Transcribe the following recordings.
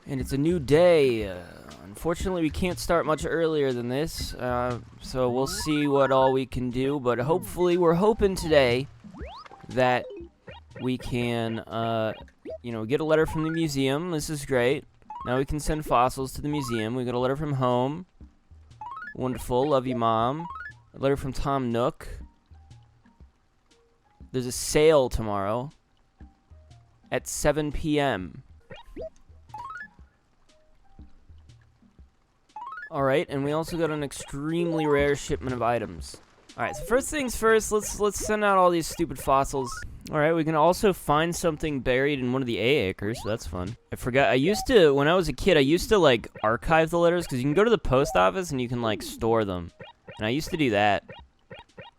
And it's a new day. Unfortunately, we can't start much earlier than this, so we'll see what all we can do. But hopefully, we're hoping today that we can, get a letter from the museum. This is great. Now we can send fossils to the museum. We got a letter from home. Wonderful. Love you, Mom. A letter from Tom Nook. There's a sale tomorrow at 7 p.m. Alright, and we also got an extremely rare shipment of items. Alright, so first things first, let's send out all these stupid fossils. Alright, we can also find something buried in one of the A acres, so that's fun. I forgot, when I was a kid, I used to, like, archive the letters, because you can go to the post office and you can, like, store them. And I used to do that.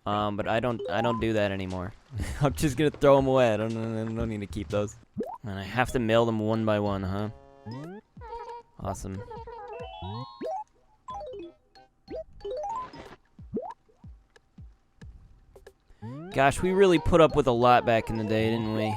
But I don't do that anymore. I'm just gonna throw them away. I don't need to keep those. And I have to mail them one by one, huh? Awesome. Gosh, we really put up with a lot back in the day, didn't we?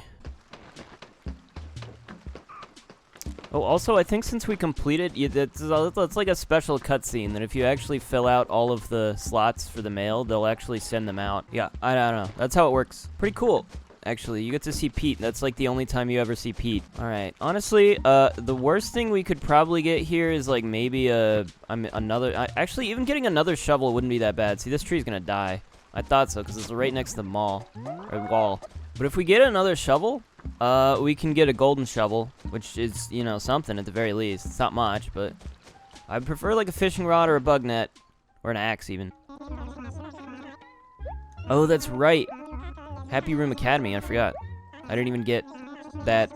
Oh, also, I think since we completed, that's like a special cutscene, that if you actually fill out all of the slots for the mail, they'll actually send them out. Yeah, I don't know. That's how it works. Pretty cool, actually. You get to see Pete. That's like the only time you ever see Pete. Alright, honestly, the worst thing we could probably get here is like maybe actually, even getting another shovel wouldn't be that bad. See, this tree's gonna die. I thought so, because it's right next to the wall. But if we get another shovel, we can get a golden shovel, which is, something at the very least. It's not much, but I'd prefer like a fishing rod or a bug net, or an axe even. Oh, that's right. Happy Room Academy, I forgot. I didn't even get that.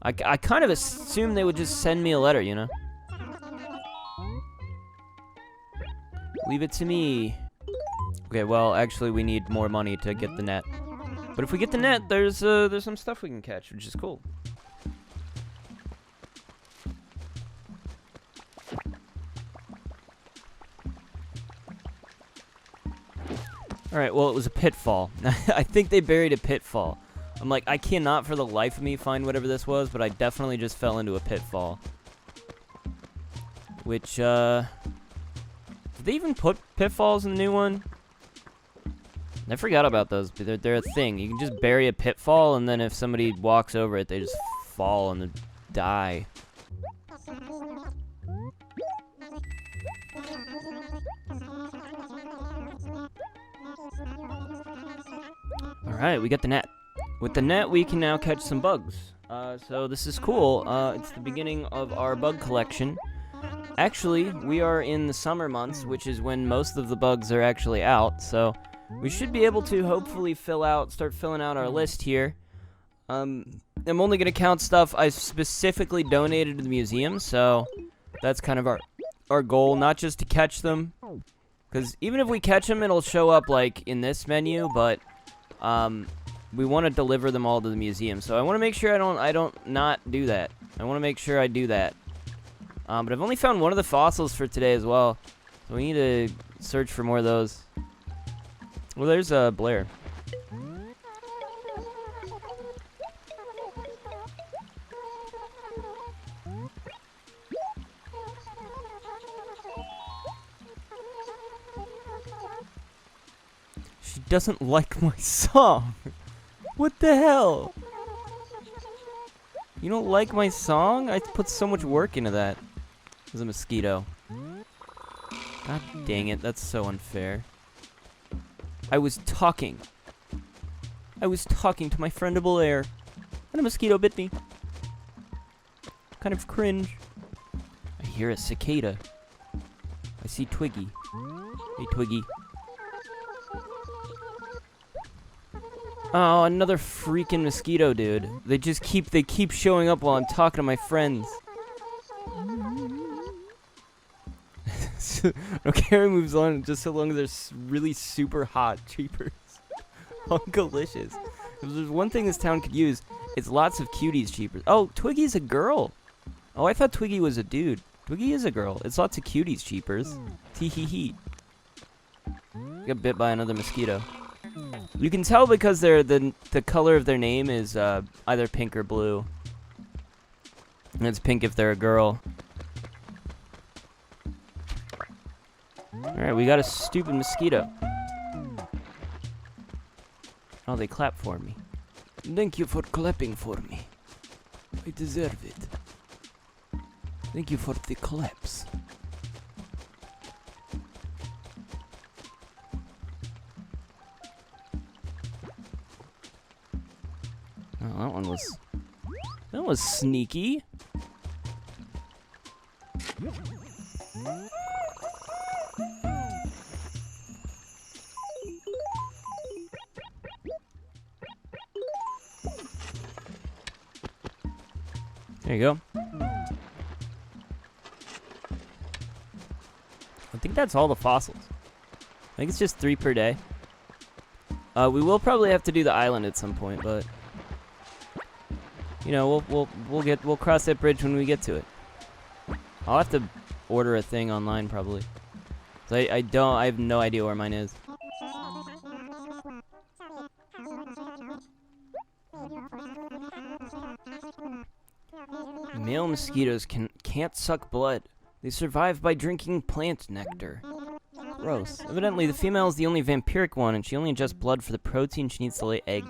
I kind of assumed they would just send me a letter, Leave it to me. Okay, well, actually, we need more money to get the net. But if we get the net, there's some stuff we can catch, which is cool. Alright, well, it was a pitfall. I think they buried a pitfall. I'm like, I cannot for the life of me find whatever this was, but I definitely just fell into a pitfall. Which, did they even put pitfalls in the new one? I forgot about those, but they're a thing. You can just bury a pitfall, and then if somebody walks over it, they just fall and then die. Alright, we got the net. With the net, we can now catch some bugs. So this is cool. It's the beginning of our bug collection. Actually, we are in the summer months, which is when most of the bugs are actually out, so we should be able to hopefully start filling out our list here. I'm only going to count stuff I specifically donated to the museum, so that's kind of our goal, not just to catch them. Because even if we catch them, it'll show up, like, in this menu, but we want to deliver them all to the museum. So I want to make sure I don't not do that. I want to make sure I do that. But I've only found one of the fossils for today as well, so we need to search for more of those. Well, there's Blair. She doesn't like my song. What the hell? You don't like my song? I put so much work into that. There's a mosquito. God dang it, that's so unfair. I was talking to my friend Blair, and a mosquito bit me. Kind of cringe. I hear a cicada. I see Twiggy. Hey, Twiggy. Oh, another freaking mosquito, dude. They keep showing up while I'm talking to my friends. Okay, moves on just so long as there's really super hot cheapers. Hunkalicious. If there's one thing this town could use, it's lots of cuties cheapers. Oh, Twiggy's a girl. Oh, I thought Twiggy was a dude. Twiggy is a girl. It's lots of cuties cheapers. Tee hee hee. Got bit by another mosquito. You can tell because the color of their name is either pink or blue. And it's pink if they're a girl. Alright, we got a stupid mosquito. Oh, they clap for me. Thank you for clapping for me. I deserve it. Thank you for the claps. Oh, that was sneaky. There you go. I think that's all the fossils. I think it's just 3 per day. We will probably have to do the island at some point, but you know, we'll cross that bridge when we get to it. I'll have to order a thing online probably. 'Cause I have no idea where mine is. Male mosquitoes can't suck blood. They survive by drinking plant nectar. Gross. Evidently, the female is the only vampiric one, and she only ingests blood for the protein she needs to lay eggs.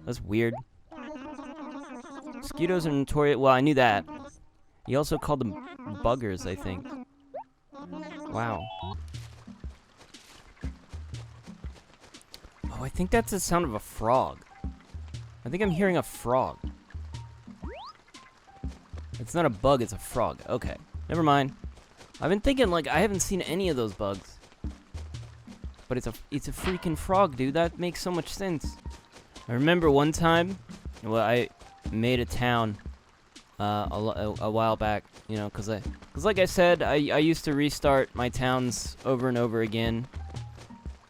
That's weird. Mosquitoes are notorious. Well, I knew that. He also called them buggers, I think. Wow. Oh, I think that's the sound of a frog. I think I'm hearing a frog. It's not a bug, it's a frog. Okay, never mind. I've been thinking, like, I haven't seen any of those bugs. But it's a freaking frog, dude. That makes so much sense. I remember one time, well, I made a town a while back, you know, cause like I said, I used to restart my towns over and over again.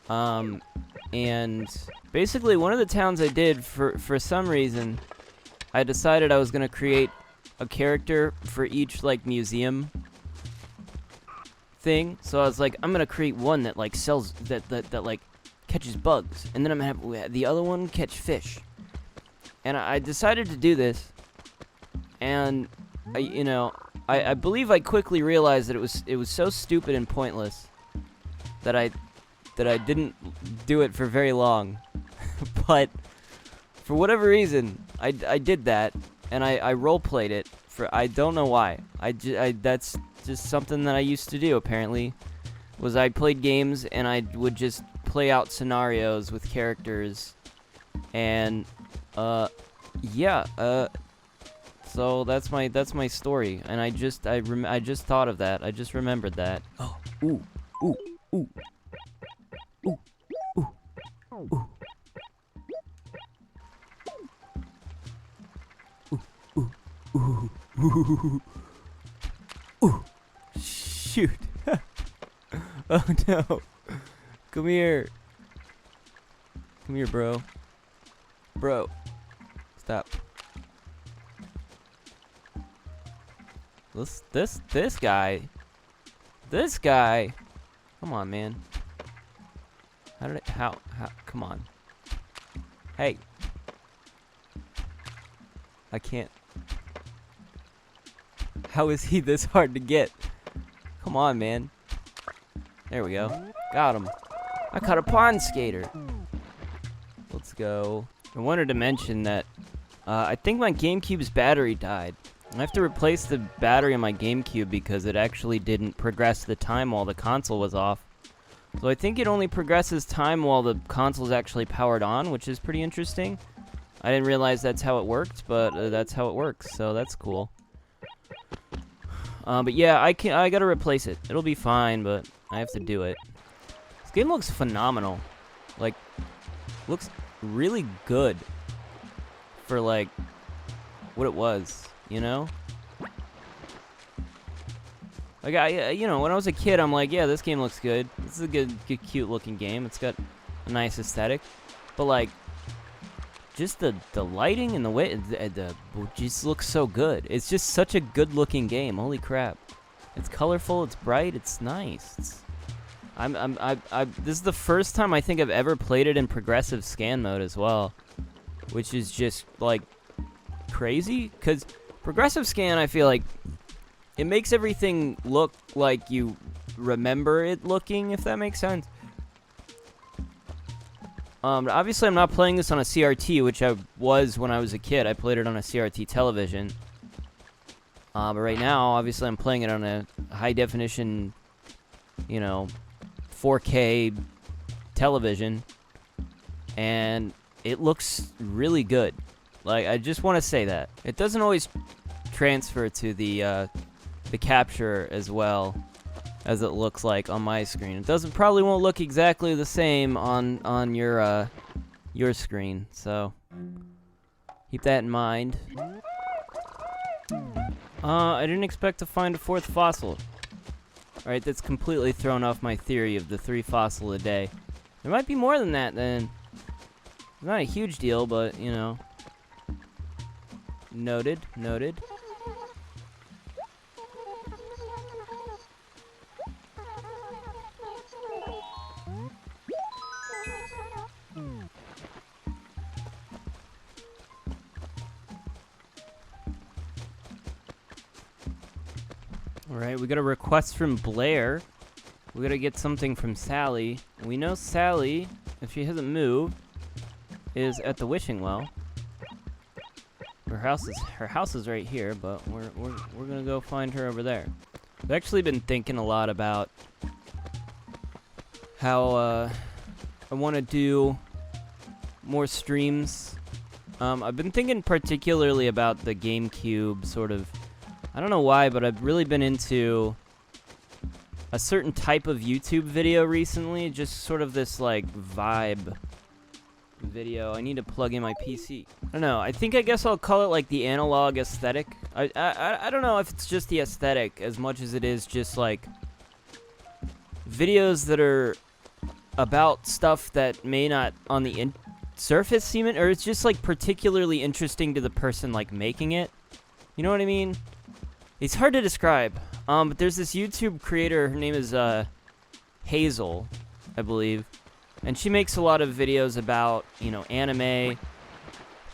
And basically one of the towns I did, for some reason, I decided I was gonna create a character for each, like, museum thing. So I was like, I'm gonna create one that, like, sells, that like, catches bugs. And then I'm gonna have the other one catch fish. And I decided to do this. And, I believe I quickly realized that it was so stupid and pointless that I didn't do it for very long. But, for whatever reason, I did that. And I role-played it for, I don't know why. That's just something that I used to do, apparently. Was I played games, and I would just play out scenarios with characters. And, yeah, so that's my story. And I just thought of that. I just remembered that. Oh, ooh, ooh, ooh. Ooh, ooh, ooh. Ooh, ooh, ooh, shoot. Oh no. Come here. Come here, bro. Bro. Stop. This guy. This guy. Come on, man. How, come on. Hey. I can't. How is he this hard to get? Come on, man. There we go. Got him. I caught a pond skater. Let's go. I wanted to mention that I think my GameCube's battery died. I have to replace the battery in my GameCube because it actually didn't progress the time while the console was off. So I think it only progresses time while the console's actually powered on, which is pretty interesting. I didn't realize that's how it worked, but that's how it works, so that's cool. But yeah, I gotta replace it. It'll be fine, but I have to do it. This game looks phenomenal. Like, looks really good for, like, what it was, you know? Like, you know, when I was a kid, I'm like, yeah, this game looks good. This is a good cute looking game. It's got a nice aesthetic. But, like, just the lighting and the way the just looks so good. It's just such a good looking game. Holy crap! It's colorful. It's bright. It's nice. This is the first time I think I've ever played it in progressive scan mode as well, which is just like crazy, because progressive scan, I feel like it makes everything look like you remember it looking, if that makes sense. Obviously, I'm not playing this on a CRT, which I was when I was a kid. I played it on a CRT television. But right now, obviously, I'm playing it on a high-definition, 4K television. And it looks really good. Like, I just want to say that. It doesn't always transfer to the capture as well as it looks like on my screen. It probably won't look exactly the same on your screen, so keep that in mind. I didn't expect to find a 4th fossil. Alright, that's completely thrown off my theory of the 3 fossil a day. There might be more than that then. It's not a huge deal, but, noted. Alright, we got a request from Blair. We gotta get something from Sally. We know Sally, if she hasn't moved, is at the wishing well. Her house is right here, but we're gonna go find her over there. I've actually been thinking a lot about how I want to do more streams. I've been thinking particularly about the GameCube sort of. I don't know why, but I've really been into a certain type of YouTube video recently. Just sort of this, like, vibe video. I need to plug in my PC. I don't know. I guess I'll call it, like, the analog aesthetic. I don't know if it's just the aesthetic as much as it is just, like, videos that are about stuff that may not on the surface seem it, or it's just, like, particularly interesting to the person, like, making it. You know what I mean? It's hard to describe, but there's this YouTube creator, her name is, Hazel, I believe, and she makes a lot of videos about, anime,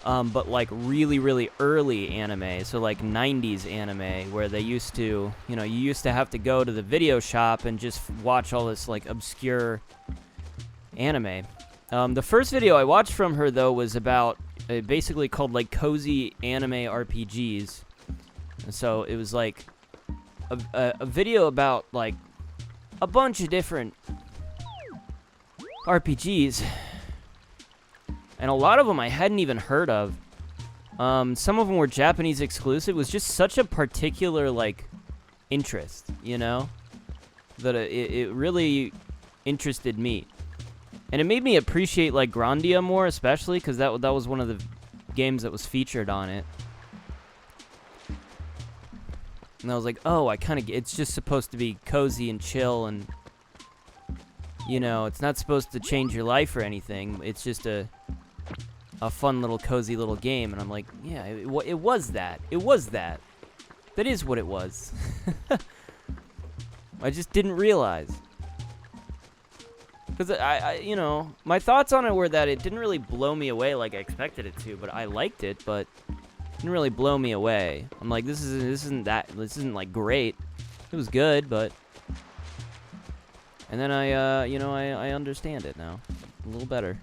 but, like, really, really early anime, so, like, 90s anime, where they used to, you used to have to go to the video shop and just watch all this, like, obscure anime. The first video I watched from her, though, was about, basically called, like, Cozy Anime RPGs. And so it was like a video about like a bunch of different RPGs, and a lot of them I hadn't even heard of. Some of them were Japanese exclusive. It was just such a particular like interest, that it really interested me, and it made me appreciate like Grandia more, especially because that was one of the games that was featured on it. And I was like, oh, it's just supposed to be cozy and chill, and, it's not supposed to change your life or anything. It's just a fun little cozy little game. And I'm like, yeah, it was that. It was that. That is what it was. I just didn't realize. Because, my thoughts on it were that it didn't really blow me away like I expected it to, but I liked it, but didn't really blow me away. I'm like, this isn't like great. It was good, but, and then I understand it now a little better.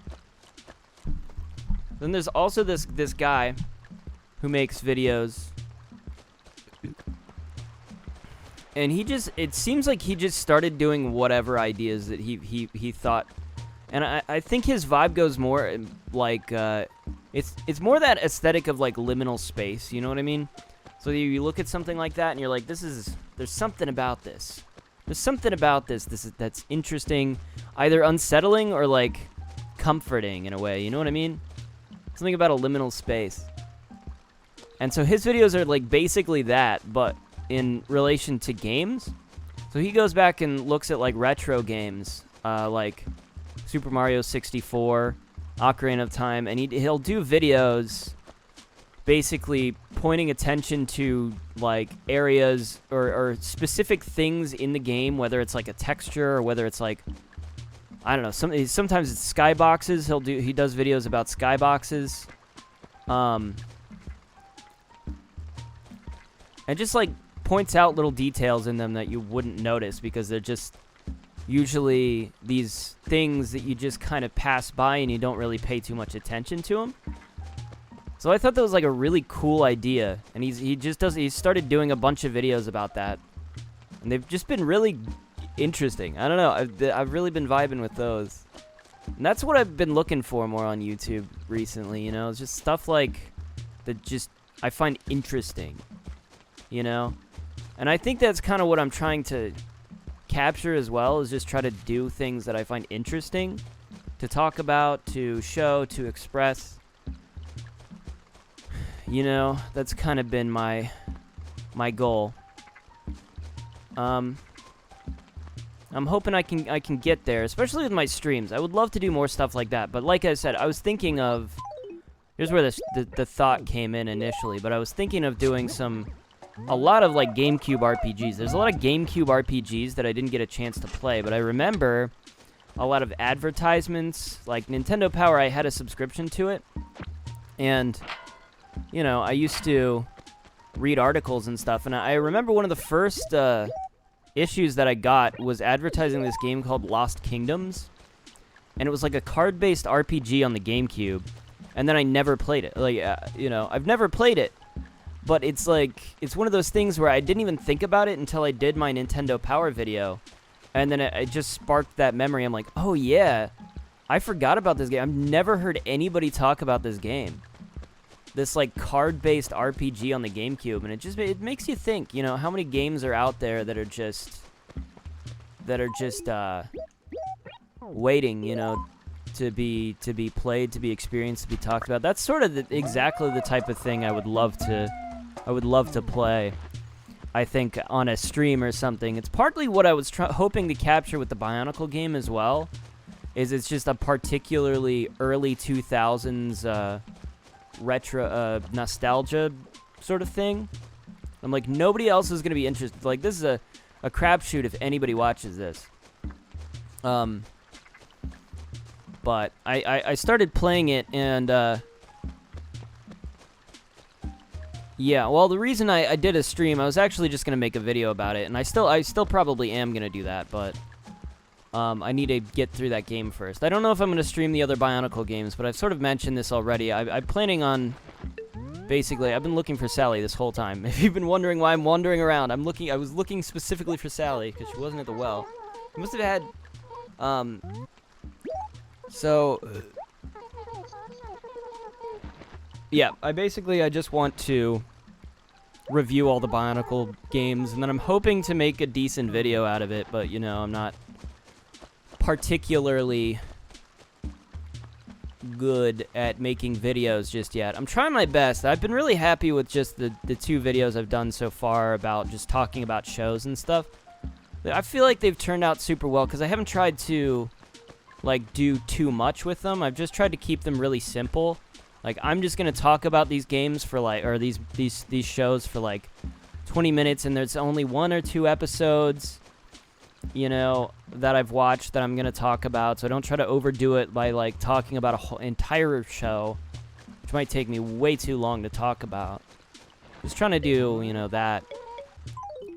Then there's also this guy who makes videos, and it seems like he just started doing whatever ideas that he thought, and I think his vibe goes more like it's more that aesthetic of like liminal space, you know what I mean? So you look at something like that and you're like, there's something about this. There's something about this that's interesting, either unsettling or like comforting in a way, you know what I mean? Something about a liminal space. And so his videos are like basically that, but in relation to games. So he goes back and looks at like retro games, like Super Mario 64, Ocarina of Time, and he'll do videos basically pointing attention to like areas or specific things in the game, whether it's like a texture or whether it's like, I don't know, sometimes it's skyboxes. He does videos about skyboxes. and just like points out little details in them that you wouldn't notice because they're just usually these things that you just kind of pass by and you don't really pay too much attention to them. So I thought that was like a really cool idea, and he started doing a bunch of videos about that, and they've just been really interesting. I don't know, I've really been vibing with those, and that's what I've been looking for more on YouTube recently. You know, it's just stuff like that just I find interesting. You know, and I think that's kind of what I'm trying to capture as well, is just try to do things that I find interesting to talk about, to show, to express. You know, that's kind of been my goal. I'm hoping I can get there, especially with my streams. I would love to do more stuff like that, but like I said, I was thinking of, here's where the thought came in initially, but I was thinking of doing a lot of like GameCube RPGs. There's a lot of GameCube RPGs that I didn't get a chance to play, but I remember a lot of advertisements, like Nintendo Power. I had a subscription to it, and you know, I used to read articles and stuff, and I remember one of the first issues that I got was advertising this game called Lost Kingdoms, and it was like a card-based RPG on the GameCube, and then I never played it. Like, you know, I've never played it, but it's like, it's one of those things where I didn't even think about it until I did my Nintendo Power video, and then it just sparked that memory. I'm like, oh yeah, I forgot about this game. I've never heard anybody talk about this game. This like card-based RPG on the GameCube, and it makes you think, you know, how many games are out there that are just waiting, you know, to be played, to be experienced, to be talked about. That's sort of exactly the type of thing I would love to play. I think on a stream or something. It's partly what I was hoping to capture with the Bionicle game as well. It's just a particularly early 2000s retro nostalgia sort of thing. I'm like, nobody else is gonna be interested. Like, this is a crapshoot if anybody watches this. But I started playing it, and yeah, well, the reason I did a stream, I was actually just gonna make a video about it, and I still probably am gonna do that, but I need to get through that game first. I don't know if I'm going to stream the other Bionicle games, but I've sort of mentioned this already. I'm planning on, basically, I've been looking for Sally this whole time. If you've been wondering why I'm wandering around, I was looking specifically for Sally, because she wasn't at the well. I must have had, yeah, I just want to review all the Bionicle games, and then I'm hoping to make a decent video out of it, but, you know, I'm not particularly good at making videos just yet. I'm trying my best. I've been really happy with just the 2 videos I've done so far about just talking about shows and stuff. I feel like they've turned out super well because I haven't tried to like do too much with them. I've just tried to keep them really simple. Like, I'm just gonna talk about these games for like, or these shows for like 20 minutes, and there's only 1 or 2 episodes, you know, that I've watched that I'm going to talk about, so I don't try to overdo it by, like, talking about a whole entire show, which might take me way too long to talk about. Just trying to do, you know, that.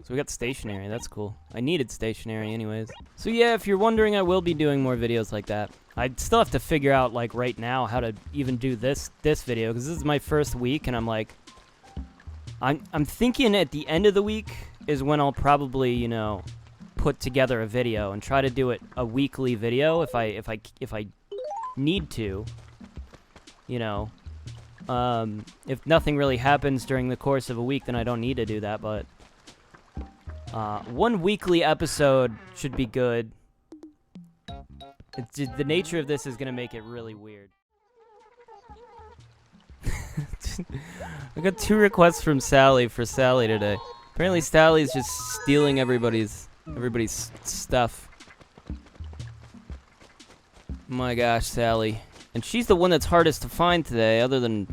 So we got stationery, that's cool. I needed stationery anyways. So yeah, if you're wondering, I will be doing more videos like that. I still have to figure out, like, right now how to even do this video, because this is my first week, and I'm like, I'm thinking at the end of the week is when I'll probably, you know, put together a video and try to do it a weekly video if I need to, you know. If nothing really happens during the course of a week, then I don't need to do that, but 1 weekly episode should be good. It's just, the nature of this is gonna make it really weird. I got 2 requests from Sally for Sally today. Apparently Sally's just stealing everybody's stuff. My gosh, Sally. And she's the one that's hardest to find today, other than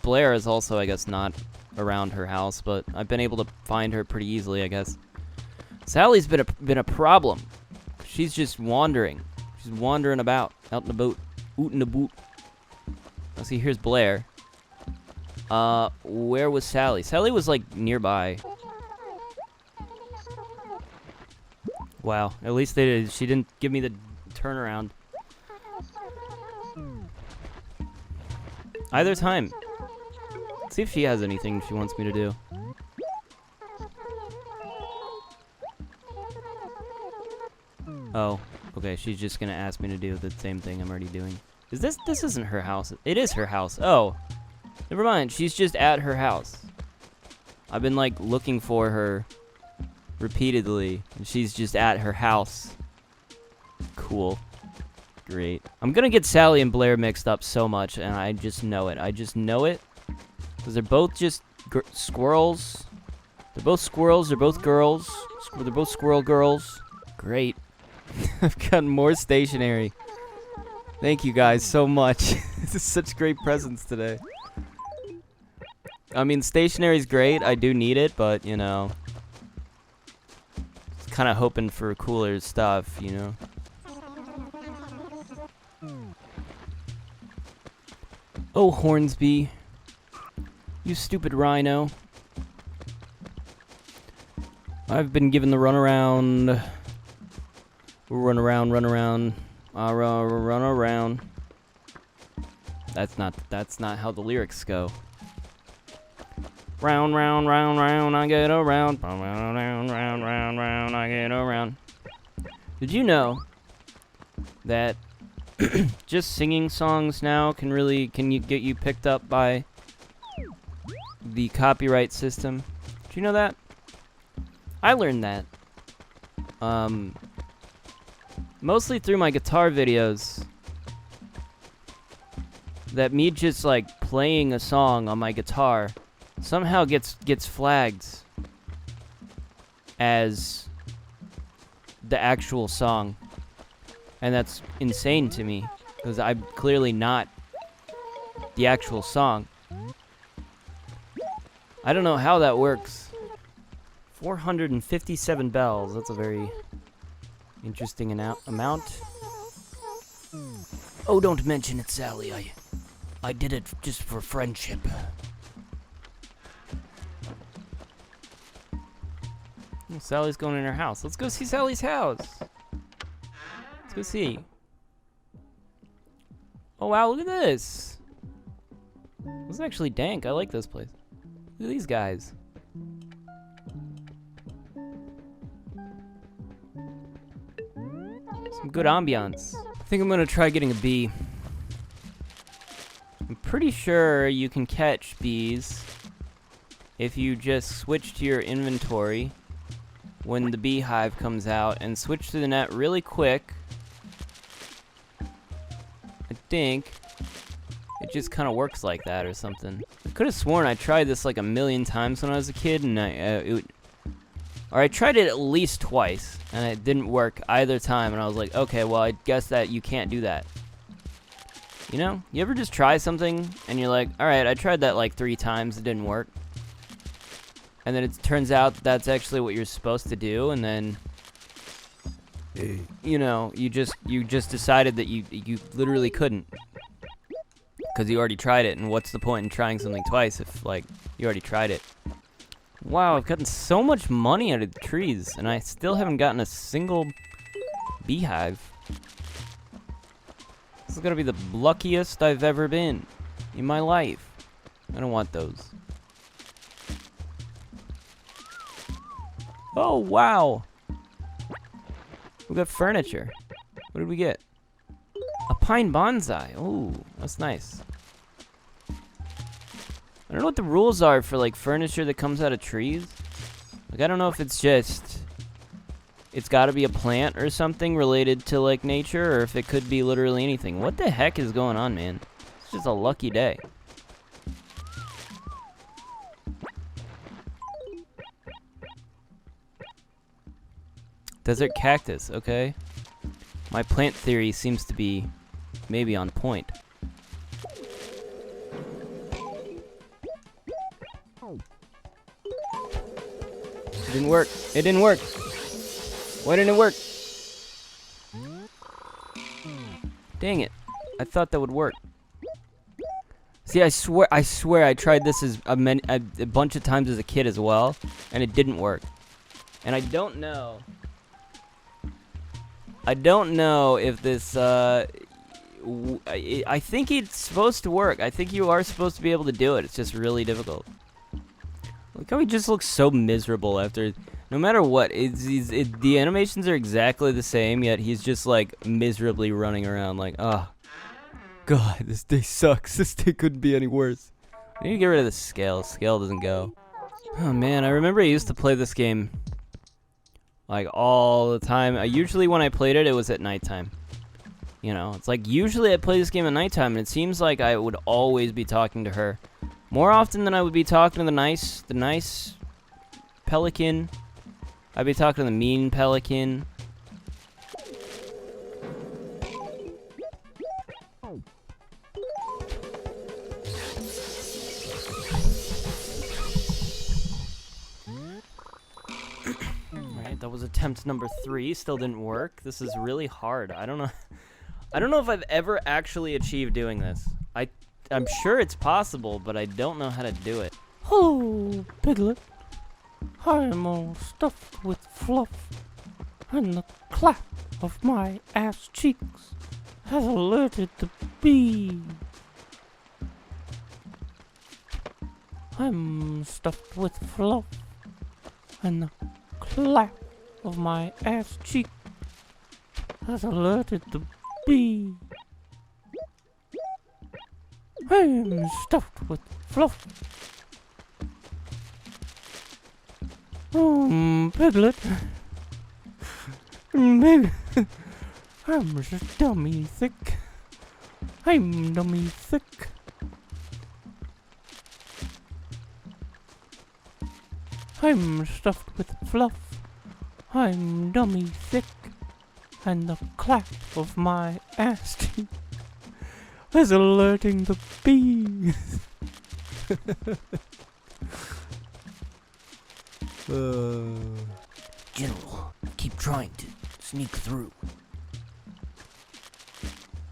Blair is also, I guess, not around her house, but I've been able to find her pretty easily, I guess. Sally's been a problem. She's just wandering. She's wandering about, out in the boat, oot in the boot. Let's see, here's Blair. Where was Sally? Sally was, like, nearby. Wow, at least she didn't give me the turnaround. Either time. Let's see if she has anything she wants me to do. Oh, okay, she's just gonna ask me to do the same thing I'm already doing. This isn't her house. It is her house. Oh, never mind, she's just at her house. I've been, like, looking for her repeatedly, and she's just at her house. Cool. Great. I'm gonna get Sally and Blair mixed up so much, and I just know it. I just know it. Because they're both just squirrels. They're both squirrels. They're both girls. They're both squirrel girls. Great. I've gotten more stationery. Thank you guys so much. This is such great presents today. I mean, stationery's great. I do need it, but, you know. Kind of hoping for cooler stuff, you know. Oh, Hornsby. You stupid rhino. I've been given the runaround. Run around, run around. Run around. That's not how the lyrics go. Round, round, round, round, I get around. Round, round, round, round, round, I get around. Did you know that just singing songs now can get you picked up by the copyright system? Did you know that? I learned that. Mostly through my guitar videos. That me just, like, playing a song on my guitar somehow gets flagged as the actual song. And that's insane to me, because I'm clearly not the actual song. I don't know how that works. 457 bells, that's a very interesting amount. Oh, don't mention it, Sally. I did it just for friendship. Oh, Sally's going in her house. Let's go see Sally's house. Let's go see. Oh, wow, look at this. This is actually dank. I like this place. Look at these guys. Some good ambiance. I think I'm gonna try getting a bee. I'm pretty sure you can catch bees if you just switch to your inventory when the beehive comes out and switch to the net really quick. I think it just kind of works like that or something. I could have sworn I tried this like a million times when I was a kid, and I tried it at least twice, and it didn't work either time, and I was like, okay, well, I guess that you can't do that. You know? You ever just try something, and you're like, alright, I tried that like 3 times, it didn't work. And then it turns out that's actually what you're supposed to do, and then, you know, you just decided that you literally couldn't. Because you already tried it, and what's the point in trying something twice if, like, you already tried it? Wow, I've gotten so much money out of the trees, and I still haven't gotten a single beehive. This is gonna be the luckiest I've ever been in my life. I don't want those. Oh, wow! We got furniture. What did we get? A pine bonsai. Ooh, that's nice. I don't know what the rules are for, like, furniture that comes out of trees. Like, I don't know if it's just... It's gotta be a plant or something related to, like, nature, or if it could be literally anything. What the heck is going on, man? It's just a lucky day. Desert cactus, okay. My plant theory seems to be maybe on point. It didn't work. It didn't work. Why didn't it work? Dang it. I thought that would work. See, I swear I tried this as a bunch of times as a kid as well, and it didn't work. And I don't know if this, I think it's supposed to work. I think you are supposed to be able to do it. It's just really difficult. Look how he just looks so miserable after, no matter what, the animations are exactly the same, yet he's just like miserably running around like, oh, God, this day sucks. This day couldn't be any worse. I need to get rid of the scale. Scale doesn't go. Oh man, I remember I used to play this game like all the time. Usually when I played it, it was at nighttime. You know, it's like usually I play this game at nighttime, and it seems like I would always be talking to her. More often than I would be talking to the nice pelican. I'd be talking to the mean pelican. Alright, that was attempt number 3. Still didn't work. This is really hard. I don't know if I've ever actually achieved doing this. I'm sure it's possible, but I don't know how to do it. Hello, Piglet. I am all stuffed with fluff, and the clap of my ass cheeks has alerted the bee. I'm stuffed with fluff, and the clap of my ass cheek has alerted the bee. I'm stuffed with fluff. Piglet. Piglet. I'm just dummy thick. I'm dummy thick. I'm stuffed with fluff. I'm dummy thick. And the clap of my ass cheek is alerting the bees. General, keep trying to sneak through.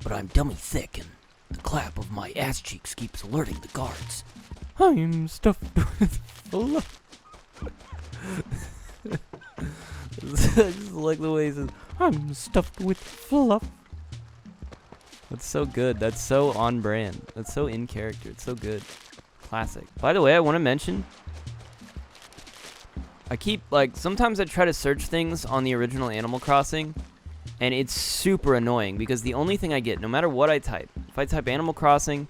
But I'm dummy thick, and the clap of my ass cheeks keeps alerting the guards. I'm stuffed with fluff. I just like the way he says, I'm stuffed with fluff. that's so good. That's so on brand. That's so in character. It's so good. Classic. By the way, I want to mention, I keep, like, sometimes I try to search things on the original Animal Crossing, and it's super annoying because the only thing I get, no matter what I type, if I type Animal Crossing,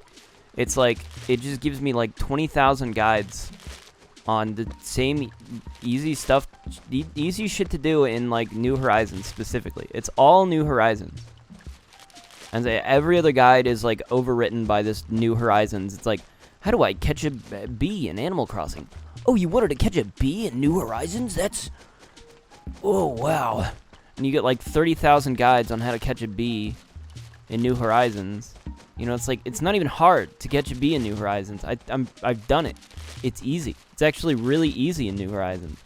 it's like, it just gives me like 20,000 guides on the same easy stuff, easy shit to do in like New Horizons specifically. It's all New Horizons. And every other guide is like overwritten by this New Horizons. It's like, how do I catch a bee in Animal Crossing? Oh, you wanted to catch a bee in New Horizons? That's... Oh, wow. And you get like 30,000 guides on how to catch a bee in New Horizons. You know, it's like, it's not even hard to catch a bee in New Horizons. I've done it. It's easy. It's actually really easy in New Horizons.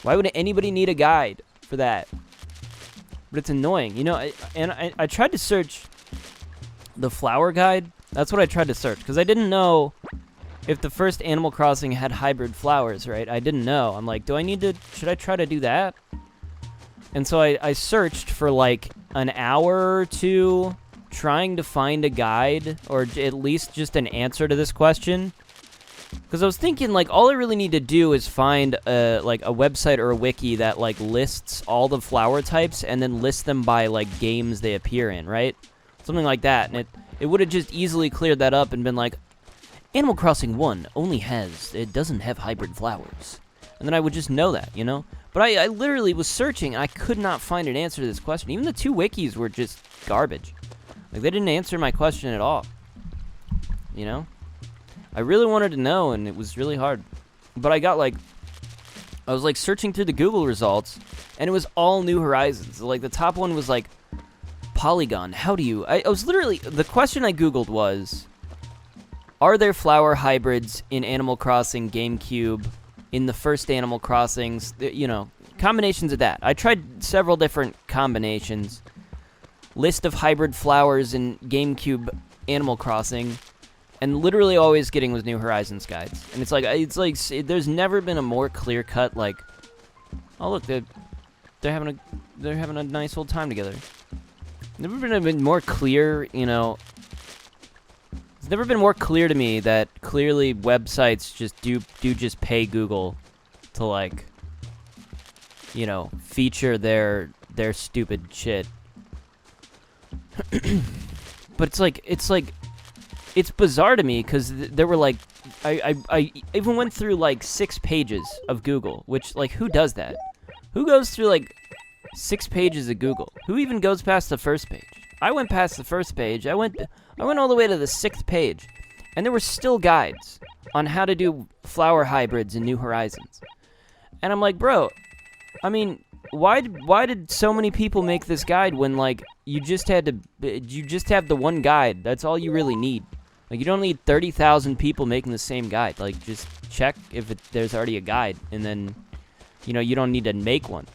Why would anybody need a guide for that? But it's annoying, you know. I tried to search the flower guide. That's what I tried to search, because I didn't know if the first Animal Crossing had hybrid flowers, right? I didn't know. I'm like, should I try to do that? And so I searched for like an hour or two trying to find a guide, or at least just an answer to this question. Because I was thinking, like, all I really need to do is find like a website or a wiki that like lists all the flower types and then lists them by like games they appear in, right? Something like that. And it would have just easily cleared that up and been like, Animal Crossing 1 it doesn't have hybrid flowers. And then I would just know that, you know? But I literally was searching, and I could not find an answer to this question. Even the 2 wikis were just garbage. Like, they didn't answer my question at all. You know? I really wanted to know, and it was really hard. But I was like searching through the Google results, and it was all New Horizons. Like, the top one was like, Polygon, how do you... I was literally... The question I Googled was, are there flower hybrids in Animal Crossing GameCube in the first Animal Crossings? You know, combinations of that. I tried several different combinations. List of hybrid flowers in GameCube Animal Crossing. and literally always getting was New Horizons guides. And it's like there's never been a more clear cut like, oh look, they're having a nice old time together. Never been a bit more clear, you know. It's never been more clear to me that clearly websites just do just pay Google to like, you know, feature their stupid shit. But it's bizarre to me because there were like, I even went through like 6 pages of Google, which like who does that? Who goes through like 6 pages of Google? Who even goes past the first page? I went past the first page. I went all the way to the 6th page, and there were still guides on how to do flower hybrids in New Horizons. And I'm like, bro, I mean, why did so many people make this guide when like you just have the one guide? That's all you really need. Like you don't need 30,000 people making the same guide. Like just check if there's already a guide, and then you know you don't need to make one.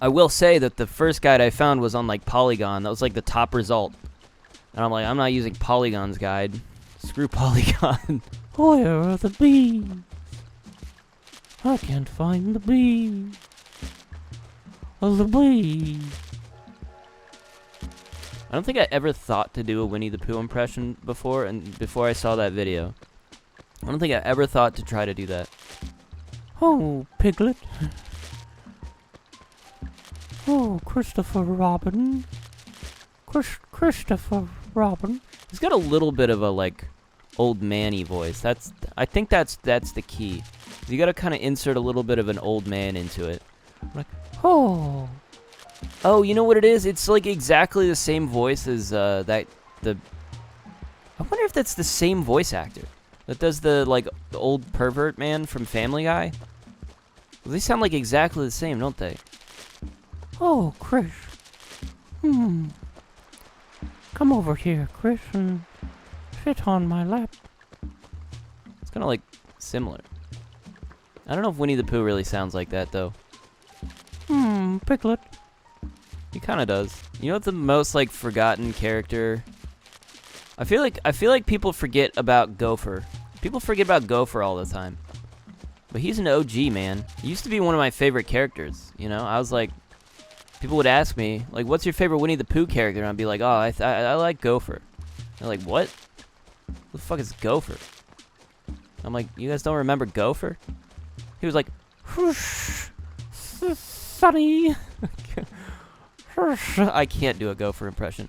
I will say that the first guide I found was on like Polygon. That was like the top result. And I'm like, I'm not using Polygon's guide. Screw Polygon. Where are the bees? I can't find the bees. Oh, the bees. I don't think I ever thought to do a Winnie the Pooh impression before, and before I saw that video. I don't think I ever thought to try to do that. Oh, Piglet. Oh, Christopher Robin. Christopher Robin. He's got a little bit of a like old man-y voice. I think that's the key. You gotta kind of insert a little bit of an old man into it. Like, Oh. oh, you know what it is? It's like exactly the same voice as I wonder if that's the same voice actor that does the like the old pervert man from Family Guy. Well, they sound like exactly the same, don't they? Oh, Chris. Come over here, Chris, and sit on my lap. It's kind of like similar. I don't know if Winnie the Pooh really sounds like that though. Piglet. He kind of does. You know what the most like forgotten character? I feel like people forget about Gopher. People forget about Gopher all the time. But he's an OG, man. He used to be one of my favorite characters, you know? I was like, people would ask me, like, what's your favorite Winnie the Pooh character? And I'd be like, oh, I like Gopher. They're like, what? Who the fuck is Gopher? I'm like, you guys don't remember Gopher? He was like, Sonny. I can't do a Gopher impression.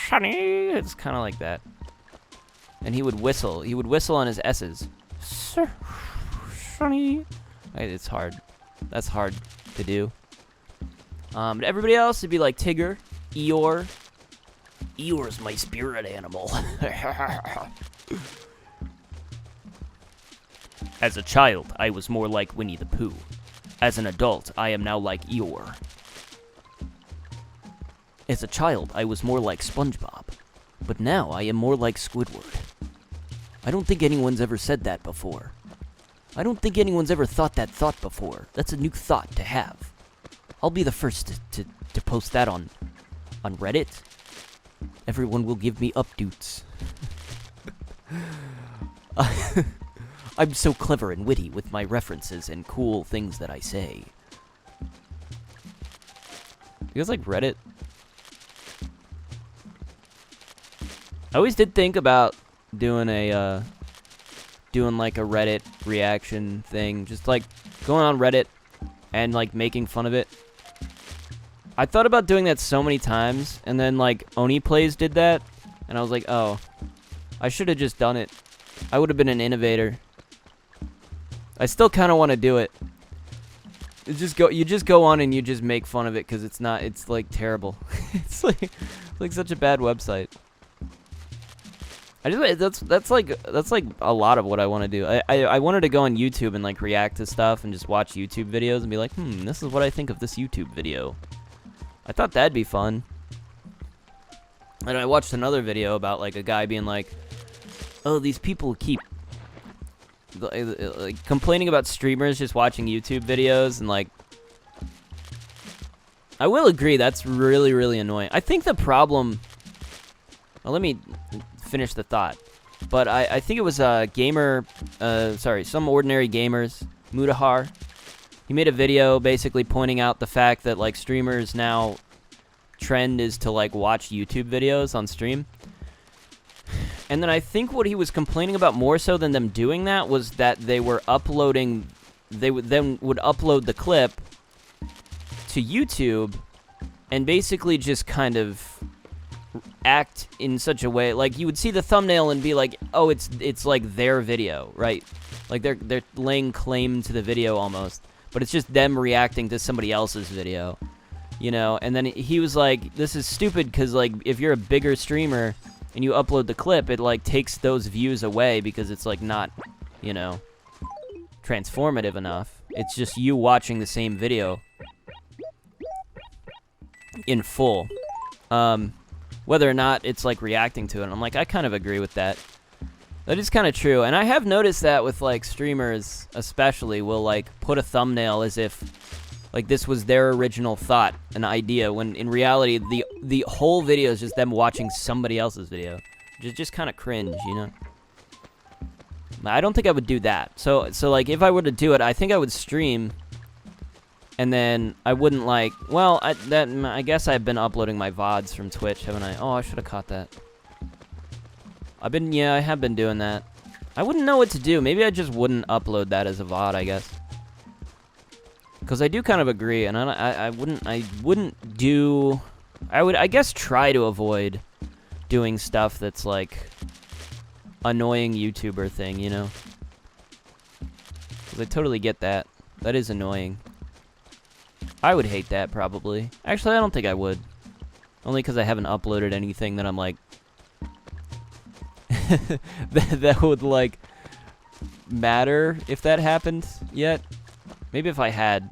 Sonny. It's kind of like that. And he would whistle. He would whistle on his S's. Sonny. It's hard. That's hard to do. But everybody else would be like Tigger, Eeyore. Eeyore's my spirit animal. As a child, I was more like Winnie the Pooh. As an adult, I am now like Eeyore. As a child, I was more like SpongeBob. But now I am more like Squidward. I don't think anyone's ever said that before. I don't think anyone's ever thought that thought before. That's a new thought to have. I'll be the first to post that on Reddit. Everyone will give me updates. I'm so clever and witty with my references and cool things that I say. You guys like Reddit? I always did think about doing like a Reddit reaction thing, just like going on Reddit and like making fun of it. I thought about doing that so many times, and then like Oni Plays did that, and I was like, oh, I should have just done it. I would have been an innovator. I still kind of want to do it. You just go on and you just make fun of it because it's like terrible. It's like such a bad website. That's like a lot of what I want to do. I wanted to go on YouTube and like react to stuff and just watch YouTube videos and be like, this is what I think of this YouTube video. I thought that'd be fun. And I watched another video about like a guy being like, oh, these people keep like complaining about streamers just watching YouTube videos, and like I will agree that's really, really annoying. I think the problem Well, let me finish the thought. But I think it was some ordinary gamers, Mudahar. He made a video basically pointing out the fact that like streamers now trend is to like watch YouTube videos on stream. And then I think what he was complaining about more so than them doing that was that they were uploading, they would upload the clip to YouTube and basically just kind of act in such a way, like you would see the thumbnail and be like, oh, it's like their video, right? Like they're laying claim to the video almost, but it's just them reacting to somebody else's video, you know? And then he was like, this is stupid because like if you're a bigger streamer and you upload the clip, it like takes those views away because it's like not, you know, transformative enough. It's just you watching the same video in full. Whether or not it's like reacting to it. And I'm like, I kind of agree with that. That is kind of true. And I have noticed that with like streamers especially will like put a thumbnail as if like this was their original thought, an idea, when in reality the whole video is just them watching somebody else's video. Just kind of cringe, you know? I don't think I would do that. So like if I were to do it, I think I would stream. And then I wouldn't like, well, I guess I've been uploading my VODs from Twitch, haven't I? Oh, I should have caught that. I have been doing that. I wouldn't know what to do. Maybe I just wouldn't upload that as a VOD, I guess. Because I do kind of agree, and I wouldn't do, I guess try to avoid doing stuff that's like annoying YouTuber thing, you know? Because I totally get that. That is annoying. I would hate that, probably. Actually, I don't think I would. Only because I haven't uploaded anything that I'm like... that would, like, matter if that happened yet. Maybe if I had.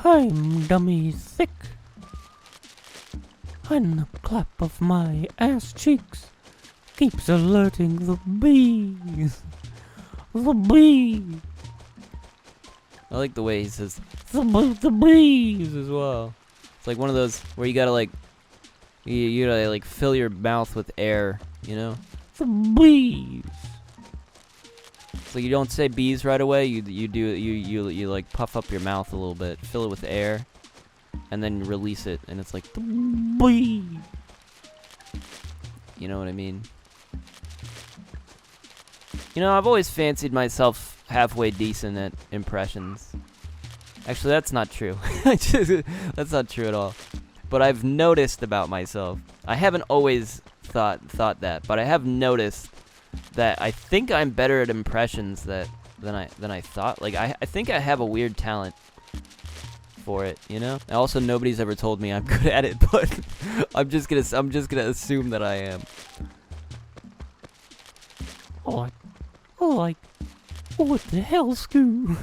I'm dummy thick, and the clap of my ass cheeks keeps alerting the bees. The bee. I like the way he says The bees. as well. It's like one of those where you gotta like you gotta like fill your mouth with air, you know? The bees. It's like you don't say bees right away. You like puff up your mouth a little bit, fill it with air, and then release it, and it's like The bee. you know what I mean? You know, I've always fancied myself halfway decent at impressions. Actually, that's not true. That's not true at all. But I've noticed about myself. I haven't always thought that, but I have noticed that I think I'm better at impressions than I thought. Like I think I have a weird talent for it, you know? Also, nobody's ever told me I'm good at it, but I'm just gonna assume that I am. What the hell, Scoo?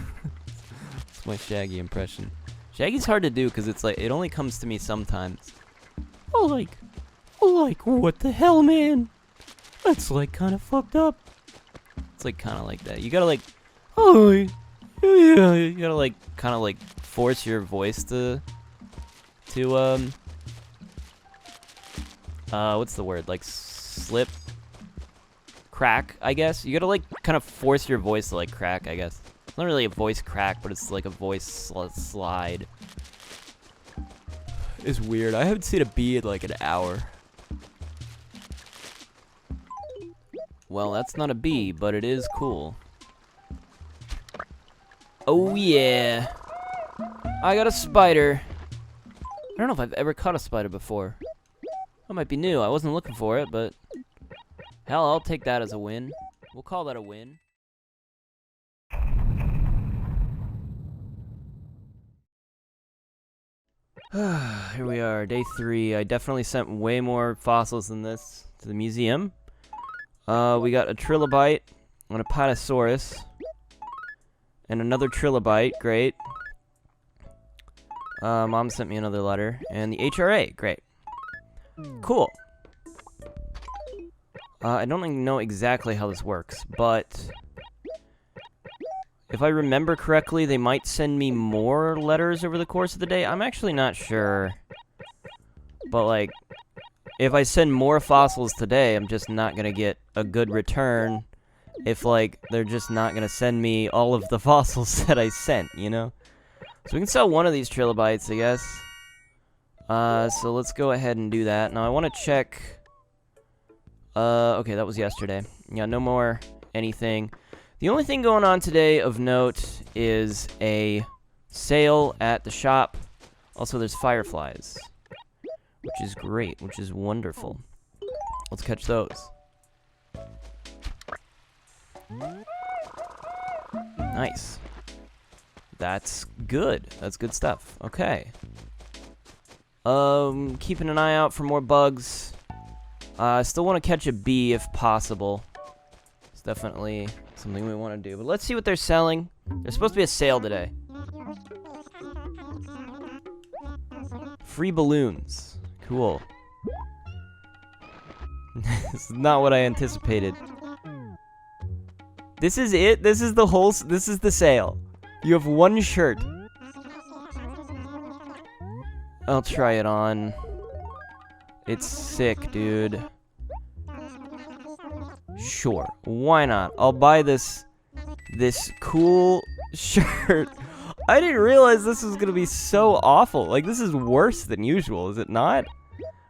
It's my Shaggy impression. Shaggy's hard to do because it's like it only comes to me sometimes. What the hell, man? That's like kind of fucked up. It's like kind of like that. You gotta like, Oh, yeah. you gotta like kind of like force your voice to what's the word? Like slip, crack, I guess. You gotta like kind of force your voice to like crack, I guess. It's not really a voice crack, but it's like a voice slide. It's weird. I haven't seen a bee in like an hour. Well, that's not a bee, but it is cool. Oh yeah. I got a spider. I don't know if I've ever caught a spider before. That might be new. I wasn't looking for it, but hell, I'll take that as a win. We'll call that a win. Here we are, day 3. I definitely sent way more fossils than this to the museum. We got a trilobite and a Patasaurus. And another trilobite, great. Mom sent me another letter. And the HRA, great. Cool. I don't even know exactly how this works, but if I remember correctly, they might send me more letters over the course of the day. I'm actually not sure. But, like, if I send more fossils today, I'm just not gonna get a good return if, like, they're just not gonna send me all of the fossils that I sent, you know? So we can sell one of these trilobites, I guess. So let's go ahead and do that. Now I want to check... okay, that was yesterday. Yeah, no more anything. The only thing going on today of note is a sale at the shop. Also, there's fireflies, which is great, which is wonderful. Let's catch those. Nice. That's good. That's good stuff. Okay. Keeping an eye out for more bugs. I still want to catch a bee if possible. It's definitely something we want to do. But let's see what they're selling. There's supposed to be a sale today. Free balloons. Cool. This is not what I anticipated. This is it? This is the whole... This is the sale. You have one shirt. I'll try it on. It's sick, dude. Sure. Why not? I'll buy this cool shirt. I didn't realize this was gonna be so awful. Like, this is worse than usual, is it not?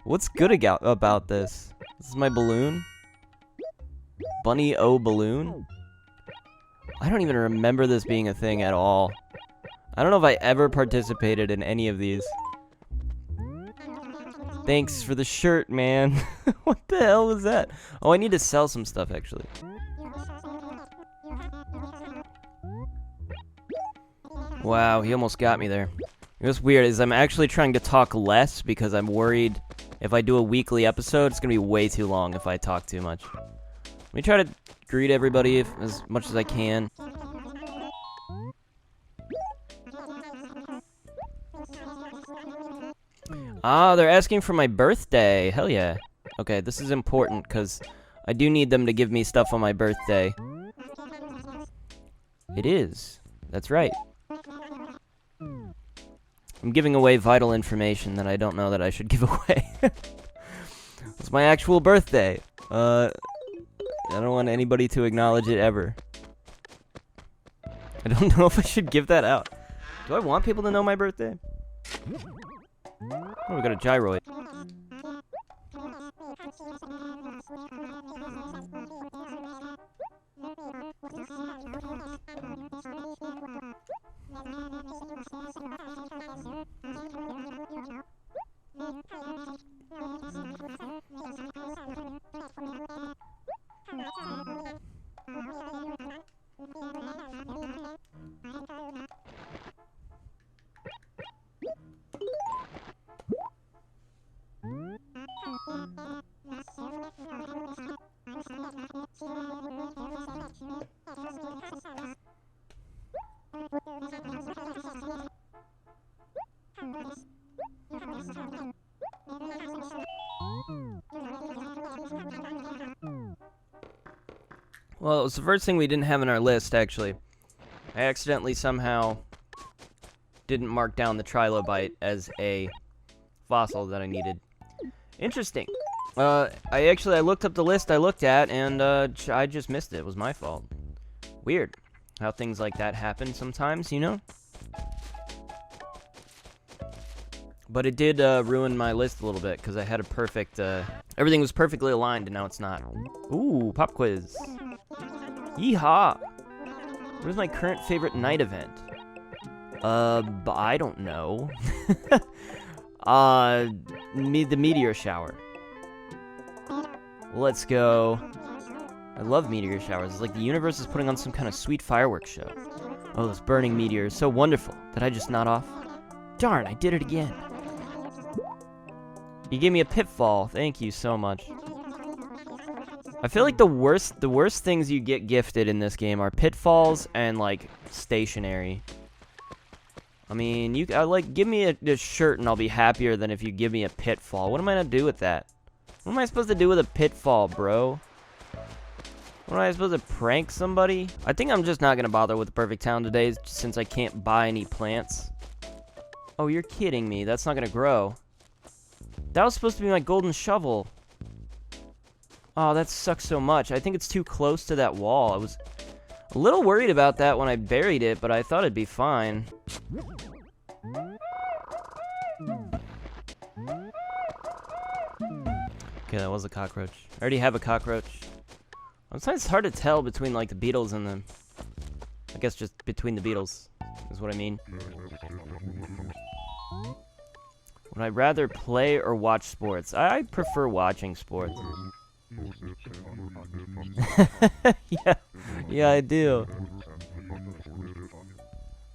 What's good about this? This is my balloon. Bunny O balloon? I don't even remember this being a thing at all. I don't know if I ever participated in any of these. Thanks for the shirt, man. What the hell was that? Oh, I need to sell some stuff, actually. Wow, he almost got me there. What's weird is I'm actually trying to talk less because I'm worried if I do a weekly episode, it's going to be way too long if I talk too much. Let me try to greet everybody as much as I can. Ah, they're asking for my birthday. Hell yeah. Okay, this is important because I do need them to give me stuff on my birthday. It is. That's right. I'm giving away vital information that I don't know that I should give away. It's my actual birthday. I don't want anybody to acknowledge it ever. I don't know if I should give that out. Do I want people to know my birthday? Oh, we got a gyroid. Well, it was the first thing we didn't have in our list, actually. I accidentally somehow didn't mark down the trilobite as a fossil that I needed. Interesting. I looked up the list I looked at, and I just missed it. It was my fault. Weird how things like that happen sometimes, you know? But it did ruin my list a little bit, because I had a perfect... everything was perfectly aligned, and now it's not. Ooh, pop quiz. Yeehaw! What is my current favorite night event? I don't know. The meteor shower. Let's go. I love meteor showers. It's like the universe is putting on some kind of sweet fireworks show. Oh, those burning meteors. So wonderful. Did I just nod off? Darn, I did it again. You gave me a pitfall. Thank you so much. I feel like the worst things you get gifted in this game are pitfalls and, like, stationery. I mean, give me a shirt and I'll be happier than if you give me a pitfall. What am I gonna do with that? What am I supposed to do with a pitfall, bro? What am I supposed to prank somebody? I think I'm just not gonna bother with the perfect town today since I can't buy any plants. Oh, you're kidding me. That's not gonna grow. That was supposed to be my golden shovel. Oh, that sucks so much. I think it's too close to that wall. I was a little worried about that when I buried it, but I thought it'd be fine. Okay, that was a cockroach. I already have a cockroach. Sometimes it's hard to tell between, like, the beetles and the... I guess just between the beetles is what I mean. Would I rather play or watch sports? I prefer watching sports. Yeah, I do.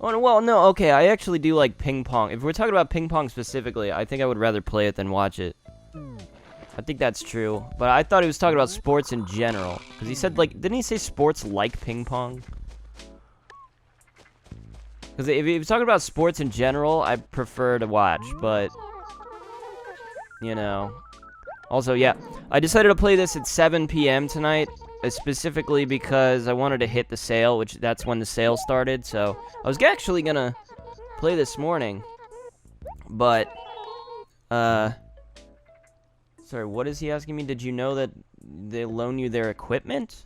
Oh, no, well, no, okay, I actually do like ping pong. If we're talking about ping pong specifically, I think I would rather play it than watch it. I think that's true. But I thought he was talking about sports in general. Because he said, like, didn't he say sports like ping pong? Because if he was talking about sports in general, I prefer to watch, but... You know. Also, yeah, I decided to play this at 7 p.m. tonight, specifically because I wanted to hit the sale, which that's when the sale started, so I was actually gonna play this morning, but, sorry, what is he asking me? Did you know that they loan you their equipment?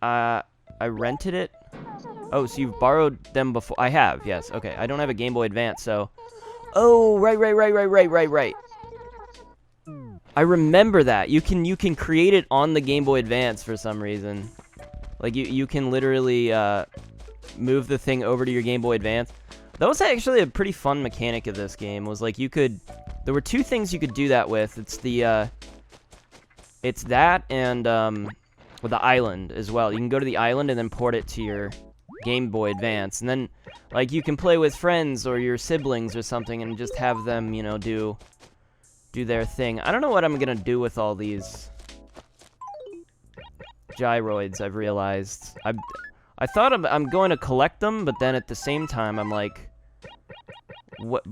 I rented it. Oh, so you've borrowed them before? I have, yes, okay. I don't have a Game Boy Advance, so... Oh, right. I remember that. You can create it on the Game Boy Advance for some reason. Like, you can literally, move the thing over to your Game Boy Advance. That was actually a pretty fun mechanic of this game, was like, there were two things you could do that with. It's it's that and, with the island as well. You can go to the island and then port it to your Game Boy Advance, and then, like, you can play with friends or your siblings or something and just have them, you know, do their thing. I don't know what I'm gonna do with all these gyroids, I've realized. I thought I'm going to collect them, but then at the same time I'm like, where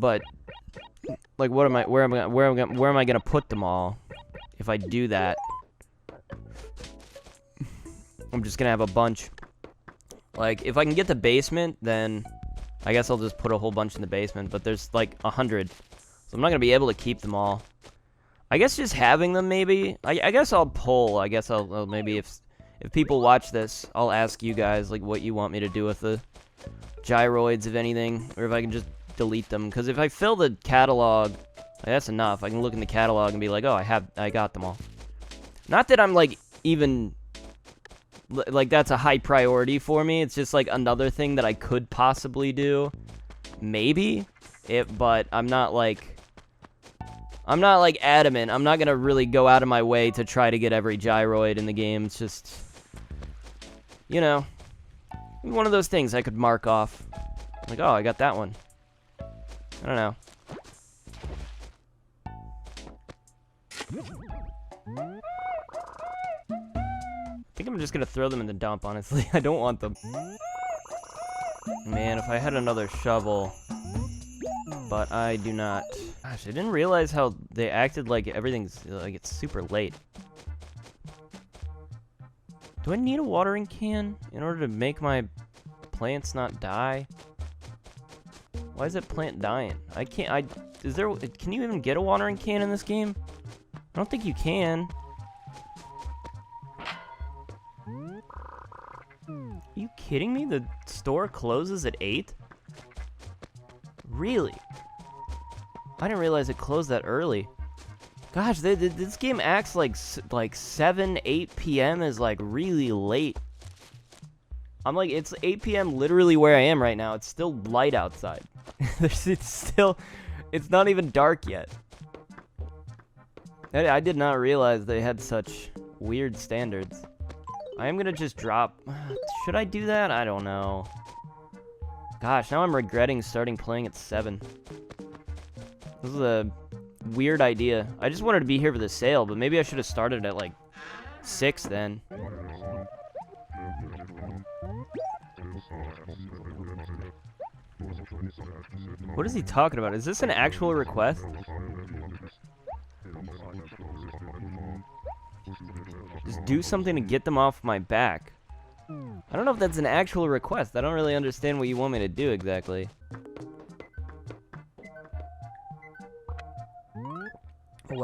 am I gonna put them all if I do that? I'm just gonna have a bunch. Like, if I can get the basement, then I guess I'll just put a whole bunch in the basement, but there's like 100. So I'm not going to be able to keep them all. I guess just having them, maybe. I guess I'll poll. I guess I'll maybe if people watch this, I'll ask you guys, like, what you want me to do with the gyroids, if anything. Or if I can just delete them. Because if I fill the catalog, that's enough. I can look in the catalog and be like, oh, I got them all. Not that I'm, like, even... Like, that's a high priority for me. It's just, like, another thing that I could possibly do. Maybe. But I'm not, like, adamant. I'm not gonna really go out of my way to try to get every gyroid in the game. It's just, you know, one of those things I could mark off. Like, oh, I got that one. I don't know. I think I'm just gonna throw them in the dump, honestly. I don't want them. Man, if I had another shovel. But I do not. Gosh, I didn't realize how they acted like everything's, like, it's super late. Do I need a watering can in order to make my plants not die? Why is that plant dying? I can't, can you even get a watering can in this game? I don't think you can. Are you kidding me? The store closes at 8? Really? I didn't realize it closed that early. Gosh, this game acts like 7, 8 p.m. is like really late. I'm like, it's 8 p.m. literally where I am right now. It's still light outside. It's not even dark yet. I did not realize they had such weird standards. I am gonna just drop. Should I do that? I don't know. Gosh, now I'm regretting starting playing at 7. This is a weird idea. I just wanted to be here for the sale, but maybe I should have started at like 6 then. What is he talking about? Is this an actual request? Just do something to get them off my back. I don't know if that's an actual request. I don't really understand what you want me to do exactly.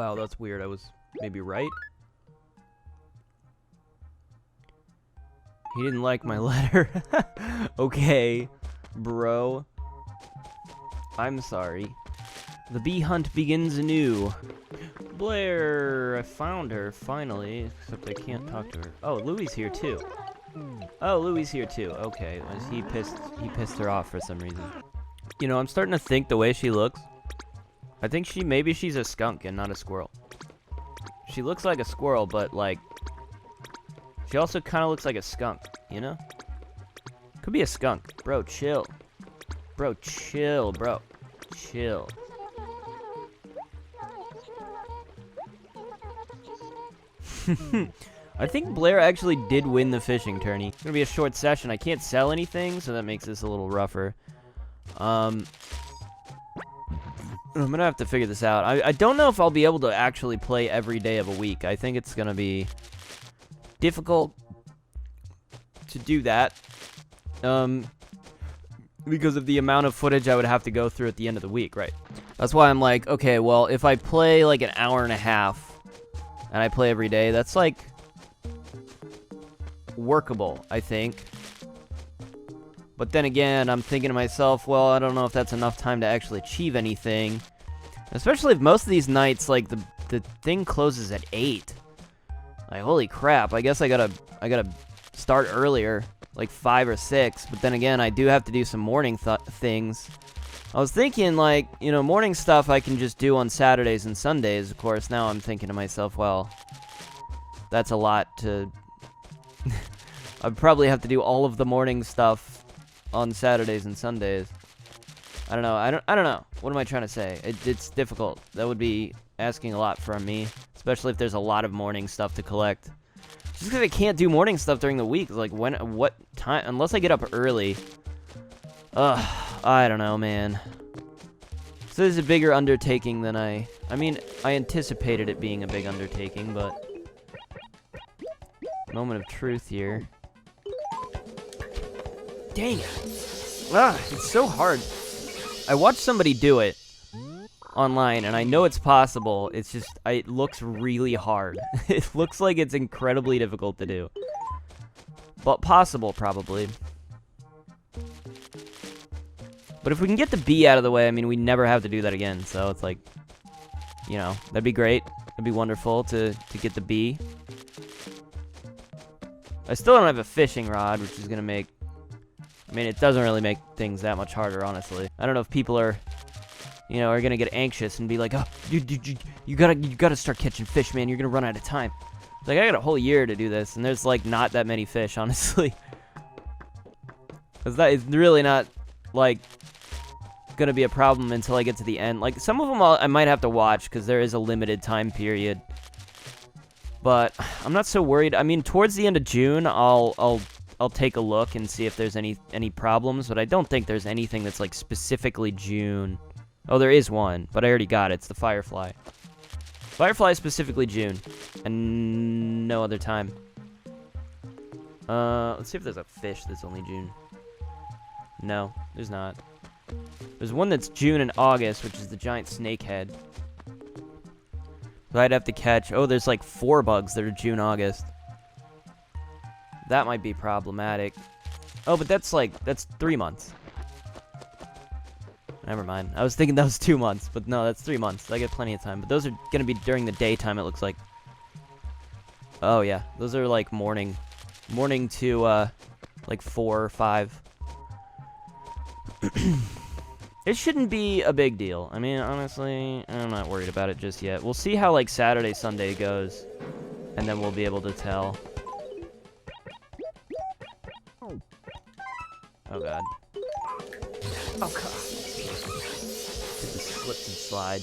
wow, that's weird. I was maybe right. He didn't like my letter. Okay, bro. I'm sorry. The bee hunt begins anew. Blair, I found her, finally. Except I can't talk to her. Oh, Louie's here, too. Oh, Louie's here, too. Okay, he pissed her off for some reason. You know, I'm starting to think the way she looks, I think maybe she's a skunk and not a squirrel. She looks like a squirrel, but, like, she also kind of looks like a skunk, you know? Could be a skunk. Bro, chill. Bro, chill, bro. Chill. I think Blair actually did win the fishing tourney. It's gonna be a short session. I can't sell anything, so that makes this a little rougher. I'm gonna have to figure this out. I don't know if I'll be able to actually play every day of a week. I think it's gonna be difficult to do that. Because of the amount of footage I would have to go through at the end of the week, right? That's why I'm like, okay, well, if I play like an hour and a half and I play every day, that's like workable, I think. But then again, I'm thinking to myself, well, I don't know if that's enough time to actually achieve anything. Especially if most of these nights, like, the thing closes at 8. Like, holy crap, I guess I gotta start earlier, like 5 or 6. But then again, I do have to do some morning things. I was thinking, like, you know, morning stuff I can just do on Saturdays and Sundays. Of course, now I'm thinking to myself, well, that's a lot to... I'd probably have to do all of the morning stuff on Saturdays and Sundays. I don't know. I don't know. What am I trying to say? It's difficult. That would be asking a lot from me, especially if there's a lot of morning stuff to collect. Just because I can't do morning stuff during the week. Like, what time? Unless I get up early. I don't know, man. So this is a bigger undertaking than I mean, I anticipated it being a big undertaking, but... Moment of truth here. Dang it. It's so hard. I watched somebody do it online, and I know it's possible. It's just, it looks really hard. It looks like it's incredibly difficult to do. But possible, probably. But if we can get the bee out of the way, I mean, we never have to do that again. So it's like, you know, that'd be great. It'd be wonderful to get the bee. I still don't have a fishing rod, which is going to make... I mean, it doesn't really make things that much harder, honestly. I don't know if people are, you know, are gonna get anxious and be like, oh, you gotta start catching fish, man. You're gonna run out of time. It's like, I got a whole year to do this, and there's like not that many fish, honestly. Cause that is really not like gonna be a problem until I get to the end. Like some of them I might have to watch because there is a limited time period. But I'm not so worried. I mean, towards the end of June, I'll take a look and see if there's any problems, but I don't think there's anything that's like specifically June. Oh, there is one, but I already got it. It's the Firefly. Firefly is specifically June, and no other time. Let's see if there's a fish that's only June. No, there's not. There's one that's June and August, which is the giant snakehead. So I'd have to catch... Oh, there's like 4 bugs that are June, August. That might be problematic. Oh, but that's 3 months. Never mind. I was thinking that was 2 months, but no, that's 3 months. I get plenty of time. But those are going to be during the daytime, it looks like. Oh, yeah. Those are like morning. Morning to, like 4 or 5. It shouldn't be a big deal. I mean, honestly, I'm not worried about it just yet. We'll see how, like, Saturday, Sunday goes. And then we'll be able to tell. Oh, God. Oh, God. Hit the slips and slide.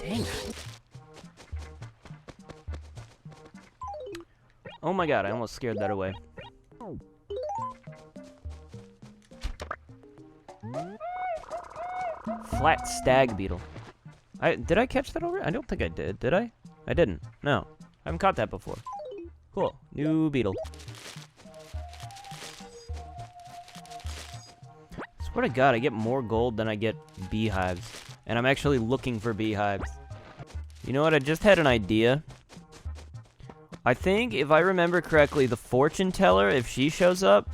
Dang it. Oh, my God. I almost scared that away. Flat stag beetle. Did I catch that already? I don't think I did. Did I? I didn't. No. I haven't caught that before. Cool. New beetle. Swear to God, I get more gold than I get beehives. And I'm actually looking for beehives. You know what? I just had an idea. I think, if I remember correctly, the fortune teller, if she shows up,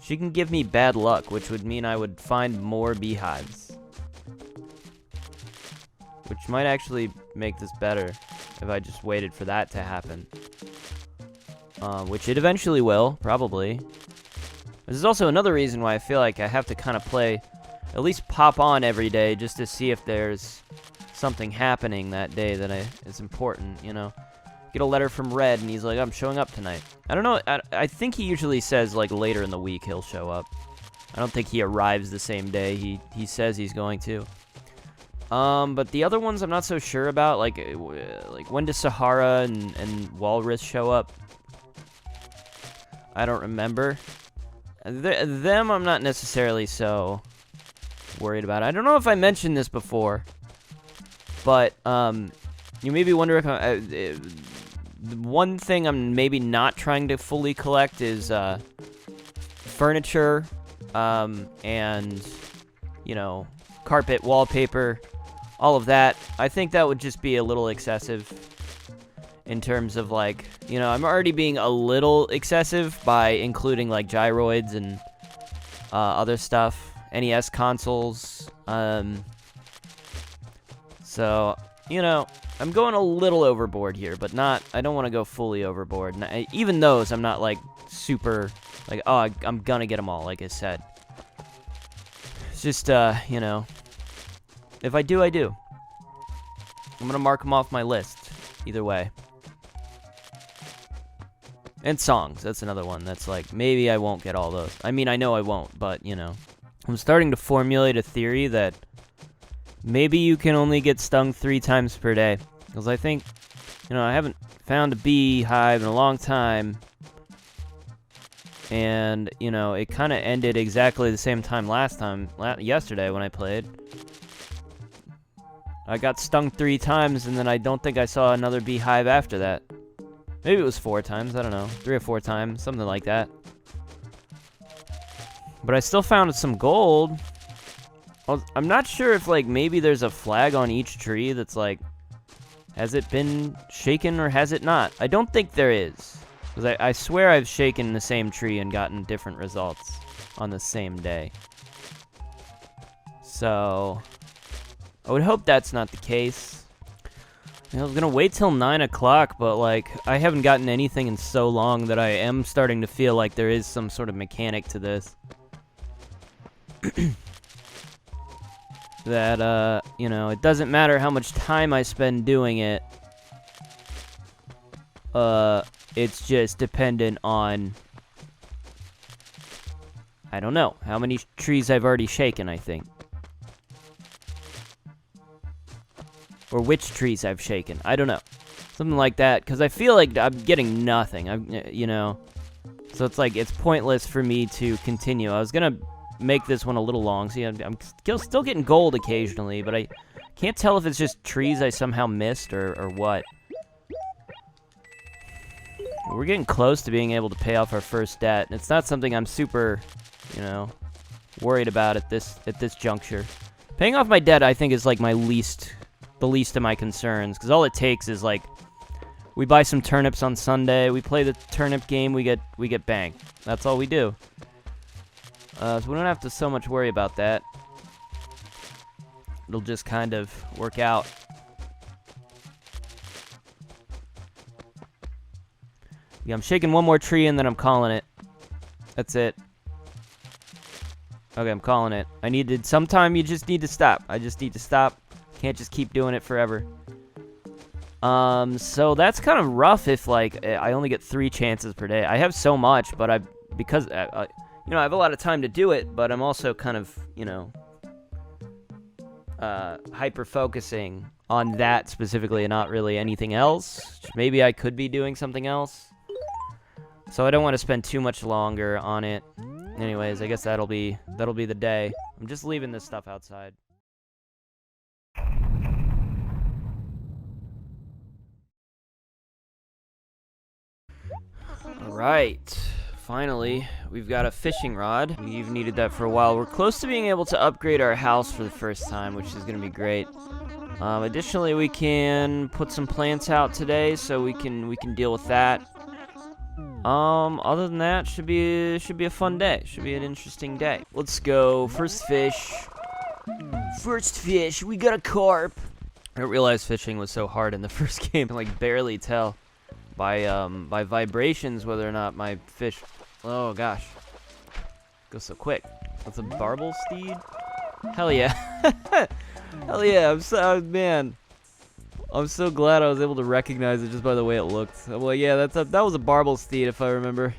she can give me bad luck, which would mean I would find more beehives. Which might actually make this better if I just waited for that to happen. Which it eventually will, probably. This is also another reason why I feel like I have to kind of play, at least pop on every day, just to see if there's something happening that day that is important, you know? Get a letter from Red, and he's like, I'm showing up tonight. I don't know, I think he usually says, like, later in the week he'll show up. I don't think he arrives the same day he says he's going to. But the other ones I'm not so sure about, like when does Sahara and Walrus show up? I don't remember. Them I'm not necessarily so worried about. I don't know if I mentioned this before, but you may be wondering if the one thing I'm maybe not trying to fully collect is furniture and, you know, carpet, wallpaper, all of that. I think that would just be a little excessive in terms of, like, you know, I'm already being a little excessive by including, like, gyroids and other stuff, NES consoles. So, you know, I'm going a little overboard here, but not, I don't want to go fully overboard. And even those, I'm not, like, super, like, oh, I'm gonna get them all, like I said. It's just, you know, if I do, I do. I'm gonna mark them off my list, either way. And songs, that's another one that's like, maybe I won't get all those. I mean, I know I won't, but, you know. I'm starting to formulate a theory that maybe you can only get stung 3 times per day. Because I think, you know, I haven't found a beehive in a long time. And, you know, it kind of ended exactly the same time yesterday when I played. I got stung 3 times, and then I don't think I saw another beehive after that. Maybe it was 4 times, I don't know. 3 or 4 times, something like that. But I still found some gold. I'm not sure if, like, maybe there's a flag on each tree that's like, has it been shaken or has it not? I don't think there is. Because I swear I've shaken the same tree and gotten different results on the same day. So, I would hope that's not the case. I was gonna wait till 9 o'clock, but, like, I haven't gotten anything in so long that I am starting to feel like there is some sort of mechanic to this. That, you know, it doesn't matter how much time I spend doing it. It's just dependent on, I don't know, how many trees I've already shaken, I think. Or which trees I've shaken. I don't know. Something like that, because I feel like I'm getting nothing, you know. So it's like, it's pointless for me to continue. I was gonna make this one a little long. See, I'm still getting gold occasionally, but I can't tell if it's just trees I somehow missed or what. We're getting close to being able to pay off our first debt. It's not something I'm super, you know, worried about at this juncture. Paying off my debt, I think, is like the least of my concerns, because all it takes is, like, we buy some turnips on Sunday, we play the turnip game, we get banked. That's all we do. So we don't have to so much worry about that. It'll just kind of work out. Yeah, I'm shaking one more tree and then I'm calling it. That's it. Okay, I'm calling it. Sometime you just need to stop. I just need to stop. Can't just keep doing it forever. So that's kind of rough if, like, I only get 3 chances per day. I have so much, but because you know, I have a lot of time to do it, but I'm also kind of, you know, hyper-focusing on that specifically and not really anything else. Maybe I could be doing something else. So I don't want to spend too much longer on it. Anyways, I guess that'll be the day. I'm just leaving this stuff outside. Alright. Finally, we've got a fishing rod. We've needed that for a while. We're close to being able to upgrade our house for the first time, which is going to be great. Additionally, we can put some plants out today, so we can deal with that. Other than that, should be a fun day. Should be an interesting day. Let's go. First fish. First fish. We got a carp. I didn't realize fishing was so hard in the first game. I can, like, barely tell by vibrations whether or not my fish. Oh gosh, goes so quick. That's a barbel steed. Hell yeah. Hell yeah. Man, I'm so glad I was able to recognize it just by the way it looked. I'm like, yeah, that was a barbel steed if I remember.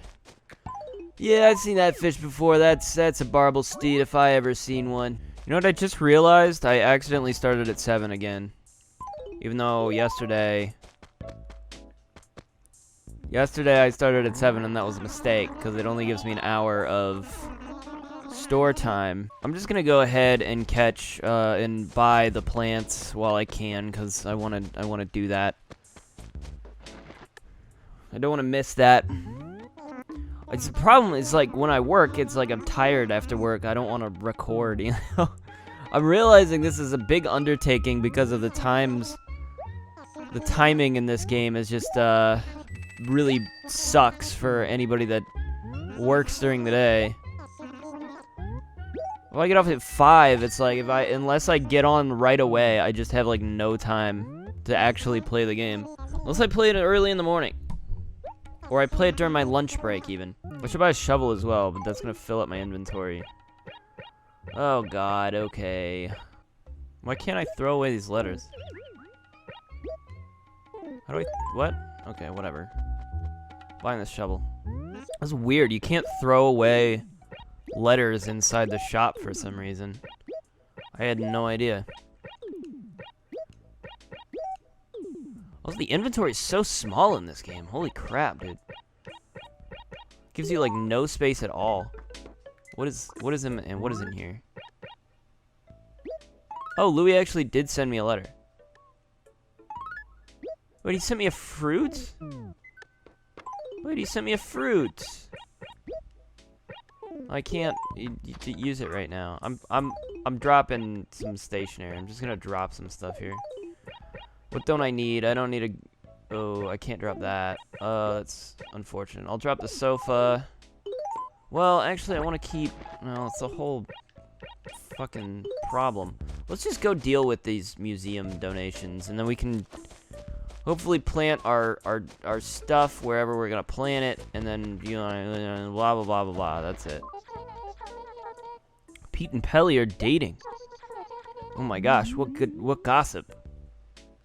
Yeah, I've seen that fish before. That's a barbel steed if I ever seen one. You know what I just realized? I accidentally started at 7 again. Even though yesterday I started at 7 and that was a mistake because it only gives me an hour of store time. I'm just gonna go ahead and catch and buy the plants while I can because I wanna do that. I don't want to miss that. It's the problem is, like, when I work, it's like I'm tired after work. I don't want to record, you know. I'm realizing this is a big undertaking because of the times. The timing in this game is just really sucks for anybody that works during the day. If I get off at 5, it's like unless I get on right away, I just have like no time to actually play the game. Unless I play it early in the morning. Or I play it during my lunch break even. I should buy a shovel as well, but that's gonna fill up my inventory. Oh god, okay. Why can't I throw away these letters? How do I, what? Okay, whatever. Buying this shovel. That's weird, you can't throw away letters inside the shop for some reason. I had no idea. Also, the inventory is so small in this game. Holy crap, dude. Gives you like no space at all. What is in here? Oh, Louis actually did send me a letter. Wait, he sent me a fruit? Wait, he sent me a fruit. I can't use it right now. I'm dropping some stationery. I'm just gonna drop some stuff here. What don't I need? I don't need a. Oh, I can't drop that. That's unfortunate. I'll drop the sofa. Well, actually, I want to keep. Well, it's a whole fucking problem. Let's just go deal with these museum donations, and then we can hopefully plant our stuff wherever we're gonna plant it, and then blah blah blah blah blah. That's it. Pete and Pelly are dating. Oh my gosh, what gossip?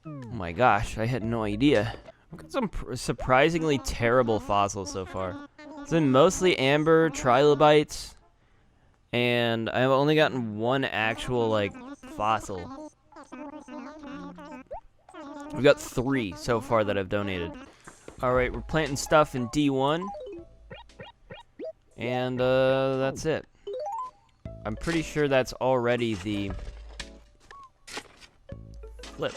Oh my gosh, I had no idea. I've got some surprisingly terrible fossils so far. It's been mostly amber, trilobites, and I've only gotten one actual, like, fossil. We've got 3 so far that I've donated. Alright, we're planting stuff in D1. And, that's it. I'm pretty sure that's already the flip.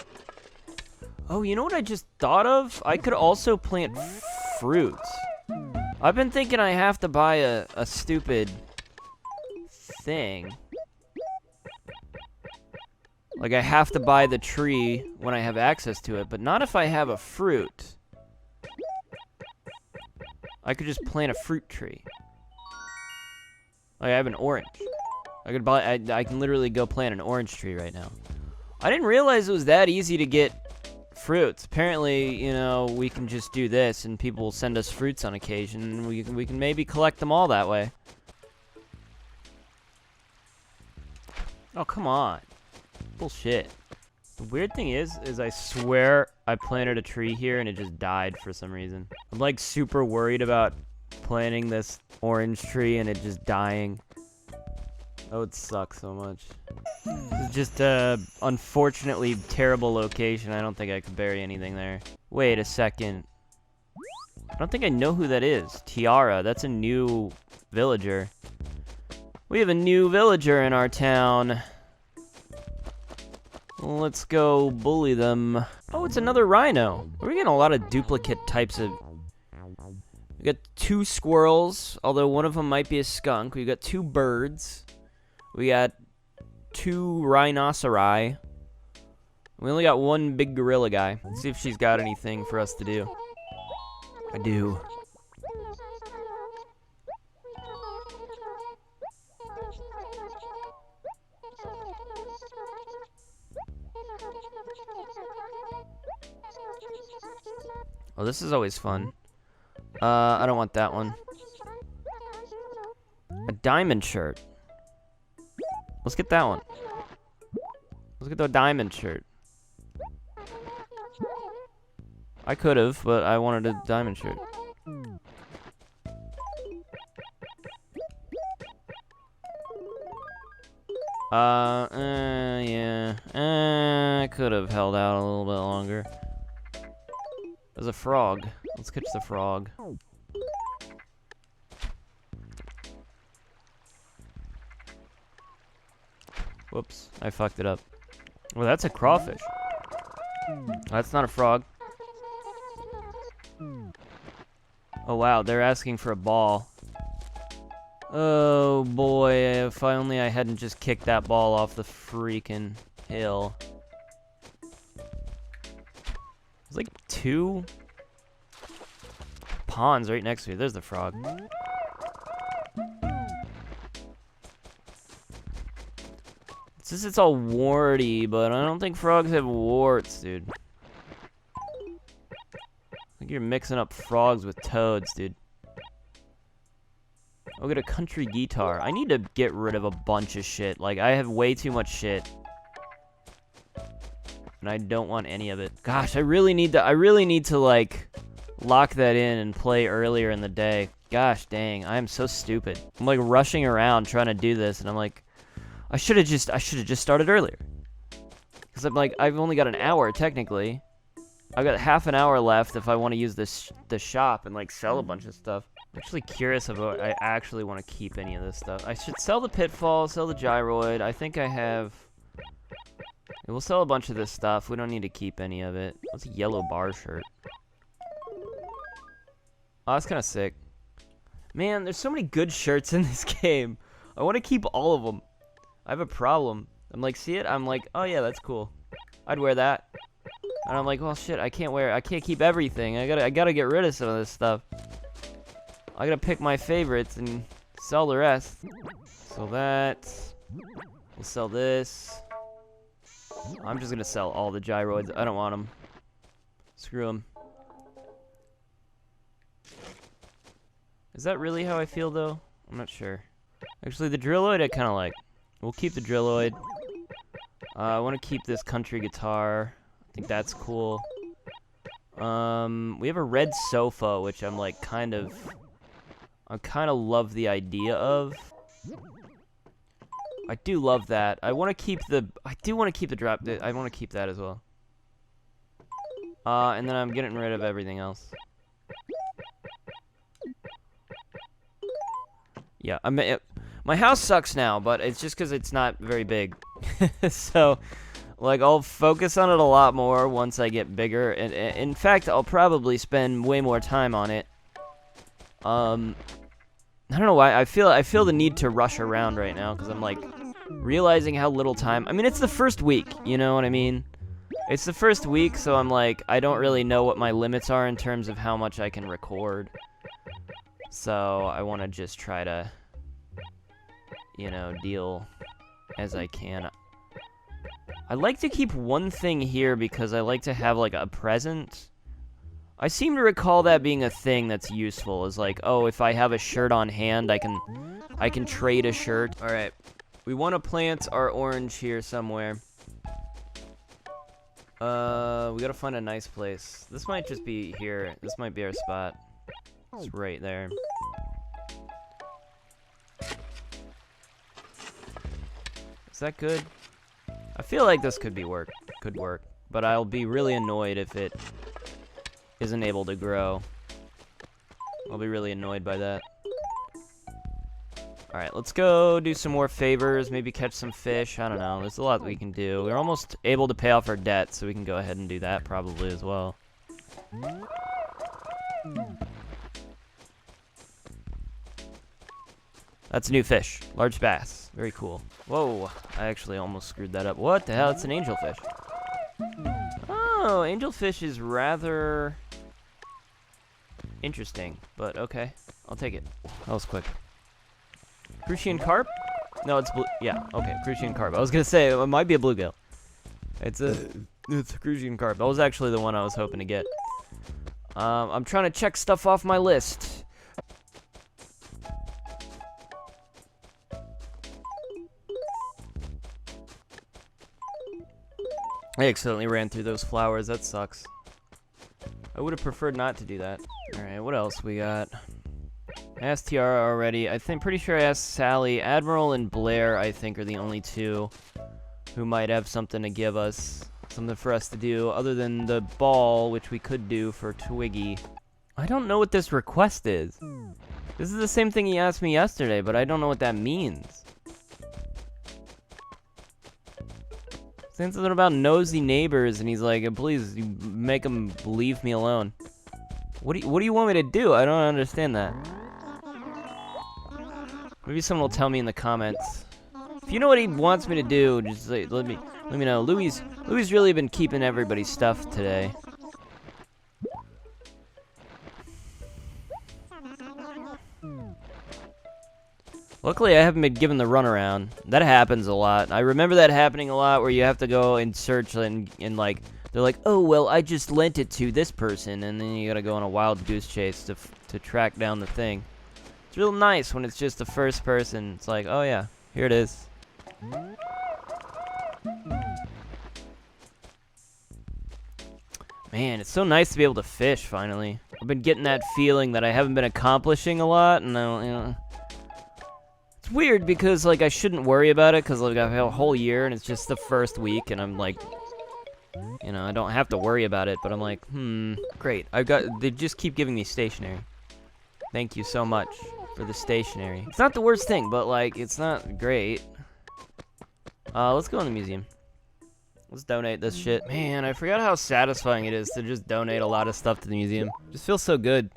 Oh, you know what I just thought of? I could also plant fruits. I've been thinking I have to buy a stupid thing. Like, I have to buy the tree when I have access to it, but not if I have a fruit. I could just plant a fruit tree. Like, I have an orange. I could buy. I can literally go plant an orange tree right now. I didn't realize it was that easy to get fruits. Apparently, you know, we can just do this and people will send us fruits on occasion, and we can maybe collect them all that way. Oh, come on. Bullshit. The weird thing is I swear I planted a tree here and it just died for some reason. I'm like super worried about planting this orange tree and it just dying. That would suck so much. This is just a unfortunately terrible location. I don't think I could bury anything there. Wait a second. I don't think I know who that is. Tiara, that's a new villager. We have a new villager in our town. Let's go bully them. Oh, it's another rhino. We're getting a lot of duplicate types of... We got 2 squirrels, although one of them might be a skunk. We got 2 birds. We got 2 rhinoceri. We only got 1 big gorilla guy. Let's see if she's got anything for us to do. I do. Oh, this is always fun. I don't want that one. A diamond shirt. Let's get that one. Let's get the diamond shirt. I could have, but I wanted a diamond shirt. Yeah. I could have held out a little bit longer. There's a frog. Let's catch the frog. Whoops, I fucked it up. Well, that's a crawfish. That's not a frog. Oh wow, they're asking for a ball. Oh boy, if only I hadn't just kicked that ball off the freaking hill. There's like 2 ponds right next to me. There's the frog. It says it's all warty, but I don't think frogs have warts, dude. I think you're mixing up frogs with toads, dude. I'll get a country guitar. I need to get rid of a bunch of shit. Like, I have way too much shit. And I don't want any of it. Gosh, I really need to, like, lock that in and play earlier in the day. Gosh dang, I am so stupid. I'm, like, rushing around trying to do this, and I'm like, I should have just started earlier. Because I'm like, I've only got an hour, technically. I've got half an hour left if I want to use the shop and, like, sell a bunch of stuff. I'm actually curious about I actually want to keep any of this stuff. I should sell the pitfall, sell the gyroid. I think I have... We'll sell a bunch of this stuff. We don't need to keep any of it. What's a yellow bar shirt? Oh, that's kind of sick. Man, there's so many good shirts in this game. I want to keep all of them. I have a problem. I'm like, see it? I'm like, oh yeah, that's cool. I'd wear that. And I'm like, well, shit, I can't keep everything. I gotta get rid of some of this stuff. I gotta pick my favorites and sell the rest. So that. We'll sell this. I'm just gonna sell all the gyroids. I don't want them. Screw them. Is that really how I feel, though? I'm not sure. Actually, the drilloid I kind of like. We'll keep the drilloid. I want to keep this country guitar. I think that's cool. We have a red sofa, which I'm like I kind of love the idea of. I do love that. I do want to keep the drop. I want to keep that as well. And then I'm getting rid of everything else. Yeah, my house sucks now, but it's just because it's not very big. So, like, I'll focus on it a lot more once I get bigger. And in fact, I'll probably spend way more time on it. I don't know why. I feel the need to rush around right now because I'm like realizing how little time. I mean, it's the first week. You know what I mean? It's the first week, so I'm like, I don't really know what my limits are in terms of how much I can record. So I want to just try to, you know, deal as I can. I like to keep one thing here because I like to have, like, a present. I seem to recall that being a thing that's useful. Is like, oh, if I have a shirt on hand, I can trade a shirt. All right, we want to plant our orange here somewhere. We gotta find a nice place. This might just be here. This might be our spot. It's right there. Is that good? I feel like this could work, but I'll be really annoyed if it isn't able to grow. I'll be really annoyed by that. Alright, let's go do some more favors, maybe catch some fish. I don't know, there's a lot we can do. We're almost able to pay off our debt, so we can go ahead and do that probably as well. That's a new fish. Large bass. Very cool. Whoa, I actually almost screwed that up. What the hell? It's an angelfish. Oh, angelfish is rather interesting, but okay. I'll take it. That was quick. Crucian carp? No, it's blue. Yeah, okay, Crucian carp. I was gonna say it might be a bluegill. It's a Crucian carp. That was actually the one I was hoping to get. I'm trying to check stuff off my list. I accidentally ran through those flowers. That sucks. I would have preferred not to do that. Alright, what else we got? I asked Tiara already. Pretty sure I asked Sally. Admiral and Blair, I think, are the only two who might have something to give us. Something for us to do, other than the ball, which we could do for Twiggy. I don't know what this request is. This is the same thing he asked me yesterday, but I don't know what that means. Saying something about nosy neighbors, and he's like, please, you make them leave me alone. What do you want me to do? I don't understand that. Maybe someone will tell me in the comments. If you know what he wants me to do, just like, let me know. Louis really been keeping everybody's stuff today. Luckily, I haven't been given the runaround. That happens a lot. I remember that happening a lot, where you have to go and search and like, they're like, oh, well, I just lent it to this person, and then you gotta go on a wild goose chase to track down the thing. It's real nice when it's just the first person. It's like, oh yeah, here it is. Man, it's so nice to be able to fish, finally. I've been getting that feeling that I haven't been accomplishing a lot, and it's weird because, like, I shouldn't worry about it because, like, I've had a whole year and it's just the first week, and I'm like, I don't have to worry about it, but I'm like, great. They just keep giving me stationery. Thank you so much for the stationery. It's not the worst thing, but, like, it's not great. Let's go in the museum. Let's donate this shit. Man, I forgot how satisfying it is to just donate a lot of stuff to the museum. It just feels so good.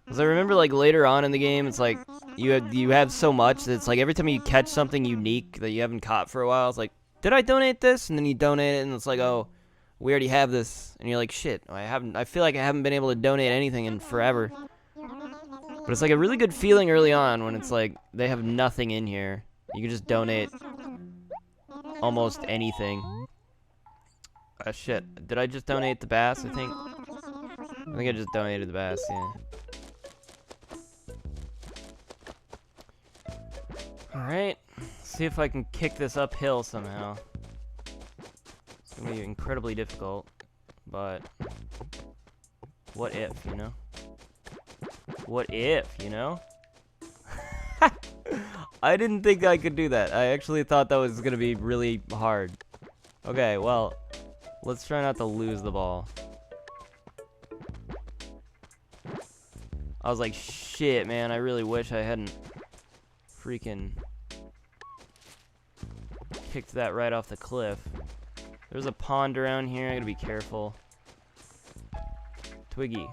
Because I remember, like, later on in the game, it's like, you have so much that it's like every time you catch something unique that you haven't caught for a while, it's like, did I donate this? And then you donate it, and it's like, oh, we already have this. And you're like, shit, I feel like I haven't been able to donate anything in forever. But it's like a really good feeling early on when it's like, they have nothing in here. You can just donate almost anything. Shit. Did I just donate the bass, I think? I think I just donated the bass, yeah. Alright. See if I can kick this uphill somehow. It's gonna be incredibly difficult. But what if, you know? What if, you know? I didn't think I could do that. I actually thought that was gonna be really hard. Okay, well, let's try not to lose the ball. I was like, shit, man, I really wish I hadn't freaking kicked that right off the cliff. There's a pond around here, I gotta be careful. Twiggy.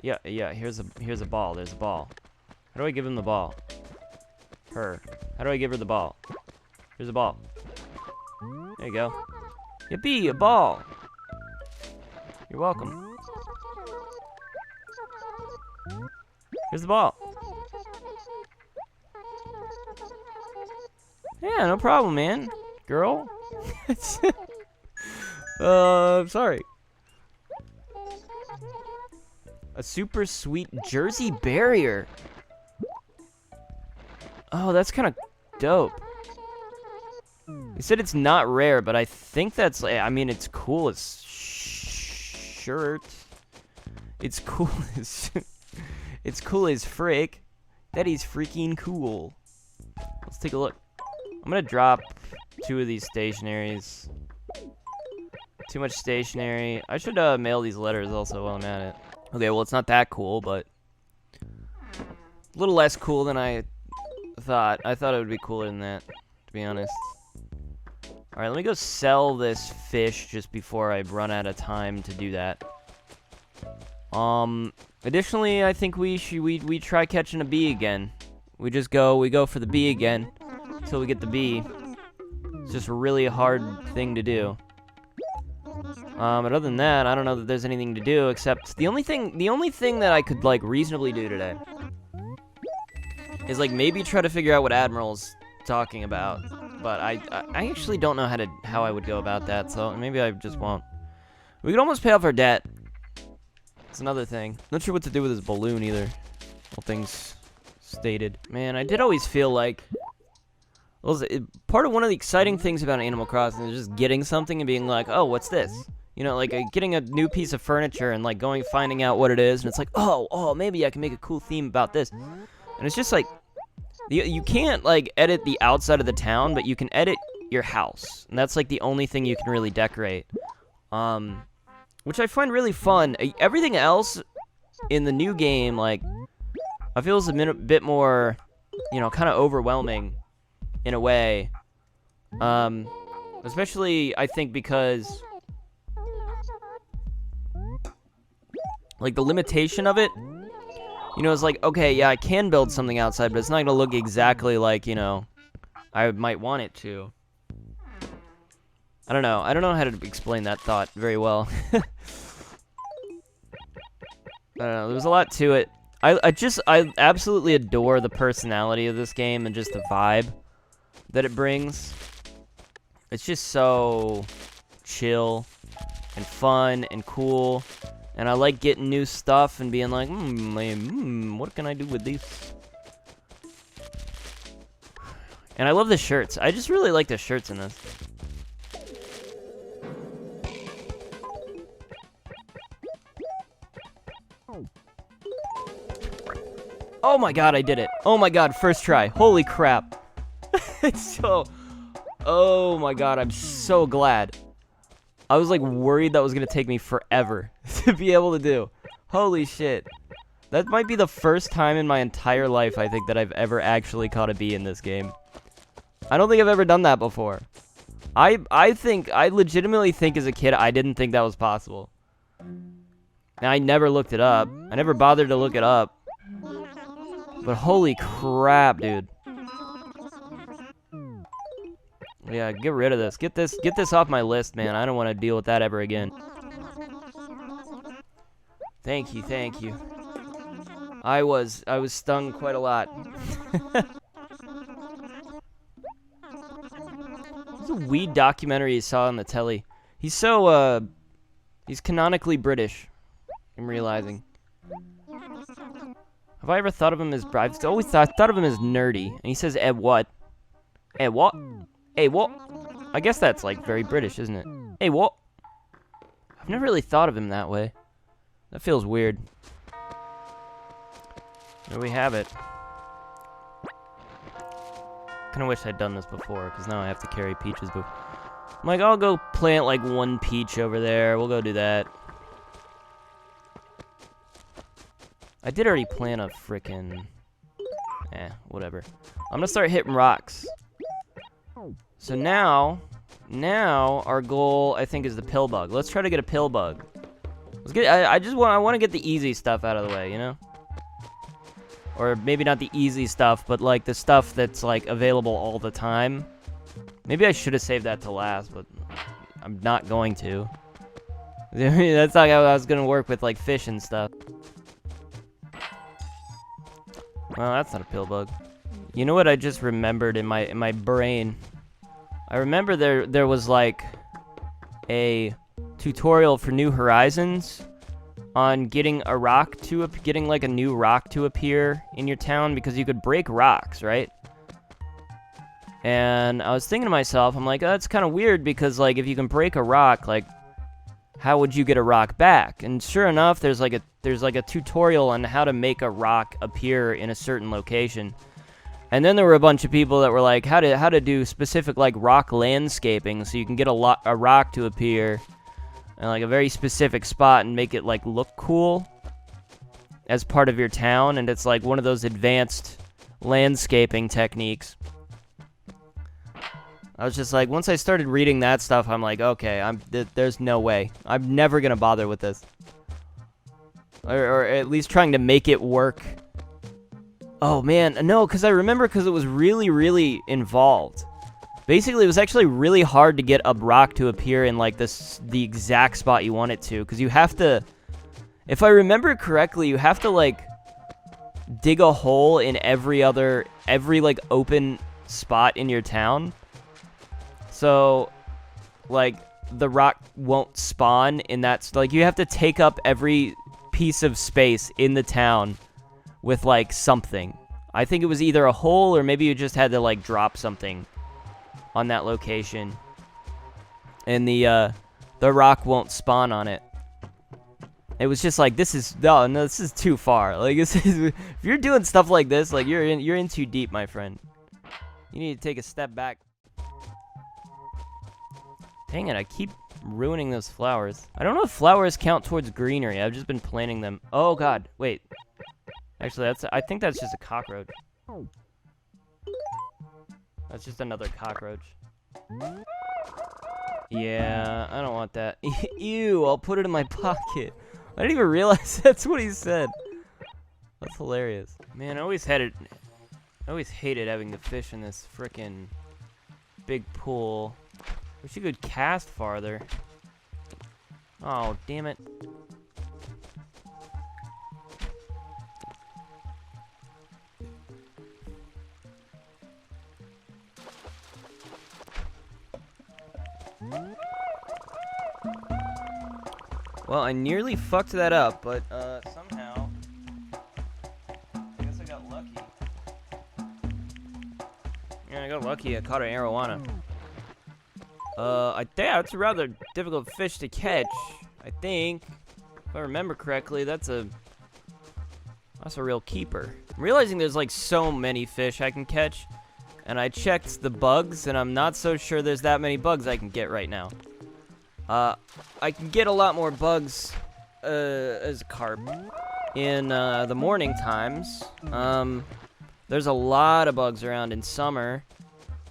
Yeah, here's a ball. There's a ball. How do I give him the ball? Her. How do I give her the ball? Here's a ball. There you go. Yippee, a ball! You're welcome. Here's the ball. Yeah, no problem, man. Girl. Sorry. A super sweet Jersey barrier. Oh, that's kind of dope. He said it's not rare, but I think that's, I mean, it's cool as shirt. It's cool as, it's cool as frick. That is freaking cool. Let's take a look. I'm gonna drop 2 of these stationaries. Too much stationery. I should mail these letters also while I'm at it. Okay, well, it's not that cool, but a little less cool than I thought. I thought it would be cooler than that, to be honest. Alright, let me go sell this fish just before I run out of time to do that. Additionally, I think we try catching a bee again. We go for the bee again until we get the bee. It's just a really hard thing to do. But other than that, I don't know that there's anything to do except the only thing that I could like reasonably do today is like maybe try to figure out what Admiral's talking about. But I actually don't know how I would go about that, so maybe I just won't. We could almost pay off our debt. It's another thing. Not sure what to do with this balloon either. All things stated. Man, I did always feel like part of one of the exciting things about Animal Crossing is just getting something and being like, oh, what's this? You know, like getting a new piece of furniture and like finding out what it is, and it's like, oh, maybe I can make a cool theme about this. And it's just like, you can't like edit the outside of the town, but you can edit your house, and that's like the only thing you can really decorate. Which I find really fun. Everything else in the new game, like, I feel is a bit more, you know, kind of overwhelming in a way. Especially, I think, because, like, the limitation of it, you know, it's like, okay, yeah, I can build something outside, but it's not going to look exactly like, you know, I might want it to. I don't know. I don't know how to explain that thought very well. I don't know. There was a lot to it. I absolutely adore the personality of this game and just the vibe that it brings. It's just so chill and fun and cool. And I like getting new stuff and being like, what can I do with these? And I love the shirts. I just really like the shirts in this. Oh my god, I did it. Oh my god, first try. Holy crap. It's so... Oh my god, I'm so glad. I was like worried that was gonna take me forever to be able to do. Holy shit. That might be the first time in my entire life, I think, that I've ever actually caught a bee in this game. I don't think I've ever done that before. I legitimately think as a kid, I didn't think that was possible. Now, I never looked it up. I never bothered to look it up. But holy crap, dude. Yeah, get rid of this. Get this off my list, man. I don't want to deal with that ever again. Thank you, thank you. I was stung quite a lot. It's a weed documentary you saw on the telly. He's so he's canonically British. I'm realizing. Have I ever thought of him as... I've always thought of him as nerdy. And he says, eh, what? Eh, what? Eh, what? I guess that's, like, very British, isn't it? Eh, what? I've never really thought of him that way. That feels weird. There we have it. Kinda wish I'd done this before, because now I have to carry peaches. I'm like, I'll go plant, like, one peach over there. We'll go do that. I did already plant a frickin'... whatever. I'm gonna start hitting rocks. So now our goal, I think, is the pill bug. Let's try to get a pill bug. Let's get. I want to get the easy stuff out of the way, you know. Or maybe not the easy stuff, but like the stuff that's like available all the time. Maybe I should have saved that to last, but I'm not going to. That's not how I was gonna work with like fish and stuff. Well, that's not a pill bug. You know what I just remembered in my brain? I remember there was like a tutorial for New Horizons on getting like a new rock to appear in your town, because you could break rocks, right? And I was thinking to myself, I'm like, oh, that's kind of weird, because like if you can break a rock, like how would you get a rock back? And sure enough, there's like a tutorial on how to make a rock appear in a certain location. And then there were a bunch of people that were like, how to do specific like rock landscaping, so you can get a rock to appear in like a very specific spot and make it like look cool as part of your town. And it's like one of those advanced landscaping techniques. I was just like, once I started reading that stuff, I'm like, okay, there's no way. I'm never gonna bother with this. Or at least trying to make it work. Oh, man. No, because I remember because it was really, really involved. Basically, it was actually really hard to get a rock to appear in, like, the exact spot you want it to. Because you have to... If I remember correctly, you have to, like, dig a hole in every, like, open spot in your town. So, like, the rock won't spawn in that... Like, you have to take up every piece of space in the town with, like, something. I think it was either a hole or maybe you just had to, like, drop something on that location. And the rock won't spawn on it. It was just like, this is... No, this is too far. Like, this is... If you're doing stuff like this, like, you're in too deep, my friend. You need to take a step back. Dang it, I keep ruining those flowers. I don't know if flowers count towards greenery. I've just been planting them. Oh, God. Wait. Actually, I think that's just a cockroach. That's just another cockroach. Yeah, I don't want that. Ew, I'll put it in my pocket. I didn't even realize that's what he said. That's hilarious. Man, I always hated having to fish in this frickin' big pool. Wish you could cast farther. Oh, damn it. Well, I nearly fucked that up, but somehow I guess I got lucky. Yeah, I got lucky. I caught an arowana. I think that's a rather difficult fish to catch. I think, if I remember correctly, that's a real keeper. I'm realizing there's like so many fish I can catch, and I checked the bugs, and I'm not so sure there's that many bugs I can get right now. I can get a lot more bugs as a carp in the morning times. There's a lot of bugs around in summer,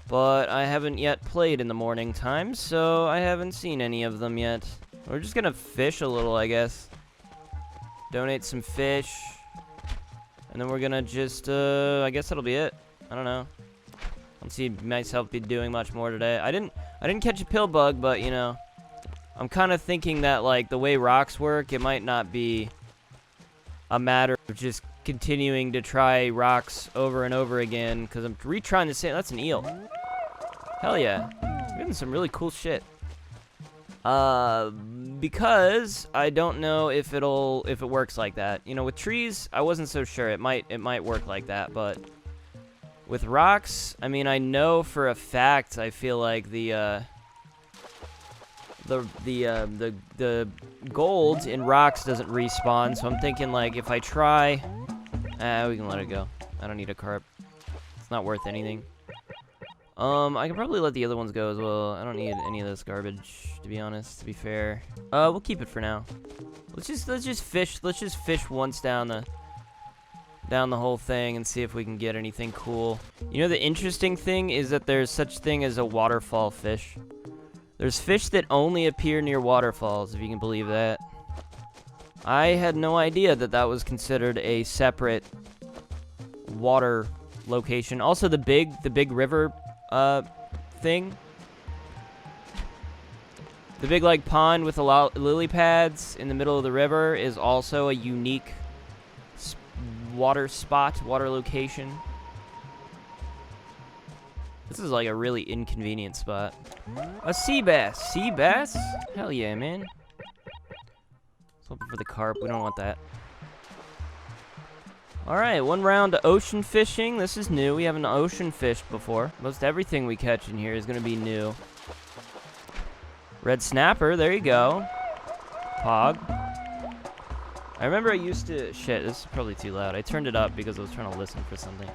but I haven't yet played in the morning time, so I haven't seen any of them yet. We're just gonna fish a little, I guess. Donate some fish, and then we're gonna just, I guess that'll be it. I don't know. I don't see myself be doing much more today. I didn't catch a pill bug, but you know, I'm kind of thinking that like the way rocks work, it might not be a matter of just continuing to try rocks over and over again, because I'm retrying the same. That's an eel. Hell yeah. We're getting some really cool shit. Because I don't know if it works like that. You know, with trees, I wasn't so sure. It might work like that, but with rocks, I mean, I know for a fact, I feel like the gold in rocks doesn't respawn, so I'm thinking like if I try, we can let it go. I don't need a carp. It's not worth anything. I can probably let the other ones go as well. I don't need any of this garbage, to be honest, to be fair. We'll keep it for now. Let's just fish once down the whole thing and see if we can get anything cool. You know, the interesting thing is that there's such thing as a waterfall fish. There's fish that only appear near waterfalls, if you can believe that. I had no idea that that was considered a separate water location. Also, the big river thing. The big like pond with the lily pads in the middle of the river is also a unique water location. This is like a really inconvenient spot. A sea bass. Sea bass? Hell yeah, man. Let's hope for the carp. We don't want that. Alright, one round of ocean fishing. This is new. We haven't ocean fished before. Most everything we catch in here is going to be new. Red snapper. There you go. Pog. I remember I used to... Shit, this is probably too loud. I turned it up because I was trying to listen for something.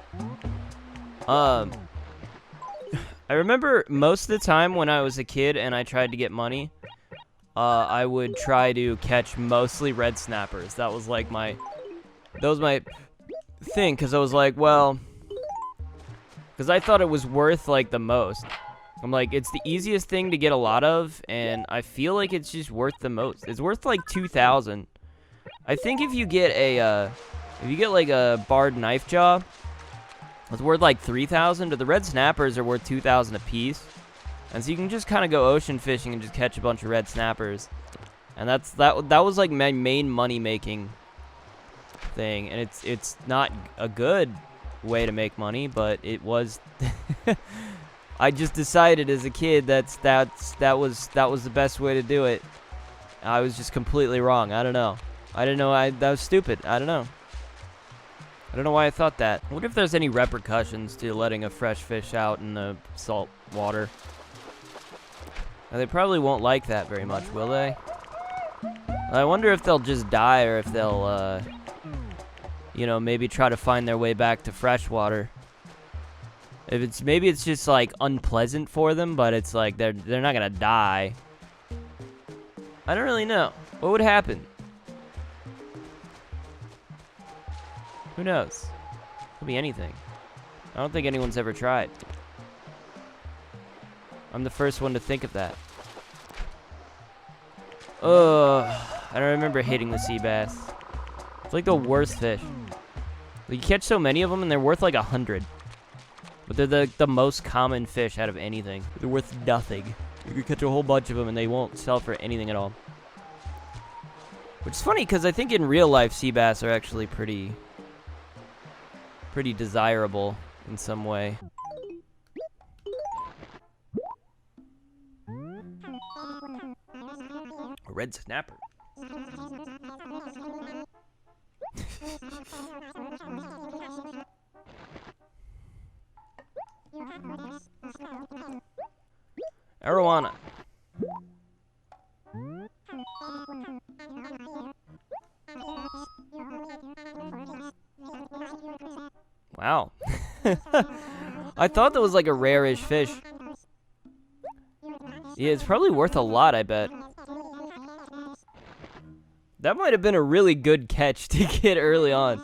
I remember most of the time when I was a kid and I tried to get money, I would try to catch mostly red snappers. That was like my thing, because I was like, well, because I thought it was worth like the most. I'm like, it's the easiest thing to get a lot of, and I feel like it's just worth the most. It's worth like 2,000. I think if you get like a barred knife jaw, it's worth like 3,000, but the red snappers are worth 2,000 a piece. And so you can just kind of go ocean fishing and just catch a bunch of red snappers. And that was like my main money making thing, and it's not a good way to make money, but it was. I just decided as a kid that was the best way to do it. I was just completely wrong. I don't know. I didn't know that was stupid. I don't know. I don't know why I thought that. I wonder if there's any repercussions to letting a fresh fish out in the salt water. Now, they probably won't like that very much, will they? I wonder if they'll just die, or if they'll, you know, maybe try to find their way back to freshwater. If maybe it's just like unpleasant for them, but it's like they're not gonna die. I don't really know. What would happen? Who knows? Could be anything. I don't think anyone's ever tried. I'm the first one to think of that. Ugh. I don't remember hating the sea bass. It's like the worst fish. You catch so many of them, and they're worth like 100. But they're the most common fish out of anything. They're worth nothing. You could catch a whole bunch of them, and they won't sell for anything at all. Which is funny, because I think in real life, sea bass are actually pretty desirable in some way. A red snapper. Arowana. Wow. I thought that was like a rare-ish fish. Yeah, it's probably worth a lot, I bet. That might have been a really good catch to get early on.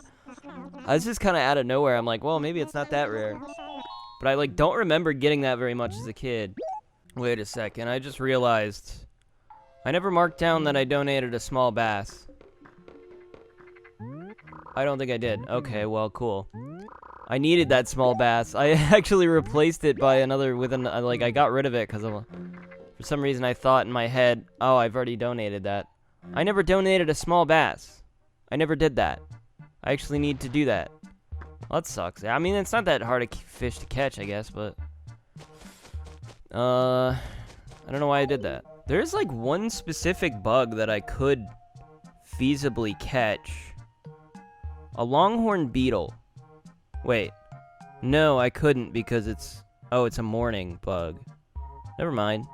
I was just kind of out of nowhere. I'm like, well, maybe it's not that rare. But I like don't remember getting that very much as a kid. Wait a second, I just realized I never marked down that I donated a small bass. I don't think I did. Okay, well, cool. I needed that small bass. I actually replaced it by another like I got rid of it because for some reason I thought in my head, oh, I've already donated that. I never donated a small bass. I never did that. I actually need to do that. Well, that sucks. I mean, it's not that hard a fish to catch, I guess, but I don't know why I did that. There's like one specific bug that I could feasibly catch. A longhorn beetle. Wait. No, I couldn't because it's a morning bug. Never mind.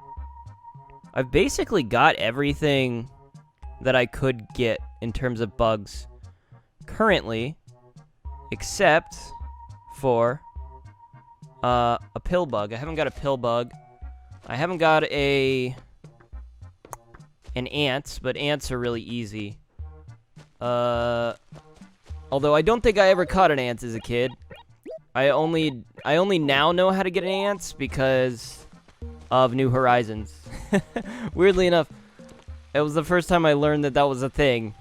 I've basically got everything that I could get in terms of bugs currently, except for a pill bug. I haven't got a pill bug. I haven't got an ant, but ants are really easy. Although I don't think I ever caught an ant as a kid. I only now know how to get an ant because of New Horizons. Weirdly enough, it was the first time I learned that was a thing.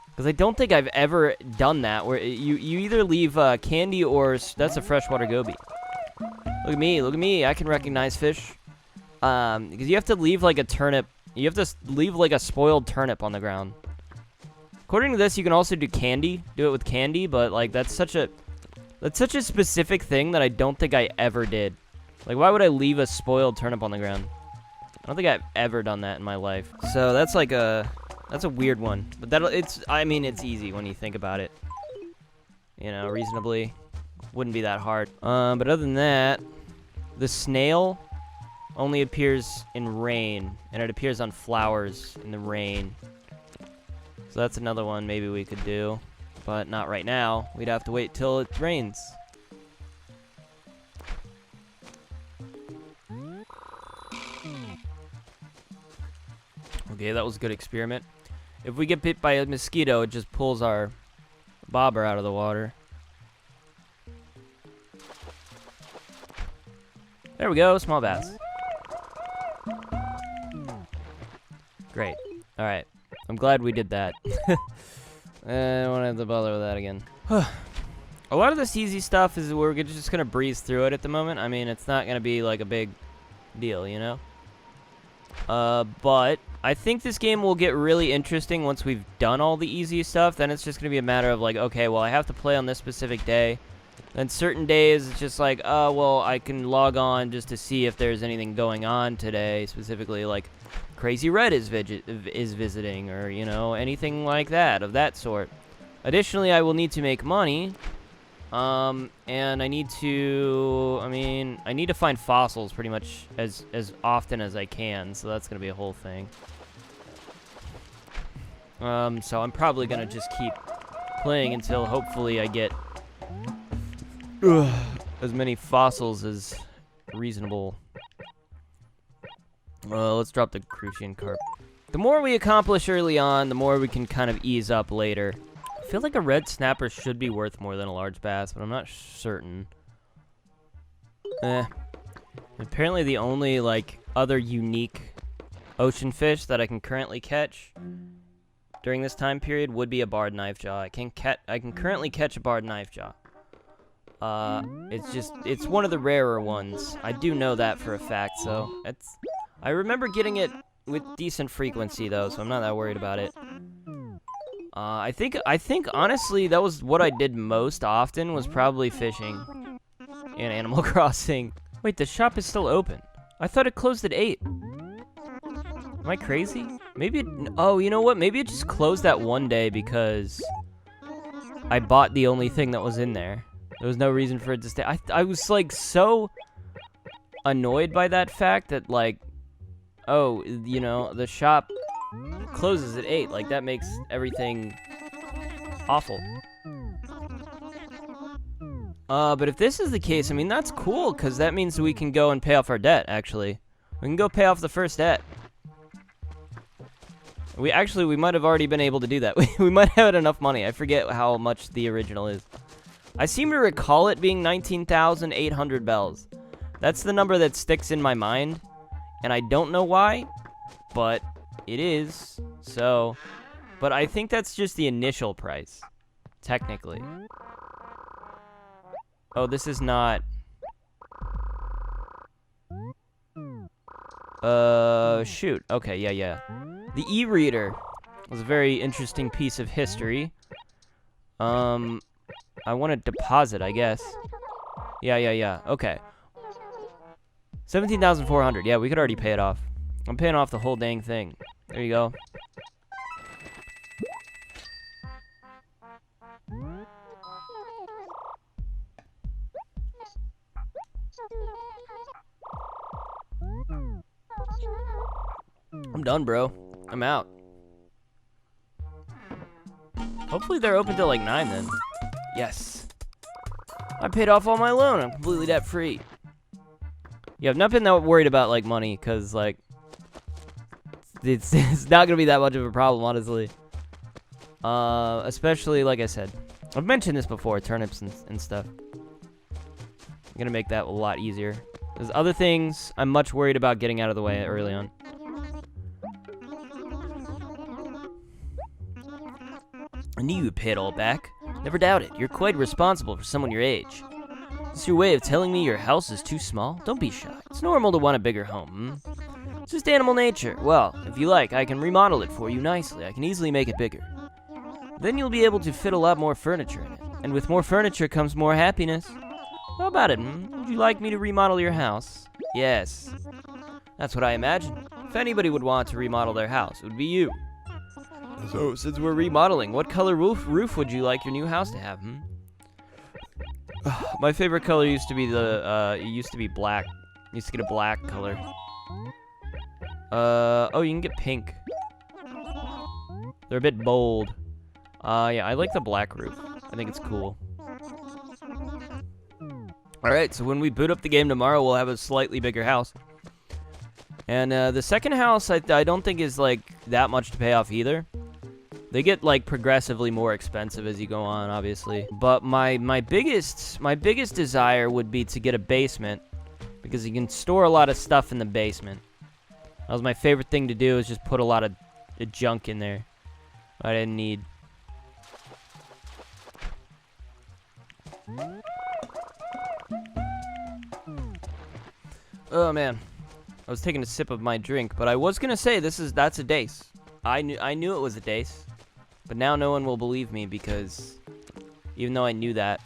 Because I don't think I've ever done that, where you either leave candy or that's a freshwater goby. Look at me, I can recognize fish. Because you have to leave like a turnip, you have to leave like a spoiled turnip on the ground. According to this, you can also do it with candy, but like that's such a specific thing that I don't think I ever did. Like, why would I leave a spoiled turnip on the ground? I don't think I've ever done that in my life. So that's like that's a weird one. But I mean, it's easy when you think about it. You know, reasonably. Wouldn't be that hard. But other than that, the snail only appears in rain, and it appears on flowers in the rain. So that's another one maybe we could do, but not right now. We'd have to wait till it rains. Okay, that was a good experiment. If we get bit by a mosquito, it just pulls our bobber out of the water. There we go, small bass. Great. Alright. I'm glad we did that. I don't want to have to bother with that again. A lot of this easy stuff is we're just going to breeze through it at the moment. I mean, it's not going to be like a big deal, you know? But I think this game will get really interesting once we've done all the easy stuff. Then it's just going to be a matter of like, okay, well, I have to play on this specific day. Then certain days, it's just like, oh, well, I can log on just to see if there's anything going on today. Specifically, like, Crazy Red is visiting, or, you know, anything like that, of that sort. Additionally, I will need to make money. And I need to, I need to find fossils pretty much as often as I can, so that's gonna be a whole thing. So I'm probably gonna just keep playing until hopefully I get as many fossils as reasonable. Let's drop the Crucian Carp. The more we accomplish early on, the more we can kind of ease up later. I feel like a red snapper should be worth more than a large bass, but I'm not certain. Apparently the only, like, other unique ocean fish that I can currently catch during this time period would be a barred knifejaw. I can currently catch a barred knifejaw. It's one of the rarer ones. I do know that for a fact, so I remember getting it with decent frequency though, so I'm not that worried about it. I think honestly that was what I did most often, was probably fishing in Animal Crossing. Wait, the shop is still open. I thought it closed at 8. Am I crazy? Maybe oh, you know what? Maybe it just closed that one day because I bought the only thing that was in there. There was no reason for it to stay. I was like so annoyed by that fact that like, oh, you know, the shop closes at 8. Like, that makes everything awful. But if this is the case, I mean, that's cool, because that means we can go and pay off our debt, actually. We can go pay off the first debt. We might have already been able to do that. We might have had enough money. I forget how much the original is. I seem to recall it being 19,800 bells. That's the number that sticks in my mind, and I don't know why, but it is. So, but I think that's just the initial price, technically. Oh, this is not. Shoot. Okay, yeah. The e-reader was a very interesting piece of history. I want to deposit, I guess. Yeah. Okay. 17,400. Yeah, we could already pay it off. I'm paying off the whole dang thing. There you go. I'm done, bro. I'm out. Hopefully they're open till like 9 then. Yes. I paid off all my loan. I'm completely debt-free. Yeah, I've not been that worried about, like, money, because, like, it's not going to be that much of a problem, honestly. Especially, like I said, I've mentioned this before, turnips and stuff. I'm going to make that a lot easier. There's other things I'm much worried about getting out of the way early on. I knew you'd pay it all back. Never doubt it. You're quite responsible for someone your age. Is this your way of telling me your house is too small? Don't be shy. It's normal to want a bigger home, It's just animal nature. Well, if you like, I can remodel it for you nicely. I can easily make it bigger. Then you'll be able to fit a lot more furniture in it. And with more furniture comes more happiness. How about it, Would you like me to remodel your house? Yes. That's what I imagined. If anybody would want to remodel their house, it would be you. So, since we're remodeling, what color roof would you like your new house to have, My favorite color used to be black. Used to get a black color. Oh, you can get pink. They're a bit bold. Yeah, I like the black roof. I think it's cool. Alright, so when we boot up the game tomorrow, we'll have a slightly bigger house. And, the second house, I don't think is, like, that much to pay off either. They get, like, progressively more expensive as you go on, obviously. But my biggest desire would be to get a basement, because you can store a lot of stuff in the basement. That was my favorite thing to do, is just put a lot of junk in there I didn't need. Oh man, I was taking a sip of my drink, but I was gonna say that's a dace. I knew it was a dace, but now no one will believe me because even though I knew that,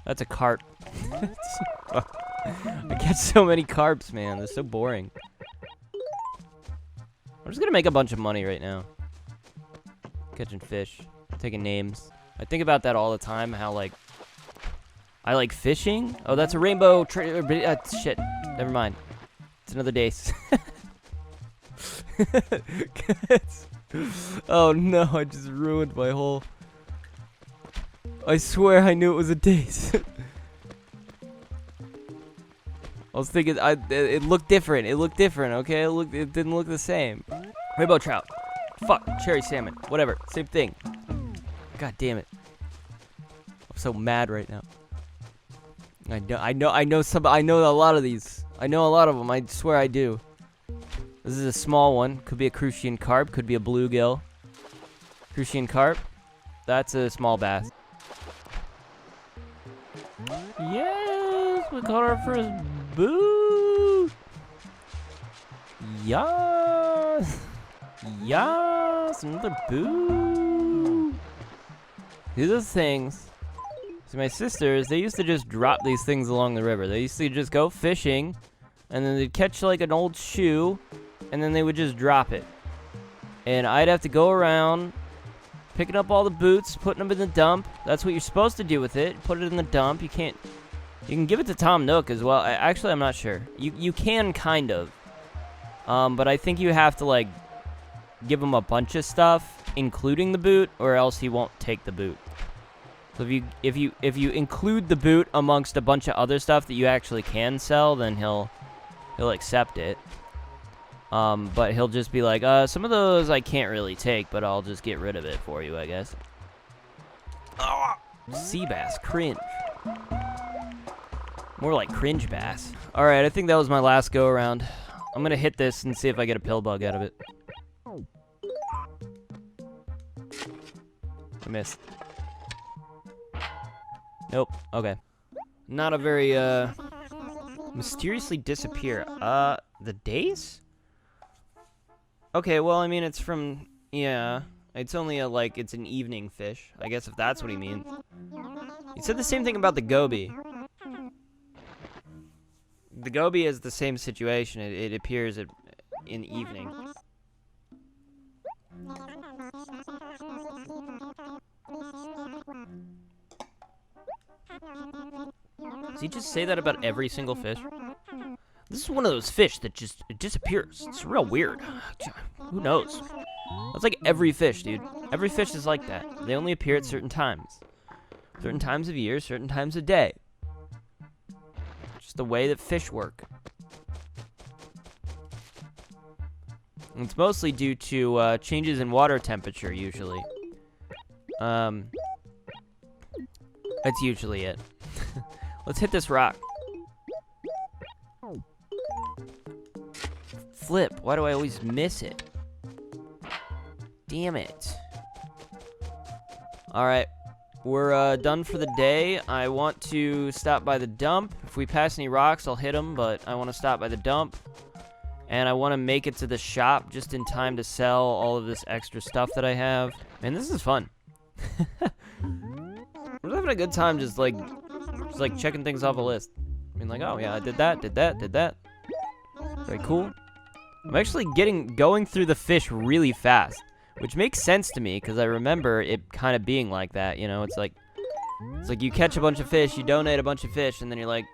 that's a carp. I catch so many carps, man. They're so boring. I'm just gonna make a bunch of money right now. Catching fish, taking names. I think about that all the time, how, like, I like fishing. Oh, that's a rainbow shit. Never mind. It's another dace. Oh, no. I just ruined my whole... I swear I knew it was a dace. I was thinking, it looked different. It looked different, okay? It didn't look the same. Rainbow trout. Fuck, cherry salmon. Whatever, same thing. God damn it. I'm so mad right now. I know a lot of these. I know a lot of them. I swear I do. This is a small one. Could be a crucian carp. Could be a bluegill. Crucian carp. That's a small bass. Yes, we caught our first boot. Yes. Yes, another boot. These are the things. See, my sisters, they used to just drop these things along the river. They used to just go fishing, and then they'd catch like an old shoe, and then they would just drop it. And I'd have to go around, picking up all the boots, putting them in the dump. That's what you're supposed to do with it. Put it in the dump. You can't... You can give it to Tom Nook as well. Actually, I'm not sure. You can, kind of. But I think you have to, like, give him a bunch of stuff, including the boot, or else he won't take the boot. So if you include the boot amongst a bunch of other stuff that you actually can sell, then he'll accept it. But he'll just be like, some of those I can't really take, but I'll just get rid of it for you, I guess. Sea bass, cringe. More like cringe bass. Alright, I think that was my last go around. I'm gonna hit this and see if I get a pill bug out of it. I missed. Nope. Okay. Not a very, mysteriously disappear. The days? Okay, well, I mean, it's from, yeah. It's only it's an evening fish. I guess if that's what he means. He said the same thing about the goby. The goby is the same situation. It appears in the evening. Does he just say that about every single fish? This is one of those fish that just disappears. It's real weird. Who knows? That's like every fish, dude. Every fish is like that. They only appear at certain times. Certain times of year, certain times of day. Just the way that fish work. And it's mostly due to changes in water temperature, usually. That's usually it. Let's hit this rock. Flip. Why do I always miss it? Damn it. Alright. We're done for the day. I want to stop by the dump. If we pass any rocks, I'll hit them, but I want to stop by the dump. And I want to make it to the shop just in time to sell all of this extra stuff that I have. Man, this is fun. I'm just having a good time just checking things off a list. I mean, like, oh yeah, I did that. Very cool. I'm actually going through the fish really fast, which makes sense to me because I remember it kind of being like that. You know, it's like you catch a bunch of fish, you donate a bunch of fish, and then you're like,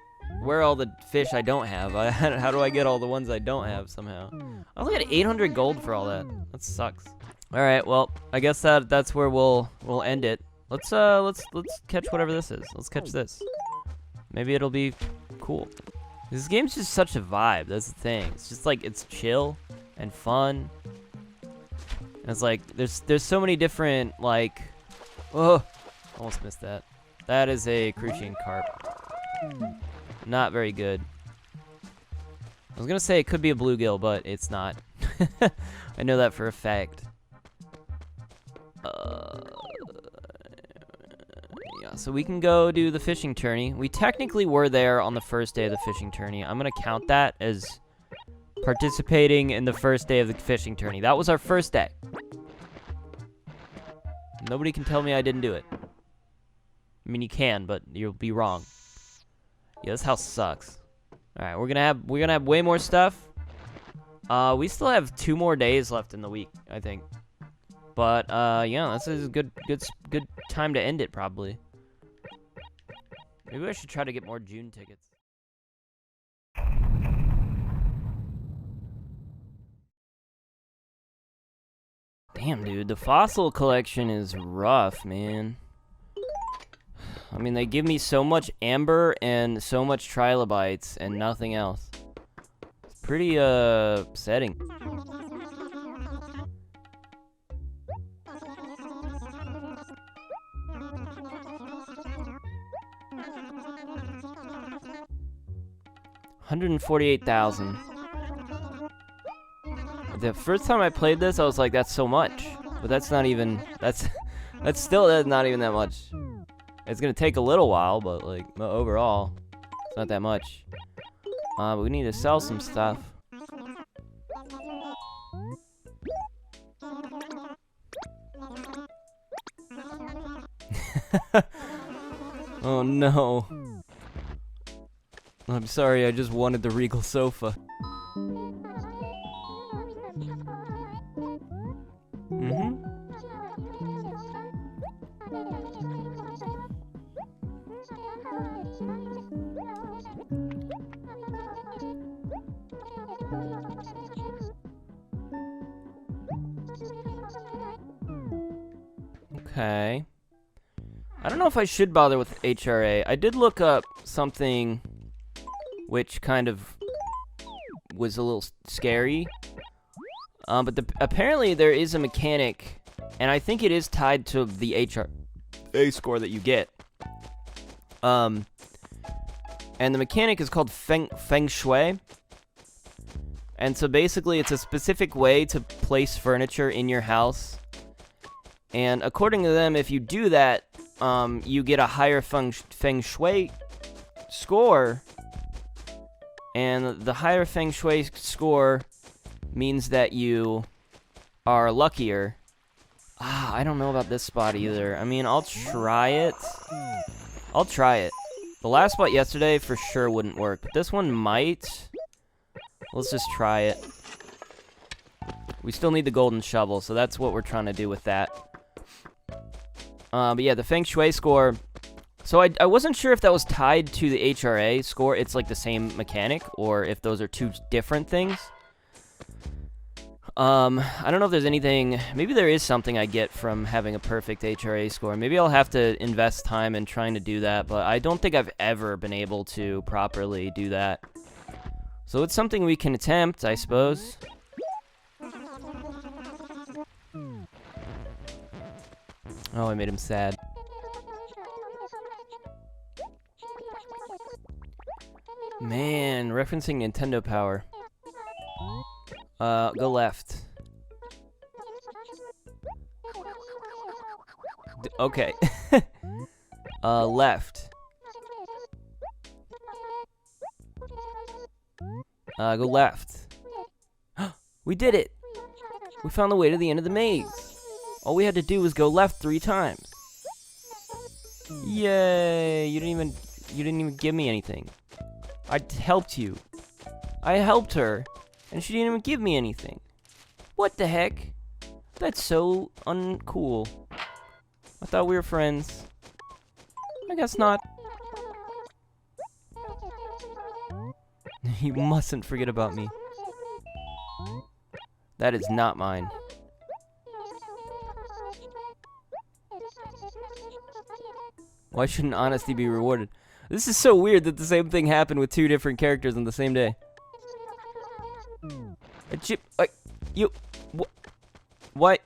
where are all the fish I don't have? How do I get all the ones I don't have somehow? I only had 800 gold for all that. That sucks. All right, well, I guess that's where we'll end it. Let's catch whatever this is. Let's catch this. Maybe it'll be cool. This game's just such a vibe. That's the thing. It's just like it's chill and fun. And it's like there's so many different like. Oh, almost missed that. That is a crucian carp. Not very good. I was gonna say it could be a bluegill, but it's not. I know that for a fact. Yeah, so we can go do the fishing tourney. We technically were there on the first day of the fishing tourney. I'm gonna count that as participating in the first day of the fishing tourney. That was our first day. Nobody can tell me I didn't do it. I mean, you can, but you'll be wrong. Yeah, this house sucks. All right, we're gonna have way more stuff. We still have 2 more days left in the week, I think. But yeah, this is a good time to end it probably. Maybe I should try to get more June tickets. Damn, dude, the fossil collection is rough, man. I mean, they give me so much amber and so much trilobites and nothing else. It's pretty upsetting. $148,000. The first time I played this, I was like, that's so much. But that's not even, that's still not even that much. It's gonna take a little while, but like, overall, it's not that much. But we need to sell some stuff. Oh no. I'm sorry, I just wanted the Regal sofa. Okay. I don't know if I should bother with HRA. I did look up something which kind of was a little scary. But apparently there is a mechanic, and I think it is tied to the HRA score that you get. And the mechanic is called Feng Shui. And so basically it's a specific way to place furniture in your house. And according to them, if you do that, you get a higher Feng Shui score. And the higher Feng Shui score means that you are luckier. I don't know about this spot either. I mean, I'll try it. The last spot yesterday for sure wouldn't work, but this one might. Let's just try it. We still need the golden shovel, so that's what we're trying to do with that. But yeah, the Feng Shui score. So I wasn't sure if that was tied to the HRA score. It's like the same mechanic, or if those are two different things. I don't know if there's anything. Maybe there is something I get from having a perfect HRA score. Maybe I'll have to invest time in trying to do that, but I don't think I've ever been able to properly do that. So it's something we can attempt, I suppose. Oh, I made him sad. Man, referencing Nintendo Power. Go left. Okay. Left. Go left. We did it! We found the way to the end of the maze. All we had to do was go left 3 times. Yay! You didn't even give me anything. I helped you. I helped her, and she didn't even give me anything. What the heck? That's so uncool. I thought we were friends. I guess not. You mustn't forget about me. That is not mine. Why shouldn't honesty be rewarded? This is so weird that the same thing happened with 2 different characters on the same day. Why?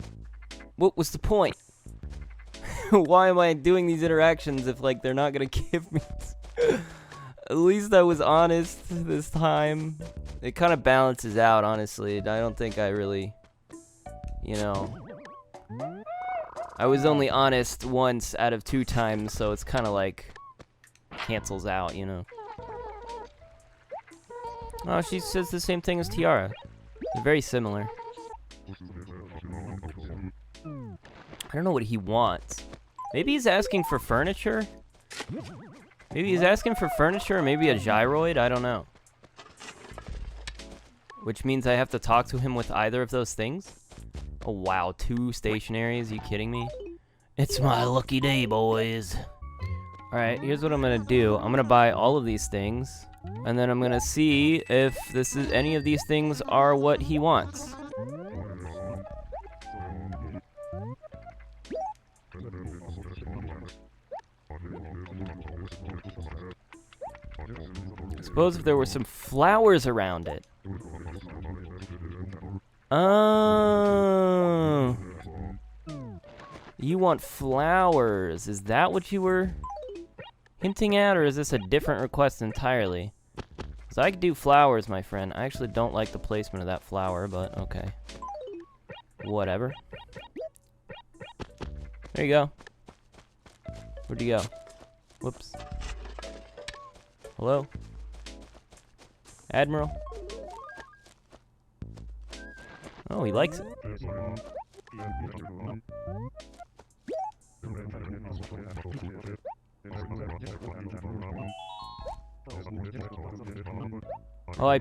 What was the point? Why am I doing these interactions if, like, they're not gonna give me... At least I was honest this time. It kind of balances out, honestly. I don't think I really, you know... I was only honest once out of 2 times, so it's kind of like... cancels out, you know. Oh, she says the same thing as Tiara. They're very similar. I don't know what he wants. Maybe he's asking for furniture? Maybe he's asking for furniture, or maybe a gyroid? I don't know. Which means I have to talk to him with either of those things? Oh, wow. 2 stationaries? Are you kidding me? It's my lucky day, boys. Alright, here's what I'm gonna do. I'm gonna buy all of these things, and then I'm gonna see if any of these things are what he wants. Suppose if there were some flowers around it. Oh. You want flowers. Is that what you were hinting at, or is this a different request entirely? Because I could do flowers, my friend. I actually don't like the placement of that flower, but okay. Whatever. There you go. Where'd you go? Whoops. Hello? Admiral? Oh, he likes it. Oh, I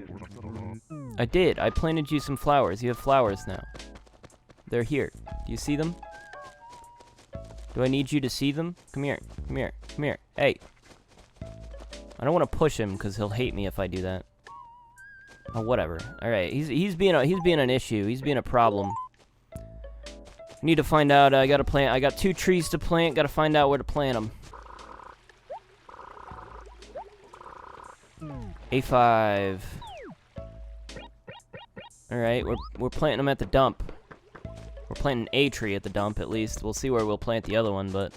did. I planted you some flowers. You have flowers now. They're here. Do you see them? Do I need you to see them? Come here. Come here. Come here. Hey. I don't want to push him because he'll hate me if I do that. Oh, whatever. All right. He's being an issue. He's being a problem. Need to find out. I got 2 trees to plant. Got to find out where to plant them. A5. All right. We're planting them at the dump. We're planting a tree at the dump at least. We'll see where we'll plant the other one, but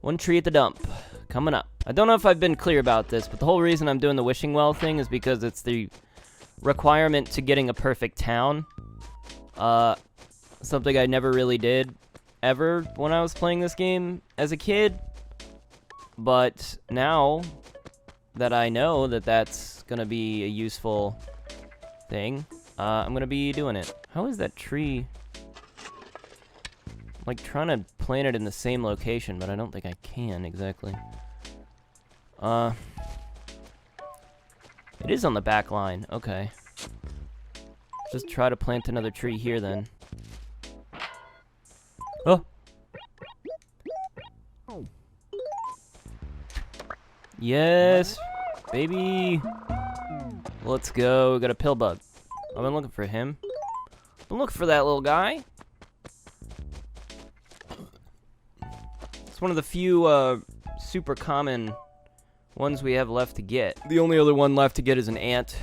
1 tree at the dump coming up. I don't know if I've been clear about this, but the whole reason I'm doing the wishing well thing is because it's the requirement to getting a perfect town. Something I never really did ever when I was playing this game as a kid. But now that I know that that's gonna be a useful thing, I'm gonna be doing it. How is that tree? I'm like trying to plant it in the same location, but I don't think I can exactly. It is on the back line. Okay. Just try to plant another tree here then. Oh! Yes! Baby! Let's go. We got a pill bug. I've been looking for him. Been looking for that little guy. It's one of the few, super common ones we have left to get. The only other one left to get is an ant.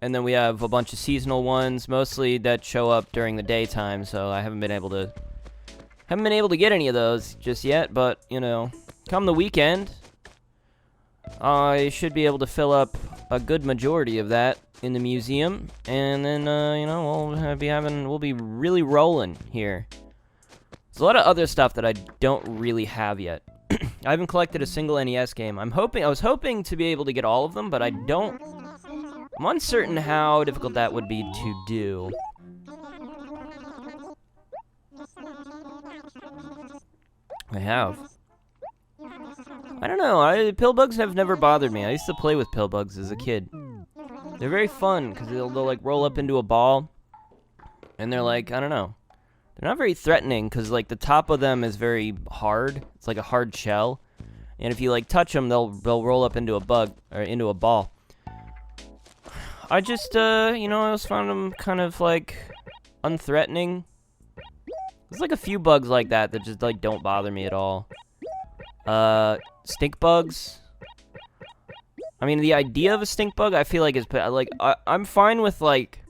And then we have a bunch of seasonal ones, mostly that show up during the daytime, so I haven't been able to get any of those just yet, but, you know, come the weekend, I should be able to fill up a good majority of that in the museum, and then, you know, we'll be really rolling here. There's a lot of other stuff that I don't really have yet. I haven't collected a single NES game. I was hoping to be able to get all of them, but I'm uncertain how difficult that would be to do. I have. I don't know. Pill bugs have never bothered me. I used to play with pill bugs as a kid. They're very fun because they'll like roll up into a ball, and they're like, I don't know. They're not very threatening because like the top of them is very hard. It's like a hard shell, and if you like touch them, they'll roll up into a ball. I just you know, I always found them kind of like unthreatening. There's like a few bugs like that just like don't bother me at all. Stink bugs. I mean, the idea of a stink bug, I feel like is like I'm fine with like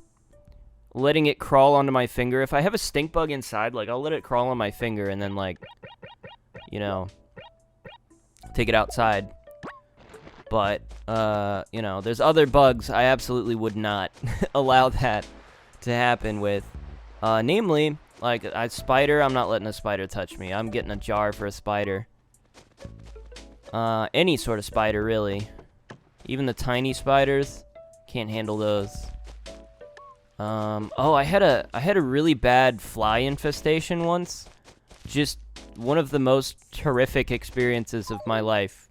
letting it crawl onto my finger. If I have a stink bug inside, like I'll let it crawl on my finger and then like, you know, take it outside. But, you know, there's other bugs I absolutely would not allow that to happen with. Namely, like, a spider, I'm not letting a spider touch me. I'm getting a jar for a spider. Any sort of spider, really. Even the tiny spiders, can't handle those. Oh, I had a really bad fly infestation once. Just one of the most horrific experiences of my life.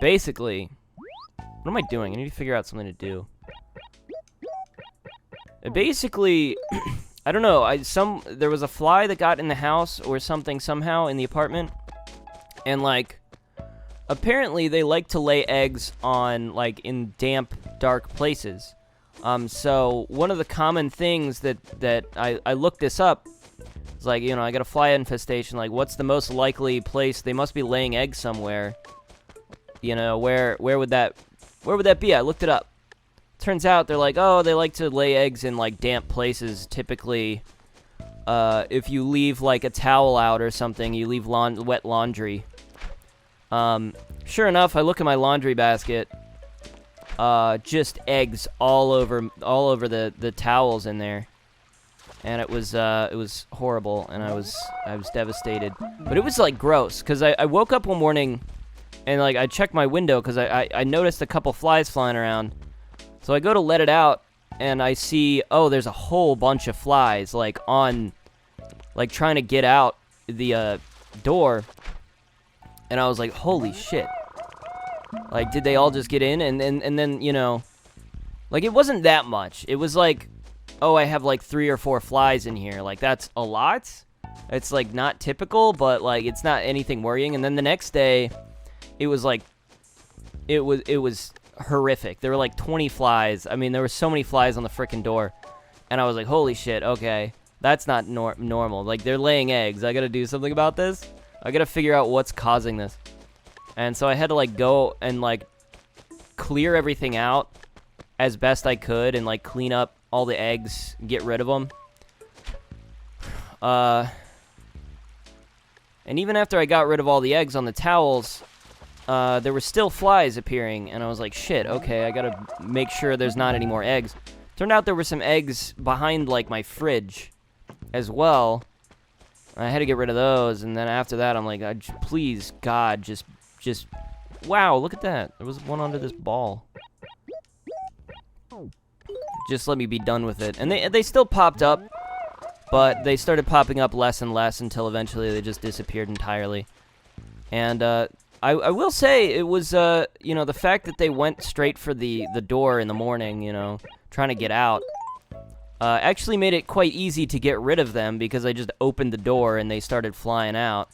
Basically, what am I doing? I need to figure out something to do. Basically, I don't know, there was a fly that got in the house or something somehow in the apartment. And, like, apparently they like to lay eggs on, like, in damp, dark places. So one of the common things that I looked this up. It's like, you know, I got a fly infestation. Like, what's the most likely place? They must be laying eggs somewhere. You know, where would that be? I looked it up. Turns out they're like, oh, they like to lay eggs in, like, damp places. Typically, if you leave, like, a towel out or something, you leave wet laundry. Sure enough, I look at my laundry basket. Just eggs all over the towels in there. And it was horrible, and I was devastated. But it was, like, gross, because I woke up one morning, and, like, I checked my window, because I noticed a couple flies flying around. So I go to let it out, and I see, oh, there's a whole bunch of flies, like, on, like, trying to get out the, door. And I was like, holy shit. Like, did they all just get in? And then, you know, like, it wasn't that much. It was like, oh, I have, like, 3 or 4 flies in here. Like, that's a lot. It's, like, not typical, but, like, it's not anything worrying. And then the next day, it was, like, it was horrific. There were, like, 20 flies. I mean, there were so many flies on the frickin' door. And I was like, holy shit, okay. That's not normal. Like, they're laying eggs. I gotta do something about this. I gotta figure out what's causing this. And so I had to, like, go and, like, clear everything out as best I could and, like, clean up all the eggs, get rid of them. And even after I got rid of all the eggs on the towels, there were still flies appearing, and I was like, shit, okay, I gotta make sure there's not any more eggs. Turned out there were some eggs behind, like, my fridge as well. I had to get rid of those, and then after that, I'm like, please, God, just, wow, look at that. There was one under this ball. Just let me be done with it. And they still popped up, but they started popping up less and less until eventually they just disappeared entirely. And, I will say, it was, you know, the fact that they went straight for the door in the morning, you know, trying to get out, actually made it quite easy to get rid of them because I just opened the door and they started flying out.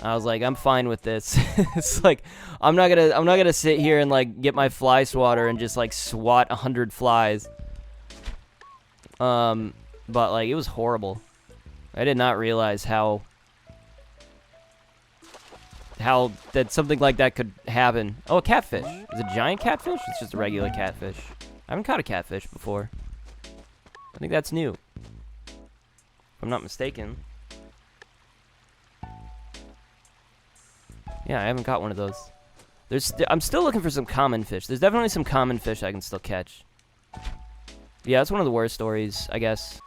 I was like, I'm fine with this. It's like, I'm not gonna sit here and, like, get my fly swatter and just, like, swat 100 flies. But, like, it was horrible. I did not realize how that something like that could happen. Oh, a catfish. Is it a giant catfish? It's just a regular catfish. I haven't caught a catfish before. I think that's new, if I'm not mistaken. Yeah, I haven't caught one of those. I'm still looking for some common fish. There's definitely some common fish I can still catch. Yeah, that's one of the worst stories, I guess.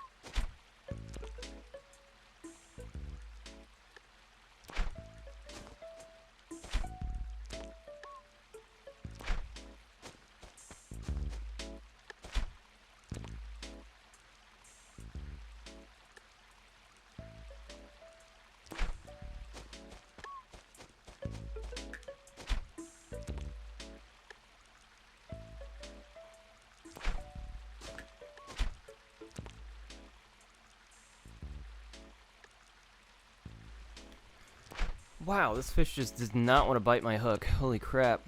Wow, this fish just does not want to bite my hook. Holy crap.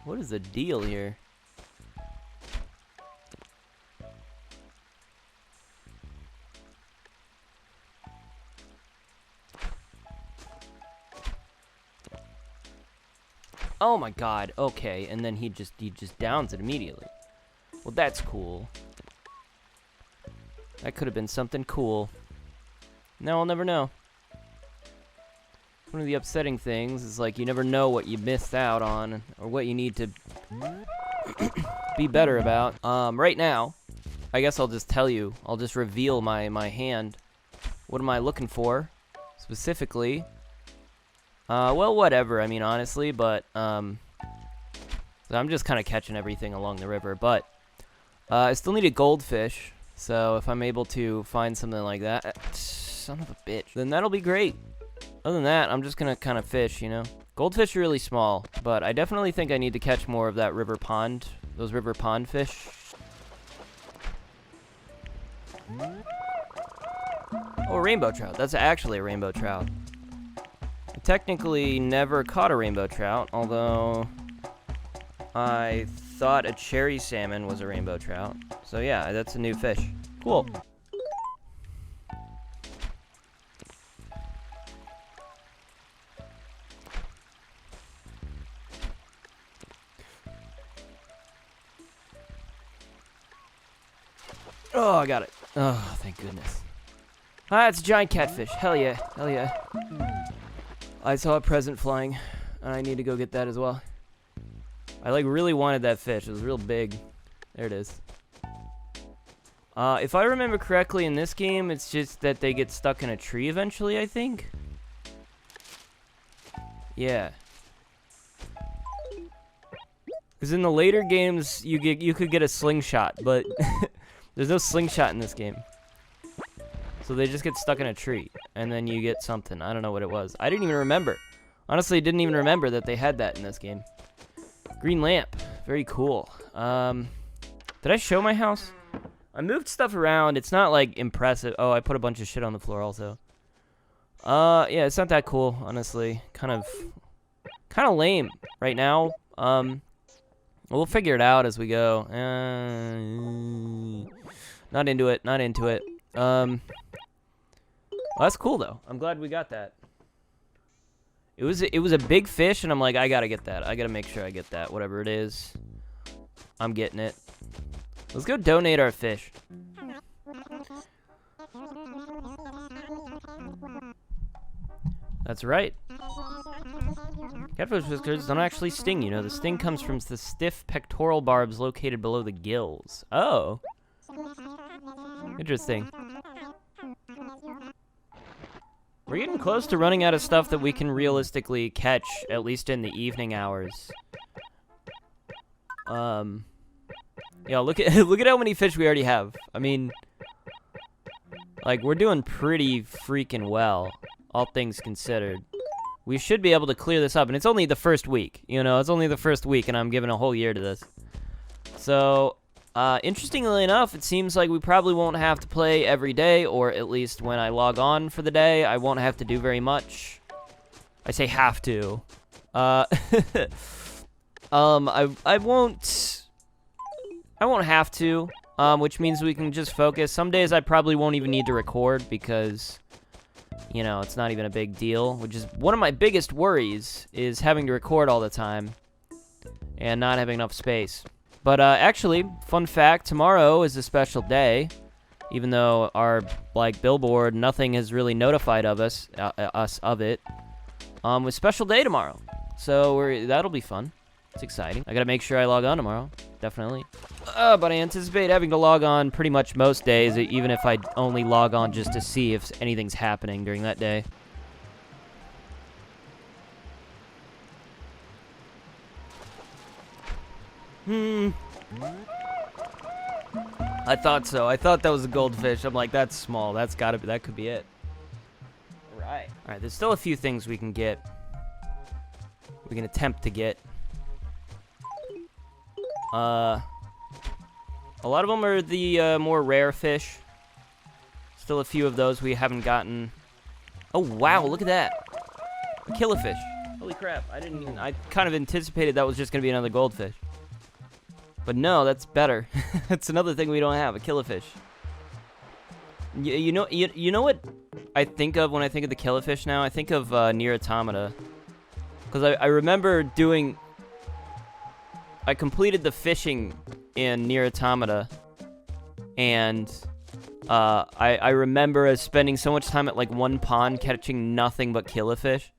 What is the deal here? Oh my god, okay, and then he just downs it immediately. Well, that's cool. That could have been something cool. No, I'll never know. one of the upsetting things. Is like you never know what you missed out on or what you need to be better about. Right now, I guess I'll just tell you. I'll just reveal my hand. What am I looking for specifically? Well, whatever. I mean, honestly, but I'm just kind of catching everything along the river. But I still need a goldfish. So if I'm able to find something like that, son of a bitch, then that'll be great. Other than that, I'm just gonna kind of fish, you know. Goldfish are really small, but I definitely think I need to catch more of that river pond, those river pond fish. Oh, a rainbow trout. That's actually a rainbow trout. I technically never caught a rainbow trout, although I thought a cherry salmon was a rainbow trout. So yeah, that's a new fish. Cool. Oh, I got it. Oh, thank goodness. Ah, it's a giant catfish. Hell yeah. Hell yeah. I saw a present flying, and I need to go get that as well. I like really wanted that fish. It was real big. There it is. If I remember correctly in this game, it's just that they get stuck in a tree eventually, I think. Yeah. Because in the later games, you could get a slingshot, but there's no slingshot in this game. So they just get stuck in a tree, and then you get something. I don't know what it was. I didn't even remember. Honestly, I didn't even remember that they had that in this game. Green lamp. Very cool. Did I show my house? I moved stuff around. It's not, like, impressive. Oh, I put a bunch of shit on the floor also. Yeah, it's not that cool, honestly. Kind of lame right now. We'll figure it out as we go. Not into it. Not into it. Well, that's cool, though. I'm glad we got that. It was a big fish, and I'm like, I gotta get that. I gotta make sure I get that. Whatever it is, I'm getting it. Let's go donate our fish. That's right. Catfish whiskers don't actually sting, you know. The sting comes from the stiff pectoral barbs located below the gills. Oh. Interesting. We're getting close to running out of stuff that we can realistically catch, at least in the evening hours. Yeah, look at how many fish we already have. I mean, like, we're doing pretty freaking well, all things considered. We should be able to clear this up, and it's only the first week, you know, it's only the first week, and I'm giving a whole year to this. So, interestingly enough, it seems like we probably won't have to play every day, or at least when I log on for the day, I won't have to do very much. I say have to. I won't have to, which means we can just focus. Some days I probably won't even need to record because, you know, it's not even a big deal, which is one of my biggest worries is having to record all the time and not having enough space. But actually, fun fact, tomorrow is a special day, even though our, like, billboard, nothing has really notified of us of it. It's a special day tomorrow, so that'll be fun. It's exciting. I gotta make sure I log on tomorrow, definitely. But I anticipate having to log on pretty much most days, even if I only log on just to see if anything's happening during that day. I thought so. I thought that was a goldfish. I'm like, that's small. That could be it. Right. All right, there's still a few things we can get. We can attempt to get. A lot of them are the more rare fish. Still a few of those we haven't gotten. Oh, wow, look at that. A killifish. Holy crap, I kind of anticipated that was just going to be another goldfish. But no, that's better. That's another thing we don't have, a killifish. You know what I think of when I think of the killifish now? I think of Nier Automata. Because I remember doing... I completed the fishing in Nier Automata, and I remember spending so much time at like one pond catching nothing but killifish.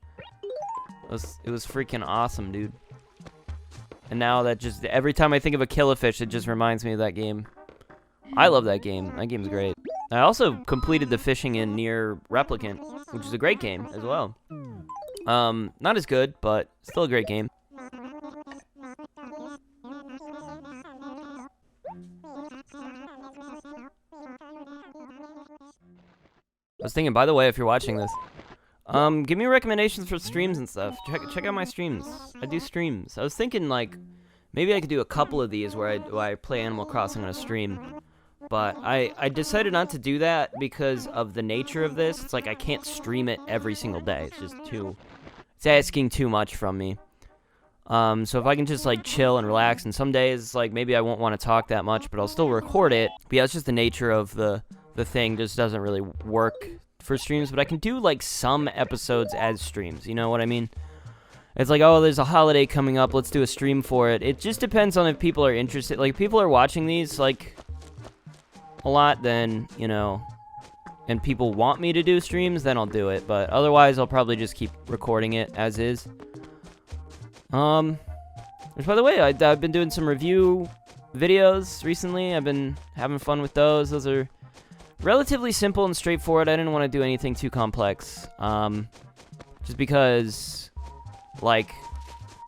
It was freaking awesome, dude. And now that just every time I think of a Killafish, it just reminds me of that game. I love that game. That game's great. I also completed the fishing in Nier Replicant, which is a great game as well. Not as good, but still a great game. I was thinking, by the way, if you're watching this, give me recommendations for streams and stuff. Check out my streams. I do streams. I was thinking, like, maybe I could do a couple of these where I play Animal Crossing on a stream. But I decided not to do that because of the nature of this. It's like I can't stream it every single day. It's just it's asking too much from me. So if I can just, like, chill and relax, and some days, like, maybe I won't want to talk that much, but I'll still record it. But yeah, it's just the nature of the thing just doesn't really work for streams, but I can do, like, some episodes as streams, you know what I mean? It's like, oh, there's a holiday coming up, let's do a stream for it. It just depends on if people are interested. Like, if people are watching these, like, a lot, then, you know, and people want me to do streams, then I'll do it, but otherwise, I'll probably just keep recording it as is. Which, by the way, I've been doing some review videos recently. I've been having fun with those. Those are relatively simple and straightforward. I didn't want to do anything too complex. Just because, like,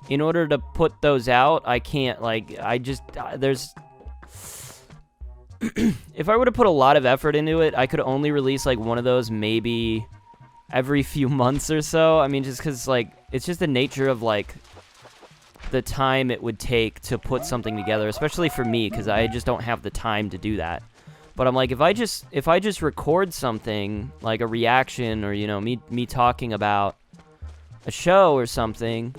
in order to put those out, I can't, like, there's... If I were to put a lot of effort into it, I could only release, like, one of those maybe every few months or so. I mean, just because, like, it's just the nature of, like, the time it would take to put something together, especially for me, because I just don't have the time to do that. But I'm like, if I just record something, like a reaction, or, you know, me talking about a show or something,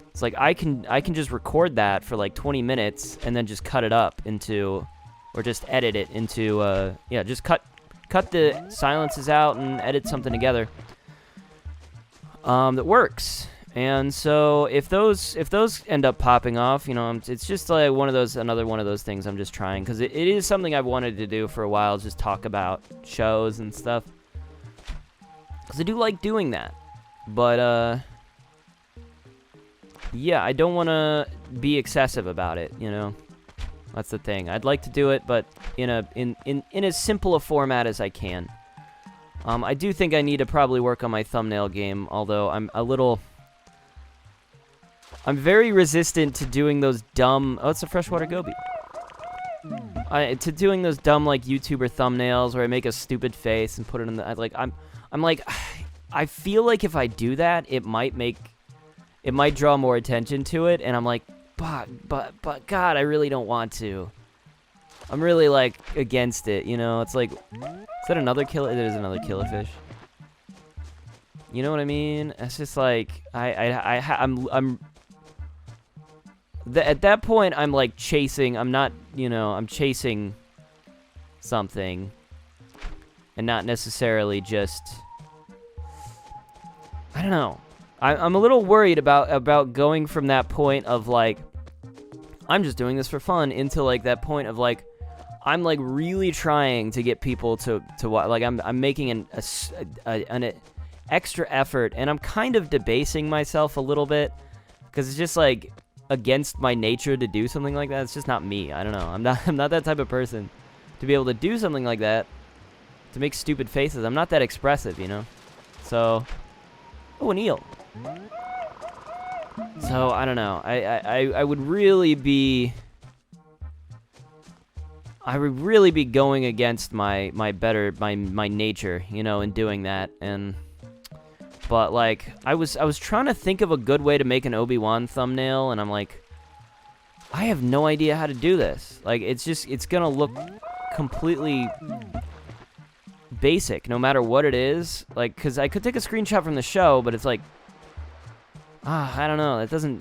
it's like I can just record that for like 20 minutes and then just cut it up into, or just edit it into, yeah, just cut the silences out and edit something together that works. And so if those end up popping off, you know, it's just like another one of those things I'm just trying, because it is something I've wanted to do for a while, just talk about shows and stuff, because I do like doing that. But yeah, I don't want to be excessive about it, you know. That's the thing. I'd like to do it, but in as simple a format as I can. I do think I need to probably work on my thumbnail game, although I'm very resistant to doing those dumb... Oh, it's a freshwater goby. To doing those dumb, like, YouTuber thumbnails where I make a stupid face and put it in the... I'm like... I feel like if I do that, it might draw more attention to it, and I'm like, but, God, I really don't want to. I'm really, like, against it, you know? It's like... Is that another killer? It is another Killafish. You know what I mean? It's just like... At that point, I'm, like, chasing... I'm not, you know... I'm chasing something. And not necessarily just... I don't know. I'm a little worried about going from that point of, like... I'm just doing this for fun, into, like, that point of, like... I'm, like, really trying to get people to watch. Like, I'm making an extra effort, and I'm kind of debasing myself a little bit, because it's just, like... against my nature to do something like that. It's just not me. I don't know. I'm not that type of person to be able to do something like that, to make stupid faces. I'm not that expressive, you know. So, oh, an eel. So I don't know. I would really be going against my nature, you know, in doing that. And but, like, I was trying to think of a good way to make an Obi-Wan thumbnail, and I'm like, I have no idea how to do this. Like, it's gonna look completely basic, no matter what it is. Like, because I could take a screenshot from the show, but it's like, I don't know. It doesn't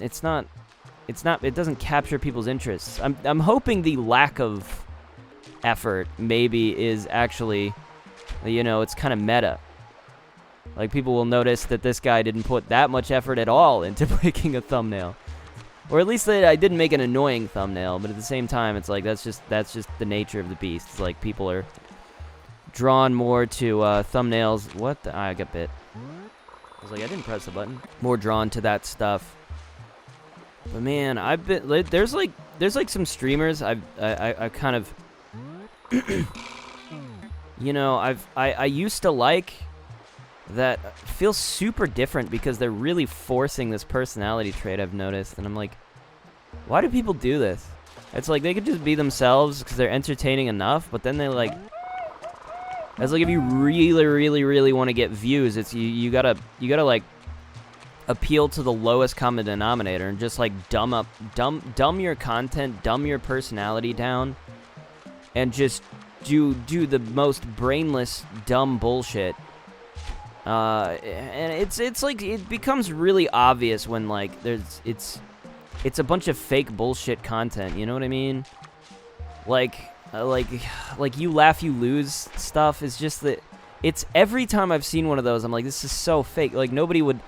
capture people's interests. I'm hoping the lack of effort maybe is actually, you know, it's kind of meta. Like, people will notice that this guy didn't put that much effort at all into making a thumbnail. Or at least that I didn't make an annoying thumbnail, but at the same time, it's like, that's just the nature of the beast. It's like, people are drawn more to thumbnails. What the? I got bit. I was like, I didn't press the button. More drawn to that stuff. But man, I've been there's like some streamers I kind of you know, I used to like that feels super different because they're really forcing this personality trait I've noticed, and I'm like, why do people do this? It's like they could just be themselves because they're entertaining enough, but then they like, it's like if you really want to get views, it's you gotta like appeal to the lowest common denominator and just like dumb your content, dumb your personality down, and just do the most brainless dumb bullshit. And it's like it becomes really obvious when like it's a bunch of fake bullshit content, you know what I mean? Like you laugh you lose stuff is just that it's every time I've seen one of those I'm like, this is so fake. Like nobody would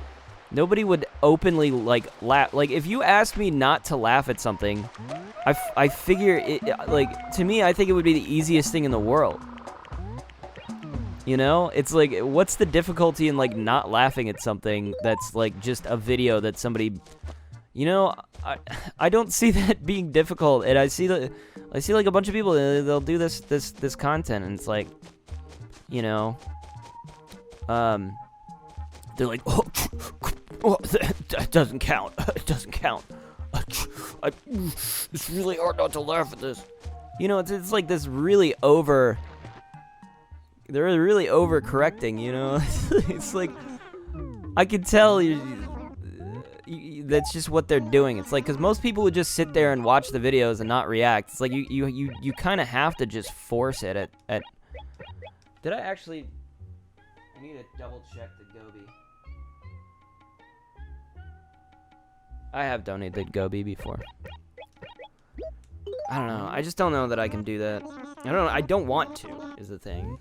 openly like laugh. Like if you asked me not to laugh at something, I figure it, like to me I think it would be the easiest thing in the world. You know, it's like, what's the difficulty in like not laughing at something that's like just a video that somebody, you know, I don't see that being difficult, and I see like a bunch of people, they'll do this content, and it's like, you know, they're like, oh, that doesn't count, it doesn't count. It's really hard not to laugh at this. You know, it's like this really they're really overcorrecting, you know? It's like, I can tell that's just what they're doing. It's like, because most people would just sit there and watch the videos and not react. It's like, you kind of have to just force it at... Did I actually... I need to double check the Gobi. I have donated Gobi before. I don't know. I just don't know that I can do that. I don't want to, is the thing.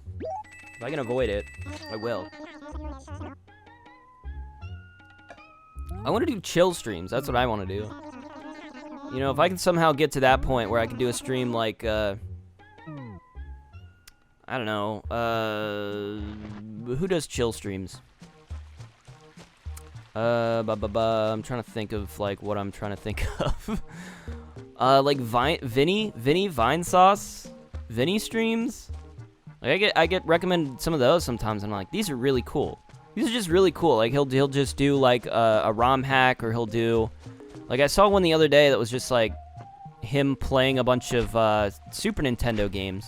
If I can avoid it, I will. I want to do chill streams. That's what I want to do. You know, if I can somehow get to that point where I can do a stream like, I don't know, who does chill streams? I'm trying to think of, like, what I'm trying to think of. Like, Vinny Vinesauce? Vinny streams? Like, I get recommended some of those sometimes, and I'm like, these are really cool. These are just really cool. Like, he'll just do, like, a ROM hack, or he'll do... Like, I saw one the other day that was just, like, him playing a bunch of, Super Nintendo games.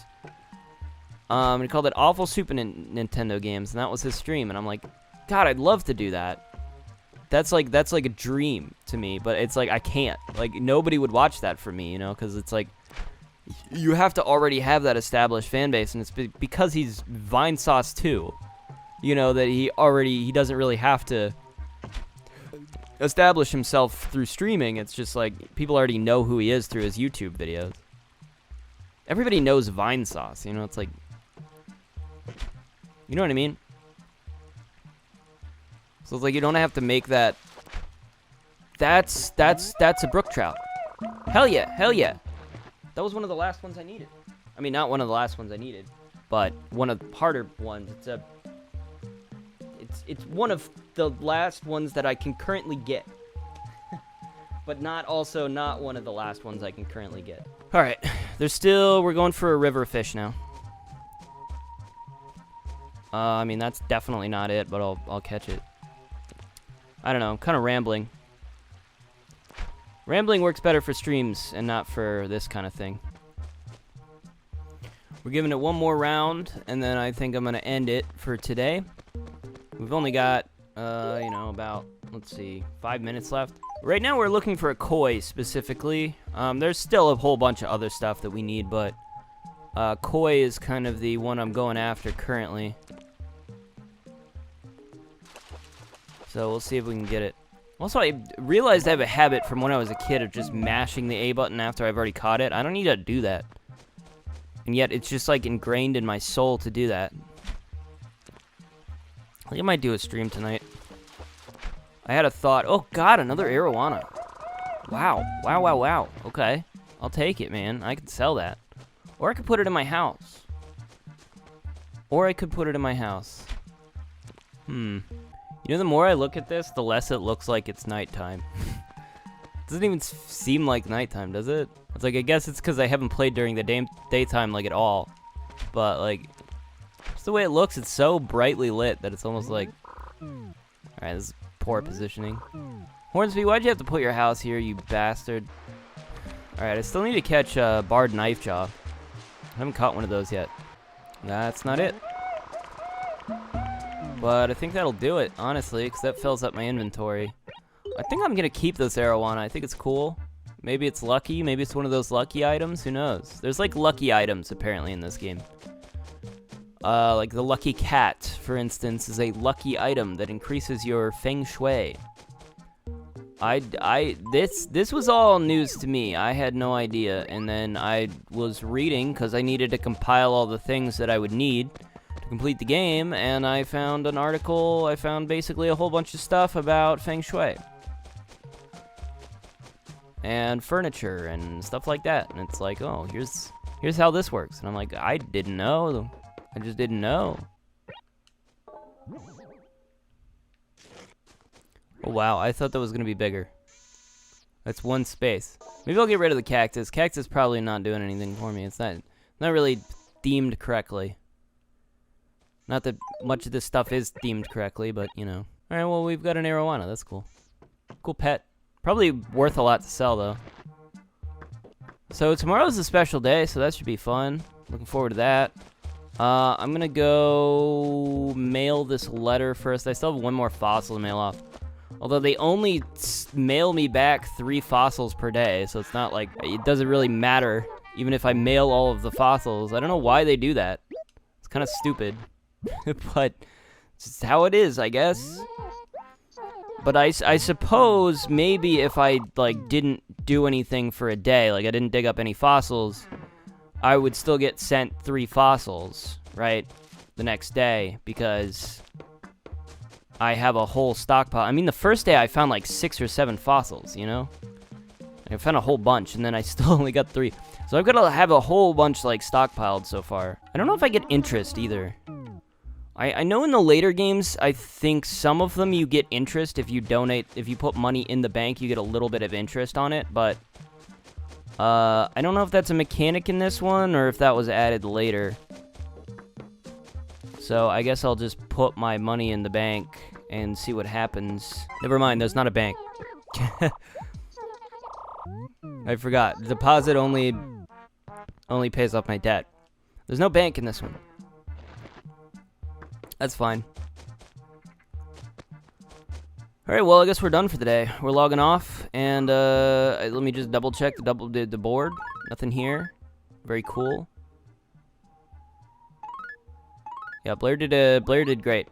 He called it Awful Super Nintendo Games, and that was his stream, and I'm like, God, I'd love to do that. That's like a dream to me, but it's like, I can't. Like, nobody would watch that for me, you know, because it's like... You have to already have that established fan base, and it's because he's Vinesauce too. You know, that he doesn't really have to establish himself through streaming. It's just like, people already know who he is through his YouTube videos. Everybody knows Vinesauce, you know, it's like... You know what I mean? So it's like, you don't have to make that... That's a brook trout. Hell yeah, hell yeah. That was one of the last ones I needed. I mean, not one of the last ones I needed, but one of the harder ones. It's one of the last ones that I can currently get. But not one of the last ones I can currently get. Alright, we're going for a river fish now. I mean, that's definitely not it, but I'll catch it. I don't know, I'm kind of rambling. Rambling works better for streams and not for this kind of thing. We're giving it one more round, and then I think I'm going to end it for today. We've only got, you know, about, let's see, 5 minutes left. Right now we're looking for a koi specifically. There's still a whole bunch of other stuff that we need, but koi is kind of the one I'm going after currently. So we'll see if we can get it. Also, I realized I have a habit from when I was a kid of just mashing the A button after I've already caught it. I don't need to do that. And yet, it's just, like, ingrained in my soul to do that. I think I might do a stream tonight. I had a thought. Oh, God, another arowana. Wow. Wow, wow, wow. Okay. I'll take it, man. I could sell that. Or I could put it in my house. You know, the more I look at this, the less it looks like it's nighttime. Doesn't even seem like nighttime, does it? It's like, I guess it's because I haven't played during the daytime, like, at all. But, like, just the way it looks, it's so brightly lit that it's almost like... Alright, this is poor positioning. Hornsby, why'd you have to put your house here, you bastard? Alright, I still need to catch Barred Knifejaw. I haven't caught one of those yet. That's not it. But I think that'll do it, honestly, because that fills up my inventory. I think I'm going to keep this arowana. I think it's cool. Maybe it's lucky. Maybe it's one of those lucky items. Who knows? There's, like, lucky items, apparently, in this game. Like the lucky cat, for instance, is a lucky item that increases your feng shui. This was all news to me. I had no idea. And then I was reading, because I needed to compile all the things that I would need to complete the game, and I found an article. I found basically a whole bunch of stuff about feng shui and furniture and stuff like that, and it's like, oh, here's how this works. And I'm like, I didn't know. I just didn't know. Oh wow, I thought that was gonna be bigger. That's one space. Maybe I'll get rid of the cactus. Cactus probably not doing anything for me. It's not really themed correctly. Not that much of this stuff is themed correctly, but you know. All right, well, we've got an arowana. That's cool. Cool pet. Probably worth a lot to sell though. So tomorrow's a special day, so that should be fun. Looking forward to that. I'm gonna go mail this letter first. I still have one more fossil to mail off. Although they only mail me back 3 fossils per day, so it's not like, it doesn't really matter even if I mail all of the fossils. I don't know why they do that. It's kind of stupid. But it's just how it is, I guess. But I suppose maybe if I, like, didn't do anything for a day, like I didn't dig up any fossils, I would still get sent 3 fossils, right, the next day, because I have a whole stockpile. I mean, the first day I found like 6 or 7 fossils, you know? I found a whole bunch, and then I still only got 3. So I've got to have a whole bunch, like, stockpiled so far. I don't know if I get interest either. I know in the later games, I think some of them you get interest if you donate. If you put money in the bank, you get a little bit of interest on it, but I don't know if that's a mechanic in this one or if that was added later. So I guess I'll just put my money in the bank and see what happens. Never mind, there's not a bank. I forgot. The deposit only pays off my debt. There's no bank in this one. That's fine. Alright, well, I guess we're done for the day. We're logging off, and let me just double check the board. Nothing here. Very cool. Yeah, Blair did great.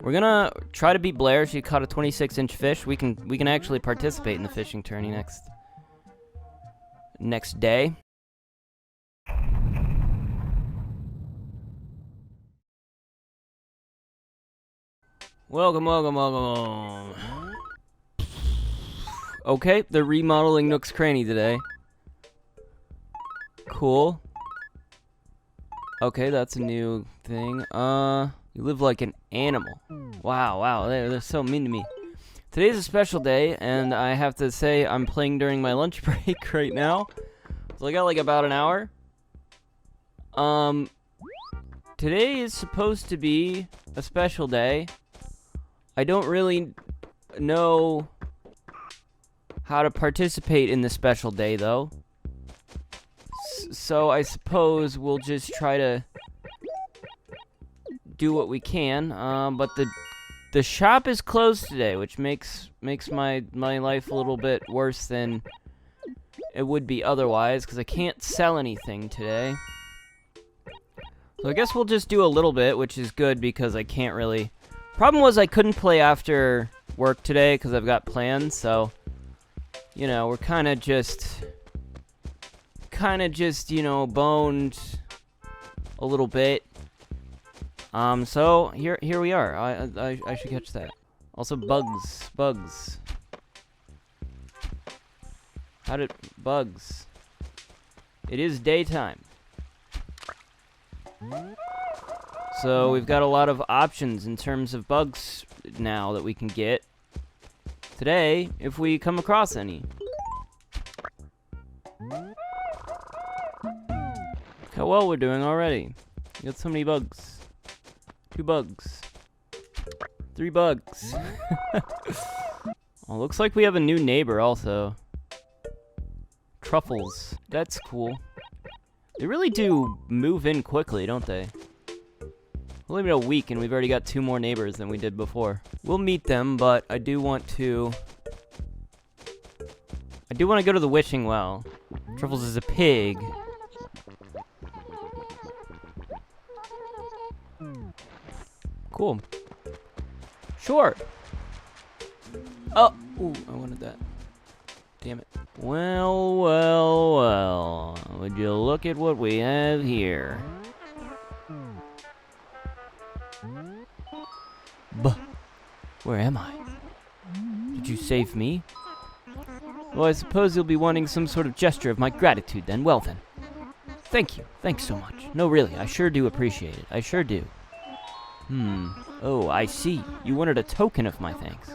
We're gonna try to beat Blair. She caught a 26-inch fish. We can actually participate in the fishing tourney next day. Welcome. Okay, they're remodeling Nook's Cranny today. Cool. Okay, that's a new thing. You live like an animal. Wow, they're so mean to me. Today's a special day, and I have to say I'm playing during my lunch break right now. So I got like about an hour. Today is supposed to be a special day. I don't really know how to participate in this special day, though. So I suppose we'll just try to do what we can. But the shop is closed today, which makes my life a little bit worse than it would be otherwise, because I can't sell anything today. So I guess we'll just do a little bit, which is good because I can't really... Problem was I couldn't play after work today because I've got plans, so, you know, we're kind of just, you know, boned a little bit. So here we are. I should catch that. Also, bugs. Bugs. It is daytime. So we've got a lot of options in terms of bugs now that we can get today if we come across any. Look how well we're doing already. We got so many bugs. 2 bugs. 3 bugs. Oh, looks like we have a new neighbor also. Truffles. That's cool. They really do move in quickly, don't they? Only been a week and we've already got 2 more neighbors than we did before. We'll meet them, but I do want to go to the wishing well. Truffles is a pig. Cool. Sure. Oh, ooh, I wanted that. Damn it. Well, well, well. Would you look at what we have here? Where am I? Did you save me? Well, I suppose you'll be wanting some sort of gesture of my gratitude then. Well then. Thank you. Thanks so much. No, really, I sure do appreciate it. I sure do. Oh, I see. You wanted a token of my thanks.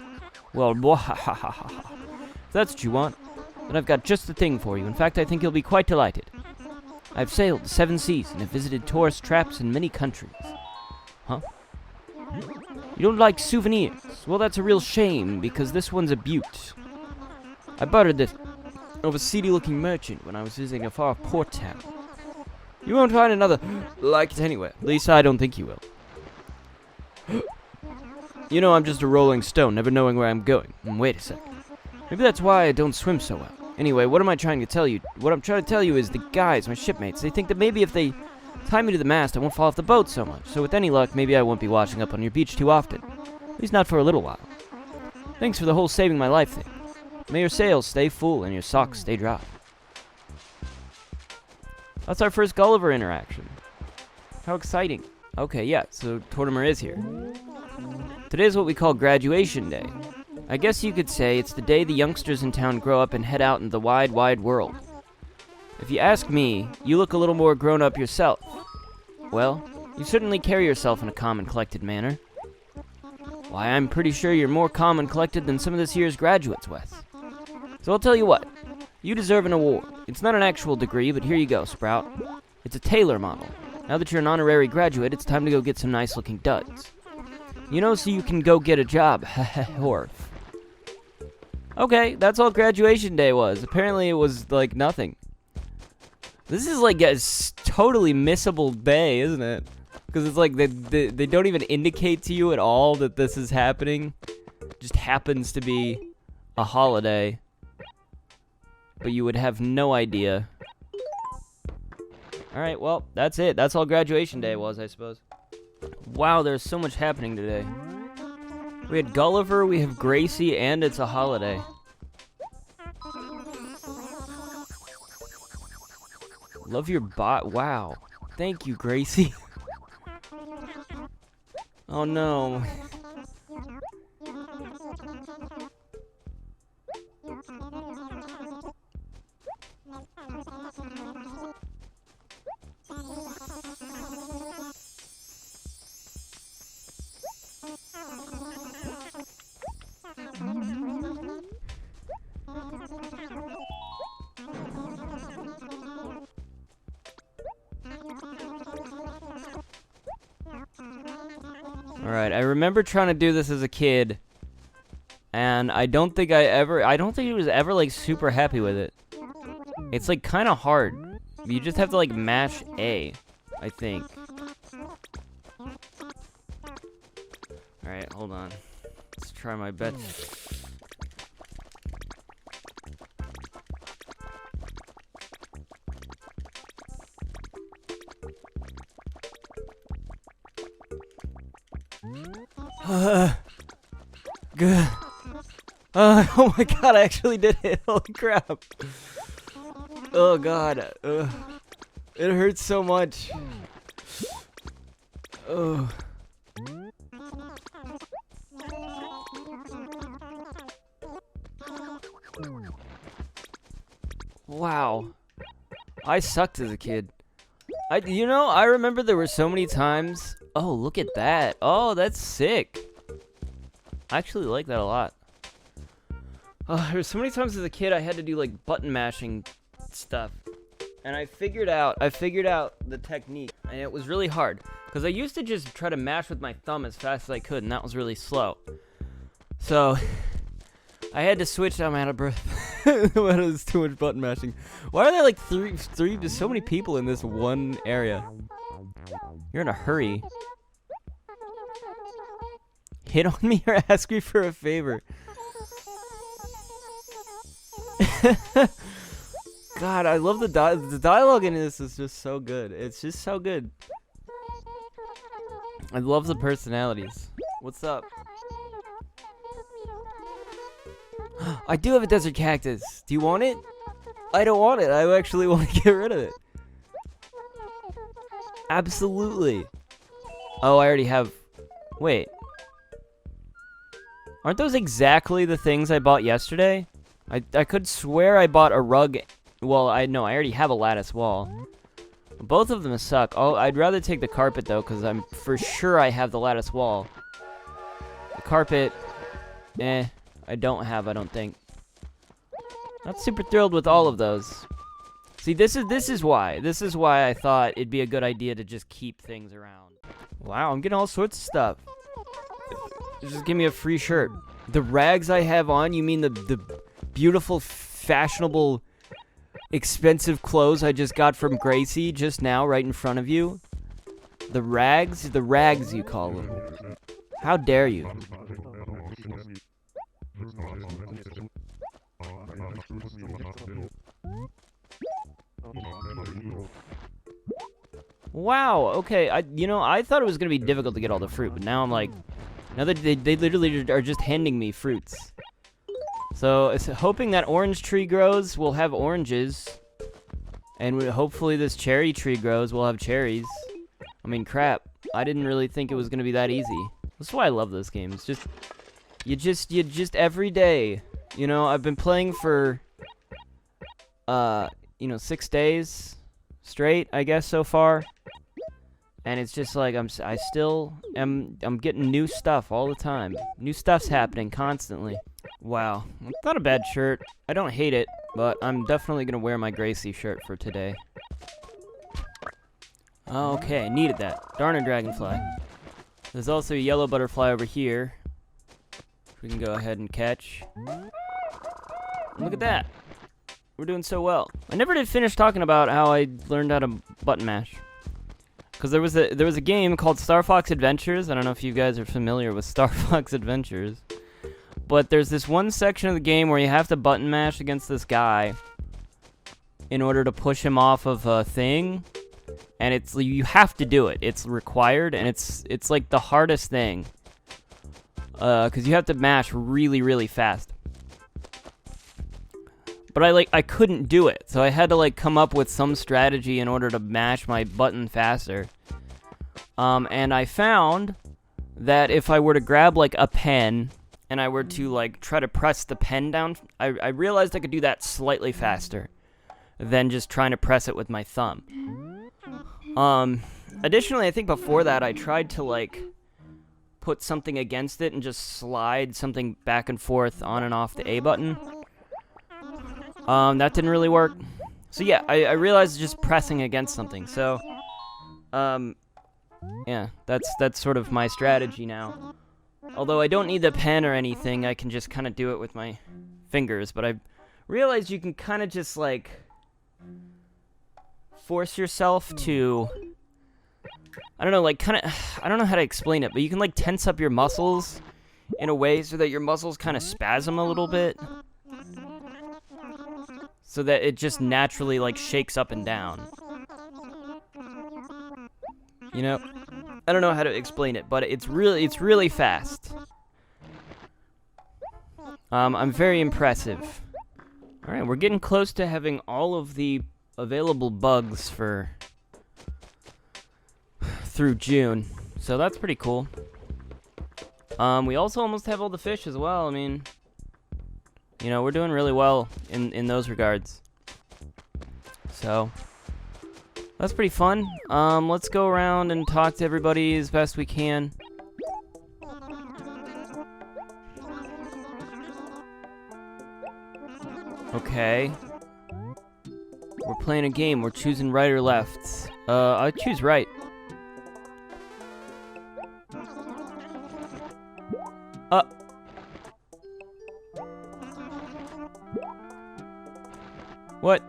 Well, if that's what you want, then I've got just the thing for you. In fact, I think you'll be quite delighted. I've sailed the 7 seas and have visited tourist traps in many countries. Huh? You don't like souvenirs? Well, that's a real shame, because this one's a beaut. I borrowed this of a seedy-looking merchant when I was visiting a far-off port town. You won't find another like it anywhere. At least I don't think you will. You know, I'm just a rolling stone, never knowing where I'm going. Wait a sec. Maybe that's why I don't swim so well. Anyway, what am I trying to tell you? What I'm trying to tell you is the guys, my shipmates, they think that maybe if they tie me to the mast, I won't fall off the boat so much. So with any luck, maybe I won't be washing up on your beach too often. At least not for a little while. Thanks for the whole saving my life thing. May your sails stay full and your socks stay dry. That's our first Gulliver interaction. How exciting. Okay, yeah, so Tortimer is here. Today is what we call graduation day. I guess you could say it's the day the youngsters in town grow up and head out in the wide, wide world. If you ask me, you look a little more grown up yourself. Well, you certainly carry yourself in a calm and collected manner. Why, I'm pretty sure you're more calm and collected than some of this year's graduates, Wes. So I'll tell you what, you deserve an award. It's not an actual degree, but here you go, Sprout. It's a Taylor model. Now that you're an honorary graduate, it's time to go get some nice-looking duds. You know, so you can go get a job. Horf. Okay, that's all graduation day was. Apparently it was, like, nothing. This is, like, a totally missable day, isn't it? Because it's like they don't even indicate to you at all that this is happening. It just happens to be a holiday. But you would have no idea. Alright, well, that's it. That's all graduation day was, I suppose. Wow, there's so much happening today. We had Gulliver, we have Gracie, and it's a holiday. Love your bot. Wow. Thank you, Gracie. Oh no. Alright, I remember trying to do this as a kid, and I don't think I was ever, like, super happy with it. It's, like, kind of hard. You just have to, like, mash A, I think. Alright, hold on. Let's try my best. Good. Oh my god, I actually did it. Holy crap. Oh god. It hurts so much. Oh. Wow. I sucked as a kid. I remember there were so many times Oh, look at that. Oh, that's sick. I actually like that a lot. Oh, there were so many times as a kid I had to do like button mashing stuff. And I figured out the technique, and it was really hard. Because I used to just try to mash with my thumb as fast as I could, and that was really slow. So, I had to switch. I'm out of breath. There's too much button mashing. Why are there like there's so many people in this one area? You're in a hurry. Hit on me or ask me for a favor. God, I love the dialogue in this is just so good. It's just so good. I love the personalities. What's up? I do have a desert cactus. Do you want it? I don't want it. I actually want to get rid of it. Absolutely. Oh, I already have... Wait. Aren't those exactly the things I bought yesterday? I could swear I bought a rug. Well, I already have a lattice wall. Both of them suck. Oh, I'd rather take the carpet though, because I'm for sure I have the lattice wall. The carpet, I don't think. Not super thrilled with all of those. See, this is why I thought it'd be a good idea to just keep things around. Wow, I'm getting all sorts of stuff. Just give me a free shirt. The rags I have on, you mean the beautiful, fashionable, expensive clothes I just got from Gracie just now, right in front of you? The rags you call them. How dare you? Wow, okay, I thought it was gonna be difficult to get all the fruit, but now I'm like, now that they literally are just handing me fruits. So, it's hoping that orange tree grows, we'll have oranges. And hopefully this cherry tree grows, we'll have cherries. I mean, crap, I didn't really think it was gonna be that easy. That's why I love this game. It's just, you just every day, I've been playing for, 6 days straight, I guess, so far. And it's just like, I'm getting new stuff all the time. New stuff's happening constantly. Wow, it's not a bad shirt. I don't hate it, but I'm definitely gonna wear my Gracie shirt for today. Okay, needed that. Darn a dragonfly. There's also a yellow butterfly over here. We can go ahead and catch. Look at that. We're doing so well. I never did finish talking about how I learned how to button mash. Because there was a game called Star Fox Adventures. I don't know if you guys are familiar with Star Fox Adventures. But there's this one section of the game where you have to button mash against this guy in order to push him off of a thing. And you have to do it. It's required, and it's like the hardest thing. Because you have to mash really, really fast. But I couldn't do it, so I had to come up with some strategy in order to mash my button faster. And I found that if I were to grab a pen and I were to try to press the pen down, I realized I could do that slightly faster than just trying to press it with my thumb. Additionally, I think before that I tried to put something against it and just slide something back and forth on and off the A button. That didn't really work. So yeah, I realized just pressing against something. So, yeah, that's sort of my strategy now. Although I don't need the pen or anything, I can just kind of do it with my fingers. But I realized you can kind of just force yourself to, I don't know, I don't know how to explain it, but you can tense up your muscles in a way so that your muscles kind of spasm a little bit. So that it just naturally shakes up and down. I don't know how to explain it, but it's really fast. I'm very impressive. All right, we're getting close to having all of the available bugs through June, so that's pretty cool. We also almost have all the fish as well. I mean, we're doing really well in those regards. So, That's pretty fun. Let's go around and talk to everybody as best we can. Okay. We're playing a game. We're choosing right or left. I choose right. What?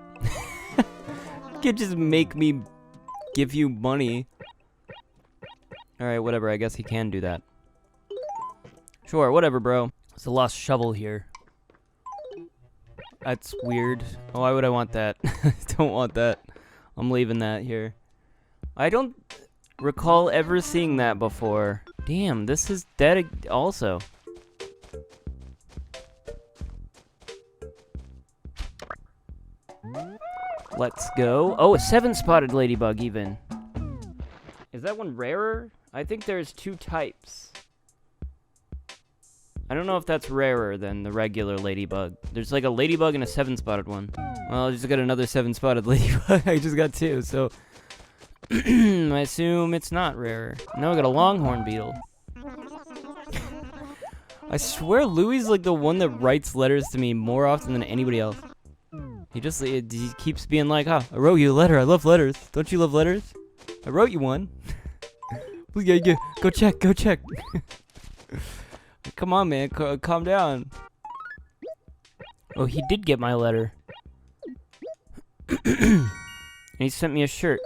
You could just make me give you money. Alright, whatever. I guess he can do that. Sure, whatever, bro. It's a lost shovel here. That's weird. Why would I want that? I don't want that. I'm leaving that here. I don't recall ever seeing that before. Damn, this is dead also. Let's go. Oh, a 7-spotted ladybug even. Is that one rarer? I think there's 2 types. I don't know if that's rarer than the regular ladybug. There's like a ladybug and a 7-spotted one. Well, I just got another 7-spotted ladybug. I just got 2, so I assume it's not rarer. Now I got a longhorn beetle. I swear Louie's like the one that writes letters to me more often than anybody else. He keeps being like, "Oh, I wrote you a letter. I love letters. Don't you love letters? I wrote you one. Please, go check. Come on, man. Calm down." Oh, he did get my letter. And he sent me a shirt.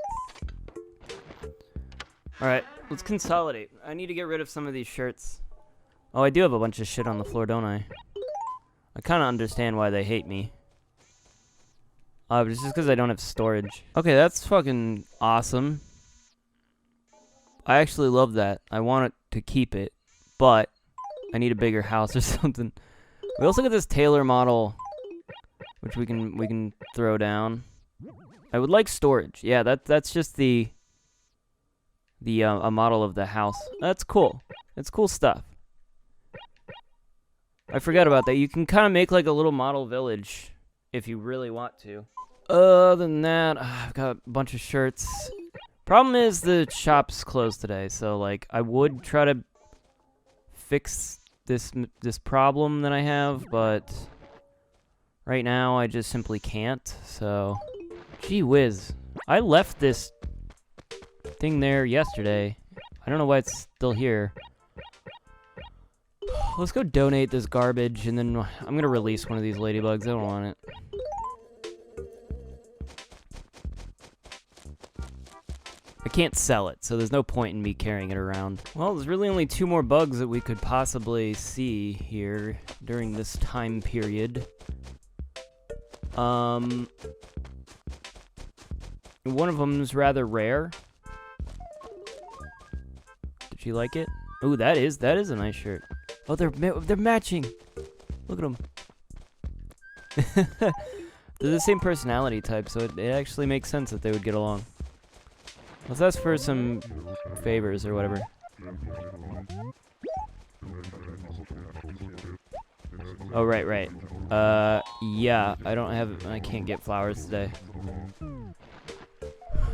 Alright, let's consolidate. I need to get rid of some of these shirts. Oh, I do have a bunch of shit on the floor, don't I? I kind of understand why they hate me. But it's just because I don't have storage. Okay, that's fucking awesome. I actually love that. I want it to keep it, but I need a bigger house or something. We also got this Taylor model, which we can throw down. I would like storage. Yeah, that's just a model of the house. That's cool. It's cool stuff. I forgot about that. You can kind of make like a little model village if you really want to. Other than that, I've got a bunch of shirts. Problem is the shop's closed today, so like I would try to fix this problem that I have, but right now I just simply can't. So, gee whiz, I left this thing there yesterday. I don't know why it's still here. Let's go donate this garbage, and then I'm gonna release one of these ladybugs. I don't want it. I can't sell it, so there's no point in me carrying it around. Well, there's really only 2 more bugs that we could possibly see here during this time period. One of them is rather rare. Did you like it? Ooh, that is a nice shirt. Oh, they're matching. Look at them. They're the same personality type, so it actually makes sense that they would get along. Let's ask for some favors or whatever. Oh, right. Yeah, I can't get flowers today.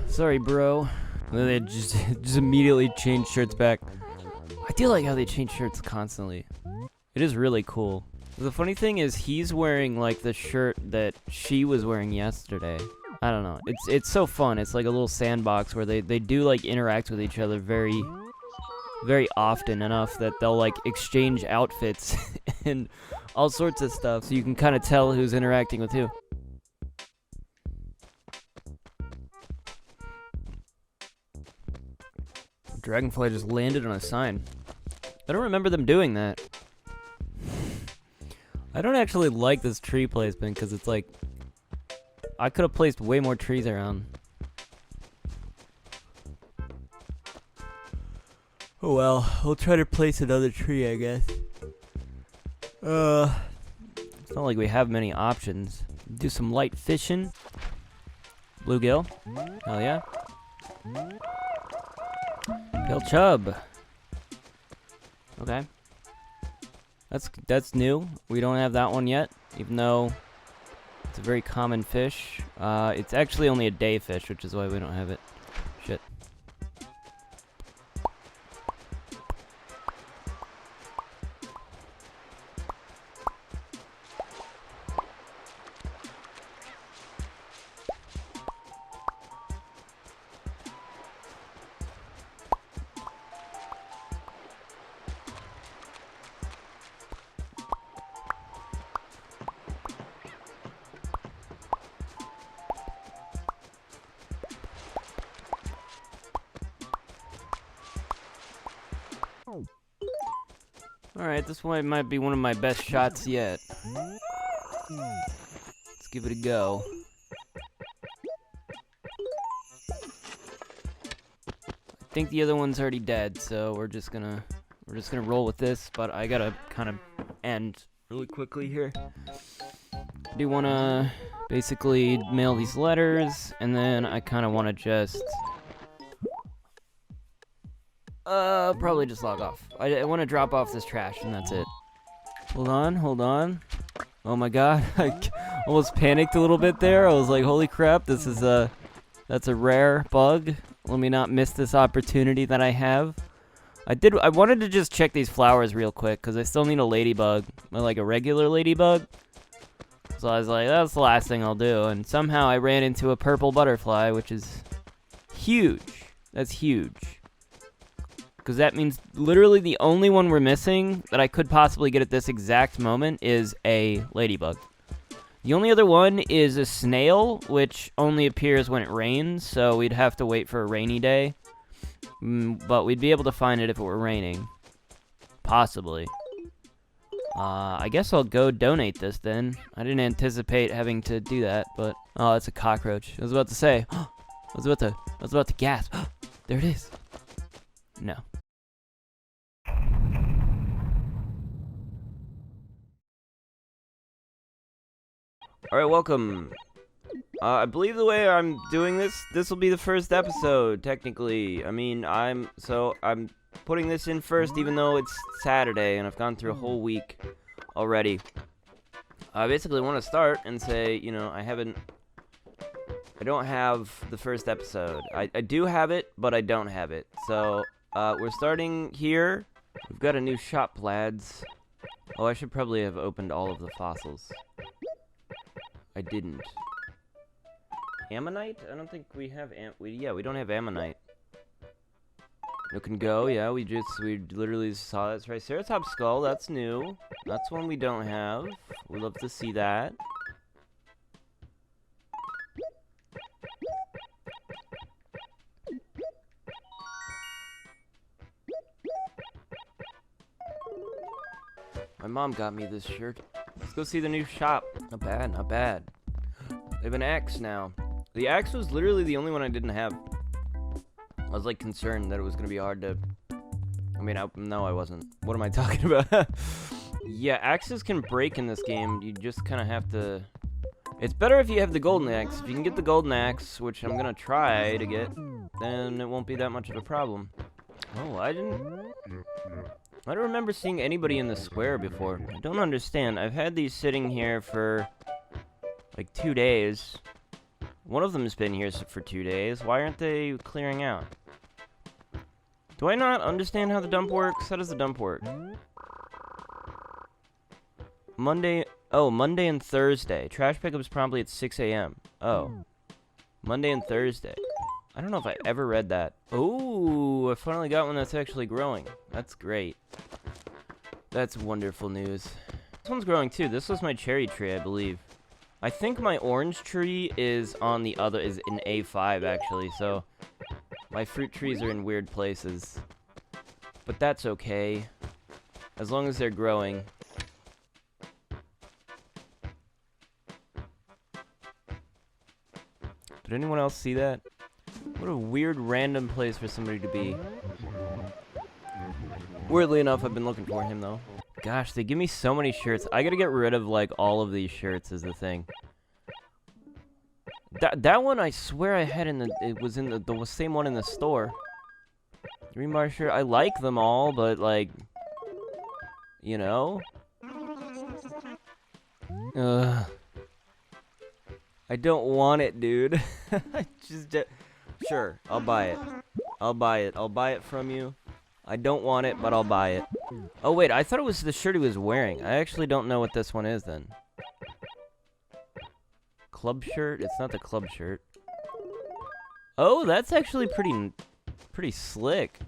Sorry, bro. And then they just immediately change shirts back. I do like how they change shirts constantly. It is really cool. The funny thing is he's wearing like the shirt that she was wearing yesterday. I don't know. It's so fun. It's like a little sandbox where they do like interact with each other very, very often enough that they'll like exchange outfits and all sorts of stuff, so you can kind of tell who's interacting with who. Dragonfly just landed on a sign. I don't remember them doing that. I don't actually like this tree placement because it's like I could have placed way more trees around. Oh well, we'll try to place another tree, I guess. It's not like we have many options. Do some light fishing. Bluegill. Hell yeah. Pale chub. Okay. That's new. We don't have that one yet, even though It's a very common fish. It's actually only a day fish, which is why we don't have it. Shit. Alright, this one might be one of my best shots yet. Let's give it a go. I think the other one's already dead, so we're just gonna roll with this, but I gotta kind of end really quickly here. I do wanna basically mail these letters, and then I kinda wanna just probably just log off. I want to drop off this trash, and that's it. Hold on. Oh my god, I almost panicked a little bit there. I was like, holy crap, that's a rare bug. Let me not miss this opportunity that I have. I wanted to just check these flowers real quick, because I still need a ladybug, like a regular ladybug. So I was like, that's the last thing I'll do, and somehow I ran into a purple butterfly, which is huge. That's huge. Because that means literally the only one we're missing that I could possibly get at this exact moment is a ladybug. The only other one is a snail, which only appears when it rains, so we'd have to wait for a rainy day. But we'd be able to find it if it were raining. Possibly. I guess I'll go donate this then. I didn't anticipate having to do that, but... Oh, it's a cockroach. I was about to say... I was about to gasp. There it is. No. Alright, welcome. I believe the way I'm doing this will be the first episode, technically. I mean, I'm putting this in first even though it's Saturday and I've gone through a whole week already. I basically want to start and say, you know, I don't have the first episode. I do have it, but I don't have it. So, we're starting here. We've got a new shop, lads. Oh, I should probably have opened all of the fossils. I didn't. Ammonite? I don't think we have we don't have ammonite. Look and go, yeah, we literally saw that. Triceratops skull, that's new. That's one we don't have. We'd love to see that. My mom got me this shirt. Let's go see the new shop. Not bad, not bad. They have an axe now. The axe was literally the only one I didn't have. I was like concerned that it was gonna be hard to... I mean, no, I wasn't. What am I talking about? Yeah, axes can break in this game. You just kind of have to... It's better if you have the golden axe. If you can get the golden axe, which I'm gonna try to get, then it won't be that much of a problem. Oh, I don't remember seeing anybody in the square before. I don't understand. I've had these sitting here for like 2 days. One of them's been here for 2 days. Why aren't they clearing out? Do I not understand how the dump works? How does the dump work? Monday and Thursday. Trash pickup's promptly at 6 a.m. Oh. Monday and Thursday. I don't know if I ever read that. Oh, I finally got one that's actually growing. That's great. That's wonderful news. This one's growing too. This was my cherry tree, I believe. I think my orange tree is on the other, is in A5 actually, so my fruit trees are in weird places. But that's okay, as long as they're growing. Did anyone else see that? What a weird random place for somebody to be. Weirdly enough, I've been looking for him though. Gosh, they give me so many shirts. I gotta get rid of like all of these shirts is the thing. That one I swear I had it was in the same one in the store. Rebar shirt. I like them all, but like, you know. I don't want it, dude. Sure, I'll buy it. I'll buy it. I'll buy it from you. I don't want it, but I'll buy it. Oh, wait, I thought it was the shirt he was wearing. I actually don't know what this one is, then. Club shirt? It's not the club shirt. Oh, that's actually pretty slick.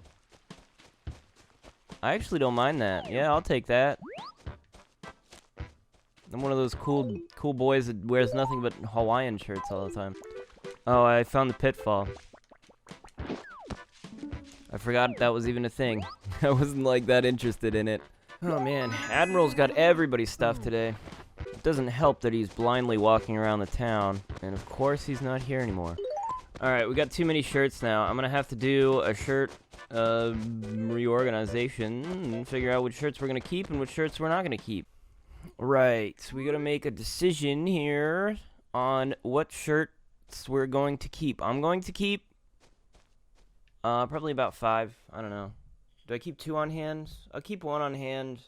I actually don't mind that. Yeah, I'll take that. I'm one of those cool boys that wears nothing but Hawaiian shirts all the time. Oh, I found the pitfall. I forgot that was even a thing. I wasn't like that interested in it. Oh man, Admiral's got everybody's stuff today. It doesn't help that he's blindly walking around the town. And of course he's not here anymore. Alright, we got too many shirts now. I'm gonna have to do a shirt reorganization and figure out which shirts we're gonna keep and which shirts we're not gonna keep. Right, so we gotta make a decision here on what shirts we're going to keep. I'm going to keep probably about 5. I don't know. Do I keep 2 on hand? I'll keep 1 on hand,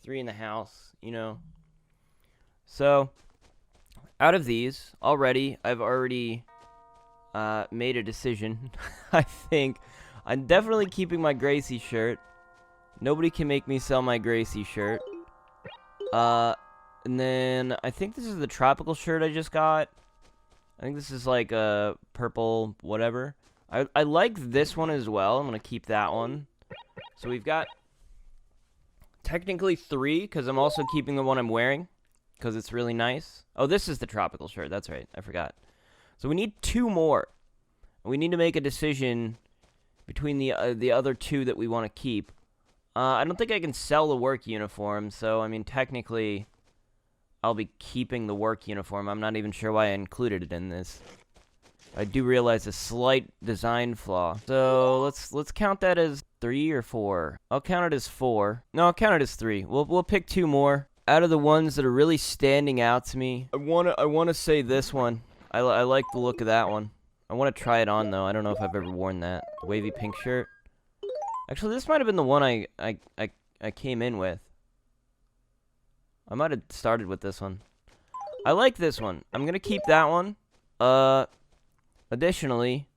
3 in the house, you know. So, out of these, I've already made a decision. I think I'm definitely keeping my Gracie shirt. Nobody can make me sell my Gracie shirt. And then I think this is the tropical shirt I just got. I think this is like a purple whatever. I like this one as well. I'm gonna keep that one. So we've got technically 3 because I'm also keeping the one I'm wearing because it's really nice. Oh, this is the tropical shirt. That's right. I forgot. So we need 2 more. We need to make a decision between the other 2 that we want to keep. I don't think I can sell the work uniform, so I mean technically I'll be keeping the work uniform. I'm not even sure why I included it in this. I do realize a slight design flaw. So let's count that as 3 or 4. I'll count it as 4. No, I'll count it as 3. We'll pick 2 more. Out of the ones that are really standing out to me, I wanna say this one. I like the look of that one. I want to try it on though. I don't know if I've ever worn that wavy pink shirt. Actually, this might have been the one I came in with. I might have started with this one. I like this one. I'm gonna keep that one. Additionally,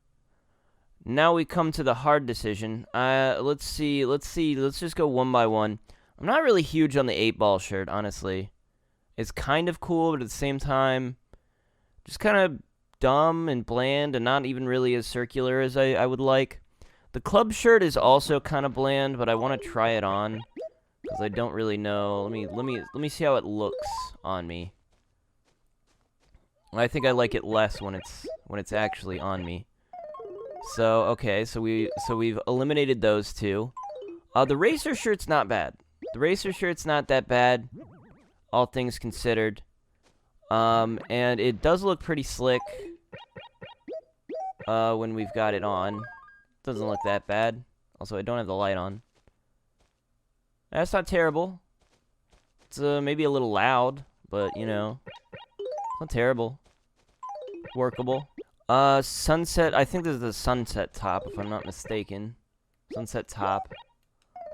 now we come to the hard decision. Let's see. Let's just go one by one. I'm not really huge on the 8-ball shirt, honestly. It's kind of cool, but at the same time, just kind of dumb and bland and not even really as circular as I would like. The club shirt is also kind of bland, but I want to try it on because I don't really know. Let me see how it looks on me. I think I like it less when it's actually on me. So okay, so we've eliminated those 2. The racer shirt's not bad. The racer shirt's not that bad, all things considered. And it does look pretty slick when we've got it on. Doesn't look that bad. Also, I don't have the light on. That's not terrible. It's maybe a little loud, but you know, it's not terrible. Workable. Sunset. I think this is the sunset top, if I'm not mistaken. Sunset top.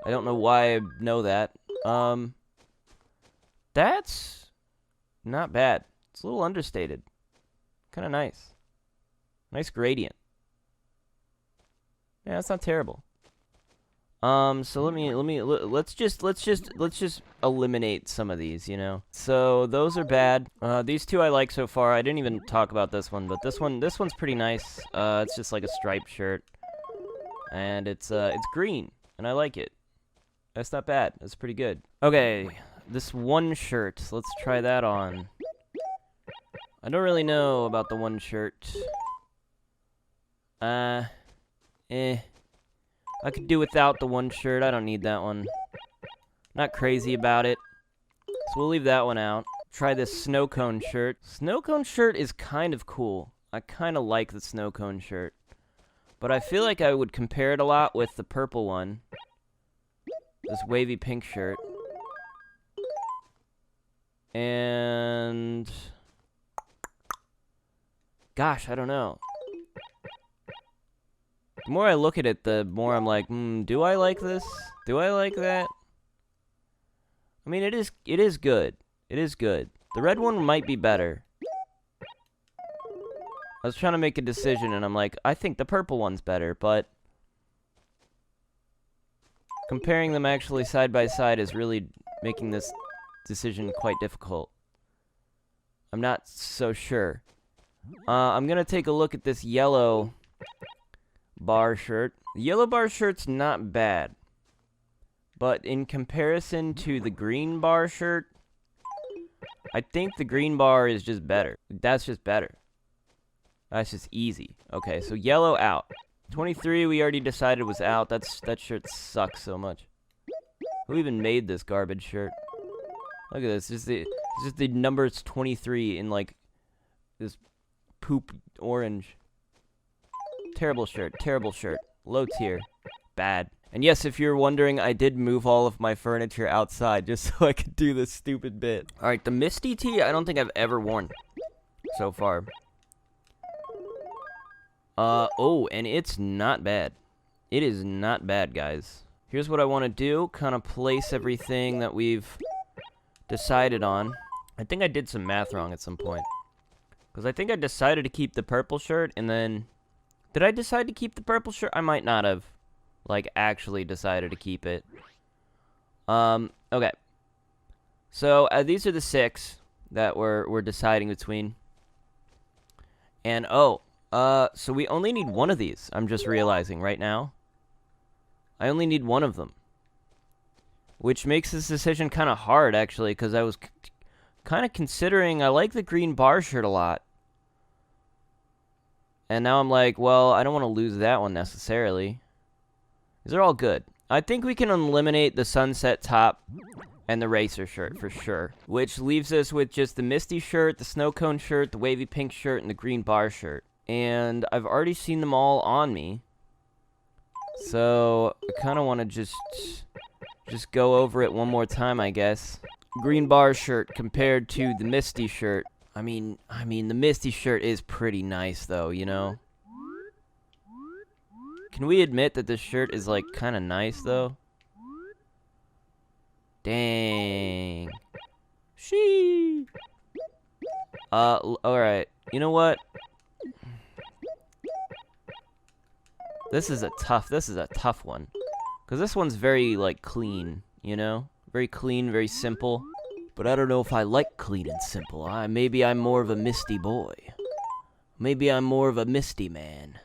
I don't know why I know that. That's not bad. It's a little understated. Kind of nice. Nice gradient. Yeah, that's not terrible. So let's just eliminate some of these, you know. So those are bad. These 2 I like so far. I didn't even talk about this one, but this one's pretty nice. It's just like a striped shirt, and it's green, and I like it. That's not bad. That's pretty good. Okay, this one shirt. Let's try that on. I don't really know about the one shirt. I could do without the one shirt. I don't need that one. Not crazy about it. So we'll leave that one out. Try this snow cone shirt. Snow cone shirt is kind of cool. I kind of like the snow cone shirt. But I feel like I would compare it a lot with the purple one. This wavy pink shirt. And gosh, I don't know. The more I look at it, the more I'm like, do I like this? Do I like that? I mean, it is good. It is good. The red one might be better. I was trying to make a decision, and I'm like, I think the purple one's better, but comparing them actually side by side is really making this decision quite difficult. I'm not so sure. I'm gonna take a look at this yellow bar shirt. The yellow bar shirt's not bad, but in comparison to the green bar shirt, I think the green bar is just better. That's just better. That's just easy. Okay, so yellow out. 23 we already decided was out. That shirt sucks so much. Who even made this garbage shirt? Look at this. It's just the numbers 23 in like this poop orange. Terrible shirt. Terrible shirt. Low tier. Bad. And yes, if you're wondering, I did move all of my furniture outside just so I could do this stupid bit. Alright, the Misty tee I don't think I've ever worn so far. Oh, and it's not bad. It is not bad, guys. Here's what I want to do. Kind of place everything that we've decided on. I think I did some math wrong at some point. Because I think I decided to keep the purple shirt, and then... Did I decide to keep the purple shirt? I might not have, like, actually decided to keep it. Okay. So, these are the 6 that we're deciding between. And, oh... so we only need one of these, I'm just realizing right now. I only need one of them. Which makes this decision kind of hard, actually, because I was kind of considering, I like the green bar shirt a lot. And now I'm like, well, I don't want to lose that one necessarily. These are all good. I think we can eliminate the sunset top and the racer shirt for sure. Which leaves us with just the Misty shirt, the snow cone shirt, the wavy pink shirt, and the green bar shirt. And I've already seen them all on me. So I kind of want to just go over it one more time, I guess. Green bar shirt compared to the Misty shirt. I mean, the Misty shirt is pretty nice, though, you know? Can we admit that this shirt is, like, kind of nice, though? Dang. Shee. Alright. You know what? This is a tough one. Because this one's very, like, clean, you know? Very clean, very simple. But I don't know if I like clean and simple. Maybe I'm more of a Misty boy. Maybe I'm more of a Misty man.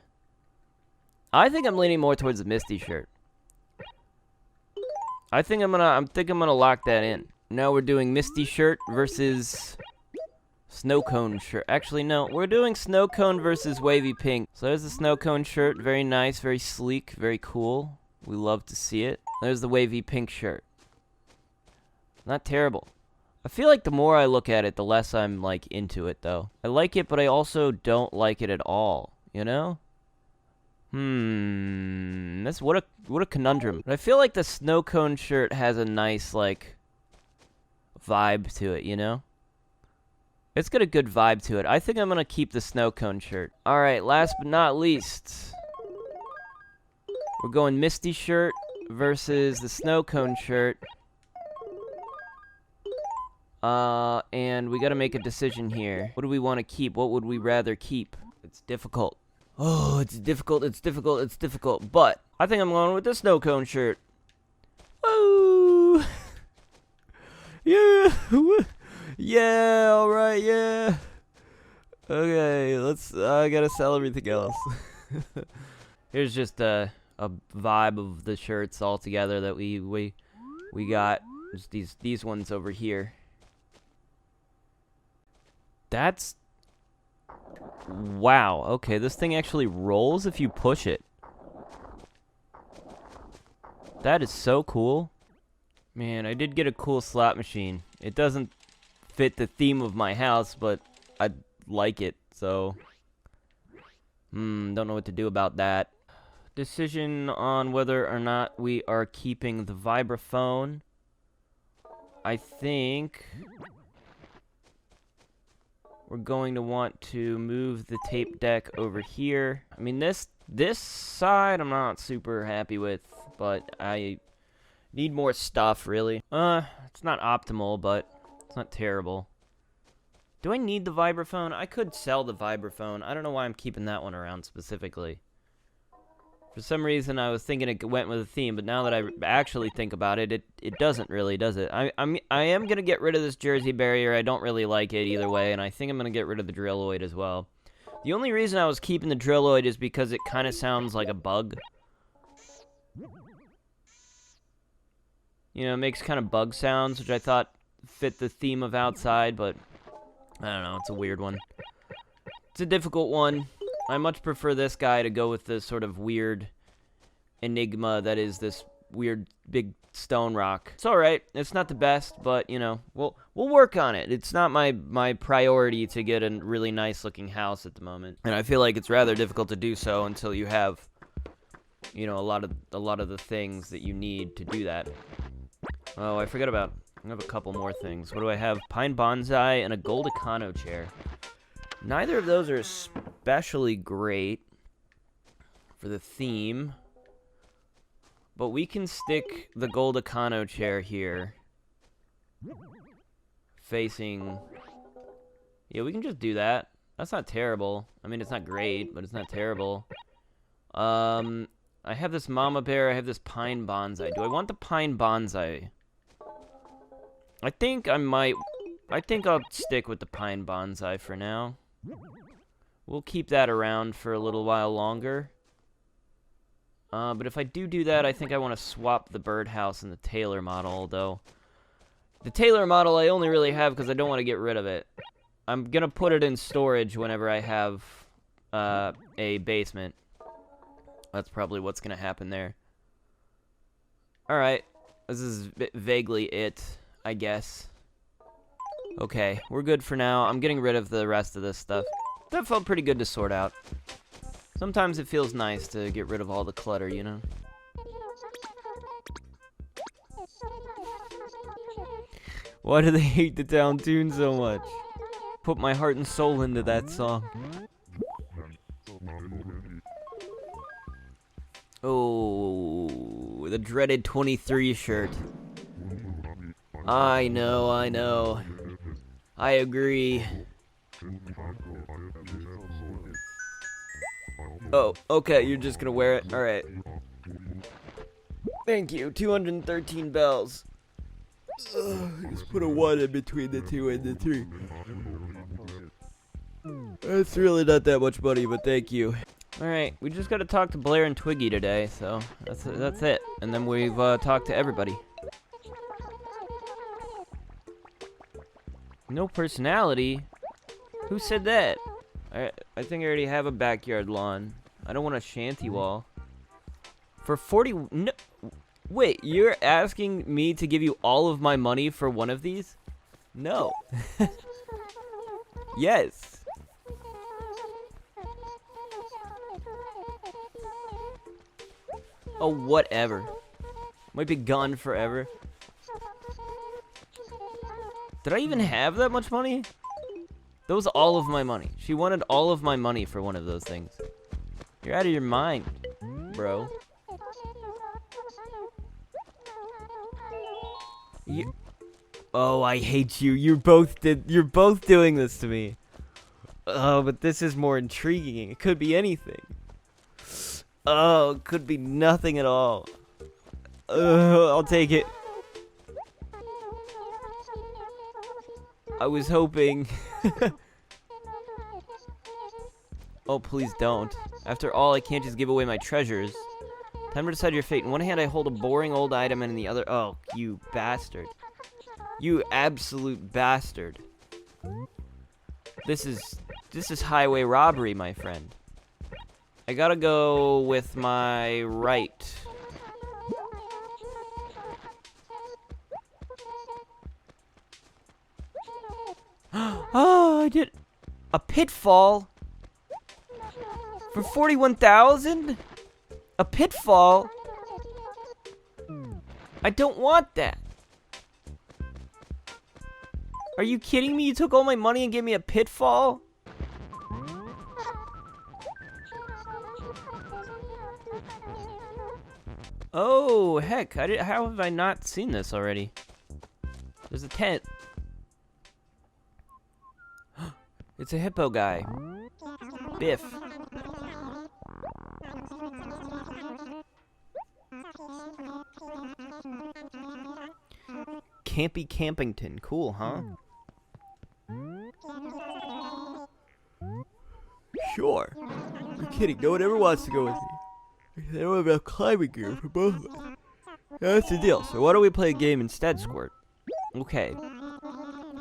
I think I'm leaning more towards the Misty shirt. I think I'm gonna lock that in. Now we're doing Misty shirt versus snow cone shirt. Actually, no, we're doing snow cone versus wavy pink. So there's the snow cone shirt, very nice, very sleek, very cool. We love to see it. There's the wavy pink shirt. Not terrible. I feel like the more I look at it, the less I'm, like, into it, though. I like it, but I also don't like it at all, you know? That's what a conundrum. But I feel like the snow cone shirt has a nice, like, vibe to it, you know? It's got a good vibe to it. I think I'm gonna keep the snow cone shirt. Alright, last but not least. We're going Misty shirt versus the snow cone shirt. And we gotta make a decision here. What do we want to keep? What would we rather keep? It's difficult. Oh, it's difficult. But I think I'm going with the snow cone shirt. Woo! Yeah! Yeah, alright, yeah. Okay, I gotta sell everything else. Here's just a vibe of the shirts all together that we got. Just these ones over here. That's... Wow, okay, this thing actually rolls if you push it. That is so cool. Man, I did get a cool slot machine. It doesn't fit the theme of my house, but I like it, so... don't know what to do about that. Decision on whether or not we are keeping the vibraphone. I think... we're going to want to move the tape deck over here. I mean, this side I'm not super happy with, but I need more stuff, really. It's not optimal, but it's not terrible. Do I need the vibraphone? I could sell the vibraphone. I don't know why I'm keeping that one around specifically. For some reason, I was thinking it went with the theme, but now that I actually think about it, it doesn't really, does it? I am gonna get rid of this Jersey barrier. I don't really like it either way, and I think I'm gonna get rid of the Drilloid as well. The only reason I was keeping the Drilloid is because it kind of sounds like a bug. You know, it makes kind of bug sounds, which I thought fit the theme of outside, but I don't know, it's a weird one. It's a difficult one. I much prefer this guy to go with this sort of weird enigma that is this weird big stone rock. It's alright. It's not the best, but, you know, we'll work on it. It's not my priority to get a really nice looking house at the moment. And I feel like it's rather difficult to do so until you have, you know, a lot of the things that you need to do that. Oh, I forgot about, I have a couple more things. What do I have? Pine bonsai and a gold Econo chair. Neither of those are especially great for the theme, but we can stick the gold Econo chair here, facing, yeah, we can just do that. That's not terrible. I mean, it's not great, but it's not terrible. I have this mama bear, I have this pine bonsai. Do I want the pine bonsai? I think I'll stick with the pine bonsai for now. We'll keep that around for a little while longer. But if I do that, I think I want to swap the birdhouse and the Taylor model, although the Taylor model I only really have because I don't want to get rid of it. I'm going to put it in storage whenever I have a basement. That's probably what's going to happen there. Alright, this is vaguely it, I guess. Okay, we're good for now. I'm getting rid of the rest of this stuff. That felt pretty good to sort out. Sometimes it feels nice to get rid of all the clutter, you know? Why do they hate the town tune so much? Put my heart and soul into that song. Oh, the dreaded 23 shirt. I know. I agree. Oh, okay, you're just gonna wear it? Alright. Thank you, 213 bells. Just put a 1 in between the 2 and the 3. That's really not that much money, but thank you. Alright, we just gotta talk to Blair and Twiggy today, so that's it. And then we've talked to everybody. No personality? Who said that? I think I already have a backyard lawn. I don't want a shanty wall. For 40... No, wait, you're asking me to give you all of my money for one of these? No. Yes. Oh, whatever. Might be gone forever. Did I even have that much money? That was all of my money. She wanted all of my money for one of those things. You're out of your mind, bro. Oh, I hate you. You're both doing this to me. Oh, but this is more intriguing. It could be anything. Oh, it could be nothing at all. I'll take it. I was hoping. Oh, please don't. After all, I can't just give away my treasures. Time to decide your fate. In one hand, I hold a boring old item, and in the other... Oh, you bastard. You absolute bastard. This is highway robbery, my friend. I gotta go with my right. Oh, I did a pitfall for 41,000? A pitfall? I don't want that. Are you kidding me? You took all my money and gave me a pitfall? Oh, heck. How have I not seen this already? There's a tent. It's a hippo guy. Biff. Campy Campington. Cool, huh? Sure. You're kidding. No one ever wants to go with me. They don't have enough climbing gear for both of us. That's the deal. So why don't we play a game instead, Squirt? Okay.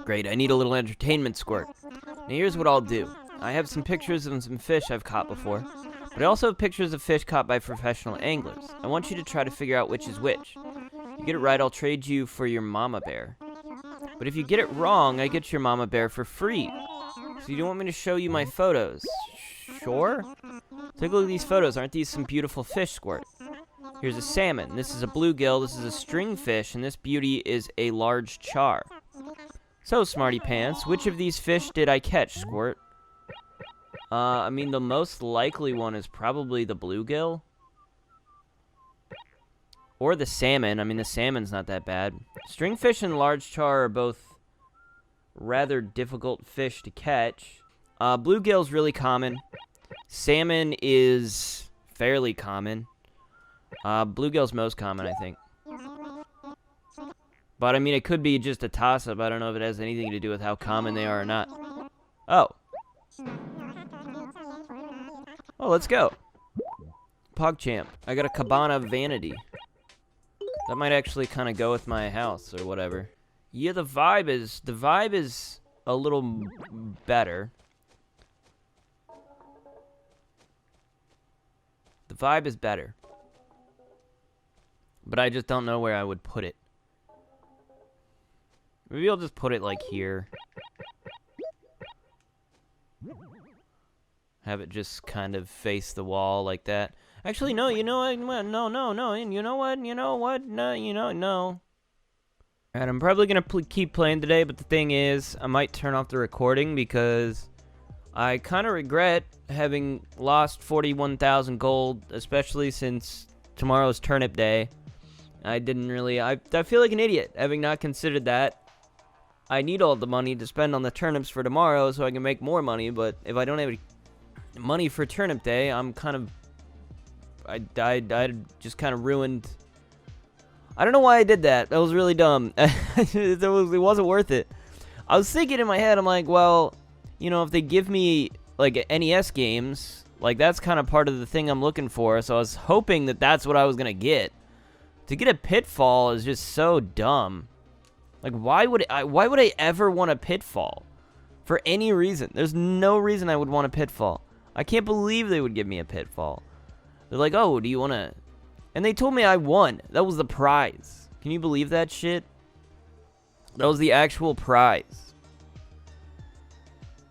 Great. I need a little entertainment, Squirt. Now here's what I'll do. I have some pictures of some fish I've caught before, but I also have pictures of fish caught by professional anglers. I want you to try to figure out which is which. If you get it right, I'll trade you for your mama bear. But if you get it wrong, I get your mama bear for free. So you don't want me to show you my photos? Sure? Take a look at these photos. Aren't these some beautiful fish, Squirt? Here's a salmon. This is a bluegill. This is a stringfish. And this beauty is a large char. So, Smarty Pants, which of these fish did I catch, Squirt? I mean, the most likely one is probably the bluegill. Or the salmon. I mean, the salmon's not that bad. Stringfish and large char are both rather difficult fish to catch. Bluegill's really common. Salmon is fairly common. Bluegill's most common, I think. But, I mean, it could be just a toss-up. I don't know if it has anything to do with how common they are or not. Oh. Oh, let's go. PogChamp. I got a Cabana Vanity. That might actually kind of go with my house or whatever. Yeah, the vibe is a little better. The vibe is better. But I just don't know where I would put it. Maybe I'll just put it like here. Have it just kind of face the wall like that. Actually, no, you know what? No. And you know what? No. And I'm probably going to keep playing today, but the thing is, I might turn off the recording because I kind of regret having lost 41,000 gold, especially since tomorrow's turnip day. I didn't really... I feel like an idiot having not considered that. I need all the money to spend on the turnips for tomorrow so I can make more money, but if I don't have any money for turnip day, I'm kind of... I just kind of ruined... I don't know why I did that. That was really dumb. It wasn't worth it. I was thinking in my head, I'm like, well, you know, if they give me, like, NES games, like, that's kind of part of the thing I'm looking for, so I was hoping that that's what I was going to get. To get a Pitfall is just so dumb. Like, why would I ever want a Pitfall? For any reason. There's no reason I would want a Pitfall. I can't believe they would give me a Pitfall. They're like, oh, do you want to... And they told me I won. That was the prize. Can you believe that shit? That was the actual prize.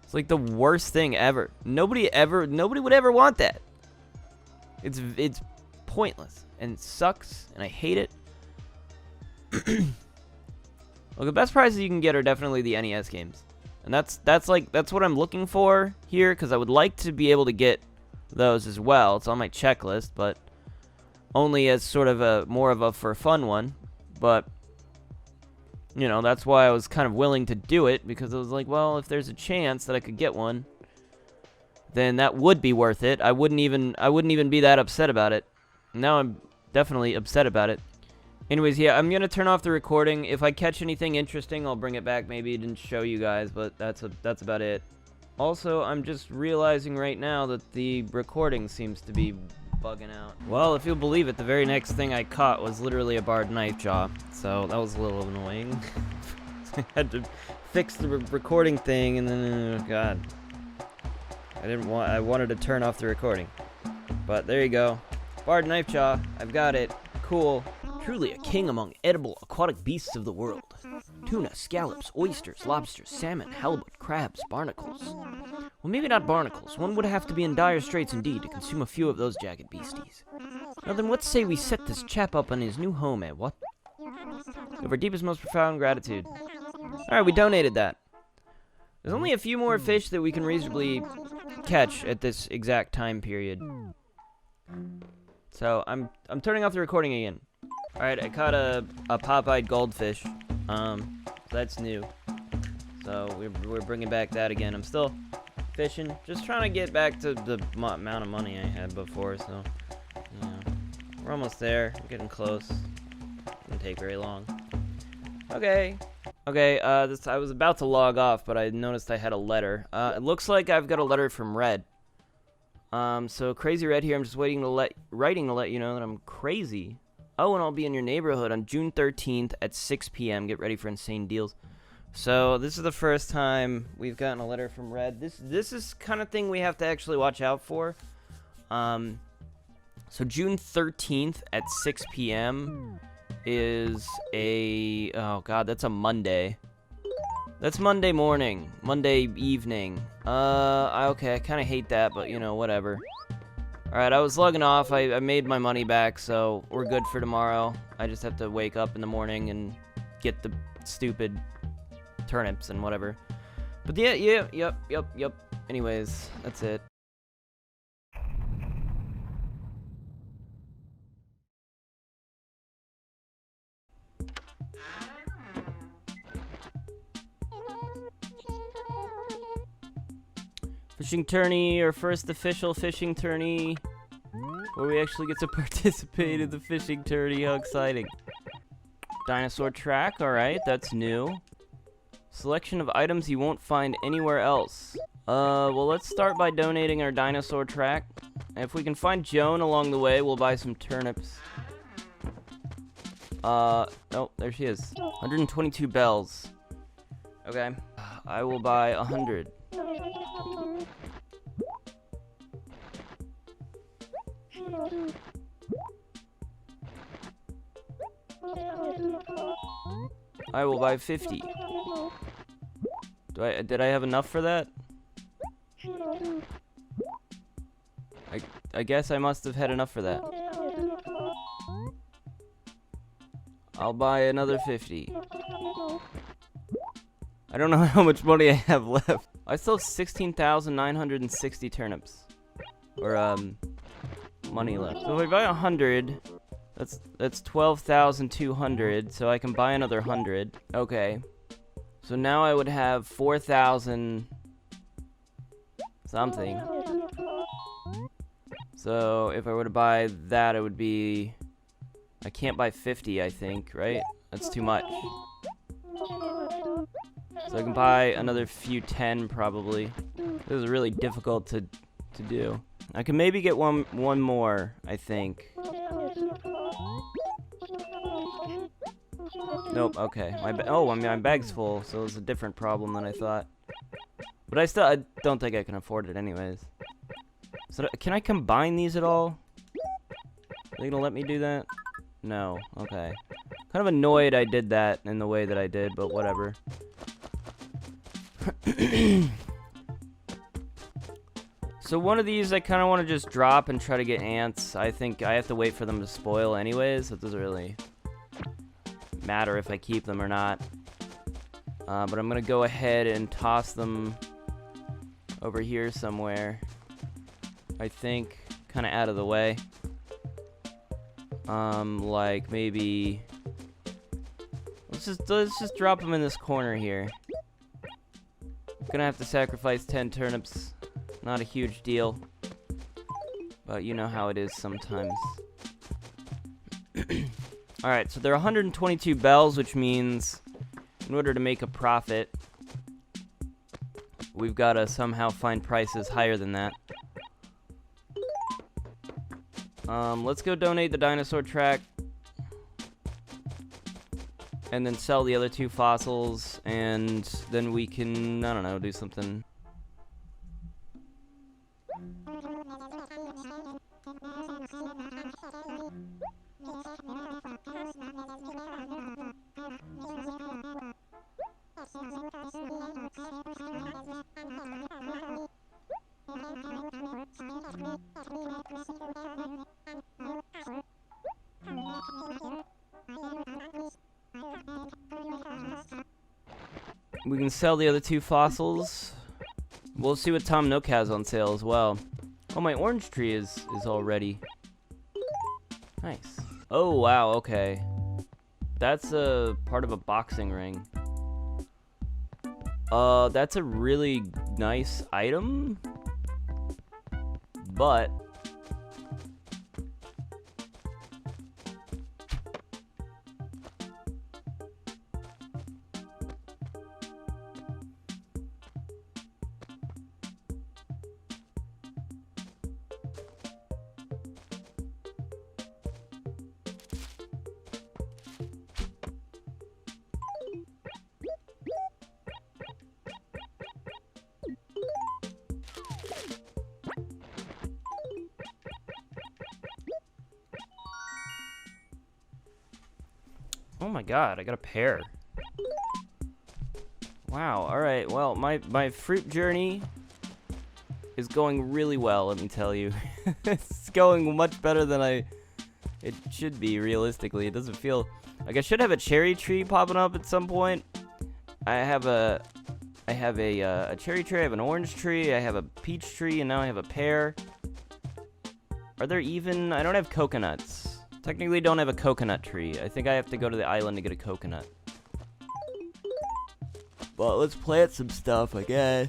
It's like the worst thing ever. Nobody would ever want that. It's pointless. And it sucks. And I hate it. Well, the best prizes you can get are definitely the NES games. And that's what I'm looking for here, because I would like to be able to get those as well. It's on my checklist, but only as sort of a more of a for fun one. But you know, that's why I was kind of willing to do it, because I was like, well, if there's a chance that I could get one, then that would be worth it. I wouldn't even be that upset about it. Now I'm definitely upset about it. Anyways, yeah, I'm going to turn off the recording. If I catch anything interesting, I'll bring it back. Maybe it didn't show you guys, but that's about it. Also, I'm just realizing right now that the recording seems to be bugging out. Well, if you'll believe it, the very next thing I caught was literally a barred knife jaw. So that was a little annoying. I had to fix the recording thing, and then, oh god. I wanted to turn off the recording. But there you go. Barred knife jaw. I've got it. Cool. Truly a king among edible aquatic beasts of the world. Tuna, scallops, oysters, lobsters, salmon, halibut, crabs, barnacles. Well, maybe not barnacles. One would have to be in dire straits indeed to consume a few of those jagged beasties. Now then, what say we set this chap up on his new home, eh, what? With our deepest, most profound gratitude. Alright, we donated that. There's only a few more fish that we can reasonably catch at this exact time period. So, I'm turning off the recording again. Alright, I caught a pop-eyed goldfish. That's new. So we're bringing back that again. I'm still fishing. Just trying to get back to the amount of money I had before, so, you know. We're almost there. We're getting close. Doesn't take very long. Okay. Okay, I was about to log off, but I noticed I had a letter. It looks like I've got a letter from Red. So Crazy Red here. I'm just writing to let you know that I'm crazy. Oh, and I'll be in your neighborhood on June 13th at 6 p.m. Get ready for insane deals. So this is the first time we've gotten a letter from Red. This is kind of thing we have to actually watch out for. So June 13th at 6 p.m. is oh god, that's a Monday. That's Monday morning, Monday evening. Okay, I kind of hate that, but you know, whatever. Alright, I was logging off. I made my money back, so we're good for tomorrow. I just have to wake up in the morning and get the stupid turnips and whatever. But yeah, yep. Anyways, that's it. Fishing tourney, our first official fishing tourney, where we actually get to participate in the fishing tourney. How exciting. Dinosaur track, alright, that's new. Selection of items you won't find anywhere else. Well, let's start by donating our dinosaur track. If we can find Joan along the way, we'll buy some turnips. Oh, there she is. 122 bells. Okay. I will buy 100. I will buy 50. Did I have enough for that? I guess I must have had enough for that. I'll buy another 50. I don't know how much money I have left. I still have 16,960 turnips. Or, money left. So if I buy 100, that's 12,200, so I can buy another 100. Okay. So now I would have 4,000 something. So if I were to buy that, it would be... I can't buy 50, I think, right? That's too much. So I can buy another few 10, probably. This is really difficult to do. I can maybe get one more, I think. Nope, okay. My bag's full, so it's a different problem than I thought. But I don't think I can afford it anyways. So can I combine these at all? Are they gonna let me do that? No, okay. Kind of annoyed I did that in the way that I did, but whatever. So one of these I kind of want to just drop and try to get ants. I think I have to wait for them to spoil anyways. It doesn't really matter if I keep them or not. But I'm going to go ahead and toss them over here somewhere. I think kind of out of the way. Like maybe... Let's just drop them in this corner here. Gonna have to sacrifice 10 turnips. Not a huge deal. But you know how it is sometimes. Alright, so there are 122 bells, which means in order to make a profit, we've got to somehow find prices higher than that. Let's go donate the dinosaur track. And then sell the other 2 fossils, and then we can, I don't know, do something. We can sell the other 2 fossils. We'll see what Tom Nook has on sale as well. Oh, my orange tree is all ready. Nice. Oh, wow, okay. That's a part of a boxing ring. That's a really nice item, but oh my god, I got a pear. Wow, alright, well, my fruit journey is going really well, let me tell you. It's going much better than it should be, realistically. It doesn't feel... like I should have a cherry tree popping up at some point. I have a cherry tree, I have an orange tree, I have a peach tree, and now I have a pear. Are there even... I don't have coconuts. Technically don't have a coconut tree. I think I have to go to the island to get a coconut. Well, let's plant some stuff, I guess.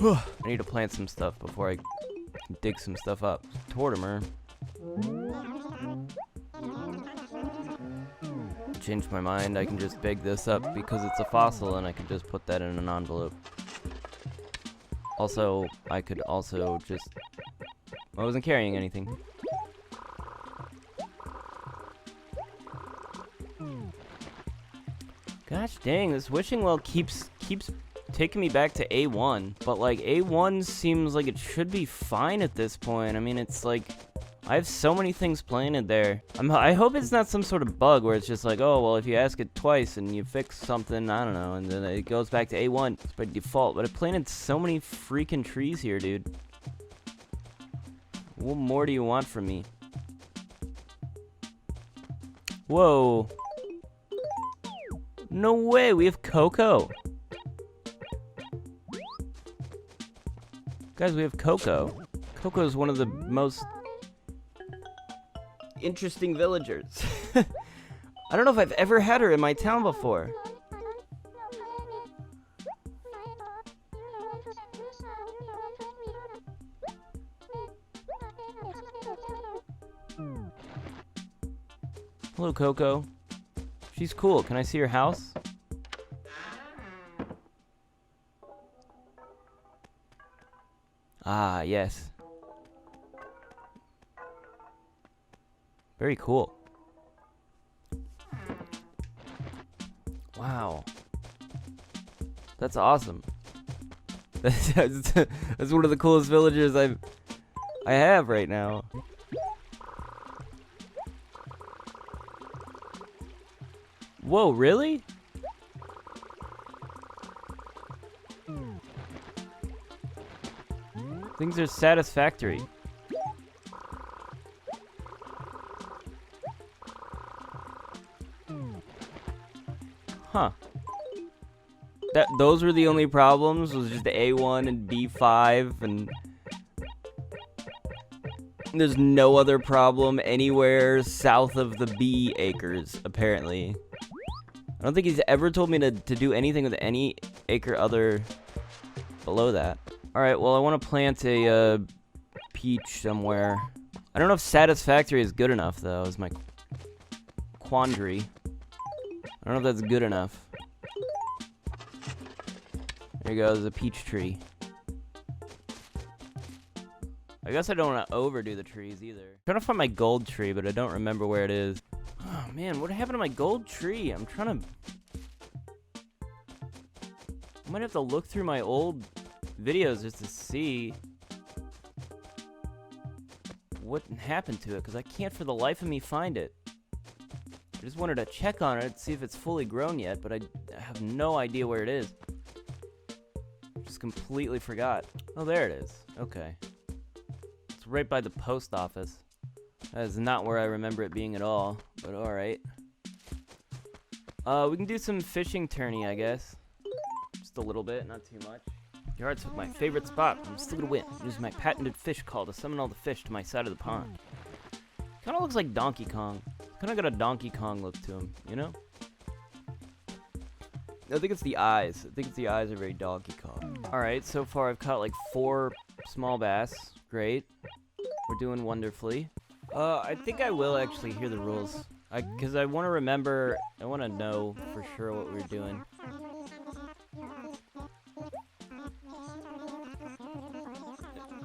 I need to plant some stuff before I dig some stuff up. Tortimer. Changed my mind. I can just big this up because it's a fossil and I can just put that in an envelope. Also, I could also just... I wasn't carrying anything. Gosh dang, this wishing well keeps taking me back to A1, but like A1 seems like it should be fine at this point. I mean, it's like I have so many things planted there. I hope it's not some sort of bug where it's just like, oh well, if you ask it twice and you fix something, I don't know, and then it goes back to A1 by default. But I planted so many freaking trees here, dude. What more do you want from me? Whoa. No way, we have cocoa. Guys, we have cocoa. Cocoa is one of the most interesting villagers. I don't know if I've ever had her in my town before. Hello, Coco. She's cool. Can I see your house? Ah, yes. Very cool. Wow. That's awesome. That's one of the coolest villagers I have right now. Whoa, really? Things are satisfactory. Huh. Those were the only problems, was just A1 and B5, and there's no other problem anywhere south of the B acres, apparently. I don't think he's ever told me to do anything with any acre other below that. Alright, well I want to plant a peach somewhere. I don't know if satisfactory is good enough though, is my quandary. I don't know if that's good enough. There you go, there's a peach tree. I guess I don't want to overdo the trees either. I'm trying to find my gold tree, but I don't remember where it is. Oh man, what happened to my gold tree? I'm trying to... I might have to look through my old videos just to see what happened to it, because I can't for the life of me find it. I just wanted to check on it, see if it's fully grown yet, but I have no idea where it is. Just completely forgot. Oh, there it is. Okay. It's right by the post office. That is not where I remember it being at all, but alright. We can do some fishing tourney, I guess. Just a little bit, not too much. Yard's my favorite spot. I'm still gonna win. Use my patented fish call to summon all the fish to my side of the pond. Kinda looks like Donkey Kong. Kinda got a Donkey Kong look to him, you know? I think it's the eyes. I think it's the eyes are very Donkey Kong. Alright, so far I've caught like 4 small bass. Great. We're doing wonderfully. I think I will actually hear the rules. Because I want to remember, I want to know for sure what we're doing.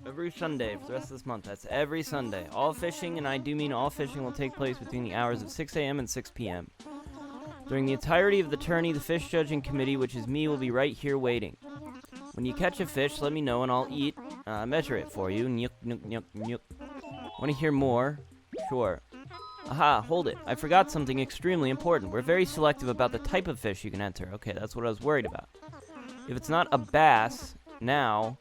Every Sunday for the rest of this month. That's every Sunday. All fishing, and I do mean all fishing, will take place between the hours of 6 a.m. and 6 p.m. During the entirety of the tourney, the fish judging committee, which is me, will be right here waiting. When you catch a fish, let me know and I'll measure it for you. Nyuk, nyuk, nyuk, nyuk. Want to hear more? Sure. Aha, hold it. I forgot something extremely important. We're very selective about the type of fish you can enter. Okay, that's what I was worried about. If it's not a bass, now,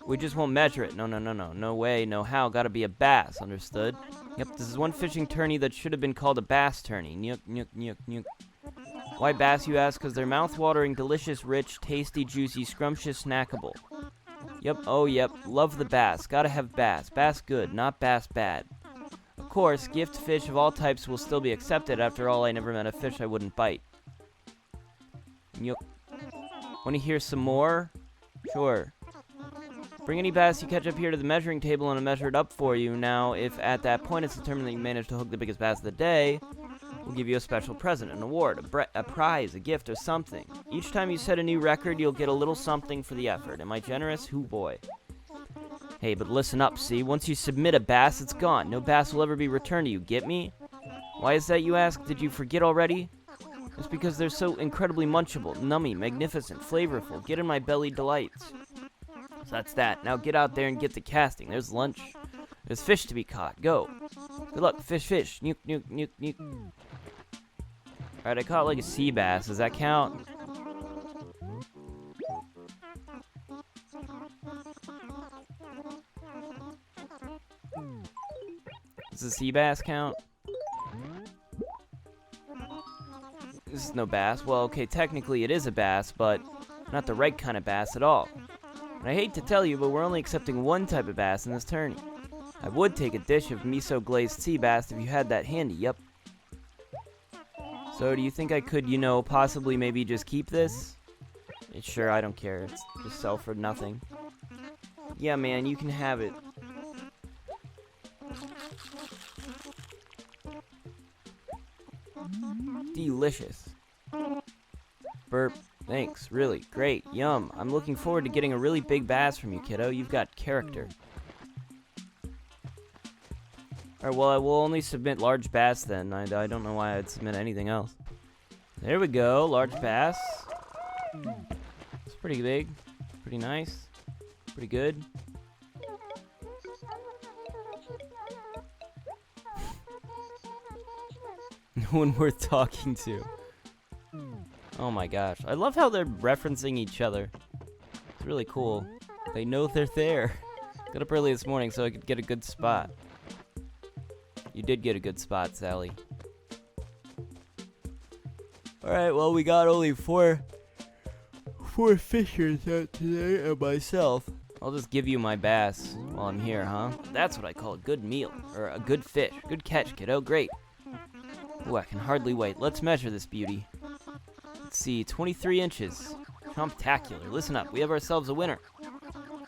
we just won't measure it. No, no, no, no. No way, no how. Gotta be a bass, understood? Yep, this is one fishing tourney that should have been called a bass tourney. Nyuk, nyuk, nyuk, nyuk. Why bass, you ask? Because they're mouth-watering, delicious, rich, tasty, juicy, scrumptious, snackable. Yep, oh yep, love the bass. Gotta have bass. Bass good, not bass bad. Of course, gift fish of all types will still be accepted. After all, I never met a fish I wouldn't bite. Nyuk. Want to hear some more? Sure. Bring any bass you catch up here to the measuring table and I'll measure it up for you. Now, if at that point it's determined that you managed to hook the biggest bass of the day, we'll give you a special present, an award, a prize, a gift, or something. Each time you set a new record, you'll get a little something for the effort. Am I generous? Hoo boy. Hey, but listen up, see? Once you submit a bass, it's gone. No bass will ever be returned to you. Get me? Why is that, you ask? Did you forget already? It's because they're so incredibly munchable, nummy, magnificent, flavorful. Get in my belly delights. So that's that. Now get out there and get the casting. There's lunch. There's fish to be caught. Go. Good luck. Fish, fish. Nuke, nuke, nuke, nuke. Alright, I caught like a sea bass. Does that count? Does the sea bass count? This is no bass. Well, okay, technically it is a bass, but not the right kind of bass at all. And I hate to tell you, but we're only accepting one type of bass in this tourney. I would take a dish of miso-glazed sea bass if you had that handy, yep. So, do you think I could, you know, possibly maybe just keep this? Sure, I don't care. It's just sell for nothing. Yeah, man, you can have it. Delicious. Burp. Thanks. Really. Great. Yum. I'm looking forward to getting a really big bass from you, kiddo. You've got character. Alright, well, I will only submit large bass then. I don't know why I'd submit anything else. There we go. Large bass. It's pretty big. Pretty nice. Pretty good. No one worth talking to. Oh my gosh. I love how they're referencing each other. It's really cool. They know they're there. Got up early this morning so I could get a good spot. You did get a good spot, Sally. Alright, well, we got only four fishers out today and myself. I'll just give you my bass while I'm here, huh? That's what I call a good meal. Or a good fish. Good catch, kiddo. Great. Ooh, I can hardly wait. Let's measure this beauty. Let's see, 23 inches. Comptacular. Listen up, we have ourselves a winner.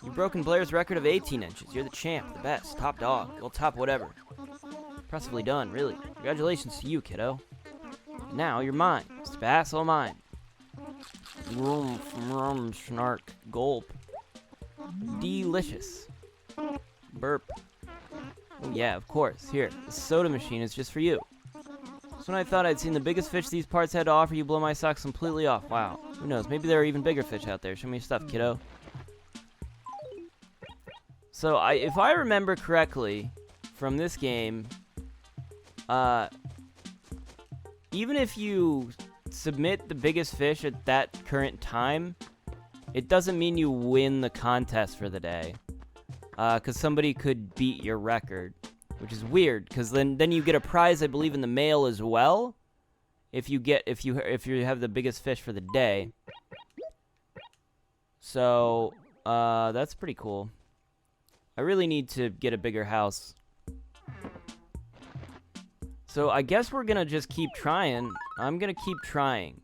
You've broken Blair's record of 18 inches. You're the champ, the best, top dog. You'll top whatever. Impressively done, really. Congratulations to you, kiddo. Now you're mine. Mr. Bass, all mine. Rum, snark, gulp. Delicious. Burp. Oh yeah, of course. Here, the soda machine is just for you. So when I thought I'd seen the biggest fish these parts had to offer, you blow my socks completely off. Wow. Who knows? Maybe there are even bigger fish out there. Show me your stuff, kiddo. So if I remember correctly from this game, even if you submit the biggest fish at that current time, it doesn't mean you win the contest for the day. Because somebody could beat your record. Which is weird, because then you get a prize, I believe, in the mail as well. If you have the biggest fish for the day. So that's pretty cool. I really need to get a bigger house. So I guess we're gonna just keep trying. I'm gonna keep trying,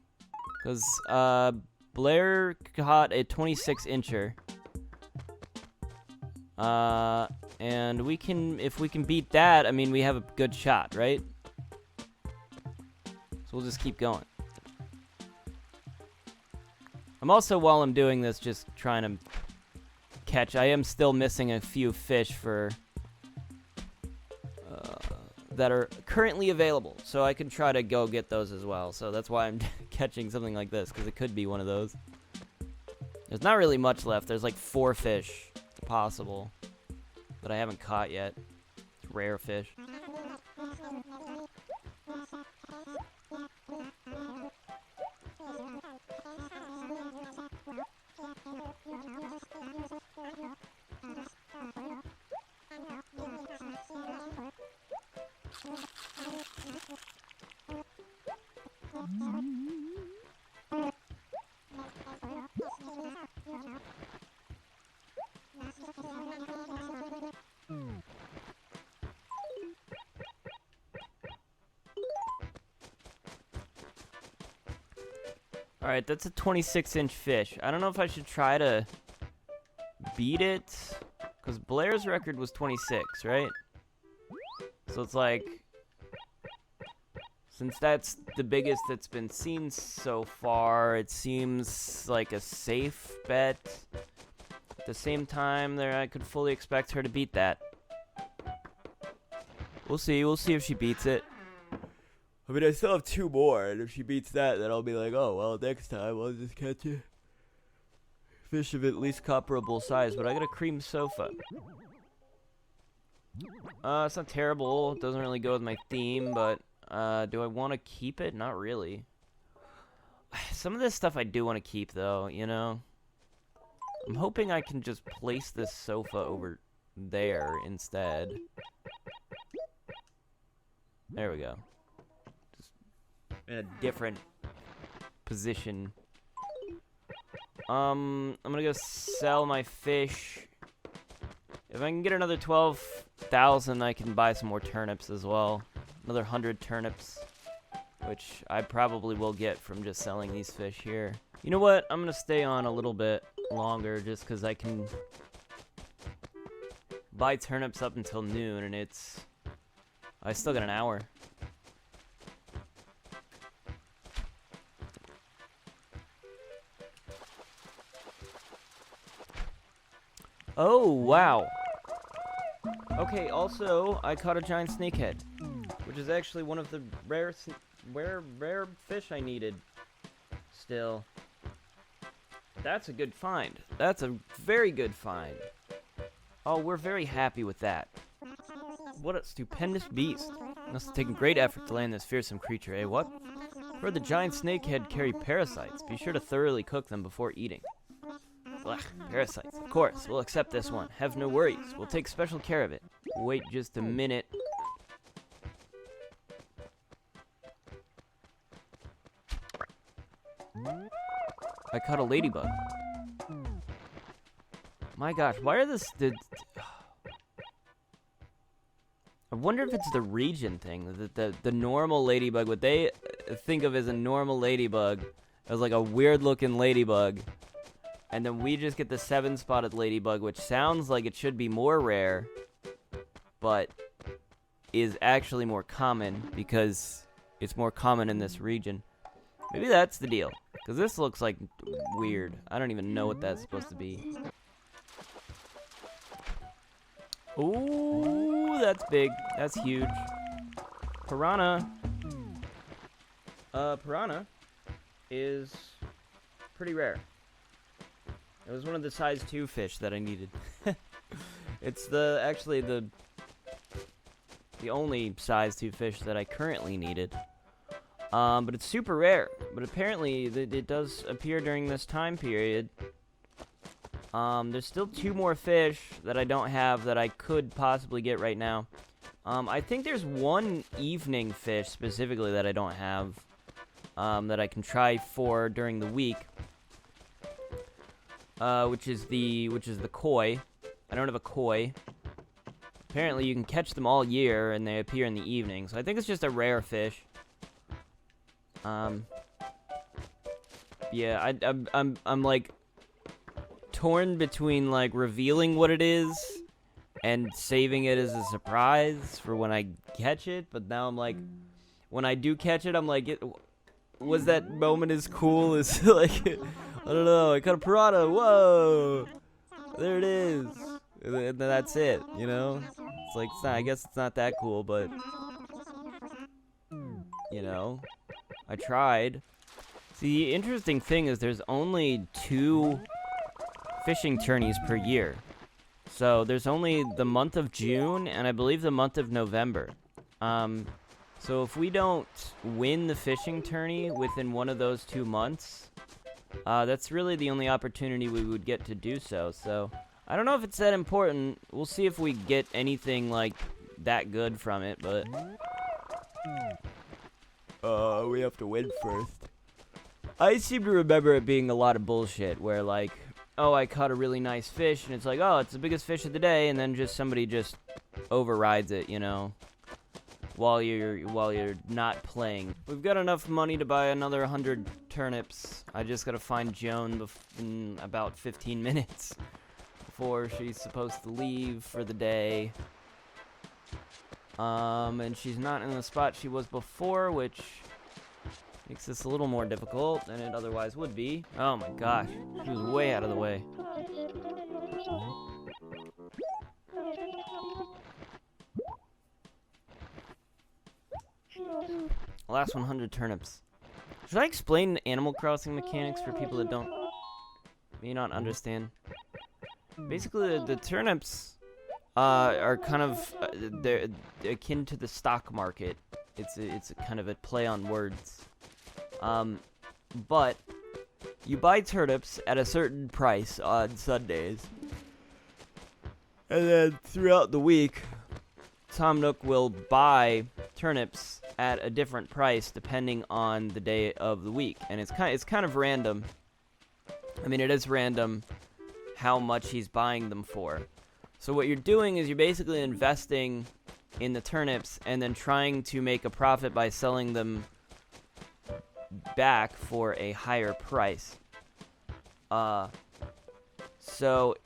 Because, Blair caught a 26-incher. And we can, if we can beat that, I mean, we have a good shot, right? So we'll just keep going. I'm also, while I'm doing this, just trying to catch. I am still missing a few fish for that are currently available, so I can try to go get those as well. So that's why I'm catching something like this, because it could be one of those. There's not really much left. There's like 4 fish possible that I haven't caught yet. It's rare fish. Alright, that's a 26-inch fish. I don't know if I should try to beat it, because Blair's record was 26, right? So it's like, since that's the biggest that's been seen so far, it seems like a safe bet. At the same time, there I could fully expect her to beat that. We'll see if she beats it. I mean, I still have 2 more, and if she beats that, then I'll be like, oh, well, next time I'll just catch a fish of at least comparable size. But I got a cream sofa. It's not terrible. It doesn't really go with my theme, but do I want to keep it? Not really. Some of this stuff I do want to keep, though, you know? I'm hoping I can just place this sofa over there instead. There we go. In a different position. I'm gonna go sell my fish. If I can get another 12,000, I can buy some more turnips as well. Another 100 turnips, which I probably will get from just selling these fish here. You know what? I'm gonna stay on a little bit longer just because I can buy turnips up until noon, and I still got an hour. Oh, wow. Okay, also, I caught a giant snakehead, which is actually one of the rare fish I needed still. That's a good find. That's a very good find. Oh, we're very happy with that. What a stupendous beast. Must have taken great effort to land this fearsome creature, eh? What? For the giant snakehead carry parasites. Be sure to thoroughly cook them before eating. Ugh, parasites. Of course, we'll accept this one. Have no worries. We'll take special care of it. Wait just a minute. I caught a ladybug. My gosh, why are this... I wonder if it's the region thing. The normal ladybug, what they think of as a normal ladybug, as like a weird-looking ladybug. And then we just get the 7-spotted ladybug, which sounds like it should be more rare, but is actually more common because it's more common in this region. Maybe that's the deal, because this looks like weird. I don't even know what that's supposed to be. Ooh, that's big. That's huge. Piranha. Piranha is pretty rare. It was one of the size 2 fish that I needed. It's actually the only size 2 fish that I currently needed. But it's super rare. But apparently it does appear during this time period. There's still 2 more fish that I don't have that I could possibly get right now. I think there's one evening fish specifically that I don't have, that I can try for during the week. Which is the koi. I don't have a koi. Apparently you can catch them all year and they appear in the evening. So I think it's just a rare fish. Yeah, I'm like torn between like revealing what it is and saving it as a surprise for when I catch it, but now I'm like, when I do catch it, I'm like, was that moment as cool as like, I don't know, I caught a piranha, whoa, there it is, and then that's it, you know? It's like, it's not, I guess it's not that cool, but, you know, I tried. See, the interesting thing is there's only 2 fishing tourneys per year. So there's only the month of June and I believe the month of November. So if we don't win the fishing tourney within one of those 2 months, that's really the only opportunity we would get to do so. So I don't know if it's that important. We'll see if we get anything like that good from it, but we have to win first. I seem to remember it being a lot of bullshit where like, oh, I caught a really nice fish and it's like, oh, it's the biggest fish of the day, and then just somebody just overrides it, you know, while you're not playing. We've got enough money to buy another 100 turnips. I just gotta find Joan in about 15 minutes before she's supposed to leave for the day. And she's not in the spot she was before, which makes this a little more difficult than it otherwise would be. Oh my gosh, she was way out of the way. Last 100 turnips. Should I explain Animal Crossing mechanics for people that may not understand? Basically, the turnips are kind of they're akin to the stock market. It's a kind of a play on words. But you buy turnips at a certain price on Sundays, and then throughout the week, Tom Nook will buy turnips at a different price depending on the day of the week, and it's kind of random. I mean, it is random how much he's buying them for. So what you're doing is you're basically investing in the turnips and then trying to make a profit by selling them back for a higher price. So,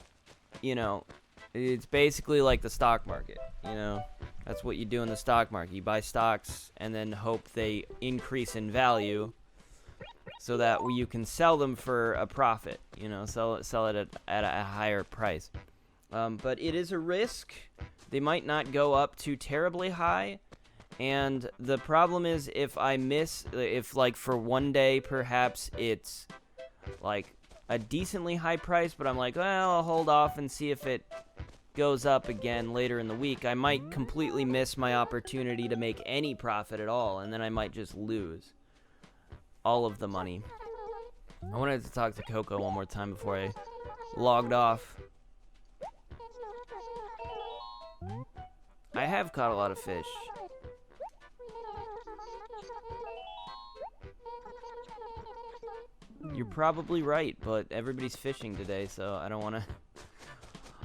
you know, it's basically like the stock market, you know? That's what you do in the stock market. You buy stocks and then hope they increase in value so that you can sell them for a profit, you know, sell it at a higher price. But it is a risk. They might not go up too terribly high. And the problem is if like for one day perhaps it's like a decently high price, but I'm like, well, I'll hold off and see if it goes up again later in the week, I might completely miss my opportunity to make any profit at all, and then I might just lose all of the money. I wanted to talk to Coco one more time before I logged off. I have caught a lot of fish. You're probably right, but everybody's fishing today, so I don't want to...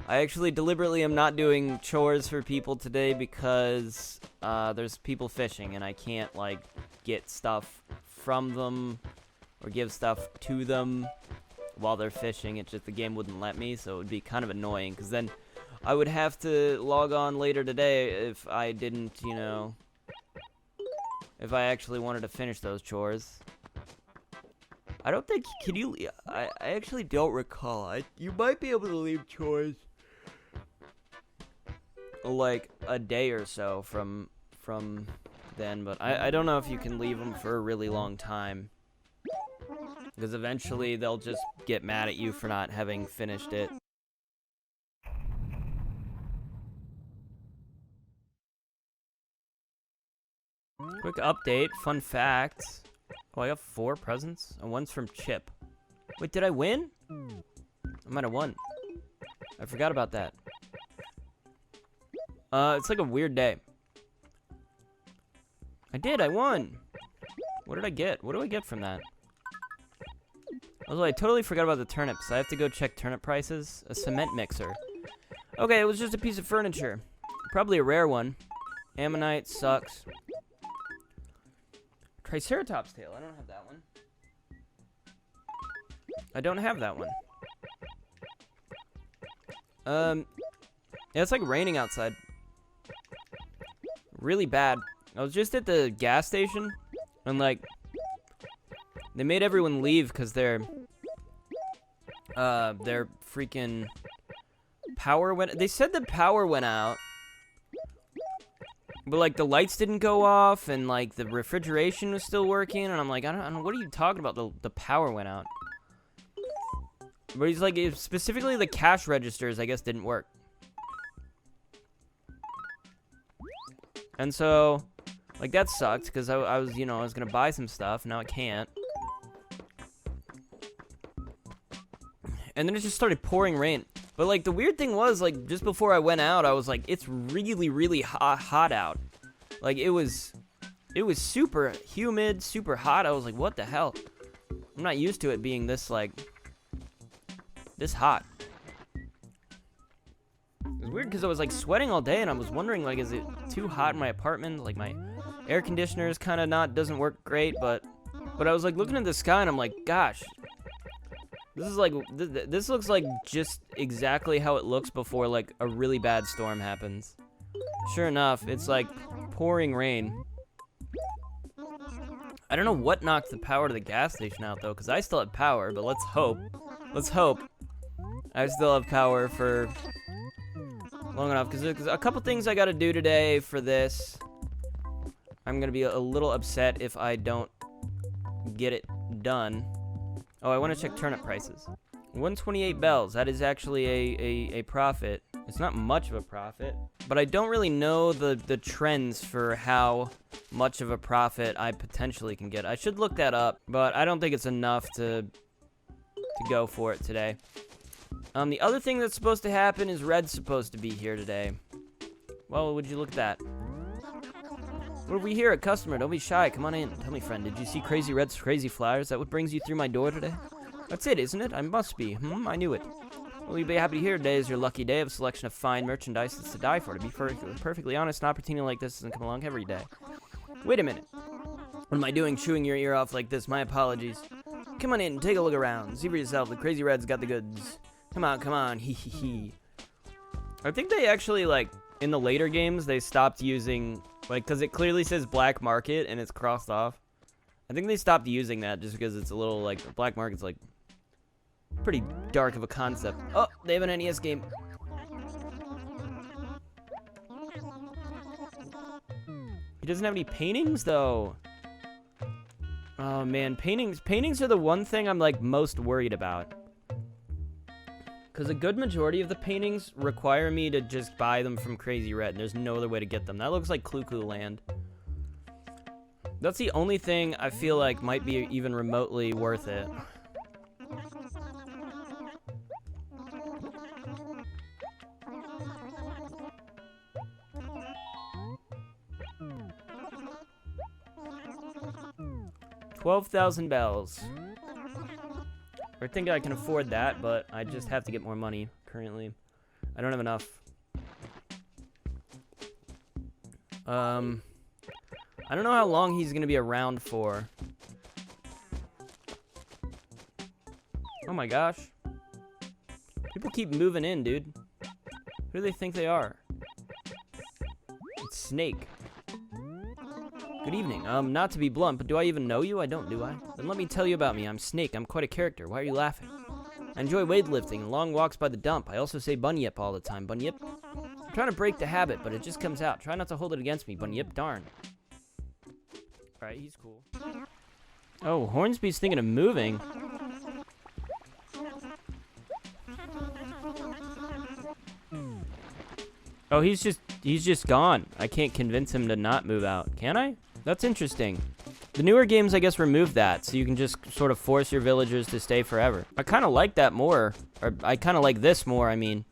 I actually deliberately am not doing chores for people today because there's people fishing and I can't like get stuff from them or give stuff to them while they're fishing. It's just the game wouldn't let me, so it would be kind of annoying because then I would have to log on later today if I didn't, you know, if I actually wanted to finish those chores. I don't think, can you, I actually don't recall. You might be able to leave chores like a day or so from then, but I don't know if you can leave them for a really long time, because eventually they'll just get mad at you for not having finished it. Quick update, fun fact. Oh, I got 4 presents, and one's from Chip. Wait, did I win? I might have won. I forgot about that. It's like a weird day. I won! What did I get? What do I get from that? Although I totally forgot about the turnips. I have to go check turnip prices. A cement mixer. Okay, it was just a piece of furniture. Probably a rare one. Ammonite sucks. Triceratops tail. I don't have that one. I don't have that one. Yeah, it's like raining outside. Really bad. I was just at the gas station, and like, they made everyone leave because their freaking power went. They said the power went out, but like the lights didn't go off, and like the refrigeration was still working, and I'm like, I don't. What are you talking about? The power went out. But he's like, specifically the cash registers, I guess, didn't work. And so, like, that sucked, because I was, you know, I was going to buy some stuff. Now I can't. And then it just started pouring rain. But, like, the weird thing was, like, just before I went out, I was like, it's really, really hot out. Like, it was super humid, super hot. I was like, what the hell? I'm not used to it being this, like, this hot. It was weird because I was like sweating all day, and I was wondering, like, is it too hot in my apartment? Like, my air conditioner is kind of doesn't work great, but I was like looking at the sky, and I'm like, gosh, this is like this looks like just exactly how it looks before like a really bad storm happens. Sure enough, it's like pouring rain. I don't know what knocked the power to the gas station out though, because I still have power, but let's hope I still have power for long enough, because there's a couple things I gotta do today for this. I'm gonna be a little upset if I don't get it done. Oh, I want to check turnip prices. 128 bells. That is actually a profit. It's not much of a profit, but I don't really know the trends for how much of a profit I potentially can get. I should look that up, but I don't think it's enough to go for it today. The other thing that's supposed to happen is Red's supposed to be here today. Well, would you look at that? What are we here? A customer. Don't be shy. Come on in. Tell me, friend, did you see Crazy Red's crazy flyers? Is that what brings you through my door today? That's it, isn't it? I must be. I knew it. Well, you'll be happy to hear today is your lucky day of a selection of fine merchandise that's to die for. To be perfectly honest, an opportunity like this doesn't come along every day. Wait a minute. What am I doing chewing your ear off like this? My apologies. Come on in and take a look around. See for yourself. The Crazy Red's got the goods. Come on. Hee hee hee. I think they actually, like, in the later games, they stopped using, like, because it clearly says black market and it's crossed off. I think they stopped using that just because it's a little, like, black market's, like, pretty dark of a concept. Oh, they have an NES game. He doesn't have any paintings, though. Oh, man. Paintings are the one thing I'm, like, most worried about. Because a good majority of the paintings require me to just buy them from Crazy Red, and there's no other way to get them. That looks like Clu Clu Land. That's the only thing I feel like might be even remotely worth it. $12,000 bells. I think I can afford that, but I just have to get more money currently. I don't have enough. I don't know how long he's gonna be around for. Oh my gosh. People keep moving in, dude. Who do they think they are? It's Snake. Good evening. Not to be blunt, but do I even know you? I don't, do I? Then let me tell you about me. I'm Snake. I'm quite a character. Why are you laughing? I enjoy weightlifting and long walks by the dump. I also say bunyip all the time. Bunyip? I'm trying to break the habit, but it just comes out. Try not to hold it against me. Bunyip, darn. Alright, he's cool. Oh, Hornsby's thinking of moving. Oh, he's just gone. I can't convince him to not move out. Can I? That's interesting. The newer games, I guess, remove that, so you can just sort of force your villagers to stay forever. I kind of like that more. Or, I kind of like this more, I mean.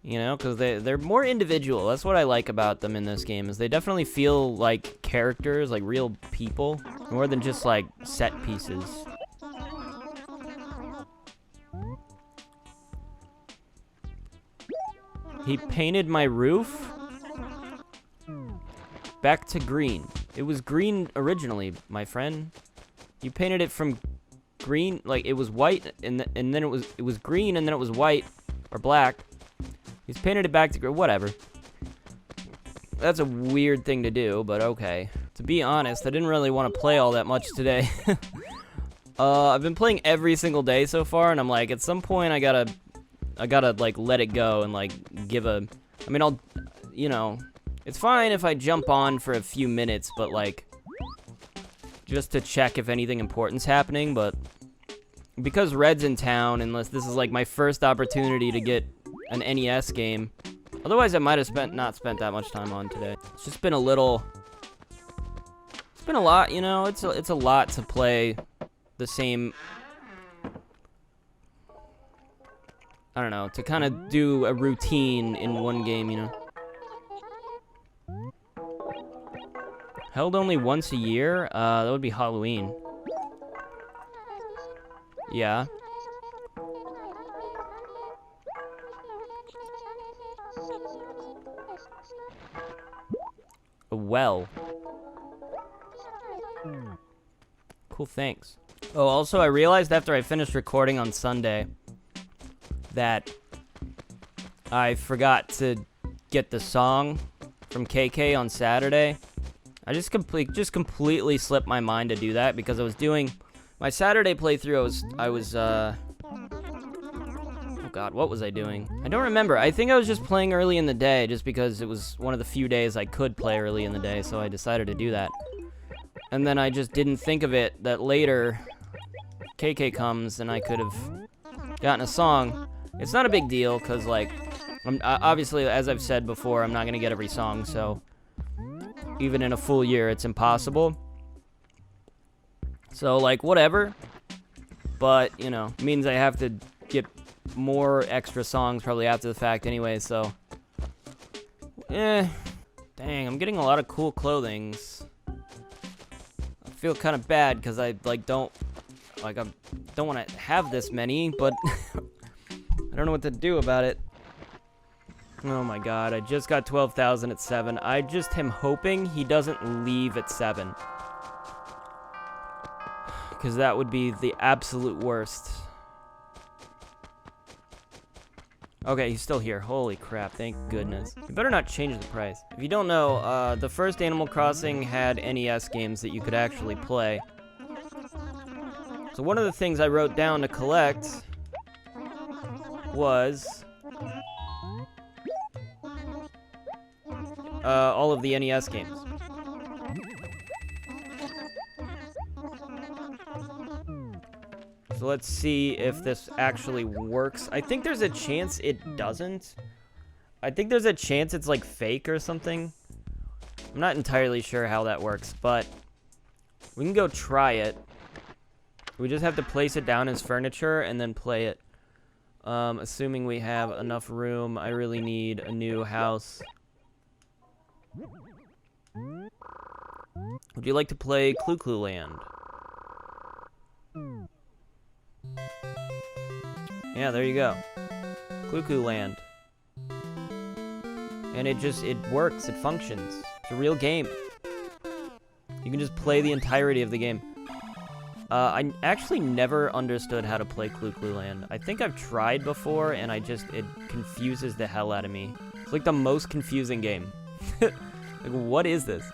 You know, because they're more individual. That's what I like about them in this game, is they definitely feel like characters, like real people, more than just, like, set pieces. He painted my roof back to green. It was green originally, my friend. You painted it from green, like it was white, and then it was green, and then it was white or black. He's painted it back to green. Whatever. That's a weird thing to do, but okay. To be honest, I didn't really want to play all that much today. I've been playing every single day so far, and I'm like, at some point, I gotta like let it go and like give a. I mean, you know, it's fine if I jump on for a few minutes, but like, just to check if anything important's happening. But because Red's in town, unless this is like my first opportunity to get an NES game. Otherwise, I might have not spent that much time on today. It's just been a little. It's been a lot, you know. It's a lot to play the same. I don't know, to kind of do a routine in one game, you know. Held only once a year? That would be Halloween. Yeah. A well. Cool, thanks. Oh, also, I realized after I finished recording on Sunday that I forgot to get the song from KK on Saturday. I just completely slipped my mind to do that because I was doing my Saturday playthrough. Oh god, what was I doing? I don't remember. I think I was just playing early in the day just because it was one of the few days I could play early in the day, so I decided to do that. And then I just didn't think of it that later KK comes and I could have gotten a song. It's not a big deal because, like, obviously, as I've said before, I'm not going to get every song, so even in a full year, it's impossible. So, like, whatever. But, you know, it means I have to get more extra songs probably after the fact anyway, so. Dang, I'm getting a lot of cool clothings. I feel kind of bad because I, like, don't want to have this many, but I don't know what to do about it. Oh my god, I just got 12,000 at 7. I just am hoping he doesn't leave at 7. Because that would be the absolute worst. Okay, he's still here. Holy crap, thank goodness. You better not change the price. If you don't know, the first Animal Crossing had NES games that you could actually play. So one of the things I wrote down to collect was all of the NES games. So let's see if this actually works. I think there's a chance it doesn't. I think there's a chance it's like fake or something. I'm not entirely sure how that works, but we can go try it. We just have to place it down as furniture and then play it. Assuming we have enough room. I really need a new house. Would you like to play Clu Clu Land? Yeah, there you go. Clu Clu Land. And it works, it functions. It's a real game. You can just play the entirety of the game. I actually never understood how to play Clu Clu Land. I think I've tried before, and it confuses the hell out of me. It's like the most confusing game. Like, what is this?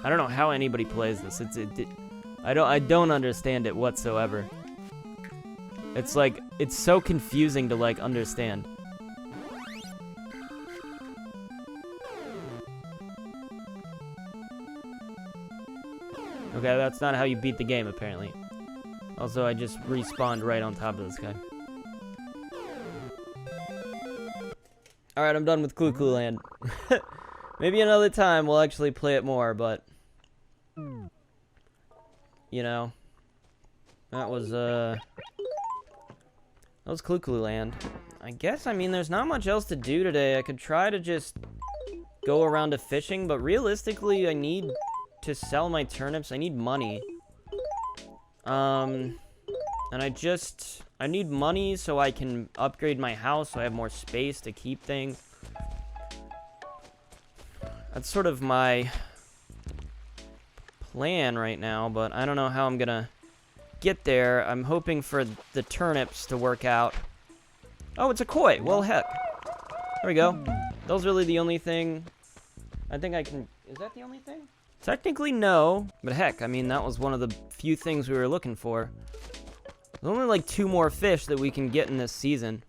I don't know how anybody plays this. I don't understand it whatsoever. It's like, it's so confusing to, like, understand. Okay, that's not how you beat the game, apparently. Also, I just respawned right on top of this guy. Alright, I'm done with Clu Clu Land. Maybe another time we'll actually play it more, but... You know... That was Clu Clu Land. I guess, I mean, there's not much else to do today. I could try to just go around to fishing, but realistically, I need to sell my turnips. I need money. And I need money so I can upgrade my house so I have more space to keep things. That's sort of my plan right now, but I don't know how I'm gonna get there, I'm hoping for the turnips to work out. Oh, it's a koi. Well, heck. There we go. That was really the only thing. I think I can... Is that the only thing? Technically, no. But heck, I mean, that was one of the few things we were looking for. There's only like 2 more fish that we can get in this season.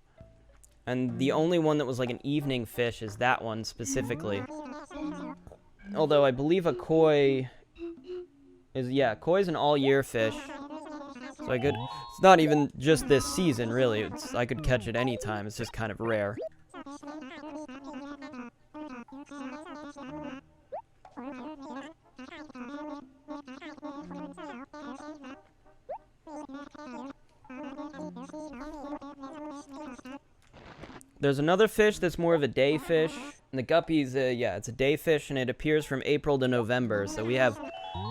And the only one that was like an evening fish is that one specifically. Although I believe a koi is, yeah, koi is an all-year fish. So I could, it's not even just this season, really. I could catch it anytime. It's just kind of rare. There's another fish that's more of a day fish. And the guppy's, yeah, it's a day fish, and it appears from April to November. So we have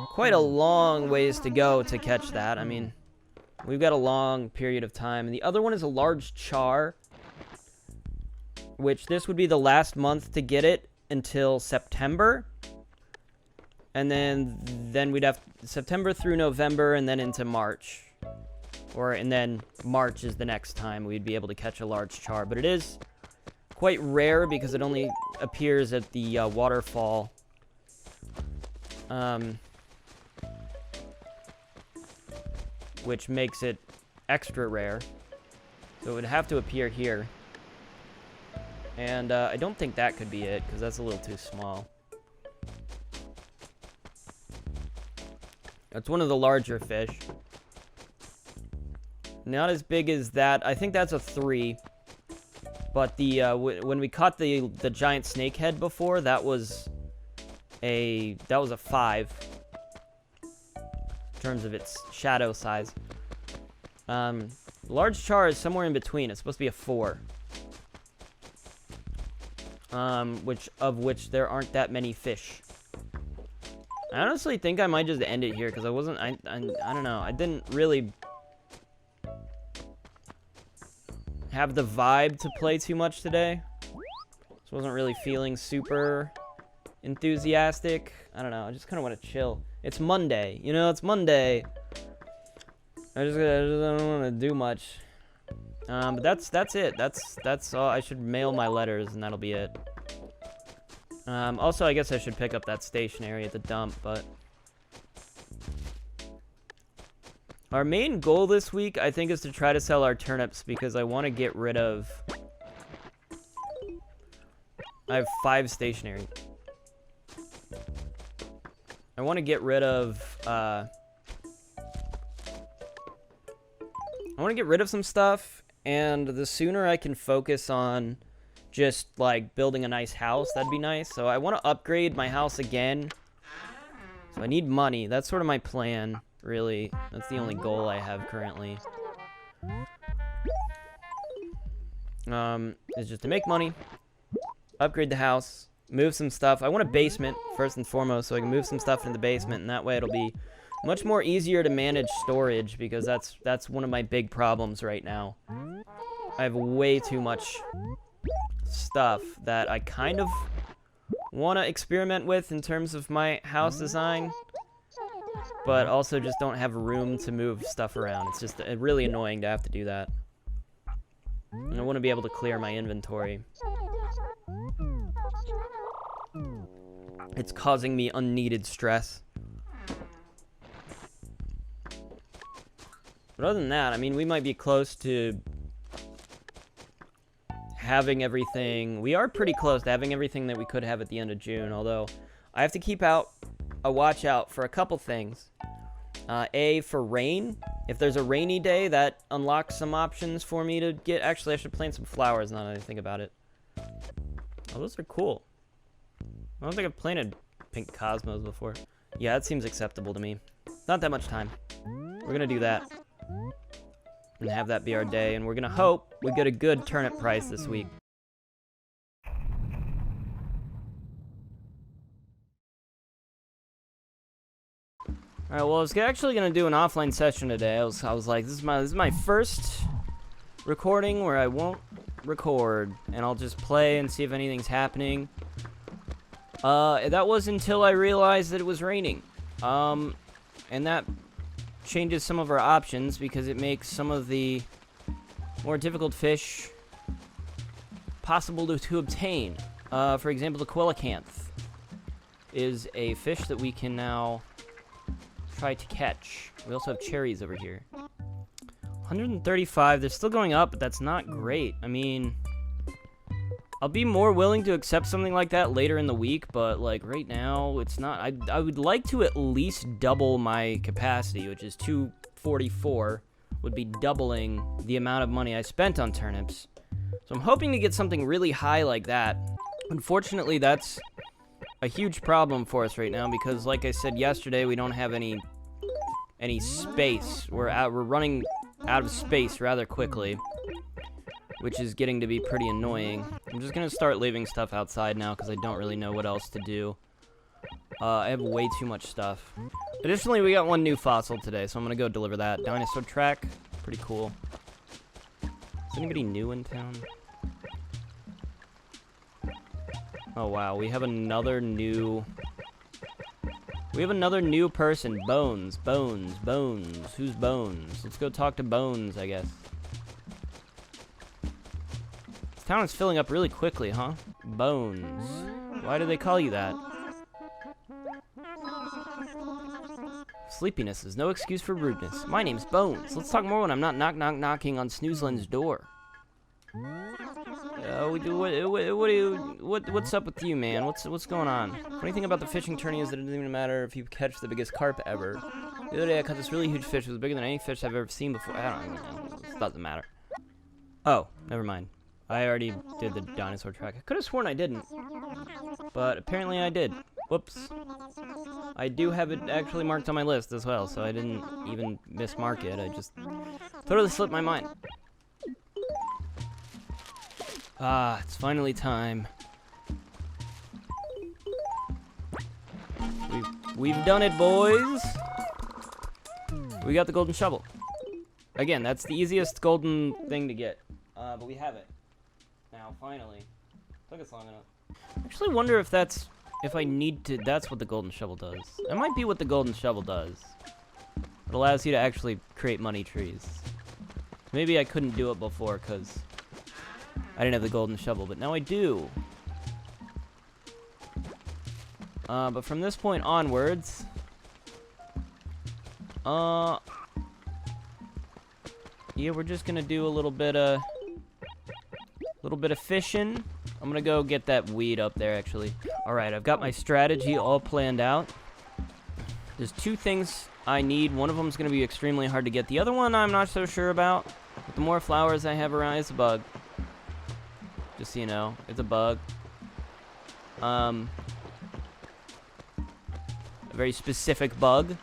quite a long ways to go to catch that. I mean, we've got a long period of time. And the other one is a large char, which this would be the last month to get it until September. And then we'd have September through November and then into March. And then March is the next time we'd be able to catch a large char. But it is quite rare because it only appears at the waterfall. Which makes it extra rare. So it would have to appear here. And I don't think that could be it, because that's a little too small. It's one of the larger fish. Not as big as that. I think that's a 3. But the when we caught the giant snakehead before, that was a 5 in terms of its shadow size. Large char is somewhere in between. It's supposed to be a 4. Which there aren't that many fish. I honestly think I might just end it here because I don't know. I didn't really have the vibe to play too much today. Just wasn't really feeling super enthusiastic. I don't know. I just kind of want to chill. It's Monday. You know, it's Monday. I don't want to do much. But that's it. That's all. I should mail my letters and that'll be it. Also, I guess I should pick up that stationery at the dump, but our main goal this week, I think, is to try to sell our turnips because I want to get rid of... I have 5 stationery. I want to get rid of, I want to get rid of some stuff, and the sooner I can focus on just, like, building a nice house, that'd be nice. So I want to upgrade my house again. So I need money. That's sort of my plan, really. That's the only goal I have currently. Is just to make money, upgrade the house, move some stuff. I want a basement, first and foremost, so I can move some stuff in the basement, and that way it'll be much more easier to manage storage, because that's one of my big problems right now. I have way too much stuff that I kind of want to experiment with in terms of my house design, but also just don't have room to move stuff around. It's just really annoying to have to do that. And I want to be able to clear my inventory. It's causing me unneeded stress. But other than that, I mean, we might be close to having everything. We are pretty close to having everything that we could have at the end of June, although I have to keep a watch out for a couple things. For rain. If there's a rainy day, that unlocks some options for me to get. Actually, I should plant some flowers now that I think about it. Oh, those are cool. I don't think I've planted pink cosmos before. Yeah, that seems acceptable to me. Not that much time. We're gonna do that. And have that be our day, and we're gonna hope we get a good turnip price this week. Alright, well, I was actually gonna do an offline session today. I was like, this is my first recording where I won't record, and I'll just play and see if anything's happening. That was until I realized that it was raining. And that changes some of our options because it makes some of the more difficult fish possible to obtain. For example, the coelacanth is a fish that we can now try to catch. We also have cherries over here. 135, they're still going up, but that's not great. I mean, I'll be more willing to accept something like that later in the week, but like right now, it's not. I would like to at least double my capacity, which is 244, would be doubling the amount of money I spent on turnips. So I'm hoping to get something really high like that. Unfortunately, that's a huge problem for us right now because, like I said yesterday, we don't have any space. We're running out of space rather quickly, which is getting to be pretty annoying. I'm just gonna start leaving stuff outside now because I don't really know what else to do. I have way too much stuff. Additionally, we got one new fossil today, so I'm gonna go deliver that. Dinosaur track, pretty cool. Is anybody new in town? Oh wow, we have another new person. Bones. Who's Bones? Let's go talk to Bones, I guess. This town is filling up really quickly, huh? Bones. Why do they call you that? Sleepiness is no excuse for rudeness. My name's Bones. Let's talk more when I'm not knocking on Snoozeland's door. What's up with you, man? What's going on? Funny thing about the fishing tourney is that it doesn't even matter if you catch the biggest carp ever. The other day I caught this really huge fish. It was bigger than any fish I've ever seen before. I don't know. It doesn't matter. Oh, never mind. I already did the dinosaur track. I could have sworn I didn't, but apparently I did. Whoops. I do have it actually marked on my list as well, so I didn't even mismark it. I just totally slipped my mind. Ah, it's finally time. We've done it, boys. We got the golden shovel. Again, that's the easiest golden thing to get. But we have it. Now, finally. Took us long enough. I actually wonder if that's what the golden shovel does. That might be what the golden shovel does. It allows you to actually create money trees. Maybe I couldn't do it before because I didn't have the golden shovel, but now I do. But from this point onwards, yeah, we're just gonna do a little bit of fishing. I'm gonna go get that weed up there, actually. All right, I've got my strategy all planned out. There's two things I need. One of them is gonna be extremely hard to get. The other one I'm not so sure about. But the more flowers I have around, it's a bug. Just so you know, it's a bug. A very specific bug.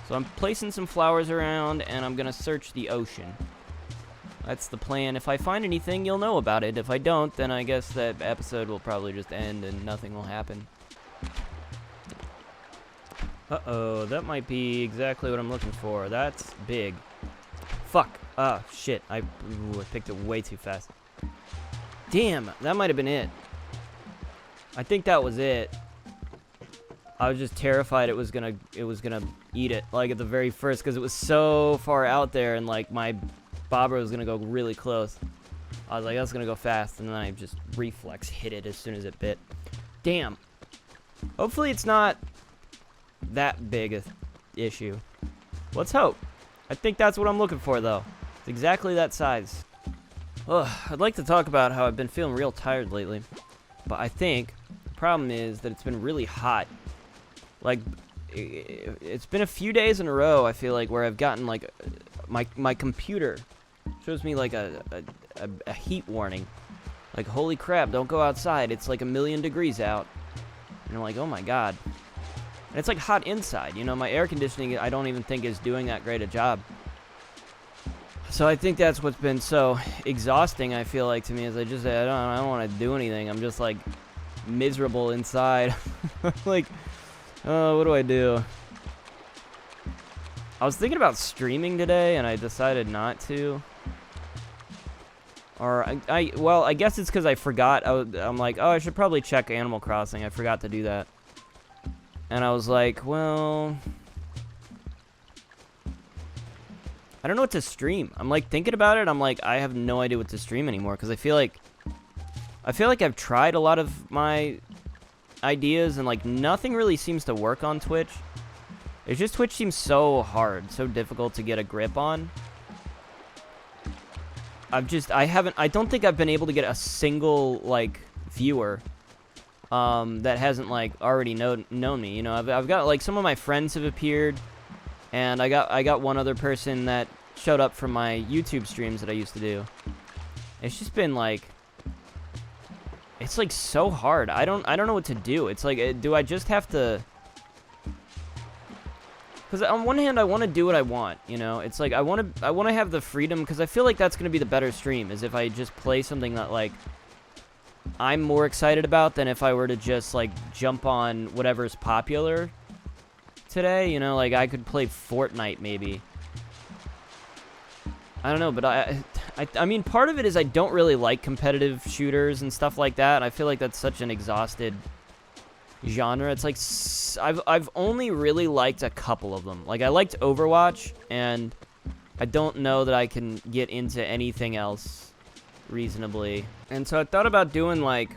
So I'm placing some flowers around, and I'm gonna search the ocean. That's the plan. If I find anything, you'll know about it. If I don't, then I guess that episode will probably just end and nothing will happen. Uh-oh, that might be exactly what I'm looking for. That's big. Fuck. Ah, shit. I picked it way too fast. Damn, that might have been it. I think that was it. I was just terrified it was gonna eat it, like at the very first, because it was so far out there, and like my bobber was gonna go really close. I was like, that's gonna go fast, and then I just reflex hit it as soon as it bit. Damn. Hopefully it's not that big a issue. Let's hope. I think that's what I'm looking for, though. It's exactly that size. Ugh, I'd like to talk about how I've been feeling real tired lately, but I think the problem is that it's been really hot. Like, it's been a few days in a row, I feel like, where I've gotten, like, my computer shows me, like, a heat warning. Like, holy crap, don't go outside. It's, like, 1,000,000 degrees out. And I'm like, oh, my God. And it's, like, hot inside. You know, my air conditioning, I don't even think is doing that great a job. So I think that's what's been so exhausting, I feel like, to me, is I don't want to do anything. I'm just, like, miserable inside. Like, oh, what do I do? I was thinking about streaming today, and I decided not to. Or, well, I guess it's because I forgot. I'm like, oh, I should probably check Animal Crossing. I forgot to do that. And I was like, well, I don't know what to stream. I'm like thinking about it. I'm like, I have no idea what to stream anymore because I feel like I've tried a lot of my ideas and like nothing really seems to work on Twitch. It's just Twitch seems so hard, so difficult to get a grip on. I don't think I've been able to get a single like viewer that hasn't like already known me. You know, I've got like some of my friends have appeared. And I got one other person that showed up from my YouTube streams that I used to do. It's just been like, it's like so hard. I don't know what to do. It's like, do I just have to? Because on one hand, I want to do what I want. You know, it's like I want to have the freedom because I feel like that's gonna be the better stream is if I just play something that like I'm more excited about than if I were to just like jump on whatever's popular today, you know, like I could play Fortnite maybe. I don't know, but I mean, part of it is I don't really like competitive shooters and stuff like that. I feel like that's such an exhausted genre. It's like I've only really liked a couple of them. Like I liked Overwatch, and I don't know that I can get into anything else reasonably. And so I thought about doing like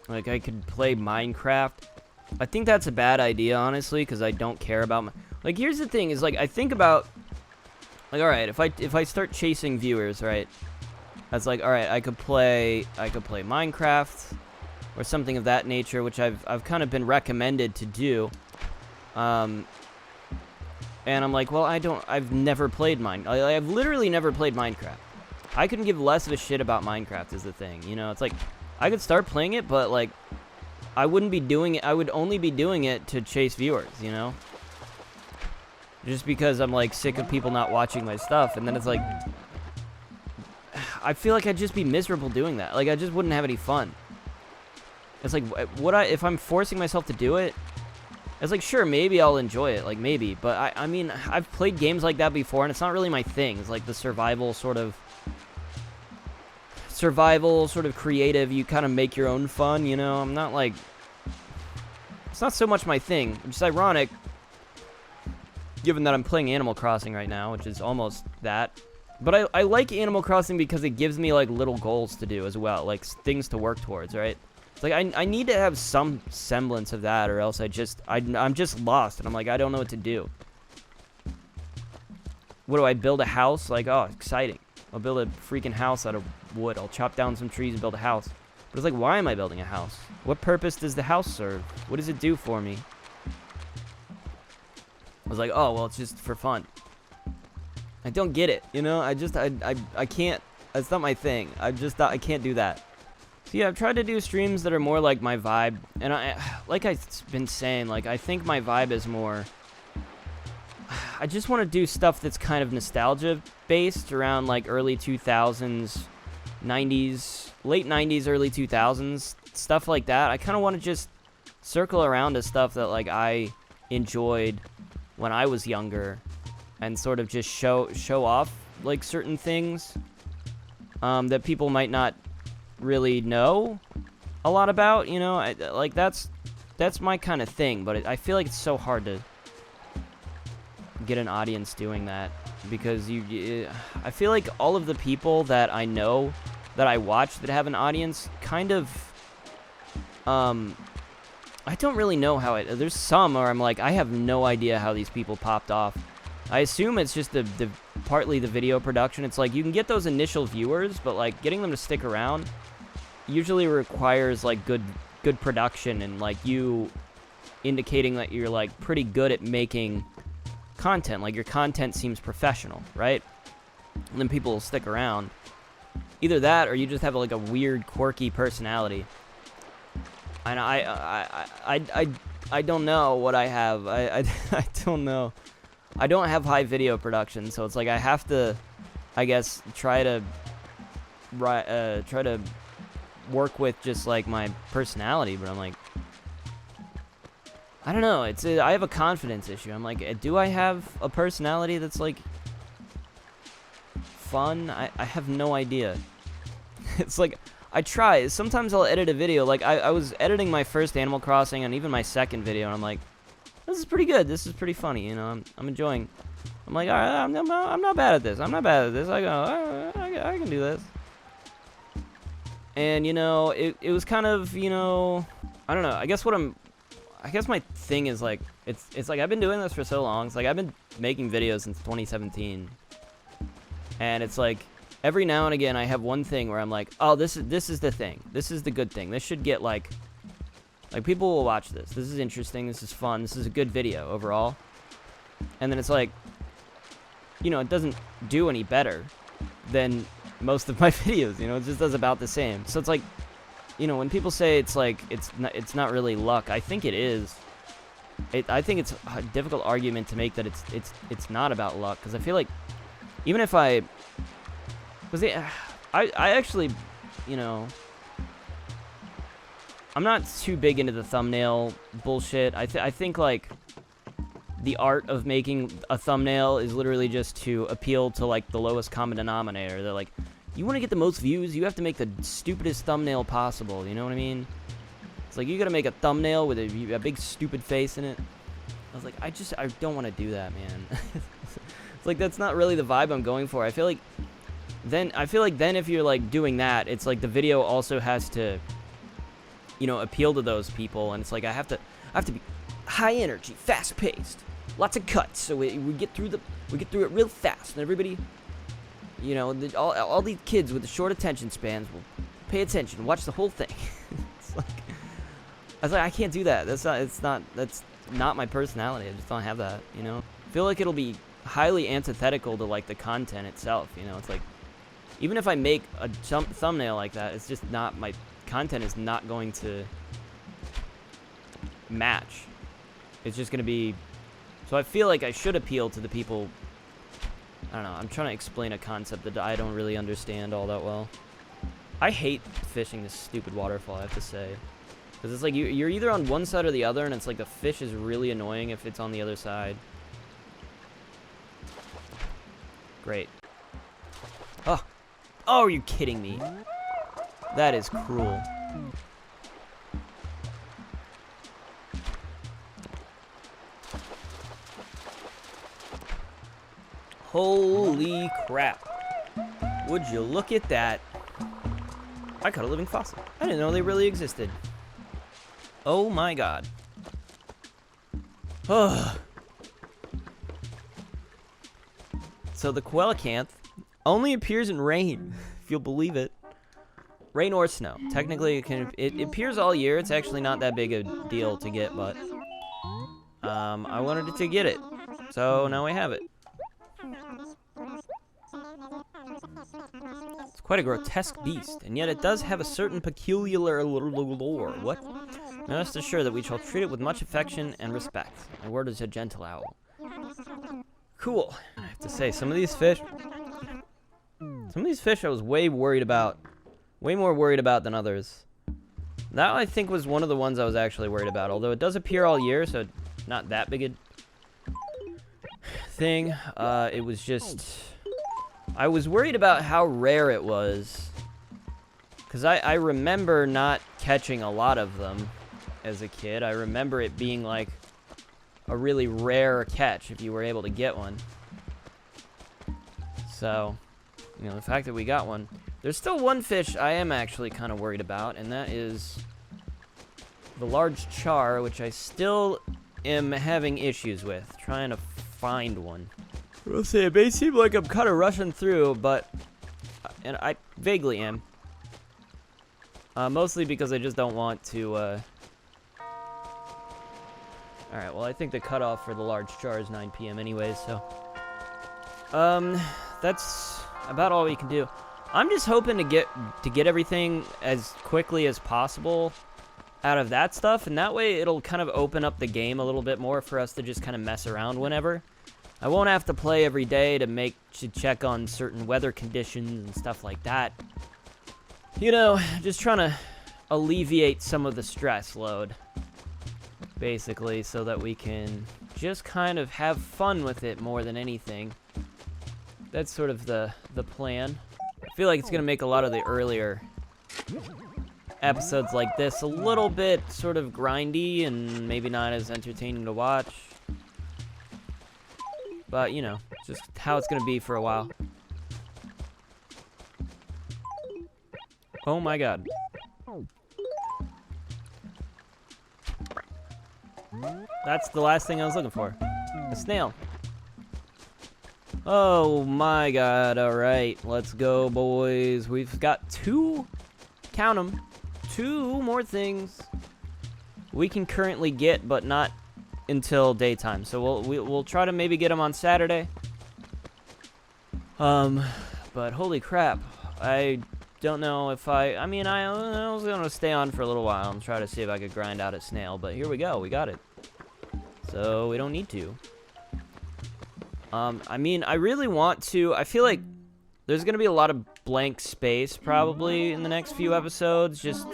I could play Minecraft. I think that's a bad idea, honestly, because I don't care about like, here's the thing, is, like, I think about, like, alright, if I start chasing viewers, right, that's like, alright, I could play Minecraft, or something of that nature, which I've kind of been recommended to do, and I'm like, well, I've never played I've literally never played Minecraft. I couldn't give less of a shit about Minecraft is the thing, you know, it's like, I could start playing it, but, like, I wouldn't be doing it. I would only be doing it to chase viewers, you know? Just because I'm, like, sick of people not watching my stuff. And then it's like, I feel like I'd just be miserable doing that. Like, I just wouldn't have any fun. It's like, if I'm forcing myself to do it, it's like, sure, maybe I'll enjoy it. Like, maybe. But, I mean, I've played games like that before, and it's not really my thing. It's like the survival sort of creative, you kind of make your own fun, you know? I'm not like, it's not so much my thing, which is ironic given that I'm playing Animal Crossing right now, which is almost that. But I like Animal Crossing because it gives me like little goals to do as well, like things to work towards, right? It's like I need to have some semblance of that, or else I'm just lost, and I'm like, I don't know what to do. What do I build a house? Like, oh, exciting. I'll build a freaking house out of wood. I'll chop down some trees and build a house. But it's like, why am I building a house? What purpose does the house serve? What does it do for me? I was like, oh, well, it's just for fun. I don't get it, you know? I can't. That's not my thing. I can't do that. So yeah, I've tried to do streams that are more like my vibe. And like I've been saying, like, I think my vibe is more, I just want to do stuff that's kind of nostalgia based around like early 2000s, 90s, late 90s, early 2000s, stuff like that. I kind of want to just circle around to stuff that like I enjoyed when I was younger, and sort of just show off like certain things that people might not really know a lot about, you know? Like that's my kind of thing, but I feel like it's so hard to get an audience doing that, because I feel like all of the people that I know that I watch that have an audience kind of I don't really know how there's some where I'm like, I have no idea how these people popped off. I assume it's just the partly the video production. It's like you can get those initial viewers, but like getting them to stick around usually requires like good production, and like you indicating that you're like pretty good at making content, like your content seems professional, right? And then people will stick around. Either that, or you just have like a weird, quirky personality. And I don't know what I have. I don't know. I don't have high video production, so it's like I have to, I guess, try to work with just like my personality. But I'm like, I don't know. I have a confidence issue. I'm like, do I have a personality that's like fun? I have no idea. It's like, I try. Sometimes I'll edit a video. Like, I was editing my first Animal Crossing and even my second video, and I'm like, this is pretty good. This is pretty funny, you know. I'm enjoying I'm like, all right, I'm not bad at this. I'm not bad at this. I go, all right, I can do this. And, you know, it was kind of, you know, I don't know. I guess my thing is, like, it's like I've been doing this for so long. It's like I've been making videos since 2017. And it's like every now and again I have one thing where I'm like, oh, this is the thing. This is the good thing. This should get, like people will watch this. This is interesting. This is fun. This is a good video overall. And then it's like, you know, it doesn't do any better than most of my videos, you know, it just does about the same. So it's like, you know, when people say it's like it's not really luck, I think it is. I think it's a difficult argument to make that it's not about luck, because I feel like even if I actually, you know, I'm not too big into the thumbnail bullshit. I think like the art of making a thumbnail is literally just to appeal to like the lowest common denominator. They're like, you want to get the most views, you have to make the stupidest thumbnail possible. You know what I mean? It's like you gotta make a thumbnail with a big stupid face in it. I was like, I don't want to do that, man. It's like that's not really the vibe I'm going for. I feel like then if you're like doing that, it's like the video also has to, you know, appeal to those people, and it's like I have to be high energy, fast paced, lots of cuts, so we get through it real fast, and everybody, you know, all these kids with the short attention spans will pay attention, watch the whole thing. It's like, I was like, I can't do that. That's not my personality. I just don't have that, you know. I feel like it'll be highly antithetical to like the content itself, you know. It's like, even if I make a thumbnail like that, it's just not, my content is not going to match. It's just gonna be, so I feel like I should appeal to the people. I don't know, I'm trying to explain a concept that I don't really understand all that well. I hate fishing this stupid waterfall, I have to say. Because it's like you're either on one side or the other, and it's like the fish is really annoying if it's on the other side. Great. Oh, are you kidding me? That is cruel. Holy crap. Would you look at that? I caught a living fossil. I didn't know they really existed. Oh my god. Oh. So the coelacanth only appears in rain, if you'll believe it. Rain or snow. Technically, it appears all year. It's actually not that big a deal to get, but I wanted to get it. So now we have it. It's quite a grotesque beast, and yet it does have a certain peculiar lore. What? Now rest assured that we shall treat it with much affection and respect. My word is a gentle owl. Cool. I have to say, some of these fish I was way more worried about than others. That, I think, was one of the ones I was actually worried about, although it does appear all year, so not that big a thing. It was just, I was worried about how rare it was, because I remember not catching a lot of them as a kid. I remember it being like a really rare catch if you were able to get one. So, you know, the fact that we got one. There's still one fish I am actually kind of worried about, and that is the large char, which I still am having issues with, trying to find one. We'll see. It may seem like I'm kind of rushing through, but, and I vaguely am. Mostly because I just don't want to, Alright, well, I think the cutoff for the large char is 9 p.m. anyways, so. That's about all we can do. I'm just hoping to get everything as quickly as possible out of that stuff, and that way it'll kind of open up the game a little bit more for us to just kind of mess around whenever. I won't have to play every day to check on certain weather conditions and stuff like that. You know, just trying to alleviate some of the stress load, basically, so that we can just kind of have fun with it more than anything. That's sort of the plan. I feel like it's gonna make a lot of the earlier episodes like this a little bit sort of grindy and maybe not as entertaining to watch. But, you know, Just how it's gonna be for a while. Oh my god. That's the last thing I was looking for. A snail. Oh my god, alright. Let's go, boys. We've got count 'em, 2 more things we can currently get, but not until daytime. So we'll try to maybe get them on Saturday. But holy crap. I don't know if I mean, I was gonna stay on for a little while and try to see if I could grind out a snail, but here we go, we got it. So we don't need to. I mean, I really want to. I feel like there's gonna be a lot of blank space probably in the next few episodes. Just,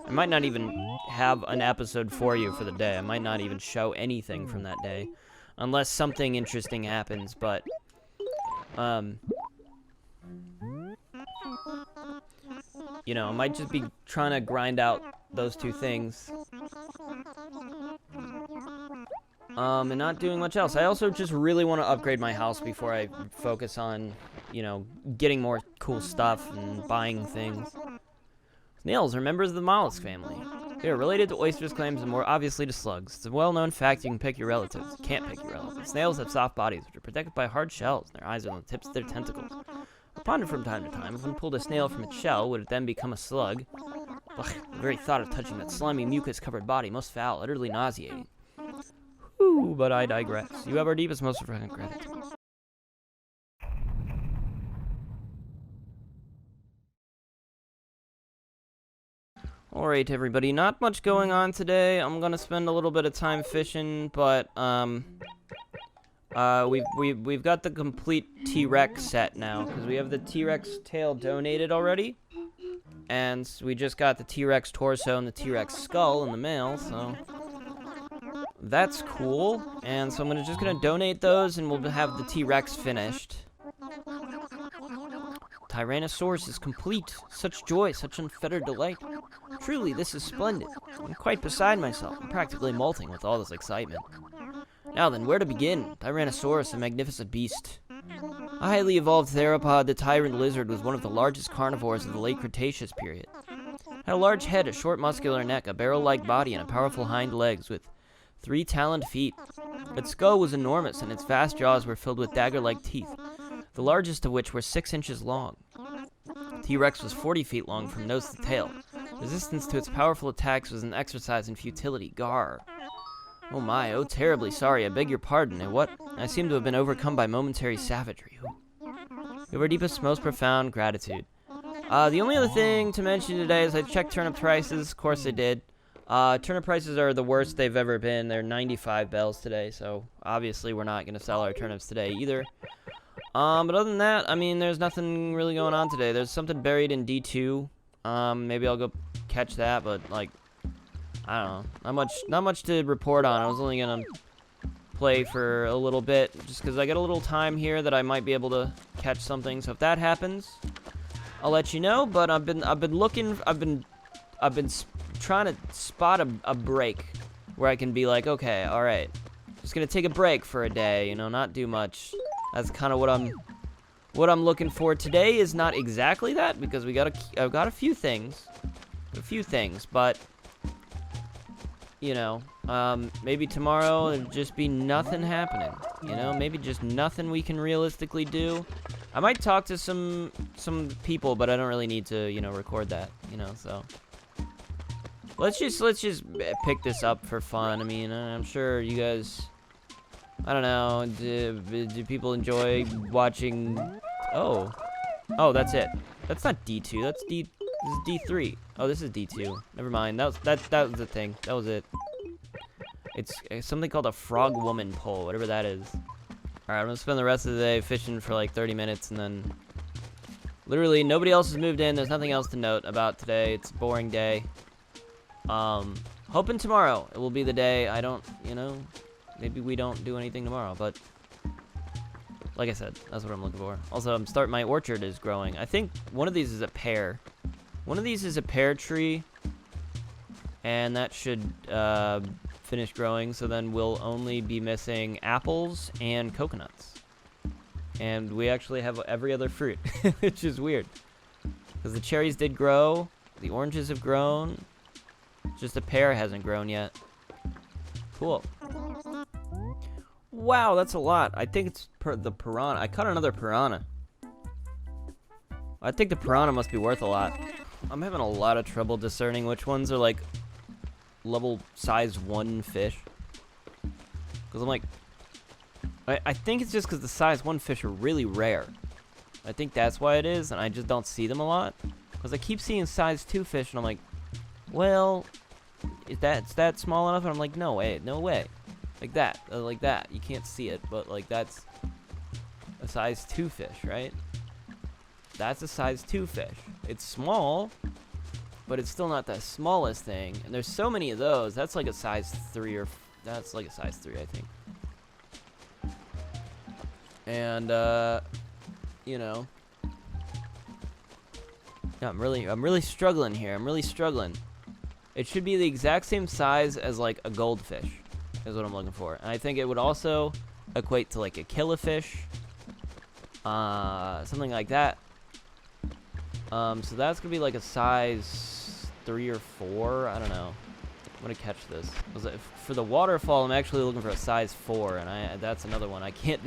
I might not even have an episode for you for the day. I might not even show anything from that day, unless something interesting happens. But, you know, I might just be trying to grind out those 2 things. And not doing much else. I also just really want to upgrade my house before I focus on, you know, getting more cool stuff and buying things. Snails are members of the mollusk family. They are related to oysters, clams, and more obviously to slugs. It's a well-known fact you can pick your relatives. You can't pick your relatives. Snails have soft bodies, which are protected by hard shells, and their eyes are on the tips of their tentacles. I pondered from time to time, if one pulled a snail from its shell, would it then become a slug? Ugh, the very thought of touching that slimy, mucus-covered body, most foul, utterly nauseating. Ooh, but I digress. You have our deepest, most profound gratitude. Alright, everybody, not much going on today. I'm gonna spend a little bit of time fishing, but, we've got the complete T-Rex set now, because we have the T-Rex tail donated already, and we just got the T-Rex torso and the T-Rex skull in the mail, so that's cool. And so I'm just gonna donate those, and we'll have the T-Rex finished. Tyrannosaurus is complete. Such joy, such unfettered delight. Truly, this is splendid. I'm quite beside myself. I'm practically molting with all this excitement. Now then, where to begin? Tyrannosaurus, a magnificent beast. A highly evolved theropod, the tyrant lizard was one of the largest carnivores of the late Cretaceous period. Had a large head, a short muscular neck, a barrel-like body, and a powerful hind legs with 3 taloned feet. Its skull was enormous, and its vast jaws were filled with dagger-like teeth, the largest of which were 6 inches long. T-Rex was 40 feet long from nose to tail. Resistance to its powerful attacks was an exercise in futility. Gar. Oh my, oh terribly sorry, I beg your pardon. And what? I seem to have been overcome by momentary savagery. We have our deepest, most profound gratitude. The only other thing to mention today is I checked turnip prices. Of course I did. Turnip prices are the worst they've ever been. They're 95 bells today, so obviously we're not going to sell our turnips today either. But other than that, I mean, there's nothing really going on today. There's something buried in D2. Maybe I'll go catch that, but, like, I don't know. Not much to report on. I was only going to play for a little bit, just because I got a little time here that I might be able to catch something. So if that happens, I'll let you know. But I've been trying to spot a break where I can be like, okay, all right, just gonna take a break for a day, you know, not do much. That's kind of what I'm looking for. Today is not exactly that, because I've got a few things, but you know, maybe tomorrow it'll just be nothing happening, you know, maybe just nothing we can realistically do. I might talk to some people, but I don't really need to, you know, record that, you know, so let's just pick this up for fun. I mean, I'm sure you guys, I don't know, do people enjoy watching? Oh, that's it. That's not D2. That's this is D3. Oh, this is D2. Never mind. That was the thing. That was it. It's something called a frog woman pole, whatever that is. All right, I'm gonna spend the rest of the day fishing for like 30 minutes, and then literally nobody else has moved in. There's nothing else to note about today. It's a boring day. Hoping tomorrow it will be the day. I don't, you know, maybe we don't do anything tomorrow, but like I said, that's what I'm looking for. Also, my orchard is growing. I think one of these is a pear. One of these is a pear tree, and that should finish growing, so then we'll only be missing apples and coconuts. And we actually have every other fruit, which is weird. Because the cherries did grow, the oranges have grown, just the pear hasn't grown yet. Cool. Wow, that's a lot. I think it's the piranha. I caught another piranha. I think the piranha must be worth a lot. I'm having a lot of trouble discerning which ones are like level size 1 fish. Because I'm like, I think it's just because the size 1 fish are really rare. I think that's why it is, and I just don't see them a lot. Because I keep seeing size 2 fish, and I'm like, well, is that small enough? And I'm like, no way, no way. Like that, you can't see it, but like that's a size 2 fish, right? That's a size 2 fish. It's small, but it's still not the smallest thing. And there's so many of those. That's like a size 3 or that's like a size 3, I think. And you know, yeah, I'm really struggling here. I'm really struggling. It should be the exact same size as like a goldfish, is what I'm looking for. And I think it would also equate to like a killifish, something like that. So that's gonna be like a size 3 or 4. I don't know. I'm gonna catch this. For the waterfall, I'm actually looking for a size 4, and that's another one I can't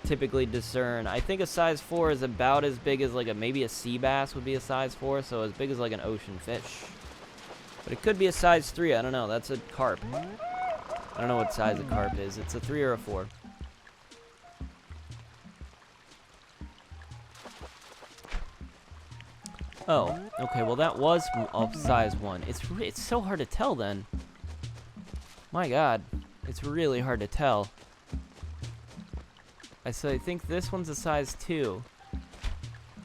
typically discern. I think a size 4 is about as big as like maybe a sea bass would be a size 4, so as big as like an ocean fish. But it could be a size 3. I don't know. That's a carp. I don't know what size a carp is. It's a 3 or a 4. Oh, okay. Well, that was of size 1. It's so hard to tell then. My God, it's really hard to tell. I think this one's a size 2.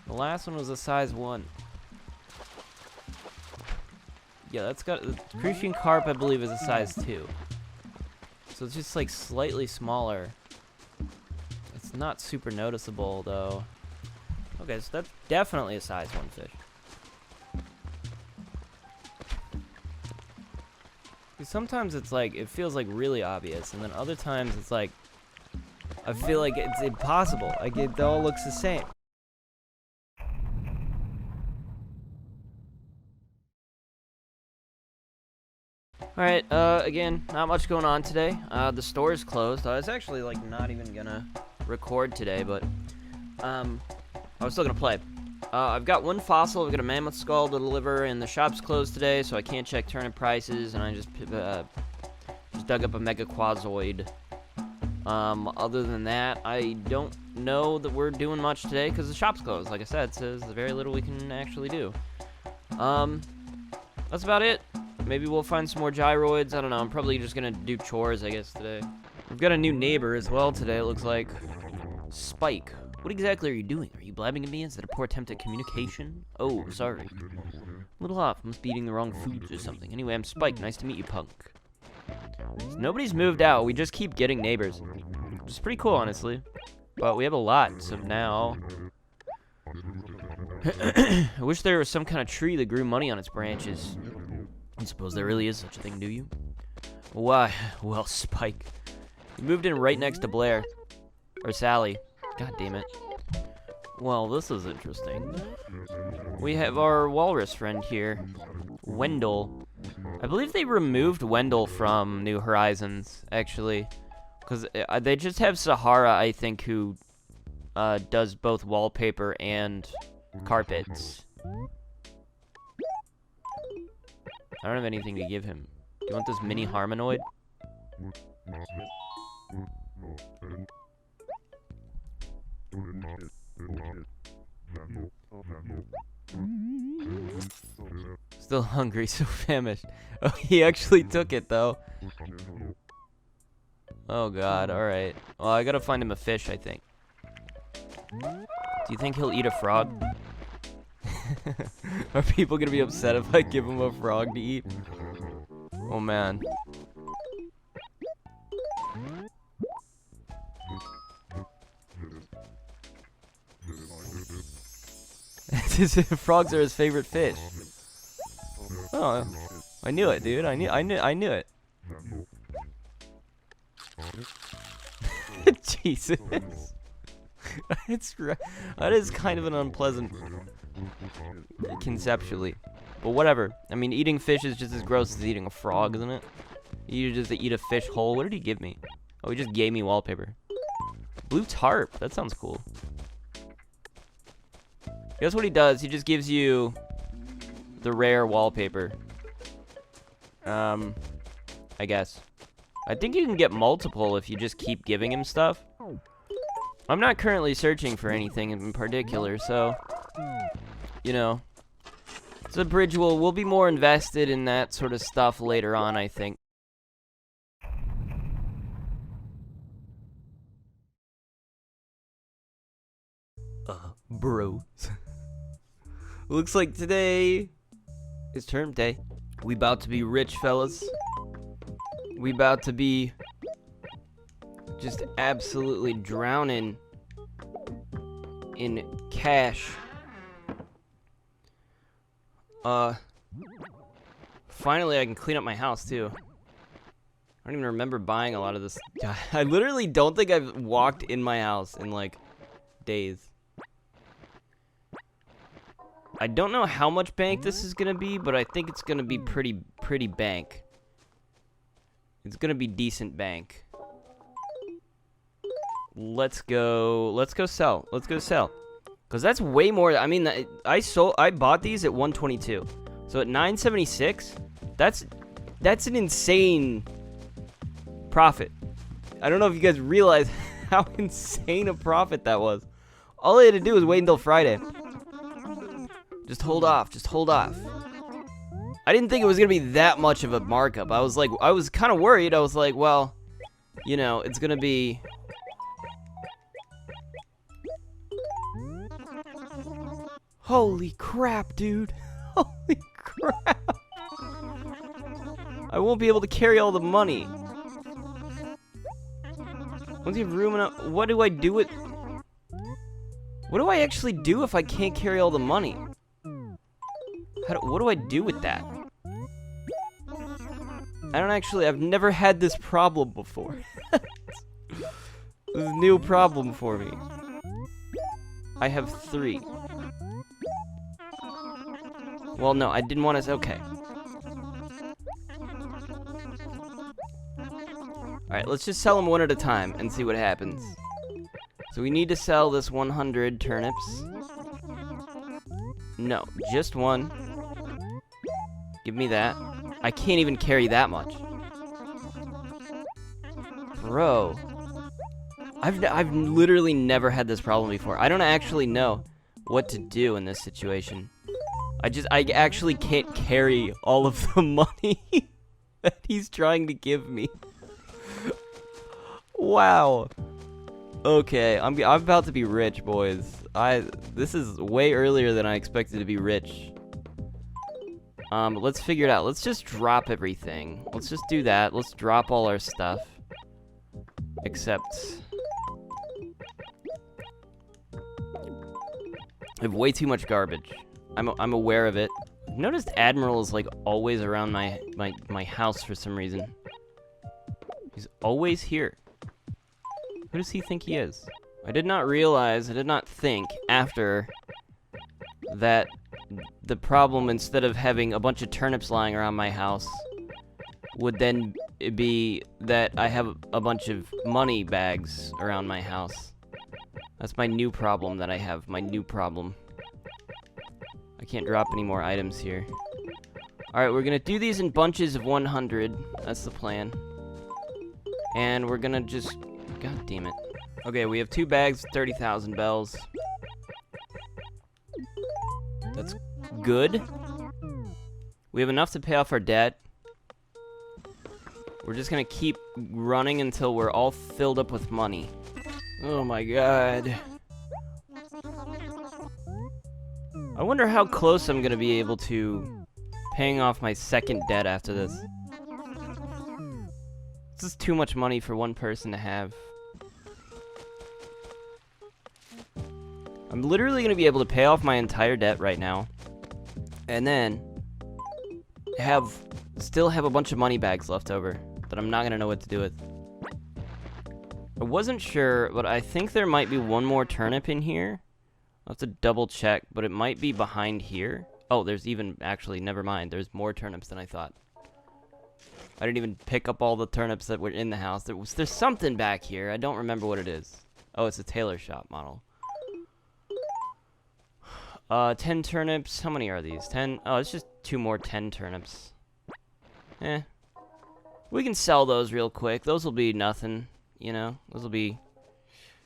The last one was a size 1. Yeah, that's got the Crucian carp, I believe, is a size 2. So it's just like slightly smaller. It's not super noticeable though. Okay, so that's definitely a size 1 fish. Sometimes it's like, it feels like really obvious, and then other times it's like, I feel like it's impossible. Like it all looks the same. Alright, again, not much going on today. The store is closed. I was actually like not even gonna record today, but I was still gonna play. I've got 1 fossil, I've got a mammoth skull to deliver, and the shop's closed today, so I can't check turnip prices, and I just dug up a mega quazoid. Other than that, I don't know that we're doing much today, because the shop's closed, like I said, so there's very little we can actually do. That's about it. Maybe we'll find some more gyroids, I don't know, I'm probably just gonna do chores, I guess, today. We've got a new neighbor as well today, it looks like. Spike. What exactly are you doing? Are you blabbing at me? Is that a poor attempt at communication? Oh, sorry. A little off. Must be eating the wrong foods or something. Anyway, I'm Spike. Nice to meet you, punk. So nobody's moved out. We just keep getting neighbors. Which is pretty cool, honestly. But we have a lot, so now... I wish there was some kind of tree that grew money on its branches. I suppose there really is such a thing, do you? Why? Well, Spike. You moved in right next to Blair. Or Sally. God damn it. Well, this is interesting. We have our walrus friend here, Wendell. I believe they removed Wendell from New Horizons, actually. Because they just have Sahara, I think, who does both wallpaper and carpets. I don't have anything to give him. Do you want this mini Harmonoid? Still hungry, so famished. Oh, he actually took it, though. Oh, God, alright. Well, I gotta find him a fish, I think. Do you think he'll eat a frog? Are people gonna be upset if I give him a frog to eat? Oh, man. Frogs are his favorite fish. Oh, I knew it, dude. I knew it. Jesus. That is kind of an unpleasant conceptually. But whatever. I mean, eating fish is just as gross as eating a frog, isn't it? You just eat a fish whole. What did he give me? Oh, he just gave me wallpaper. Blue tarp. That sounds cool. Guess what he does? He just gives you the rare wallpaper. I guess. I think you can get multiple if you just keep giving him stuff. I'm not currently searching for anything in particular, so, you know, it's a bridge. We'll be more invested in that sort of stuff later on, I think. Bros. Looks like today is term day. We about to be rich, fellas. We about to be just absolutely drowning in cash. Finally I can clean up my house too. I don't even remember buying a lot of this. I literally don't think I've walked in my house in like days. I don't know how much bank this is gonna be, but I think it's gonna be pretty bank. It's gonna be decent bank. Let's go sell. Let's go sell. Cause that's way more. I mean, I bought these at 122. So at 976, that's an insane profit. I don't know if you guys realize how insane a profit that was. All I had to do was wait until Friday. Just hold off. Just hold off. I didn't think it was gonna be that much of a markup. I was kind of worried. I was like, well, you know, it's gonna be. Holy crap, dude. Holy crap. I won't be able to carry all the money. Once you have room enough, what do I do with... What do I actually do if I can't carry all the money? What do I do with that? I've never had this problem before. This is a new problem for me. I have 3. Well, no, I didn't want to... Okay. Alright, let's just sell them one at a time and see what happens. So we need to sell this 100 turnips. No, just 1. Give me that. I can't even carry that much. Bro. I've literally never had this problem before. I don't actually know what to do in this situation. I actually can't carry all of the money that he's trying to give me. Wow. Okay, I'm about to be rich, boys. This is way earlier than I expected to be rich. Let's figure it out. Let's just drop everything. Let's just do that. Let's drop all our stuff. Except... I have way too much garbage. I'm aware of it. I've noticed Admiral is like always around my house for some reason. He's always here. Who does he think he is? I did not think after that the problem, instead of having a bunch of turnips lying around my house, would then be that I have a bunch of money bags around my house. That's my new problem that I have, my new problem. I can't drop any more items here. Alright, we're gonna do these in bunches of 100. That's the plan. And we're gonna just... God damn it. Okay, we have 2 bags, 30,000 bells. That's good. We have enough to pay off our debt. We're just gonna keep running until we're all filled up with money. Oh my god. I wonder how close I'm gonna be able to paying off my second debt after this. This is too much money for one person to have. I'm literally gonna be able to pay off my entire debt right now, and then still have a bunch of money bags left over that I'm not gonna know what to do with. I wasn't sure, but I think there might be one more turnip in here. I'll have to double check, but it might be behind here. Oh, there's even, actually, never mind. There's more turnips than I thought. I didn't even pick up all the turnips that were in the house. There's something back here. I don't remember what it is. Oh, it's a tailor shop model. 10 turnips. How many are these? 10? Oh, it's just 2 more 10 turnips. Eh. We can sell those real quick. Those will be nothing, you know? Those will be...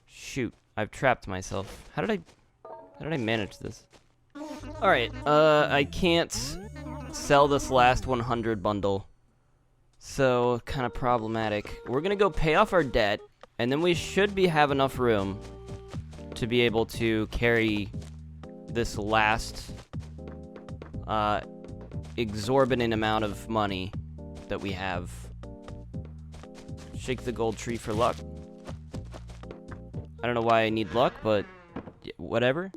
Shoot. I've trapped myself. How did I manage this? Alright, I can't sell this last 100 bundle. So, kind of problematic. We're gonna go pay off our debt, and then we should have enough room to be able to carry this last exorbitant amount of money that we have. Shake the gold tree for luck. I don't know why I need luck, but whatever.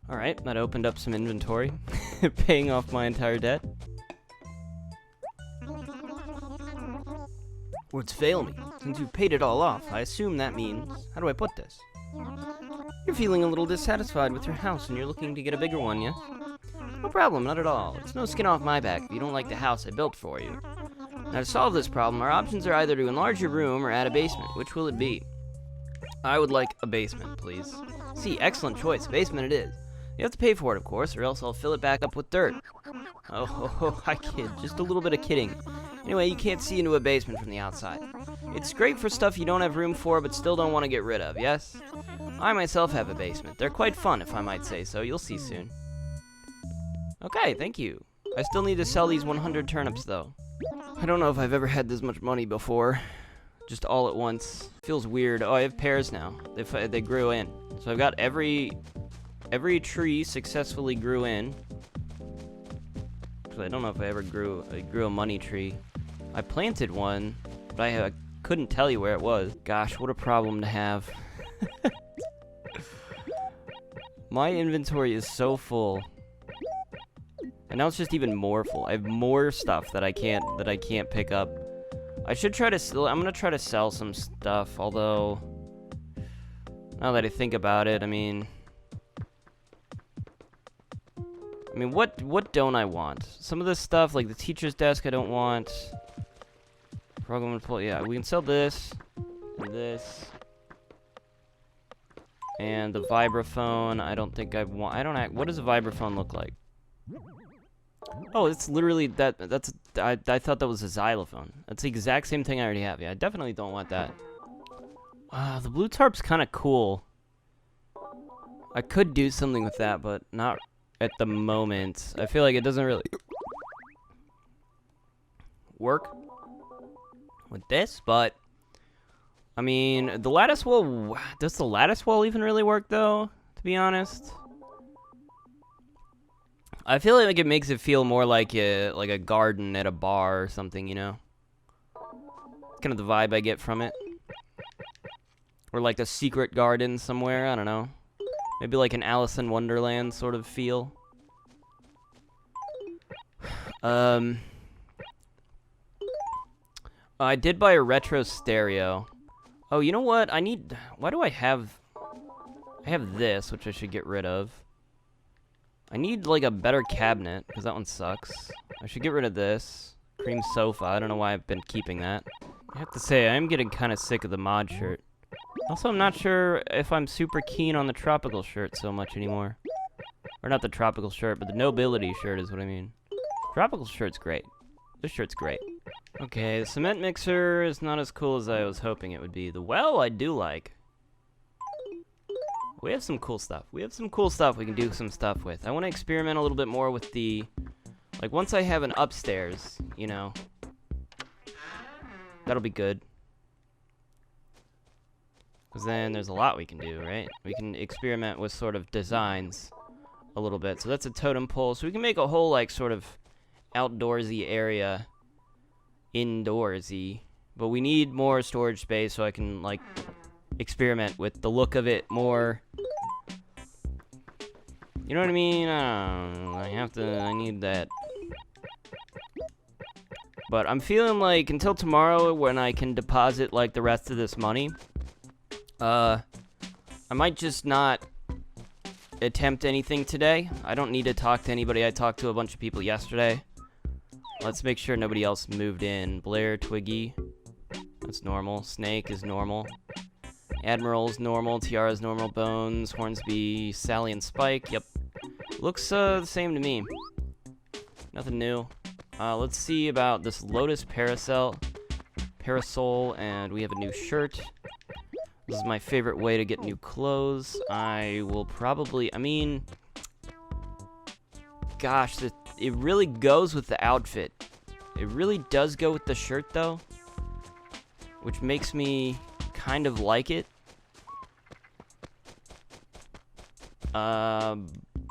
Alright, that opened up some inventory, paying off my entire debt. Words fail me. Since you've paid it all off, I assume that means... How do I put this? You're feeling a little dissatisfied with your house and you're looking to get a bigger one, yes? No problem, not at all. It's no skin off my back if you don't like the house I built for you. Now to solve this problem, our options are either to enlarge your room or add a basement. Which will it be? I would like a basement, please. See, excellent choice. Basement it is. You have to pay for it, of course, or else I'll fill it back up with dirt. Oh, I kid. Just a little bit of kidding. Anyway, you can't see into a basement from the outside. It's great for stuff you don't have room for, but still don't want to get rid of, yes? I myself have a basement. They're quite fun, if I might say so. You'll see soon. Okay, thank you. I still need to sell these 100 turnips, though. I don't know if I've ever had this much money before. Just all at once. Feels weird. Oh, I have pears now. They grew in. So I've got every tree successfully grew in. Actually, I don't know if I ever grew a money tree. I planted one, but I couldn't tell you where it was. Gosh, what a problem to have. My inventory is so full. And now it's just even more full. I have more stuff that I can't pick up. I should try to I'm gonna try to sell some stuff, although now that I think about it, I mean what don't I want? Some of this stuff, like the teacher's desk, I don't want. Program pull, yeah, we can sell this and this. And the vibraphone, I don't think I want. What does a vibraphone look like? Oh, it's literally I thought that was a xylophone. That's the exact same thing I already have. Yeah, I definitely don't want that. Wow, the blue tarp's kind of cool. I could do something with that, but not at the moment. I feel like it doesn't really work with this, but I mean, the lattice wall, does the lattice wall even really work though, to be honest? I feel like it makes it feel more like a garden at a bar or something, you know? It's kind of the vibe I get from it. Or like a secret garden somewhere, I don't know. Maybe like an Alice in Wonderland sort of feel. I did buy a retro stereo. Oh, you know what? Why do I have this, which I should get rid of. I need, like, a better cabinet, because that one sucks. I should get rid of this. Cream sofa. I don't know why I've been keeping that. I have to say, I am getting kind of sick of the mod shirt. Also, I'm not sure if I'm super keen on the tropical shirt so much anymore. Or not the tropical shirt, but the nobility shirt is what I mean. Tropical shirt's great. This shirt's great. Okay, the cement mixer is not as cool as I was hoping it would be. The well, I do like. We have some cool stuff. We have some cool stuff we can do some stuff with. I want to experiment a little bit more with the... Like, once I have an upstairs, you know. That'll be good. Because then there's a lot we can do, right? We can experiment with sort of designs a little bit. So that's a totem pole. So we can make a whole, like, sort of outdoorsy area indoorsy. But we need more storage space so I can, like, experiment with the look of it more. You know what I mean? I need that. But I'm feeling like until tomorrow when I can deposit like the rest of this money, I might just not attempt anything today. I don't need to talk to anybody. I talked to a bunch of people yesterday. Let's make sure nobody else moved in. Blair, Twiggy, that's normal. Snake is normal. Admiral's normal. Tiara's normal. Bones, Hornsby, Sally, and Spike. Yep. Looks the same to me. Nothing new. Let's see about this Lotus Parasol, and we have a new shirt. This is my favorite way to get new clothes. I will probably, gosh, it really goes with the outfit. It really does go with the shirt, though, which makes me kind of like it.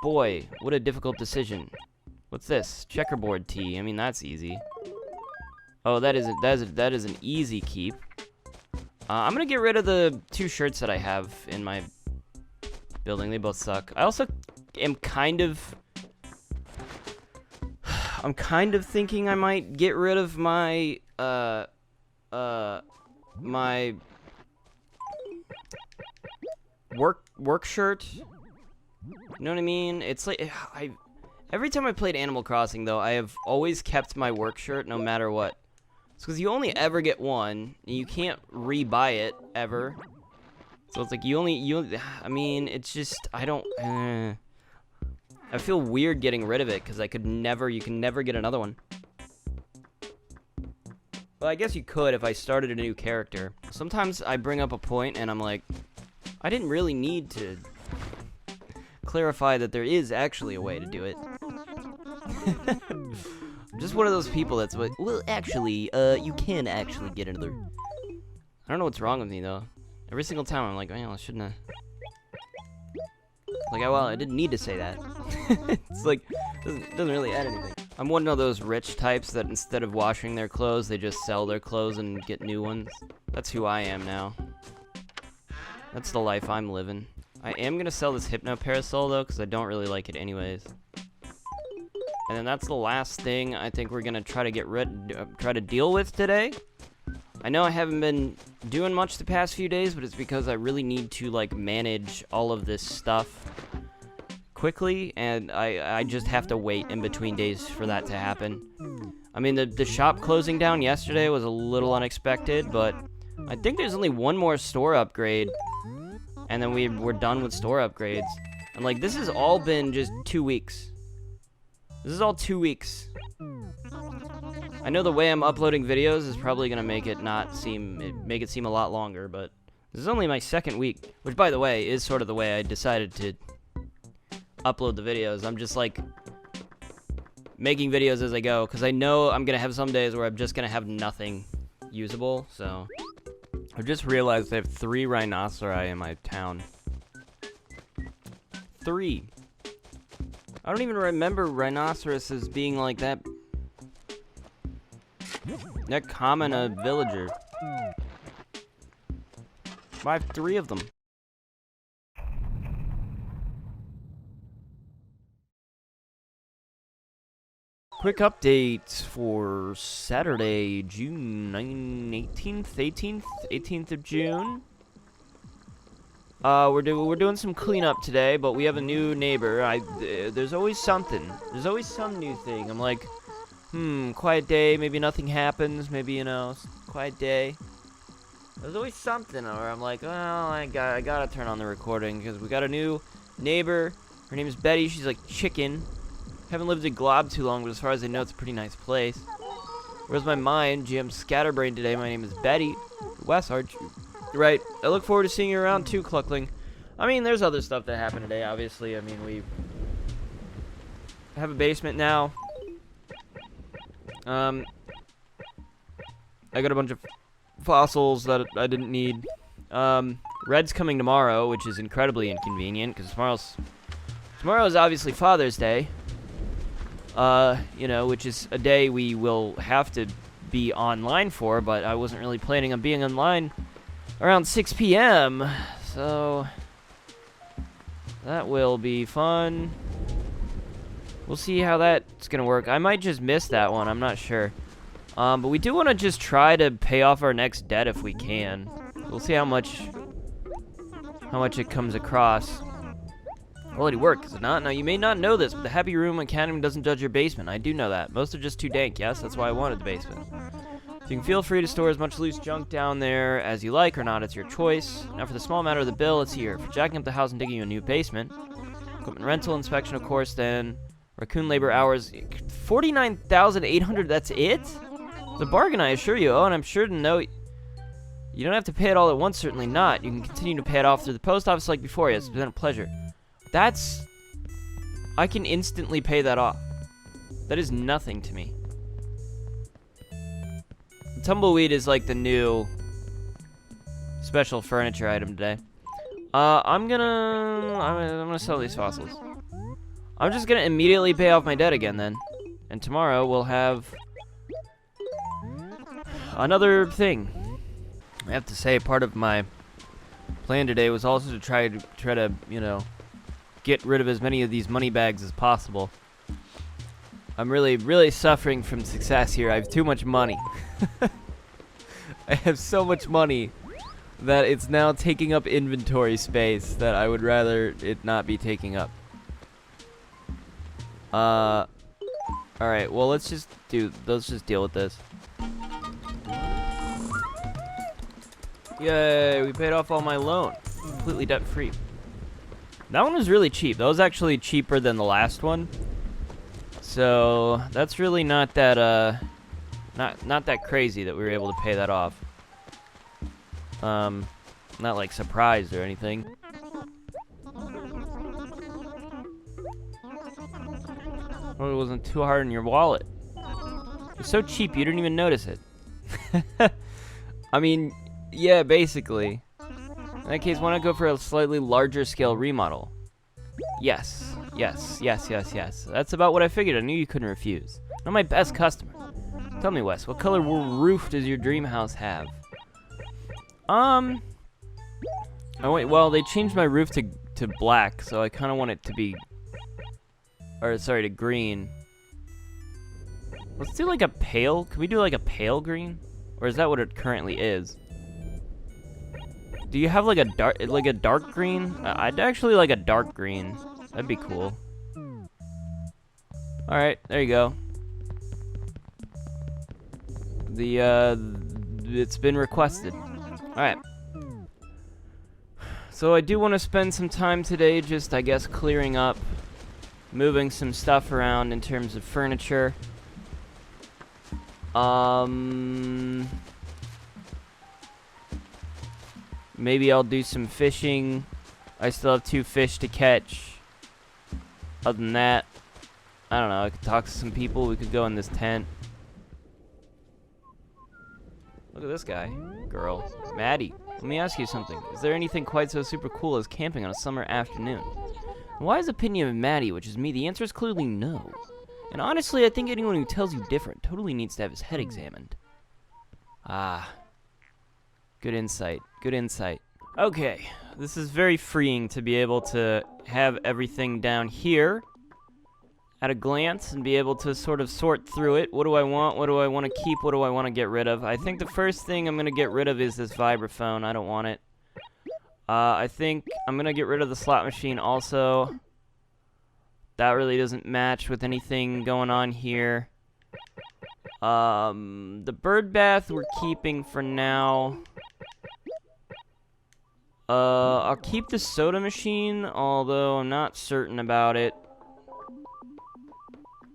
Boy, what a difficult decision. What's this? Checkerboard tee. I mean, that's easy. Oh, that is an easy keep. I'm gonna get rid of the 2 shirts that I have in my building. They both suck. I also am I'm kind of thinking I might get rid of my my work shirt. You know what I mean? It's like every time I played Animal Crossing, though, I have always kept my work shirt no matter what. It's because you only ever get one, and you can't re-buy it, ever. So it's like it's just, I don't, I feel weird getting rid of it, because you can never get another one. Well, I guess you could if I started a new character. Sometimes I bring up a point, and I'm like, I didn't really need to clarify that there is actually a way to do it. I'm just one of those people that's like, well, actually, you can actually get another. I don't know what's wrong with me, though. Every single time I'm like, well, I shouldn't have. Like, well, I didn't need to say that. It's like, doesn't really add anything. I'm one of those rich types that instead of washing their clothes, they just sell their clothes and get new ones. That's who I am now. That's the life I'm living. I am going to sell this Hypno Parasol, though, because I don't really like it anyways. And then that's the last thing I think we're going to try to deal with today. I know I haven't been doing much the past few days, but it's because I really need to, like, manage all of this stuff quickly, and I just have to wait in between days for that to happen. I mean, the shop closing down yesterday was a little unexpected, but I think there's only one more store upgrade, and then we're done with store upgrades. And, like, this has all been just 2 weeks. This is all 2 weeks. I know the way I'm uploading videos is probably gonna make it seem a lot longer, but this is only my 2nd week, which, by the way, is sort of the way I decided to upload the videos. I'm just like making videos as I go, because I know I'm gonna have some days where I'm just gonna have nothing usable. So I've just realized I have 3 rhinoceri in my town. 3. I don't even remember rhinoceroses being like that common a villager. I have 3 of them. Quick update for Saturday, June 18th of June. We're doing some cleanup today, but we have a new neighbor. There's always something. There's always some new thing. I'm like, quiet day, maybe nothing happens, maybe, quiet day. There's always something, or I'm like, well, I gotta turn on the recording, because we got a new neighbor. Her name is Betty. She's like chicken. Haven't lived in Glob too long, but as far as I know, it's a pretty nice place. Where's my mind? GM Scatterbrain today. My name is Betty. Wes, aren't you? Right. I look forward to seeing you around too, Cluckling. I mean, there's other stuff that happened today, obviously. I mean, we have a basement now. I got a bunch of fossils that I didn't need. Red's coming tomorrow, which is incredibly inconvenient, because tomorrow is obviously Father's Day. Which is a day we will have to be online for, but I wasn't really planning on being online around 6 p.m. So that will be fun. We'll see how that's gonna work. I might just miss that one. I'm not sure. But we do want to just try to pay off our next debt if we can. We'll see how much it comes across. Quality work, is it not? Now, you may not know this, but the Happy Room Academy doesn't judge your basement. I do know that. Most are just too dank, yes? That's why I wanted the basement. So you can feel free to store as much loose junk down there as you like or not. It's your choice. Now, for the small matter of the bill, it's here. For jacking up the house and digging you a new basement. Equipment rental, inspection, of course, then. Raccoon labor hours. 49,800, that's it? The bargain, I assure you. Oh, and I'm sure to know you don't have to pay it all at once, certainly not. You can continue to pay it off through the post office like before. It's been a pleasure. I can instantly pay that off. That is nothing to me. The tumbleweed is like the new special furniture item today. I'm gonna sell these fossils. I'm just gonna immediately pay off my debt again then. And tomorrow we'll have another thing. I have to say, part of my plan today was also to try to, you know, get rid of as many of these money bags as possible. I'm really suffering from success here. I have too much money. I have so much money that it's now taking up inventory space that I would rather it not be taking up. Alright, well let's just deal with this. Yay, we paid off all my loan. Completely debt free. That one was really cheap. That was actually cheaper than the last one. So that's really not that not that crazy that we were able to pay that off. Not like surprised or anything. Oh, it wasn't too hard in your wallet. It's so cheap you didn't even notice it. I mean, yeah, basically. In that case, why not go for a slightly larger scale remodel? Yes. That's about what I figured. I knew you couldn't refuse. Not my best customer. Tell me, Wes, what color roof does your dream house have? Oh wait, well, they changed my roof to black, so I kind of want it to be, or sorry, to green. Let's do like a pale. Can we do like a pale green? Or is that what it currently is? Do you have like a dark green? I'd actually like a dark green. That'd be cool. All right, there you go. It's been requested. All right. So I do want to spend some time today just, I guess, clearing up, moving some stuff around in terms of furniture. Maybe I'll do some fishing. I still have 2 fish to catch. Other than that, I don't know. I could talk to some people. We could go in this tent. Look at this guy. Girl. Maddie, let me ask you something. Is there anything quite so super cool as camping on a summer afternoon? And why is the opinion of Maddie, which is me, the answer is clearly no. And honestly, I think anyone who tells you different totally needs to have his head examined. Ah. Good insight. Good insight. Okay. This is very freeing to be able to have everything down here at a glance and be able to sort of sort through it. What do I want? What do I want to keep? What do I want to get rid of? I think the first thing I'm going to get rid of is this vibraphone. I don't want it. I think I'm going to get rid of the slot machine also. That really doesn't match with anything going on here. The bird bath we're keeping for now. I'll keep the soda machine, although I'm not certain about it.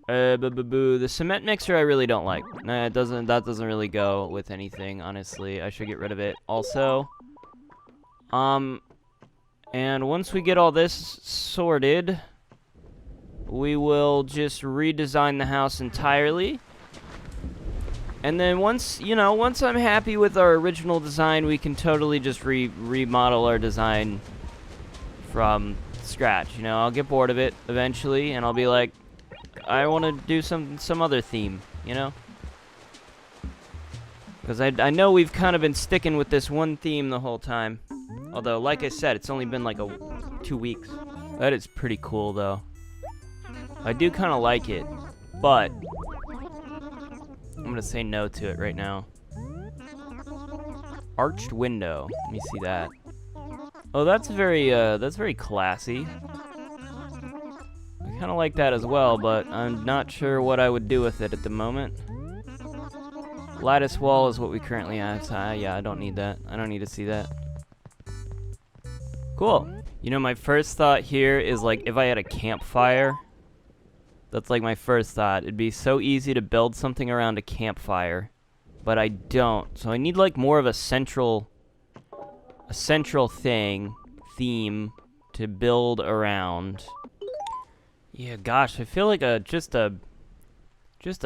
The cement mixer I really don't like. Nah, that doesn't really go with anything, honestly. I should get rid of it also. And once we get all this sorted, we will just redesign the house entirely. And then once I'm happy with our original design, we can totally just remodel our design from scratch. You know, I'll get bored of it eventually, and I'll be like, I want to do some other theme, you know? Because I know we've kind of been sticking with this one theme the whole time. Although, like I said, it's only been like 2 weeks. That is pretty cool, though. I do kind of like it, but I'm gonna say no to it right now. Arched window. Let me see that. Oh, that's very classy. I kind of like that as well, but I'm not sure what I would do with it at the moment. Lattice wall is what we currently have. So, yeah, I don't need that. I don't need to see that. Cool. You know, my first thought here is like if I had a campfire. That's like my first thought. It'd be so easy to build something around a campfire, but I don't. So I need like more of a central theme to build around. Yeah, gosh, I feel like just a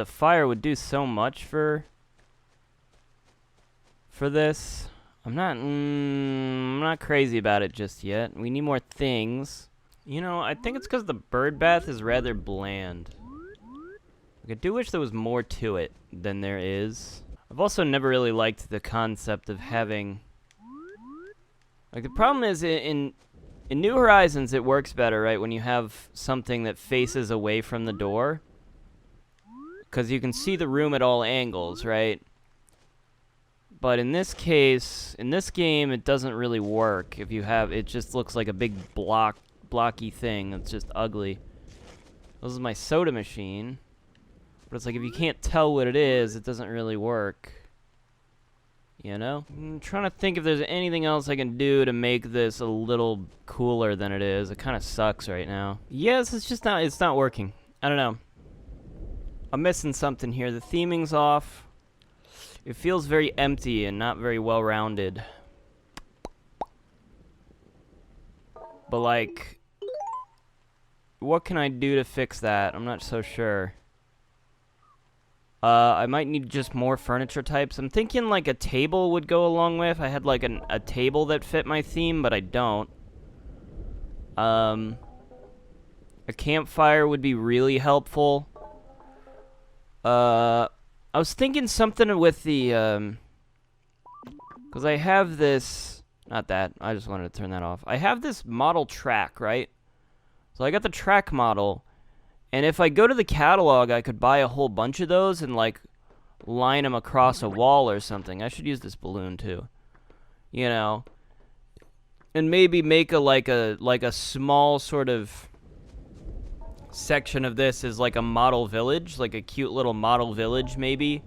fire would do so much for this. I'm not crazy about it just yet. We need more things. You know, I think it's because the bird bath is rather bland. Like, I do wish there was more to it than there is. I've also never really liked the concept of having... Like, the problem is, in New Horizons, it works better, right, when you have something that faces away from the door. Because you can see the room at all angles, right? But in this case, in this game, it doesn't really work. If you have... It just looks like a big blocky thing that's just ugly. This is my soda machine. But it's like, if you can't tell what it is, it doesn't really work. You know? I'm trying to think if there's anything else I can do to make this a little cooler than it is. It kind of sucks right now. Yes, it's not working. I don't know. I'm missing something here. The theming's off. It feels very empty and not very well-rounded. But, like, what can I do to fix that? I'm not so sure. I might need just more furniture types. I'm thinking, like, a table would go along with. I had, like, a table that fit my theme, but I don't. A campfire would be really helpful. I was thinking something with the, because I have this... Not that. I just wanted to turn that off. I have this model track, right? So I got the track model. And if I go to the catalog, I could buy a whole bunch of those and, like, line them across a wall or something. I should use this balloon, too. You know? And maybe make like a small sort of section of this is like a model village. Like a cute little model village, maybe.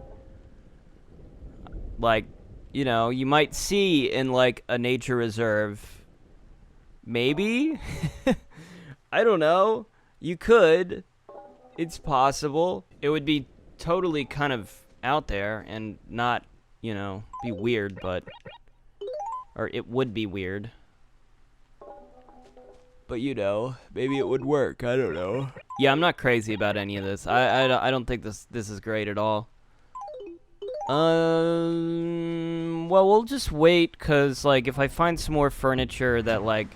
Like, you know, you might see in, like, a nature reserve. Maybe? I don't know. You could. It's possible. It would be totally kind of out there and not, you know, be weird, but... Or it would be weird. But, you know, maybe it would work. I don't know. Yeah, I'm not crazy about any of this. I don't think this is great at all. Well, we'll just wait, because, like, if I find some more furniture that, like...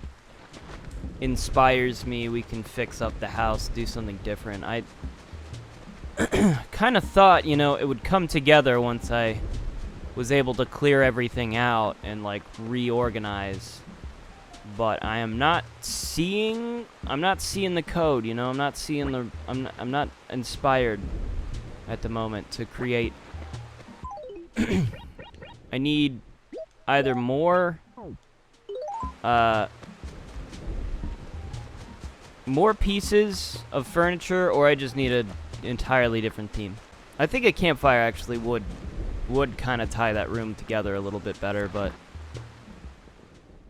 inspires me, we can fix up the house, do something different. I kind of thought, you know, it would come together once I was able to clear everything out and, like, reorganize. But I am not seeing the code, you know, I'm not inspired at the moment to create. I need either more pieces of furniture, or I just need an entirely different theme. I think a campfire actually would kind of tie that room together a little bit better, but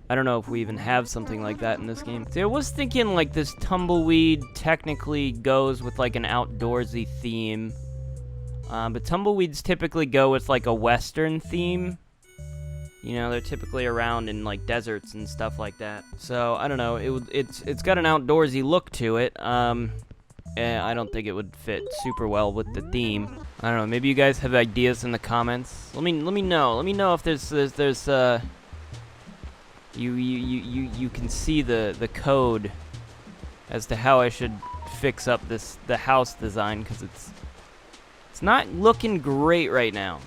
I don't know if we even have something like that in this game. See, I was thinking, like, this tumbleweed technically goes with, like, an outdoorsy theme, but tumbleweeds typically go with, like, a western theme. You know, they're typically around in, like, deserts and stuff like that. So, I don't know, it's got an outdoorsy look to it, and I don't think it would fit super well with the theme. I don't know, maybe you guys have ideas in the comments. Let me know. Let me know if there's you can see the code as to how I should fix up the house design, because it's not looking great right now.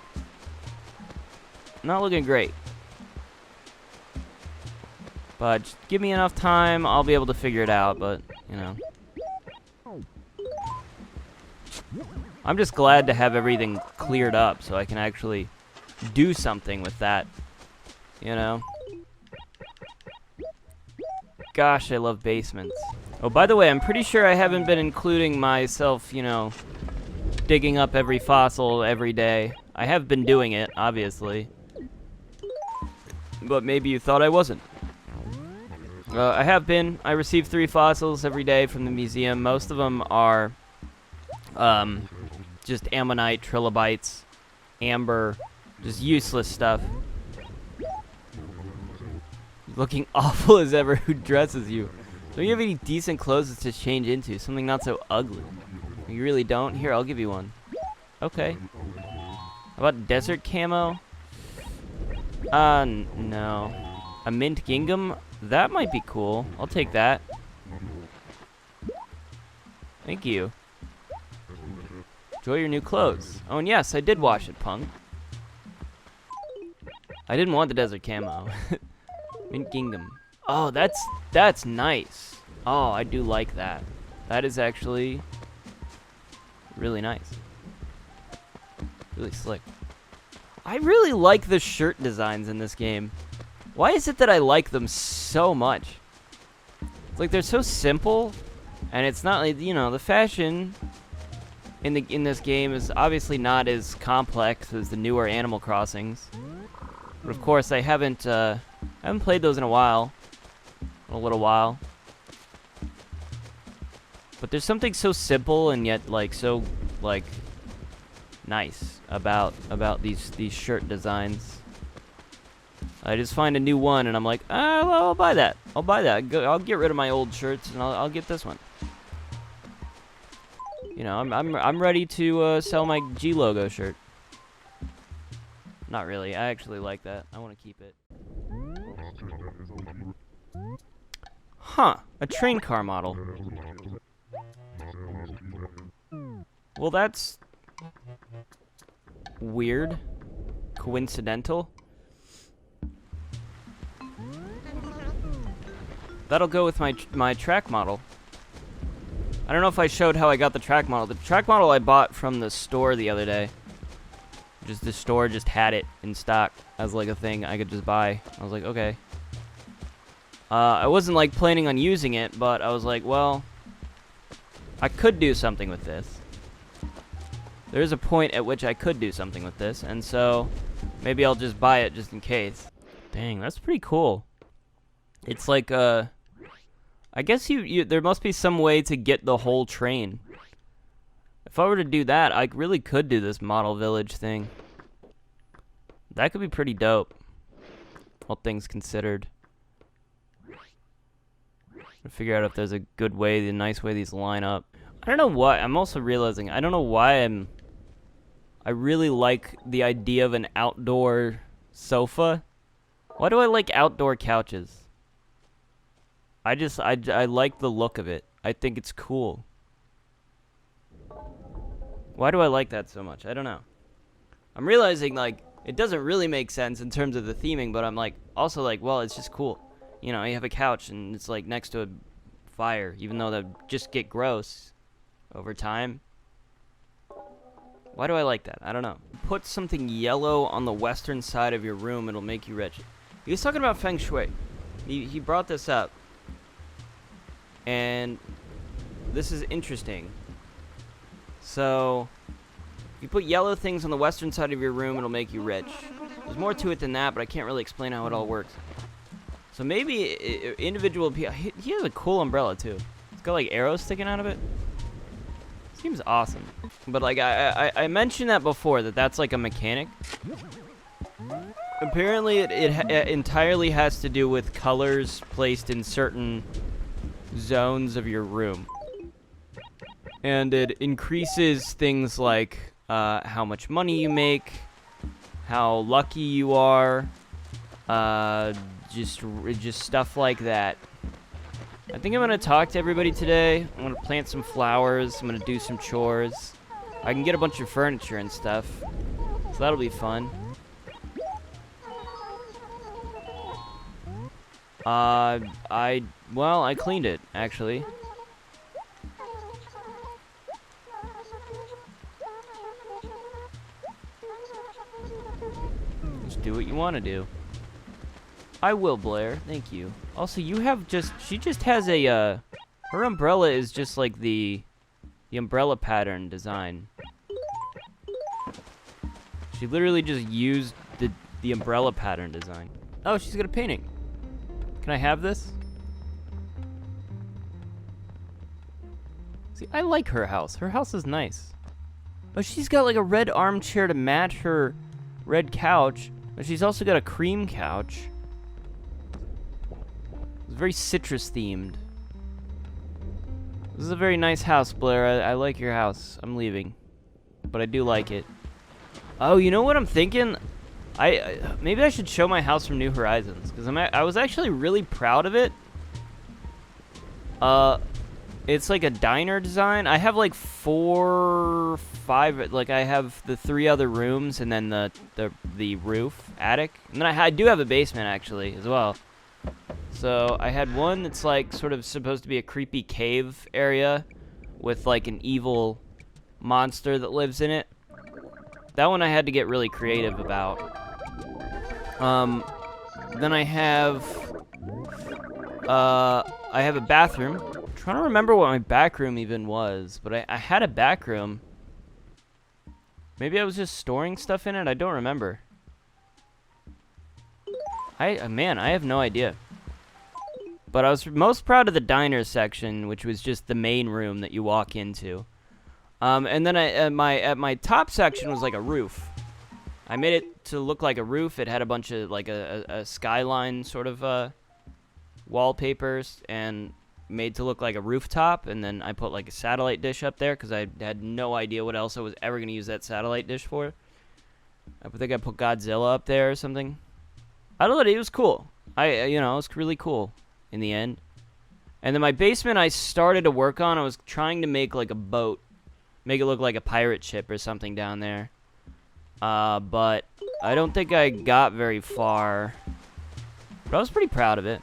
not looking great. But just give me enough time, I'll be able to figure it out, but, you know. I'm just glad to have everything cleared up so I can actually do something with that, you know. Gosh, I love basements. Oh, by the way, I'm pretty sure I haven't been including myself, you know, digging up every fossil every day. I have been doing it, obviously. But maybe you thought I wasn't. I have been. I receive 3 fossils every day from the museum. Most of them are just ammonite, trilobites, amber, just useless stuff. Looking awful as ever. Who dresses you? Don't you have any decent clothes to change into? Something not so ugly. You really don't? Here, I'll give you one. Okay. How about desert camo? No. A mint gingham? That might be cool. I'll take that. Thank you. Enjoy your new clothes. Oh, and yes, I did wash it, punk. I didn't want the desert camo. Mint gingham. Oh, that's nice. Oh, I do like that. That is actually really nice. Really slick. I really like the shirt designs in this game. Why is it that I like them so much? It's like they're so simple, and it's not like, you know, the fashion in this game is obviously not as complex as the newer Animal Crossings. But of course, I haven't played those in a little while. But there's something so simple and yet like so like nice about these shirt designs. I just find a new one and I'm like, well, I'll buy that. I'll buy that. I'll get rid of my old shirts and I'll get this one. You know, I'm ready to sell my G logo shirt. Not really. I actually like that. I want to keep it. Huh. A train car model. Well, that's weird. Coincidental. That'll go with my track model. I don't know if I showed how I got the track model. The track model I bought from the store the other day. Just the store just had it in stock as like a thing I could just buy. I was like, okay. I wasn't like planning on using it, but I was like, well, I could do something with this. There is a point at which I could do something with this, and so maybe I'll just buy it just in case. Dang, that's pretty cool. It's like I guess there must be some way to get the whole train. If I were to do that, I really could do this model village thing. That could be pretty dope, all things considered. To figure out if there's a good way, a nice way these line up. I don't know why. I'm also realizing I don't know why I really like the idea of an outdoor sofa. Why do I like outdoor couches? I like the look of it. I think it's cool. Why do I like that so much? I don't know. I'm realizing, like, it doesn't really make sense in terms of the theming, but I'm, like, also, like, well, it's just cool. You know, you have a couch, and it's, like, next to a fire, even though they'll just get gross over time. Why do I like that? I don't know. Put something yellow on the western side of your room, it'll make you rich. He was talking about Feng Shui. He brought this up. And this is interesting. So, if you put yellow things on the western side of your room, it'll make you rich. There's more to it than that, but I can't really explain how it all works. So maybe individual people... He has a cool umbrella, too. It's got, like, arrows sticking out of it. Seems awesome. But, like, I mentioned that before, that's, like, a mechanic. Apparently, it entirely has to do with colors placed in certain zones of your room. And it increases things like how much money you make, how lucky you are, just stuff like that. I think I'm gonna talk to everybody today. I'm gonna plant some flowers. I'm gonna do some chores. I can get a bunch of furniture and stuff, so that'll be fun. Well, I cleaned it, actually. Just do what you want to do. I will, Blair. Thank you. Also, you have she just has a, her umbrella is just like the umbrella pattern design. She literally just used the umbrella pattern design. Oh, she's got a painting. Can I have this? See, I like her house. Her house is nice. Oh, she's got like a red armchair to match her red couch. But she's also got a cream couch. It's very citrus themed. This is a very nice house, Blair. I like your house. I'm leaving. But I do like it. Oh, you know what I'm thinking? Maybe I should show my house from New Horizons, because I was actually really proud of it. It's like a diner design. I have like 4, 5, like I have the 3 other rooms and then the roof, attic. And then I do have a basement actually as well. So I had one that's like sort of supposed to be a creepy cave area with like an evil monster that lives in it. That one I had to get really creative about. Then I have a bathroom. I'm trying to remember what my back room even was, but I had a back room. Maybe I was just storing stuff in it. I don't remember. Man, I have no idea. But I was most proud of the diner section, which was just the main room that you walk into. And then at my top section was like a roof. I made it to look like a roof. It had a bunch of like a skyline sort of wallpapers and made to look like a rooftop. And then I put like a satellite dish up there because I had no idea what else I was ever going to use that satellite dish for. I think I put Godzilla up there or something. I don't know. It was cool. It was really cool in the end. And then my basement I started to work on. I was trying to make like a boat. Make it look like a pirate ship or something down there. But I don't think I got very far. But I was pretty proud of it.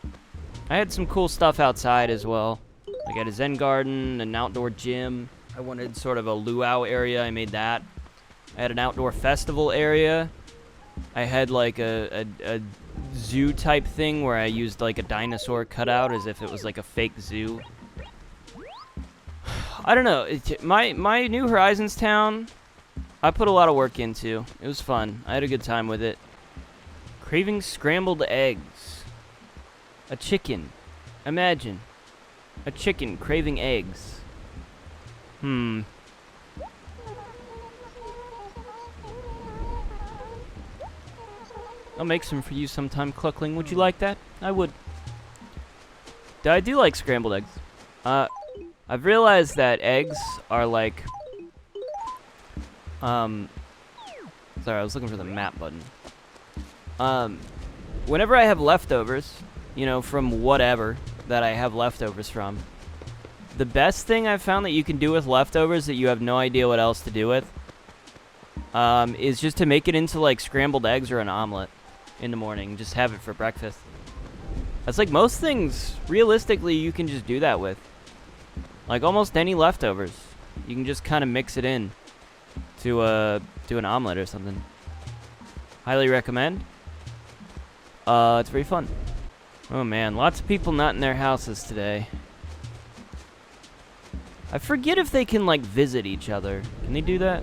I had some cool stuff outside as well. Like I had a Zen garden, an outdoor gym. I wanted sort of a luau area. I made that. I had an outdoor festival area. I had like a zoo type thing where I used like a dinosaur cutout as if it was like a fake zoo. I don't know. My New Horizons town, I put a lot of work into. It was fun. I had a good time with it. Craving scrambled eggs. A chicken. Imagine. A chicken craving eggs. I'll make some for you sometime, Cluckling. Would you like that? I would. I do like scrambled eggs. I've realized that eggs are like... Sorry, I was looking for the map button. Whenever I have leftovers, from whatever that I have leftovers from, the best thing I've found that you can do with leftovers that you have no idea what else to do with, is just to make it into like scrambled eggs or an omelet in the morning. Just have it for breakfast. That's like most things, realistically, you can just do that with. Like almost any leftovers. You can just kind of mix it in to an omelet or something. Highly recommend. It's very fun. Oh man, lots of people not in their houses today. I forget if they can like visit each other. Can they do that?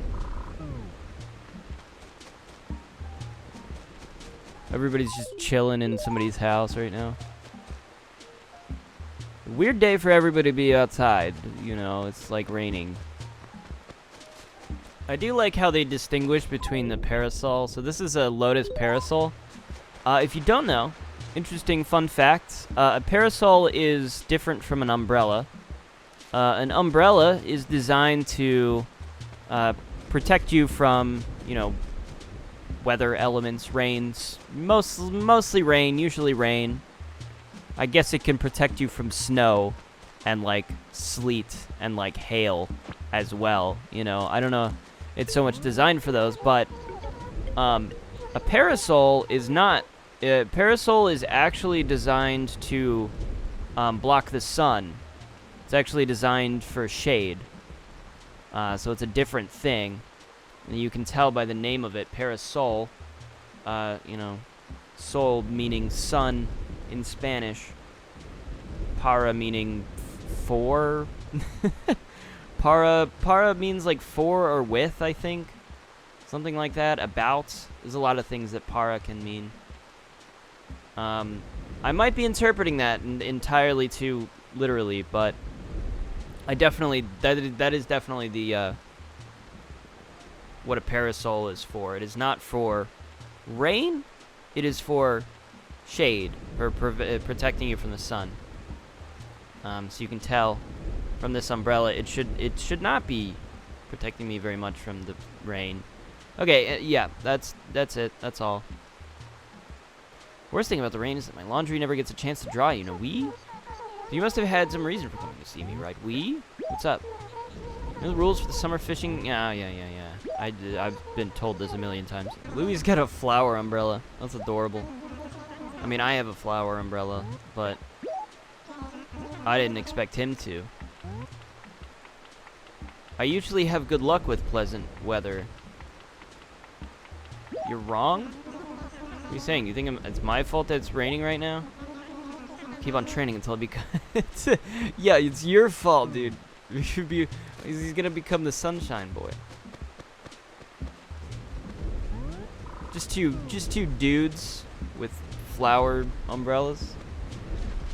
Everybody's just chilling in somebody's house right now. Weird day for everybody to be outside. It's like raining. I do like how they distinguish between the parasol. So this is a lotus parasol. If you don't know, interesting fun fact, a parasol is different from an umbrella. An umbrella is designed to protect you from, weather elements, rains, mostly rain, usually rain. I guess it can protect you from snow and like sleet and like hail as well. I don't know. It's so much designed for those, but a parasol is not Parasol is actually designed to block the sun. It's actually designed for shade. So it's a different thing. And you can tell by the name of it, Parasol. You know, sol meaning sun in Spanish. Para meaning for. Para means like for or with, I think. Something like that. About. There's a lot of things that para can mean. I might be interpreting that entirely too literally, but I definitely that is definitely the what a parasol is for. It is not for rain. It is for shade, for protecting you from the sun. So you can tell from this umbrella, it should not be protecting me very much from the rain. Okay, yeah, that's it. That's all. Worst thing about the rain is that my laundry never gets a chance to dry. You know, you must have had some reason for coming to see me, right? What's up? You know the rules for the summer fishing? Yeah. I've been told this a million times. Louie's got a flower umbrella. That's adorable. I mean, I have a flower umbrella, but I didn't expect him to. I usually have good luck with pleasant weather. You're wrong? What are you saying? You think it's my fault that it's raining right now? Keep on training until it becomes... Yeah, it's your fault, dude. He's gonna become the sunshine boy. Just two dudes with flower umbrellas.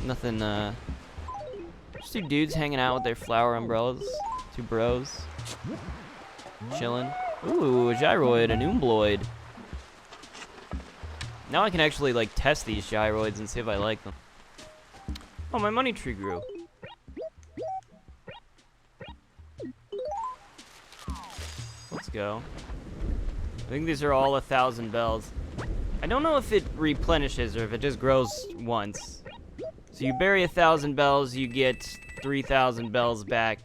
Nothing, just two dudes hanging out with their flower umbrellas. Two bros. Chilling. Ooh, a gyroid, an umbloid. Now I can actually, like, test these gyroids and see if I like them. Oh, my money tree grew. Let's go. I think these are all 1,000 bells. I don't know if it replenishes or if it just grows once. So you bury 1,000 bells, you get 3,000 bells back.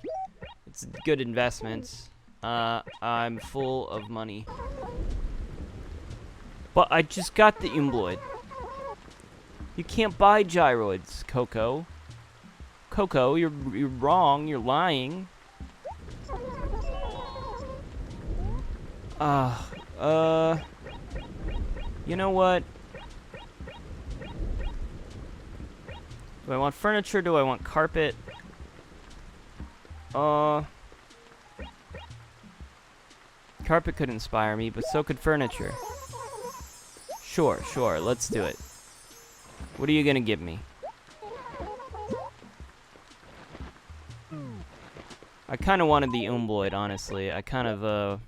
It's a good investment. I'm full of money. But I just got the umbloid. You can't buy gyroids, Coco. Coco, you're wrong. You're lying. You know what? Do I want furniture? Do I want carpet? Carpet could inspire me, but so could furniture. Sure, let's do it. What are you gonna give me? I kind of wanted the umbloid, honestly. I kind of,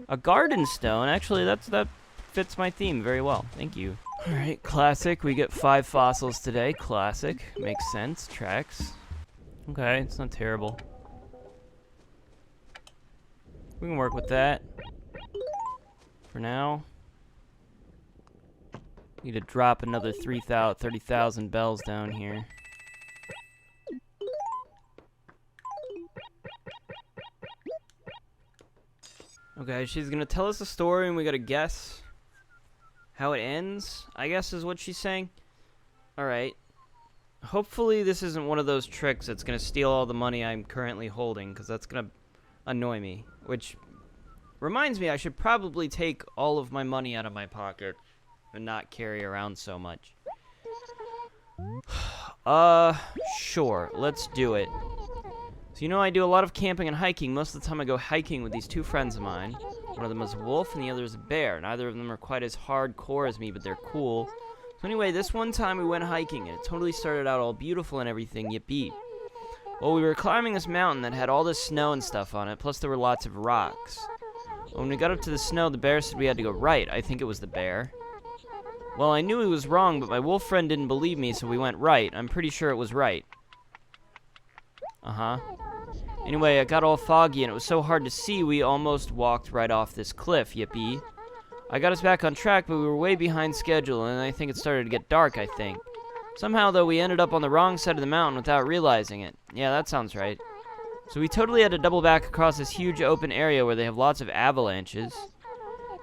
a garden stone. Actually, that fits my theme very well. Thank you. Alright, classic. We get 5 fossils today. Classic. Makes sense. Tracks. Okay, it's not terrible. We can work with that. For now. Need to drop another 30,000 bells down here. Okay, she's gonna tell us a story and we gotta guess how it ends, I guess is what she's saying. Alright. Hopefully this isn't one of those tricks that's gonna steal all the money I'm currently holding, because that's gonna annoy me. Which reminds me, I should probably take all of my money out of my pocket and not carry around so much. Sure, let's do it. So you know I do a lot of camping and hiking. Most of the time I go hiking with these 2 friends of mine. One of them is a wolf and the other is a bear. Neither of them are quite as hardcore as me, but they're cool. So anyway, this one time we went hiking and it totally started out all beautiful and everything, yippee. Well, we were climbing this mountain that had all this snow and stuff on it, plus there were lots of rocks. When we got up to the snow, the bear said we had to go right. I think it was the bear. Well, I knew he was wrong, but my wolf friend didn't believe me, so we went right. I'm pretty sure it was right. Uh-huh. Anyway, it got all foggy, and it was so hard to see, we almost walked right off this cliff, yippee. I got us back on track, but we were way behind schedule, and I think it started to get dark, I think. Somehow, though, we ended up on the wrong side of the mountain without realizing it. Yeah, that sounds right. So we totally had to double back across this huge open area where they have lots of avalanches.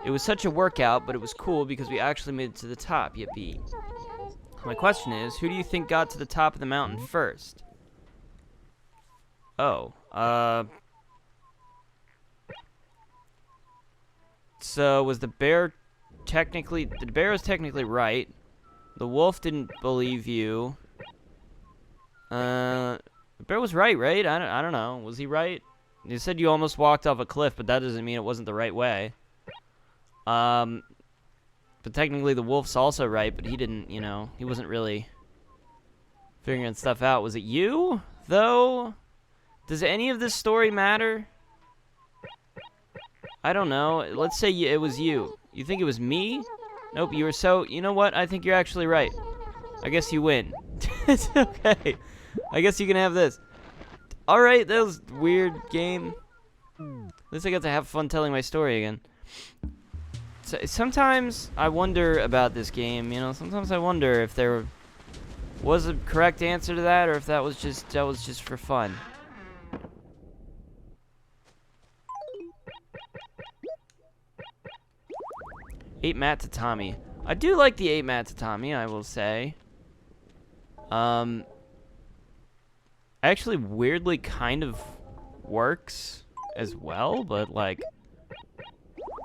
It was such a workout, but it was cool because we actually made it to the top. Yippee. My question is, who do you think got to the top of the mountain first? Oh, so was the bear technically, the bear was technically right. The wolf didn't believe you. The bear was right? I don't know. Was he right? You said you almost walked off a cliff, but that doesn't mean it wasn't the right way. But technically the wolf's also right, but he didn't, you know, he wasn't really figuring stuff out. Was it you, though? Does any of this story matter? I don't know. Let's say it was you. You think it was me? Nope, you were so... You know what? I think you're actually right. I guess you win. It's okay. I guess you can have this. Alright, that was a weird game. At least I got to have fun telling my story again. So, sometimes I wonder about this game, you know? Sometimes I wonder if there was a correct answer to that, or if that was just for fun. Eight mat tatami. I do like the 8 mat tatami, I will say. Actually weirdly kind of works as well, but like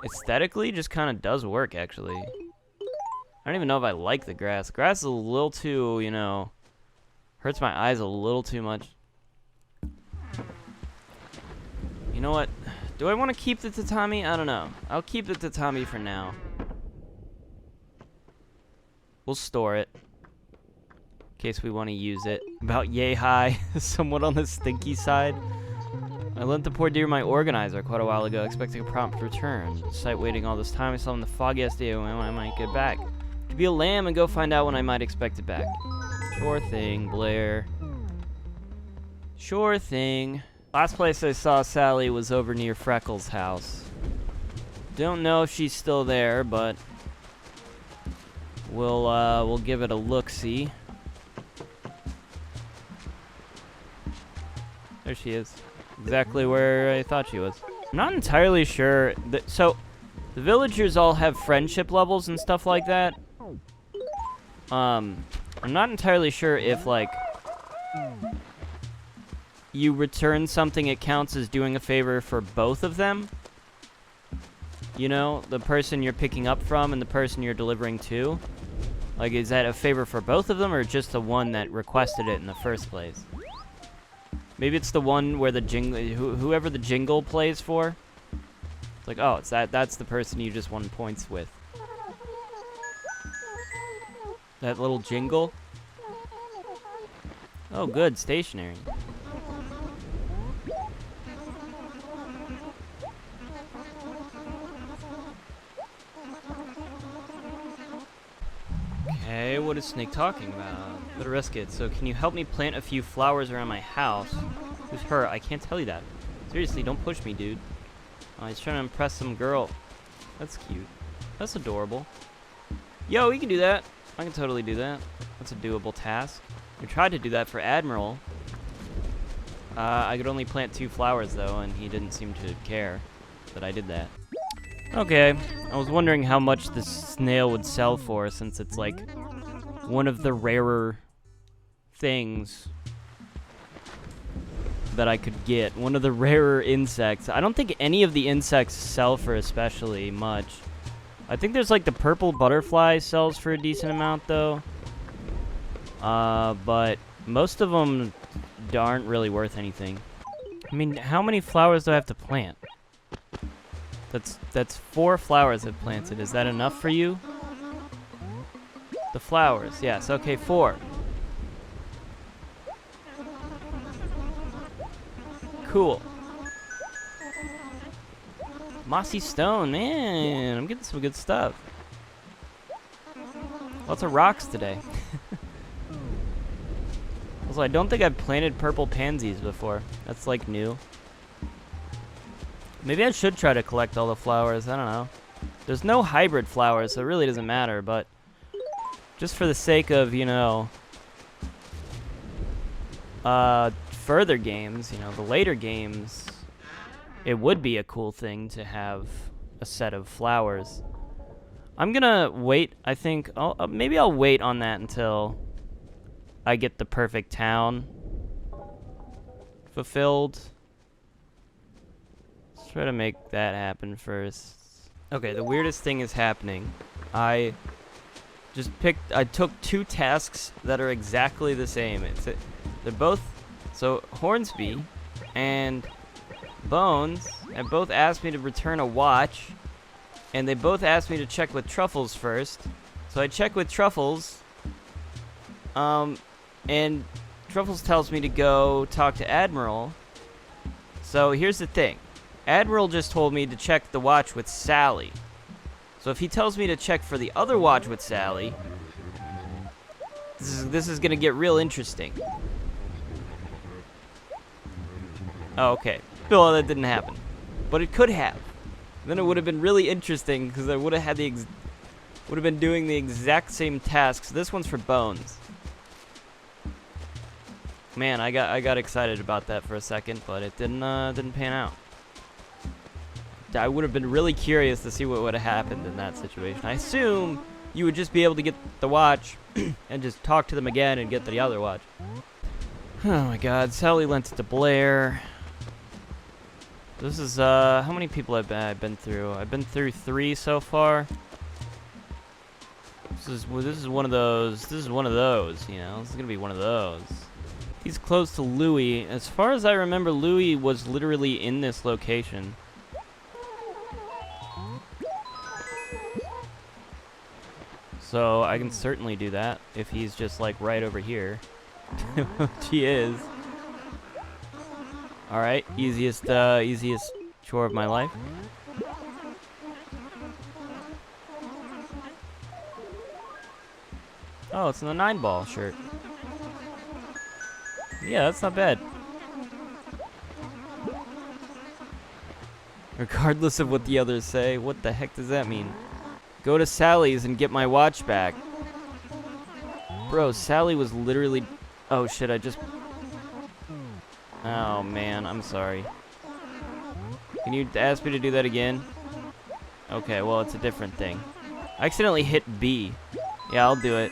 aesthetically just kind of does work actually. I don't even know if I like the grass. Grass is a little too, you know, hurts my eyes a little too much. You know what? Do I want to keep the tatami? I don't know. I'll keep the tatami for now. We'll store it in case we want to use it. About yay high, somewhat on the stinky side. I lent the poor dear my organizer quite a while ago, expecting a prompt return. Despite waiting all this time, I saw him the foggiest day when I might get back. To be a lamb and go find out when I might expect it back. Sure thing, Blair. Sure thing. Last place I saw Sally was over near Freckles' house. Don't know if she's still there, but we'll give it a look-see. There she is. Exactly where I thought she was. I'm not entirely sure. So, the villagers all have friendship levels and stuff like that. I'm not entirely sure if, like, you return something, it counts as doing a favor for both of them. You know, the person you're picking up from and the person you're delivering to. Like, is that a favor for both of them, or just the one that requested it in the first place? Maybe it's the one where the jingle, whoever the jingle plays for. It's like, oh, it's that's the person you just won points with. That little jingle. Oh, good, stationary. Okay, what is Snake talking about? Better risk it. So, can you help me plant a few flowers around my house? Who's her? I can't tell you that. Seriously, don't push me, dude. Oh, he's trying to impress some girl. That's cute. That's adorable. Yo, we can do that. I can totally do that. That's a doable task. We tried to do that for Admiral. I could only plant 2 flowers, though, and he didn't seem to care that I did that. Okay, I was wondering how much this snail would sell for, since it's like one of the rarer things that I could get. One of the rarer insects. I don't think any of the insects sell for especially much. I think there's like the purple butterfly sells for a decent amount though. But most of them aren't really worth anything. I mean, how many flowers do I have to plant? That's 4 flowers I've planted. Is that enough for you? The flowers, yes. Okay, 4. Cool. Mossy stone, man. I'm getting some good stuff. Lots of rocks today. Also, I don't think I've planted purple pansies before. That's like new. Maybe I should try to collect all the flowers. I don't know. There's no hybrid flowers, so it really doesn't matter, but just for the sake of, you know, further games, you know, the later games, it would be a cool thing to have a set of flowers. I'm gonna wait. I think maybe I'll wait on that until I get the perfect town fulfilled. Let's try to make that happen first. Okay, the weirdest thing is happening. I took two tasks that are exactly the same. They're both, so Hornsby and Bones have both asked me to return a watch, and they both asked me to check with Truffles first. So I check with Truffles, and Truffles tells me to go talk to Admiral. So here's the thing. Admiral just told me to check the watch with Sally. So if he tells me to check for the other watch with Sally, this is gonna get real interesting. Oh, okay. Well, that didn't happen, but it could have. Then it would have been really interesting because I would have had would have been doing the exact same tasks. This one's for Bones. Man, I got excited about that for a second, but it didn't pan out. I would have been really curious to see what would have happened in that situation. I assume you would just be able to get the watch and just talk to them again and get the other watch. Oh my god, Sally lent it to Blair. This is, how many people have I been through? I've been through 3 so far. This is one of those, you know? This is gonna be one of those. He's close to Louis. As far as I remember, Louis was literally in this location. So I can certainly do that if he's just like right over here. Which he is. Alright, easiest chore of my life. Oh, it's in the 9-ball shirt. Yeah, that's not bad. Regardless of what the others say, what the heck does that mean? Go to Sally's and get my watch back. Bro, Sally was literally... Oh shit, I just... Oh man, I'm sorry. Can you ask me to do that again? Okay, well, it's a different thing. I accidentally hit B. Yeah, I'll do it.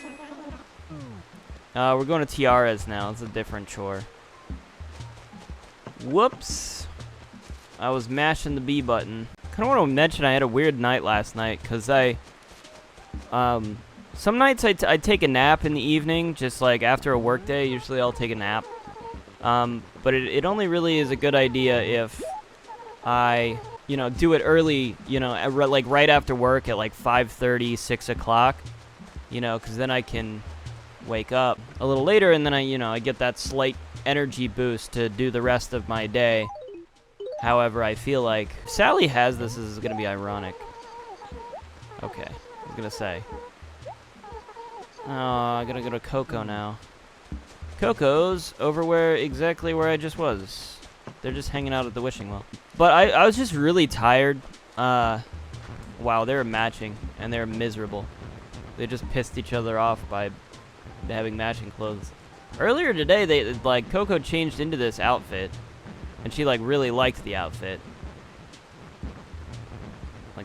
We're going to Tiara's now. It's a different chore. Whoops. I was mashing the B button. Kind of want to mention I had a weird night last night, because some nights I take a nap in the evening, just like after a work day. Usually I'll take a nap. But it only really is a good idea if I, do it early, like right after work at like 5:30, 6 o'clock, because then I can wake up a little later, and then I get that slight energy boost to do the rest of my day however I feel like. Sally has this is going to be ironic. Okay, I was going to say. Oh, I got to go to Coco now. Coco's over exactly where I just was. They're just hanging out at the wishing well. But I was just really tired. Wow, they were matching, and they were miserable. They just pissed each other off by having matching clothes. Earlier today, Coco changed into this outfit, and she really liked the outfit.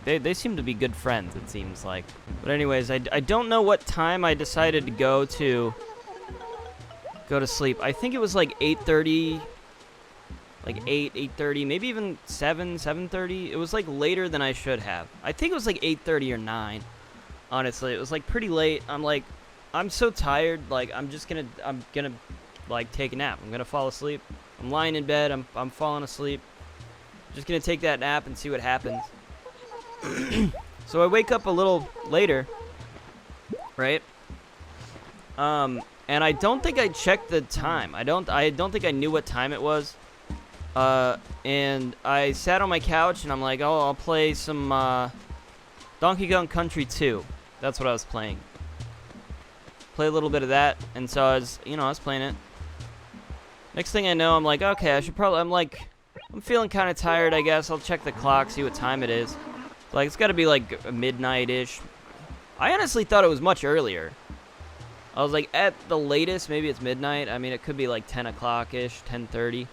They seem to be good friends, it seems like. But anyways, I don't know what time I decided to go to sleep. I think it was like 8:30, like 8:30, maybe even 7:30. It was like later than I should have. I think it was like 8:30 or 9. Honestly, it was like pretty late. I'm so tired. I'm gonna take a nap. I'm gonna fall asleep. I'm lying in bed. I'm falling asleep. Just gonna take that nap and see what happens. So I wake up a little later, right? And I don't think I checked the time. I don't think I knew what time it was. And I sat on my couch and I'm like, oh, I'll play some Donkey Kong Country 2. That's what I was playing. Play a little bit of that, and so I was playing it. Next thing I know, I'm like, okay, I'm feeling kind of tired, I guess. I'll check the clock, see what time it is. It's got to be like midnight-ish. I honestly thought it was much earlier. I was like, at the latest, maybe it's midnight. I mean, it could be like 10 o'clock-ish, 10:30.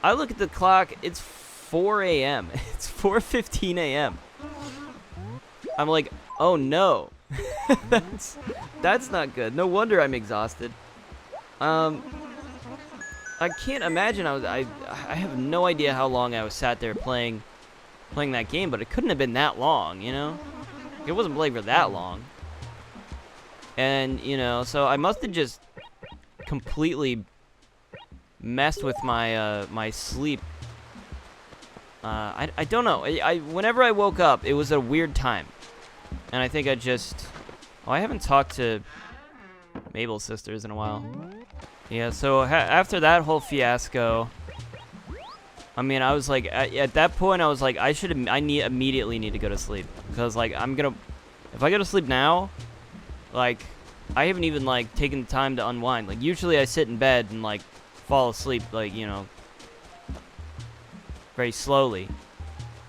I look at the clock, it's 4 a.m. It's 4:15 a.m. I'm like, oh no. That's not good. No wonder I'm exhausted. I can't imagine I have no idea how long I was sat there playing that game, but it couldn't have been that long, you know? It wasn't playing for that long. And, you know, so I must have just completely messed with my my sleep. I don't know. Whenever I woke up, it was a weird time. And I think I just... Oh, I haven't talked to Mabel's sisters in a while. Yeah, so after that whole fiasco, I mean, I was like, at that point, I was like, I immediately need to go to sleep. Because, like, if I go to sleep now, like, I haven't even, like, taken the time to unwind. Like, usually I sit in bed and, like, fall asleep, like, you know, very slowly.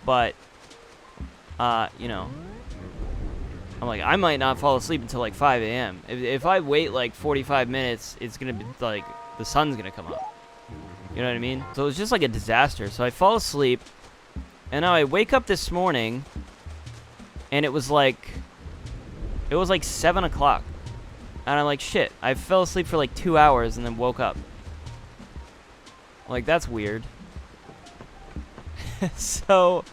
But, you know, I'm like, I might not fall asleep until like 5 a.m. If I wait like 45 minutes, it's gonna be like, the sun's gonna come up. You know what I mean? So it was just like a disaster. So I fall asleep, and now I wake up this morning, and it was like 7 o'clock. And I'm like, shit, I fell asleep for like 2 hours and then woke up. Like, that's weird. So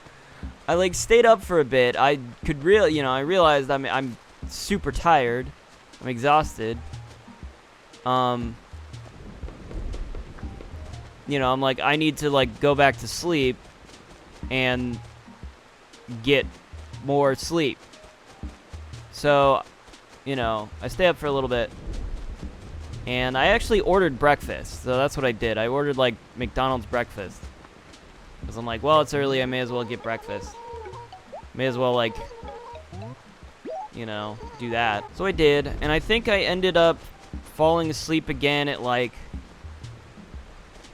I like stayed up for a bit. I could really, you know, I realized I'm super tired. I'm exhausted. You know, I'm like, I need to like go back to sleep and get more sleep. So, you know, I stay up for a little bit. And I actually ordered breakfast. So that's what I did. I ordered like McDonald's breakfast. Because I'm like, well, it's early, I may as well get breakfast. May as well, like, you know, do that. So I did, and I think I ended up falling asleep again at, like,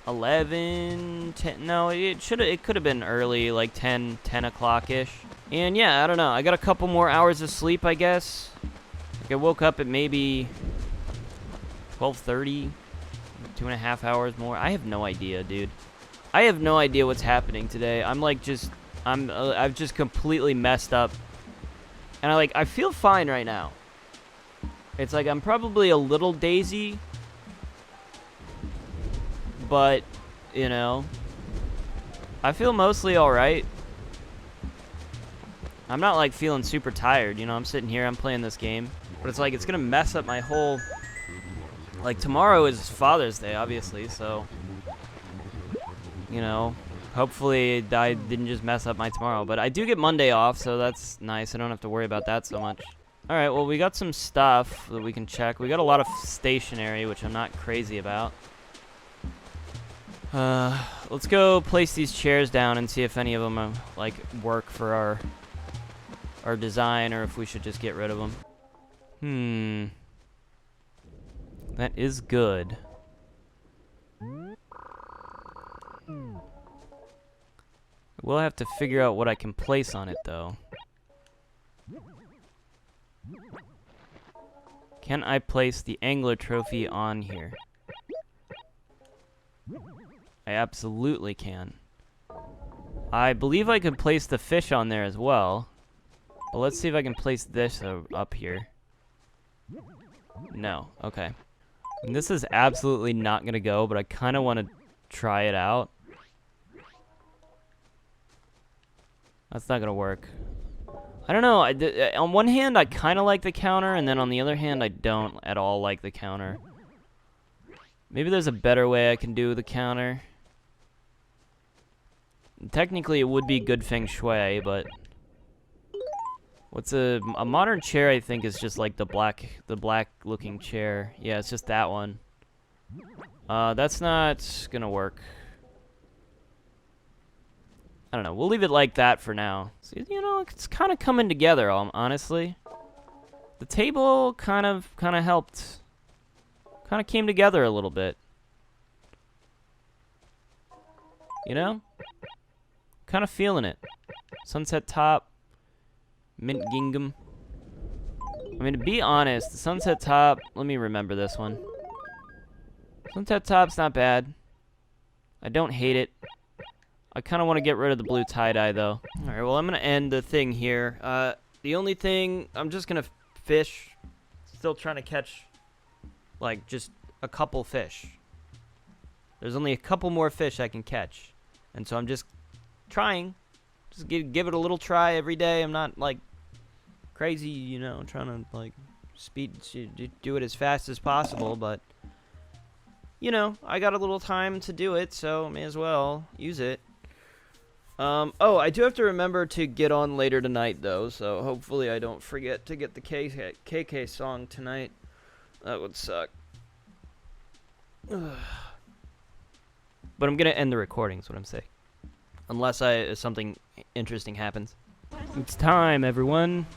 11, 10, no, it could have been early, like 10 o'clock-ish. And yeah, I don't know, I got a couple more hours of sleep, I guess. Like, I woke up at maybe 12:30, 2.5 hours more. I have no idea, dude. I have no idea what's happening today. I'm like I've just completely messed up. And I feel fine right now. It's like I'm probably a little dazy. But, you know, I feel mostly alright. I'm not like feeling super tired, you know, I'm sitting here, I'm playing this game. But it's like, it's gonna mess up my whole, like tomorrow is Father's Day, obviously, so... You know, hopefully I didn't just mess up my tomorrow. But I do get Monday off, so that's nice. I don't have to worry about that so much. Alright, well, we got some stuff that we can check. We got a lot of stationery, which I'm not crazy about. Let's go place these chairs down and see if any of them, like, work for our design, or if we should just get rid of them. That is good. We'll have to figure out what I can place on it, though. Can I place the angler trophy on here? I absolutely can. I believe I could place the fish on there as well. But let's see if I can place this up here. No. Okay. And this is absolutely not going to go, but I kind of want to try it out. That's not gonna work. I don't know. On one hand, I kind of like the counter, and then on the other hand, I don't at all like the counter. Maybe there's a better way I can do the counter. Technically, it would be good feng shui, but what's a modern chair? I think is just like the black-looking chair. Yeah, it's just that one. That's not gonna work. I don't know. We'll leave it like that for now. See, you know, it's kind of coming together, honestly. The table kind of helped. Kind of came together a little bit. You know? Kind of feeling it. Sunset top. Mint gingham. I mean, to be honest, the sunset top... Let me remember this one. Sunset top's not bad. I don't hate it. I kind of want to get rid of the blue tie-dye, though. Alright, well, I'm going to end the thing here. The only thing, I'm just going to fish. Still trying to catch, like, just a couple fish. There's only a couple more fish I can catch. And so I'm just trying. Just give it a little try every day. I'm not, like, crazy, you know, trying to, like, do it as fast as possible, but, you know, I got a little time to do it, so may as well use it. Oh, I do have to remember to get on later tonight, though, so hopefully I don't forget to get the KK song tonight. That would suck. But I'm gonna end the recording, is what I'm saying. Unless something interesting happens. It's time, everyone.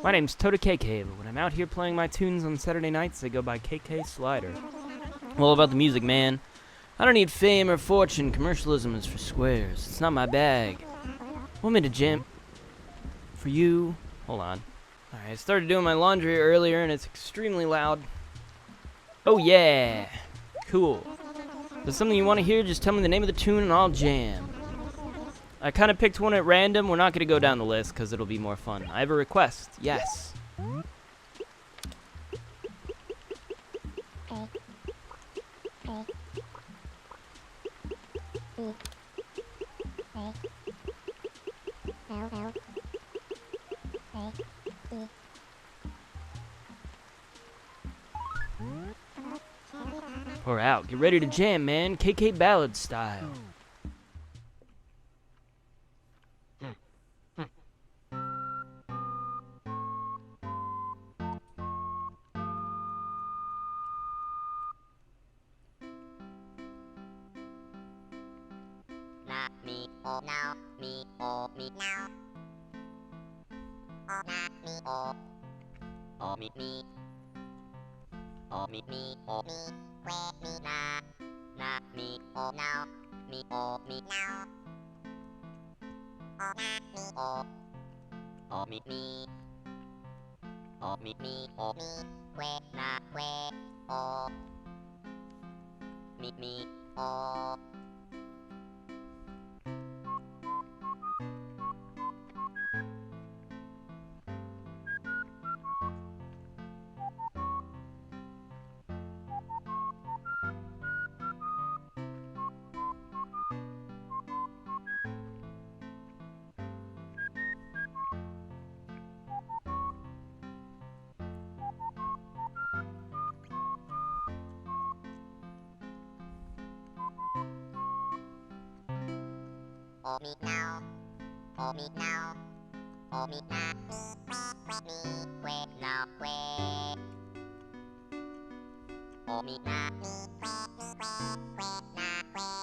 My name's Toda KK, but when I'm out here playing my tunes on Saturday nights, I go by KK Slider. Well, about the music, man. I don't need fame or fortune. Commercialism is for squares. It's not my bag. Want me to jam for you? Hold on. Alright, I started doing my laundry earlier and it's extremely loud. Oh yeah! Cool. If there's something you want to hear, just tell me the name of the tune and I'll jam. I kind of picked one at random. We're not going to go down the list because it'll be more fun. I have a request. Yes. Pour out. Get ready to jam, man. KK ballad style. Me, oh now, me, oh me now. Oh na, me, oh me, me. Oh me, oh me, where me na me, oh now, me, oh me now. Oh na, me, oh me, me. Oh me, oh me, where na, where, oh. Me, oh. Oh me now, oh me now, oh me na, me, where now, where. Oh me na, me, where na, where,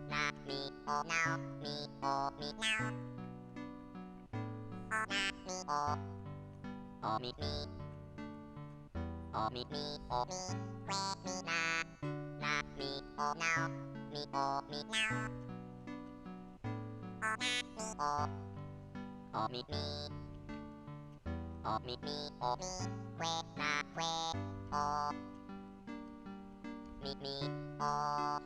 na, me, oh now, me, oh me now. Oh na, me, oh me, me. Oh me, oh me, where me na me, oh now, me, oh me now. Oh na, me, oh me, oh me, oh me, where na, where, oh, me, oh.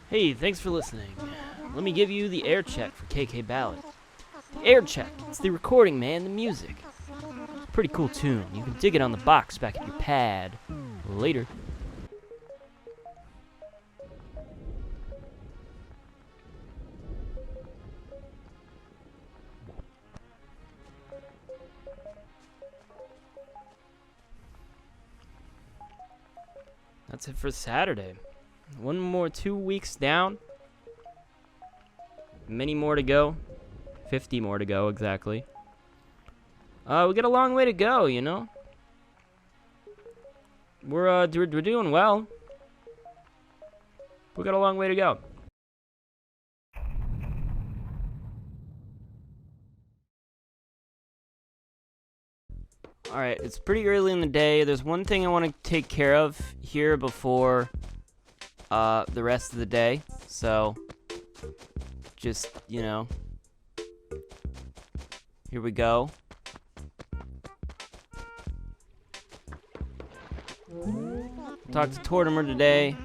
Hey, thanks for listening. Let me give you the air check for KK Ballad. The air check. It's the recording, man, the music. It's a pretty cool tune. You can dig it on the box back at your pad. Later. That's it for Saturday. 2 weeks down. Many more to go. 50 more to go, exactly. We got a long way to go, you know? We're doing well. We got a long way to go. Alright, it's pretty early in the day. There's one thing I want to take care of here before the rest of the day. So, just, you know, here we go. Talked to Tortimer today.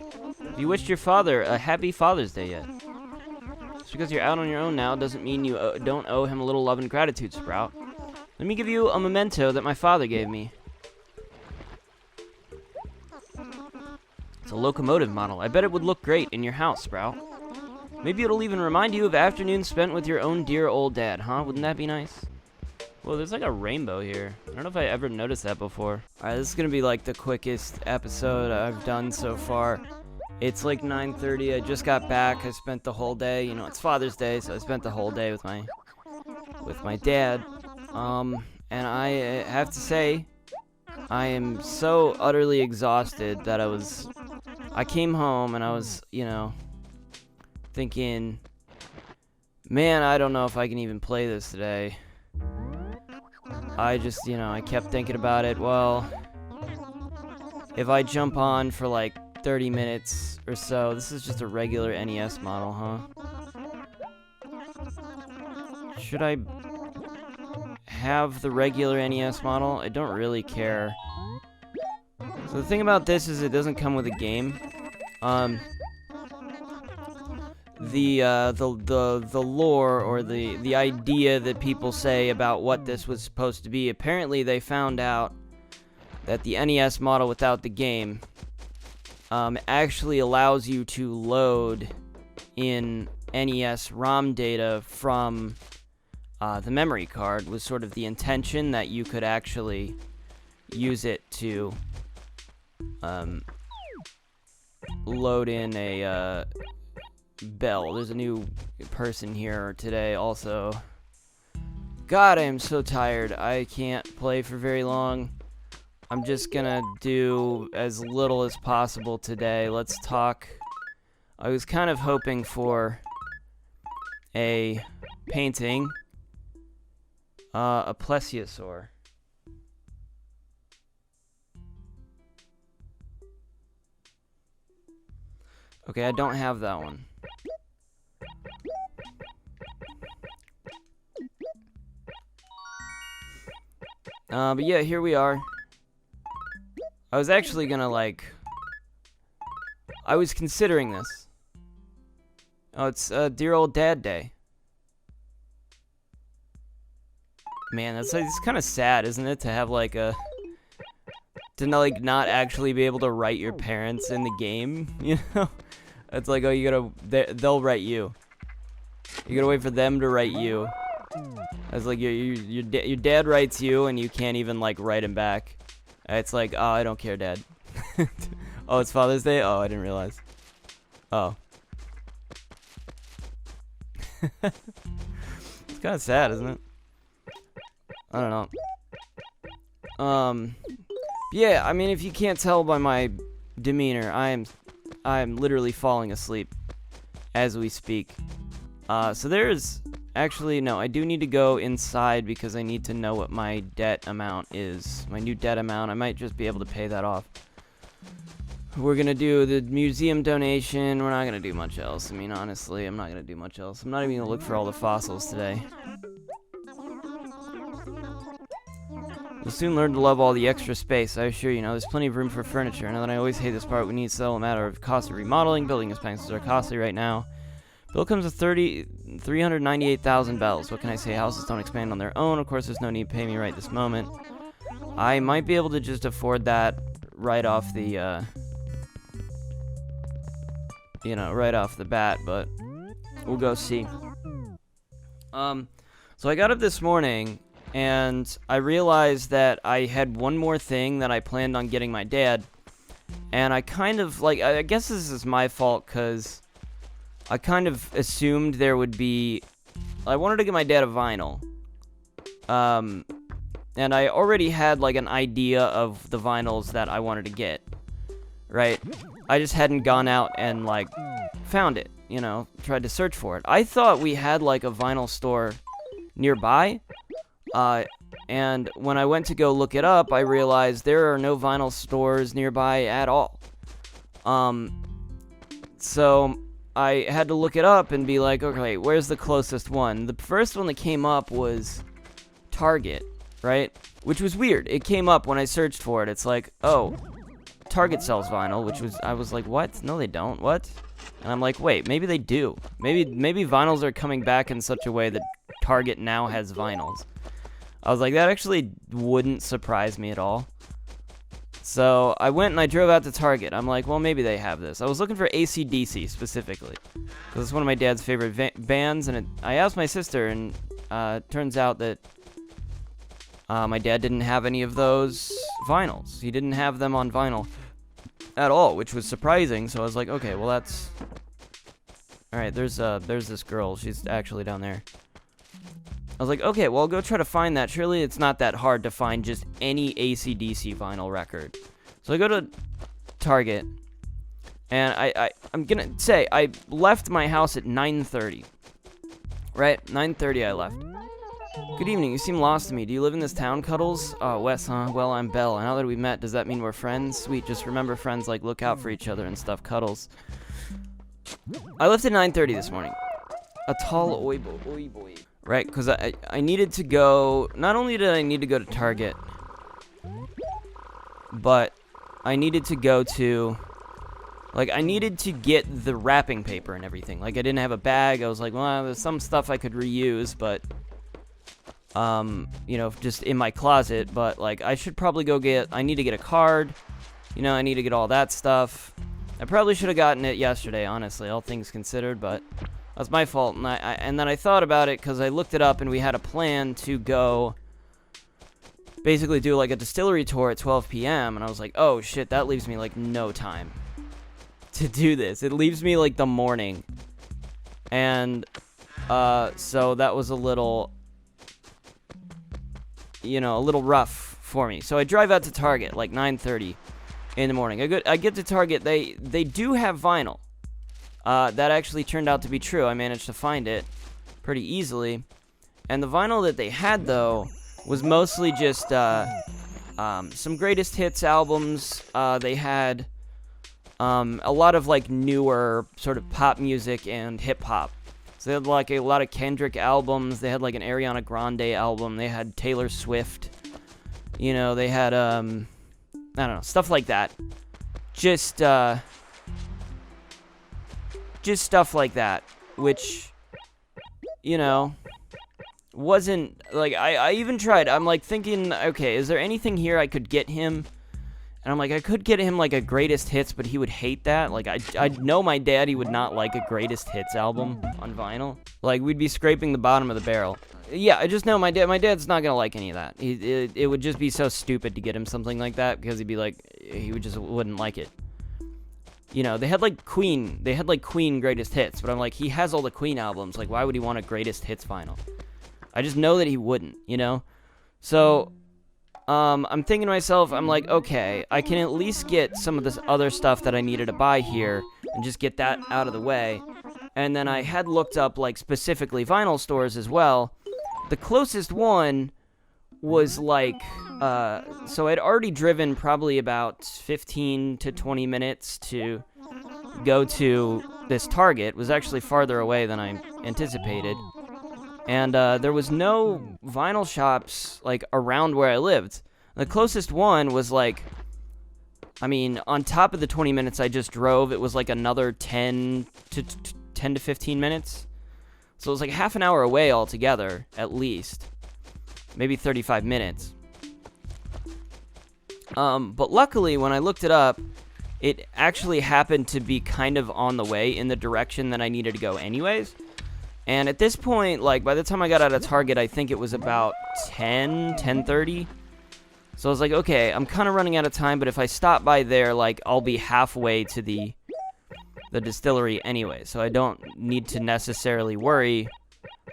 Have you wished your father a happy Father's Day yet? Just because you're out on your own now doesn't mean you don't owe him a little love and gratitude, Sprout. Let me give you a memento that my father gave me. It's a locomotive model. I bet it would look great in your house, Sprout. Maybe it'll even remind you of afternoons spent with your own dear old dad, huh? Wouldn't that be nice? Whoa, there's like a rainbow here. I don't know if I ever noticed that before. Alright, this is gonna be like the quickest episode I've done so far. It's like 9:30. I just got back. I spent the whole day. You know, it's Father's Day, so I spent the whole day with my dad. And I have to say, I am so utterly exhausted that I came home and I was, you know, thinking, man, I don't know if I can even play this today. I just, you know, I kept thinking about it. Well, if I jump on for like 30 minutes or so, this is just a regular NES model, huh? Should I have the regular NES model? I don't really care. So the thing about this is it doesn't come with a game. The lore or the idea that people say about what this was supposed to be, apparently they found out that the NES model without the game actually allows you to load in NES ROM data from the memory card, was sort of the intention that you could actually use it to load in a bell. There's a new person here today also. God, I am so tired. I can't play for very long. I'm just gonna do as little as possible today. Let's talk. I was kind of hoping for a painting. A plesiosaur. Okay, I don't have that one. But yeah, here we are. I was actually gonna, like... I was considering this. Oh, it's Dear Old Dad Day. Man, it's kind of sad, isn't it, to have, like, to not actually be able to write your parents in the game, you know? It's like, oh, you gotta... They'll write you. You gotta wait for them to write you. It's like your dad writes you, and you can't even, like, write him back. It's like, oh, I don't care, Dad. Oh, it's Father's Day? Oh, I didn't realize. Oh. It's kind of sad, isn't it? I don't know. Yeah, I mean, if you can't tell by my demeanor, I am literally falling asleep as we speak. So there's actually, no, I do need to go inside because I need to know what my debt amount is. My new debt amount. I might just be able to pay that off. We're gonna do the museum donation. We're not gonna do much else. I mean, honestly, I'm not gonna do much else. I'm not even gonna look for all the fossils today. You'll soon learn to love all the extra space, I assure you. Now, there's plenty of room for furniture. Now that I always hate this part, we need to settle a matter of cost of remodeling. Building expenses are costly right now. Bill comes with 398,000 bells. What can I say? Houses don't expand on their own. Of course, there's no need to pay me right this moment. I might be able to just afford that right off the, you know, right off the bat, but we'll go see. So I got up this morning, and I realized that I had one more thing that I planned on getting my dad, and I kind of, like, I guess this is my fault, because I kind of assumed there would be... I wanted to get my dad a vinyl. And I already had, like, an idea of the vinyls that I wanted to get. Right? I just hadn't gone out and, like, found it. You know, tried to search for it. I thought we had, like, a vinyl store nearby. And when I went to go look it up, I realized there are no vinyl stores nearby at all. So I had to look it up and be like, okay, where's the closest one? The first one that came up was Target, right? Which was weird. It came up when I searched for it. It's like, oh, Target sells vinyl, I was like, what? No, they don't. What? And I'm like, wait, maybe they do. Maybe vinyls are coming back in such a way that Target now has vinyls. I was like, that actually wouldn't surprise me at all. So I went and I drove out to Target. I'm like, well, maybe they have this. I was looking for AC/DC specifically, because it's one of my dad's favorite bands. And I asked my sister, and turns out that my dad didn't have any of those vinyls. He didn't have them on vinyl at all, which was surprising. So I was like, okay, well, that's... Alright, there's this girl. She's actually down there. I was like, okay, well, I'll go try to find that. Surely it's not that hard to find just any AC/DC vinyl record. So I go to Target, and I'm gonna say, I left my house at 9:30. Right? 9:30 I left. Good evening, you seem lost to me. Do you live in this town, Cuddles? Oh, Wes, huh? Well, I'm Belle. Now that we met, does that mean we're friends? Sweet, just remember friends like look out for each other and stuff, Cuddles. I left at 9:30 this morning. A tall oi boy. Right, because I needed to go... Not only did I need to go to Target, but I needed to go to... Like, I needed to get the wrapping paper and everything. Like, I didn't have a bag. I was like, well, there's some stuff I could reuse, but... you know, just in my closet. But, like, I should probably go get... I need to get a card. You know, I need to get all that stuff. I probably should have gotten it yesterday, honestly, all things considered, but... That's my fault, and then I thought about it because I looked it up and we had a plan to go basically do like a distillery tour at 12 p.m. and I was like, oh shit, that leaves me like no time to do this. It leaves me like the morning. And so that was a little, you know, a little rough for me. So I drive out to Target like 9:30 in the morning. I get to Target, they do have vinyl. That actually turned out to be true. I managed to find it pretty easily. And the vinyl that they had, though, was mostly just some greatest hits albums. They had a lot of, like, newer sort of pop music and hip-hop. So they had, like, a lot of Kendrick albums. They had, like, an Ariana Grande album. They had Taylor Swift. You know, they had, I don't know, stuff like that. Just stuff like that, which, you know, wasn't, like, I even tried, I'm, like, thinking, okay, is there anything here I could get him? And I'm like, I could get him, like, a greatest hits, but he would hate that. Like, I know my daddy would not like a greatest hits album on vinyl. Like, we'd be scraping the bottom of the barrel. Yeah, I just know my dad's not gonna like any of that. It would just be so stupid to get him something like that, because he'd be like, wouldn't like it. You know, they had Queen greatest hits, but I'm like, he has all the Queen albums. Like, why would he want a greatest hits vinyl? I just know that he wouldn't, you know? So, I'm thinking to myself, I'm like, okay, I can at least get some of this other stuff that I needed to buy here and just get that out of the way. And then I had looked up, like, specifically vinyl stores as well. The closest one was like, so I'd already driven probably about 15 to 20 minutes to go to this Target. It was actually farther away than I anticipated. And there was no vinyl shops, like, around where I lived. The closest one was, like, I mean, on top of the 20 minutes I just drove, it was, like, another 10 to 15 minutes. So it was, like, half an hour away altogether, at least. Maybe 35 minutes. But luckily, when I looked it up, it actually happened to be kind of on the way in the direction that I needed to go anyways. And at this point, like, by the time I got out of Target, I think it was about 10:30. So I was like, okay, I'm kind of running out of time, but if I stop by there, like, I'll be halfway to the distillery anyway. So I don't need to necessarily worry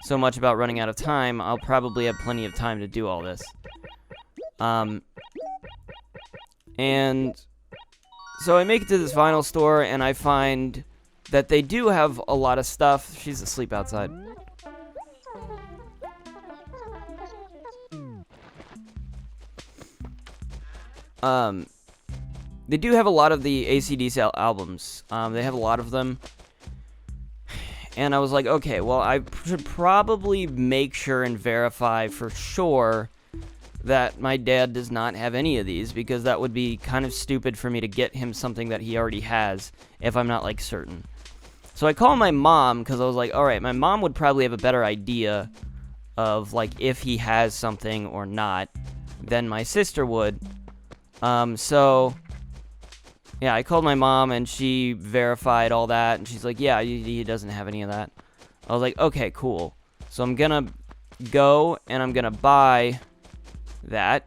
so much about running out of time. I'll probably have plenty of time to do all this. And so I make it to this vinyl store, and I find that they do have a lot of stuff. She's asleep outside. they do have a lot of the AC/DC albums. They have a lot of them. And I was like, okay, well, I should probably make sure and verify for sure that my dad does not have any of these, because that would be kind of stupid for me to get him something that he already has if I'm not, like, certain. So I called my mom, because I was like, alright, my mom would probably have a better idea of, like, if he has something or not than my sister would. So, yeah, I called my mom, and she verified all that, and she's like, yeah, he doesn't have any of that. I was like, okay, cool. So I'm gonna go, and I'm gonna buy that.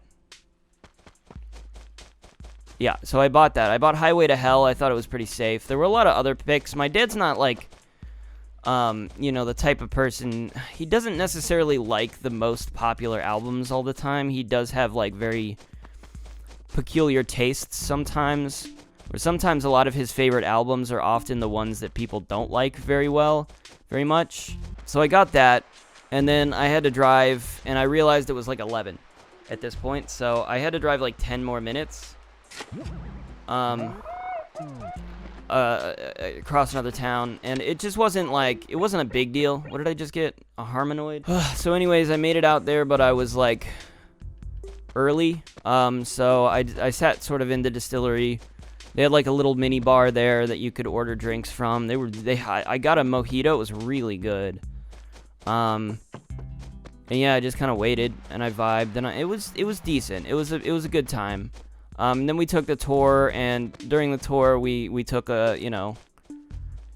Yeah, so I bought that. I bought Highway to Hell. I thought it was pretty safe. There were a lot of other picks. My dad's not, like, you know, the type of person... He doesn't necessarily like the most popular albums all the time. He does have, like, very peculiar tastes sometimes. Or sometimes a lot of his favorite albums are often the ones that people don't like very much. So I got that, and then I had to drive, and I realized it was, like, 11 at this point. So I had to drive, like, 10 more minutes. Across another town, and it just wasn't like, it wasn't a big deal. What did I just get? A Harmonoid? So anyways, I made it out there, but I was like early, so I sat sort of in the distillery. They had like a little mini bar there that you could order drinks from. I got a mojito. It was really good. And yeah, I just kind of waited and I vibed, and it was decent. It was a good time. Then we took the tour, and during the tour, we took a, you know,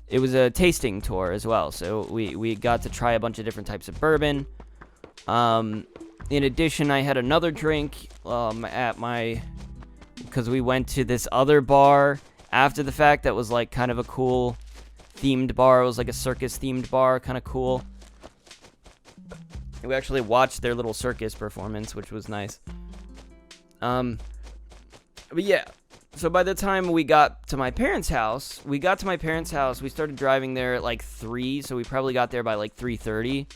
it was a tasting tour as well, so we got to try a bunch of different types of bourbon. In addition, I had another drink, because we went to this other bar after the fact that was, like, kind of a cool themed bar. It was, like, a circus-themed bar, kind of cool. We actually watched their little circus performance, which was nice. But yeah, so by the time we got to my parents' house, we started driving there at like 3, so we probably got there by like 3:30,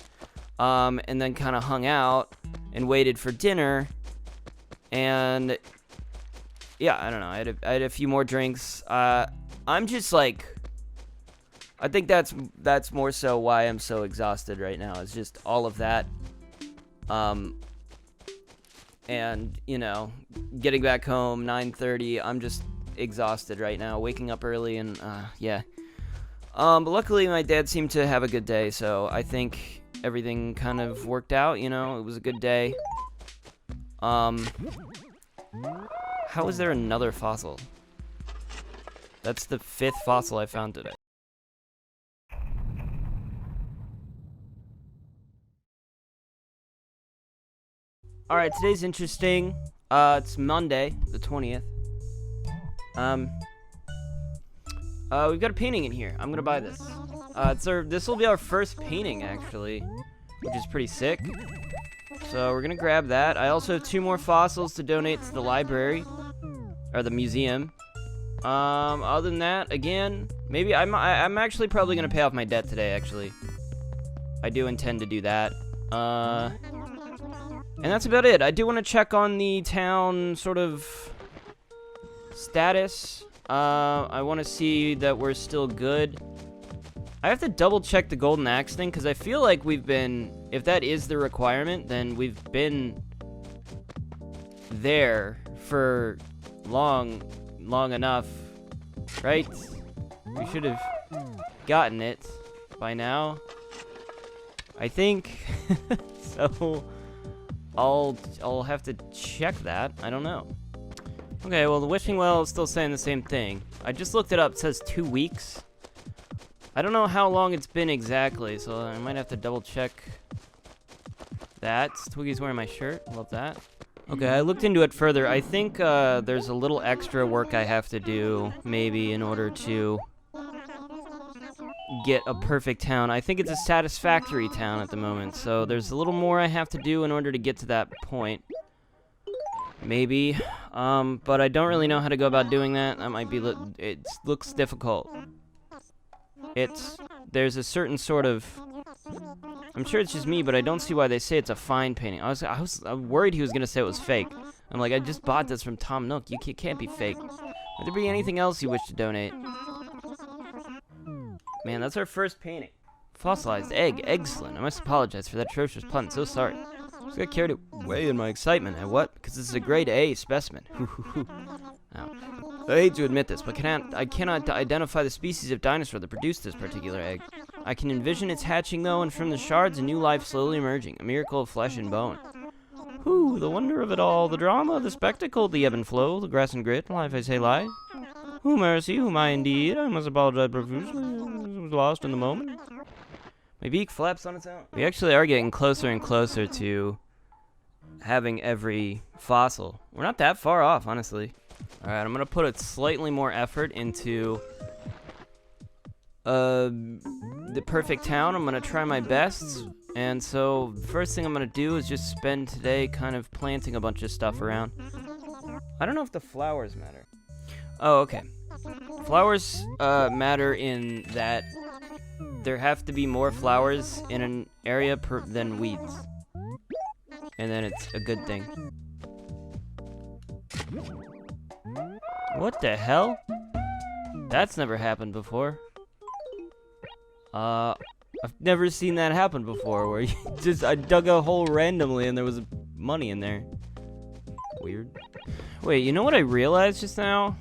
and then kind of hung out and waited for dinner, and yeah, I don't know, I had a few more drinks. I'm just like, I think that's more so why I'm so exhausted right now, is just all of that, and, you know, getting back home, 9:30, I'm just exhausted right now, waking up early, and, yeah. But luckily, my dad seemed to have a good day, so I think everything kind of worked out, you know, it was a good day. How is there another fossil? That's the 5th fossil I found today. Alright, today's interesting. It's Monday, the 20th. We've got a painting in here. I'm gonna buy this. This will be our first painting, actually, which is pretty sick. So we're gonna grab that. I also have 2 more fossils to donate to the library, or the museum. Other than that, again, maybe I'm actually probably gonna pay off my debt today, actually. I do intend to do that. And that's about it. I do want to check on the town sort of status. I want to see that we're still good. I have to double check the golden axe thing, because I feel like we've been, if that is the requirement, then we've been there for long enough, right? We should have gotten it by now, I think. So I'll have to check that. I don't know. Okay, well, the wishing well is still saying the same thing. I just looked it up. It says 2 weeks. I don't know how long it's been exactly, so I might have to double check that. Twiggy's wearing my shirt. Love that. Okay, I looked into it further. I think there's a little extra work I have to do, maybe, in order to get a perfect town. I think it's a satisfactory town at the moment, so there's a little more I have to do in order to get to that point. Maybe. But I don't really know how to go about doing that. That might be, it looks difficult. There's a certain sort of, I'm sure it's just me, but I don't see why they say it's a fine painting. I was worried he was gonna say it was fake. I'm like, I just bought this from Tom Nook. You can't be fake. Would there be anything else you wish to donate? Man, that's our first painting. Fossilized egg. Excellent. I must apologize for that atrocious pun. So sorry. Just got carried away in my excitement. And what? Because this is a grade A specimen. Now, I hate to admit this, but I cannot identify the species of dinosaur that produced this particular egg. I can envision its hatching, though, and from the shards, a new life slowly emerging. A miracle of flesh and bone. Whew, the wonder of it all, the drama, the spectacle, the ebb and flow, the grass and grit, life I say lie. Who mercy, whom I indeed, I must apologize profusely, I was lost in the moment. My beak flaps on its own. We actually are getting closer and closer to having every fossil. We're not that far off, honestly. Alright, I'm gonna put a slightly more effort into the perfect town. I'm gonna try my best. And so, the first thing I'm gonna do is just spend today kind of planting a bunch of stuff around. I don't know if the flowers matter. Oh, okay. Flowers matter in that there have to be more flowers in an area than weeds. And then it's a good thing. What the hell? That's never happened before. I've never seen that happen before, where I dug a hole randomly and there was money in there. Weird. Wait, you know what I realized just now?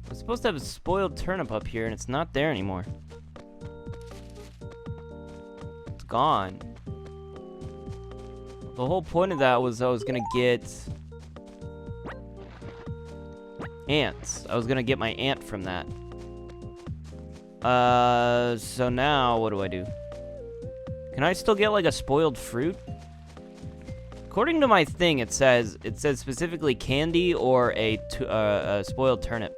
I'm supposed to have a spoiled turnip up here and it's not there anymore. It's gone. The whole point of that was I was gonna get ants. I was gonna get my ant from that. So now what do I do? Can I still get like a spoiled fruit? According to my thing, it says specifically candy or a spoiled turnip.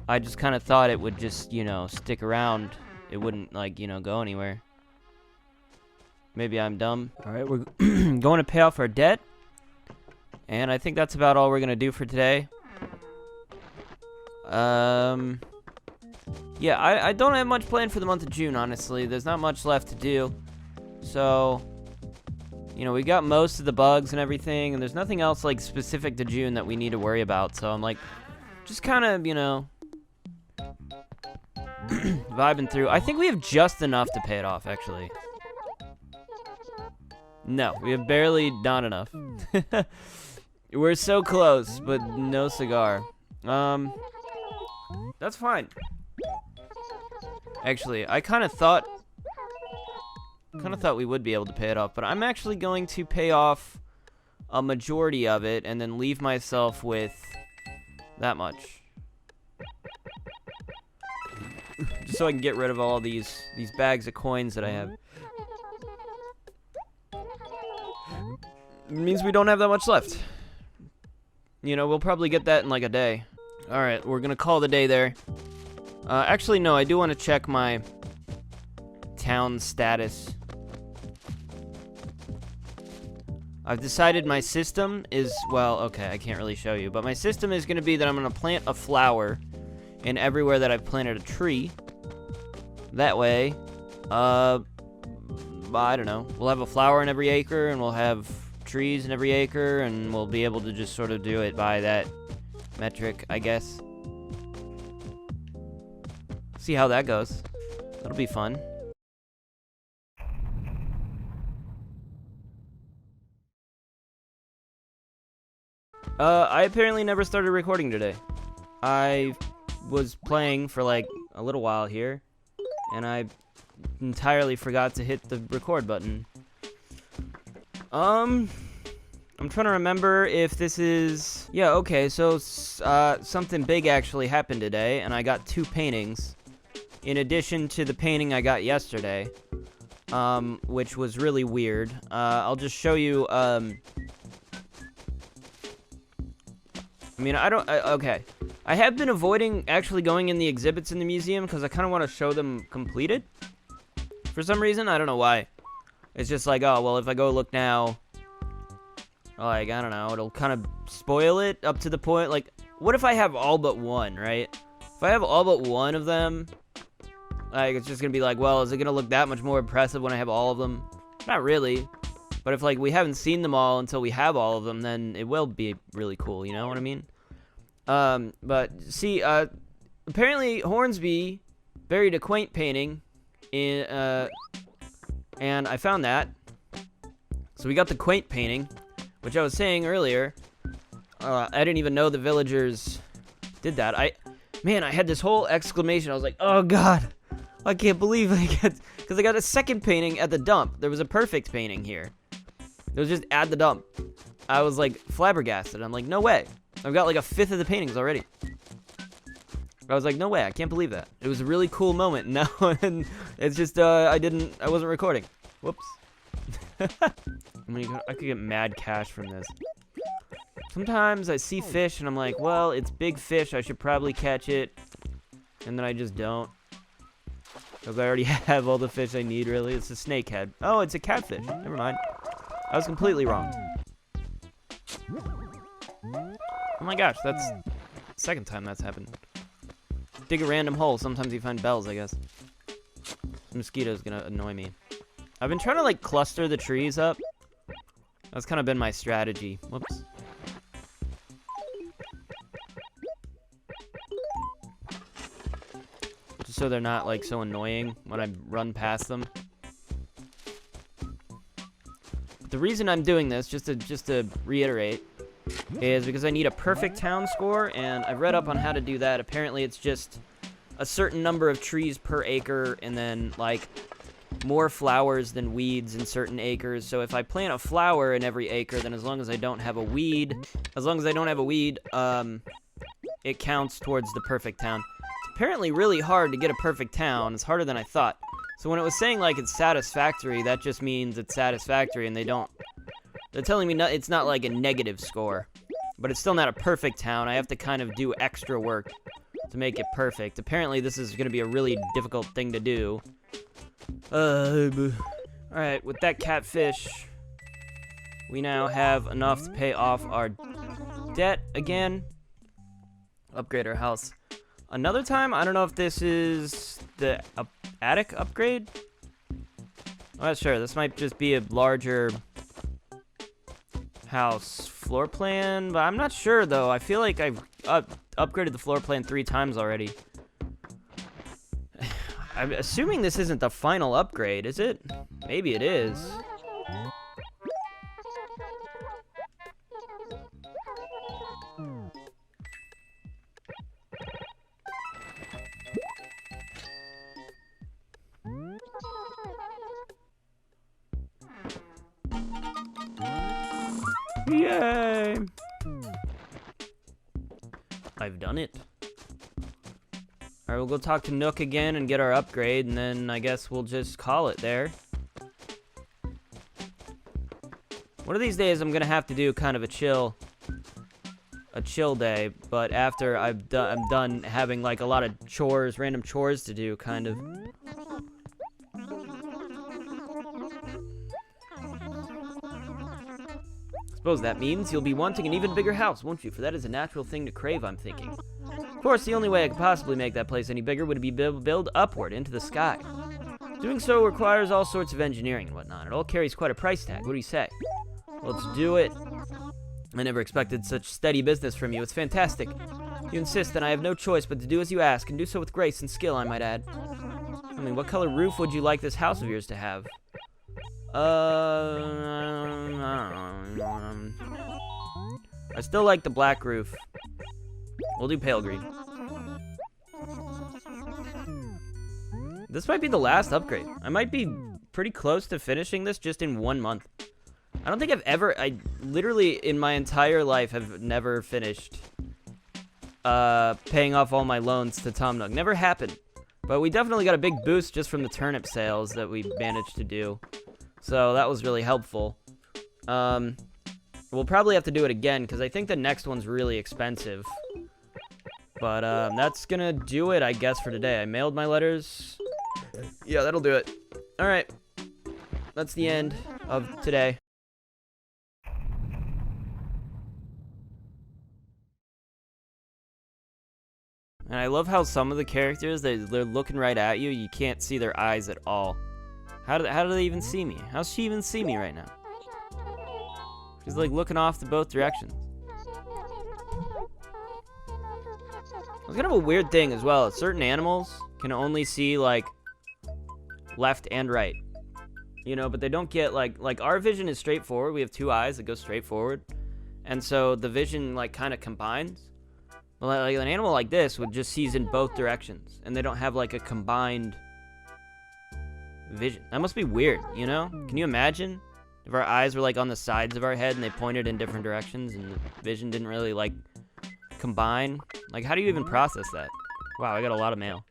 I just kind of thought it would just, you know, stick around. It wouldn't, like, you know, go anywhere. Maybe I'm dumb. All right, we're going to pay off our debt. And I think that's about all we're going to do for today. Yeah, I don't have much planned for the month of June, honestly. There's not much left to do. So, you know, we got most of the bugs and everything. And there's nothing else, like, specific to June that we need to worry about. So I'm, like, just kind of, you know, vibing through. I think we have just enough to pay it off, actually. No, we have barely not enough. We're so close, but no cigar. That's fine. Actually, I kind of thought we would be able to pay it off, but I'm actually going to pay off a majority of it and then leave myself with that much. Just so I can get rid of all these bags of coins that I have. It means we don't have that much left. You know, we'll probably get that in like a day. Alright, we're gonna call the day there. Actually, no, I do want to check my town status. I've decided my system is, well, okay, I can't really show you, but my system is gonna be that I'm gonna plant a flower in everywhere that I've planted a tree. That way, I don't know, we'll have a flower in every acre, and we'll have trees in every acre, and we'll be able to just sort of do it by that metric, I guess. See how that goes. That'll be fun. I apparently never started recording today. I was playing for like a little while here, and I entirely forgot to hit the record button. I'm trying to remember if this is... Yeah, okay, so something big actually happened today, and I got 2 paintings, in addition to the painting I got yesterday, which was really weird. I'll just show you, I mean, okay. I have been avoiding actually going in the exhibits in the museum, because I kind of want to show them completed. For some reason, I don't know why. It's just like, oh, well, if I go look now, like, I don't know, it'll kind of spoil it up to the point, like, what if I have all but one, right? If I have all but one of them, Like, it's just gonna be like, well, is it gonna look that much more impressive when I have all of them? Not really. But if, like, we haven't seen them all until we have all of them, then it will be really cool, you know what I mean? But, see, apparently Hornsby buried a quaint painting in, and I found that. So we got the quaint painting, which I was saying earlier. I didn't even know the villagers did that. Man, I had this whole exclamation. I was like, oh god, I can't believe I get, because I got a second painting at the dump. There was a perfect painting here. It was just at the dump. I was like flabbergasted. I'm like, no way. I've got like a fifth of the paintings already. I was like, no way, I can't believe that. It was a really cool moment. No, and it's just, I wasn't recording. Whoops. I mean, I could get mad cash from this. Sometimes I see fish and I'm like, well, it's big fish, I should probably catch it. And then I just don't. Because I already have all the fish I need, really. It's a snakehead. Oh, it's a catfish. Never mind. I was completely wrong. Oh my gosh, that's the second time that's happened. Dig a random hole. Sometimes you find bells, I guess. The mosquito's gonna annoy me. I've been trying to, like, cluster the trees up. That's kind of been my strategy. Whoops. Just so they're not, like, so annoying when I run past them. But the reason I'm doing this, just to reiterate, is because I need a perfect town score, and I've read up on how to do that. Apparently, it's just a certain number of trees per acre, and then, like, more flowers than weeds in certain acres. So if I plant a flower in every acre, then as long as I don't have a weed, it counts towards the perfect town. It's apparently really hard to get a perfect town. It's harder than I thought. So when it was saying, like, it's satisfactory, that just means it's satisfactory, and they're telling me it's not like a negative score. But it's still not a perfect town. I have to kind of do extra work to make it perfect. Apparently this is going to be a really difficult thing to do. Alright, with that catfish, we now have enough to pay off our debt again. Upgrade our house another time. I don't know if this is the attic upgrade. I'm not sure. This might just be a larger house floor plan, but I'm not sure though. I feel like I've upgraded the floor plan 3 times already. I'm assuming this isn't the final upgrade, is it? Maybe it is. Yay! I've done it. Alright, we'll go talk to Nook again and get our upgrade, and then I guess we'll just call it there. One of these days I'm gonna have to do kind of a chill day, but after I'm done having like a lot of chores, random chores to do, kind of. Suppose that means you'll be wanting an even bigger house, won't you? For that is a natural thing to crave, I'm thinking. Of course, the only way I could possibly make that place any bigger would be build upward into the sky. Doing so requires all sorts of engineering and whatnot. It all carries quite a price tag. What do you say? Let's do it. I never expected such steady business from you. It's fantastic. You insist, and I have no choice but to do as you ask, and do so with grace and skill, I might add. I mean, what color roof would you like this house of yours to have? I still like the black roof. We'll do pale green. This might be the last upgrade. I might be pretty close to finishing this just in 1 month. I don't think I literally in my entire life have never finished paying off all my loans to Tom Nook. Never happened. But we definitely got a big boost just from the turnip sales that we managed to do. So that was really helpful. We'll probably have to do it again because I think the next one's really expensive. But that's gonna do it, I guess, for today. I mailed my letters. Yeah, that'll do it. Alright. That's the end of today. And I love how some of the characters, they're looking right at you. You can't see their eyes at all. How do they even see me? How's she even see me right now? She's like looking off to both directions. It's kind of a weird thing as well. Certain animals can only see like left and right. You know, but they don't get like our vision is straightforward. We have two eyes that go straight forward. And so the vision like kind of combines. But like an animal like this would just sees in both directions, and they don't have like a combined vision. That must be weird, you know? Can you imagine if our eyes were like on the sides of our head and they pointed in different directions and the vision didn't really like combine? Like, how do you even process that? Wow, I got a lot of mail.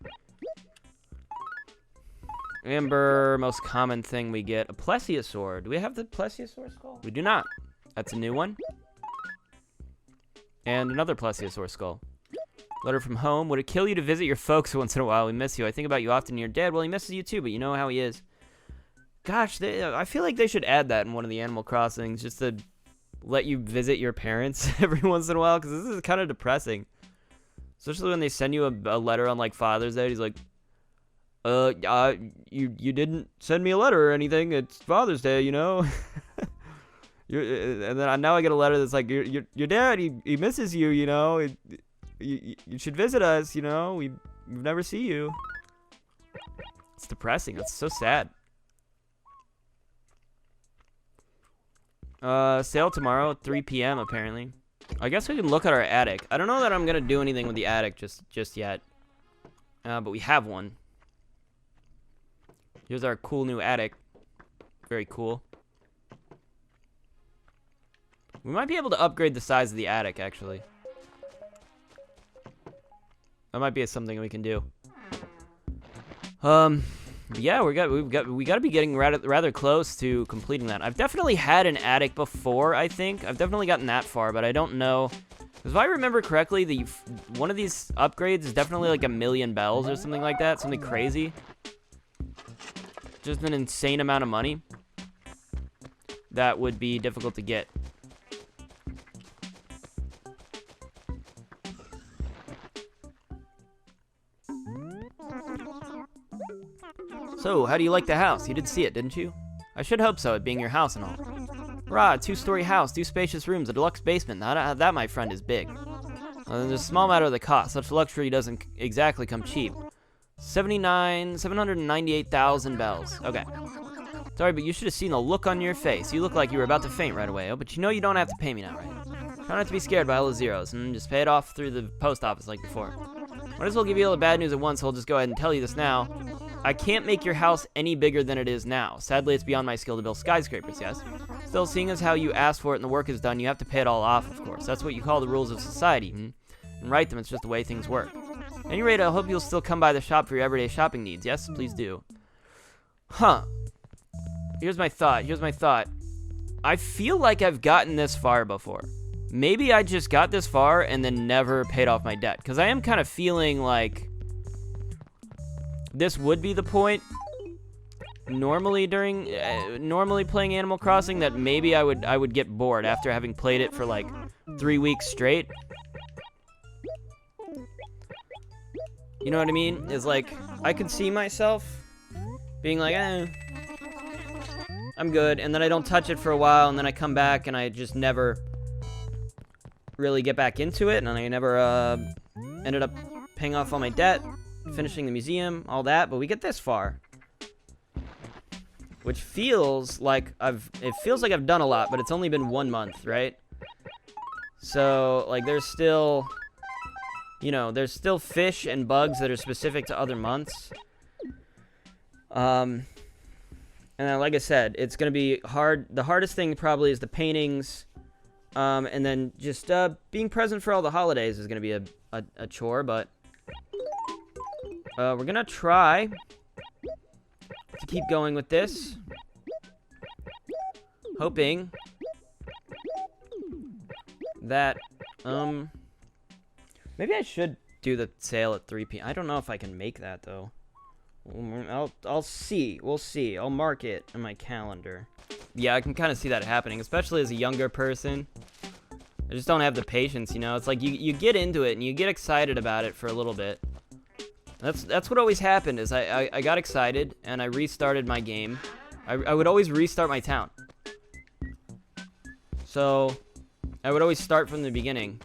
Amber, most common thing we get. A plesiosaur. Do we have the plesiosaur skull? We do not. That's a new one. And another plesiosaur skull. Letter from home. Would it kill you to visit your folks once in a while? We miss you. I think about you often. You're dead. Well, he misses you too, but you know how he is. Gosh, I feel like they should add that in one of the Animal Crossings, just to let you visit your parents every once in a while, because this is kind of depressing. Especially when they send you a letter on like Father's Day. He's like, you didn't send me a letter or anything. It's Father's Day, you know. And then now I get a letter that's like, your dad, he misses you, you know. You should visit us, you know. We never see you. It's depressing. It's so sad. Sale tomorrow at 3 p.m. apparently. I guess we can look at our attic. I don't know that I'm gonna do anything with the attic just yet. But we have one. Here's our cool new attic. Very cool. We might be able to upgrade the size of the attic, actually. That might be something we can do. Yeah, we got to be getting rather close to completing that. I've definitely had an attic before, I think. I've definitely gotten that far, but I don't know. If I remember correctly, one of these upgrades is definitely like 1,000,000 bells or something like that. Something crazy. Just an insane amount of money. That would be difficult to get. So, how do you like the house? You did see it, didn't you? I should hope so, it being your house and all. Rah, 2-story house, 2 spacious rooms, a deluxe basement. Now that, my friend, is big. There's a small matter of the cost. Such luxury doesn't exactly come cheap. 798,000 bells. Okay. Sorry, but you should have seen the look on your face. You look like you were about to faint right away. Oh, but you know you don't have to pay me now, right? Try not to be scared by all the zeros, and just pay it off through the post office like before. Might as well give you all the bad news at once, so I'll just go ahead and tell you this now. I can't make your house any bigger than it is now. Sadly, it's beyond my skill to build skyscrapers, yes? Still, seeing as how you asked for it and the work is done, you have to pay it all off, of course. That's what you call the rules of society, And write them, it's just the way things work. At any rate, I hope you'll still come by the shop for your everyday shopping needs. Yes, please do. Huh. Here's my thought. I feel like I've gotten this far before. Maybe I just got this far and then never paid off my debt. Because I am kind of feeling like this would be the point normally playing Animal Crossing, that maybe I would get bored after having played it for like 3 weeks straight. You know what I mean? Is like, I could see myself being like, I'm good, and then I don't touch it for a while, and then I come back and I just never really get back into it, and I never ended up paying off all my debt, finishing the museum, all that. But we get this far, which feels like I've done a lot, but it's only been 1 month, right? So like there's still fish and bugs that are specific to other months. And then, like I said, it's gonna be hard. The hardest thing probably is the paintings, and then just being present for all the holidays is gonna be a chore. But we're gonna try to keep going with this, hoping that maybe I should do the sale at 3 p.m. I don't know if I can make that though. I'll see. We'll see. I'll mark it in my calendar. Yeah, I can kind of see that happening, especially as a younger person. I just don't have the patience, you know? It's like you get into it and you get excited about it for a little bit. That's what always happened is I got excited and I restarted my game. I would always restart my town. So I would always start from the beginning.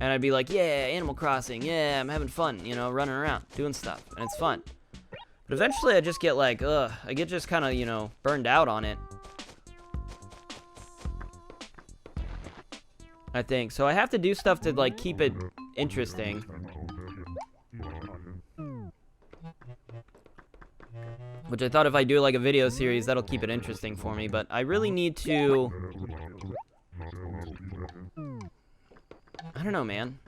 And I'd be like, yeah, Animal Crossing, yeah, I'm having fun, you know, running around, doing stuff, and it's fun. But eventually I just get like, I get just kind of, you know, burned out on it. I think. So I have to do stuff to, like, keep it interesting. Which I thought if I do, like, a video series, that'll keep it interesting for me. But I really need to... I don't know, man.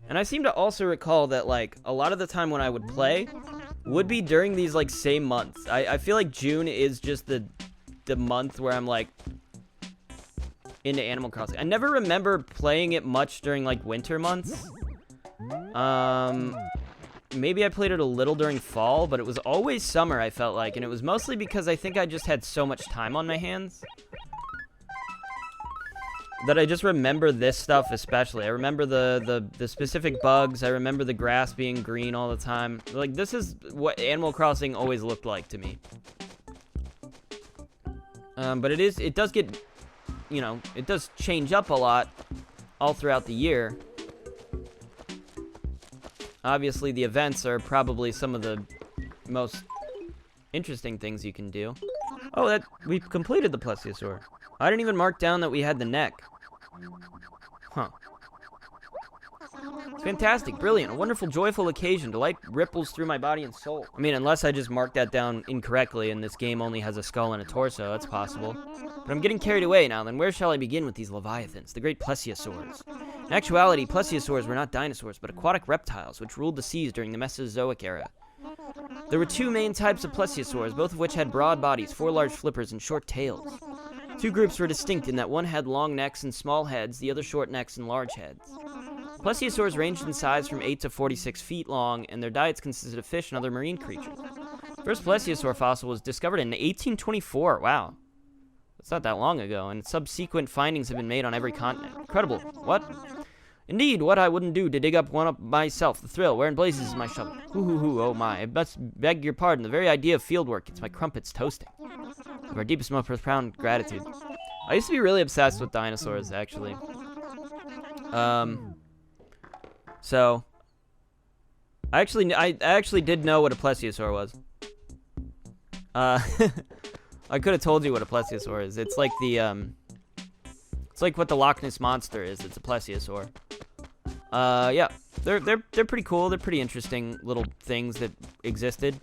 And I seem to also recall that, like, a lot of the time when I would play would be during these, like, same months. I feel like June is just the month where I'm, like, into Animal Crossing. I never remember playing it much during, like, winter months. Maybe I played it a little during fall, but it was always summer, I felt like. And it was mostly because I think I just had so much time on my hands that I just remember this stuff especially. I remember the specific bugs. I remember the grass being green all the time. Like, this is what Animal Crossing always looked like to me. But it does get, you know, it does change up a lot all throughout the year. Obviously, the events are probably some of the most interesting things you can do. Oh, we've completed the Plesiosaur. I didn't even mark down that we had the neck. Huh. It's fantastic, brilliant, a wonderful, joyful occasion. Delight ripples through my body and soul. I mean, unless I just marked that down incorrectly and this game only has a skull and a torso, that's possible. But I'm getting carried away now, then where shall I begin with these leviathans, the great plesiosaurs? In actuality, plesiosaurs were not dinosaurs, but aquatic reptiles which ruled the seas during the Mesozoic era. There were two main types of plesiosaurs, both of which had broad bodies, 4 large flippers, and short tails. Two groups were distinct in that one had long necks and small heads, the other short necks and large heads. Plesiosaurs ranged in size from 8 to 46 feet long, and their diets consisted of fish and other marine creatures. First plesiosaur fossil was discovered in 1824. Wow. That's not that long ago, and subsequent findings have been made on every continent. Incredible. What? Indeed, what I wouldn't do to dig up one up myself. The thrill. Where in blazes is my shovel? Hoo, oh my. I must beg your pardon. The very idea of field work gets my crumpets toasting. Of our deepest, most profound gratitude. I used to be really obsessed with dinosaurs, actually. So, I actually did know what a plesiosaur was. I could have told you what a plesiosaur is. It's like the, it's like what the Loch Ness Monster is. It's a plesiosaur. Yeah, they're pretty cool. They're pretty interesting little things that existed.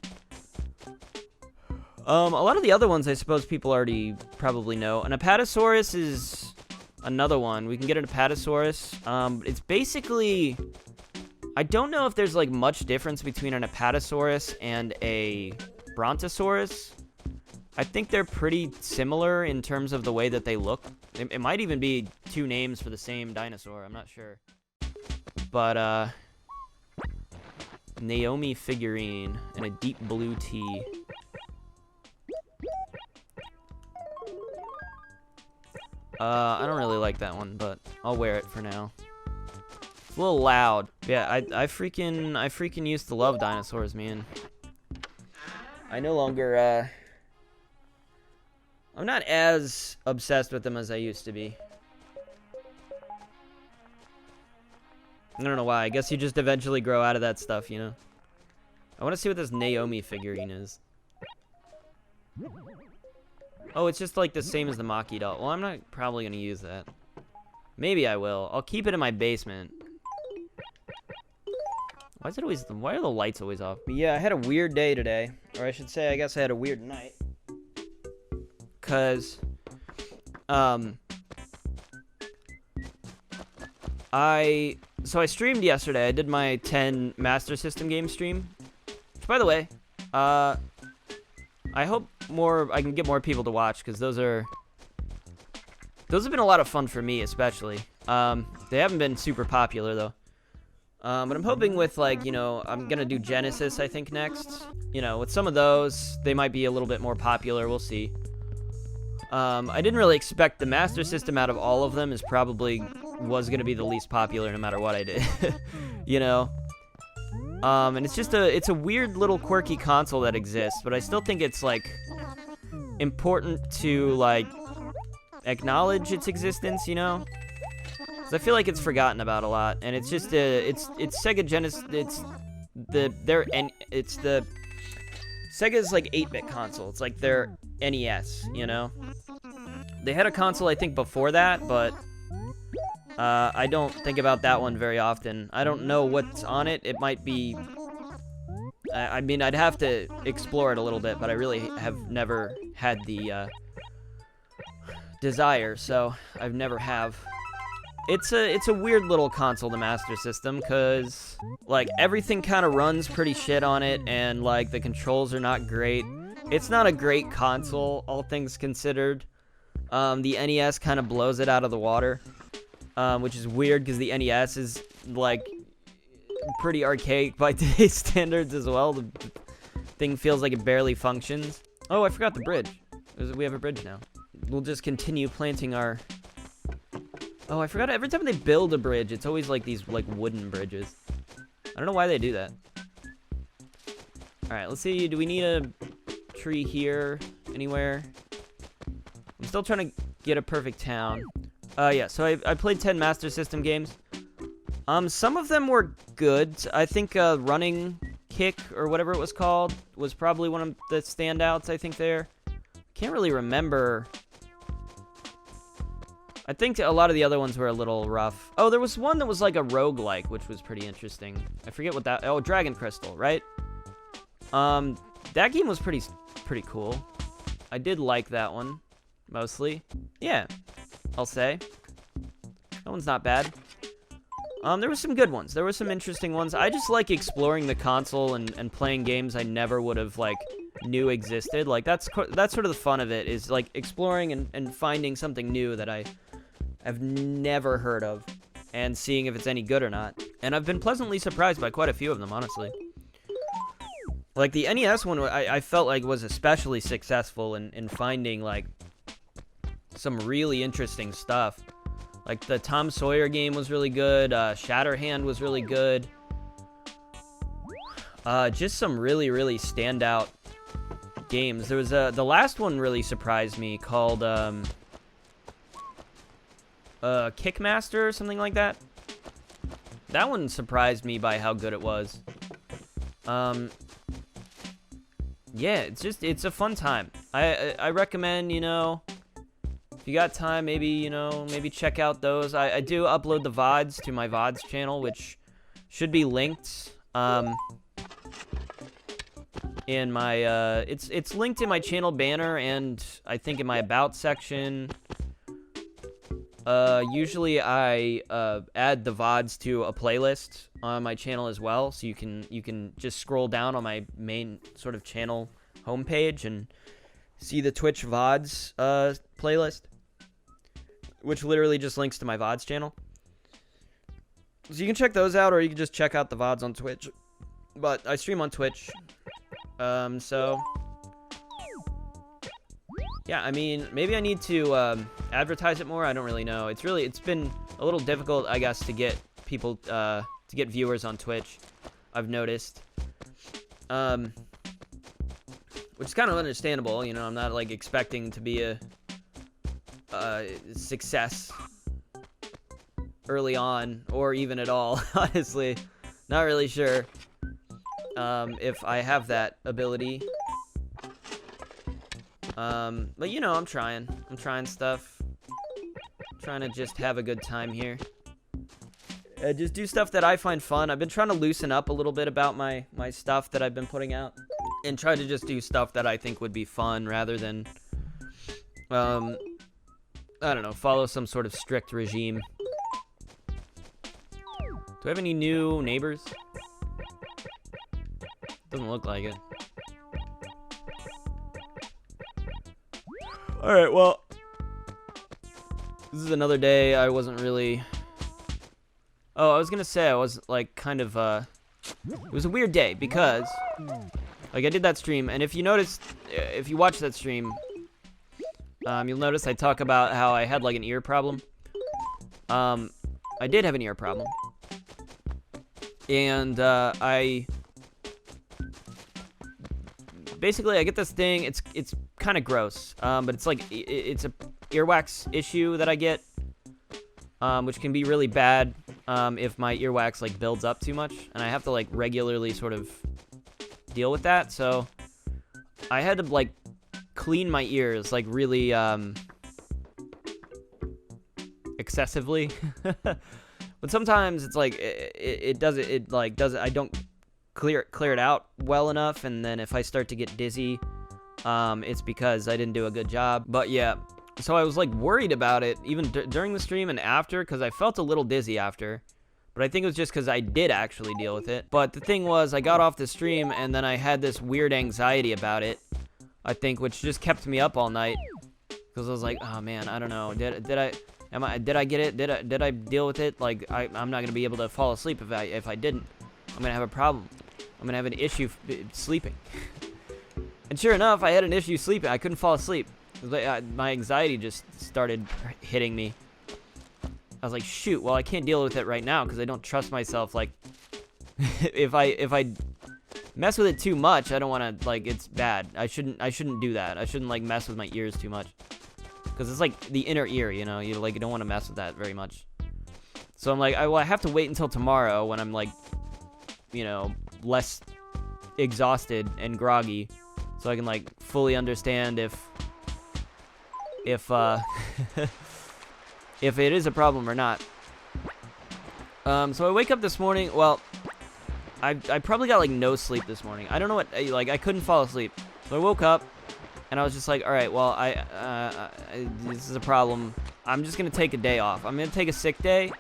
A lot of the other ones I suppose people already probably know. An Apatosaurus is another one. We can get an Apatosaurus. It's basically... I don't know if there's, like, much difference between an Apatosaurus and a Brontosaurus. I think they're pretty similar in terms of the way that they look. It might even be two names for the same dinosaur. I'm not sure. But, Naomi figurine and a deep blue tee. I don't really like that one, but I'll wear it for now. It's a little loud. Yeah, I freaking used to love dinosaurs, man. I no longer, I'm not as obsessed with them as I used to be. I don't know why. I guess you just eventually grow out of that stuff, you know? I want to see what this Naomi figurine is. Oh, it's just like the same as the Maki doll. Well, I'm not probably going to use that. Maybe I will. I'll keep it in my basement. Why are the lights always off? But yeah, I had a weird day today. Or I should say, I guess I had a weird night. Because, so I streamed yesterday. I did my 10 Master System game stream. Which, by the way, I hope I can get more people to watch, because those have been a lot of fun for me, especially. They haven't been super popular, though. But I'm hoping with, like, you know, I'm gonna do Genesis, I think, next. You know, with some of those, they might be a little bit more popular. We'll see. I didn't really expect the Master System out of all of them was gonna be the least popular no matter what I did. You know? And it's a weird little quirky console that exists, but I still think it's like important to like acknowledge its existence, you know? 'Cause I feel like it's forgotten about a lot, and it's just it's Sega Genesis. It's the Sega's like 8-bit console. It's like their NES, you know? They had a console I think before that, but I don't think about that one very often. I don't know what's on it. It might be... I mean, I'd have to explore it a little bit, but I really have never had the desire, so I've never have. It's a weird little console, the Master System, because, like, everything kind of runs pretty shit on it, and, like, the controls are not great. It's not a great console, all things considered. The NES kind of blows it out of the water, which is weird, because the NES is, like, pretty archaic by today's standards as well. The thing feels like it barely functions. Oh, I forgot the bridge. We have a bridge now. We'll just continue planting our... Oh, I forgot. Every time they build a bridge, it's always like these like wooden bridges. I don't know why they do that. All right, let's see. Do we need a tree here anywhere? I'm still trying to get a perfect town. Yeah. So I played 10 Master System games. Some of them were good. I think Running Kick or whatever it was called was probably one of the standouts. I think there. Can't really remember. I think a lot of the other ones were a little rough. Oh, there was one that was like a roguelike, which was pretty interesting. I forget what that... Oh, Dragon Crystal, right? That game was pretty cool. I did like that one, mostly. Yeah, I'll say. That one's not bad. There were some good ones. There were some interesting ones. I just like exploring the console and playing games I never would have, like, knew existed. Like, that's sort of the fun of it, is, like, exploring and finding something new that I've never heard of, and seeing if it's any good or not. And I've been pleasantly surprised by quite a few of them, honestly. Like, the NES one, I felt like was especially successful in finding, like, some really interesting stuff. Like, the Tom Sawyer game was really good, Shatterhand was really good. Just some really, really standout games. There was the last one really surprised me, called, Kickmaster or something like that. That one surprised me by how good it was. Yeah, it's a fun time. I recommend, you know, if you got time, maybe, you know, maybe check out those. I do upload the VODs to my VODs channel, which should be linked, in my, it's linked in my channel banner, and I think in my About section. Usually I add the VODs to a playlist on my channel as well, so you can just scroll down on my main sort of channel homepage and see the Twitch VODs playlist, which literally just links to my VODs channel. So you can check those out, or you can just check out the VODs on Twitch. But I stream on Twitch, so yeah, I mean, maybe I need to advertise it more. I don't really know. It's been a little difficult, I guess, to get people to get viewers on Twitch, I've noticed. Which is kind of understandable, you know. I'm not like expecting to be a success early on, or even at all, honestly. Not really sure if I have that ability. But you know, I'm trying stuff. I'm trying to just have a good time here. Just do stuff that I find fun. I've been trying to loosen up a little bit about my stuff that I've been putting out, and try to just do stuff that I think would be fun, rather than, I don't know, follow some sort of strict regime. Do I have any new neighbors? Doesn't look like it. Alright, well, this is another day I wasn't really... Oh, I was gonna say I was, like, kind of, it was a weird day, because, like, I did that stream, and if you noticed, if you watched that stream, you'll notice I talk about how I had like an ear problem. I did have an ear problem. And basically I get this thing, it's kind of gross, but it's like, it's a earwax issue that I get, which can be really bad if my earwax like builds up too much, and I have to like regularly sort of deal with that. So I had to like clean my ears like really excessively. But sometimes it's like it doesn't I don't clear it out well enough, and then if I start to get dizzy, it's because I didn't do a good job. But yeah, so I was like worried about it even during the stream and after, because I felt a little dizzy after, but I think it was just because I did actually deal with it. But the thing was, I got off the stream and then I had this weird anxiety about it, I think, which just kept me up all night, because I was like, oh man, I don't know, did I get it? Did I deal with it? Like, I'm not gonna be able to fall asleep if I didn't. I'm gonna have a problem. I'm gonna have an issue sleeping. And sure enough, I had an issue sleeping. I couldn't fall asleep. It was like, my anxiety just started hitting me. I was like, shoot. Well, I can't deal with it right now because I don't trust myself. Like, if I mess with it too much, I don't want to. Like, it's bad. I shouldn't do that. I shouldn't like mess with my ears too much. Because it's like the inner ear, you know, you don't want to mess with that very much. So I'm like, I have to wait until tomorrow when I'm like, you know, less exhausted and groggy, so I can like fully understand if if it is a problem or not. So I wake up this morning. Well, I probably got like no sleep this morning. I don't know what, like I couldn't fall asleep. So I woke up. And I was just like, all right, well, this is a problem. I'm just going to take a day off. I'm going to take a sick day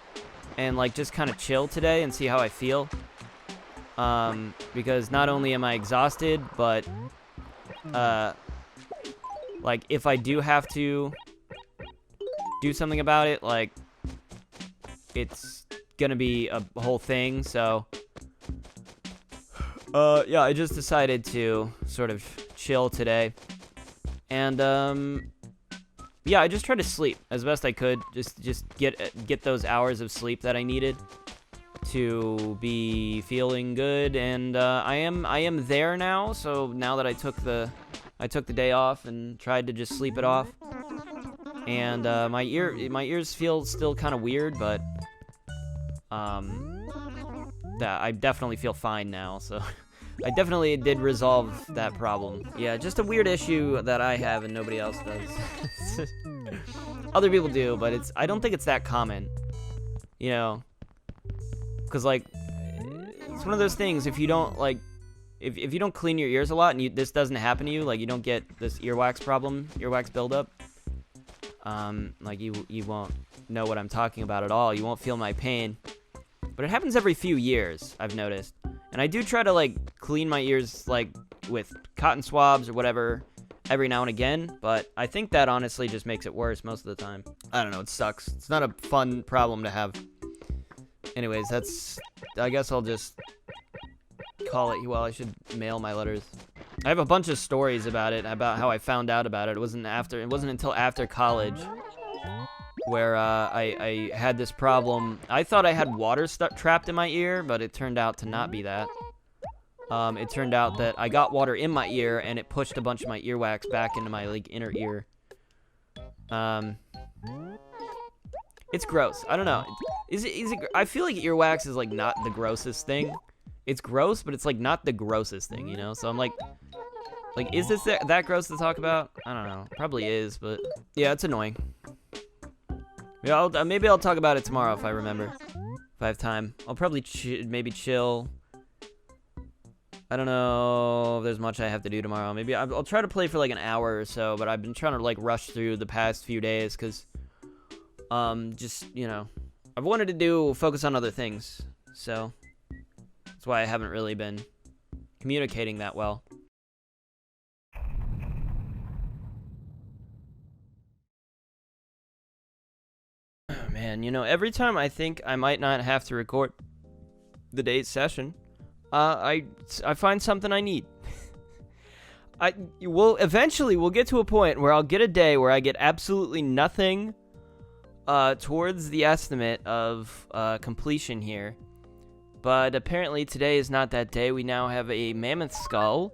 and, like, just kind of chill today and see how I feel. Because not only am I exhausted, but, like, if I do have to do something about it, like, it's going to be a whole thing. So, yeah, I just decided to sort of chill today. And, yeah, I just tried to sleep as best I could. Just get those hours of sleep that I needed to be feeling good. And, I am there now. So now that I took the day off and tried to just sleep it off. And, my ears feel still kind of weird, but, I definitely feel fine now, so... I definitely did resolve that problem. Yeah, just a weird issue that I have and nobody else does. Other people do, but I don't think it's that common. You know? Because, like, it's one of those things, if you don't, like, if you don't clean your ears a lot and this doesn't happen to you, like, you don't get this earwax problem, earwax buildup, like, you won't know what I'm talking about at all. You won't feel my pain. But it happens every few years, I've noticed. And I do try to, like, clean my ears, like, with cotton swabs or whatever every now and again. But I think that honestly just makes it worse most of the time. I don't know, it sucks. It's not a fun problem to have. Anyways, I guess I'll just call it. Well, I should mail my letters. I have a bunch of stories about it, about how I found out about it. It wasn't until after college where I had this problem. I thought I had water trapped in my ear, but it turned out to not be that. It turned out that I got water in my ear, and it pushed a bunch of my earwax back into my like inner ear. It's gross. I don't know. Is it? I feel like earwax is like not the grossest thing. It's gross, but it's like not the grossest thing, you know? So I'm like, is this that gross to talk about? I don't know. Probably is, but yeah, it's annoying. Yeah, maybe I'll talk about it tomorrow if I remember. If I have time. I'll probably maybe chill. I don't know if there's much I have to do tomorrow. Maybe I'll try to play for like an hour or so, but I've been trying to like rush through the past few days because, just, you know, I've wanted to focus on other things. So that's why I haven't really been communicating that well. Man, you know, every time I think I might not have to record the day's session, I find something I need. Eventually we'll get to a point where I'll get a day where I get absolutely nothing towards the estimate of completion here. But apparently today is not that day. We now have a mammoth skull,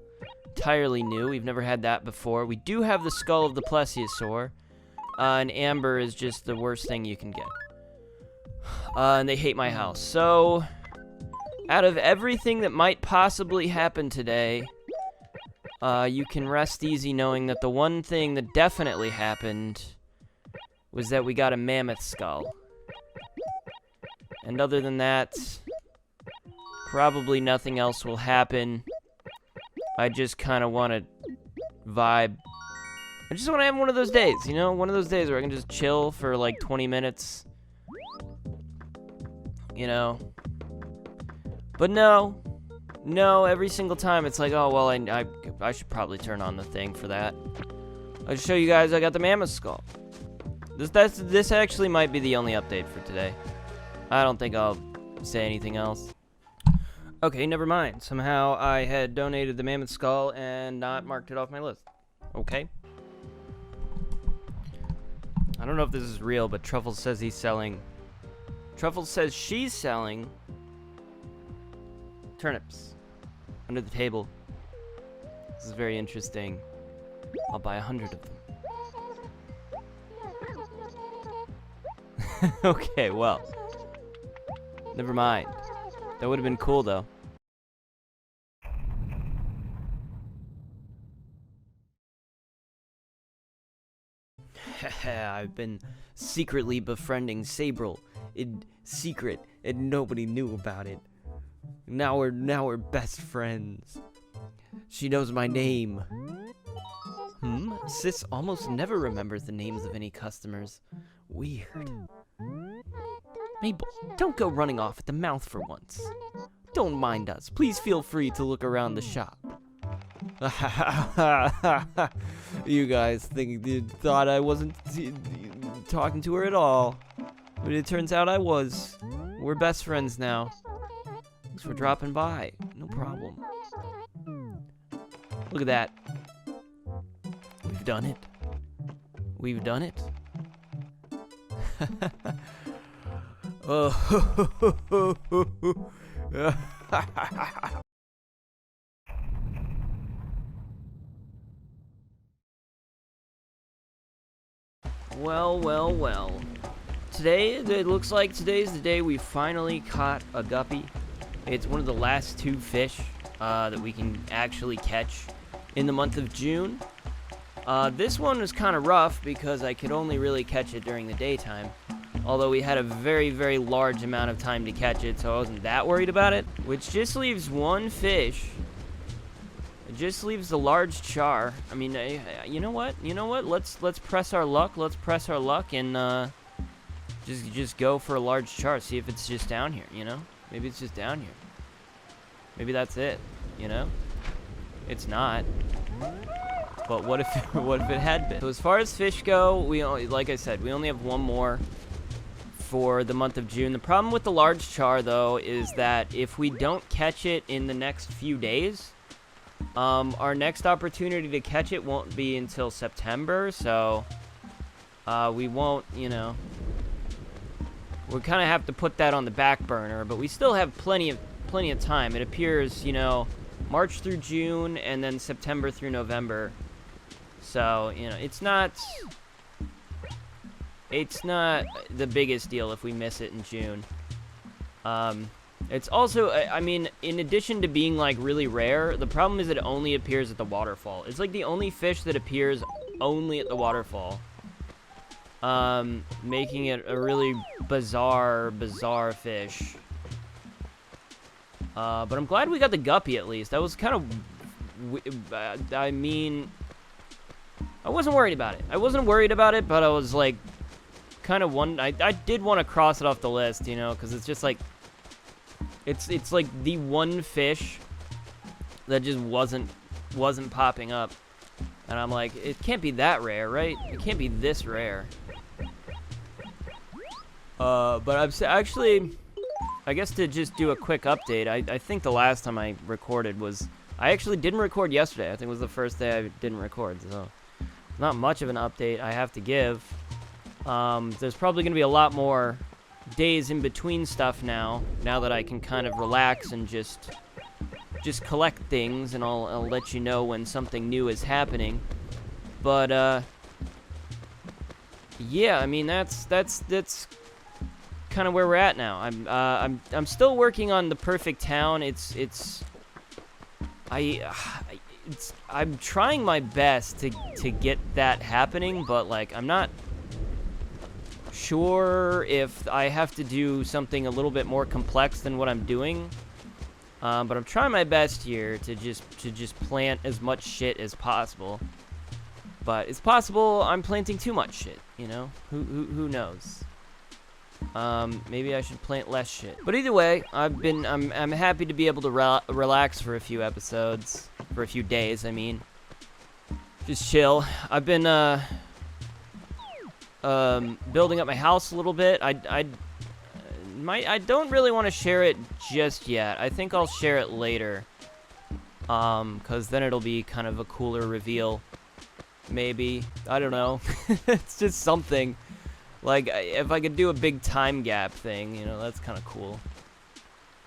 entirely new. We've never had that before. We do have the skull of the plesiosaur, and amber is just the worst thing you can get. And they hate my house. So, out of everything that might possibly happen today, you can rest easy knowing that the one thing that definitely happened was that we got a mammoth skull. And other than that, probably nothing else will happen. I just kind of want to vibe. I just want to have one of those days, you know? One of those days where I can just chill for like 20 minutes. You know? But no, every single time it's like, oh, well, I should probably turn on the thing for that. I'll show you guys I got the mammoth skull. This actually might be the only update for today. I don't think I'll say anything else. Okay, never mind. Somehow I had donated the mammoth skull and not marked it off my list. Okay. I don't know if this is real, but Truffles says he's selling... Truffles says she's selling... turnips. Under the table. This is very interesting. I'll buy 100 of them. Okay, well. Never mind. That would have been cool, though. I've been secretly befriending Sabril in secret, and nobody knew about it. Now we're best friends. She knows my name. Sis almost never remembers the names of any customers. Weird. Mabel, don't go running off at the mouth for once. Don't mind us. Please feel free to look around the shop. You guys thought I wasn't talking to her at all. But it turns out I was. We're best friends now. Thanks for dropping by. No problem. Look at that. We've done it. We've done it. Well. Today, it looks like today's the day we finally caught a guppy. It's one of the last 2 fish that we can actually catch in the month of June. This one was kind of rough because I could only really catch it during the daytime. Although we had a very, very large amount of time to catch it, so I wasn't that worried about it. Which just leaves one fish. It just leaves the large char. I mean, you know what? Let's press our luck. Let's press our luck and just go for a large char. See if it's just down here. You know? Maybe it's just down here. Maybe that's it. You know? It's not. But what if it had been? So as far as fish go, like I said, we only have one more for the month of June. The problem with the large char, though, is that if we don't catch it in the next few days, our next opportunity to catch it won't be until September, so we won't, you know, we kind of have to put that on the back burner, but we still have plenty of time. It appears, you know, March through June and then September through November. So, you know, it's not the biggest deal if we miss it in June. It's also, I mean, in addition to being, like, really rare, the problem is it only appears at the waterfall. It's, like, the only fish that appears only at the waterfall. Making it a really bizarre fish. But I'm glad we got the guppy at least. That was kind of, I mean, I wasn't worried about it. But I was, like, kind of I did want to cross it off the list, you know, because it's just, like, it's like the one fish that just wasn't popping up. And I'm like, it can't be that rare, right? It can't be this rare. But actually, I guess to just do a quick update, I think the last time I recorded was I actually didn't record yesterday. I think it was the first day I didn't record, so not much of an update I have to give. There's probably going to be a lot more days in between stuff now that I can kind of relax and just collect things, and I'll let you know when something new is happening. But yeah, I mean that's kind of where we're at now. I'm still working on the perfect town. I'm trying my best to get that happening, but like I'm not sure if I have to do something a little bit more complex than what I'm doing. But I'm trying my best here to just plant as much shit as possible. But it's possible I'm planting too much shit, you know? Who knows? Maybe I should plant less shit. But either way, I'm happy to be able to relax for a few episodes, for a few days, I mean. Just chill. I've been building up my house a little bit. I don't really want to share it just yet. I think I'll share it later. 'Cause then it'll be kind of a cooler reveal. Maybe. I don't know. It's just something. Like, if I could do a big time gap thing, you know, that's kind of cool.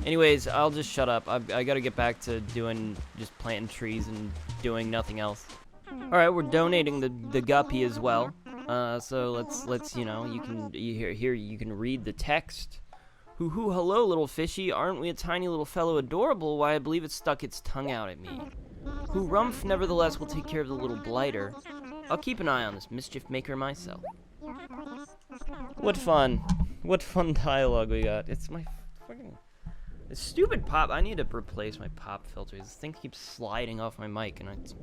Anyways, I'll just shut up. I gotta get back to just planting trees and doing nothing else. Alright, we're donating the guppy as well. So let's you know, you can read the text. Hoo hoo, hello little fishy, aren't we a tiny little fellow adorable? Why, I believe it stuck its tongue out at me. Who Rumph nevertheless will take care of the little blighter. I'll keep an eye on this mischief maker myself. What fun dialogue we got. It's my fucking this stupid pop. I need to replace my pop filter. This thing keeps sliding off my mic and it's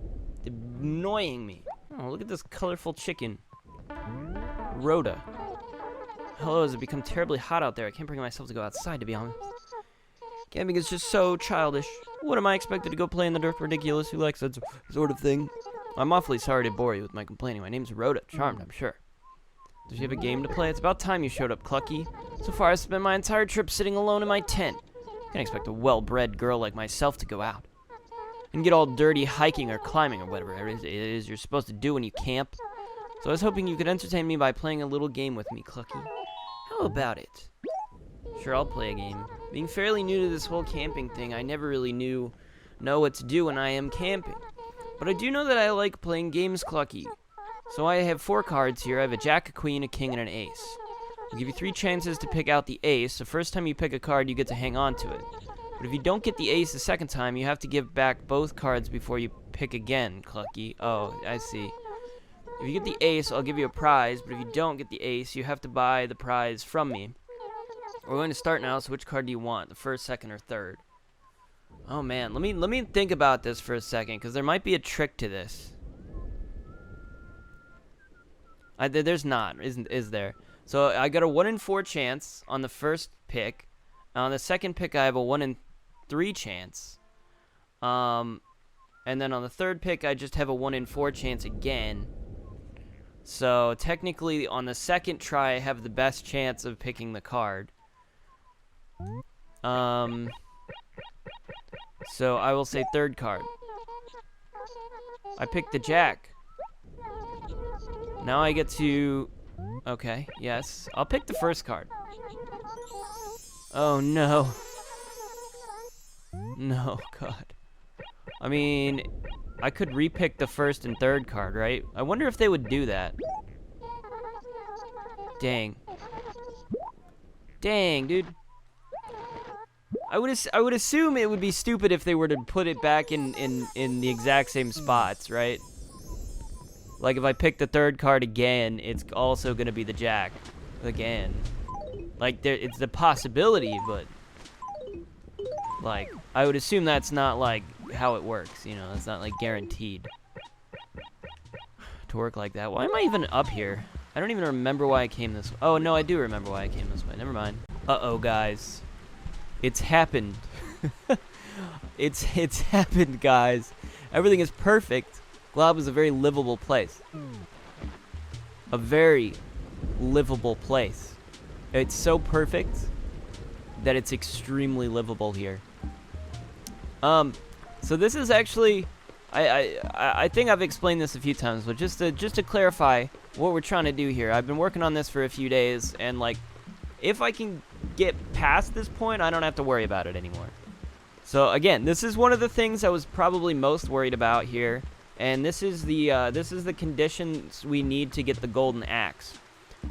annoying me. Oh, look at this colorful chicken. Rhoda. Hello, has it become terribly hot out there? I can't bring myself to go outside, to be honest. Camping is just so childish. What am I expected to go play in the dirt? Ridiculous. Who likes that sort of thing? I'm awfully sorry to bore you with my complaining. My name's Rhoda. Charmed, I'm sure. Does she have a game to play? It's about time you showed up, Clucky. So far, I've spent my entire trip sitting alone in my tent. Can't expect a well-bred girl like myself to go out and get all dirty hiking or climbing or whatever it is you're supposed to do when you camp. So I was hoping you could entertain me by playing a little game with me, Clucky. How about it? Sure, I'll play a game. Being fairly new to this whole camping thing, I never really know what to do when I am camping. But I do know that I like playing games, Clucky. So I have 4 cards here. I have a jack, a queen, a king, and an ace. I'll give you 3 chances to pick out the ace. The first time you pick a card, you get to hang on to it. But if you don't get the ace the second time, you have to give back both cards before you pick again, Clucky. Oh, I see. If you get the ace, I'll give you a prize, but if you don't get the ace, you have to buy the prize from me. We're going to start now, so which card do you want? The first, second, or third? Oh man, let me think about this for a second, because there might be a trick to this. There's not, is there? So I got a 1 in 4 chance on the first pick. On the second pick, I have a 1 in 3 chance. And then on the third pick, I just have a 1 in 4 chance again. So technically, on the second try, I have the best chance of picking the card. So I will say third card. I picked the jack. Now I get to... Okay, yes. I'll pick the first card. Oh, no. No, God. I mean, I could repick the first and third card, right? I wonder if they would do that. Dang. Dang, dude. I would assume it would be stupid if they were to put it back in the exact same spots, right? Like if I pick the third card again, it's also gonna be the jack again. Like it's the possibility, but like I would assume that's not like how it works, you know, it's not like guaranteed to work like that. Why am I even up here? I don't even remember why I came this way. Oh no, I do remember why I came this way. Never mind. Uh-oh, guys. It's happened. It's happened, guys. Everything is perfect. Glob is a very livable place. A very livable place. It's so perfect that it's extremely livable here. So this is actually, I think I've explained this a few times, but just to clarify what we're trying to do here. I've been working on this for a few days, and like, if I can get past this point, I don't have to worry about it anymore. So again, this is one of the things I was probably most worried about here, and this is the conditions we need to get the golden axe.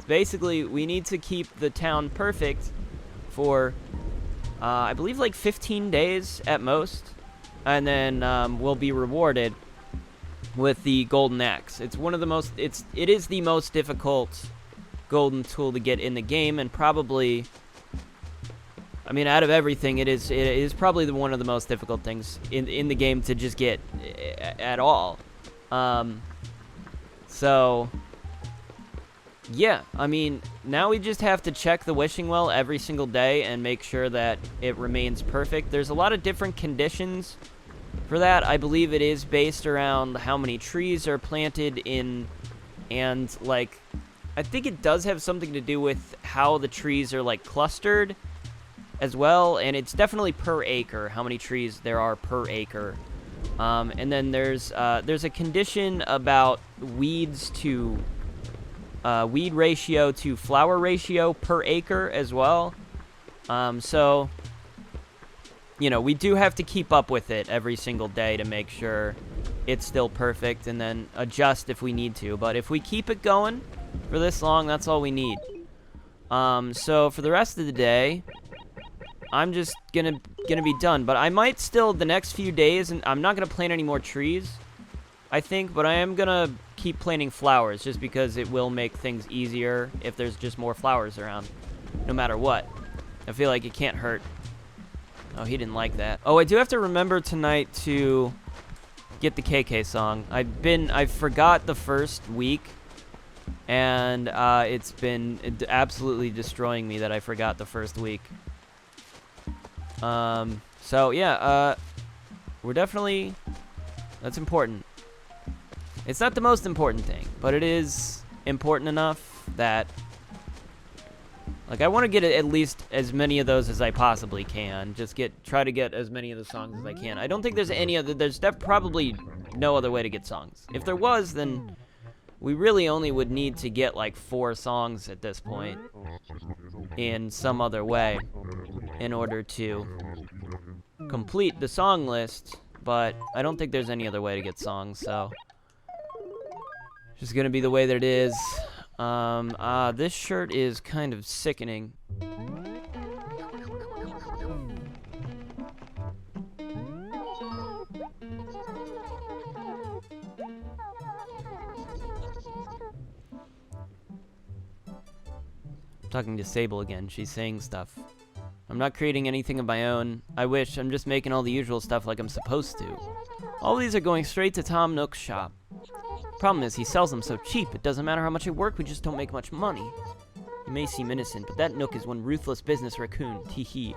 Basically, we need to keep the town perfect for, I believe, like 15 days at most, and then we'll be rewarded with the golden axe. It's one of the most, it is the most difficult golden tool to get in the game, and probably, I mean, out of everything, it is probably one of the most difficult things in the game to just get at all. So yeah, I mean, now we just have to check the wishing well every single day and make sure that it remains perfect. There's a lot of different conditions for that. I believe it is based around how many trees are planted in, and like, I think it does have something to do with how the trees are like clustered as well, and it's definitely per acre, how many trees there are per acre. And then there's a condition about weeds to weed ratio to flower ratio per acre as well. So, you know, we do have to keep up with it every single day to make sure it's still perfect, and then adjust if we need to. But if we keep it going for this long, that's all we need. So for the rest of the day, I'm just gonna be done. But I might still, the next few days, and I'm not gonna plant any more trees, I think, but I am gonna keep planting flowers, just because it will make things easier if there's just more flowers around, no matter what. I feel like it can't hurt. Oh, he didn't like that. Oh, I do have to remember tonight to get the KK song. I forgot the first week, and it's been absolutely destroying me that I forgot the first week. So yeah, we're definitely, that's important. It's not the most important thing, but it is important enough that, like, I want to get at least as many of those as I possibly can. Just try to get as many of the songs as I can. I don't think there's any other, there's probably no other way to get songs. If there was, then we really only would need to get like 4 songs at this point in some other way in order to complete the song list, but I don't think there's any other way to get songs, so just gonna be the way that it is. This shirt is kind of sickening. I'm talking to Sable again. She's saying stuff. I'm not creating anything of my own. I wish. I'm just making all the usual stuff like I'm supposed to. All these are going straight to Tom Nook's shop. Problem is, he sells them so cheap, it doesn't matter how much I work, we just don't make much money. You may seem innocent, but that Nook is one ruthless business raccoon. Tee-hee.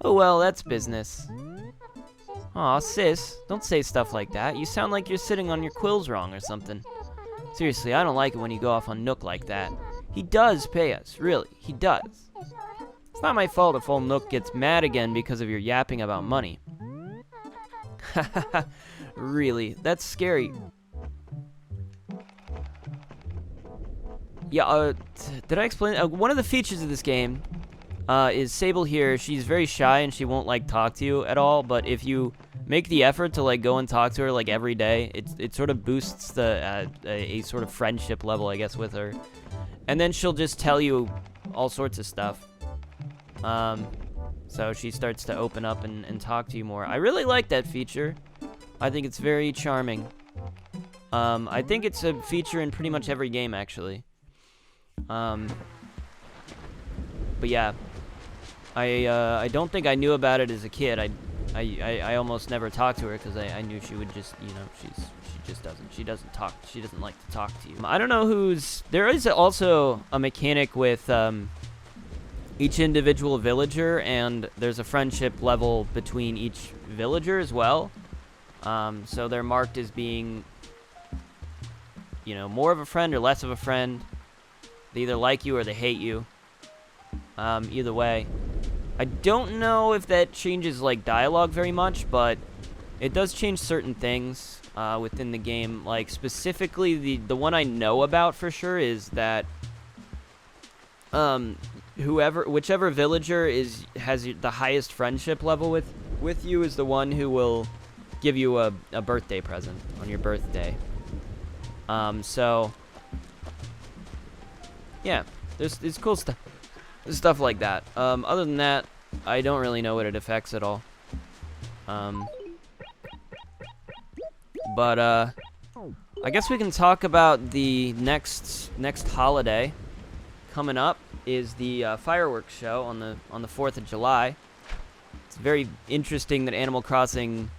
Oh well, that's business. Aw, sis, don't say stuff like that. You sound like you're sitting on your quills wrong or something. Seriously, I don't like it when you go off on Nook like that. He does pay us, really, he does. It's not my fault if old Nook gets mad again because of your yapping about money. Hahaha, really, that's scary. Yeah, did I explain? One of the features of this game is Sable here. She's very shy and she won't like talk to you at all. But if you make the effort to like go and talk to her like every day, it sort of boosts the a sort of friendship level, I guess, with her. And then she'll just tell you all sorts of stuff. So she starts to open up and talk to you more. I really like that feature. I think it's very charming. I think it's a feature in pretty much every game, actually. But yeah, I don't think I knew about it as a kid. I almost never talked to her because I knew she would just, you know, she doesn't talk, she doesn't like to talk to you. I don't know there is also a mechanic with each individual villager, and there's a friendship level between each villager as well. So they're marked as being, you know, more of a friend or less of a friend. They either like you or they hate you. Either way. I don't know if that changes, like, dialogue very much, but it does change certain things within the game. Like specifically, the one I know about for sure is that whichever villager has the highest friendship level with you is the one who will give you a birthday present on your birthday. So yeah, there's cool stuff like that. Other than that, I don't really know what it affects at all. But I guess we can talk about the next holiday coming up is the fireworks show on the 4th of July. It's very interesting that Animal Crossing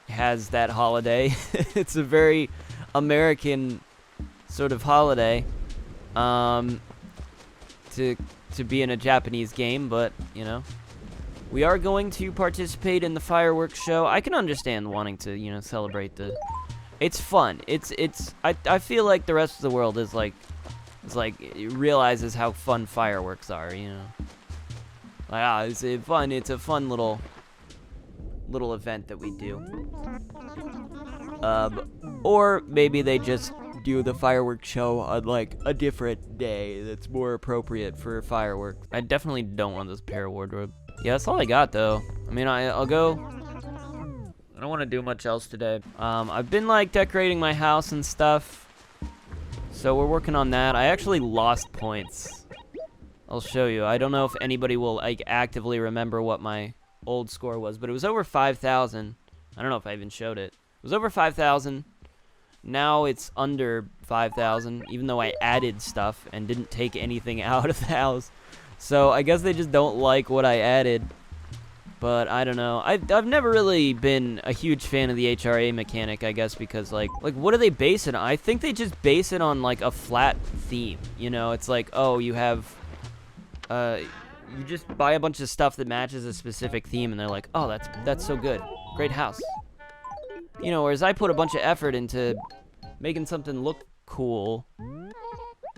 has that holiday. It's a very American sort of holiday to be in a Japanese game, but you know, we are going to participate in the fireworks show. I can understand wanting to, you know, celebrate it's fun. I feel like the rest of the world is like it realizes how fun fireworks are, you know. Like, it's a fun little event that we do. Or maybe they just do the fireworks show on like a different day that's more appropriate for fireworks. I definitely don't want this pair wardrobe. Yeah, that's all I got though. I mean, I'll go. I don't want to do much else today. I've been like decorating my house and stuff. So we're working on that. I actually lost points. I'll show you. I don't know if anybody will like actively remember what my old score was, but it was over 5,000. I don't know if I even showed it. It was over 5,000. Now it's under 5,000, even though I added stuff and didn't take anything out of the house. So I guess they just don't like what I added. But I don't know. I've never really been a huge fan of the HRA mechanic, I guess, because like what do they base it on? I think they just base it on like a flat theme. You know, it's like, oh, you have you just buy a bunch of stuff that matches a specific theme, and they're like, oh, that's so good. Great house. You know, whereas I put a bunch of effort into making something look cool,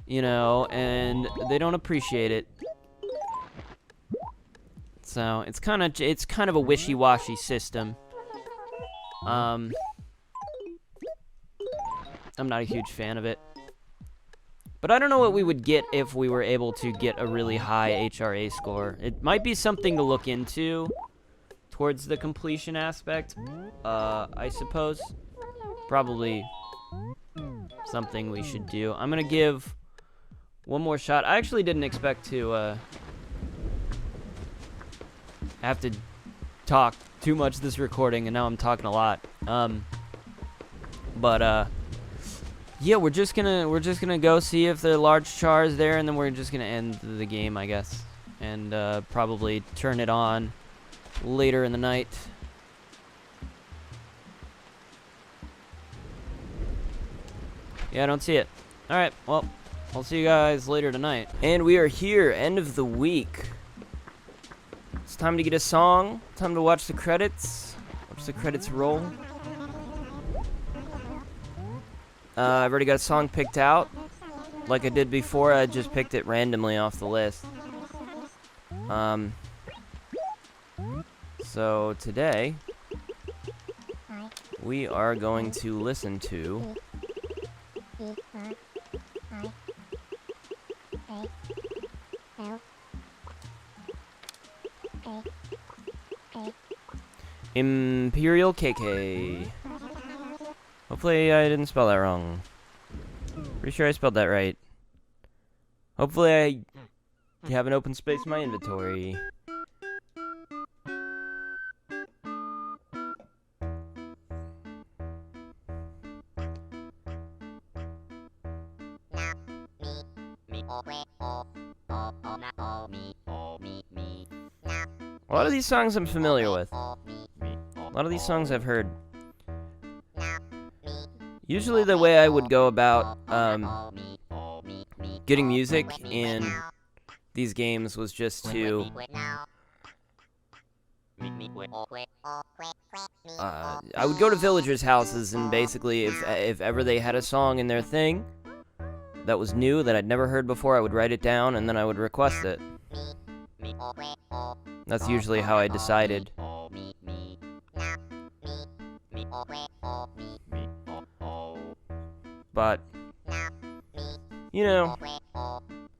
you know, and they don't appreciate it. So it's kind of a wishy-washy system. I'm not a huge fan of it. But I don't know what we would get if we were able to get a really high HRA score. It might be something to look into towards the completion aspect, I suppose. Probably something we should do. I'm gonna give one more shot. I actually didn't expect to have to talk too much this recording, and now I'm talking a lot. Yeah, we're just gonna go see if the large char is there, and then we're just gonna end the game, I guess, and probably turn it on later in the night. Yeah, I don't see it. All right, well, I'll see you guys later tonight. And we are here, end of the week. It's time to get a song. Time to watch the credits. Watch the credits roll. I've already got a song picked out. Like I did before, I just picked it randomly off the list. So today, we are going to listen to Imperial KK. Hopefully I didn't spell that wrong. Pretty sure I spelled that right. Hopefully I have an open space in my inventory. A lot of these songs I'm familiar with. A lot of these songs I've heard. Usually the way I would go about getting music in these games was just to I would go to villagers' houses, and basically if ever they had a song in their thing that was new that I'd never heard before, I would write it down and then I would request it. That's usually how I decided but, you know,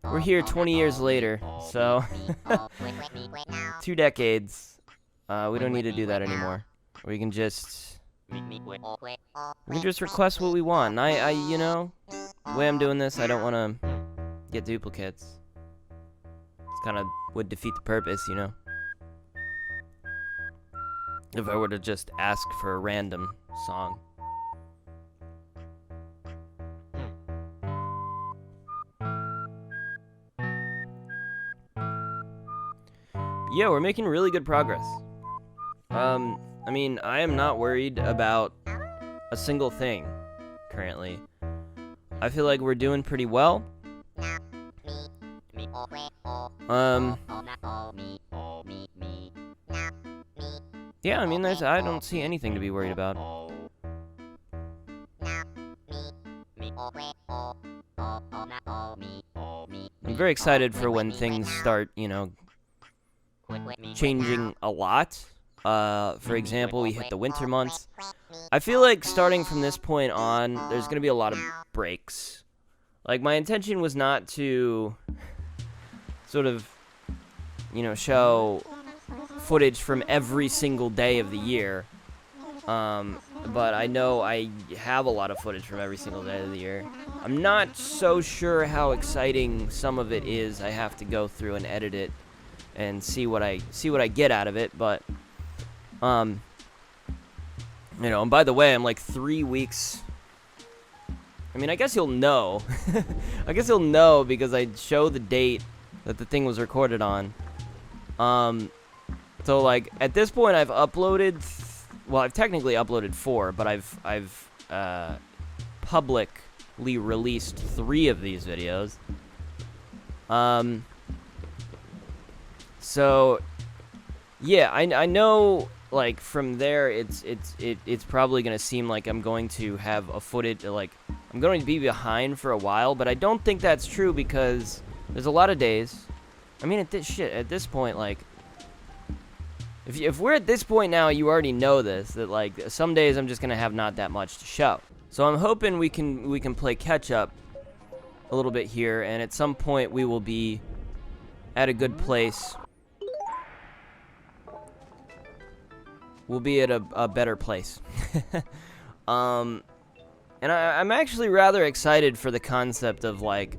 we're here 20 years later, so 2 decades. We don't need to do that anymore. We can just request what we want. And you know, the way I'm doing this, I don't want to get duplicates. It's kind of would defeat the purpose, you know. If I were to just ask for a random song. Yeah, we're making really good progress. I mean, I am not worried about a single thing currently. I feel like we're doing pretty well. Yeah, I mean, I don't see anything to be worried about. I'm very excited for when things start, you know, changing a lot. For example, we hit the winter months. I feel like starting from this point on, there's going to be a lot of breaks. Like, my intention was not to sort of, you know, show footage from every single day of the year. But I know I have a lot of footage from every single day of the year. I'm not so sure how exciting some of it is. I have to go through and edit it and see what I get out of it, but you know, and by the way, I'm like 3 weeks. I mean, I guess you'll know. I guess you'll know because I show the date that the thing was recorded on. So like at this point I've uploaded well, I've technically uploaded 4, but I've publicly released 3 of these videos. So yeah, I know, like, from there it's probably gonna seem like I'm going to have a footage, like I'm going to be behind for a while, but I don't think that's true because there's a lot of days. I mean, at this point, like, if we're at this point now, you already know this, that like some days I'm just gonna have not that much to show. So I'm hoping we can play catch up a little bit here, and at some point we will be at a good place. We'll be at a better place. And I'm actually rather excited for the concept of like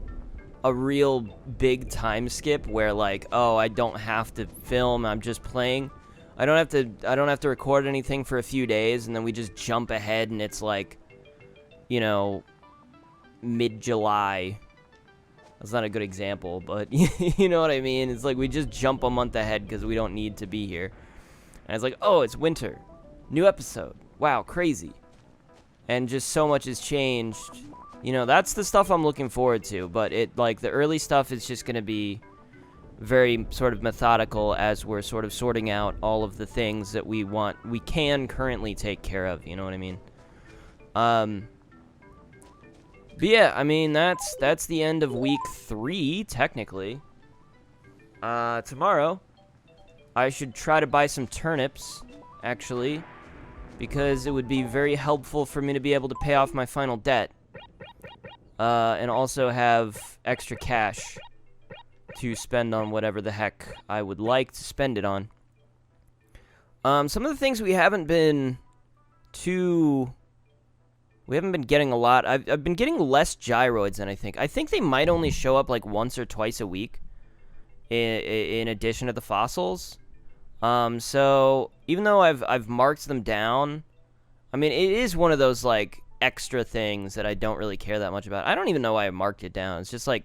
a real big time skip where like, oh, I don't have to film, I'm just playing. I don't have to record anything for a few days, and then we just jump ahead and it's like, you know, mid-July. That's not a good example, but you know what I mean? It's like we just jump a month ahead because we don't need to be here. And it's like, oh, it's winter. New episode. Wow, crazy. And just so much has changed. You know, that's the stuff I'm looking forward to, but it, like, the early stuff is just going to be very sort of methodical as we're sort of sorting out all of the things that we can currently take care of, you know what I mean? But yeah, I mean, that's the end of week 3, technically. Tomorrow, I should try to buy some turnips, actually, because it would be very helpful for me to be able to pay off my final debt. And also have extra cash to spend on whatever the heck I would like to spend it on. Some of the things we haven't been getting a lot. I've been getting less gyroids than I think. I think they might only show up like once or twice a week in addition to the fossils. So even though I've marked them down, I mean, it is one of those like extra things that I don't really care that much about. I don't even know why I marked it down. It's just like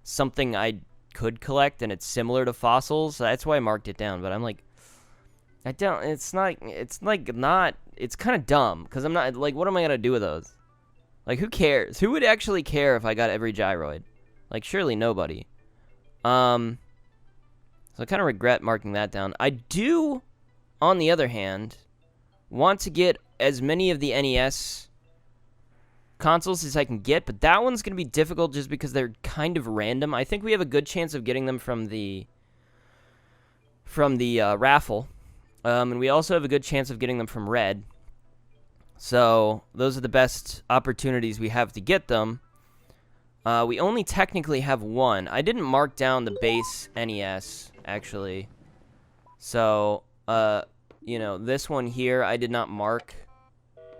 something I could collect, and it's similar to fossils. So that's why I marked it down. But I'm like, it's kind of dumb, because I'm not, like, what am I going to do with those? Like, who cares? Who would actually care if I got every gyroid? Like, surely nobody. So I kind of regret marking that down. I do, on the other hand, want to get as many of the NES consoles as I can get, but that one's going to be difficult just because they're kind of random. I think we have a good chance of getting them from the raffle. And we also have a good chance of getting them from Red. So those are the best opportunities we have to get them. We only technically have one. I didn't mark down the base NES, actually. So, you know, this one here I did not mark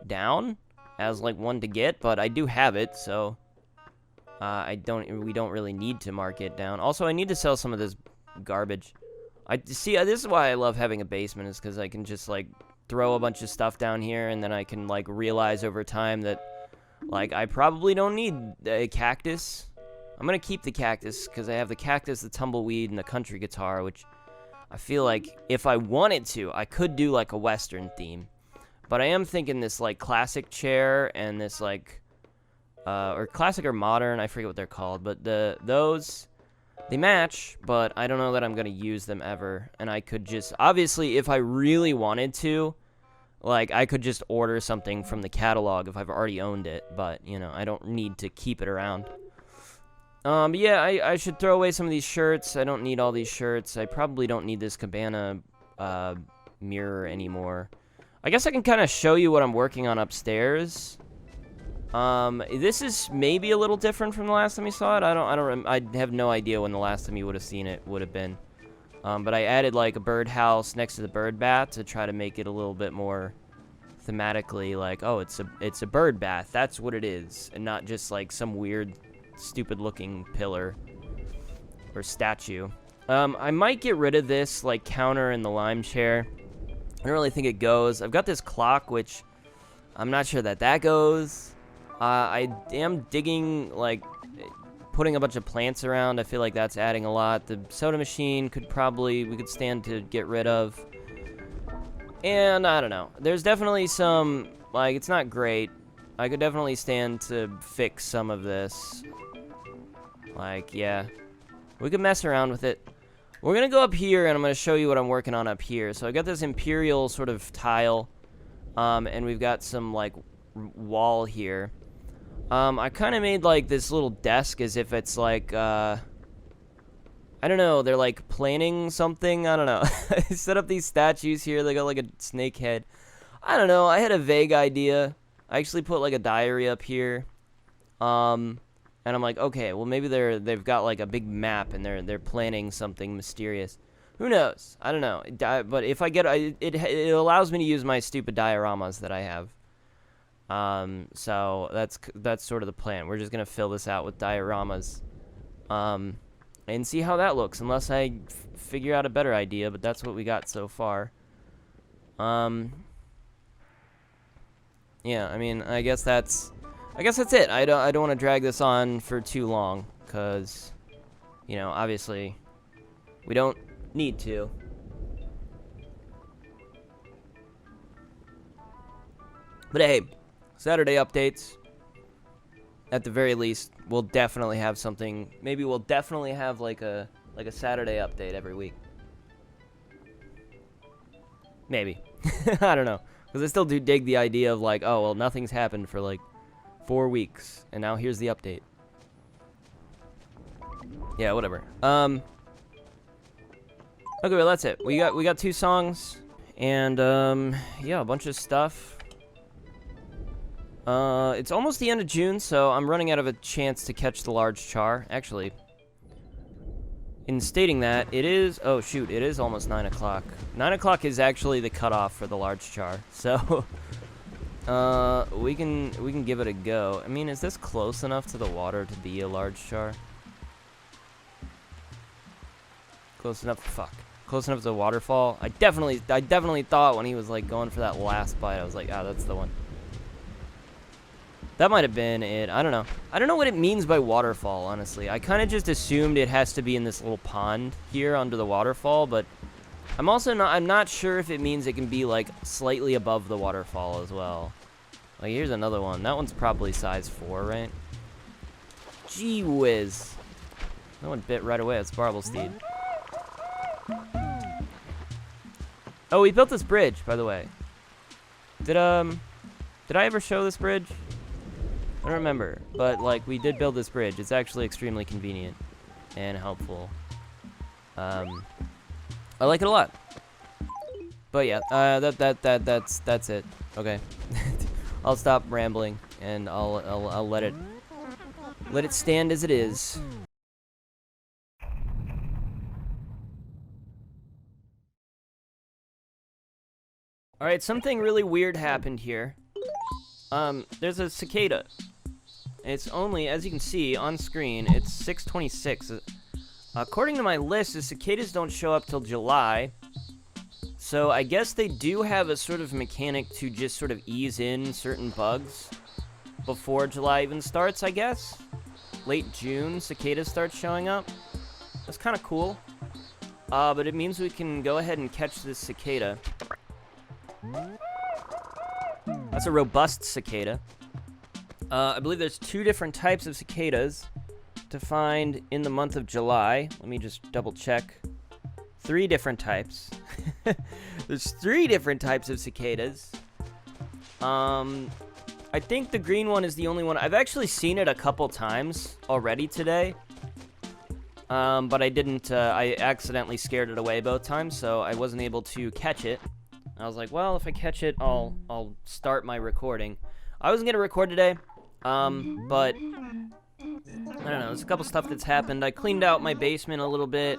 down as like one to get, but I do have it, so we don't really need to mark it down. Also, I need to sell some of this garbage. This is why I love having a basement, is because I can just like throw a bunch of stuff down here, and then I can like realize over time that like I probably don't need a cactus. I'm gonna keep the cactus because I have the cactus, the tumbleweed, and the country guitar, which I feel like if I wanted to, I could do like a Western theme. But I am thinking this like classic chair and this like or classic or modern, I forget what they're called, but those they match, but I don't know that I'm gonna use them ever. And I could just, obviously, if I really wanted to, like I could just order something from the catalog if I've already owned it. But you know, I don't need to keep it around. But yeah, I should throw away some of these shirts. I don't need all these shirts. I probably don't need this cabana mirror anymore. I guess I can kind of show you what I'm working on upstairs. This is maybe a little different from the last time you saw it. I have no idea when the last time you would have seen it would have been. But I added like a birdhouse next to the bird bath to try to make it a little bit more thematically like, oh, it's a bird bath. That's what it is, and not just like some weird, stupid looking pillar or statue. I might get rid of this like counter in the lime chair. I don't really think it goes. I've got this clock, which I'm not sure that goes. I am digging, like, putting a bunch of plants around. I feel like that's adding a lot. The soda machine we could stand to get rid of. And, I don't know. There's definitely some, like, it's not great. I could definitely stand to fix some of this. Like, yeah. We could mess around with it. We're going to go up here, and I'm going to show you what I'm working on up here. So I got this imperial sort of tile, and we've got some, like, wall here. I kind of made, like, this little desk as if it's, like, I don't know, they're, like, planning something. I don't know. I set up these statues here. They got, like, a snake head. I don't know. I had a vague idea. I actually put, like, a diary up here. And I'm like, okay, well maybe they've got like a big map and they're planning something mysterious. Who knows? I don't know. But if I get it allows me to use my stupid dioramas that I have. So that's sort of the plan. We're just gonna fill this out with dioramas, and see how that looks. Unless I figure out a better idea, but that's what we got so far. Yeah, I mean, I guess that's it. I don't want to drag this on for too long, because, you know, obviously, we don't need to. But hey, Saturday updates, at the very least, we'll definitely have something. Maybe we'll definitely have like a Saturday update every week. Maybe. I don't know, because I still do dig the idea of like, oh, well, nothing's happened for like 4 weeks, and now here's the update. Yeah, whatever. Okay, well, that's it. We got 2 songs, and yeah, a bunch of stuff. It's almost the end of June, so I'm running out of a chance to catch the large char. Actually, in stating that, it is, oh shoot, it is almost 9 o'clock. 9 o'clock is actually the cutoff for the large char, so we can give it a go. I mean, is this close enough to the water to be a large char? Close enough? Fuck. Close enough to the waterfall? I definitely thought when he was like going for that last bite, I was like, ah, that's the one. That might have been it. I don't know. I don't know what it means by waterfall, honestly. I kind of just assumed it has to be in this little pond here under the waterfall, but I'm not sure if it means it can be like slightly above the waterfall as well. Like, here's another one. That one's probably size 4, right? Gee whiz. That one bit right away. It's Barblesteed. Oh, we built this bridge, by the way. Did I ever show this bridge? I don't remember, but like we did build this bridge. It's actually extremely convenient and helpful. I like it a lot. But yeah, that's it. Okay. I'll stop rambling and I'll let it stand as it is. All right, something really weird happened here. There's a cicada. It's only, as you can see on screen, it's 6:26. According to my list, the cicadas don't show up till July. So I guess they do have a sort of mechanic to just sort of ease in certain bugs before July even starts, I guess. Late June, cicadas start showing up. That's kind of cool. But it means we can go ahead and catch this cicada. That's a robust cicada. I believe there's 2 different types of cicadas to find in the month of July. Let me just double check. 3 different types. There's 3 different types of cicadas. I think the green one is the only one. I've actually seen it a couple times already today. But I didn't, I accidentally scared it away both times, so I wasn't able to catch it. I was like, well, if I catch it, I'll start my recording. I wasn't gonna record today, but I don't know, there's a couple stuff that's happened. I cleaned out my basement a little bit.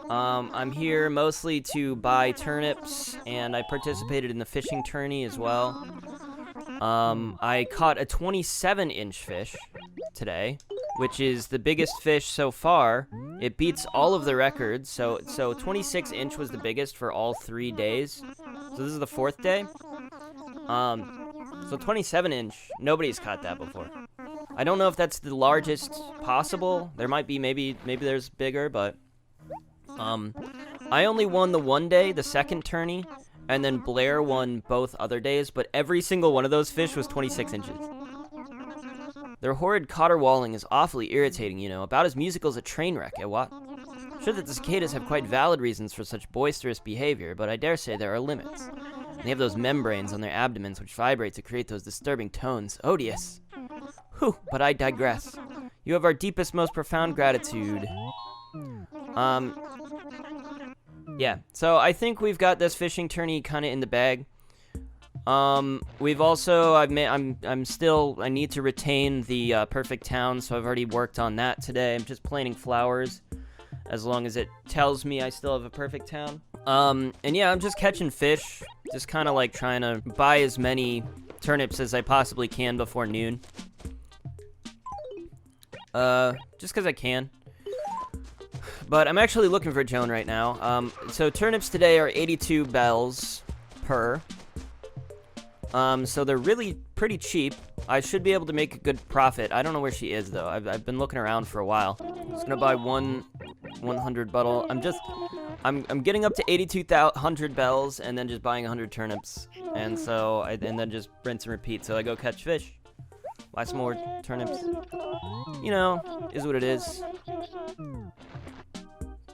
I'm here mostly to buy turnips, and I participated in the fishing tourney as well. I caught a 27-inch fish today, which is the biggest fish so far. It beats all of the records, so 26-inch was the biggest for all 3 days. So this is the 4th day. So 27-inch, nobody's caught that before. I don't know if that's the largest possible. There might be, maybe there's bigger, but I only won the 1 day, the second tourney, and then Blair won both other days, but every single one of those fish was 26 inches. Their horrid caterwauling is awfully irritating, you know, about as musical as a train wreck, what? I'm sure that the cicadas have quite valid reasons for such boisterous behavior, but I dare say there are limits. They have those membranes on their abdomens which vibrate to create those disturbing tones. Odious. Whew, but I digress. You have our deepest, most profound gratitude. Yeah, so I think we've got this fishing tourney kind of in the bag. We've also, I need to retain the perfect town, so I've already worked on that today. I'm just planting flowers, as long as it tells me I still have a perfect town. And yeah, I'm just catching fish, just kind of like trying to buy as many turnips as I possibly can before noon. Just because I can. But I'm actually looking for Joan right now. So turnips today are 82 bells per. So they're really pretty cheap. I should be able to make a good profit. I don't know where she is though. I've been looking around for a while. I'm just gonna buy 100 bottle. I'm getting up to 8,200 bells and then just buying 100 turnips. And so and then just rinse and repeat. So I go catch fish, buy some more turnips. You know, is what it is.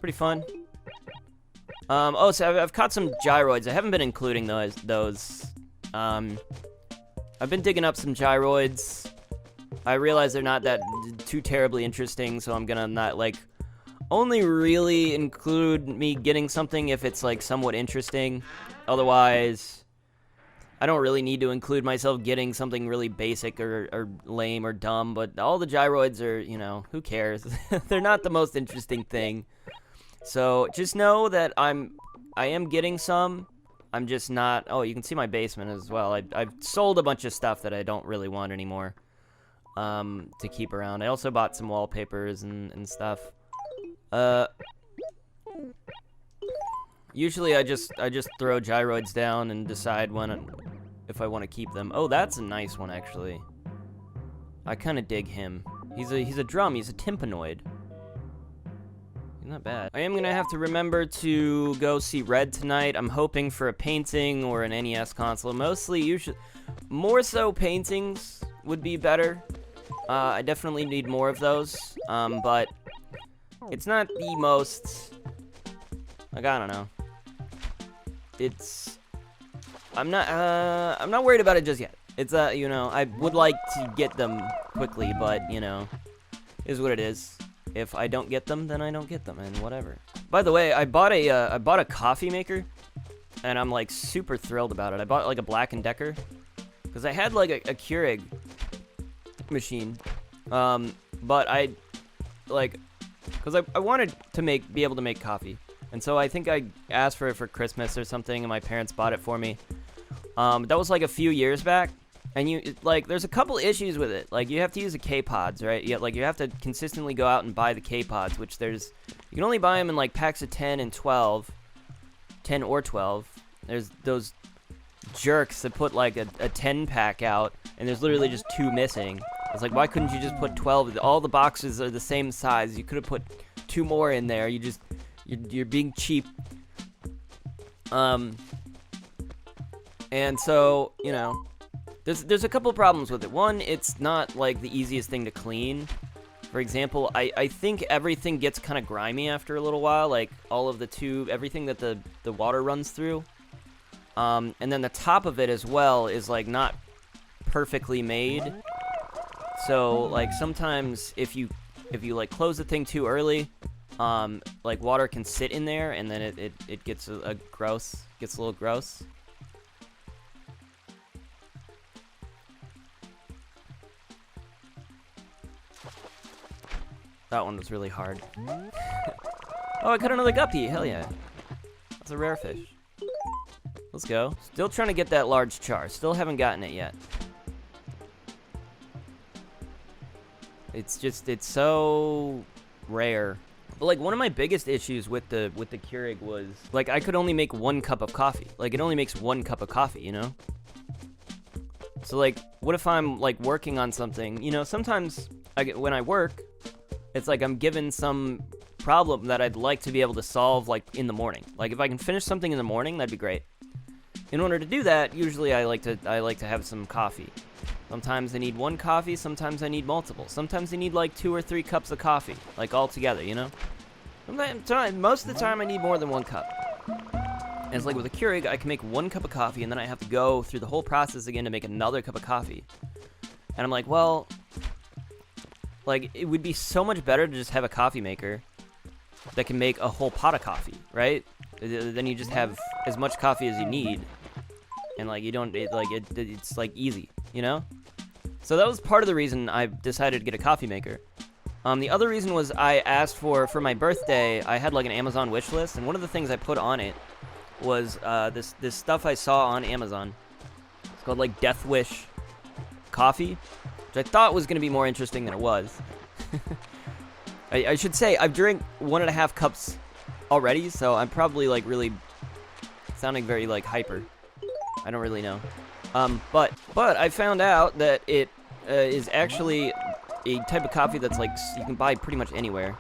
Pretty fun. Oh, so I've caught some gyroids. I haven't been including those. I've been digging up some gyroids. I realize they're not that too terribly interesting, so I'm gonna not, like, only really include me getting something if it's, like, somewhat interesting. Otherwise, I don't really need to include myself getting something really basic or lame or dumb, but all the gyroids are, you know, who cares? They're not the most interesting thing. So just know that I am getting some. I'm just not. Oh, you can see my basement as well. I've sold a bunch of stuff that I don't really want anymore. To keep around. I also bought some wallpapers and stuff. Usually I just throw gyroids down and decide if I want to keep them. Oh, that's a nice one actually. I kind of dig him. He's a drum. He's a tympanoid. Not bad. I am gonna have to remember to go see Red tonight. I'm hoping for a painting or an NES console. More so paintings would be better. I definitely need more of those. But it's not the most, like, I don't know. I'm not worried about it just yet. It's you know, I would like to get them quickly, but you know, is what it is. If I don't get them, then I don't get them, and whatever. By the way, I bought a coffee maker, and I'm like super thrilled about it. I bought like a Black & Decker, because I had like a Keurig machine, but I like, because I wanted to be able to make coffee, and so I think I asked for it for Christmas or something, and my parents bought it for me. That was like a few years back, and there's a couple issues with it. Like, you have to use the K-Pods, right? You have to consistently go out and buy the K-Pods, which you can only buy them in like packs of 10 and 12, 10 or 12. There's those jerks that put like a 10 pack out, and there's literally just 2 missing. It's like, why couldn't you just put 12? All the boxes are the same size. You could have put 2 more in there. You're being cheap. And so, you know, there's a couple problems with it. One, it's not like the easiest thing to clean. For example, I think everything gets kind of grimy after a little while, like all of the tube, everything that the water runs through. And then the top of it as well is like not perfectly made. So like sometimes if you like close the thing too early, like water can sit in there, and then it gets a little gross. That one was really hard. Oh, I caught another guppy. Hell yeah. That's a rare fish. Let's go. Still trying to get that large char. Still haven't gotten it yet. It's so rare. But like, one of my biggest issues with the Keurig was like, I could only make 1 cup of coffee. Like, it only makes 1 cup of coffee, you know? So like, what if I'm like working on something? You know, sometimes when I work, it's like I'm given some problem that I'd like to be able to solve like in the morning. Like, if I can finish something in the morning, that'd be great. In order to do that, usually I like to have some coffee. Sometimes I need 1 coffee, sometimes I need multiple. Sometimes I need like 2 or 3 cups of coffee, like all together, you know? Most of the time I need more than 1 cup. And it's like with a Keurig, I can make 1 cup of coffee, and then I have to go through the whole process again to make another cup of coffee. And I'm like, well, like, it would be so much better to just have a coffee maker that can make a whole pot of coffee, right? Then you just have as much coffee as you need, and like, you don't, it's like easy, you know? So that was part of the reason I decided to get a coffee maker. The other reason was I asked for my birthday, I had like an Amazon wish list, and one of the things I put on it was this stuff I saw on Amazon. It's called like Death Wish coffee, which I thought was going to be more interesting than it was. I should say, I've drank 1.5 cups already, so I'm probably like really sounding very like hyper. I don't really know. But I found out that it is actually a type of coffee that's like you can buy pretty much anywhere.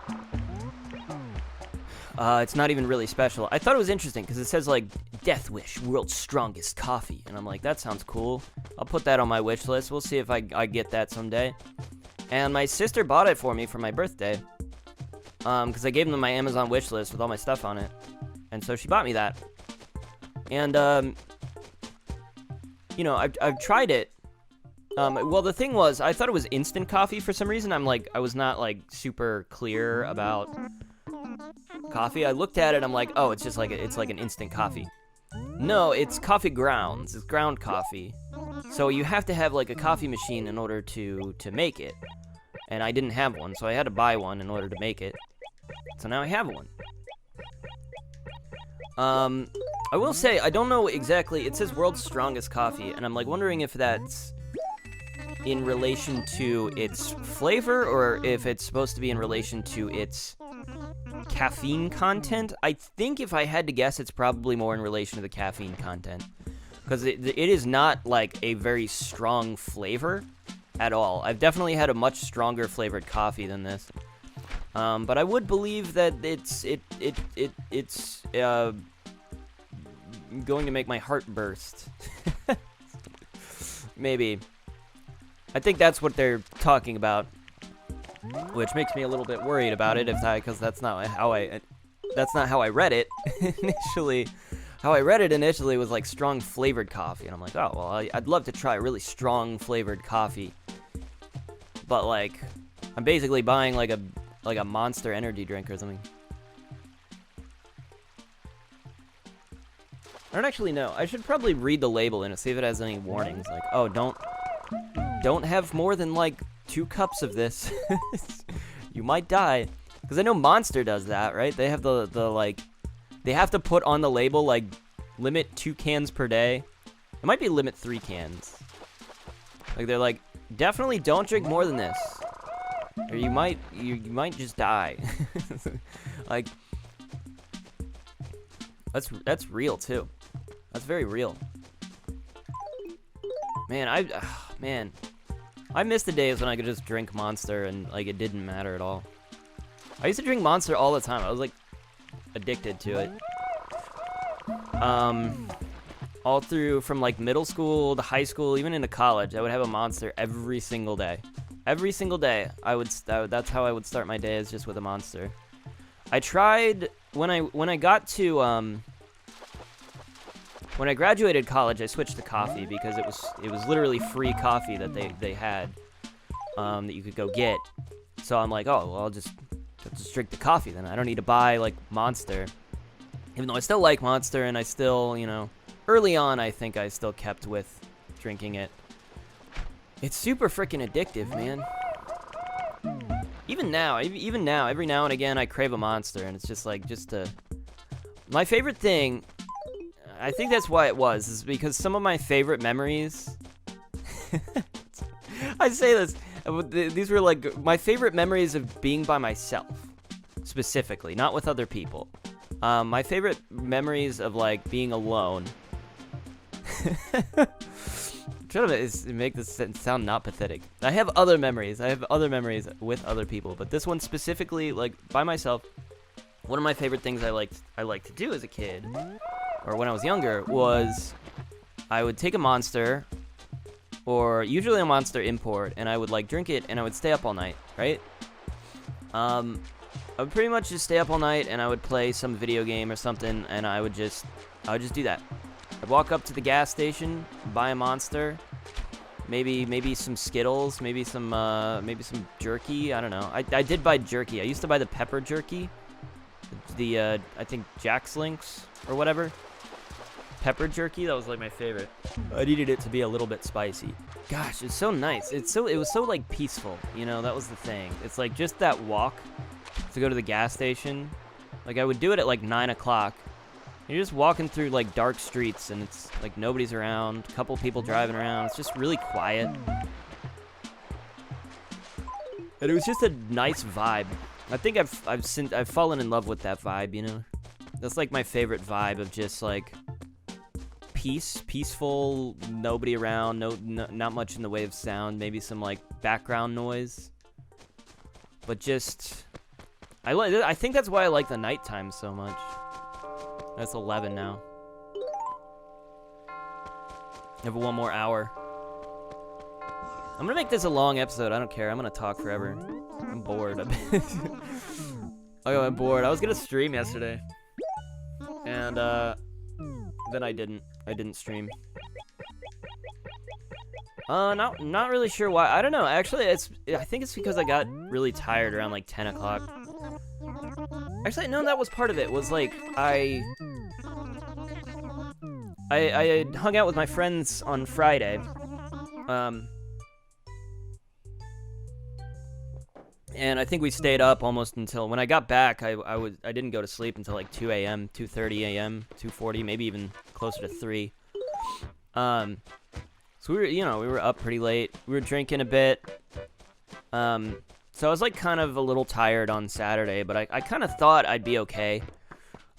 It's not even really special. I thought it was interesting because it says like Death Wish, world's strongest coffee, and I'm like, that sounds cool. I'll put that on my wish list. We'll see if I get that someday. And my sister bought it for me for my birthday, because I gave them my Amazon wish list with all my stuff on it, and so she bought me that. And you know, I've tried it. Well, the thing was, I thought it was instant coffee for some reason. I was not like super clear about coffee. I looked at it, I'm like, oh, it's just like it's like an instant coffee. No, it's coffee grounds. It's ground coffee. So you have to have like a coffee machine in order to make it. And I didn't have one, so I had to buy one in order to make it. So now I have one. I will say, I don't know exactly, it says world's strongest coffee, and I'm like wondering if that's in relation to its flavor, or if it's supposed to be in relation to its caffeine content. I think if I had to guess, it's probably more in relation to the caffeine content, because it is not like a very strong flavor at all. I've definitely had a much stronger flavored coffee than this, but I would believe that it's going to make my heart burst. Maybe. I think that's what they're talking about, which makes me a little bit worried about it, because that's not how I read it initially. How I read it initially was like strong flavored coffee, and I'm like, oh well, I'd love to try really strong flavored coffee, but like, I'm basically buying like a Monster energy drink or something. I don't actually know. I should probably read the label and see if it has any warnings. Like, oh, don't have more than like 2 cups of this. You might die. Because I know Monster does that, right? They have the like, they have to put on the label like limit 2 cans per day. It might be limit 3 cans. Like they're like, definitely don't drink more than this, or you might just die. Like that's real too. That's very real. Man, I miss the days when I could just drink Monster and like it didn't matter at all. I used to drink Monster all the time. I was like addicted to it. All through from like middle school to high school, even into college, I would have a Monster every single day. Every single day, that's how I would start my day, is just with a Monster. I tried when I got to when I graduated college, I switched to coffee because it was literally free coffee that they had that you could go get. So I'm like, oh, well, I'll just drink the coffee then. I don't need to buy like Monster. Even though I still like Monster and I still, you know, early on I think I still kept with drinking it. It's super freaking addictive, man. Even now, every now and again I crave a Monster, and it's just like, my favorite thing, I think that's why it was, is because some of my favorite memories, I say this, these were like my favorite memories of being by myself, specifically, not with other people. My favorite memories of like being alone. Trying to make this sound not pathetic. I have other memories. With other people, but this one specifically, like by myself. One of my favorite things I liked to do as a kid, or when I was younger, was I would take a Monster, or usually a Monster import, and I would like drink it, and I would stay up all night, right? I would pretty much just stay up all night, and I would play some video game or something, and I would just do that. I'd walk up to the gas station, buy a Monster, maybe some Skittles, maybe some jerky. I don't know. I did buy jerky. I used to buy the pepper jerky, the I think Jack's Links or whatever. Pepper jerky, that was like my favorite. I needed it to be a little bit spicy. Gosh, it's so nice. It was so like peaceful, you know. That was the thing. It's like just that walk to go to the gas station. Like I would do it at like 9 o'clock. You're just walking through like dark streets, and it's like nobody's around, a couple people driving around. It's just really quiet. And it was just a nice vibe. I think I've fallen in love with that vibe, you know. That's like my favorite vibe of just like peaceful, nobody around, not much in the way of sound, maybe some like background noise. But just I think that's why I like the nighttime so much. That's 11 now. I have 1 more hour. I'm gonna make this a long episode. I don't care. I'm gonna talk forever. I'm bored. I'm bored. I was gonna stream yesterday, and then I didn't. I didn't stream. Not really sure why. I don't know. Actually, I think it's because I got really tired around like 10 o'clock. Actually, no, that was part of it. Was like I hung out with my friends on Friday. And I think we stayed up almost until when I got back. I didn't go to sleep until like 2 a.m., 2:30 a.m., 2:40, maybe even closer to 3. So we were up pretty late. We were drinking a bit. So I was like kind of a little tired on Saturday, but I kind of thought I'd be okay.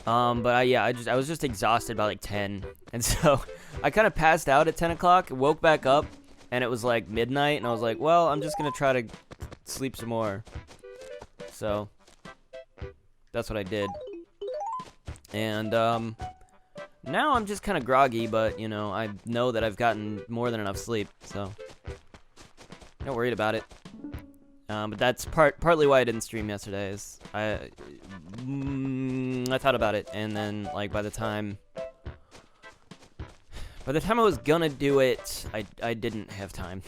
But I was just exhausted by like 10, and so I kind of passed out at 10 o'clock. Woke back up, and it was like midnight, and I was like, well, I'm just gonna try to sleep some more. So that's what I did. And now I'm just kind of groggy, but you know, I know that I've gotten more than enough sleep, so not worried about it. But that's partly why I didn't stream yesterday. Is I thought about it, and then like by the time I was gonna do it, I didn't have time.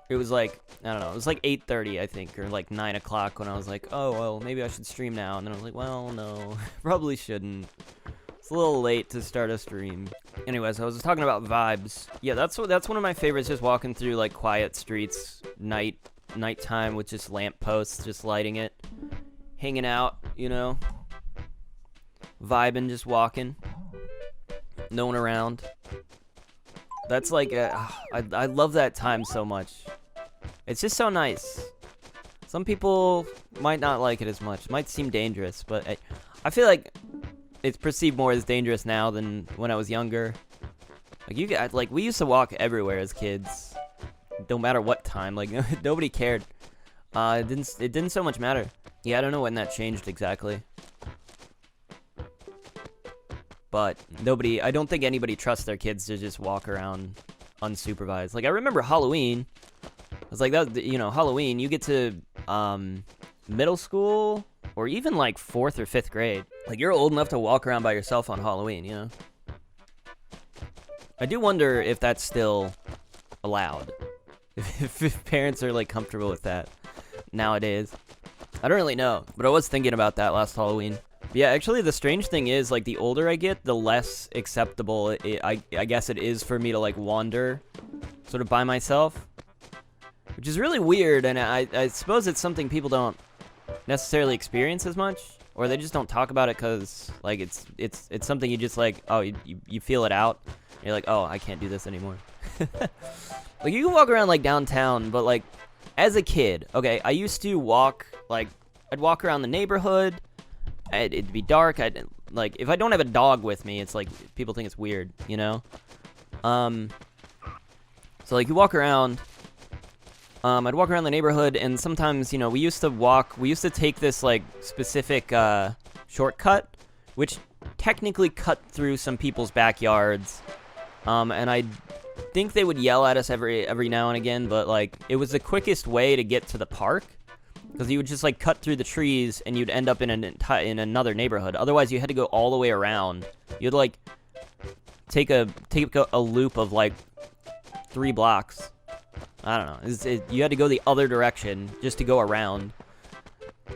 It was like I don't know, it was like 8:30, I think, or like 9 o'clock when I was like, oh, well, maybe I should stream now. And then I was like, well, no, probably shouldn't. It's a little late to start a stream. Anyways, I was talking about vibes. Yeah, that's one of my favorites, just walking through like quiet streets, nighttime with just lampposts, just lighting it, hanging out, you know, vibing, just walking, no one around. That's like, I love that time so much. It's just so nice. Some people might not like it as much. It might seem dangerous, but I feel like it's perceived more as dangerous now than when I was younger. Like we used to walk everywhere as kids, no matter what time. Like nobody cared. It didn't so much matter. Yeah, I don't know when that changed exactly. But I don't think anybody trusts their kids to just walk around unsupervised. Like I remember Halloween. I was like, Halloween, you get to middle school or even like 4th or 5th grade. Like you're old enough to walk around by yourself on Halloween, you know? I do wonder if that's still allowed. If parents are like comfortable with that nowadays. I don't really know, but I was thinking about that last Halloween. But yeah, actually the strange thing is, like, the older I get, the less acceptable I guess it is for me to like wander sort of by myself. Which is really weird, and I suppose it's something people don't necessarily experience as much, or they just don't talk about it because, like, it's something you just, like, oh, you feel it out. You're like, oh, I can't do this anymore. Like, you can walk around, like, downtown, but, like, as a kid, okay, I used to walk, like, I'd walk around the neighborhood, it'd be dark, like, if I don't have a dog with me, it's like, people think it's weird, you know? So, like, you walk around... I'd walk around the neighborhood, and sometimes, you know, we used to take this, like, specific, shortcut, which technically cut through some people's backyards, and I think they would yell at us every now and again, but, like, it was the quickest way to get to the park, because you would just, like, cut through the trees, and you'd end up in another neighborhood. Otherwise, you had to go all the way around. You'd, like, take a loop of, like, 3 blocks. I don't know. You had to go the other direction just to go around.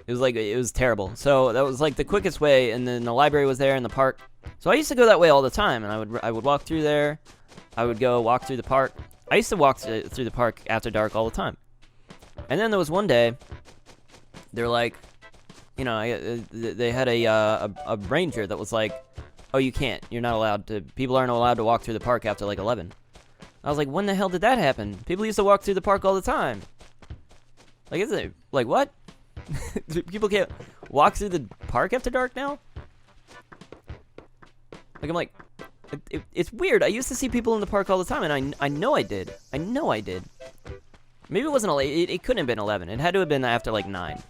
It was terrible. So that was like the quickest way, and then the library was there in the park. So I used to go that way all the time, and I would walk through there. I would go walk through the park. I used to walk through the park after dark all the time. And then there was one day, they're like, you know, they had a ranger that was like, oh, you can't. You're not allowed to. People aren't allowed to walk through the park after like 11. I was like, when the hell did that happen? People used to walk through the park all the time. Like, is it, like, what? People can't walk through the park after dark now? Like, I'm like, it's weird. I used to see people in the park all the time, and I know I did. I know I did. Maybe it wasn't late. It couldn't have been 11. It had to have been after, like, 9.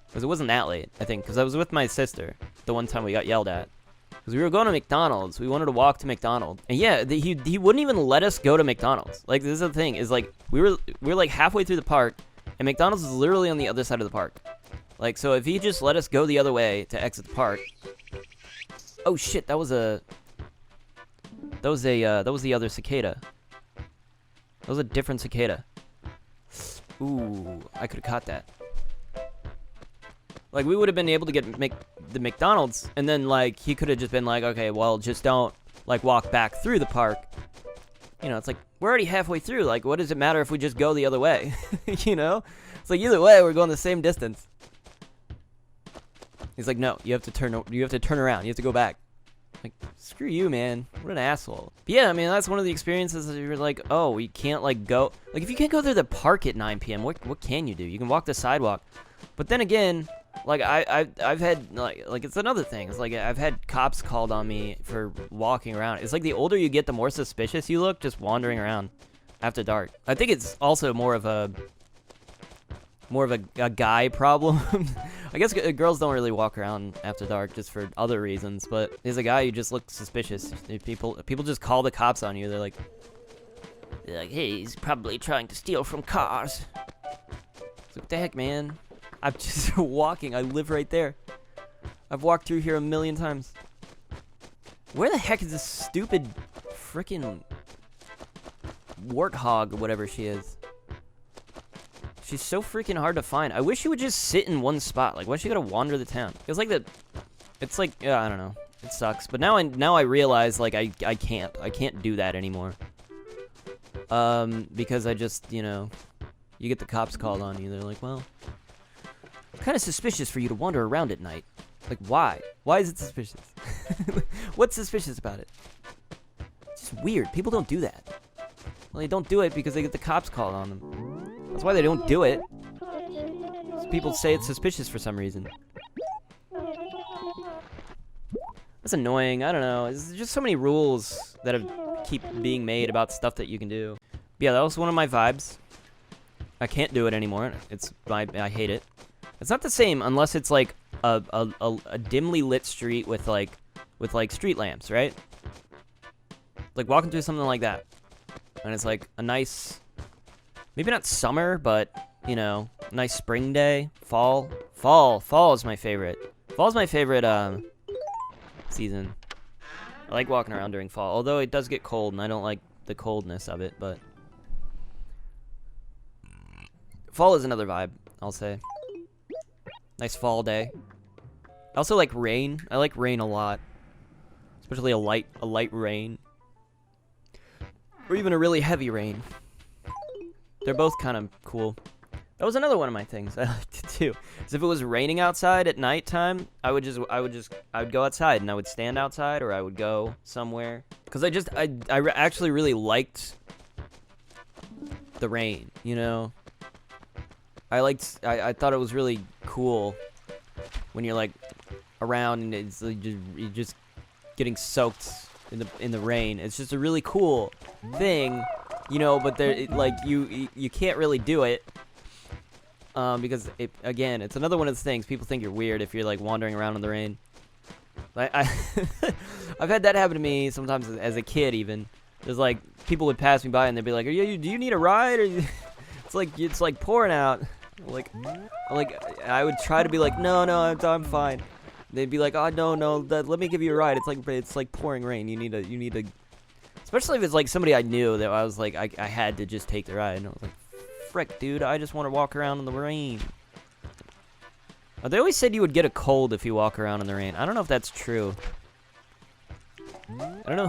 Because it wasn't that late, I think. Because I was with my sister the one time we got yelled at. Because we were going to McDonald's. We wanted to walk to McDonald's. And yeah, he wouldn't even let us go to McDonald's. Like, this is the thing, is like, we were like halfway through the park, and McDonald's is literally on the other side of the park. Like, so if he just let us go the other way to exit the park. Oh shit, that was the other cicada. That was a different cicada. Ooh, I could have caught that. Like, we would have been able to get the McDonald's, and then, like, he could have just been like, okay, well, just don't, like, walk back through the park. You know, it's like, we're already halfway through. Like, what does it matter if we just go the other way? You know? It's like, either way, we're going the same distance. He's like, no, you have to turn around. You have to go back. Like, screw you, man. What an asshole. But yeah, I mean, that's one of the experiences that you're like, oh, we can't, like, go. Like, if you can't go through the park at 9 p.m., what can you do? You can walk the sidewalk. But then again... Like, I've had, like, it's another thing. It's like, I've had cops called on me for walking around. It's like, the older you get, the more suspicious you look just wandering around after dark. I think it's also more of a guy problem. I guess girls don't really walk around after dark just for other reasons, but as a guy, you just look suspicious. People just call the cops on you. They're like, hey, he's probably trying to steal from cars. It's like, what the heck, man? I'm just walking. I live right there. I've walked through here a million times. Where the heck is this stupid freaking warthog or whatever she is? She's so freaking hard to find. I wish she would just sit in one spot. Like, why she gotta wander the town? It's like it's like, yeah, I don't know. It sucks. But now I realize, like, I can't do that anymore. Because I just, you know, you get the cops called on you. They're like, well, it's kind of suspicious for you to wander around at night. Like, why? Why is it suspicious? What's suspicious about it? It's just weird. People don't do that. Well, they don't do it because they get the cops called on them. That's why they don't do it. People say it's suspicious for some reason. That's annoying. I don't know. There's just so many rules that keep being made about stuff that you can do. But yeah, that was one of my vibes. I can't do it anymore. I hate it. It's not the same unless it's like a dimly lit street with like street lamps, right? Like walking through something like that, and it's like a nice, maybe not summer, but you know, nice spring day, fall is my favorite. Fall's my favorite season. I like walking around during fall, although it does get cold, and I don't like the coldness of it. But fall is another vibe, I'll say. Nice fall day. I also like rain. I like rain a lot, especially a light rain, or even a really heavy rain. They're both kind of cool. That was another one of my things I like to do. Is if it was raining outside at nighttime, I would go outside and I would stand outside, or I would go somewhere, because I actually really liked the rain, you know. I thought it was really cool when you're like around and it's like you're just getting soaked in the rain. It's just a really cool thing, you know. But you can't really do it because it's another one of those things. People think you're weird if you're like wandering around in the rain. I've had that happen to me sometimes as a kid. Even there's like people would pass me by and they'd be like, do you need a ride? Or it's like pouring out. Like I would try to be like, no, I'm fine. They'd be like, oh no, let me give you a ride. It's like pouring rain. You need to, especially if it's like somebody I knew that I was like I had to just take the ride. And I was like, frick, dude, I just want to walk around in the rain. They always said you would get a cold if you walk around in the rain. I don't know if that's true. I don't know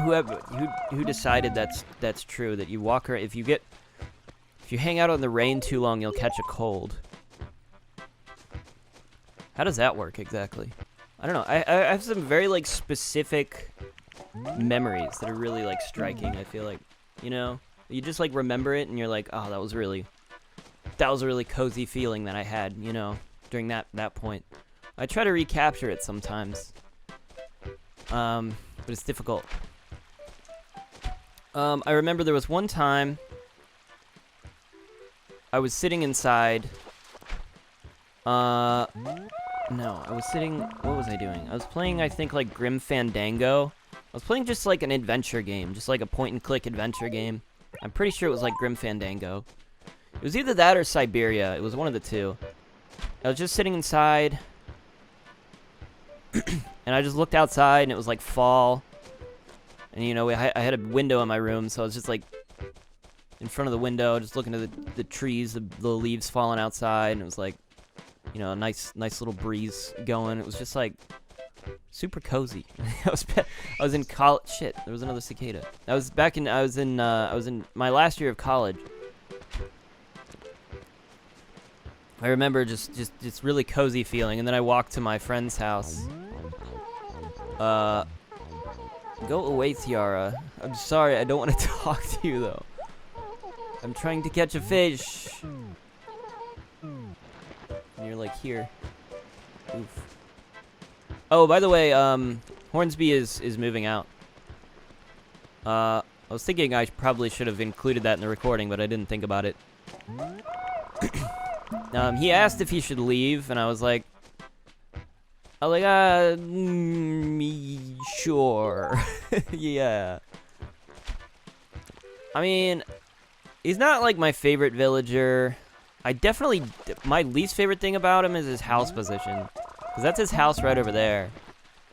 who decided that's true, that you walk around, if you hang out in the rain too long, you'll catch a cold. How does that work exactly? I don't know. I have some very like specific memories that are really like striking. I feel like, you know, you just like remember it and you're like, oh, that was a really cozy feeling that I had, you know, during that point. I try to recapture it sometimes, but it's difficult. I remember there was one time I was sitting inside. No, I was sitting. What was I doing? I was playing, I think, like Grim Fandango. I was playing just like an adventure game, just like a point-and-click adventure game. I'm pretty sure it was like Grim Fandango. It was either that or Siberia. It was one of the two. I was just sitting inside, and I just looked outside, and it was like fall. And you know, I had a window in my room, so I was just like in front of the window, just looking at the trees, the leaves falling outside, and it was like, you know, a nice little breeze going. It was just like super cozy. I was in college. Shit, there was another cicada. I was in my last year of college. I remember just really cozy feeling, and then I walked to my friend's house. Go away, Tiara. I'm sorry, I don't want to talk to you though. I'm trying to catch a fish. And you're like here. Oof. Oh, by the way, Hornsby is moving out. I was thinking I probably should have included that in the recording, but I didn't think about it. He asked if he should leave, and I was like, sure. Yeah. I mean, he's not like my favorite villager. My least favorite thing about him is his house position. Because that's his house right over there.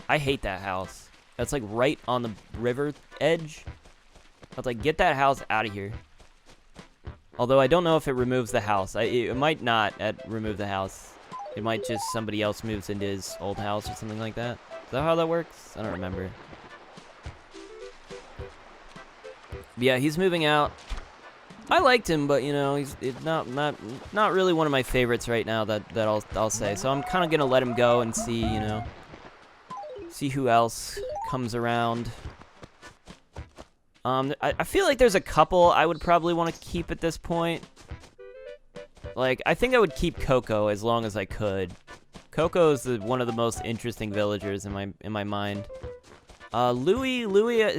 I hate that house. That's like right on the river edge. I was like, get that house out of here. Although I don't know if it removes the house. It might not remove the house. It might just somebody else moves into his old house or something like that. Is that how that works? I don't remember. But yeah, he's moving out. I liked him, but you know, he's not really one of my favorites right now. That I'll say. So I'm kind of gonna let him go and see, you know, see who else comes around. I feel like there's a couple I would probably want to keep at this point. Like, I think I would keep Coco as long as I could. Coco is one of the most interesting villagers in my mind. Louis,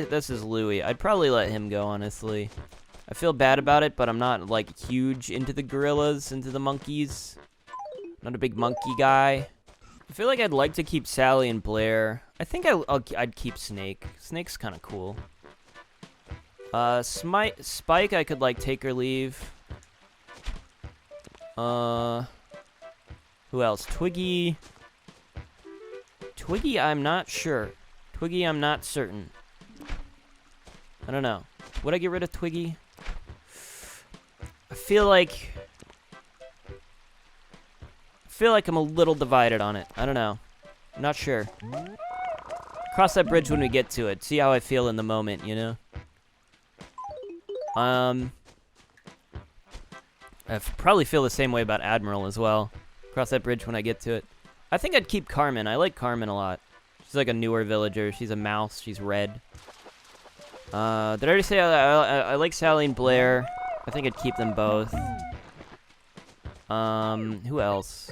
this is Louis. I'd probably let him go, honestly. I feel bad about it, but I'm not, like, huge into the gorillas, into the monkeys. Not a big monkey guy. I feel like I'd like to keep Sally and Blair. I think I'd keep Snake. Snake's kind of cool. Spike, I could, like, take or leave. Who else? Twiggy. Twiggy, I'm not sure. Twiggy, I'm not certain. I don't know. Would I get rid of Twiggy? I feel like I'm a little divided on it. I don't know. I'm not sure. Cross that bridge when we get to it. See how I feel in the moment, you know? I probably feel the same way about Admiral as well. Cross that bridge when I get to it. I think I'd keep Carmen. I like Carmen a lot. She's like a newer villager. She's a mouse. She's red. Did I already say I like Sally and Blair? I think I'd keep them both. Who else?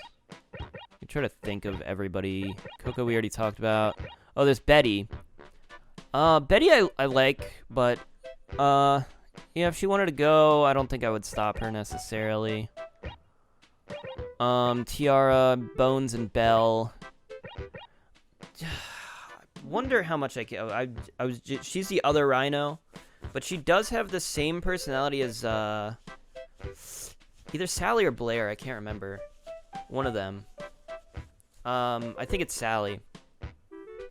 I try to think of everybody. Coco we already talked about. Oh, there's Betty. Betty I like, but yeah, if she wanted to go, I don't think I would stop her necessarily. Tiara, Bones, and Belle. Wonder how much I can. She's the other rhino, but she does have the same personality as either Sally or Blair. I can't remember. One of them. I think it's Sally.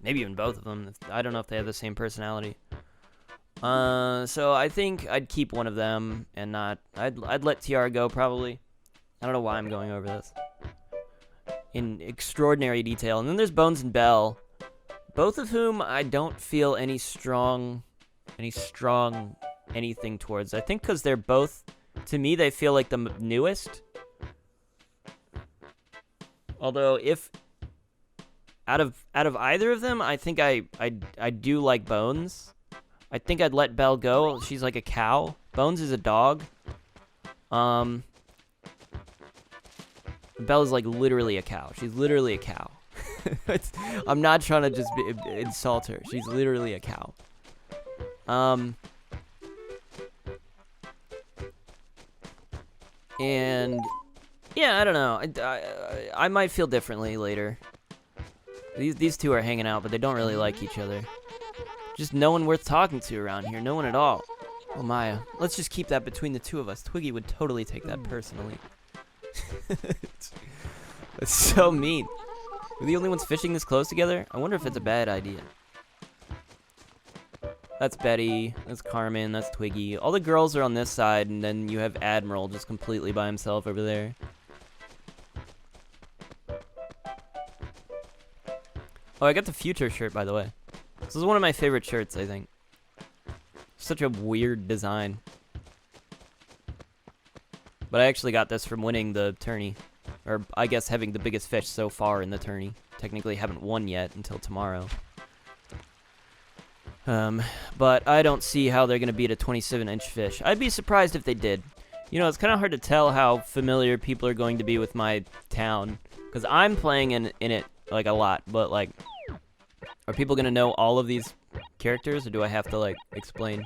Maybe even both of them. I don't know if they have the same personality. So I think I'd keep one of them and not. I'd let Tiara go probably. I don't know why I'm going over this in extraordinary detail. And then there's Bones and Belle, both of whom I don't feel any strong anything towards. I think because they're both, to me, they feel like the newest. Although if out of either of them, I think I do like Bones. I think I'd let Belle go. She's like a cow. Bones is a dog. Belle is like literally a cow. She's literally a cow. I'm not trying to just insult her. She's literally a cow. And yeah, I don't know. I might feel differently later. These two are hanging out, but they don't really like each other. Just no one worth talking to around here. No one at all. Oh, Maya. Let's just keep that between the two of us. Twiggy would totally take that personally. That's so mean. We're the only ones fishing this close together? I wonder if it's a bad idea. That's Betty. That's Carmen. That's Twiggy. All the girls are on this side, and then you have Admiral just completely by himself over there. Oh, I got the Future shirt, by the way. This is one of my favorite shirts, I think. Such a weird design. But I actually got this from winning the tourney. Or, I guess, having the biggest fish so far in the tourney. Technically haven't won yet until tomorrow. But I don't see how they're going to beat a 27-inch fish. I'd be surprised if they did. You know, it's kind of hard to tell how familiar people are going to be with my town. Because I'm playing in it, like, a lot. But, like, are people going to know all of these characters? Or do I have to, like, explain?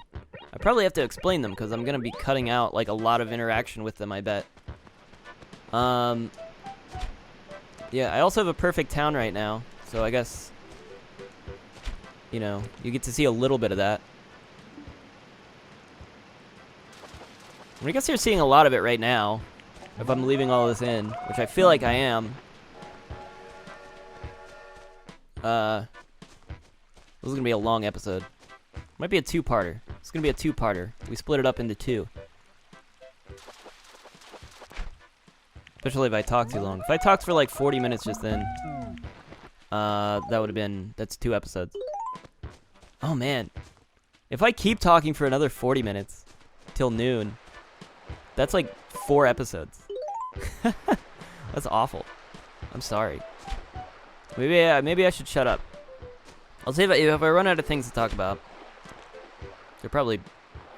I probably have to explain them, because I'm going to be cutting out, like, a lot of interaction with them, I bet. Yeah, I also have a perfect town right now. So I guess, you know, you get to see a little bit of that. I guess you're seeing a lot of it right now, if I'm leaving all this in, which I feel like I am. This is gonna be a long episode. Might be a two-parter. It's gonna be a two-parter. We split it up into two. Especially if I talk too long. If I talked for like 40 minutes just then, that's 2 episodes. Oh man. If I keep talking for another 40 minutes till noon, that's like 4 episodes. That's awful. I'm sorry. Maybe I should shut up. I'll see if I run out of things to talk about. I probably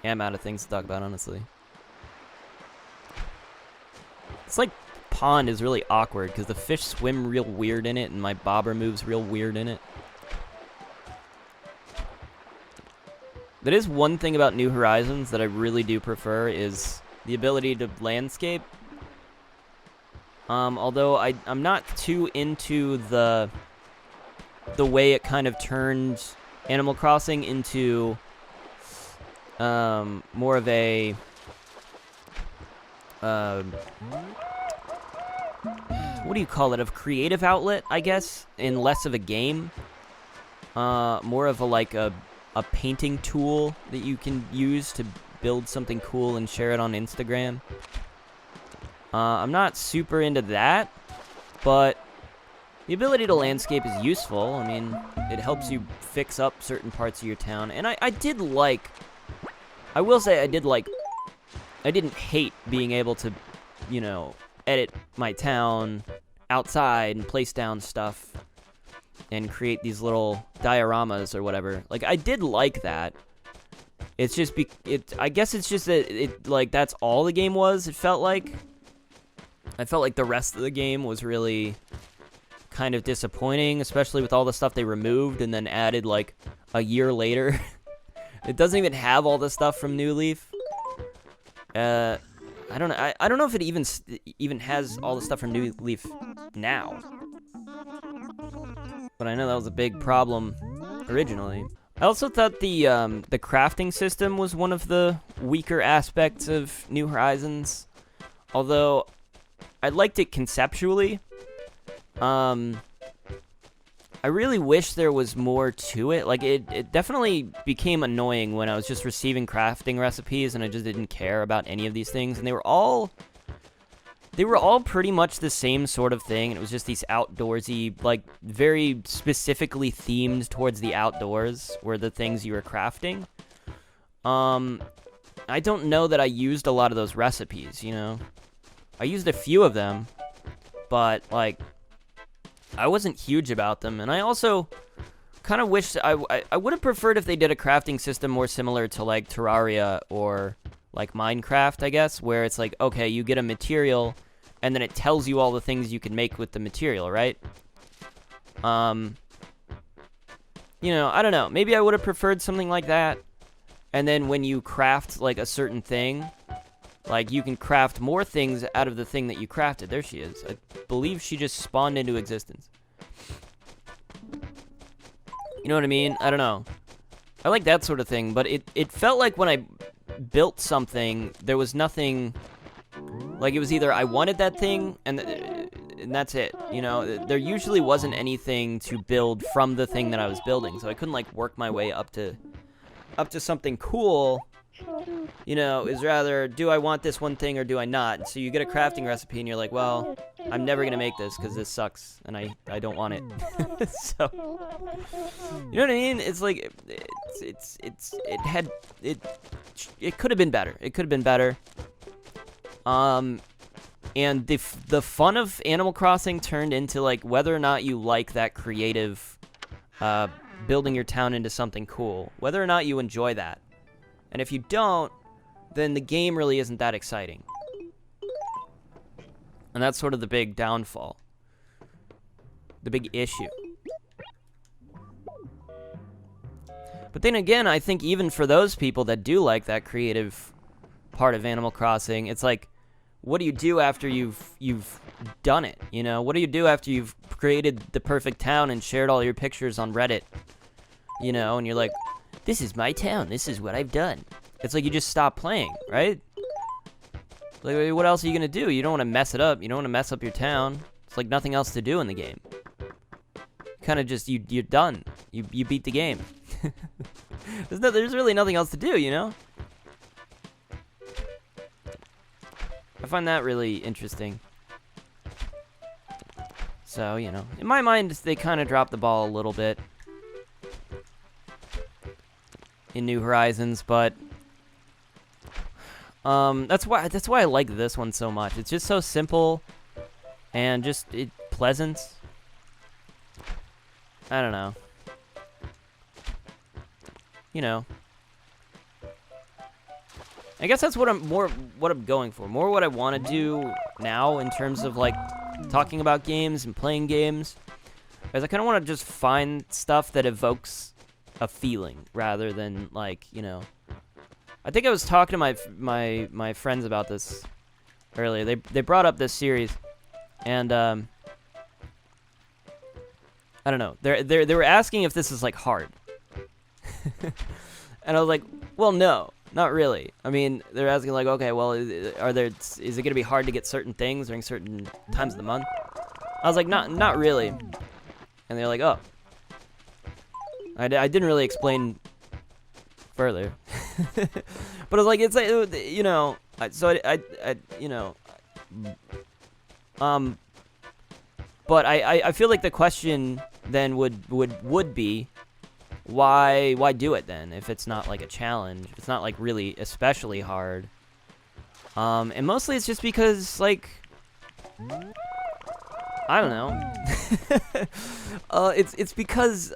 am out of things to talk about, honestly. It's like pond is really awkward because the fish swim real weird in it and my bobber moves real weird in it. That is one thing about New Horizons that I really do prefer is the ability to landscape. Although I'm not too into the way it kind of turned Animal Crossing into more of a what do you call it? A creative outlet, I guess, and less of a game. More of a painting tool that you can use to build something cool and share it on Instagram. I'm not super into that, but the ability to landscape is useful. I mean, it helps you fix up certain parts of your town. And I will say I didn't hate being able to, you know, edit my town outside and place down stuff and create these little dioramas or whatever. Like, I did like that. It's just, I guess it's just that that's all the game was, it felt like. I felt like the rest of the game was really kind of disappointing, especially with all the stuff they removed and then added, like, a year later. It doesn't even have all the stuff from New Leaf. I don't know. I don't know if it even has all the stuff from New Leaf now. But I know that was a big problem originally. I also thought the crafting system was one of the weaker aspects of New Horizons. Although I liked it conceptually. I really wish there was more to it. Like, it definitely became annoying when I was just receiving crafting recipes and I just didn't care about any of these things. And they were all pretty much the same sort of thing. And it was just these outdoorsy, like, very specifically themed towards the outdoors were the things you were crafting. I don't know that I used a lot of those recipes, you know? I used a few of them, but, like, I wasn't huge about them, and I also kind of wish I would have preferred if they did a crafting system more similar to, like, Terraria or, like, Minecraft, I guess, where it's like, okay, you get a material, and then it tells you all the things you can make with the material, right? You know, I don't know. Maybe I would have preferred something like that, and then when you craft, like, a certain thing, like, you can craft more things out of the thing that you crafted. There she is. I believe she just spawned into existence. You know what I mean? I don't know. I like that sort of thing, but it felt like when I built something, there was nothing... Like, it was either I wanted that thing, and that's it. You know, there usually wasn't anything to build from the thing that I was building, so I couldn't, like, work my way up to something cool... You know, is rather, do I want this one thing or do I not? So you get a crafting recipe and you're like, well, I'm never going to make this because this sucks and I don't want it. So, you know what I mean? It's like, it could have been better. It could have been better. And the fun of Animal Crossing turned into, like, whether or not you like that creative, building your town into something cool. Whether or not you enjoy that. And if you don't, then the game really isn't that exciting. And that's sort of the big downfall. The big issue. But then again, I think even for those people that do like that creative part of Animal Crossing, it's like, what do you do after you've done it? You know, what do you do after you've created the perfect town and shared all your pictures on Reddit? You know, and you're like, this is my town. This is what I've done. It's like you just stop playing, right? Like, what else are you going to do? You don't want to mess it up. You don't want to mess up your town. It's like nothing else to do in the game. Kind of just, you're done. You beat the game. There's really nothing else to do, you know? I find that really interesting. So, you know, in my mind, they kind of dropped the ball a little bit in New Horizons, but that's why I like this one so much. It's just so simple and just pleasant. I don't know. You know. I guess that's what I'm going for. More what I want to do now in terms of like talking about games and playing games. Is I kind of want to just find stuff that evokes a feeling rather than like, you know. I think I was talking to my friends about this earlier. They brought up this series, and I don't know. They were asking if this is like hard, and I was like, well, no, not really. I mean, they're asking like, okay, well, is it gonna be hard to get certain things during certain times of the month? I was like, not really, and they're like, oh, I didn't really explain further. But I was like, it's like, you know, so I you know, but I feel like the question then would be, why do it then if it's not like a challenge, if it's not like really especially hard, and mostly it's just because like, I don't know. It's because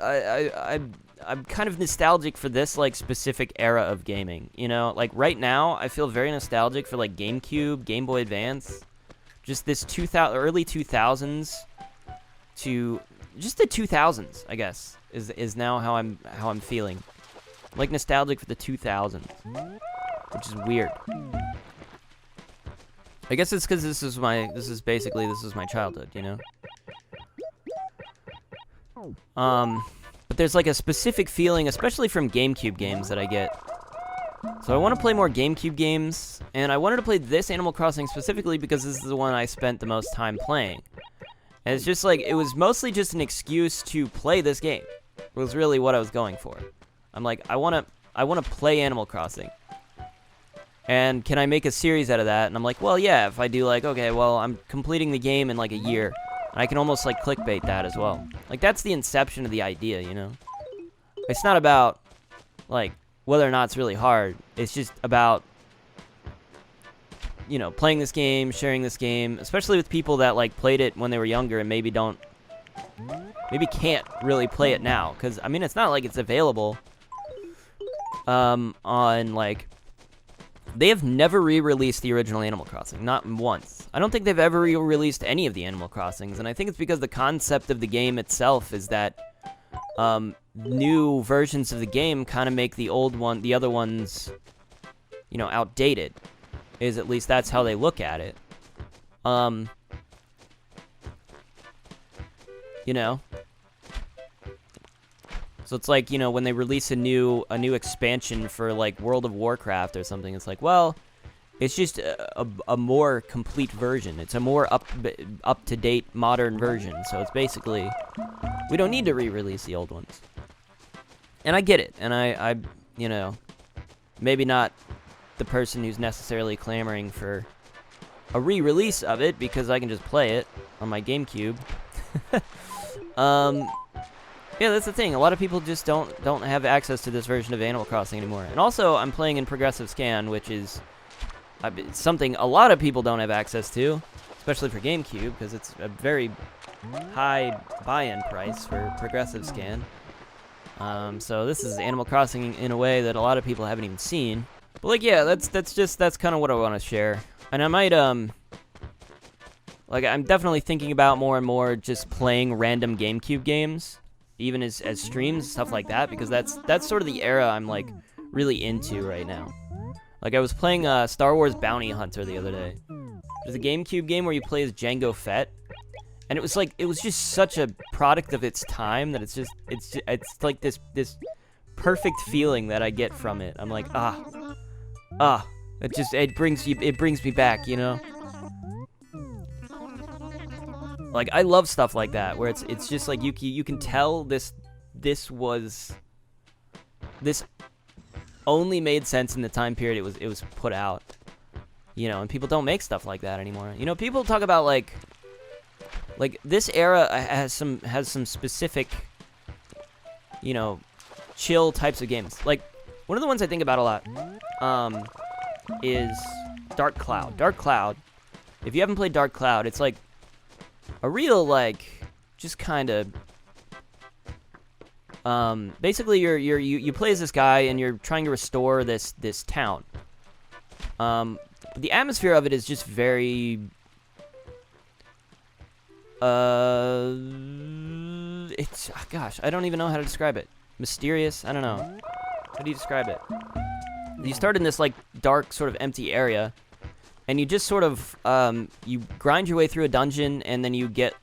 I'm kind of nostalgic for this like specific era of gaming, you know? Like right now, I feel very nostalgic for like GameCube, Game Boy Advance, just this early 2000s to just the 2000s, I guess, is now how I'm feeling. Like nostalgic for the 2000s, which is weird. I guess it's because this is my childhood, you know? But there's like a specific feeling, especially from GameCube games, that I get. So I want to play more GameCube games, and I wanted to play this Animal Crossing specifically because this is the one I spent the most time playing. And it's just like, it was mostly just an excuse to play this game. It was really what I was going for. I'm like, I want to play Animal Crossing. And can I make a series out of that? And I'm like, well, yeah, if I do like, okay, well, I'm completing the game in like a year. And I can almost like clickbait that as well. Like that's the inception of the idea, you know? It's not about like whether or not it's really hard. It's just about, you know, playing this game, sharing this game, especially with people that like played it when they were younger and maybe can't really play it now. Because, I mean, it's not like it's available on like, they have never re-released the original Animal Crossing, not once. I don't think they've ever re-released any of the Animal Crossings, and I think it's because the concept of the game itself is that new versions of the game kind of make the other ones, you know, outdated. At least that's how they look at it. You know? So it's like, you know, when they release a new expansion for like World of Warcraft or something, it's like, well, it's just a more complete version. It's a more up-to-date modern version. So it's basically, we don't need to re-release the old ones. And I get it. And I you know, maybe not the person who's necessarily clamoring for a re-release of it because I can just play it on my GameCube. Yeah, that's the thing. A lot of people just don't have access to this version of Animal Crossing anymore. And also, I'm playing in Progressive Scan, which is something a lot of people don't have access to, especially for GameCube, because it's a very high buy-in price for Progressive Scan. So this is Animal Crossing in a way that a lot of people haven't even seen. But like, yeah, that's kind of what I want to share. And I might like, I'm definitely thinking about more and more just playing random GameCube games, even as streams, stuff like that, because that's sort of the era I'm like really into right now. Like I was playing Star Wars Bounty Hunter the other day. There's a GameCube game where you play as Jango Fett, and it was just such a product of its time that it's like this perfect feeling that I get from it. I'm like, it brings me back, you know? Like, I love stuff like that, where it's just like you can tell this only made sense in the time period it was put out, you know, and people don't make stuff like that anymore. You know, people talk about like Like, this era has some specific, you know, chill types of games. Like, one of the ones I think about a lot is Dark Cloud. Dark Cloud, if you haven't played Dark Cloud, it's like a real, like, just kind of, basically you play as this guy and you're trying to restore this town. The atmosphere of it is just very, it's, gosh, I don't even know how to describe it. Mysterious? I don't know. How do you describe it? You start in this, like, dark, sort of empty area, and you just sort of, you grind your way through a dungeon, and then you get,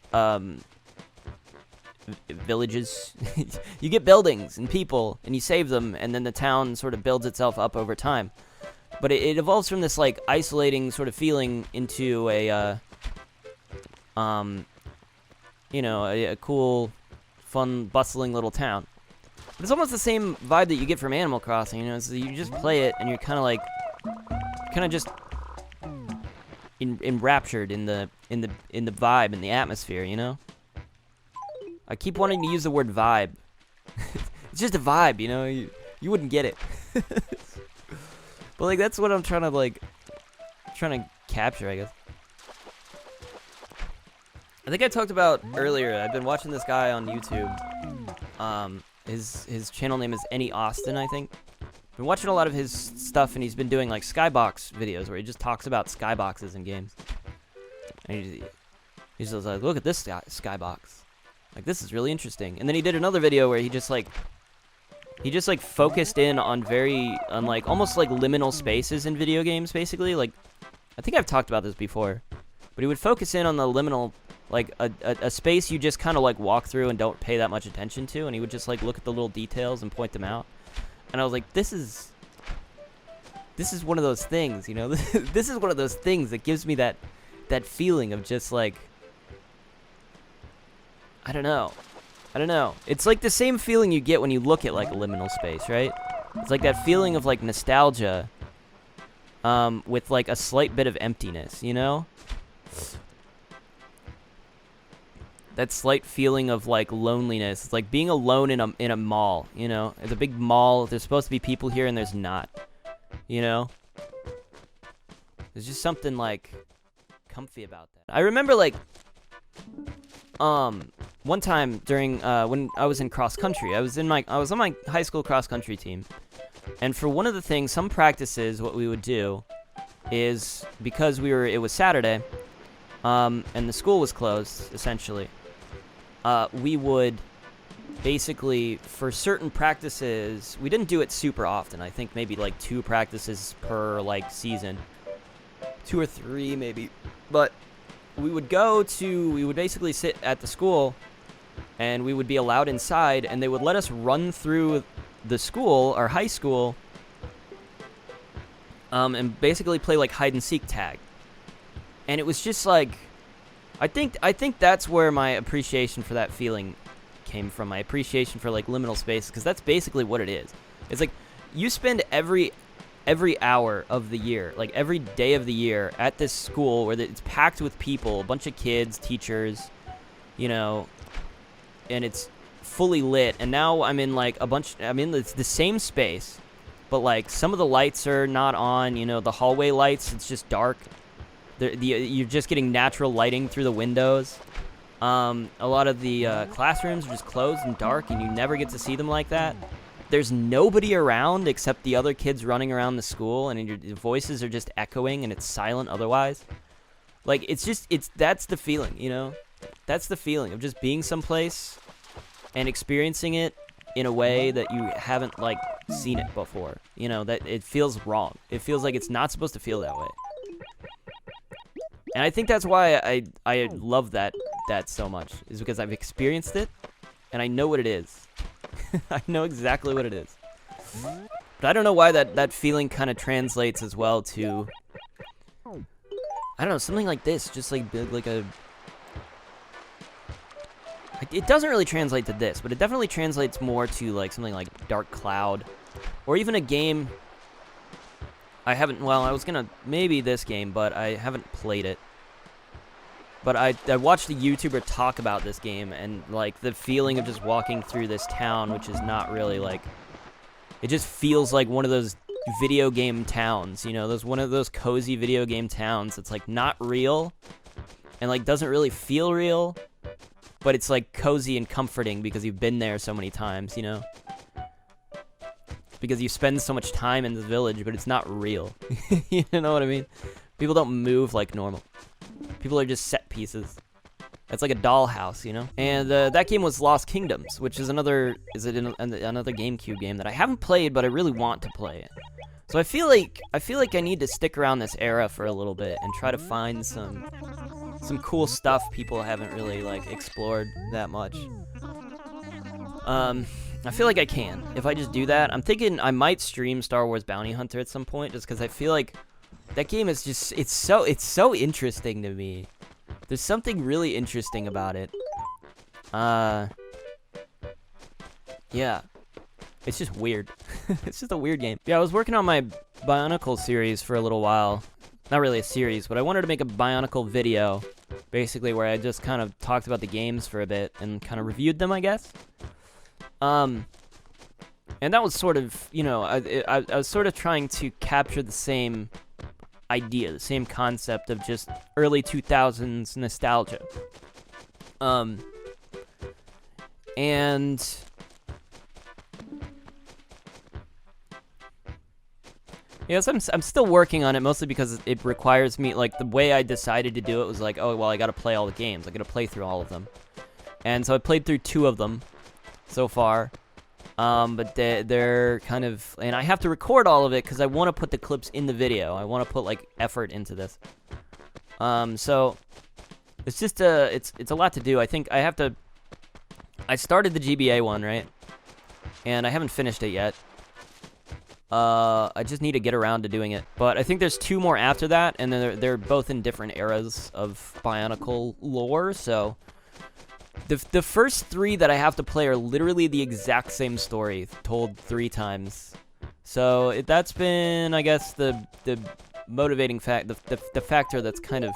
villages. You get buildings and people, and you save them, and then the town sort of builds itself up over time. But it evolves from this, like, isolating sort of feeling into a, you know, a cool, fun, bustling little town. But it's almost the same vibe that you get from Animal Crossing, you know, so you just play it and you're kind of like, just enraptured in the vibe and the atmosphere, you know? I keep wanting to use the word vibe. It's just a vibe, you know? You wouldn't get it. But, like, that's what I'm trying to capture, I guess. I think I talked about earlier, I've been watching this guy on YouTube. His channel name is Any Austin, I think. Been watching a lot of his stuff, and he's been doing, like, skybox videos where he just talks about skyboxes in games. And he's just like, look at this skybox. Like, this is really interesting. And then he did another video where he just focused in on like, almost like liminal spaces in video games, basically. Like, I think I've talked about this before. But he would focus in on the liminal, like, a space you just kind of, like, walk through and don't pay that much attention to. And he would just, like, look at the little details and point them out. And I was like, this is one of those things, you know? This is one of those things that gives me that feeling of just, like, I don't know. It's like the same feeling you get when you look at, like, a liminal space, right? It's like that feeling of, like, nostalgia, with, like, a slight bit of emptiness, you know? That slight feeling of, like, loneliness. It's like being alone in a mall, you know? It's a big mall. There's supposed to be people here, and there's not, you know? There's just something, like, comfy about that. I remember, like, one time during when I was in cross country, I was on my high school cross country team, and for one of the things, some practices, what we would do is, because it was Saturday, and the school was closed essentially, we would basically, for certain practices, we didn't do it super often. I think maybe like 2 practices per, like, season, 2 or 3 maybe, but we would basically sit at the school, and we would be allowed inside, and they would let us run through the school, our high school, and basically play, like, hide and seek tag. And it was just like, I think that's where my appreciation for that feeling came from. My appreciation for, like, liminal space, because that's basically what it is. It's like you spend every hour of the year, like every day of the year, at this school where it's packed with people, a bunch of kids, teachers, you know, and it's fully lit. And now I'm in, like, it's the same space, but, like, some of the lights are not on, you know, the hallway lights, it's just dark. You're just getting natural lighting through the windows. A lot of the classrooms are just closed and dark, and you never get to see them like that. There's nobody around except the other kids running around the school, and your voices are just echoing, and it's silent otherwise. Like, that's the feeling, you know? That's the feeling of just being someplace and experiencing it in a way that you haven't, like, seen it before. You know, that it feels wrong. It feels like it's not supposed to feel that way. And I think that's why I love that so much, is because I've experienced it, and I know what it is. I know exactly what it is. But I don't know why that feeling kind of translates as well to, I don't know, something like this, just like a... It doesn't really translate to this, but it definitely translates more to, like, something like Dark Cloud, or even a game I was gonna, maybe this game, but I haven't played it. but I watched a YouTuber talk about this game, and like the feeling of just walking through this town, which is not really like, it just feels like one of those video game towns, you know, one of those cozy video game towns that's like not real and like doesn't really feel real, but it's like cozy and comforting because you've been there so many times, you know, because you spend so much time in the village, but it's not real. You know what I mean? People don't move like normal. People are just set pieces. It's like a dollhouse, you know? And that game was Lost Kingdoms, which is another GameCube game that I haven't played, but I really want to play it. So I feel like I need to stick around this era for a little bit and try to find some cool stuff people haven't really like explored that much. I feel like I can. If I just do that, I'm thinking I might stream Star Wars Bounty Hunter at some point, just because I feel like that game is just, it's so interesting to me. There's something really interesting about it. Yeah. It's just weird. It's just a weird game. Yeah, I was working on my Bionicle series for a little while. Not really a series, but I wanted to make a Bionicle video, basically, where I just kind of talked about the games for a bit and kind of reviewed them, I guess. And that was sort of, you know, I was sort of trying to capture the same idea, the same concept of just early 2000s nostalgia. And yes, I'm still working on it, mostly because it requires me, like, the way I decided to do it was like, oh, well, I gotta play all the games. I gotta play through all of them. And so I played through 2 of them so far. But they're kind of, and I have to record all of it because I want to put the clips in the video. I want to put like effort into this. So it's just it's a lot to do. I think I started the GBA one, right? And I haven't finished it yet. I just need to get around to doing it. But I think there's 2 more after that, and then they're both in different eras of Bionicle lore, so the first 3 that I have to play are literally the exact same story, told 3 times. So that's been, I guess, the motivating the factor that's kind of,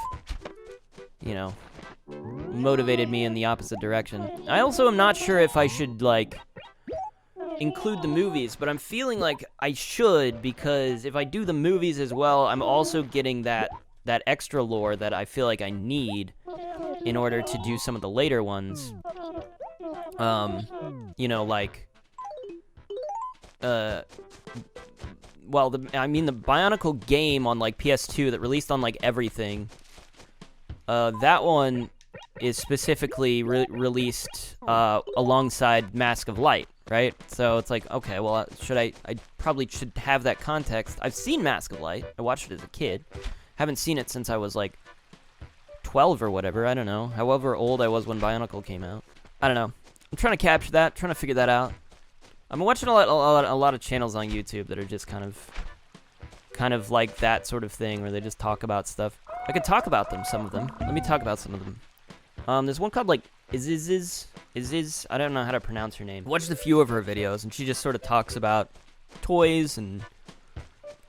you know, motivated me in the opposite direction. I also am not sure if I should, like, include the movies, but I'm feeling like I should, because if I do the movies as well, I'm also getting that extra lore that I feel like I need in order to do some of the later ones. You know, like, well, I mean the Bionicle game on, like, PS2 that released on, like, everything, that one is specifically released, alongside Mask of Light, right? So it's like, okay, well, I probably should have that context. I've seen Mask of Light. I watched it as a kid. Haven't seen it since I was, like, 12 or whatever, I don't know. However old I was when Bionicle came out. I don't know. I'm trying to capture that, trying to figure that out. I'm watching a lot of channels on YouTube that are just kind of like that sort of thing, where they just talk about stuff. I could talk about them, some of them. Let me talk about some of them. There's one called, like, Iziz. I don't know how to pronounce her name. I watched a few of her videos, and she just sort of talks about toys and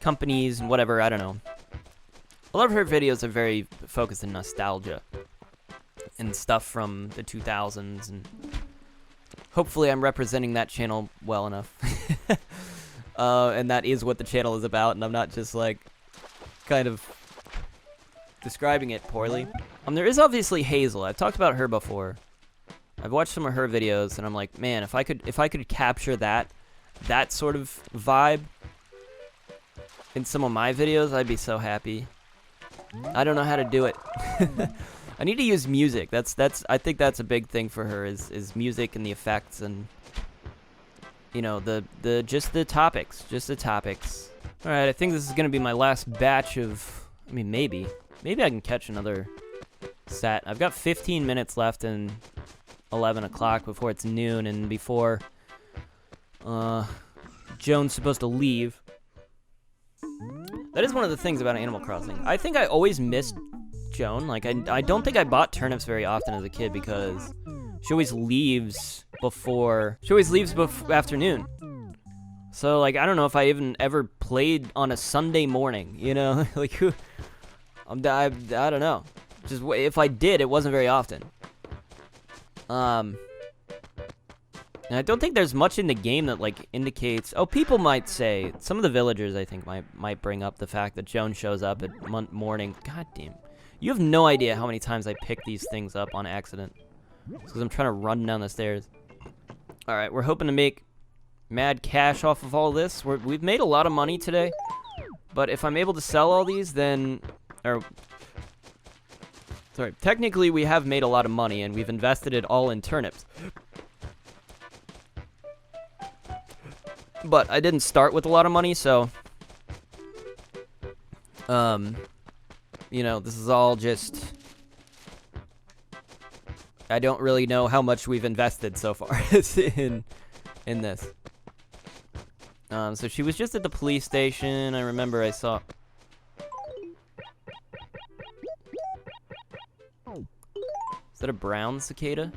companies and whatever, I don't know. A lot of her videos are very focused in nostalgia and stuff from the 2000s, and hopefully I'm representing that channel well enough. And that is what the channel is about, and I'm not just, like, kind of describing it poorly. There is obviously Hazel. I've talked about her before. I've watched some of her videos, and I'm like, man, if I could capture that sort of vibe in some of my videos, I'd be so happy. I don't know how to do it. I need to use music. I think that's a big thing for her is music and the effects, and, you know, just the topics. All right, I think this is going to be my last batch of, I mean, maybe I can catch another set. I've got 15 minutes left and 11 o'clock before it's noon, and before Joan's supposed to leave. That is one of the things about Animal Crossing. I think I always missed Joan. Like, I don't think I bought turnips very often as a kid, because she always leaves before afternoon. So, like, I don't know if I even ever played on a Sunday morning, you know? Like, I don't know. Just if I did, it wasn't very often. And I don't think there's much in the game that, like, indicates... Oh, people might say... Some of the villagers, I think, might bring up the fact that Joan shows up at morning. God damn. You have no idea how many times I pick these things up on accident. Because I'm trying to run down the stairs. Alright, we're hoping to make mad cash off of all this. We've made a lot of money today. But if I'm able to sell all these, then... Sorry, technically we have made a lot of money, and we've invested it all in turnips. But I didn't start with a lot of money, so... You know, this is all just... I don't really know how much we've invested so far in this. So she was just at the police station. I remember I saw... Is that a brown cicada?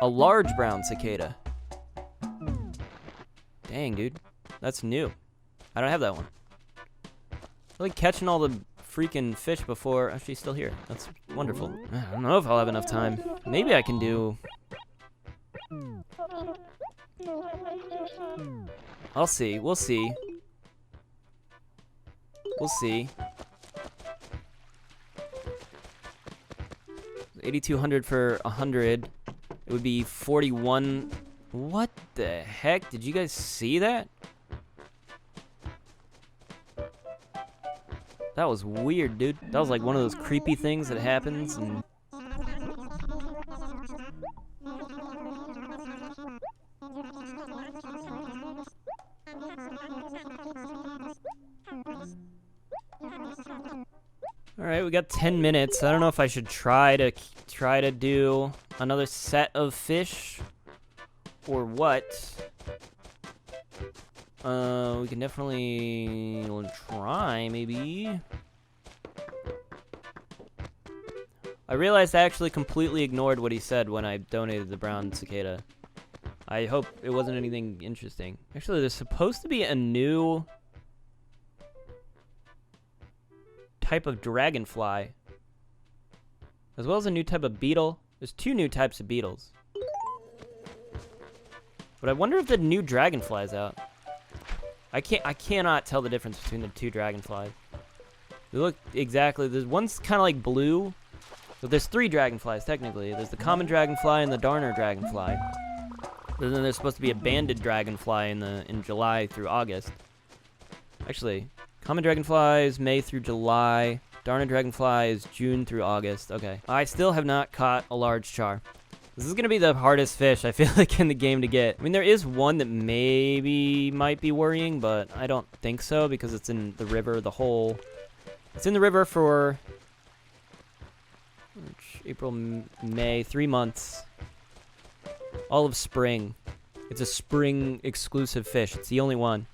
A large brown cicada. Dang, dude. That's new. I don't have that one. I like catching all the freaking fish before... Oh, she's still here. That's wonderful. I don't know if I'll have enough time. Maybe I can do... I'll see. We'll see. We'll see. 8,200 for 100. It would be 41... What the heck? Did you guys see that? That was weird, dude. That was like one of those creepy things that happens and... Alright, we got 10 minutes. I don't know if I should try to do another set of fish or what. We can definitely try, maybe. I realized I actually completely ignored what he said when I donated the brown cicada. I hope it wasn't anything interesting. Actually, there's supposed to be a new type of dragonfly, as well as a new type of beetle. There's 2 new types of beetles. But I wonder if the new dragonfly is out. I cannot tell the difference between the 2 dragonflies. They look exactly... There's one's kind of like blue. But there's 3 dragonflies, technically. There's the common dragonfly and the Darner dragonfly. And then there's supposed to be a banded dragonfly in July through August. Actually, common dragonfly is May through July. Darner dragonfly is June through August. Okay. I still have not caught a large char. This is going to be the hardest fish, I feel like, in the game to get. I mean, there is one that maybe might be worrying, but I don't think so because it's in the river the whole... It's in the river for... March, April, May, 3 months. All of spring. It's a spring exclusive fish. It's the only one.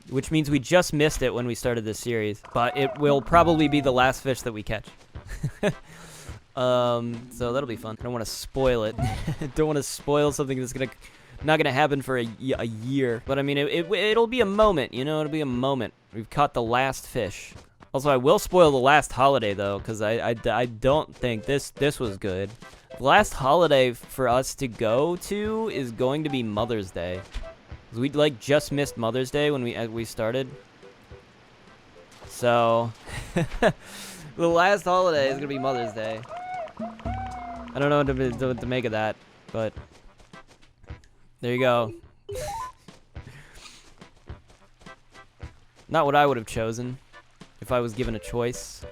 Which means we just missed it when we started this series. But it will probably be the last fish that we catch. So that'll be fun. I don't want to spoil it. Don't want to spoil something that's not gonna happen for a year. But I mean, it'll be a moment, you know? It'll be a moment. We've caught the last fish. Also, I will spoil the last holiday though, because I don't think this was good. The last holiday for us to go to is going to be Mother's Day. We like just missed Mother's Day when we started. So the last holiday is gonna be Mother's Day. I don't know what to make of that, but there you go. Not what I would have chosen if I was given a choice.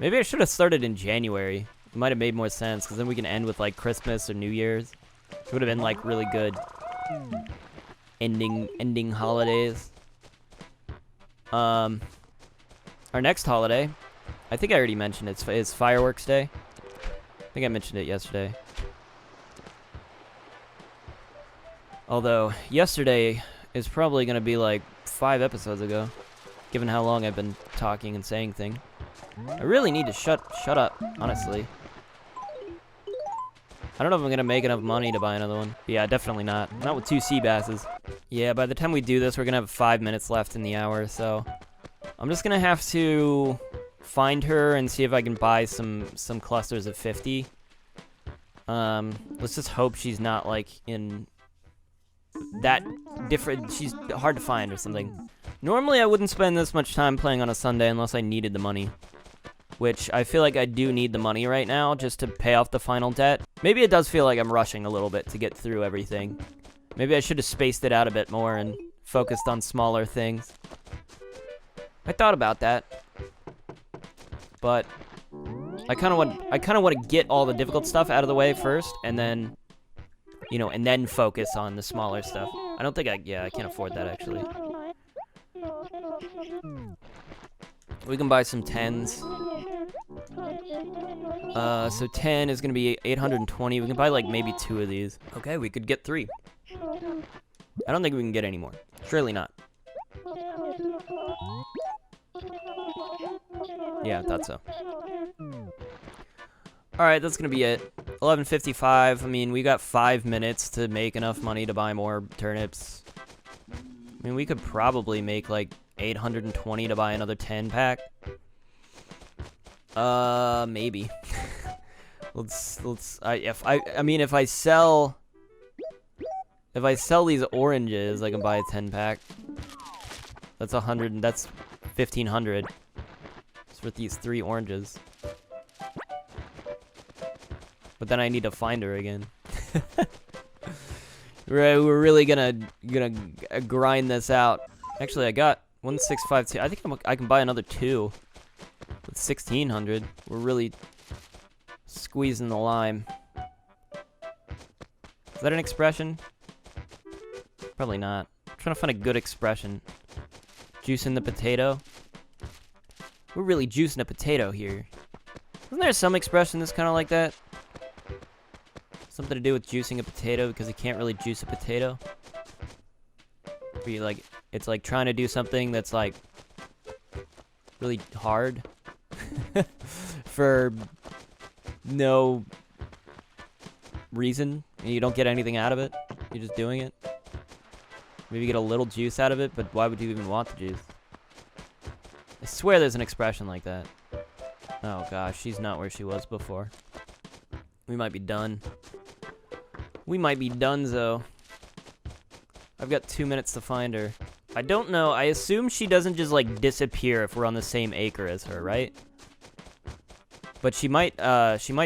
Maybe I should have started in January. It might have made more sense, because then we can end with like Christmas or New Year's. It would have been like really good ending holidays. Our next holiday, I think I already mentioned it, it's Fireworks Day. I think I mentioned it yesterday. Although, yesterday is probably going to be like 5 episodes ago, given how long I've been talking and saying things. I really need to shut up, honestly. I don't know if I'm going to make enough money to buy another one. Yeah, definitely not. Not with 2 sea basses. Yeah, by the time we do this, we're going to have 5 minutes left in the hour, so... I'm just gonna have to find her and see if I can buy some clusters of 50. Let's just hope she's not like in that different. She's hard to find or something. Normally I wouldn't spend this much time playing on a Sunday unless I needed the money, which I feel like I do need the money right now just to pay off the final debt. Maybe it does feel like I'm rushing a little bit to get through everything. Maybe I should have spaced it out a bit more and focused on smaller things. I thought about that, but I kind of want to get all the difficult stuff out of the way first, and then, you know, and then focus on the smaller stuff. I don't think I can't afford that actually. We can buy some 10s. So 10 is gonna be 820. We can buy like maybe 2 of these. Okay, we could get 3. I don't think we can get any more. Surely not. Yeah, I thought so. Alright, that's gonna be it. 11:55. I mean, we got 5 minutes to make enough money to buy more turnips. I mean, we could probably make like 820 to buy another 10 pack. Maybe. I mean, if I sell these oranges, I can buy a 10 pack. That's 100. That's 1,500. It's for these 3 oranges. But then I need to find her again. We're really gonna grind this out. Actually, I got 1652. I think I can buy another 2 with 1,600. We're really squeezing the lime. Is that an expression? Probably not. I'm trying to find a good expression. Juicing the potato. We're really juicing a potato here. Isn't there some expression that's kind of like that? Something to do with juicing a potato because you can't really juice a potato. It's like trying to do something that's like really hard for no reason. And you don't get anything out of it. You're just doing it. Maybe you get a little juice out of it, but why would you even want the juice? I swear there's an expression like that. Oh gosh, she's not where she was before. We might be done. We might be donezo. I've got 2 minutes to find her. I don't know. I assume she doesn't just like disappear if we're on the same acre as her, right? But she might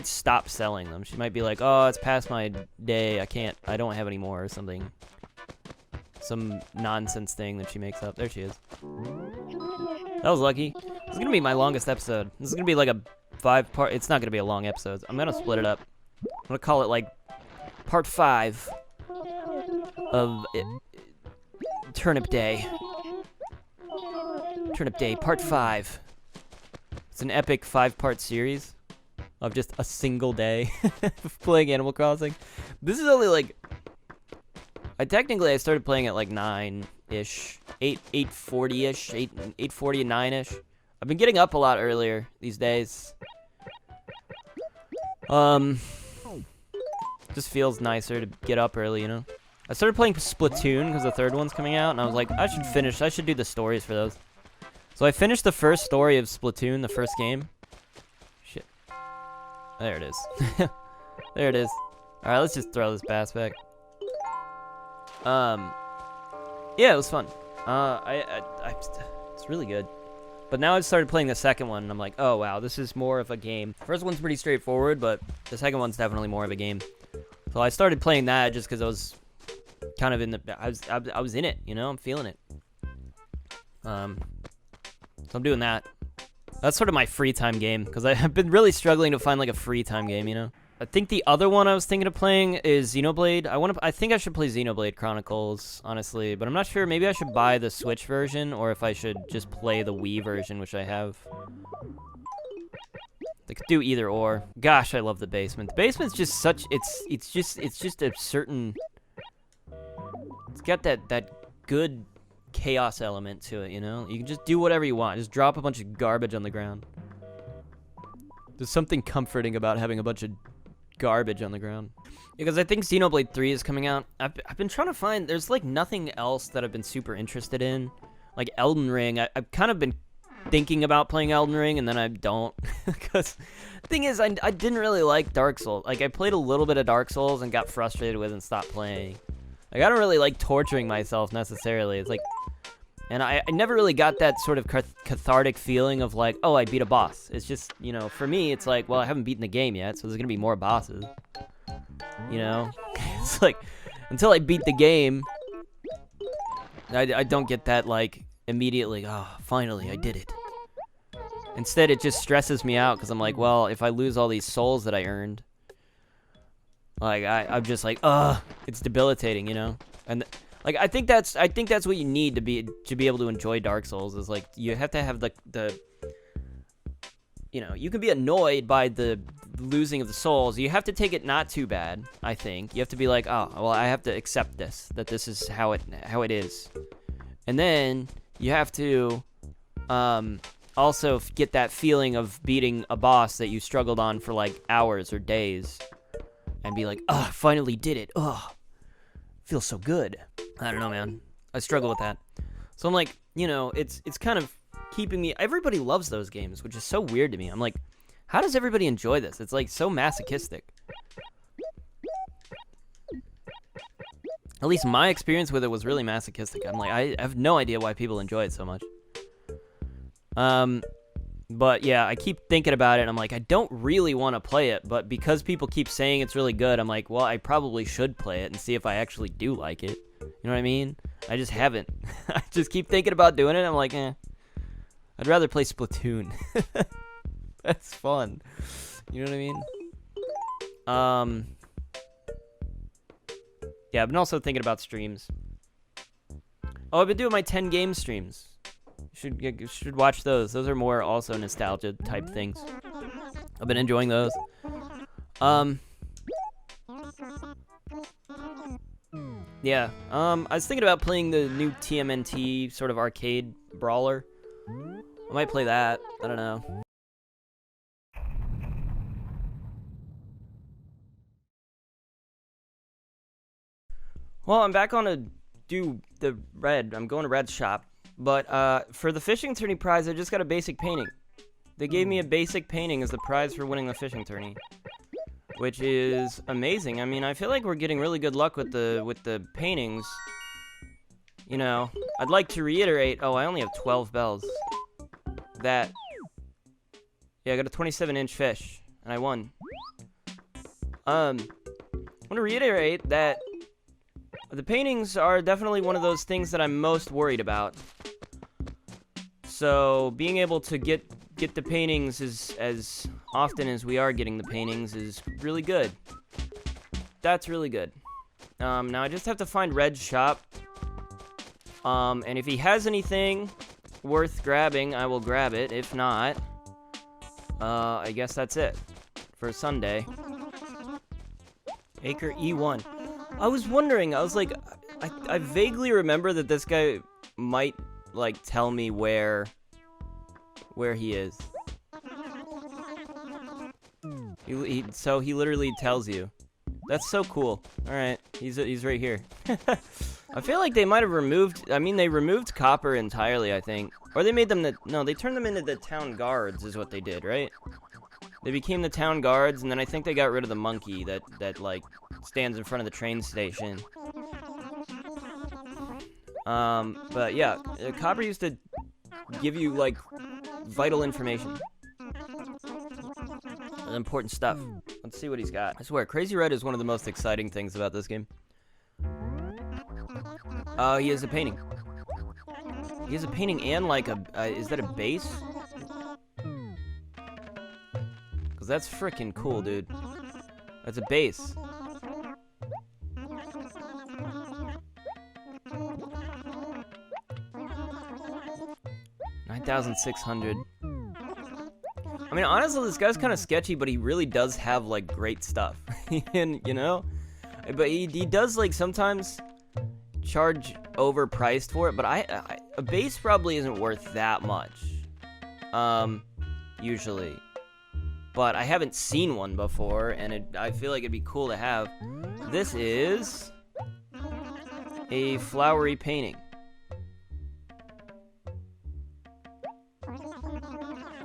stop selling them. She might be like, "Oh, it's past my day. I don't have any more," or something. Some nonsense thing that she makes up. There she is. That was lucky. This is gonna be my longest episode. This is gonna be like a 5-part. It's not gonna be a long episode. I'm gonna split it up. I'm gonna call it like part 5 of Turnip Day. Turnip Day, part 5. It's an epic 5-part series of just a single day of playing Animal Crossing. This is only like, I started playing at like 9-ish, 8:40-ish, 8:40 and 9-ish. I've been getting up a lot earlier these days. Just feels nicer to get up early, you know? I started playing Splatoon because the 3rd one's coming out, and I was like, I should do the stories for those. So I finished the first story of Splatoon, the first game. Shit. There it is. There it is. Alright, let's just throw this bass back. Yeah, it was fun. It's really good. But now I've started playing the second one, and I'm like, oh wow, this is more of a game. First one's pretty straightforward, but the second one's definitely more of a game. So I started playing that just because I was kind of in the, I was in it, you know, I'm feeling it. So I'm doing that. That's sort of my free time game, because I've been really struggling to find like a free time game, you know. I think the other one I was thinking of playing is Xenoblade. I think I should play Xenoblade Chronicles, honestly, but I'm not sure. Maybe I should buy the Switch version, or if I should just play the Wii version, which I have. I could do either or. Gosh, I love the basement. The basement's just such, it's just a certain, it's got that good chaos element to it, you know? You can just do whatever you want. Just drop a bunch of garbage on the ground. There's something comforting about having a bunch of garbage on the ground. Because I think Xenoblade 3 is coming out. I've been trying to find, there's like nothing else that I've been super interested in. Like Elden Ring, I've kind of been thinking about playing Elden Ring, and then I don't. Because the thing is, I didn't really like Dark Souls. Like, I played a little bit of Dark Souls and got frustrated with it and stopped playing. Like, I don't really like torturing myself necessarily. It's like, and I never really got that sort of cathartic feeling of like, oh, I beat a boss. It's just, you know, for me, it's like, well, I haven't beaten the game yet, so there's gonna be more bosses. You know? It's like, until I beat the game, I don't get that, like, immediately, oh, finally, I did it. Instead, it just stresses me out, because I'm like, well, if I lose all these souls that I earned, like, I'm just like, it's debilitating, you know? And, like, I think that's what you need to be able to enjoy Dark Souls, is, like, you have to have the you know, you can be annoyed by the losing of the souls. You have to take it not too bad, I think. You have to be like, oh, well, I have to accept this, that this is how it is. And then you have to also get that feeling of beating a boss that you struggled on for like hours or days and be like, oh, I finally did it. Oh, feels so good. I don't know, man. I struggle with that. So I'm like, you know, it's kind of keeping me. Everybody loves those games, which is so weird to me. I'm like, how does everybody enjoy this? It's like so masochistic. At least my experience with it was really masochistic. I'm like, I have no idea why people enjoy it so much. But yeah, I keep thinking about it, and I'm like, I don't really want to play it, but because people keep saying it's really good, I'm like, well, I probably should play it and see if I actually do like it. You know what I mean? I just haven't. I just keep thinking about doing it, and I'm like, I'd rather play Splatoon. That's fun. You know what I mean? Yeah, I've been also thinking about streams. Oh, I've been doing my 10 game streams. You should watch those. Those are more also nostalgia type things. I've been enjoying those. Yeah. I was thinking about playing the new TMNT sort of arcade brawler. I might play that. I don't know. Well, I'm back on to do the red. I'm going to Red's shop. But for the fishing tourney prize, I just got a basic painting. They gave me a basic painting as the prize for winning the fishing tourney, which is amazing. I mean, I feel like we're getting really good luck with the paintings. You know, I'd like to reiterate. Oh, I only have 12 bells. Yeah, I got a 27-inch fish, and I won. I want to reiterate that the paintings are definitely one of those things that I'm most worried about. So being able to get the paintings as often as we are getting the paintings is really good. That's really good. Now I just have to find Red's shop. And if he has anything worth grabbing, I will grab it. If not, I guess that's it for Sunday. Acre E1. I was wondering, I was like, I vaguely remember that this guy might, like, tell me where he is. So he literally tells you. That's so cool. Alright, he's right here. I feel like they might have removed, I mean, they removed Copper entirely, I think. Or they made them no, they turned them into the town guards is what they did, right? They became the town guards, and then I think they got rid of the monkey that like, stands in front of the train station. But yeah, Copper used to give you, like, vital information. Important stuff. Let's see what he's got. I swear, Crazy Red is one of the most exciting things about this game. He has a painting. He has a painting and, like, is that a base? Because that's freaking cool, dude. That's a base. $9,600. I mean, honestly, this guy's kind of sketchy, but he really does have, like, great stuff. And, you know? But he does, like, sometimes charge overpriced for it, but a base probably isn't worth that much. Usually. But I haven't seen one before, and I feel like it'd be cool to have. This is a flowery painting.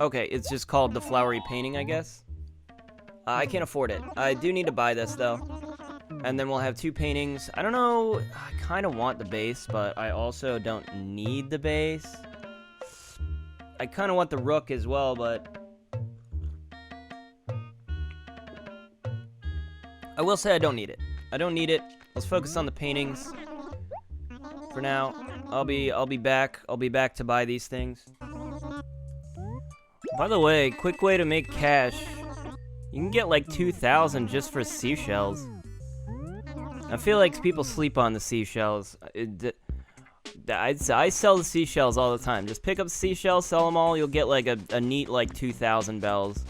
Okay, it's just called the flowery painting, I guess. I can't afford it. I do need to buy this, though. And then we'll have 2 paintings. I don't know. I kind of want the base, but I also don't need the base. I kind of want the rook as well, but... I will say I don't need it. I don't need it. Let's focus on the paintings. For now, I'll be back. I'll be back to buy these things. By the way, quick way to make cash. You can get like 2,000 just for seashells. I feel like people sleep on the seashells. I sell the seashells all the time. Just pick up seashells, sell them all. You'll get like a neat like 2,000 bells.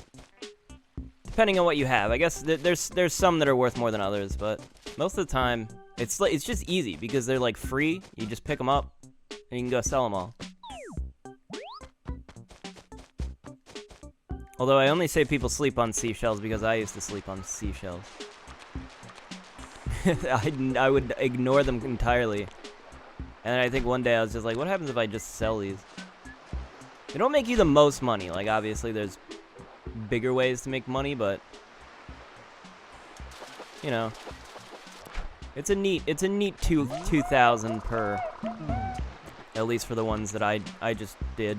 Depending on what you have. I guess there's some that are worth more than others, but most of the time it's just easy because they're like free. You just pick them up and you can go sell them all. Although I only say people sleep on seashells because I used to sleep on seashells. I would ignore them entirely. And then I think one day I was just like, what happens if I just sell these? They don't make you the most money. Like, obviously there's bigger ways to make money, but... You know. It's a neat 2,000 per. At least for the ones that I just did.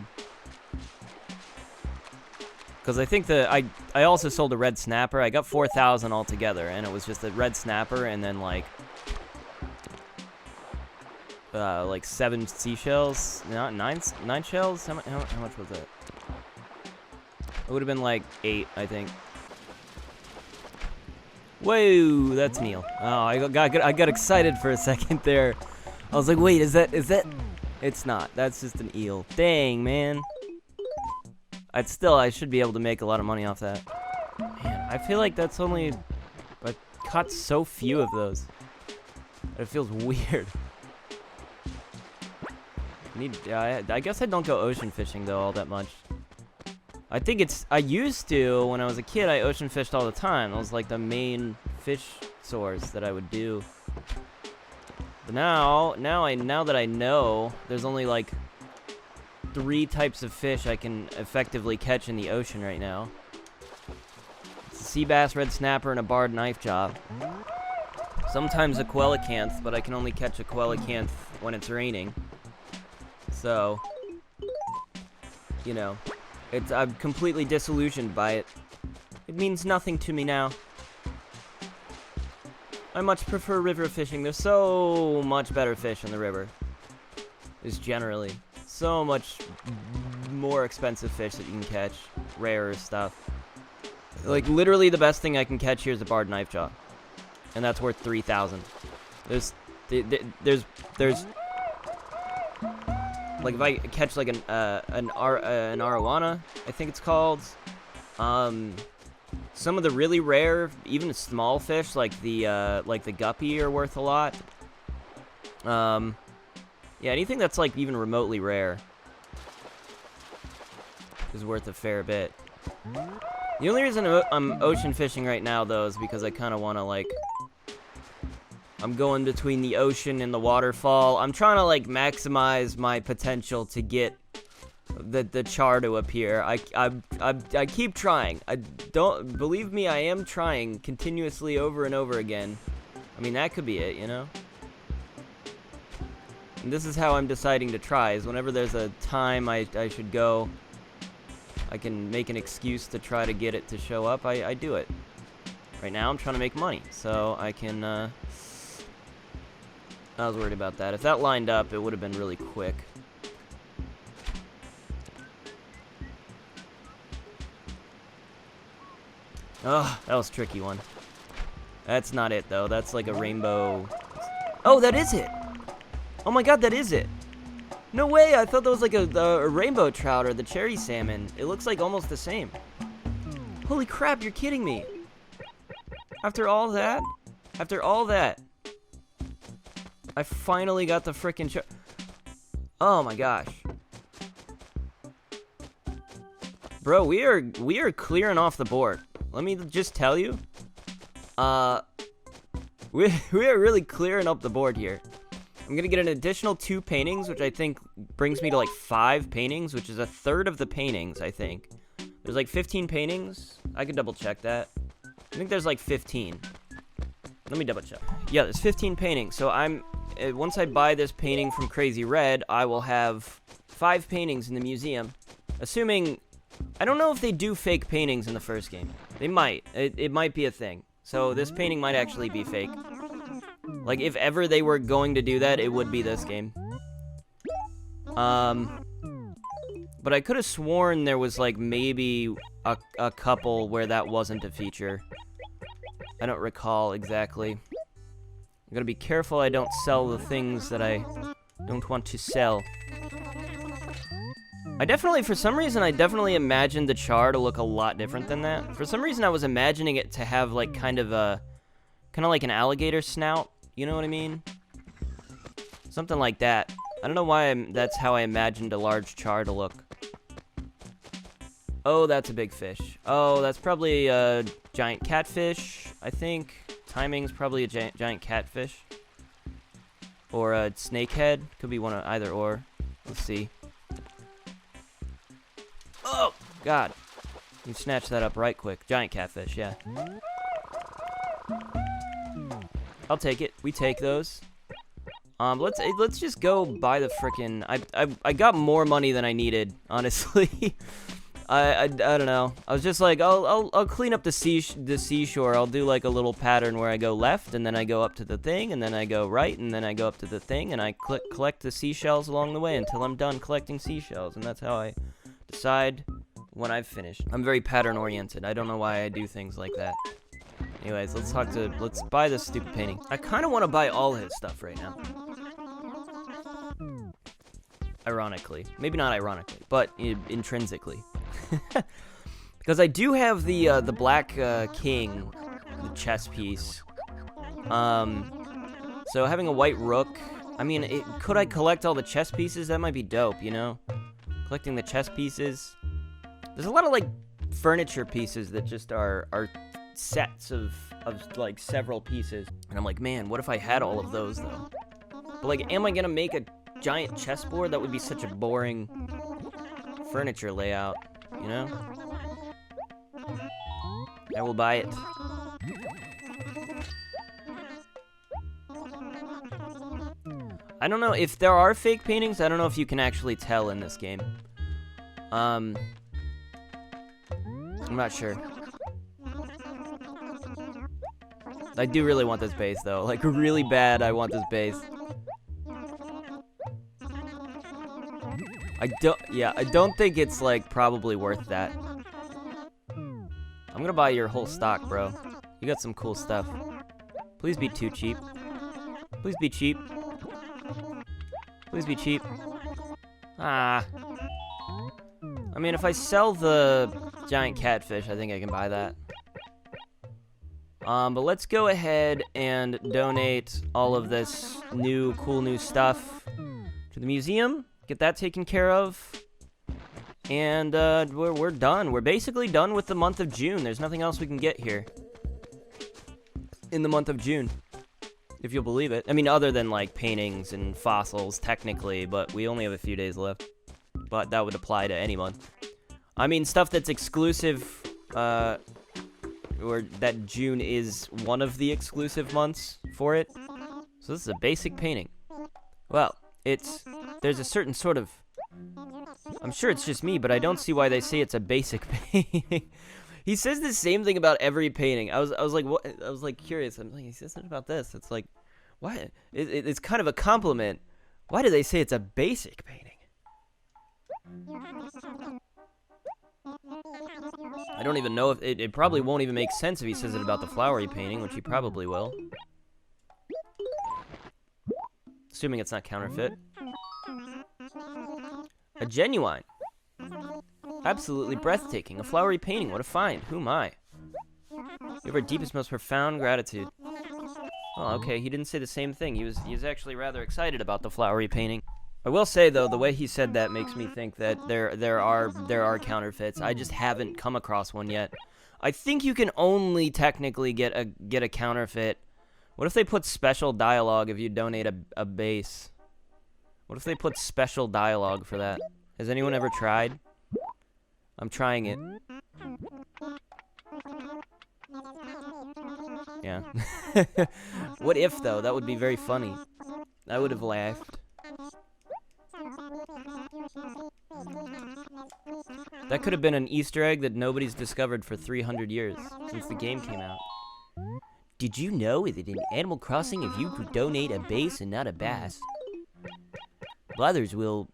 Because I think I also sold a red snapper. I got 4,000 altogether, and it was just a red snapper and then like 7 seashells, no, 9 shells. How much was it? It would have been like 8, I think. Whoa, that's Neil. Oh, I got excited for a second there. I was like, wait, is that? It's not. That's just an eel. Dang, man. I should be able to make a lot of money off that. Man, I feel like that's only... I caught so few of those. It feels weird. I guess I don't go ocean fishing, though, all that much. I think I used to, when I was a kid, I ocean fished all the time. That was, like, the main fish source that I would do. But now that I know, there's only, like... 3 types of fish I can effectively catch in the ocean right now. It's a sea bass, red snapper, and a barred knife jaw. Sometimes a coelacanth, but I can only catch a coelacanth when it's raining. So, you know, I'm completely disillusioned by it. It means nothing to me now. I much prefer river fishing. There's so much better fish in the river. Just generally. So much more expensive fish that you can catch, rarer stuff. Like, literally the best thing I can catch here is a barred knife jaw. And that's worth 3,000. There's like, if I catch like an arowana, I think it's called, some of the really rare, even small fish, like the guppy are worth a lot. Yeah, anything that's like even remotely rare is worth a fair bit. The only reason I'm ocean fishing right now, though, is because I kind of want to, like... I'm going between the ocean and the waterfall. I'm trying to, like, maximize my potential to get the char to appear. I keep trying. Believe me, I am trying continuously over and over again. I mean, that could be it, you know? And this is how I'm deciding to try, is whenever there's a time I should go, I can make an excuse to try to get it to show up, I do it. Right now, I'm trying to make money, so I can, I was worried about that. If that lined up, it would have been really quick. Oh, that was a tricky one. That's not it, though. That's like a rainbow... Oh, that is it! Oh my god, that is it! No way! I thought that was like a rainbow trout or the cherry salmon. It looks like almost the same. Holy crap, you're kidding me! After all that? After all that? I finally got the frickin' Oh my gosh. Bro, we are clearing off the board. Let me just tell you. We are really clearing up the board here. I'm gonna get an additional 2 paintings, which I think brings me to like 5 paintings, which is a third of the paintings, I think. There's like 15 paintings. I could double check that. I think there's like 15. Let me double check. Yeah, there's 15 paintings. So once I buy this painting from Crazy Red, I will have 5 paintings in the museum. Assuming, I don't know if they do fake paintings in the first game. They might. It might be a thing. So this painting might actually be fake. Like, if ever they were going to do that, it would be this game. But I could have sworn there was, like, maybe a couple where that wasn't a feature. I don't recall exactly. I'm gonna be careful I don't sell the things that I don't want to sell. For some reason, I definitely imagined the char to look a lot different than that. For some reason, I was imagining it to have, like, kind of like an alligator snout. You know what I mean? Something like that. I don't know why that's how I imagined a large char to look. Oh, that's a big fish. Oh, that's probably a giant catfish, I think. Timing's probably a giant catfish. Or a snakehead. Could be one of either or. Let's see. Oh, God. You snatched that up right quick. Giant catfish, yeah. I'll take it. We take those. Let's just go buy the frickin'... I got more money than I needed, honestly. I don't know. I was just like, I'll clean up the seashore. I'll do like a little pattern where I go left, and then I go up to the thing, and then I go right, and then I go up to the thing, and I collect the seashells along the way until I'm done collecting seashells, and that's how I decide when I've finished. I'm very pattern oriented. I don't know why I do things like that. Anyways, let's buy this stupid painting. I kind of want to buy all his stuff right now. Ironically. Maybe not ironically, but intrinsically. Because I do have the Black King, the chess piece. So having a white rook, I mean, could I collect all the chess pieces? That might be dope, you know? Collecting the chess pieces. There's a lot of, like, furniture pieces that just are sets of like, several pieces. And I'm like, man, what if I had all of those, though? But, like, am I gonna make a giant chessboard? That would be such a boring furniture layout, you know? I will buy it. I don't know if there are fake paintings. I don't know if you can actually tell in this game. I'm not sure. I do really want this base, though. Like, really bad, I want this base. I don't think it's, like, probably worth that. I'm gonna buy your whole stock, bro. You got some cool stuff. Please be too cheap. Please be cheap. Please be cheap. Ah. I mean, if I sell the giant catfish, I think I can buy that. But let's go ahead and donate all of this cool new stuff to the museum. Get that taken care of. And we're done. We're basically done with the month of June. There's nothing else we can get here in the month of June, if you'll believe it. I mean, other than, like, paintings and fossils, technically, but we only have a few days left. But that would apply to any month. I mean, stuff that's exclusive, or that June is one of the exclusive months for it. So this is a basic painting. Well, there's a certain sort of, I'm sure it's just me, but I don't see why they say it's a basic painting. He says the same thing about every painting. I was like, what? I was like curious. I'm like, he says something about this. It's like, why? It's kind of a compliment. Why do they say it's a basic painting? I don't even know if it probably won't even make sense if he says it about the flowery painting, which he probably will. Assuming it's not counterfeit. A genuine. Absolutely breathtaking. A flowery painting. What a find. Who am I? We have our deepest, most profound gratitude. Oh, okay. He didn't say the same thing. He was actually rather excited about the flowery painting. I will say, though, the way he said that makes me think that there are counterfeits. I just haven't come across one yet. I think you can only technically get a counterfeit What if they put special dialogue if you donate a base? What if they put special dialogue for that? Has anyone ever tried? I'm trying it. Yeah. What if, though? That would be very funny. I would have laughed. That could have been an Easter egg that nobody's discovered for 300 years, since the game came out. Did you know that in Animal Crossing, if you donate a base and not a bass, Blathers will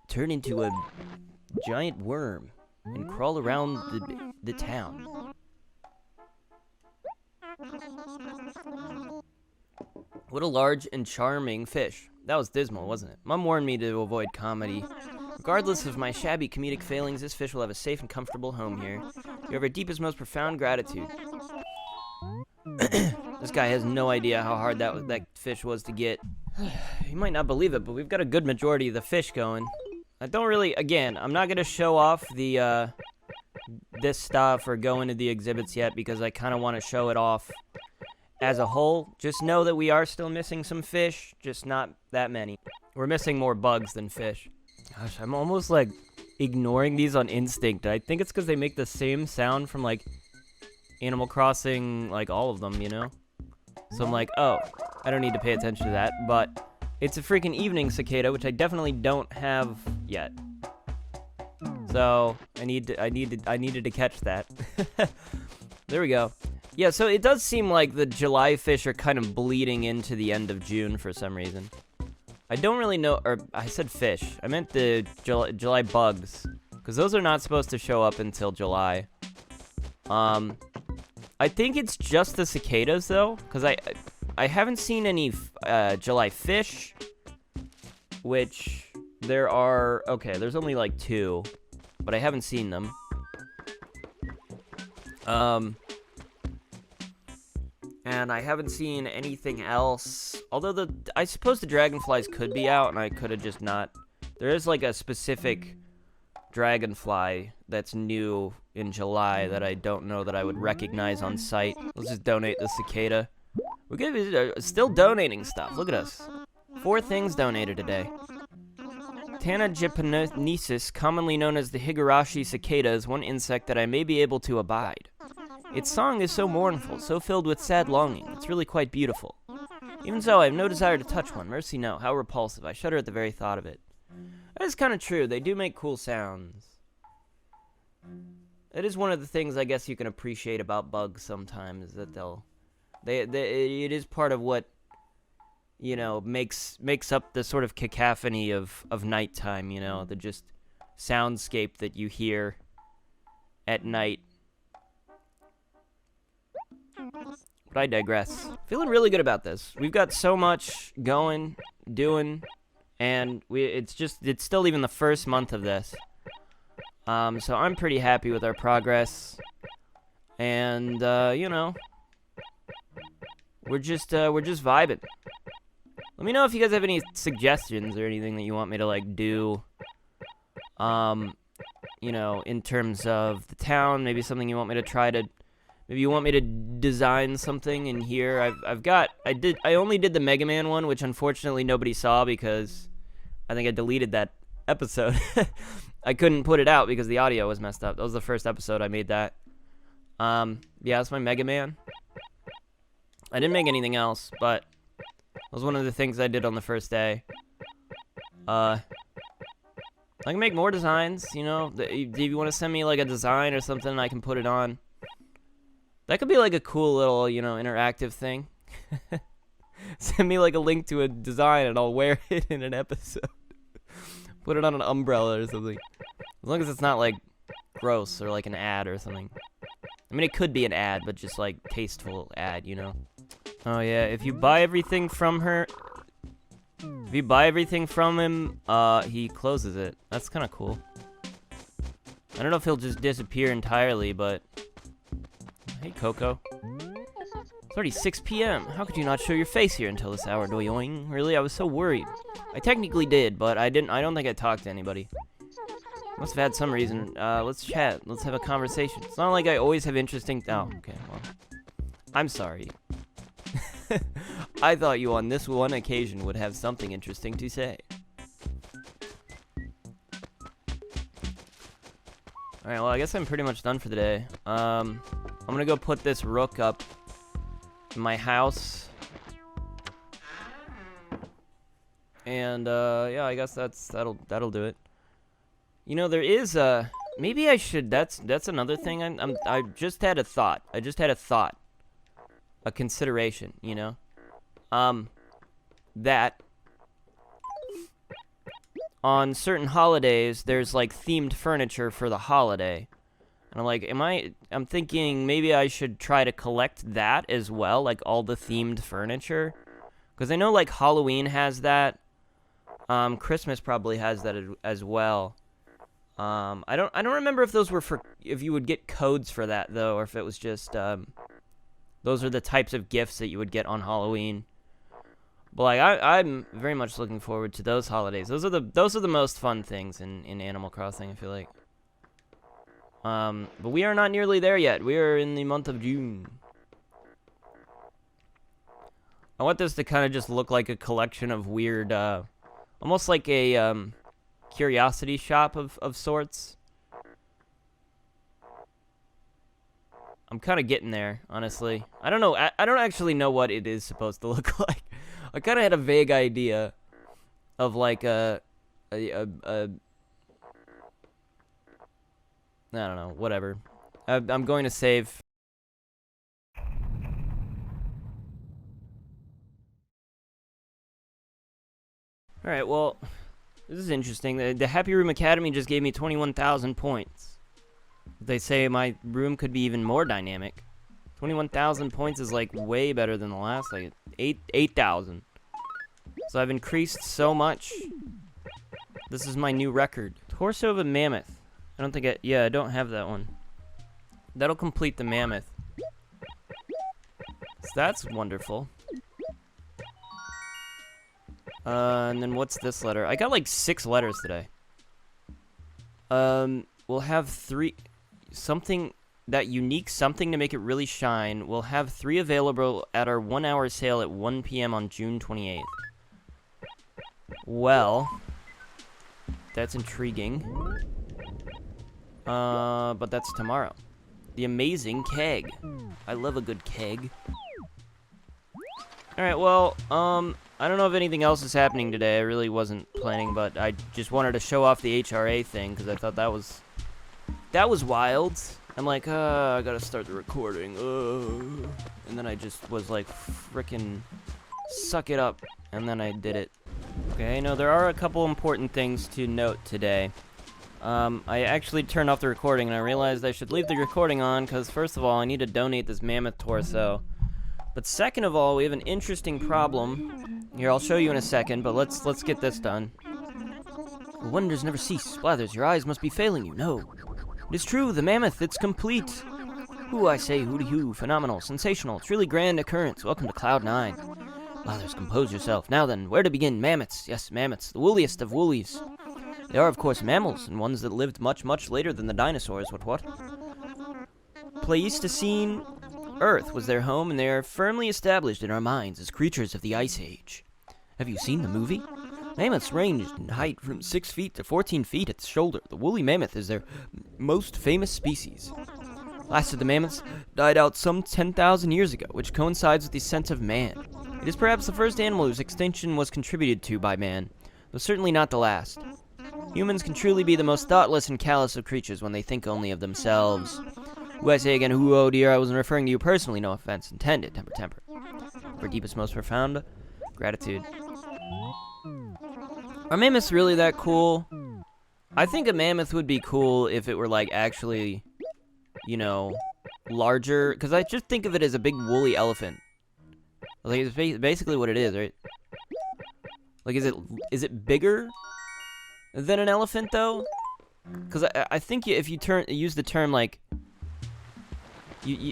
turn into a giant worm and crawl around the town? What a large and charming fish. That was dismal, wasn't it? Mom warned me to avoid comedy. Regardless of my shabby comedic failings, this fish will have a safe and comfortable home here. You have our deepest, most profound gratitude. This guy has no idea how hard that fish was to get. You might not believe it, but we've got a good majority of the fish going. I don't really, again, I'm not going to show off the, this stuff or go into the exhibits yet because I kind of want to show it off as a whole. Just know that we are still missing some fish, just not that many. We're missing more bugs than fish. Gosh, I'm almost like ignoring these on instinct. I think it's because they make the same sound from like Animal Crossing, like all of them, you know? So I'm like, oh, I don't need to pay attention to that, but it's a freaking evening cicada, which I definitely don't have yet. So I needed to catch that. There we go. Yeah, so it does seem like the July fish are kind of bleeding into the end of June for some reason. I don't really know, or I said fish. I meant the July bugs, because those are not supposed to show up until July. I think it's just the cicadas though, because I haven't seen any July fish, which there are, okay, there's only like 2, but I haven't seen them. And I haven't seen anything else, although I suppose the dragonflies could be out, and I could have just not. There is like a specific dragonfly that's new in July that I don't know that I would recognize on sight. Let's just donate the cicada. We're still donating stuff. Look at us. 4 things donated today. Tana japonesis, commonly known as the Higurashi cicada, is one insect that I may be able to abide. Its song is so mournful, so filled with sad longing. It's really quite beautiful. Even so, I have no desire to touch one. Mercy no. How repulsive. I shudder at the very thought of it. That is kind of true. They do make cool sounds. It is one of the things I guess you can appreciate about bugs sometimes, that it is part of what, you know, makes up the sort of cacophony of nighttime, you know, the just soundscape that you hear at night. But I digress. Feeling really good about this. We've got so much going, doing, and it's still even the first month of this. So I'm pretty happy with our progress. And you know, we're just vibing. Let me know if you guys have any suggestions or anything that you want me to like do. You know, in terms of the town, maybe something you want me to try to. Maybe you want me to design something in here. I only did the Mega Man one, which unfortunately nobody saw because I think I deleted that episode. I couldn't put it out because the audio was messed up. That was the first episode I made that. Yeah, that's my Mega Man. I didn't make anything else, but that was one of the things I did on the first day. I can make more designs, you know. If you want to send me like a design or something, I can put it on. That could be like a cool little, you know, interactive thing. Send me like a link to a design and I'll wear it in an episode. Put it on an umbrella or something. As long as it's not like gross or like an ad or something. I mean, it could be an ad, but just like tasteful ad, you know. Oh yeah, if you buy everything from her, if you buy everything from him, he closes it. That's kind of cool. I don't know if he'll just disappear entirely, but hey, Coco. It's already 6 p.m. How could you not show your face here until this hour, Doyoing? Really, I was so worried. I technically did, but I don't think I talked to anybody. Must have had some reason. Let's chat. Let's have a conversation. It's not like I always have interesting... Oh, okay, well. I'm sorry. I thought you on this one occasion would have something interesting to say. Alright, well, I guess I'm pretty much done for the day. I'm gonna go put this rook up in my house. And, yeah, I guess that'll do it. You know, there is maybe I should, that's another thing. I just had a thought. A consideration, you know? That on certain holidays, there's, like, themed furniture for the holiday. And I'm like, I'm thinking maybe I should try to collect that as well, like, all the themed furniture. Because I know, like, Halloween has that. Christmas probably has that as well. I don't remember if those were if you would get codes for that, though, or if it was just, those are the types of gifts that you would get on Halloween. But like I'm very much looking forward to those holidays. Those are the most fun things in Animal Crossing, I feel like. But we are not nearly there yet. We are in the month of June. I want this to kind of just look like a collection of weird, almost like a curiosity shop of sorts. I'm kind of getting there, honestly. I don't know. I don't actually know what it is supposed to look like. I kind of had a vague idea of like I don't know, whatever. I'm going to save. Alright, well, this is interesting. The Happy Room Academy just gave me 21,000 points. They say my room could be even more dynamic. 21,000 points is like way better than the last, like 8,000. So I've increased so much. This is my new record. Torso of a mammoth. I don't think I don't have that one. That'll complete the mammoth. So that's wonderful. And then what's this letter? I got like 6 letters today. We'll have 3, something, that unique something to make it really shine. We'll have 3 available at our 1-hour sale at 1 p.m. on June 28th. Well, that's intriguing. But that's tomorrow. The amazing keg. I love a good keg. Alright, well, I don't know if anything else is happening today. I really wasn't planning, but I just wanted to show off the HRA thing, because I thought that was wild. I'm like, I gotta start the recording, and then I just was like, frickin' suck it up, and then I did it. Okay, no, there are a couple important things to note today. I actually turned off the recording, and I realized I should leave the recording on, because first of all, I need to donate this mammoth torso. But second of all, we have an interesting problem. Here, I'll show you in a second, but let's get this done. Wonders never cease. Blathers, your eyes must be failing you. No. It is true, the mammoth, it's complete. Ooh, I say, hooty-hoo, phenomenal, sensational, truly grand occurrence. Welcome to Cloud 9. Blathers, compose yourself. Now then, where to begin? Mammoths, yes, mammoths, the woolliest of woolies. They are, of course, mammals, and ones that lived much, much later than the dinosaurs. What? Pleistocene Earth was their home, and they are firmly established in our minds as creatures of the Ice Age. Have you seen the movie? Mammoths ranged in height from 6 feet to 14 feet at the shoulder. The woolly mammoth is their most famous species. Last of the mammoths died out some 10,000 years ago, which coincides with the ascent of man. It is perhaps the first animal whose extinction was contributed to by man, though certainly not the last. Humans can truly be the most thoughtless and callous of creatures when they think only of themselves. Who I say again, who, oh dear, I wasn't referring to you personally, no offense intended, temper. For deepest, most profound gratitude. Are mammoths really that cool? I think a mammoth would be cool if it were, like, actually, you know, larger. Because I just think of it as a big woolly elephant. Like, it's basically what it is, right? Like, is it bigger than an elephant, though? Because I think if you use the term, like,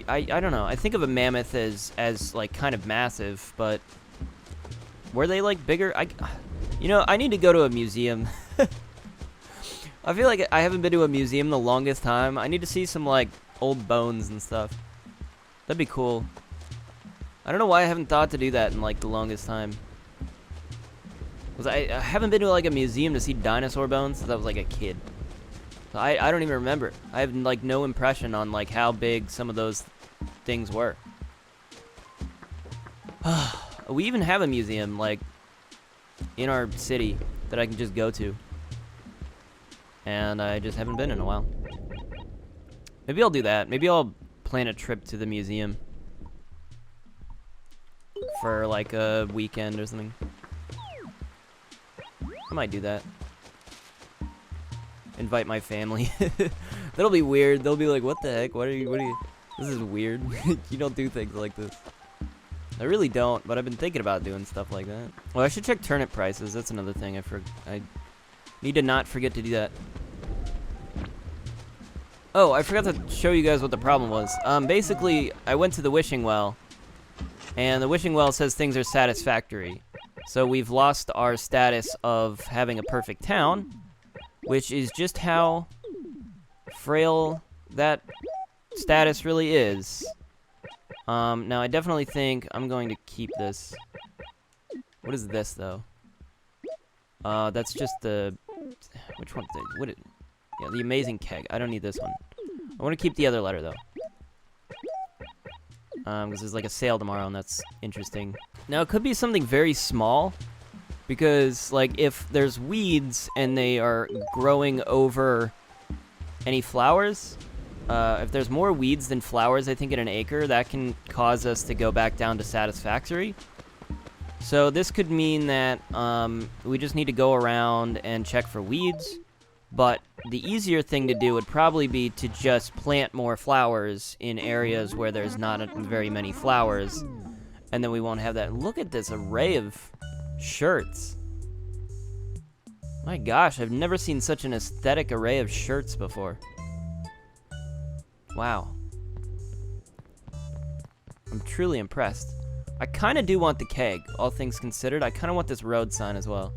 I don't know. I think of a mammoth as like, kind of massive, but were they, like, bigger? You know, I need to go to a museum. I feel like I haven't been to a museum the longest time. I need to see some, like, old bones and stuff. That'd be cool. I don't know why I haven't thought to do that in like the longest time. I haven't been to like a museum to see dinosaur bones since I was like a kid. So I don't even remember. I have like no impression on like how big some of those things were. We even have a museum like in our city that I can just go to. And I just haven't been in a while. Maybe I'll do that. Maybe I'll plan a trip to the museum for like a weekend or something. I might do that. Invite my family. That'll be weird. They'll be like, what the heck? What are you, this is weird. You don't do things like this. I really don't, but I've been thinking about doing stuff like that. Well, I should check turnip prices. That's another thing. I need to not forget to do that. Oh, I forgot to show you guys what the problem was. Basically, I went to the wishing well, and the wishing well says things are satisfactory. So we've lost our status of having a perfect town, which is just how frail that status really is. Now I definitely think I'm going to keep this. What is this, though? That's just the... Which one? Yeah, the amazing keg. I don't need this one. I want to keep the other letter, though. Because there's like a sale tomorrow, and that's interesting. Now, it could be something very small, because, like, if there's weeds and they are growing over any flowers, if there's more weeds than flowers, I think, in an acre, that can cause us to go back down to satisfactory. So this could mean that we just need to go around and check for weeds. But the easier thing to do would probably be to just plant more flowers in areas where there's not very many flowers. And then we won't have that. Look at this array of shirts. My gosh, I've never seen such an aesthetic array of shirts before. Wow. I'm truly impressed. I kind of do want the keg, all things considered. I kind of want this road sign as well.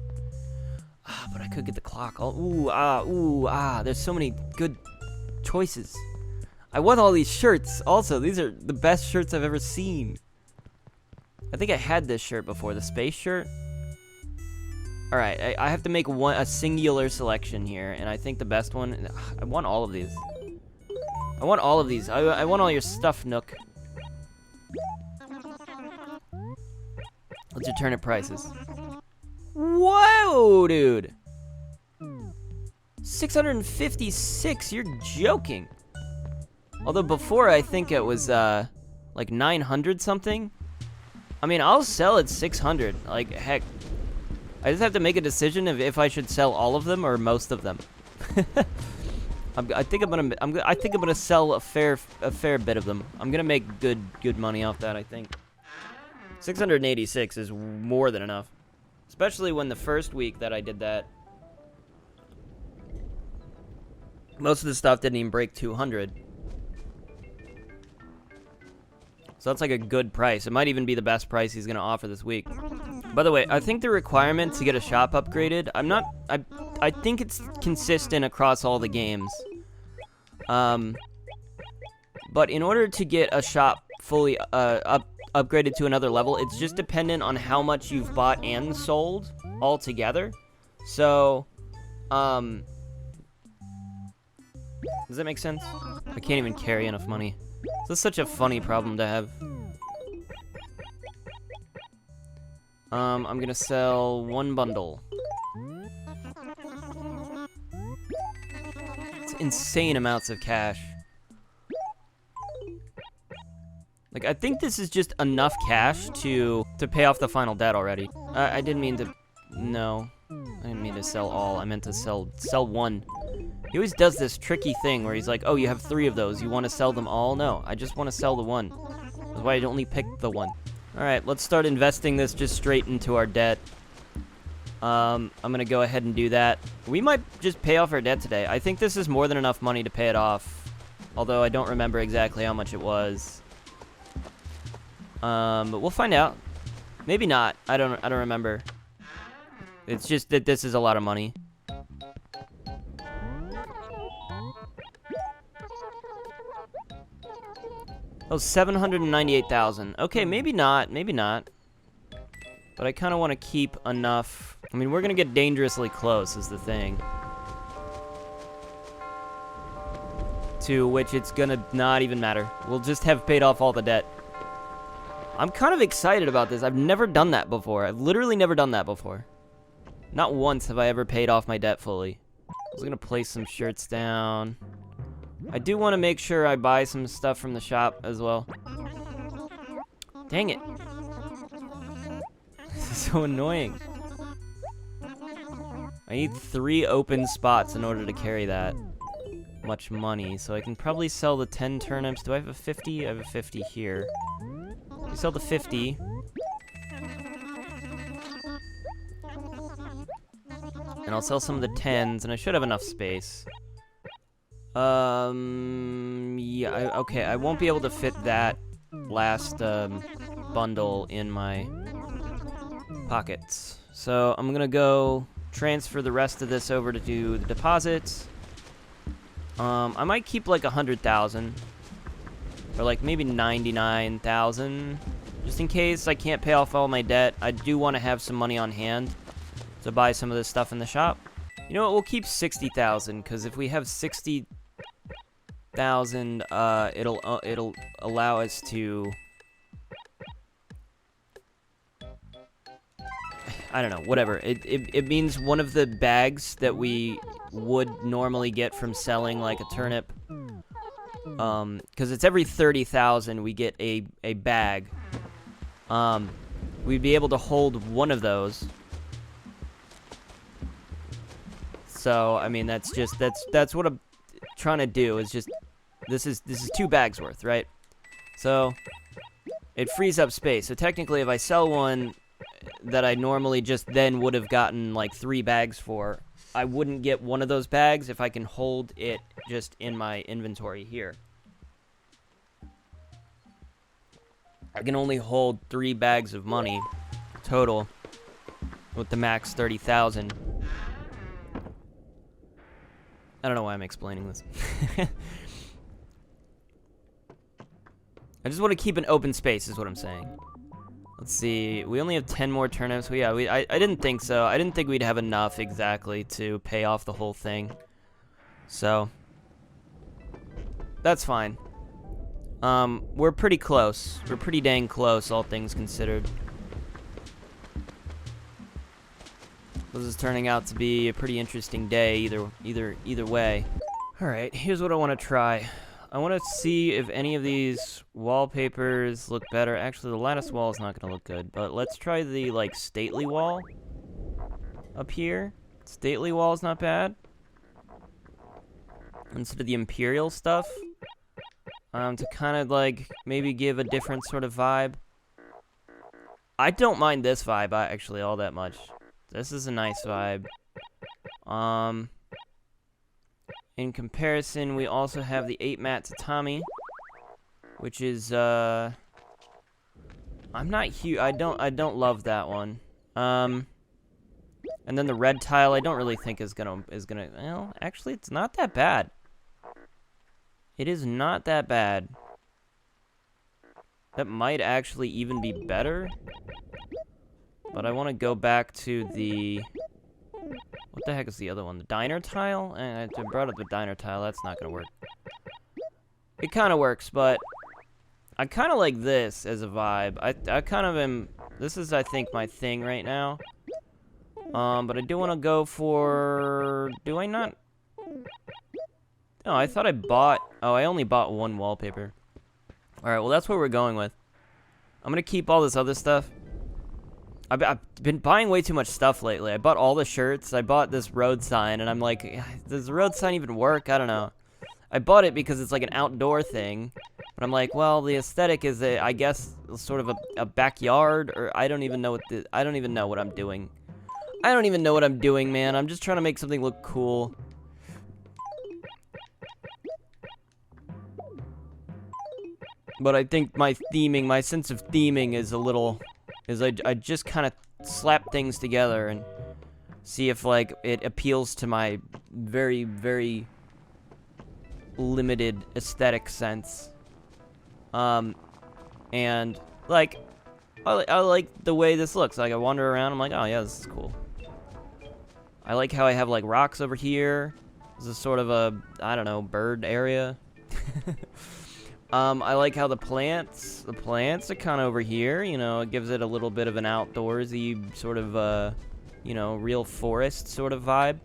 Ah, but I could get the clock. Ooh, ah. There's so many good choices. I want all these shirts also. These are the best shirts I've ever seen. I think I had this shirt before, the space shirt. Alright, I have to make a singular selection here, and I think the best one... I want all of these. I want all of these. I want all your stuff, Nook. What's your turnip prices? Whoa, dude! 656, you're joking. Although before, I think it was, like 900 something. I mean, I'll sell at 600. Like, heck. I just have to make a decision of if I should sell all of them or most of them. I think I'm gonna sell a fair bit of them. I'm gonna make good money off that, I think. 686 is more than enough. Especially when the first week that I did that, most of the stuff didn't even break 200. So that's like a good price. It might even be the best price he's going to offer this week. By the way, I think the requirement to get a shop upgraded, I think it's consistent across all the games. But in order to get a shop fully upgraded to another level, it's just dependent on how much you've bought and sold all together. So, does that make sense? I can't even carry enough money. This is such a funny problem to have. I'm gonna sell one bundle. It's insane amounts of cash. Like, I think this is just enough cash to pay off the final debt already. I didn't mean to... No. I didn't mean to sell all. I meant to sell one. He always does this tricky thing where he's like, oh, you have 3 of those. You want to sell them all? No, I just want to sell the one. That's why I only picked the one. Alright, let's start investing this just straight into our debt. I'm going to go ahead and do that. We might just pay off our debt today. I think this is more than enough money to pay it off. Although I don't remember exactly how much it was. But we'll find out. Maybe not. I don't remember. It's just that this is a lot of money. Oh, 798,000. Okay, maybe not. Maybe not. But I kind of want to keep enough. I mean, we're going to get dangerously close is the thing. To which it's going to not even matter. We'll just have paid off all the debt. I'm kind of excited about this. I've never done that before. I've literally never done that before. Not once have I ever paid off my debt fully. I was going to place some shirts down. I do want to make sure I buy some stuff from the shop as well. Dang it. This is so annoying. I need 3 open spots in order to carry that much money. So I can probably sell the 10 turnips. Do I have a 50? I have a 50 here. We sell the 50. And I'll sell some of the 10s, and I should have enough space. Yeah, okay, I won't be able to fit that last bundle in my pockets. So I'm gonna go transfer the rest of this over to do the deposits. I might keep like 100,000 or like maybe 99,000 just in case I can't pay off all my debt. I do want to have some money on hand to buy some of this stuff in the shop. You know what? We'll keep 60,000 because if we have 60,000, it'll allow us to. I don't know, whatever. It means one of the bags that we would normally get from selling like a turnip, because it's every 30,000 we get a bag. We'd be able to hold one of those. So I mean that's what I'm trying to do. Is just this is 2 bags worth, right? So it frees up space. So technically, if I sell one that I normally just then would have gotten like 3 bags for, I wouldn't get one of those bags if I can hold it just in my inventory here. I can only hold 3 bags of money total with the max 30,000. I don't know why I'm explaining this. I just want to keep an open space is what I'm saying. Let's see. We only have 10 more turnips. Well, yeah, I didn't think so. I didn't think we'd have enough exactly to pay off the whole thing. So that's fine. We're pretty close. We're pretty dang close, all things considered. This is turning out to be a pretty interesting day either way. All right, here's what I want to try. I want to see if any of these wallpapers look better. Actually, the lattice wall is not going to look good, but let's try the, like, stately wall up here. Stately wall is not bad. Instead of the imperial stuff. To kind of, like, maybe give a different sort of vibe. I don't mind this vibe, actually, all that much. This is a nice vibe. In comparison, we also have the 8-mat tatami, which is I'm not huge. I don't love that one. And then the red tile, I don't really think is gonna. Well, actually, it's not that bad. It is not that bad. That might actually even be better. But I want to go back to the. What the heck is the other one? The diner tile? I brought up the diner tile. That's not going to work. It kind of works, but I kind of like this as a vibe. I kind of am... This is, I think, my thing right now. But I do want to go for... Do I not... No, I thought I bought... Oh, I only bought 1 wallpaper. Alright, well, that's what we're going with. I'm going to keep all this other stuff. I've been buying way too much stuff lately. I bought all the shirts. I bought this road sign, and I'm like, does the road sign even work? I don't know. I bought it because it's like an outdoor thing. But I'm like, well, the aesthetic is, I guess, sort of a backyard, or I don't even know I don't even know what I'm doing. I don't even know what I'm doing, man. I'm just trying to make something look cool. But I think my sense of theming is a little... I just kind of slap things together and see if, like, it appeals to my very, very limited aesthetic sense. And like, I like the way this looks. Like I wander around, I'm like, oh yeah, this is cool. I like how I have like rocks over here. This is sort of a, I don't know, bird area. I like how the plants are kind of over here. You know, it gives it a little bit of an outdoorsy sort of, you know, real forest sort of vibe.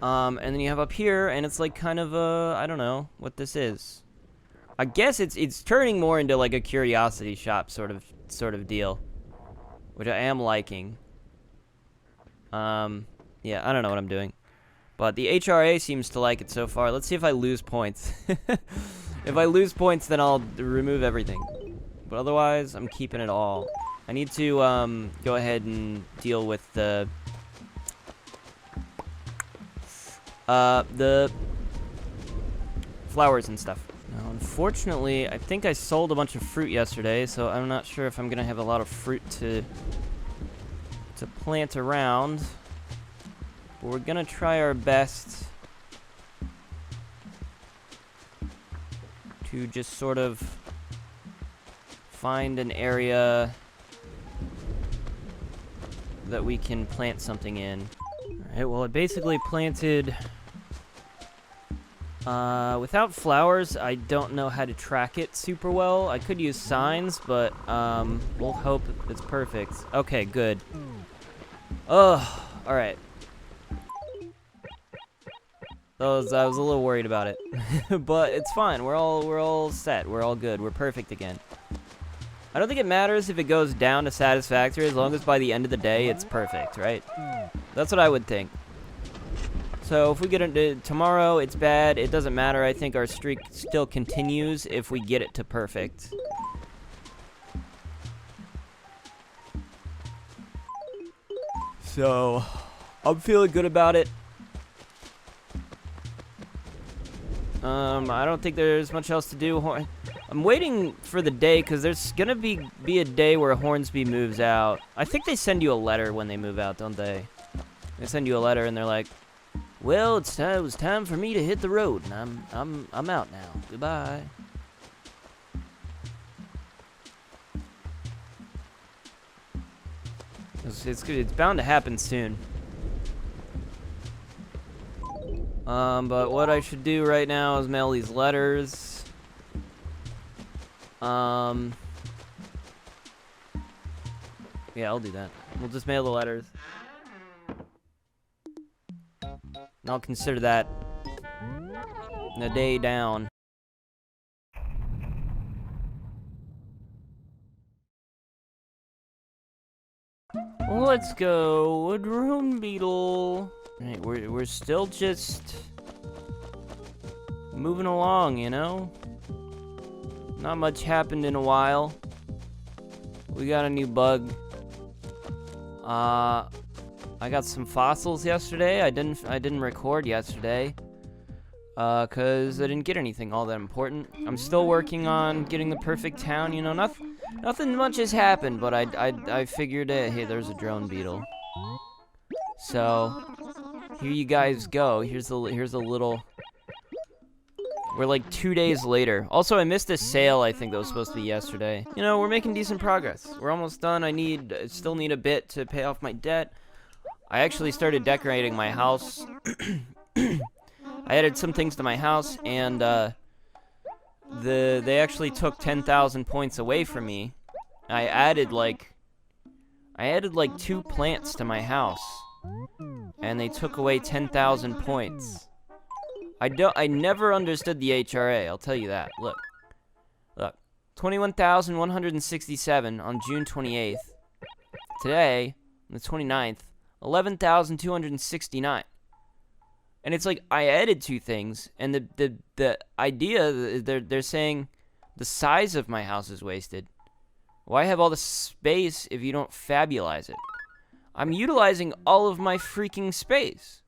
And then you have up here, and it's like kind of I don't know what this is. I guess it's turning more into like a curiosity shop sort of deal, which I am liking. Yeah, I don't know what I'm doing, but the HRA seems to like it so far. Let's see if I lose points. If I lose points, then I'll remove everything. But otherwise, I'm keeping it all. I need to go ahead and deal with the flowers and stuff. Now, unfortunately, I think I sold a bunch of fruit yesterday, so I'm not sure if I'm gonna have a lot of fruit to plant around. But we're gonna try our best to just sort of find an area that we can plant something in. Alright, well I basically planted without flowers. I don't know how to track it super well. I could use signs, but we'll hope it's perfect. Okay, good. Oh, alright. I was a little worried about it. But it's fine. We're all set. We're all good. We're perfect again. I don't think it matters if it goes down to satisfactory as long as by the end of the day it's perfect, right? That's what I would think. So if we get into tomorrow, it's bad. It doesn't matter. I think our streak still continues if we get it to perfect. So I'm feeling good about it. I don't think there's much else to do. I'm waiting for the day because there's gonna be a day where Hornsby moves out. I think they send you a letter when they move out, don't they? They send you a letter and they're like, "Well, it was time for me to hit the road, and I'm out now. Goodbye." It's bound to happen soon. But what I should do right now is mail these letters. Yeah, I'll do that. We'll just mail the letters. And I'll consider that a day down. Let's go, a drone beetle. Right, we're still just moving along, you know? Not much happened in a while. We got a new bug. I got some fossils yesterday. I didn't record yesterday. 'Cause I didn't get anything all that important. I'm still working on getting the perfect town, you know, nothing much has happened, but I figured hey, there's a drone beetle. So here you guys go. Here's a little. We're like 2 days later. Also, I missed a sale. I think that was supposed to be yesterday. You know, we're making decent progress. We're almost done. I still need a bit to pay off my debt. I actually started decorating my house. I added some things to my house, and they actually took 10,000 points away from me. I added like 2 plants to my house, and they took away 10,000 points. I never understood the HRA, I'll tell you that. Look. 21,167 on June 28th. Today, on the 29th, 11,269. And it's like I added 2 things, and the idea they're saying the size of my house is wasted. Why have all the space if you don't fabulize it? I'm utilizing all of my freaking space.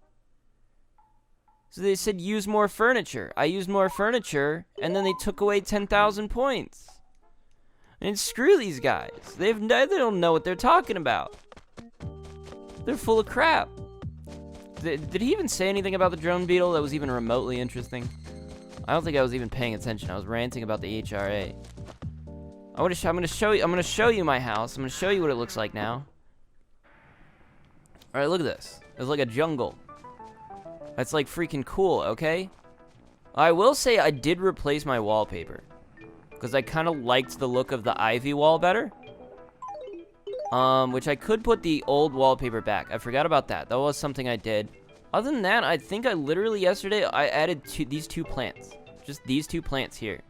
So they said use more furniture. I used more furniture, and then they took away 10,000 points. And screw these guys. They don't know what they're talking about. They're full of crap. Did he even say anything about the drone beetle that was even remotely interesting? I don't think I was even paying attention. I was ranting about the HRA. I'm gonna show you my house. I'm gonna show you what it looks like now. All right, look at this. It's like a jungle. That's like freaking cool, okay? I will say I did replace my wallpaper because I kind of liked the look of the ivy wall better. Which I could put the old wallpaper back. I forgot about that. That was something I did. Other than that, I think I literally yesterday I added these two plants. Just these two plants here.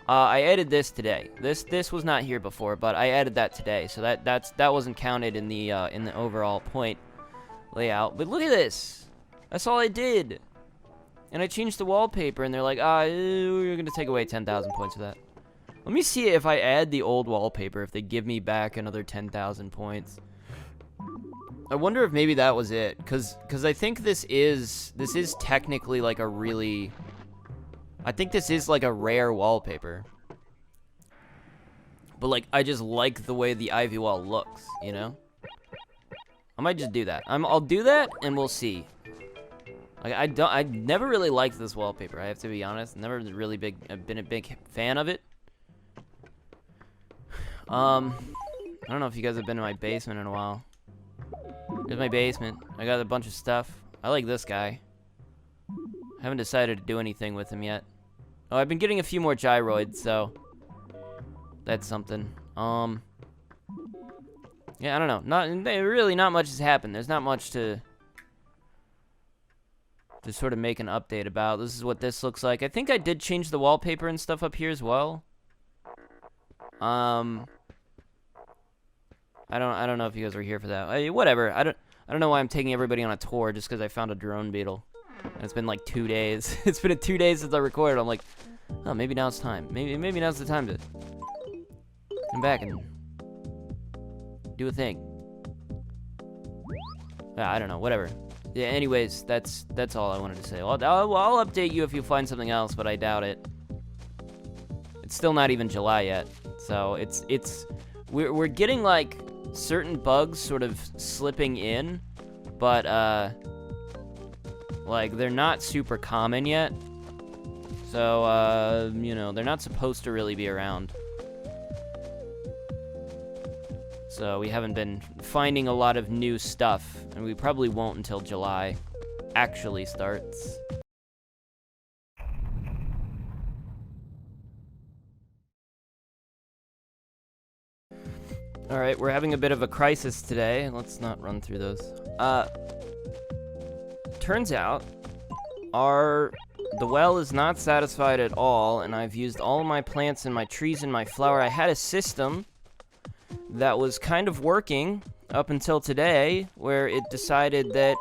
I added this today. This was not here before, but I added that today. So that wasn't counted in the overall point layout. But look at this. That's all I did. And I changed the wallpaper, and they're like, we're gonna take away 10,000 points for that. Let me see if I add the old wallpaper, if they give me back another 10,000 points. I wonder if maybe that was it, cause I think this is technically like a really, I think this is like a rare wallpaper. But like, I just like the way the ivy wall looks, you know? I might just do that. I'll do that, and we'll see. Like, I never really liked this wallpaper, I have to be honest. Never really been a big fan of it. I don't know if you guys have been in my basement in a while. Here's my basement. I got a bunch of stuff. I like this guy. I haven't decided to do anything with him yet. Oh, I've been getting a few more gyroids, so that's something. Yeah, I don't know. Really not much has happened. There's not much to sort of make an update about. This is what this looks like. I think I did change the wallpaper and stuff up here as well. I don't know if you guys were here for that. Whatever. I don't know why I'm taking everybody on a tour just because I found a drone beetle. And it's been like 2 days. It's been 2 days since I recorded. I'm like, oh, maybe now it's time. Maybe now's the time to come back and do a thing. I don't know. Whatever. Yeah. Anyways, that's all I wanted to say. I'll update you if you find something else, but I doubt it. It's still not even July yet, so we're getting like certain bugs sort of slipping in, but like they're not super common yet. So you know, they're not supposed to really be around. So we haven't been finding a lot of new stuff, and we probably won't until July actually starts. Alright, we're having a bit of a crisis today. Let's not run through those. Turns out, the well is not satisfied at all, and I've used all of my plants and my trees and my flower. I had a system that was kind of working up until today, where it decided that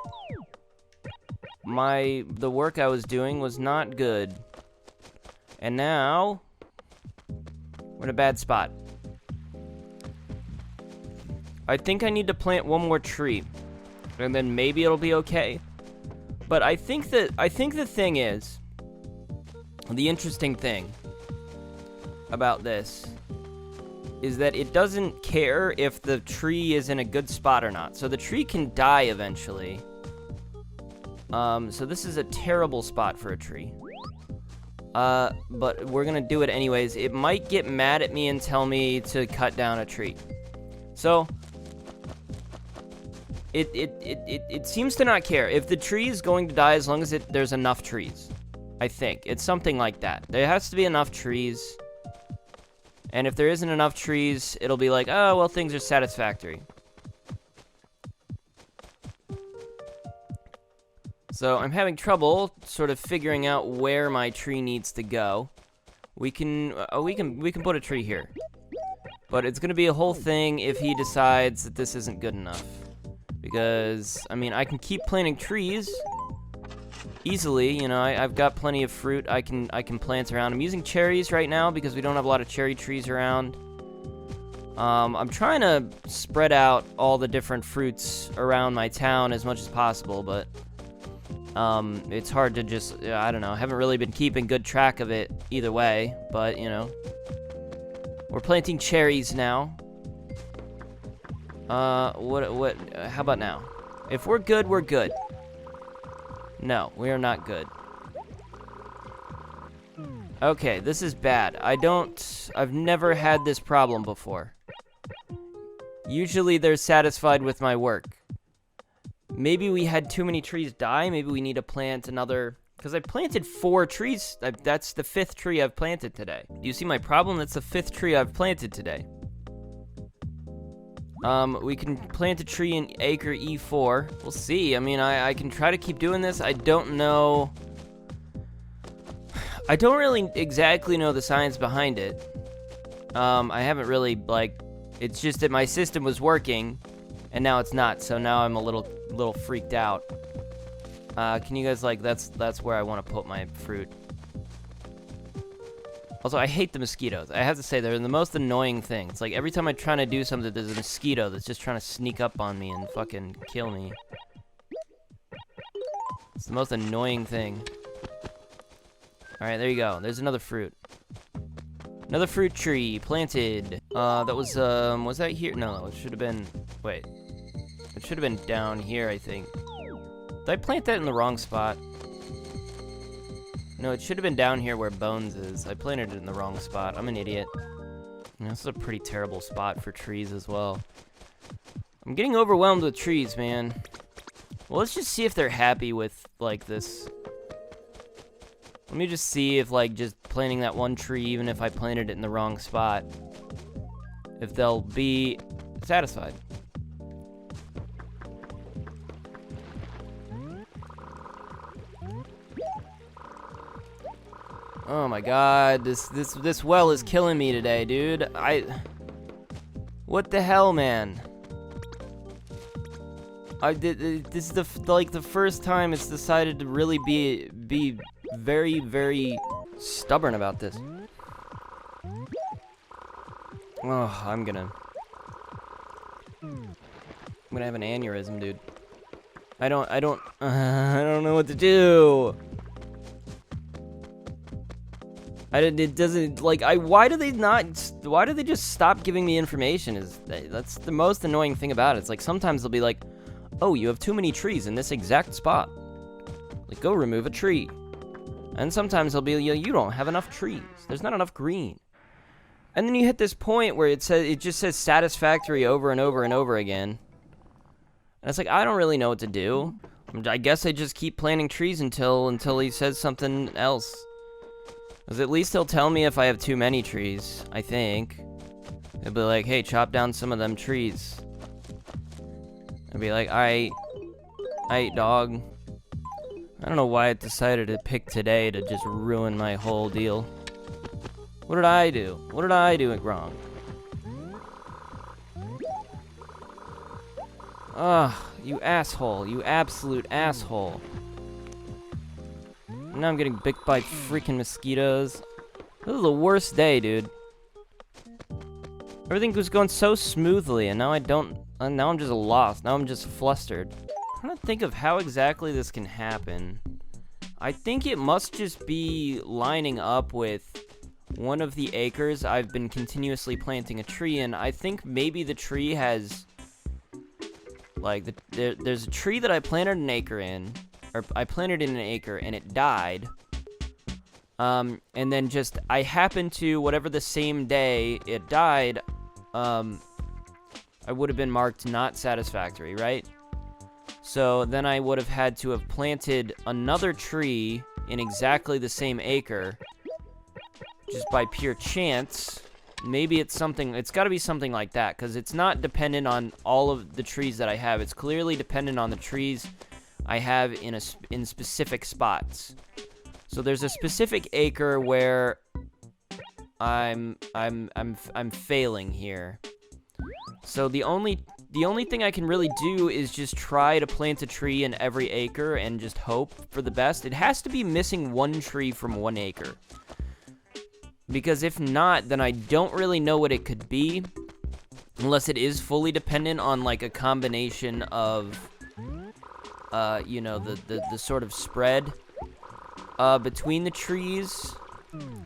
the work I was doing was not good. And now, we're in a bad spot. I think I need to plant one more tree, and then maybe it'll be okay. But I think the thing is, the interesting thing about this is that it doesn't care if the tree is in a good spot or not. So the tree can die eventually. So this is a terrible spot for a tree. But we're gonna do it anyways. It might get mad at me and tell me to cut down a tree. So it seems to not care if the tree is going to die as long as there's enough trees. I think it's something like that. There has to be enough trees, and if there isn't enough trees, it'll be like, oh well, things are satisfactory. So I'm having trouble sort of figuring out where my tree needs to go. We can put a tree here, but it's gonna be a whole thing if he decides that this isn't good enough. Because, I mean, I can keep planting trees easily, you know, I've got plenty of fruit I can plant around. I'm using cherries right now because we don't have a lot of cherry trees around. I'm trying to spread out all the different fruits around my town as much as possible, but it's hard to just, I don't know, I haven't really been keeping good track of it either way, but, you know. We're planting cherries now. How about now? If we're good, we're good. No, we are not good. Okay, this is bad. I've never had this problem before. Usually they're satisfied with my work. Maybe we had too many trees die. Maybe we need to plant another... Because I planted 4 trees. That's the 5th tree I've planted today. Do you see my problem? That's the 5th tree I've planted today. We can plant a tree in acre E4. We'll see. I mean, I can try to keep doing this. I don't know... I don't really exactly know the science behind it. I haven't really, like... It's just that my system was working, and now it's not, so now I'm a little freaked out. Can you guys, like, that's where I want to put my fruit. Also, I hate the mosquitoes. I have to say, they're the most annoying thing. It's like every time I'm trying to do something, there's a mosquito that's just trying to sneak up on me and fucking kill me. It's the most annoying thing. Alright, there you go. There's another fruit. Another fruit tree planted. That was that here? No, it should have been, wait. It should have been down here, I think. Did I plant that in the wrong spot? No, it should have been down here where Bones is. I planted it in the wrong spot. I'm an idiot. This is a pretty terrible spot for trees as well. I'm getting overwhelmed with trees, man. Well, let's just see if they're happy with, like, this. Let me just see if, like, just planting that one tree, even if I planted it in the wrong spot, if they'll be satisfied. Oh my god, this well is killing me today, dude. What the hell, man? This is the first time it's decided to really be very, very stubborn about this. Oh, I'm gonna have an aneurysm, dude. I don't know what to do. It doesn't, like, why do they just stop giving me information? That's the most annoying thing about it. It's like, sometimes they'll be like, oh, you have too many trees in this exact spot. Like, go remove a tree. And sometimes they'll be, you don't have enough trees. There's not enough green. And then you hit this point where it just says satisfactory over and over and over again. And it's like, I don't really know what to do. I guess I just keep planting trees until he says something else. Because at least he'll tell me if I have too many trees, I think. He'll be like, hey, chop down some of them trees. I'll be like, alright, dog. I don't know why it decided to pick today to just ruin my whole deal. What did I do? What did I do wrong? Ugh, you asshole. You absolute asshole. Now I'm getting bit by freaking mosquitoes. This is the worst day, dude. Everything was going so smoothly, and now now I'm just lost. Now I'm just flustered. I'm trying to think of how exactly this can happen. I think it must just be lining up with one of the acres I've been continuously planting a tree in. I think maybe the tree has, like, there's a tree that I planted an acre in, or I planted in an acre and it died. And then just, I happened to, whatever the same day it died, I would have been marked not satisfactory, right? So then I would have had to have planted another tree in exactly the same acre, just by pure chance. Maybe it's something, it's got to be something like that, because it's not dependent on all of the trees that I have. It's clearly dependent on the trees I have in specific spots. So there's a specific acre where I'm failing here. So the only thing I can really do is just try to plant a tree in every acre and just hope for the best. It has to be missing one tree from one acre. Because if not, then I don't really know what it could be. Unless it is fully dependent on, like, a combination of, you know, the sort of spread between the trees.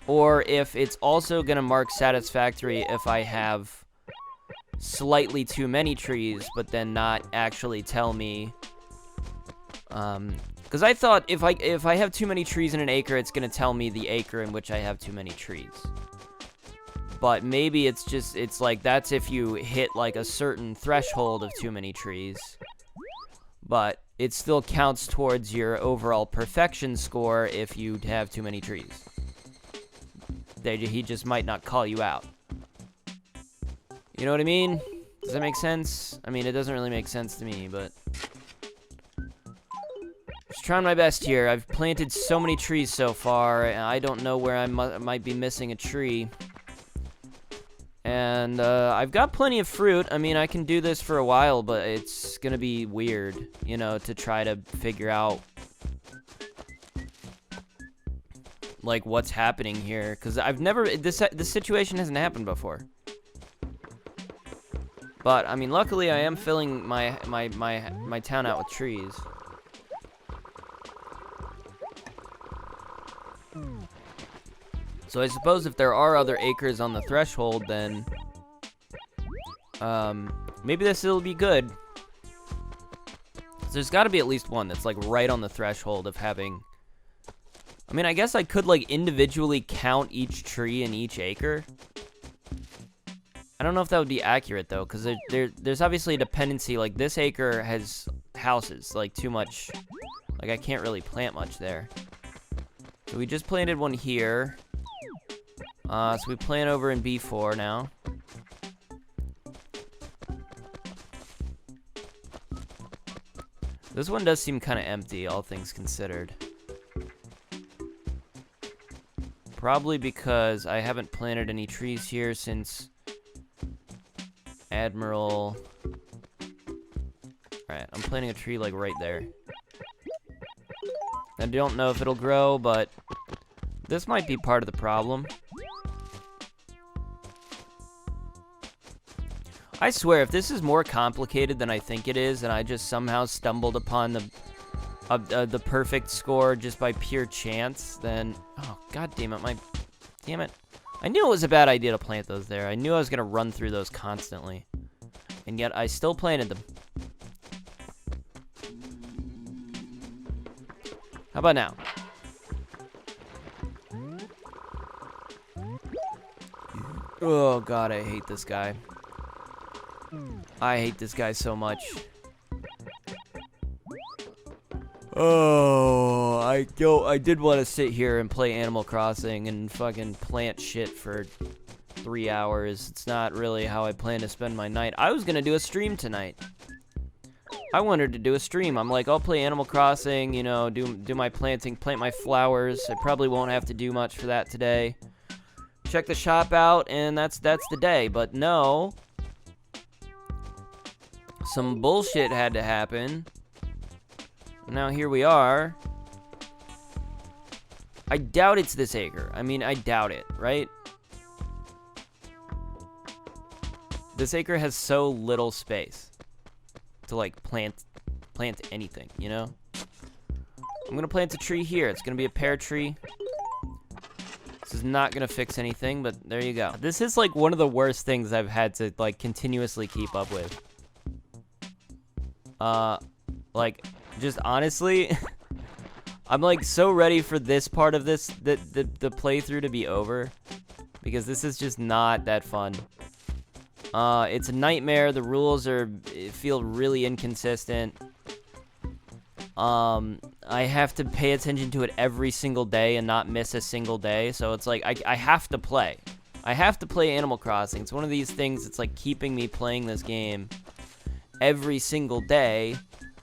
Or if it's also going to mark satisfactory if I have slightly too many trees, but then not actually tell me, Because I thought if I have too many trees in an acre, it's gonna tell me the acre in which I have too many trees. But maybe it's like that's if you hit like a certain threshold of too many trees. But it still counts towards your overall perfection score if you have too many trees. He just might not call you out. You know what I mean? Does that make sense? I mean, it doesn't really make sense to me, but... Just trying my best here. I've planted so many trees so far, and I don't know where I might be missing a tree. And, I've got plenty of fruit. I mean, I can do this for a while, but it's gonna be weird, you know, to try to figure out, like, what's happening here. Because I've never... This situation hasn't happened before. But, I mean, luckily I am filling my town out with trees. So I suppose if there are other acres on the threshold, then maybe this will be good. There's got to be at least one that's like right on the threshold of having... I mean, I guess I could like individually count each tree in each acre. I don't know if that would be accurate though, because there's obviously a dependency. Like this acre has houses, like too much. Like I can't really plant much there. So we just planted one here. So we plant over in B4 now. This one does seem kind of empty, all things considered. Probably because I haven't planted any trees here since Admiral... Alright, I'm planting a tree like right there. I don't know if it'll grow, but this might be part of the problem. I swear, if this is more complicated than I think it is, and I just somehow stumbled upon the perfect score just by pure chance, then... Oh, god damn it, Damn it. I knew it was a bad idea to plant those there. I knew I was gonna run through those constantly. And yet, I still planted them. How about now? Oh god, I hate this guy. I hate this guy so much. Oh, I did want to sit here and play Animal Crossing and fucking plant shit for 3 hours. It's not really how I plan to spend my night. I was gonna do a stream tonight. I wanted to do a stream. I'm like, I'll play Animal Crossing, you know, do my planting, plant my flowers. I probably won't have to do much for that today. Check the shop out, and that's the day. But no. Some bullshit had to happen. Now here we are. I doubt it's this acre. I mean, I doubt it, right? This acre has so little space to like plant anything, you know? I'm gonna plant a tree here. It's gonna be a pear tree. This is not gonna fix anything, but there you go. This is like one of the worst things I've had to like continuously keep up with. Like, just honestly, I'm like so ready for this part of the playthrough to be over, because this is just not that fun. It's a nightmare. The rules feel really inconsistent. I have to pay attention to it every single day and not miss a single day, so it's like I have to play. I have to play Animal Crossing. It's one of these things that's like keeping me playing this game every single day.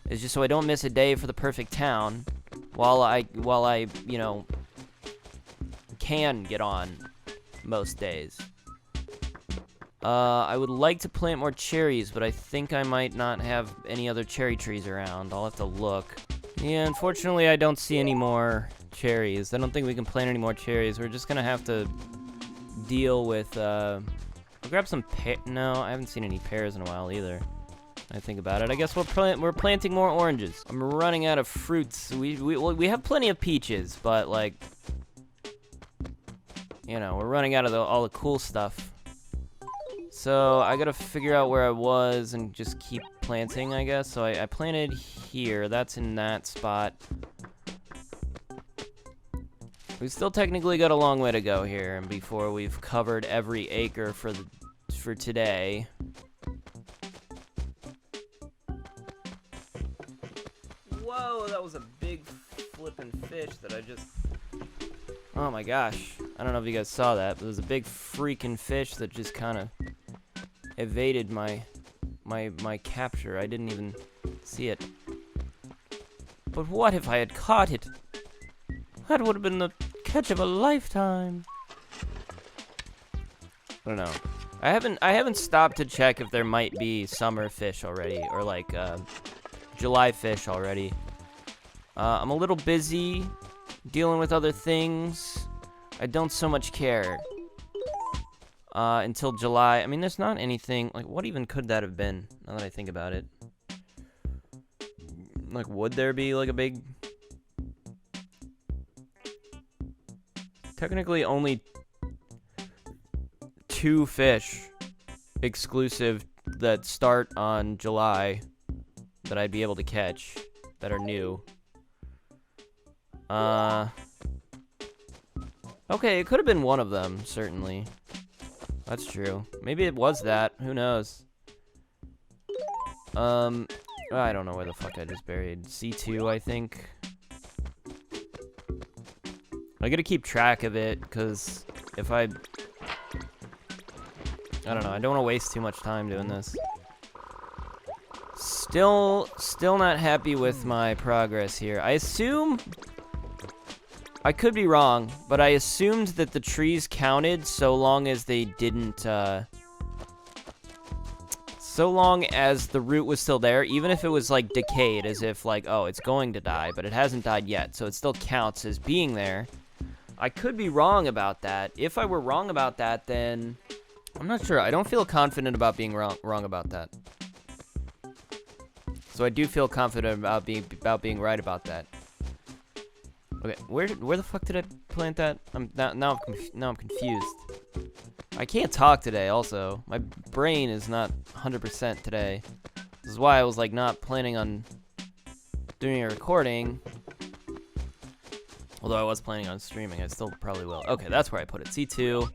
It's just so I don't miss a day for the perfect town while I you know, can get on most days. I would like to plant more cherries, but I think I might not have any other cherry trees around. I'll have to look. Yeah, unfortunately I don't see any more cherries. I don't think we can plant any more cherries. We're just gonna have to deal with, I'll grab some no, I haven't seen any pears in a while either. I think about it. I guess we're planting more oranges. I'm running out of fruits. We have plenty of peaches, but like, you know, we're running out of all the cool stuff. So I gotta figure out where I was and just keep planting, I guess. So I planted here. That's in that spot. We still technically got a long way to go here, and before we've covered every acre for today. Whoa, that was a big flippin' fish that I just... Oh my gosh. I don't know if you guys saw that, but it was a big freaking fish that just kind of evaded my capture. I didn't even see it. But what if I had caught it? That would have been the catch of a lifetime. I don't know. I haven't stopped to check if there might be summer fish already, or like July fish already. I'm a little busy dealing with other things. I don't so much care until July. I mean, there's not anything, like, what even could that have been, now that I think about it? Like, would there be, like, a big... Technically, only 2 fish exclusive that start on July that I'd be able to catch that are new. Okay, it could have been one of them, certainly. That's true. Maybe it was that. Who knows? I don't know where the fuck I just buried. C2, I think. I gotta keep track of it, because if I don't know, I don't want to waste too much time doing this. Still not happy with my progress here. I assume... I could be wrong, but I assumed that the trees counted so long as they didn't, so long as the root was still there, even if it was, like, decayed, as if, like, oh, it's going to die, but it hasn't died yet, so it still counts as being there. I could be wrong about that. If I were wrong about that, then... I'm not sure. I don't feel confident about being wrong about that. So I do feel confident about being right about that. Okay, where the fuck did I plant that? Now I'm confused. I can't talk today. Also, my brain is not 100% today. This is why I was like not planning on doing a recording. Although I was planning on streaming, I still probably will. Okay, that's where I put it. C2,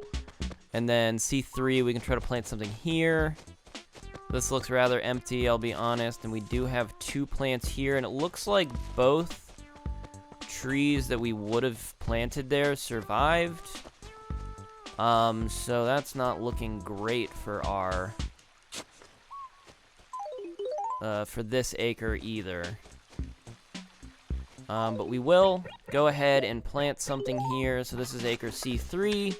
and then C3. We can try to plant something here. This looks rather empty, I'll be honest, and we do have 2 plants here, and it looks like both trees that we would have planted there survived. So that's not looking great for our for this acre either. But we will go ahead and plant something here. So this is acre C3.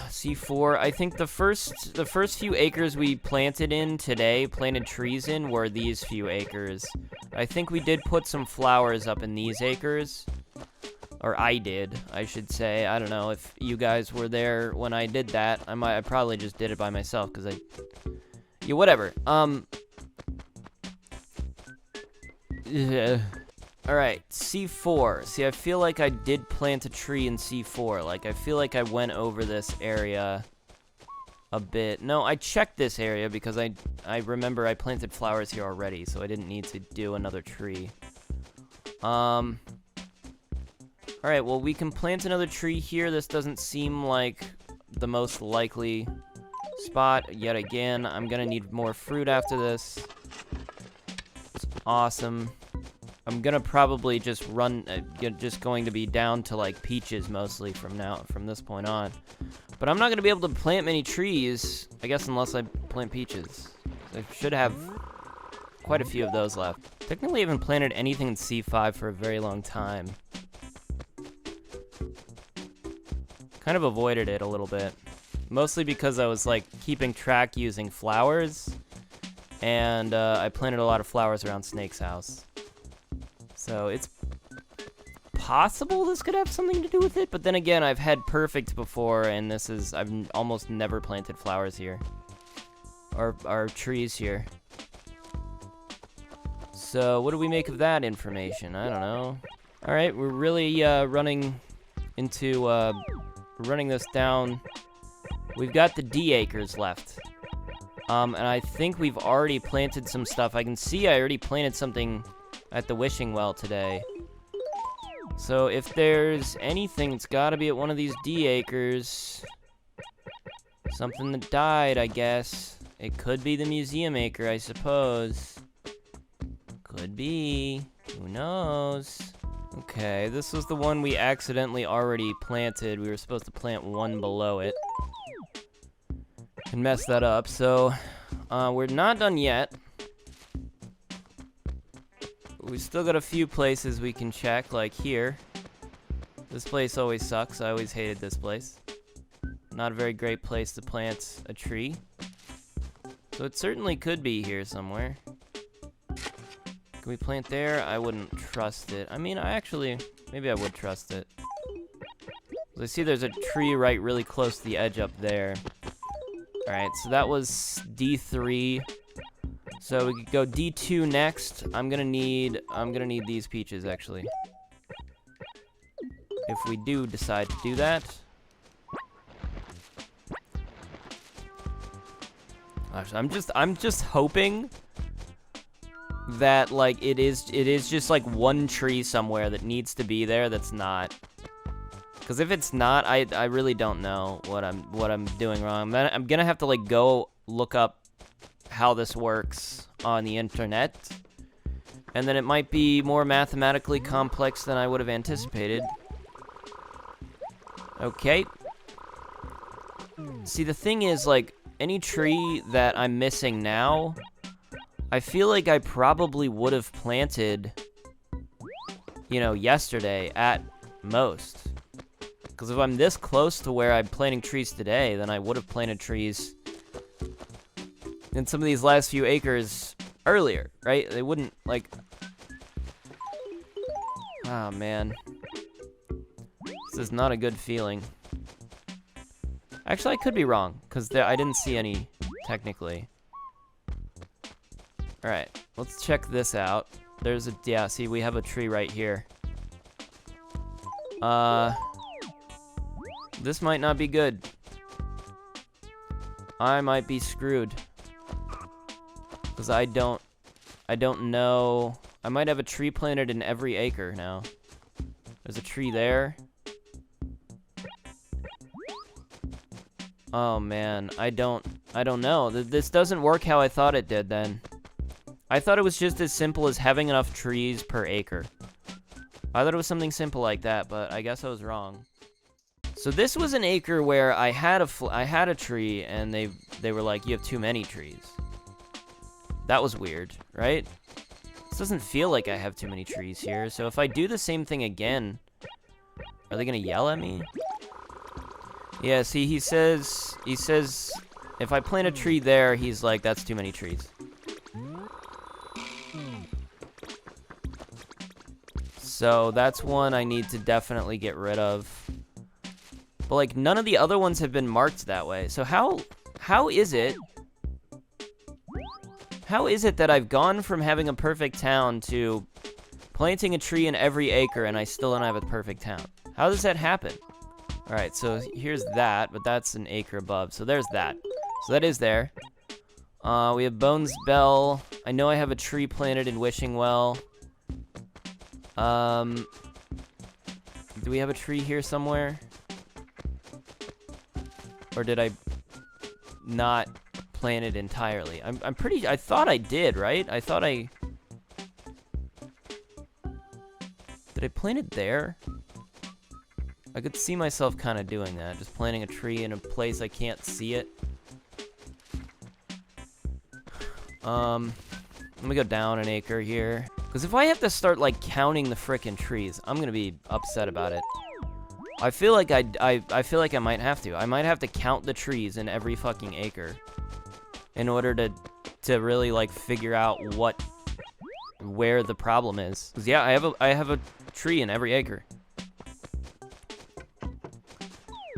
C4. I think the first few acres we planted trees in, were these few acres. I think we did put some flowers up in these acres. Or I did, I should say. I don't know if you guys were there when I did that. I probably just did it by myself, because yeah, whatever. Alright, C4. See, I feel like I did plant a tree in C4. Like, I feel like I went over this area a bit. No, I checked this area because I remember I planted flowers here already, so I didn't need to do another tree. Alright, well, we can plant another tree here. This doesn't seem like the most likely spot yet again. I'm gonna need more fruit after this. It's awesome. I'm gonna probably just just going to be down to like peaches mostly from this point on. But I'm not gonna be able to plant many trees, I guess, unless I plant peaches. I should have quite a few of those left. Technically, I haven't planted anything in C5 for a very long time. Kind of avoided it a little bit. Mostly because I was like keeping track using flowers. And I planted a lot of flowers around Snake's house. So it's possible this could have something to do with it, but then again, I've had perfect before, and I've almost never planted flowers here. Or trees here. So what do we make of that information? I don't know. Alright, we're really running this down. We've got the D acres left. And I think we've already planted some stuff. I can see I already planted something at the wishing well today. So if there's anything, it's gotta be at one of these D acres. Something that died, I guess. It could be the museum acre, I suppose. Could be. Who knows? Okay, this was the one we accidentally already planted. We were supposed to plant one below it. And mess that up, so we're not done yet. We still got a few places we can check, like here. This place always sucks. I always hated this place. Not a very great place to plant a tree. So it certainly could be here somewhere. Can we plant there? I wouldn't trust it. I mean, maybe I would trust it. I see there's a tree right really close to the edge up there. Alright, so that was D3. So we could go D2 next. I'm gonna need these peaches, actually. If we do decide to do that. Gosh, I'm just hoping that, like, it is just like one tree somewhere that needs to be there that's not. Because if it's not, I really don't know what I'm doing wrong. I'm gonna have to, like, go look up how this works on the internet, and then it might be more mathematically complex than I would have anticipated. Okay. See, the thing is, like, any tree that I'm missing now, I feel like I probably would have planted, you know, yesterday at most. Because if I'm this close to where I'm planting trees today, then I would have planted trees in some of these last few acres earlier, right? They wouldn't, like... Oh, man. This is not a good feeling. Actually, I could be wrong, because I didn't see any, technically. Alright, let's check this out. There's a... Yeah, see, we have a tree right here. This might not be good. I might be screwed. Because I don't know. I might have a tree planted in every acre now. There's a tree there. Oh man, I don't know. This doesn't work how I thought it did then. I thought it was just as simple as having enough trees per acre. I thought it was something simple like that, but I guess I was wrong. So this was an acre where I had a tree, and they were like, you have too many trees. That was weird, right? This doesn't feel like I have too many trees here, so if I do the same thing again, are they gonna yell at me? Yeah, see, he says, if I plant a tree there, he's like, that's too many trees. So that's one I need to definitely get rid of. But, like, none of the other ones have been marked that way. So how is it that I've gone from having a perfect town to planting a tree in every acre and I still don't have a perfect town? How does that happen? Alright, so here's that, but that's an acre above. So there's that. So that is there. We have Bones Bell. I know I have a tree planted in Wishing Well. Do we have a tree here somewhere? Or did I not plant it entirely? I thought I did, right? Did I plant it there? I could see myself kind of doing that, just planting a tree in a place I can't see it. Let me go down an acre here. Because if I have to start, like, counting the frickin' trees, I'm gonna be upset about it. I feel like I feel like I might have to. I might have to count the trees in every fucking acre in order to really, like, figure out where the problem is. 'Cause yeah, I have a tree in every acre.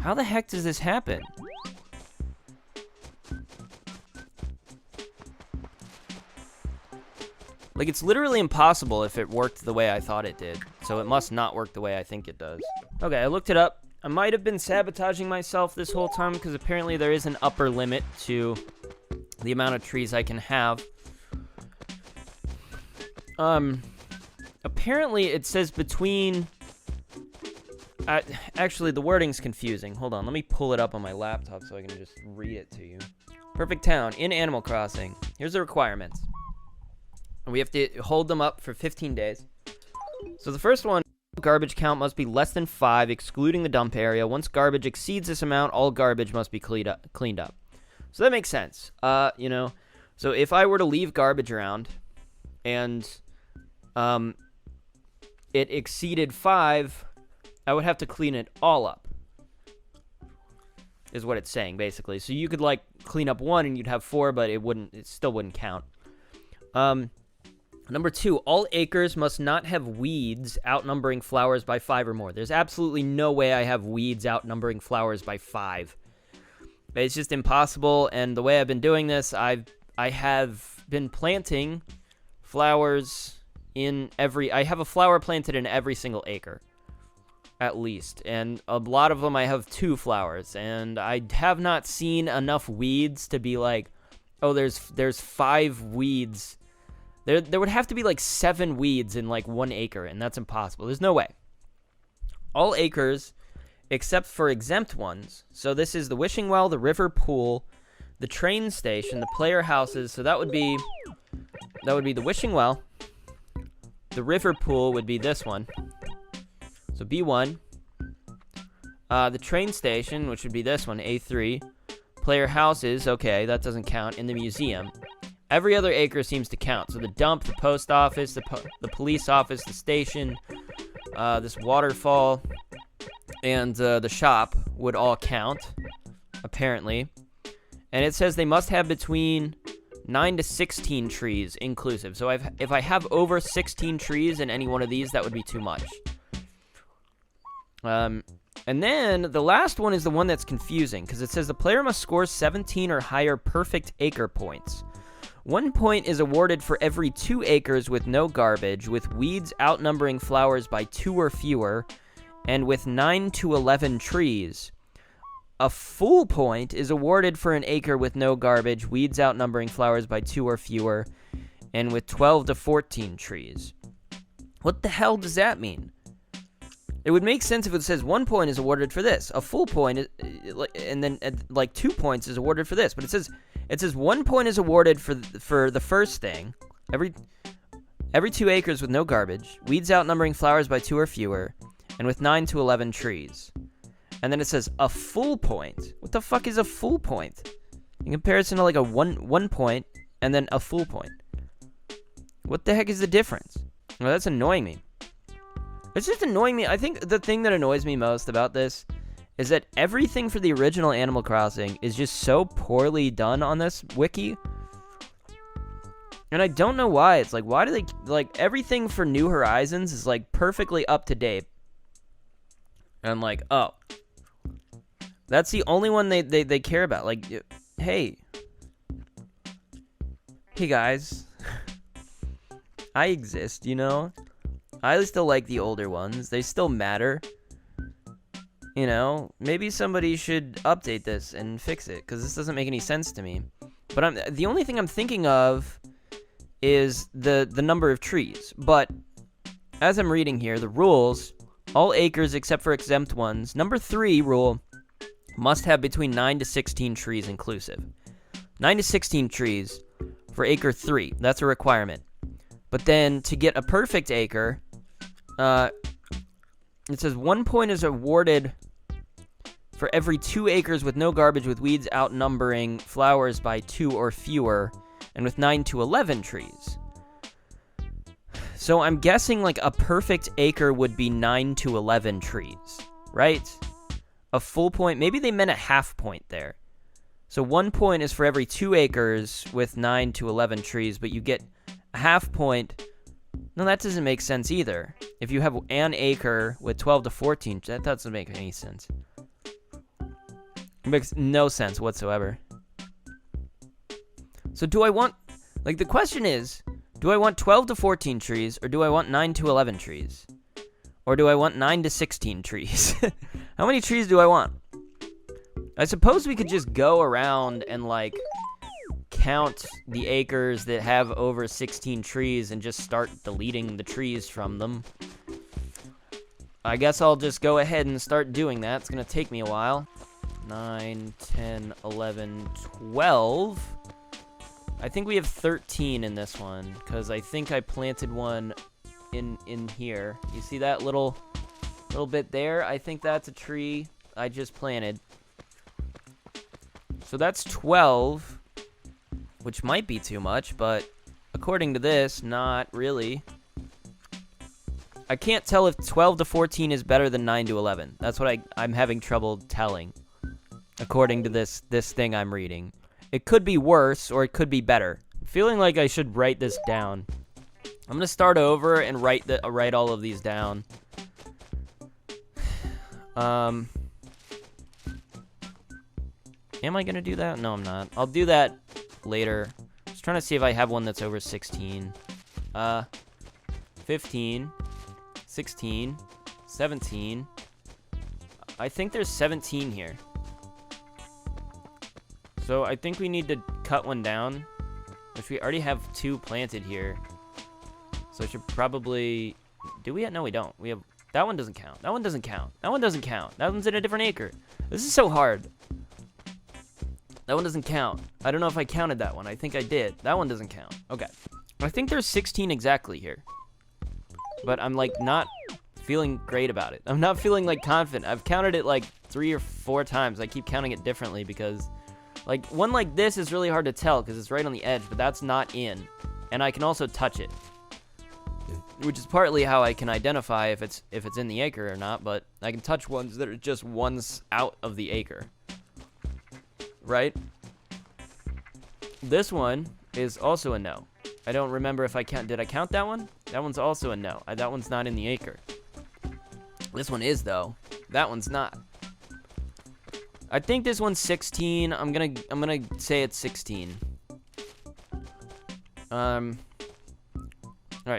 How the heck does this happen? Like, it's literally impossible if it worked the way I thought it did. So it must not work the way I think it does. Okay, I looked it up. I might have been sabotaging myself this whole time because apparently there is an upper limit to the amount of trees I can have. Apparently it says between Actually, the wording's confusing. Hold on, let me pull it up on my laptop so I can just read it to you. Perfect town in Animal Crossing. Here's the requirements. We have to hold them up for 15 days. So the first one, garbage count must be less than 5, excluding the dump area. Once garbage exceeds this amount, all garbage must be cleaned up. So that makes sense. You know, so if I were to leave garbage around and it exceeded 5, I would have to clean it all up, is what it's saying, basically. So you could, like, clean up 1 and you'd have 4, but it still wouldn't count. Number 2, all acres must not have weeds outnumbering flowers by 5 or more. There's absolutely no way I have weeds outnumbering flowers by 5. It's just impossible, and the way I've been doing this, I have been planting flowers I have a flower planted in every single acre. At least, and a lot of them I have 2 flowers, and I have not seen enough weeds to be like, oh, there's 5 weeds. There would have to be like 7 weeds in like 1 acre, and that's impossible. There's no way. All acres, except for exempt ones. So this is the wishing well, the river pool, the train station, the player houses. So that would be the wishing well. The river pool would be this one. So B1, the train station, which would be this one, A3, player houses, okay, that doesn't count, in the museum. Every other acre seems to count, so the dump, the post office, the police office, the station, this waterfall, and the shop would all count, apparently. And it says they must have between 9 to 16 trees inclusive. So if I have over 16 trees in any one of these, that would be too much. And then the last one is the one that's confusing, because it says the player must score 17 or higher perfect acre points. 1 point is awarded for every 2 acres with no garbage, with weeds outnumbering flowers by 2 or fewer, and with 9 to 11 trees. A full point is awarded for an acre with no garbage, weeds outnumbering flowers by 2 or fewer, and with 12 to 14 trees. What the hell does that mean? It would make sense if it says 1 point is awarded for this, a full point, and then like 2 points is awarded for this. But it says 1 point is awarded for the first thing, every 2 acres with no garbage, weeds outnumbering flowers by 2 or fewer, and with 9 to 11 trees. And then it says a full point. What the fuck is a full point? In comparison to like a one point and then a full point. What the heck is the difference? Well, that's annoying me. It's just annoying me. I think the thing that annoys me most about this is that everything for the original Animal Crossing is just so poorly done on this wiki. And I don't know why. It's like, why do they, like, everything for New Horizons is, like, perfectly up to date. And I'm like, oh. That's the only one they care about. Like, hey. Hey, guys. I exist, you know? I still like the older ones. They still matter. You know? Maybe somebody should update this and fix it, because this doesn't make any sense to me. But the only thing I'm thinking of is the number of trees. But as I'm reading here, the rules, all acres except for exempt ones. Number 3 rule must have between 9 to 16 trees inclusive. 9 to 16 trees for acre 3. That's a requirement. But then to get a perfect acre, it says 1 point is awarded for every 2 acres with no garbage, with weeds outnumbering flowers by 2 or fewer, and with 9 to 11 trees. So I'm guessing like a perfect acre would be 9 to 11 trees, right? A full point, maybe they meant a half point there. So 1 point is for every 2 acres with 9 to 11 trees, but you get a half point. No, that doesn't make sense either. If you have an acre with 12 to 14, that doesn't make any sense. It makes no sense whatsoever. So do I want, like, the question is, do I want 12 to 14 trees, or do I want 9 to 11 trees? Or do I want 9 to 16 trees? How many trees do I want? I suppose we could just go around and, like, count the acres that have over 16 trees and just start deleting the trees from them. I guess I'll just go ahead and start doing that. It's gonna take me a while. 9, 10, 11, 12. I think we have 13 in this one, because I think I planted one in here. You see that little bit there? I think that's a tree I just planted. So that's 12, which might be too much, but according to this, not really. I can't tell if 12 to 14 is better than 9 to 11. That's what I'm having trouble telling, according to this thing I'm reading. It could be worse, or it could be better. I'm feeling like I should write this down. I'm gonna start over and write all of these down. Am I gonna do that? No, I'm not. I'll do that later. Just trying to see if I have one that's over 16. 15, 16, 17. I think there's 17 here. So I think we need to cut one down, which we already have 2 planted here. So I should probably... Do we? No, we don't. We have... That one doesn't count. That one doesn't count. That one doesn't count. That one's in a different acre. This is so hard. That one doesn't count. I don't know if I counted that one. I think I did. That one doesn't count. Okay. I think there's 16 exactly here. But I'm, like, not feeling great about it. I'm not feeling, like, confident. I've counted it, like, 3 or 4 times. I keep counting it differently because, like, one like this is really hard to tell because it's right on the edge, but that's not in. And I can also touch it, which is partly how I can identify if it's in the acre or not, but I can touch ones that are just ones out of the acre. Right? This one is also a no. I don't remember if did I count that one? That one's also a no. That one's not in the acre. This one is, though. That one's not. I think this one's 16. I'm gonna say it's 16. Alright,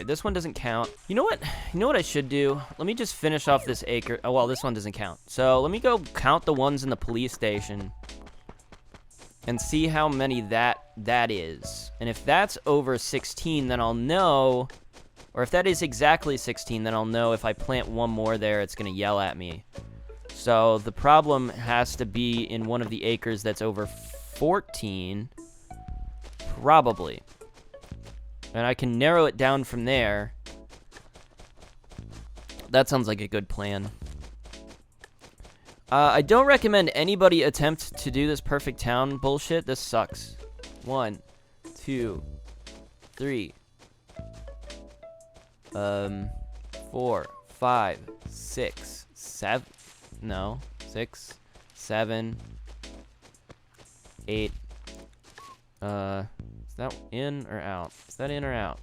this one doesn't count. You know what? You know what I should do? Let me just finish off this acre. Oh, well, this one doesn't count. So, let me go count the ones in the police station and see how many that is. And if that's over 16, then I'll know, or if that is exactly 16, then I'll know if I plant one more there, it's going to yell at me. So, the problem has to be in one of the acres that's over 14, probably. And I can narrow it down from there. That sounds like a good plan. I don't recommend anybody attempt to do this perfect town bullshit. This sucks. 1, 2, 3, 4, 5, 6, 7. No, 6, 7, 8. Is that in or out? Is that in or out?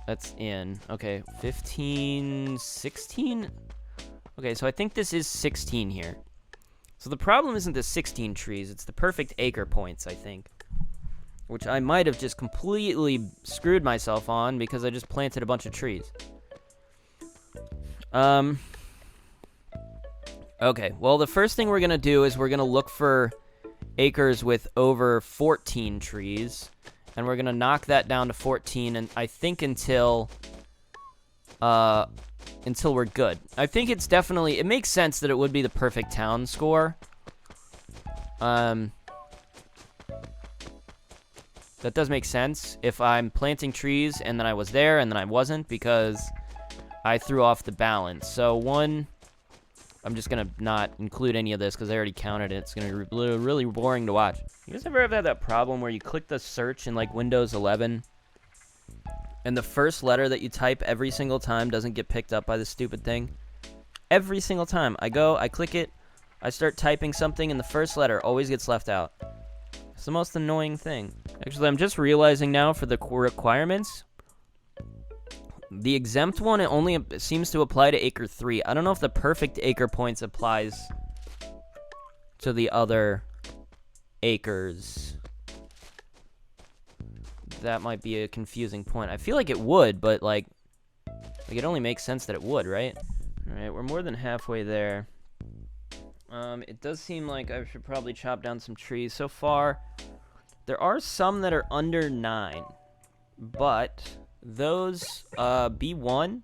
That's in. Okay, 15, 16? Okay, so I think this is 16 here. So the problem isn't the 16 trees, it's the perfect acre points, I think. Which I might have just completely screwed myself on because I just planted a bunch of trees. Okay, well, the first thing we're going to do is we're going to look for acres with over 14 trees. And we're going to knock that down to 14, and I think until we're good. I think it's definitely... It makes sense that it would be the perfect town score. That does make sense if I'm planting trees and then I was there and then I wasn't because I threw off the balance. So, one... I'm just going to not include any of this because I already counted it. It's going to be really boring to watch. You guys ever have had that problem where you click the search in, like, Windows 11 and the first letter that you type every single time doesn't get picked up by the stupid thing? Every single time. I click it, I start typing something, and the first letter always gets left out. It's the most annoying thing. Actually, I'm just realizing now for the requirements... The exempt one, it only seems to apply to acre 3. I don't know if the perfect acre points applies to the other acres. That might be a confusing point. I feel like it would, but like it only makes sense that it would, right? Alright, we're more than halfway there. It does seem like I should probably chop down some trees. So far, there are some that are under 9, but... Those, B1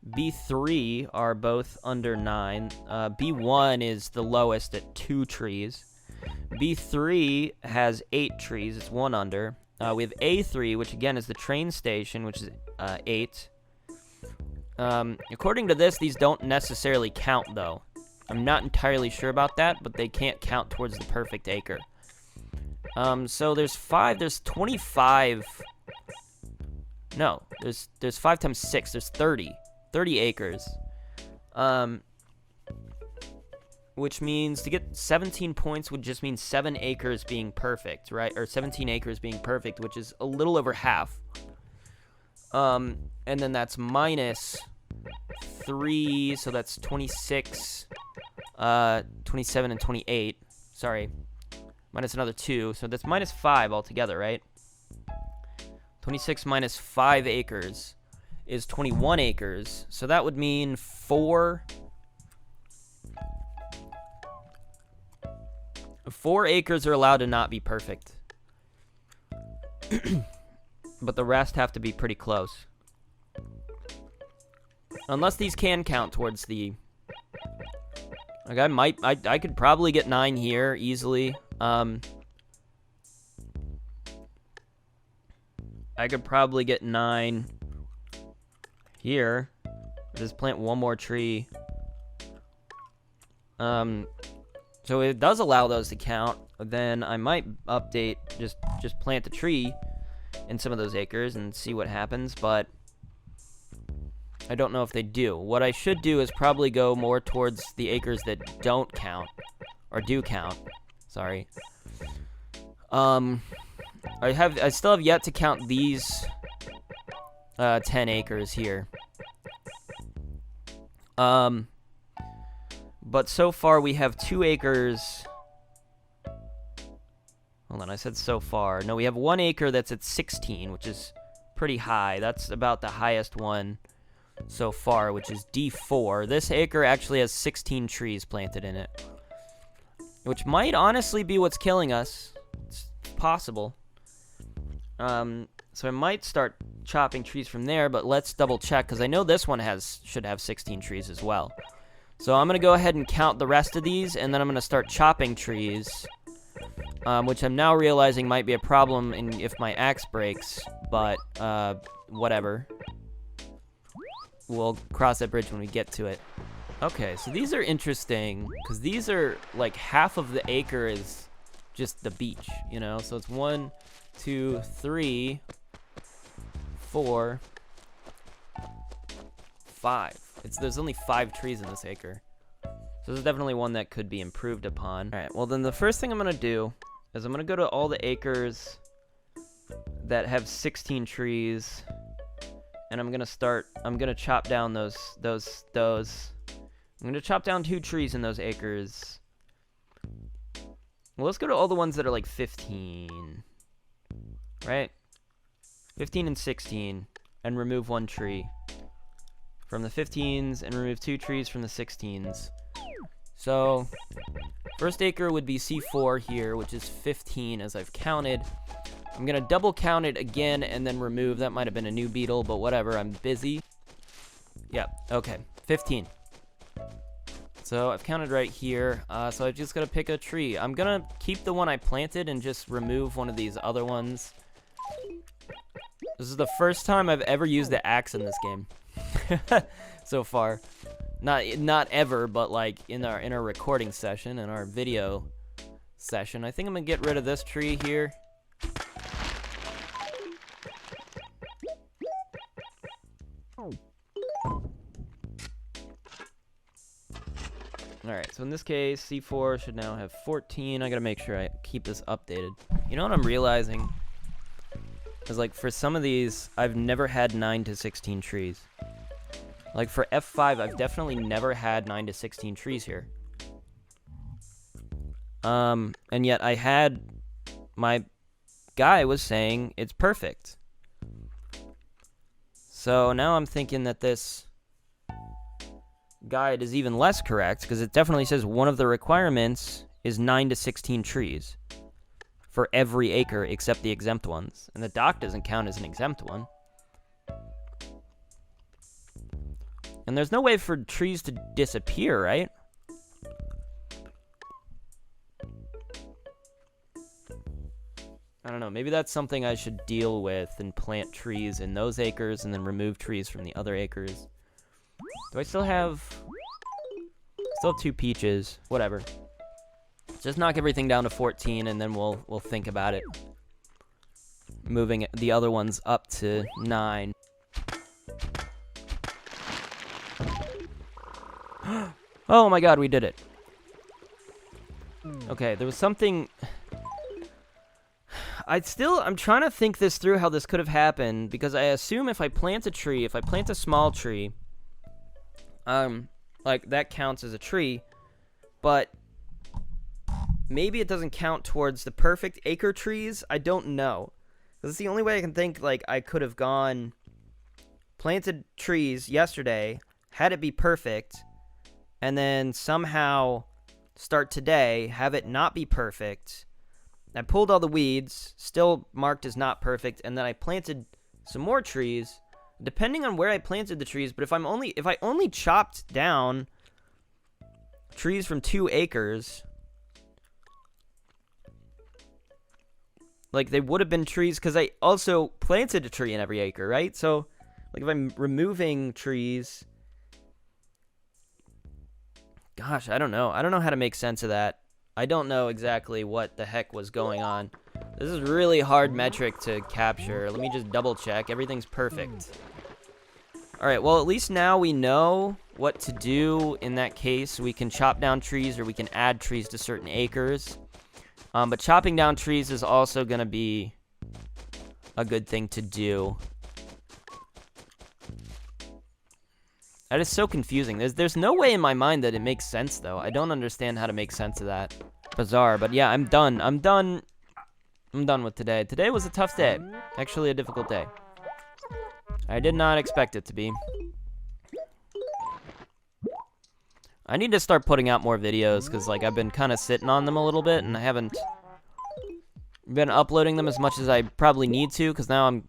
B3 are both under 9. B1 is the lowest at 2 trees. B3 has 8 trees. It's 1 under. We have A3, which again is the train station, which is 8. According to this, these don't necessarily count, though. I'm not entirely sure about that, but they can't count towards the perfect acre. So there's 25. No, there's 5 times 6. There's 30. 30 acres. Which means to get 17 points would just mean 7 acres being perfect, right? Or 17 acres being perfect, which is a little over half. And then that's minus 3, so that's 26, 27, and 28. Sorry. Minus another 2, so that's minus 5 altogether, right? 26 minus 5 acres is 21 acres. So that would mean 4 acres are allowed to not be perfect. But the rest have to be pretty close. Unless these can count towards the... Like I could probably get 9 here easily. I could probably get 9 here. Just plant one more tree. So it does allow those to count. Then I might update, just plant the tree in some of those acres and see what happens, but I don't know if they do. What I should do is probably go more towards the acres that don't count, or do count. Sorry. I still have yet to count these 10 acres here. But so far we have 2 acres. Hold on, I said so far. No, we have 1 acre that's at 16, which is pretty high. That's about the highest one so far, which is D4. This acre actually has 16 trees planted in it, which might honestly be what's killing us. It's possible. So I might start chopping trees from there, but let's double check, because I know this one should have 16 trees as well. So I'm going to go ahead and count the rest of these, and then I'm going to start chopping trees, which I'm now realizing might be a problem if my axe breaks, but whatever. We'll cross that bridge when we get to it. Okay, so these are interesting, because these are, like, half of the acre is just the beach, you know? So it's 1, 2, 3, 4, 5. There's only 5 trees in this acre. So there's definitely one that could be improved upon. Alright, well then the first thing I'm going to do is I'm going to go to all the acres that have 16 trees. And I'm going to chop down those. I'm going to chop down 2 trees in those acres. Well, let's go to all the ones that are like 15. Right? 15 and 16. And remove 1 tree from the 15s and remove 2 trees from the 16s. So, first acre would be C4 here, which is 15 as I've counted. I'm going to double count it again and then remove. That might have been a new beetle, but whatever. I'm busy. Yeah, okay. 15. So I've counted right here. So I've just got to pick a tree. I'm going to keep the one I planted and just remove one of these other ones. This is the first time I've ever used the axe in this game. So far. Not ever, but like in our recording session, in our video session. I think I'm going to get rid of this tree here. Alright, so in this case, C4 should now have 14. I gotta make sure I keep this updated. You know what I'm realizing? Is like, for some of these, I've never had 9 to 16 trees. Like, for F5, I've definitely never had 9 to 16 trees here. And yet I had... My guy was saying it's perfect. So now I'm thinking that this guide is even less correct, because it definitely says one of the requirements is 9 to 16 trees for every acre except the exempt ones, and the dock doesn't count as an exempt one. And there's no way for trees to disappear, right? I don't know. Maybe that's something I should deal with and plant trees in those acres and then remove trees from the other acres. Do I still have... Still have 2 peaches. Whatever. Just knock everything down to 14 and then we'll think about it. Moving the other ones up to 9. Oh my god, we did it. Okay, there was something... I'm trying to think this through how this could have happened, because I assume if I plant a tree, if I plant a small tree, like, that counts as a tree, but maybe it doesn't count towards the perfect acre trees. I don't know. This is the only way I can think, like, I could have gone, planted trees yesterday, had it be perfect, and then somehow start today, have it not be perfect. I pulled all the weeds, still marked as not perfect, and then I planted some more trees, depending on where I planted the trees. But if I only chopped down trees from 2 acres, like, they would have been trees, because I also planted a tree in every acre, right? So, like, if I'm removing trees, gosh, I don't know. I don't know how to make sense of that. I don't know exactly what the heck was going on. This is really hard metric to capture. Let me just double check. Everything's perfect. Alright, well, at least now we know what to do in that case. We can chop down trees, or we can add trees to certain acres. But chopping down trees is also going to be a good thing to do. That is so confusing. There's no way in my mind that it makes sense, though. I don't understand how to make sense of that. Bizarre, but yeah, I'm done. I'm done with today. Today was a tough day. Actually, a difficult day. I did not expect it to be. I need to start putting out more videos, because, like, I've been kind of sitting on them a little bit, and I haven't been uploading them as much as I probably need to, because now I'm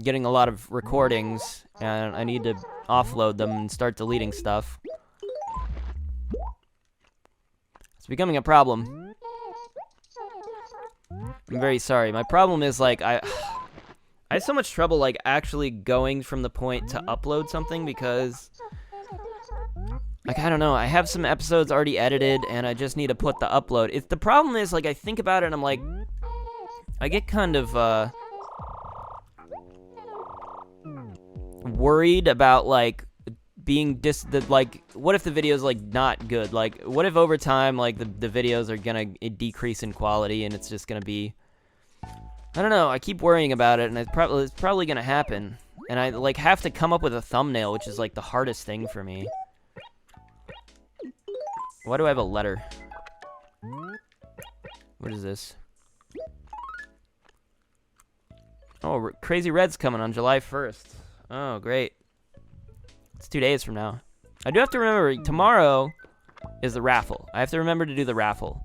getting a lot of recordings, and I need to offload them and start deleting stuff. It's becoming a problem. I'm very sorry. My problem is, like, I have so much trouble, like, actually going from the point to upload something, because, like, I don't know, I have some episodes already edited, and I just need to put the upload. The problem is, like, I think about it, and I'm like, I get kind of, worried about, like, being like, what if the video's, like, not good? Like, what if over time, like, the videos are gonna decrease in quality, and it's just gonna be, I don't know, I keep worrying about it, and it's probably gonna happen. And I, like, have to come up with a thumbnail, which is, like, the hardest thing for me. Why do I have a letter? What is this? Oh, Crazy Red's coming on July 1st. Oh, great. It's 2 days from now. I do have to remember, tomorrow is the raffle. I have to remember to do the raffle.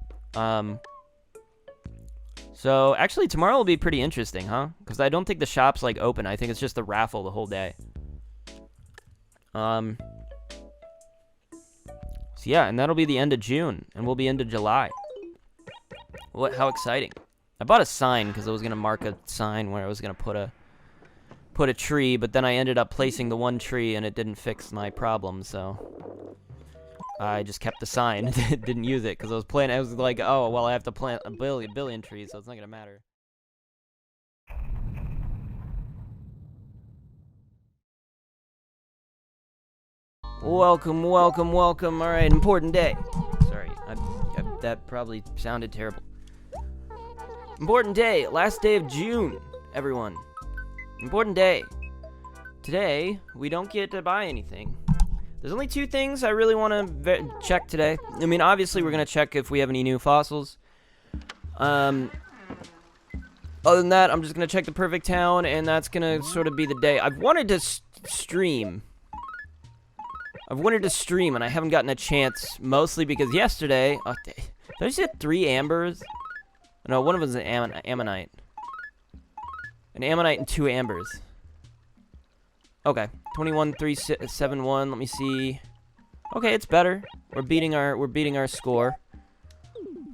So, actually, tomorrow will be pretty interesting, huh? Because I don't think the shop's, like, open. I think it's just the raffle the whole day. So, yeah, and that'll be the end of June, and we'll be into July. How exciting. I bought a sign, because I was going to mark a sign where I was going to put a tree, but then I ended up placing the one tree, and it didn't fix my problem, so I just kept the sign and didn't use it, because I was like, oh, well, I have to plant a billion trees, so it's not going to matter. Welcome, welcome, welcome. All right, important day. Sorry, that probably sounded terrible. Important day, last day of June, everyone. Important day. Today, we don't get to buy anything. There's only 2 things I really want to check today. I mean, obviously, we're going to check if we have any new fossils. Other than that, I'm just going to check the perfect town, and that's going to sort of be the day. I've wanted to stream. And I haven't gotten a chance, mostly because yesterday... Oh, did I just get 3 ambers? No, one of them is an ammonite. An ammonite and 2 ambers. Okay, 21,371. Let me see. Okay, it's better. We're beating our score.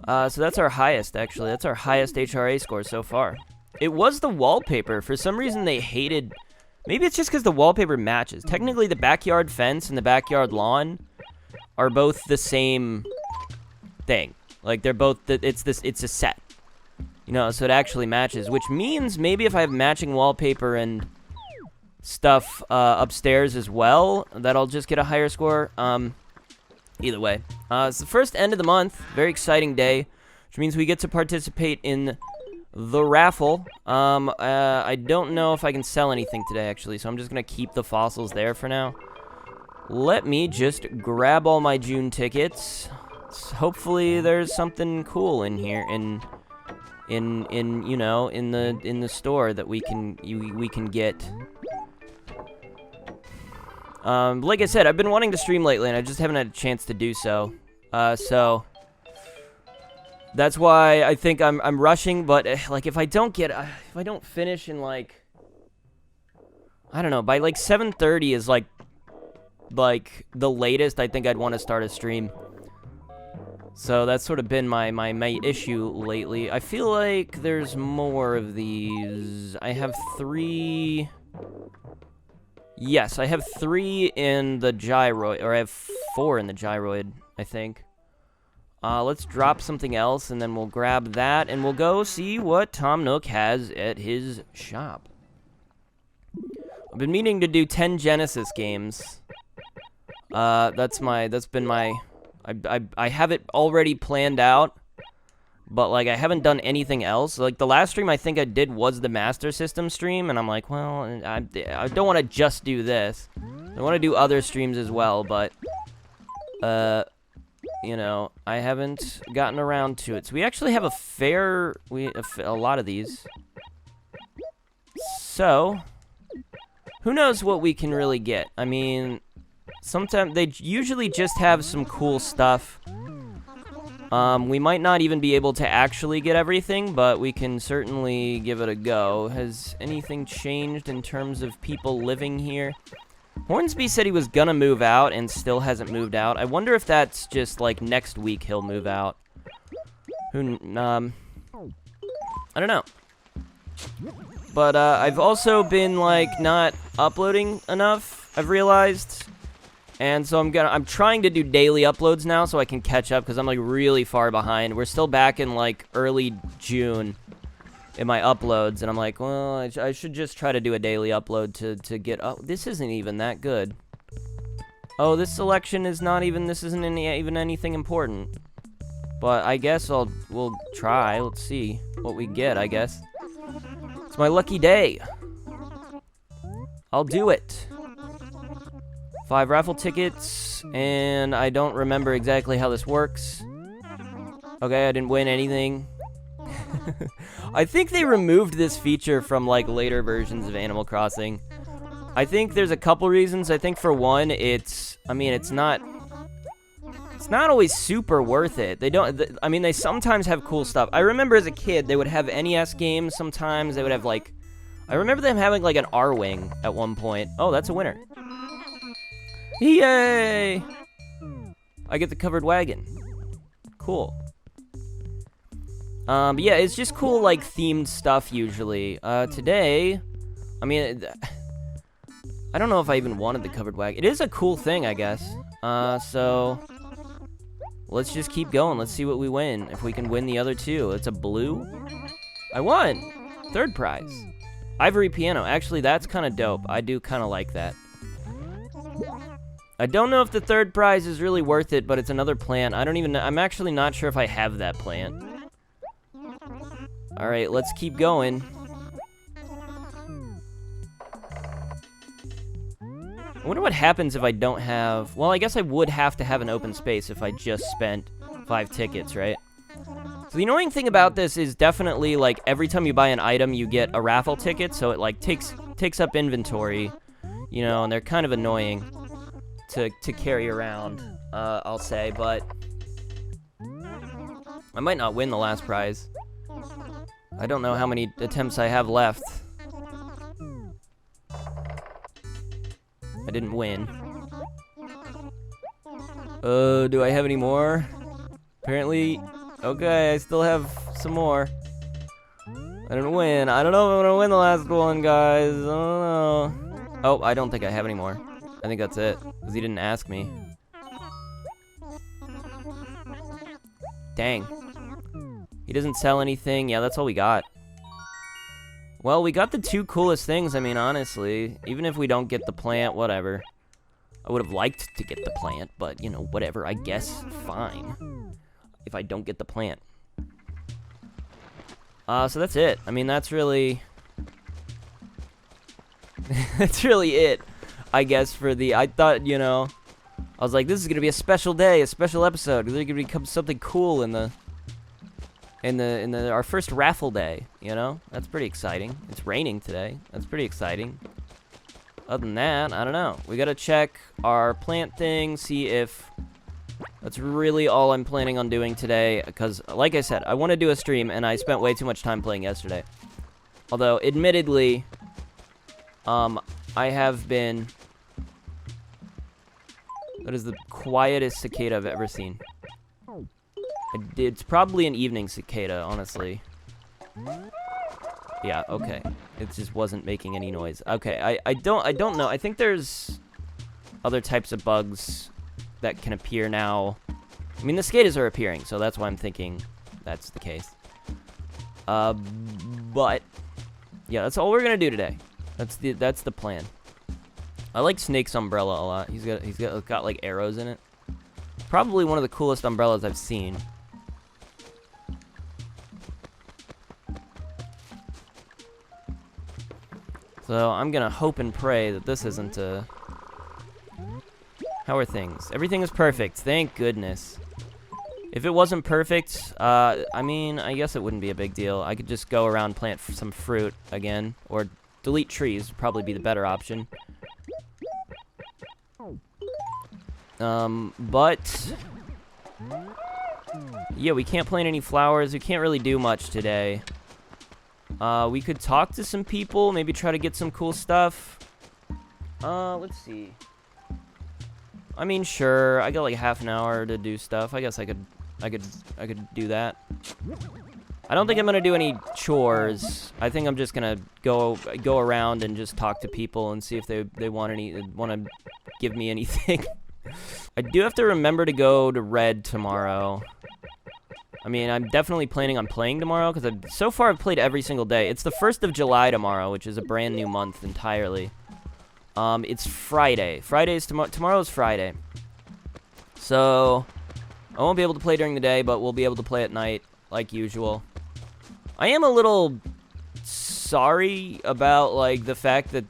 So that's our highest, actually. That's our highest HRA score so far. It was the wallpaper. For some reason, they hated... Maybe it's just because the wallpaper matches. Technically, the backyard fence and the backyard lawn are both the same thing. Like, they're both... It's a set. You know, so it actually matches. Which means maybe if I have matching wallpaper and stuff upstairs as well, that I'll just get a higher score. Either way. It's the first end of the month. Very exciting day. Which means we get to participate in the raffle. I don't know if I can sell anything today, actually. So I'm just going to keep the fossils there for now. Let me just grab all my June tickets. Hopefully there's something cool in here. You know, in the store that we can get. Like I said, I've been wanting to stream lately, and I just haven't had a chance to do so. So that's why I think I'm rushing. But like, if I don't finish in like, I don't know, by like 7:30 is like the latest I think I'd want to start a stream. So that's sort of been my issue lately. I feel like there's more of these. I have 3. Yes, I have 3 in the gyroid, or I have 4 in the gyroid, I think. Let's drop something else, and then we'll grab that, and we'll go see what Tom Nook has at his shop. I've been meaning to do 10 Genesis games. That's been my... I have it already planned out, but, like, I haven't done anything else. Like, the last stream I think I did was the Master System stream, and I'm like, well, I don't want to just do this. I want to do other streams as well, but, you know, I haven't gotten around to it. So we actually have a lot of these. So, who knows what we can really get? I mean, sometimes they usually just have some cool stuff. We might not even be able to actually get everything, but we can certainly give it a go. Has anything changed in terms of people living here? Hornsby said he was gonna move out and still hasn't moved out. I wonder if that's just, like, next week he'll move out. I don't know. But, I've also been, like, not uploading enough, I've realized. And so I'm trying to do daily uploads now so I can catch up, because I'm, like, really far behind. We're still back in, like, early June in my uploads, and I'm like, well, I should just try to do a daily upload to get up. This isn't even that good. Oh, this selection is not even, this isn't even anything important. But I guess we'll try. Let's see what we get, I guess. It's my lucky day. I'll do it. 5 raffle tickets, and I don't remember exactly how this works. Okay, I didn't win anything. I think they removed this feature from, like, later versions of Animal Crossing. I think there's a couple reasons. I think for one, it's not always super worth it. They sometimes have cool stuff. I remember as a kid, they would have NES games sometimes. They would have, like, I remember them having, like, an R-Wing at one point. Oh, that's a winner. Yay! I get the covered wagon. Cool. But yeah, it's just cool, like, themed stuff usually. Today, I mean, I don't know if I even wanted the covered wagon. It is a cool thing, I guess. So let's just keep going. Let's see what we win. If we can win the other 2. It's a blue. I won! 3rd prize. Ivory piano. Actually, that's kind of dope. I do kind of like that. I don't know if the 3rd prize is really worth it, but it's another plant. I'm actually not sure if I have that plant. Alright, let's keep going. I wonder what happens if I don't have... Well, I guess I would have to have an open space if I just spent 5 tickets, right? So the annoying thing about this is definitely, like, every time you buy an item, you get a raffle ticket, so it, like, takes up inventory, you know, and they're kind of annoying to carry around, I'll say, but I might not win the last prize. I don't know how many attempts I have left. I didn't win. Do I have any more? Apparently, okay, I still have some more. I didn't win. I don't know if I'm gonna win the last one, guys. I don't know. Oh, I don't think I have any more. I think that's it, because he didn't ask me. Dang. He doesn't sell anything. Yeah, that's all we got. Well, we got the 2 coolest things, I mean, honestly. Even if we don't get the plant, whatever. I would have liked to get the plant, but, you know, whatever. I guess fine. If I don't get the plant. So that's it. I mean, that's really... that's really it, I guess, for the... I thought, you know... I was like, this is gonna be a special day, a special episode. There's gonna become something cool in our first raffle day, you know? That's pretty exciting. It's raining today. That's pretty exciting. Other than that, I don't know. We gotta check our plant thing, see if that's really all I'm planning on doing today, because, like I said, I want to do a stream, and I spent way too much time playing yesterday. Although, admittedly, I have been... That is the quietest cicada I've ever seen. It's probably an evening cicada, honestly. Yeah, okay. It just wasn't making any noise. Okay, I don't know. I think there's other types of bugs that can appear now. I mean, the cicadas are appearing, so that's why I'm thinking that's the case. But yeah, that's all we're gonna do today. That's the plan. I like Snake's umbrella a lot. He's got like arrows in it. Probably one of the coolest umbrellas I've seen. So I'm gonna hope and pray that this isn't a... How are things? Everything is perfect, thank goodness. If it wasn't perfect, I mean, I guess it wouldn't be a big deal. I could just go around plant some fruit again, or delete trees would probably be the better option. But... yeah, we can't plant any flowers. We can't really do much today. We could talk to some people, maybe try to get some cool stuff. Let's see. I mean, sure, I got like half an hour to do stuff. I guess I could do that. I don't think I'm gonna do any chores. I think I'm just gonna go around and just talk to people and see if they want to give me anything. I do have to remember to go to Red tomorrow. I mean, I'm definitely planning on playing tomorrow, because so far I've played every single day. It's the 1st of July tomorrow, which is a brand new month entirely. It's Friday. Tomorrow's Friday. So, I won't be able to play during the day, but we'll be able to play at night, like usual. I am a little sorry about, like, the fact that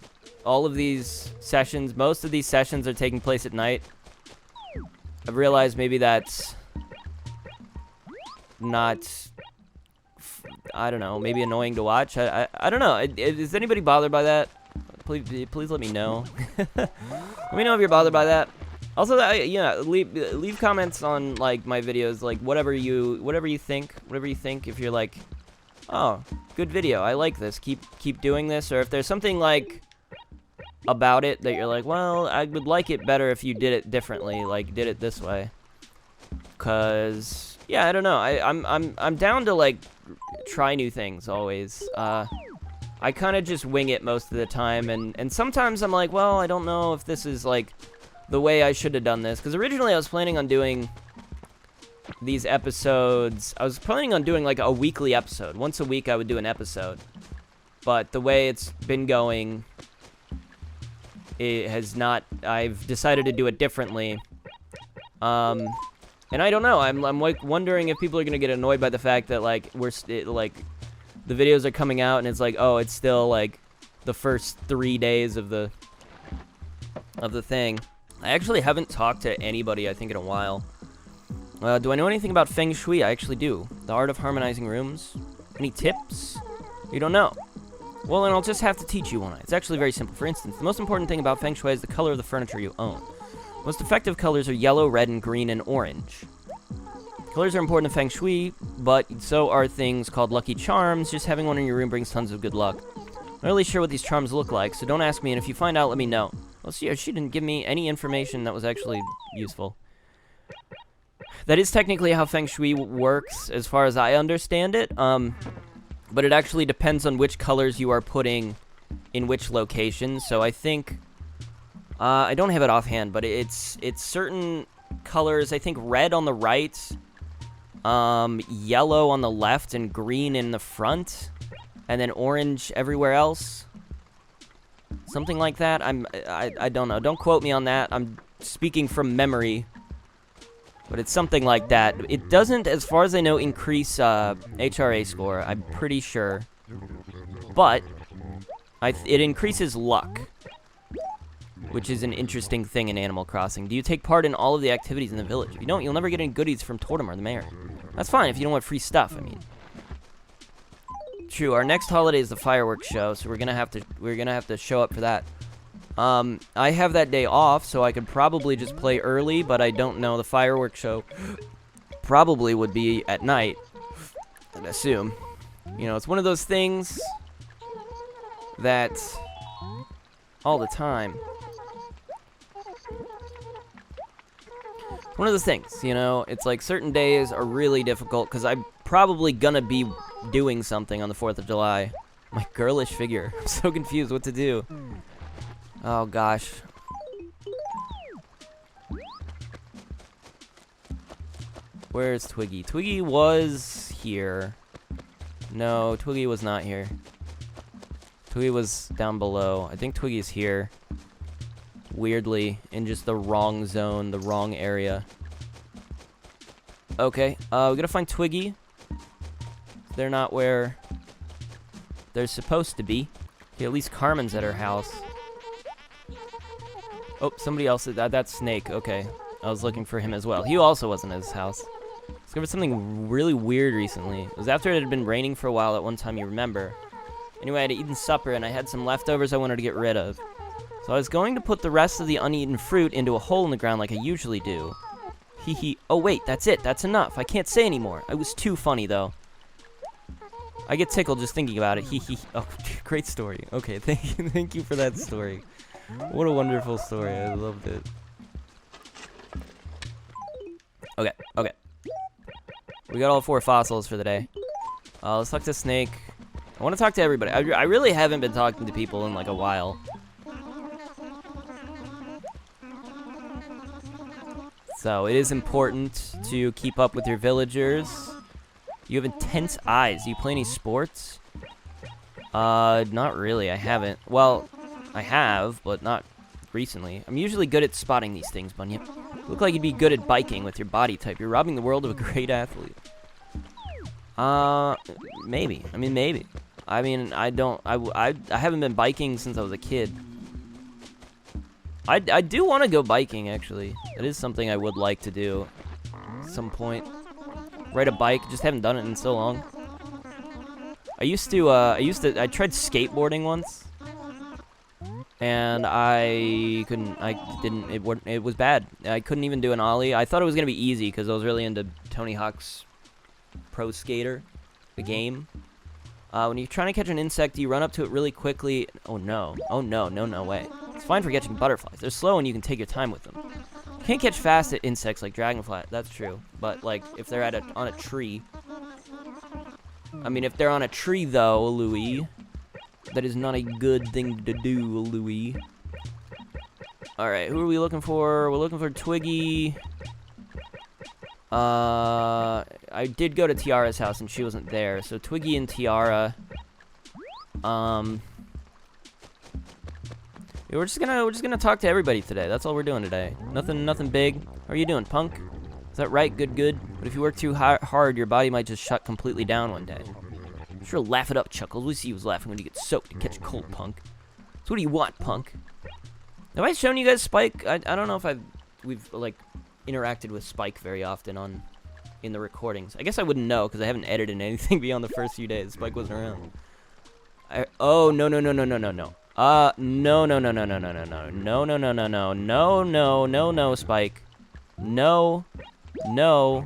all of these sessions, most of these sessions are taking place at night. I've realized maybe that's not, I don't know, maybe annoying to watch. I don't know. Is anybody bothered by that? Please let me know. Let me know if you're bothered by that. Also, leave comments on like my videos, like whatever you think. If you're like, oh, good video, I like this. Keep doing this. Or if there's something like about it that you're like, well, I would like it better if you did it differently, like did it this way. 'Cause yeah, I don't know. I'm down to like try new things always. I kind of just wing it most of the time, and sometimes I'm like, well, I don't know if this is like the way I should have done this, because originally I was planning on doing these episodes. I was planning on doing like a weekly episode. Once a week I would do an episode, but the way it's been going, it has not. I've decided to do it differently. And I don't know. I'm like wondering if people are gonna get annoyed by the fact that like the videos are coming out and it's like, oh, it's still like the first 3 days of the thing. I actually haven't talked to anybody, I think, in a while. Do I know anything about Feng Shui? I actually do. The art of harmonizing rooms. Any tips? You don't know. Well, then I'll just have to teach you one. It's actually very simple. For instance, the most important thing about Feng Shui is the color of the furniture you own. Most effective colors are yellow, red, and green, and orange. Colors are important in Feng Shui, but so are things called lucky charms. Just having one in your room brings tons of good luck. I'm not really sure what these charms look like, so don't ask me, and if you find out, let me know. Well, she didn't give me any information that was actually useful. That is technically how Feng Shui works, as far as I understand it. But it actually depends on which colors you are putting in which locations. So I think, I don't have it offhand, but it's certain colors. I think red on the right, yellow on the left, and green in the front, and then orange everywhere else. Something like that. I don't know. Don't quote me on that. I'm speaking from memory. But it's something like that. It doesn't, as far as I know, increase HRA score. I'm pretty sure. But it increases luck, which is an interesting thing in Animal Crossing. Do you take part in all of the activities in the village? If you don't, you'll never get any goodies from Tortimer, the mayor. That's fine if you don't want free stuff, I mean. True, our next holiday is the fireworks show, so we're gonna have to show up for that. I have that day off, so I could probably just play early, but I don't know. The fireworks show probably would be at night, I'd assume. You know, it's one of those things that all the time. One of those things, you know, it's like certain days are really difficult because I'm probably gonna be doing something on the 4th of July. My girlish figure. I'm so confused what to do. Oh gosh. Where's Twiggy? Twiggy was here. No, Twiggy was not here. Twiggy was down below. I think Twiggy's here. Weirdly, in just the wrong zone, the wrong area. Okay, we gotta find Twiggy. They're not where they're supposed to be. Okay, at least Carmen's at her house. Oh, somebody else. That's Snake. Okay, I was looking for him as well. He also wasn't at his house. Discovered something really weird recently. It was after it had been raining for a while at one time, you remember. Anyway, I had eaten supper and I had some leftovers I wanted to get rid of. So I was going to put the rest of the uneaten fruit into a hole in the ground like I usually do. Hee hee. Oh wait, that's it. That's enough. I can't say anymore. I was too funny though. I get tickled just thinking about it. Hee hee. Oh, great story. Okay, thank you for that story. What a wonderful story. I loved it. Okay, okay. We got all 4 fossils for the day. Let's talk to Snake. I want to talk to everybody. I really haven't been talking to people in like a while. So it is important to keep up with your villagers. You have intense eyes. Do you play any sports? Not really. I haven't. Well, I have, but not recently. I'm usually good at spotting these things, Bunyip. You look like you'd be good at biking with your body type. You're robbing the world of a great athlete. Maybe. I mean, maybe. I mean, I haven't been biking since I was a kid. I do want to go biking, actually. That is something I would like to do at some point. Ride a bike, just haven't done it in so long. I tried skateboarding once. And it was bad. I couldn't even do an ollie. I thought it was going to be easy because I was really into Tony Hawk's Pro Skater, the game. When you're trying to catch an insect, you run up to it really quickly. Oh no. Oh no, no way. It's fine for catching butterflies. They're slow and you can take your time with them. You can't catch fast at insects like dragonfly. That's true. But like if they're on a tree. I mean, if they're on a tree though, Louis, that is not a good thing to do, Louis. Alright, who are we looking for? We're looking for Twiggy. I did go to Tiara's house and she wasn't there. So Twiggy and Tiara. We're just gonna talk to everybody today. That's all we're doing today. Nothing big. How are you doing, Punk? Is that right? Good. But if you work too hard, your body might just shut completely down one day. Sure, laugh it up, Chuckles. We see you was laughing when you get soaked and catch a cold, Punk. So what do you want, Punk? Have I shown you guys Spike? I don't know if we've like interacted with Spike very often in the recordings. I guess I wouldn't know because I haven't edited anything beyond the first few days. Spike wasn't around. Oh no. No, Spike. No. No.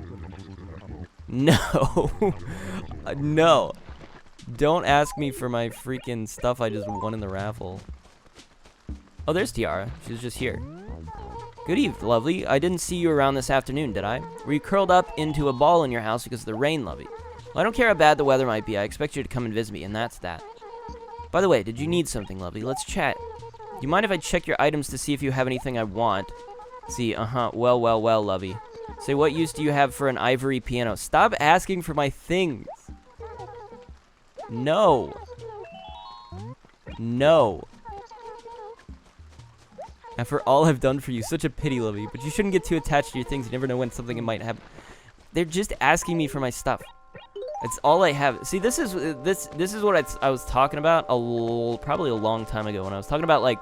Don't ask me for my freaking stuff I just won in the raffle. Oh, there's Tiara. She was just here. Good eve, lovely. I didn't see you around this afternoon, did I? Were you curled up into a ball in your house because of the rain, lovey? Well, I don't care how bad the weather might be. I expect you to come and visit me, and that's that. By the way, did you need something, lovely? Let's chat. Do you mind if I check your items to see if you have anything I want? See, well, well, well, lovey. Say, what use do you have for an ivory piano? Stop asking for my things. No. No. After all I've done for you, such a pity, lovey. But you shouldn't get too attached to your things. You never know when something might happen. They're just asking me for my stuff. It's all I have. See, this is what I was talking about probably a long time ago when I was talking about like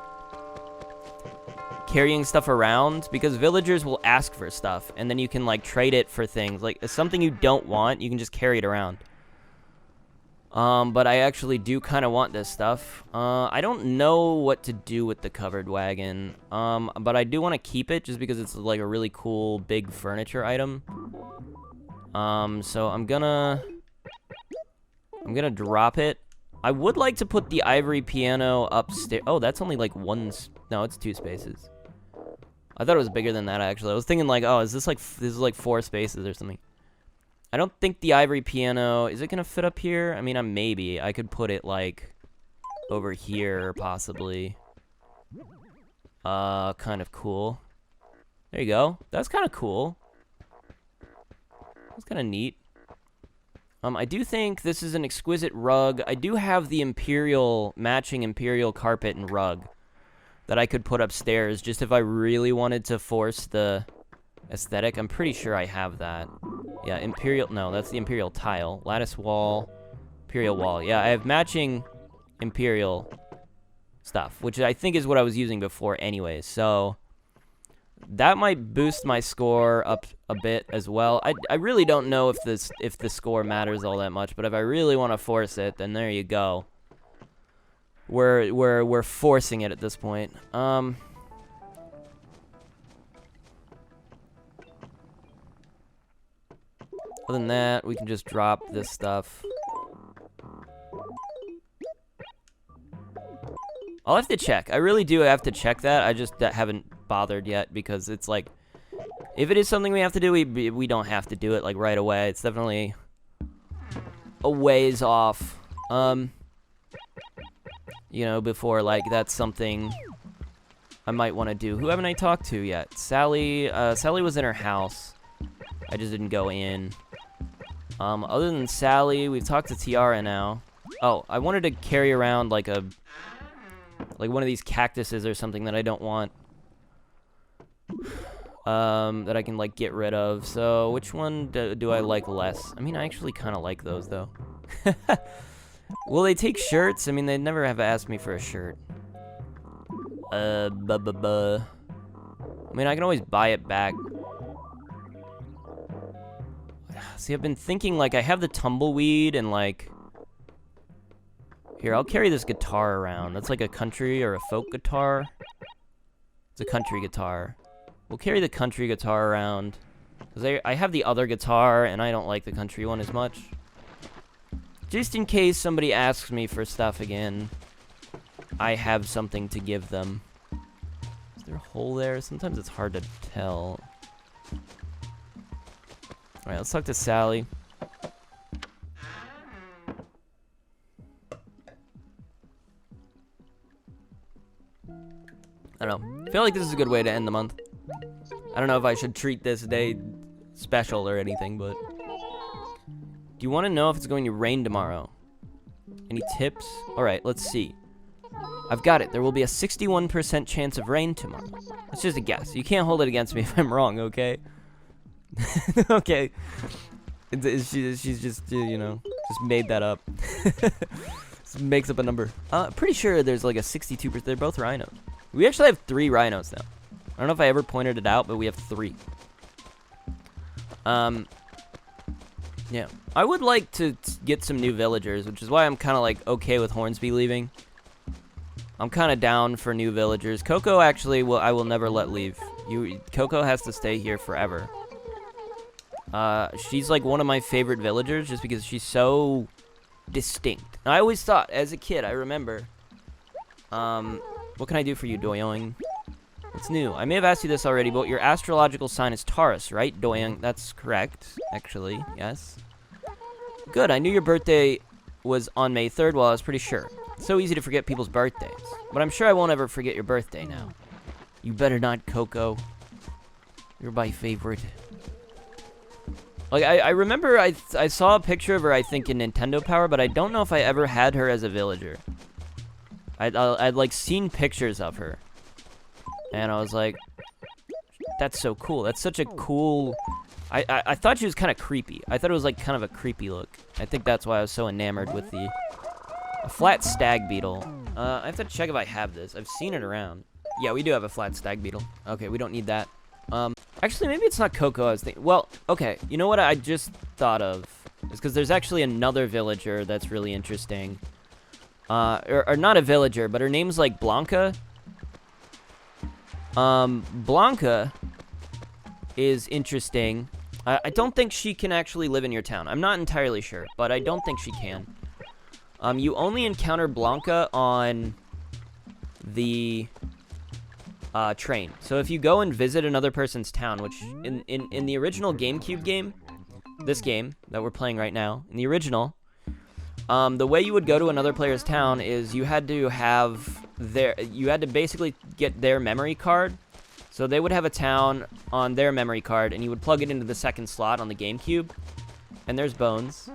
carrying stuff around, because villagers will ask for stuff and then you can like trade it for things. Like if something you don't want, you can just carry it around. But I actually do kind of want this stuff. I don't know what to do with the covered wagon. But I do want to keep it just because it's like a really cool big furniture item. So I'm gonna drop it. I would like to put the ivory piano upstairs. Oh, that's only like no, it's 2 spaces. I thought it was bigger than that, actually. I was thinking like, oh, this is like 4 spaces or something. I don't think the ivory piano, is it gonna fit up here? I mean, maybe. I could put it like over here, possibly. Kind of cool. There you go. That's kind of cool. That's kind of neat. I do think this is an exquisite rug. I do have the matching imperial carpet and rug that I could put upstairs just if I really wanted to force the aesthetic. I'm pretty sure I have that. Yeah, no, that's the imperial tile. Lattice wall, imperial wall. Yeah, I have matching imperial stuff, which I think is what I was using before anyway. So that might boost my score up a bit as well. I really don't know if the score matters all that much, but if I really want to force it, then there you go. We're forcing it at this point. Other than that, we can just drop this stuff. I'll have to check. I really do have to check that. I just haven't bothered yet because it's like, if it is something we have to do, we don't have to do it like right away. It's definitely a ways off. You know, before like that's something I might want to do. Who haven't I talked to yet? Sally. Sally was in her house. I just didn't go in. Other than Sally, we've talked to Tiara now. Oh, I wanted to carry around like one of these cactuses or something that I don't want. That I can like get rid of. So which one do I like less? I mean, I actually kind of like those though. Will they take shirts? I mean, they never have asked me for a shirt. I mean, I can always buy it back. See, I've been thinking, like, I have the tumbleweed and, like... Here, I'll carry this guitar around. That's like a country or a folk guitar. It's a country guitar. We'll carry the country guitar around. Because I have the other guitar, and I don't like the country one as much. Just in case somebody asks me for stuff again, I have something to give them. Is there a hole there? Sometimes it's hard to tell. Alright, let's talk to Sally. I don't know. I feel like this is a good way to end the month. I don't know if I should treat this day special or anything, but... Do you want to know if it's going to rain tomorrow? Any tips? Alright, let's see. I've got it. There will be a 61% chance of rain tomorrow. That's just a guess. You can't hold it against me if I'm wrong, okay? Okay. She's just, you know, just made that up. Just makes up a number. Pretty sure there's like a 62%. They're both rhinos. We actually have 3 rhinos now. I don't know if I ever pointed it out, but we have 3. Yeah. I would like to get some new villagers, which is why I'm kind of like okay with Hornsby leaving. I'm kind of down for new villagers. Coco actually I will never let leave. Coco has to stay here forever. She's like one of my favorite villagers just because she's so distinct. And I always thought as a kid, I remember, What can I do for you, Doyoung? What's new? I may have asked you this already, but your astrological sign is Taurus, right, Doyoung? That's correct, actually. Yes. Good. I knew your birthday was on May 3rd. Well, I was pretty sure. It's so easy to forget people's birthdays. But I'm sure I won't ever forget your birthday now. You better not, Coco. You're my favorite. Like, I remember I saw a picture of her, I think, in Nintendo Power, but I don't know if I ever had her as a villager. I'd like, seen pictures of her. And I was like, that's so cool. That's such a cool... I thought she was kind of creepy. I thought it was, like, kind of a creepy look. I think that's why I was so enamored with the... A flat stag beetle. I have to check if I have this. I've seen it around. Yeah, we do have a flat stag beetle. Okay, we don't need that. Actually, maybe it's not Coco I was thinking. Well, okay. You know what I just thought of? Is because there's actually another villager that's really interesting. Or not a villager, but her name's, like, Blanca. Blanca is interesting. I don't think she can actually live in your town. I'm not entirely sure, but I don't think she can. You only encounter Blanca on the train. So if you go and visit another person's town, which in the original GameCube game, this game that we're playing right now, in the original, the way you would go to another player's town is you had to basically get their memory card. So they would have a town on their memory card, and you would plug it into the second slot on the GameCube. And there's Bones.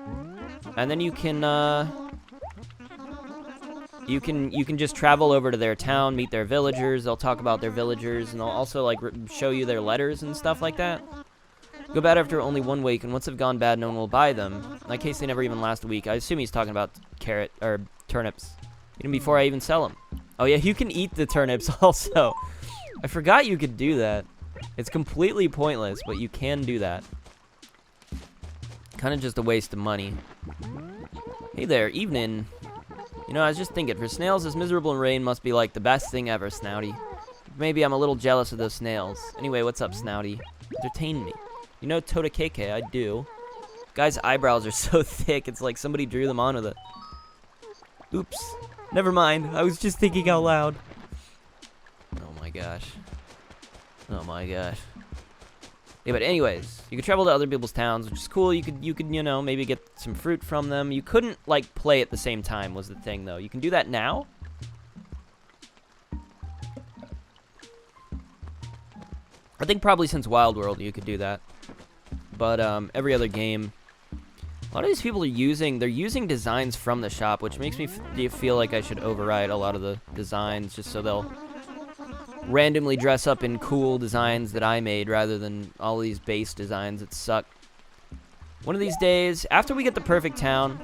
And then you can just travel over to their town, meet their villagers. They'll talk about their villagers, and they'll also like show you their letters and stuff like that. Go bad after only 1 week, and once they've gone bad, no one will buy them. In that case, they never even last a week. I assume he's talking about carrot or turnips. Even before I even sell them. Oh yeah, you can eat the turnips also. I forgot you could do that. It's completely pointless, but you can do that. Kind of just a waste of money. Hey there, evening. You know, I was just thinking, for snails, this miserable rain must be like the best thing ever, Snouty. Maybe I'm a little jealous of those snails. Anyway, what's up, Snouty? Entertain me. You know Todakeke, I do. Guy's eyebrows are so thick, it's like somebody drew them on with it. Oops. Never mind, I was just thinking out loud. Oh my gosh. Oh my gosh. Yeah, but anyways, you could travel to other people's towns, which is cool. You could, you know, maybe get some fruit from them. You couldn't, like, play at the same time was the thing, though. You can do that now? I think probably since Wild World you could do that. But, every other game... A lot of these people are using designs from the shop, which makes me feel like I should override a lot of the designs just so they'll randomly dress up in cool designs that I made rather than all these base designs that suck. One of these days, after we get the perfect town,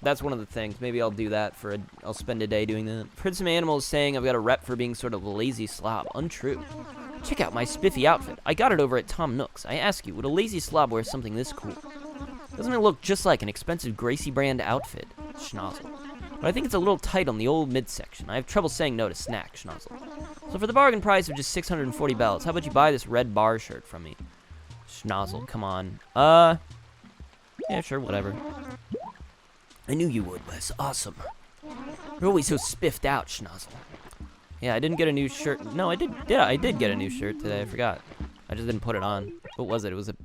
that's one of the things. Maybe I'll do that I'll spend a day doing that. Prince of Animals saying I've got a rep for being sort of a lazy slob. Untrue. Check out my spiffy outfit. I got it over at Tom Nook's. I ask you, would a lazy slob wear something this cool? Doesn't it look just like an expensive Gracie brand outfit? Schnozzle. But I think it's a little tight on the old midsection. I have trouble saying no to snack, Schnozzle. So for the bargain price of just 640 bells, how about you buy this red bar shirt from me? Schnozzle, come on. Yeah, sure, whatever. I knew you would, Wes. Awesome. You're always so spiffed out, Schnozzle. Yeah, I didn't get a new shirt. No, I did. Yeah, I did get a new shirt today. I forgot. I just didn't put it on. What was it? It was a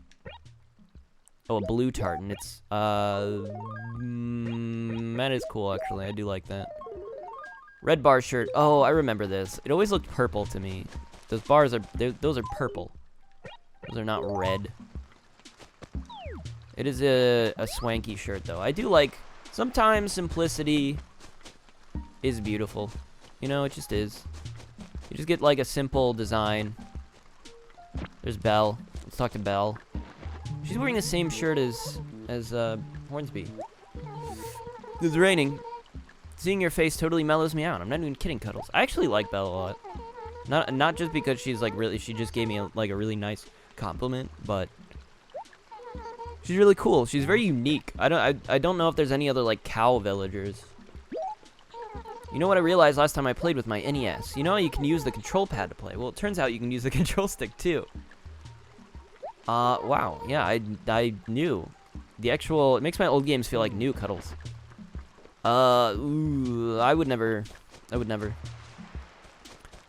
blue tartan. It's, that is cool, actually. I do like that. Red bar shirt. Oh, I remember this. It always looked purple to me. Those bars are, those are purple. Those are not red. It is a swanky shirt, though. I do like, sometimes simplicity is beautiful. You know, it just is. You just get, like, a simple design. There's Belle. Let's talk to Belle. She's wearing the same shirt as Hornsby. It's raining. Seeing your face totally mellows me out. I'm not even kidding, Cuddles. I actually like Belle a lot. Not just because she's like really, she just gave me a really nice compliment, but she's really cool. She's very unique. I don't know if there's any other like cow villagers. You know what I realized last time I played with my NES? You know how you can use the control pad to play? Well, it turns out you can use the control stick too. Wow. Yeah, I knew. It makes my old games feel like new, Cuddles. Ooh, I would never.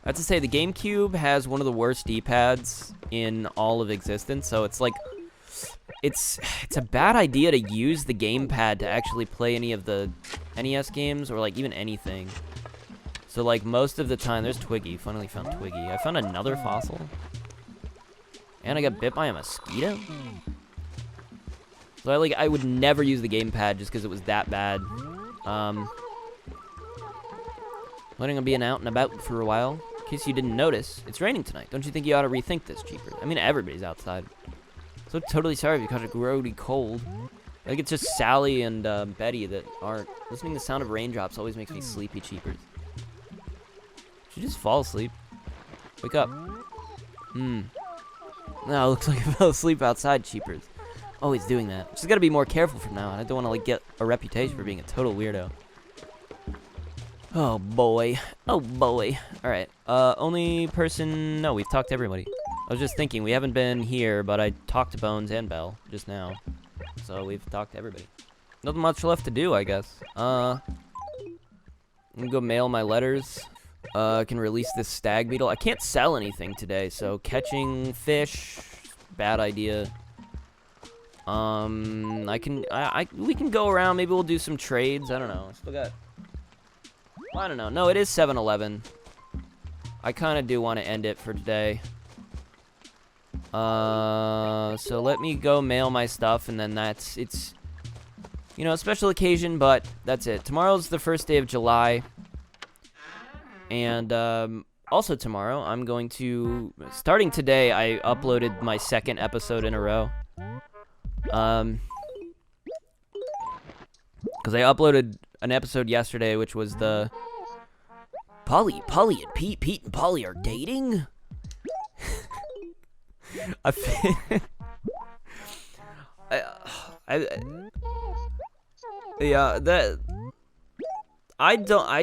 I have to say, the GameCube has one of the worst D-pads in all of existence, so it's like, it's a bad idea to use the gamepad to actually play any of the NES games, or like even anything. So like most of the time, there's Twiggy. Finally found Twiggy. I found another fossil. And I got bit by a mosquito. So I would never use the gamepad just because it was that bad. Planning on being out and about for a while. In case you didn't notice, it's raining tonight. Don't you think you ought to rethink this, Cheaper? I mean, everybody's outside. So totally sorry if you caught a grody cold. I think it's just Sally and Betty that aren't. Listening to the sound of raindrops always makes me sleepy, Cheapers. Should you just fall asleep? Wake up. No, it looks like I fell asleep outside, Cheapers. Always doing that. Just gotta be more careful from now on. I don't want to like get a reputation for being a total weirdo. Oh boy. Oh boy. Alright. Only person... No, we've talked to everybody. I was just thinking, we haven't been here, but I talked to Bones and Belle just now. So we've talked to everybody. Nothing much left to do, I guess. I'm gonna go mail my letters. I can release this stag beetle. I can't sell anything today, so catching fish, bad idea. We can go around. Maybe we'll do some trades. I don't know. Still got... I don't know. No, it is 7-Eleven. I kind of do want to end it for today. So let me go mail my stuff, and then it's, you know, a special occasion, but that's it. Tomorrow's the first day of July. And, also tomorrow, I'm going to, starting today, I uploaded my second episode in a row. Because I uploaded an episode yesterday, which was the Polly and Pete and Polly are dating? I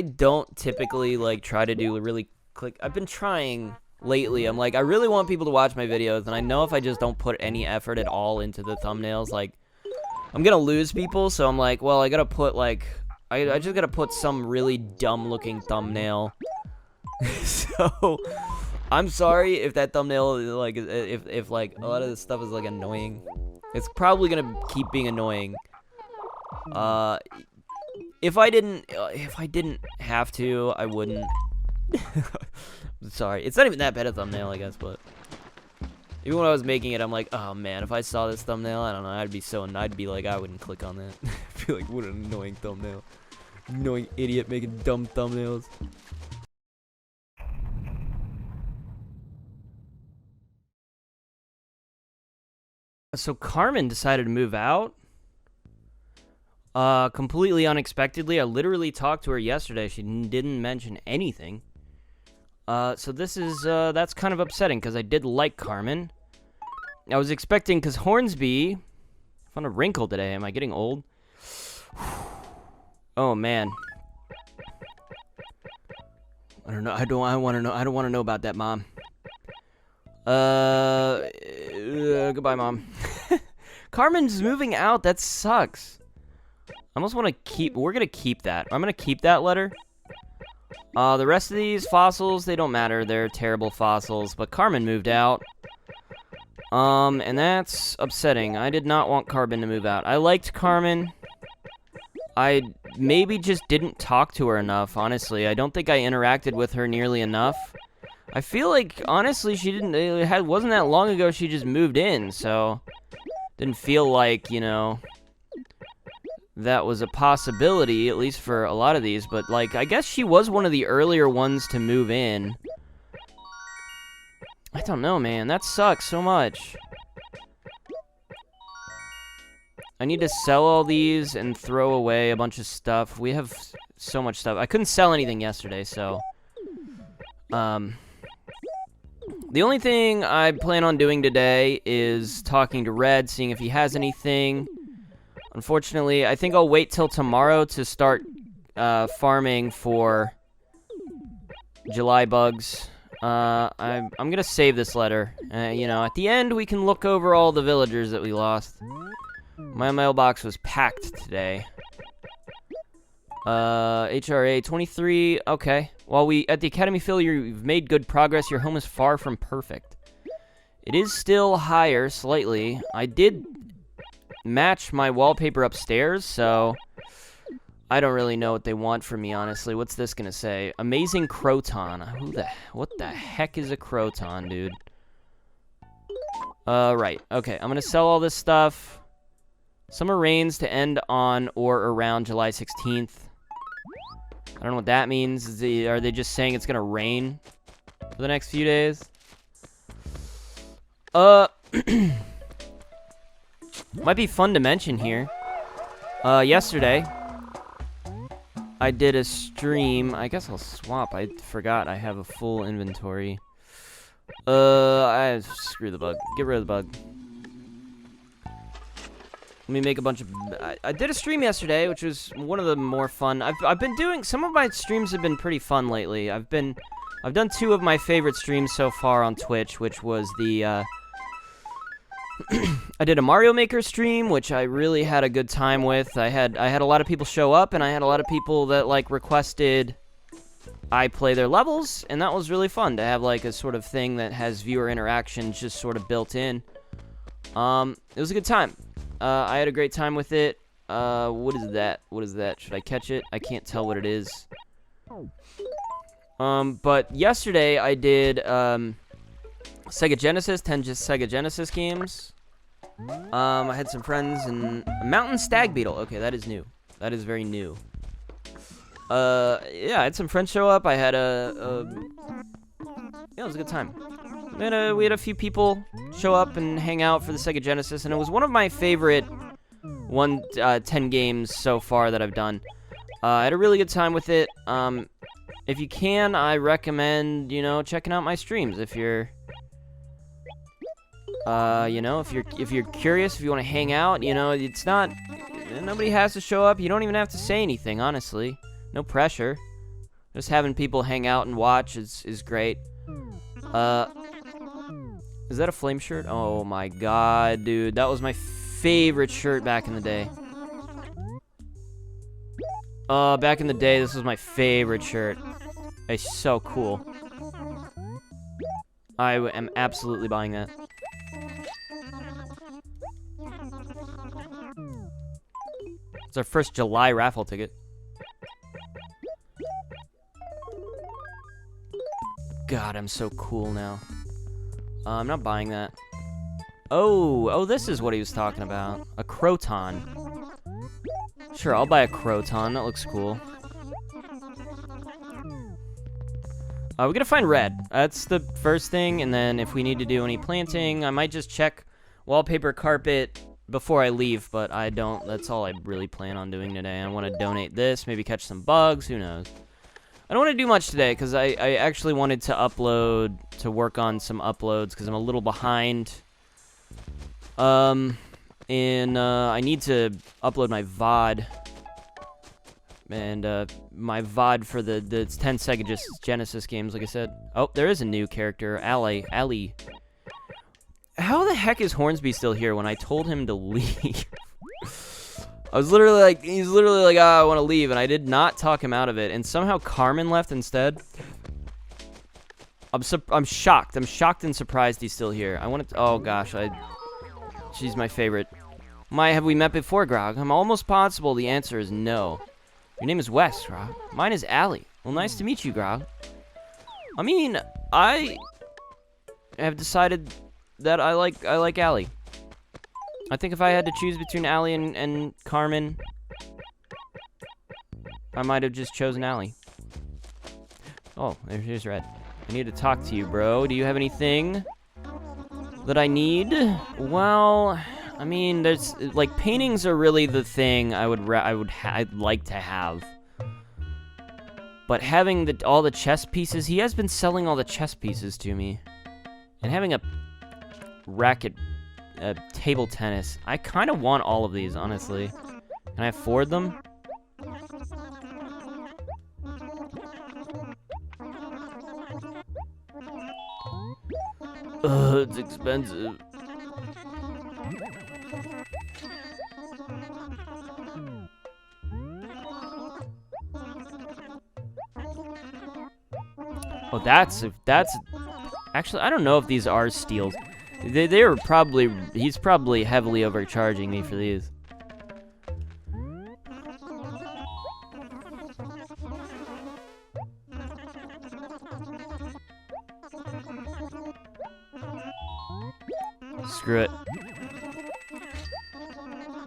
don't typically like try to do really quick. I've been trying lately. I'm like, I really want people to watch my videos, and I know if I just don't put any effort at all into the thumbnails, like, I'm gonna lose people. So I'm like, well, I gotta put like, I just gotta put some really dumb looking thumbnail. So I'm sorry if that thumbnail is like, if like a lot of this stuff is like annoying. It's probably gonna keep being annoying. If I didn't have to, I wouldn't. Sorry, it's not even that bad a thumbnail, I guess, but even when I was making it, I'm like, oh man, if I saw this thumbnail, I don't know, I'd be like, I wouldn't click on that. I'd be like, what an annoying thumbnail. Annoying idiot making dumb thumbnails. So Carmen decided to move out. Completely unexpectedly. I literally talked to her yesterday. She didn't mention anything. So this is, that's kind of upsetting, because I did like Carmen. I was expecting, because Hornsby... I found a wrinkle today. Am I getting old? Oh, man. I don't know. I don't want to know about that, Mom. Goodbye, Mom. Carmen's moving out. That sucks. I almost want to keep... We're going to keep that. I'm going to keep that letter. The rest of these fossils, they don't matter. They're terrible fossils. But Carmen moved out. And that's upsetting. I did not want Carmen to move out. I liked Carmen. I maybe just didn't talk to her enough, honestly. I don't think I interacted with her nearly enough. I feel like, honestly, she didn't... It wasn't that long ago she just moved in, so... Didn't feel like, you know... that was a possibility, at least for a lot of these, but, like, I guess she was one of the earlier ones to move in. I don't know, man. That sucks so much. I need to sell all these and throw away a bunch of stuff. We have so much stuff. I couldn't sell anything yesterday, so... The only thing I plan on doing today is talking to Red, seeing if he has anything. Unfortunately, I think I'll wait till tomorrow to start farming for July bugs. I'm gonna save this letter. You know, at the end, we can look over all the villagers that we lost. My mailbox was packed today. HRA 23, okay. While we at the academy feel you've made good progress, your home is far from perfect. It is still higher slightly. I did match my wallpaper upstairs, so I don't really know what they want from me, honestly. What's this gonna say? Amazing Croton. What the heck is a Croton, dude? Right. Okay, I'm gonna sell all this stuff. Summer rains to end on or around July 16th. I don't know what that means. Are they just saying it's gonna rain for the next few days? Might be fun to mention here. Yesterday, I did a stream. I guess I'll swap. I forgot I have a full inventory. Screw the bug. Get rid of the bug. Let me make a bunch of... I did a stream yesterday, which was one of the more fun. I've been doing... Some of my streams have been pretty fun lately. I've done 2 of my favorite streams so far on Twitch, which was the... I did a Mario Maker stream, which I really had a good time with. I had a lot of people show up, and I had a lot of people that, like, requested I play their levels, and that was really fun to have, like, a sort of thing that has viewer interaction just sort of built in. It was a good time. I had a great time with it. What is that? What is that? Should I catch it? I can't tell what it is. But yesterday I did, Sega Genesis, 10 Sega Genesis games. I had some friends and Mountain Stag Beetle. Okay, that is new. That is very new. Yeah, I had some friends show up. I had yeah, it was a good time. We had a few people show up and hang out for the Sega Genesis, and it was one of my favorite 10 games so far that I've done. I had a really good time with it. If you can, I recommend, checking out my streams if you're, if you're curious, if you want to hang out, it's not, nobody has to show up. You don't even have to say anything, honestly. No pressure. Just having people hang out and watch is great. Is that a flame shirt? Oh my god, dude. That was my favorite shirt back in the day. Back in the day, this was my favorite shirt. It's so cool. I am absolutely buying that. It's our first July raffle ticket. God, I'm so cool now. I'm not buying that. Oh, this is what he was talking about. A Croton. Sure, I'll buy a Croton. That looks cool. We gotta find red. That's the first thing, and then if we need to do any planting, I might just check wallpaper carpet before I leave, but I don't. That's all I really plan on doing today. I want to donate this, maybe catch some bugs, who knows. I don't want to do much today, because I actually wanted to work on some uploads, because I'm a little behind. I need to upload my VOD. And, my VOD for the 10 Sega Genesis games, like I said. Oh, there is a new character, Allie. How the heck is Hornsby still here when I told him to leave? He's literally like, I want to leave, and I did not talk him out of it, and somehow Carmen left instead. I'm shocked. I'm shocked and surprised he's still here. Oh gosh, she's my favorite. Have we met before, Grog? I'm almost possible the answer is no. Your name is Wes, Grog. Mine is Allie. Well, nice to meet you, Grog. I mean, I have decided that I like Allie. I think if I had to choose between Allie and Carmen, I might have just chosen Allie. Oh, here's Red. I need to talk to you, bro. Do you have anything that I need? Well, I mean, there's like paintings are really the thing I'd like to have. But having all the chess pieces, he has been selling all the chess pieces to me, and having a racket. Table tennis. I kind of want all of these, honestly. Can I afford them? It's expensive. Oh, that's actually, I don't know if these are steals. They're probably, he's probably heavily overcharging me for these. Screw it.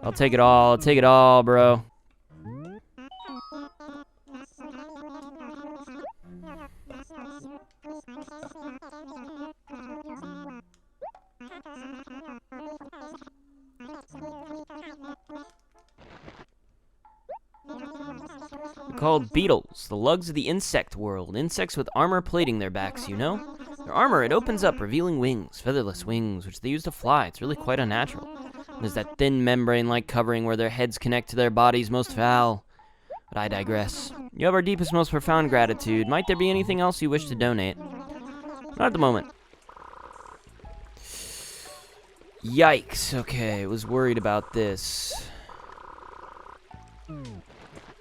I'll take it all. I'll take it all, bro. Called beetles, the lugs of the insect world. Insects with armor plating their backs, you know? Their armor, it opens up, revealing wings, featherless wings, which they use to fly. It's really quite unnatural. There's that thin membrane-like covering where their heads connect to their bodies most foul. But I digress. You have our deepest, most profound gratitude. Might there be anything else you wish to donate? Not at the moment. Yikes. Okay, was worried about this.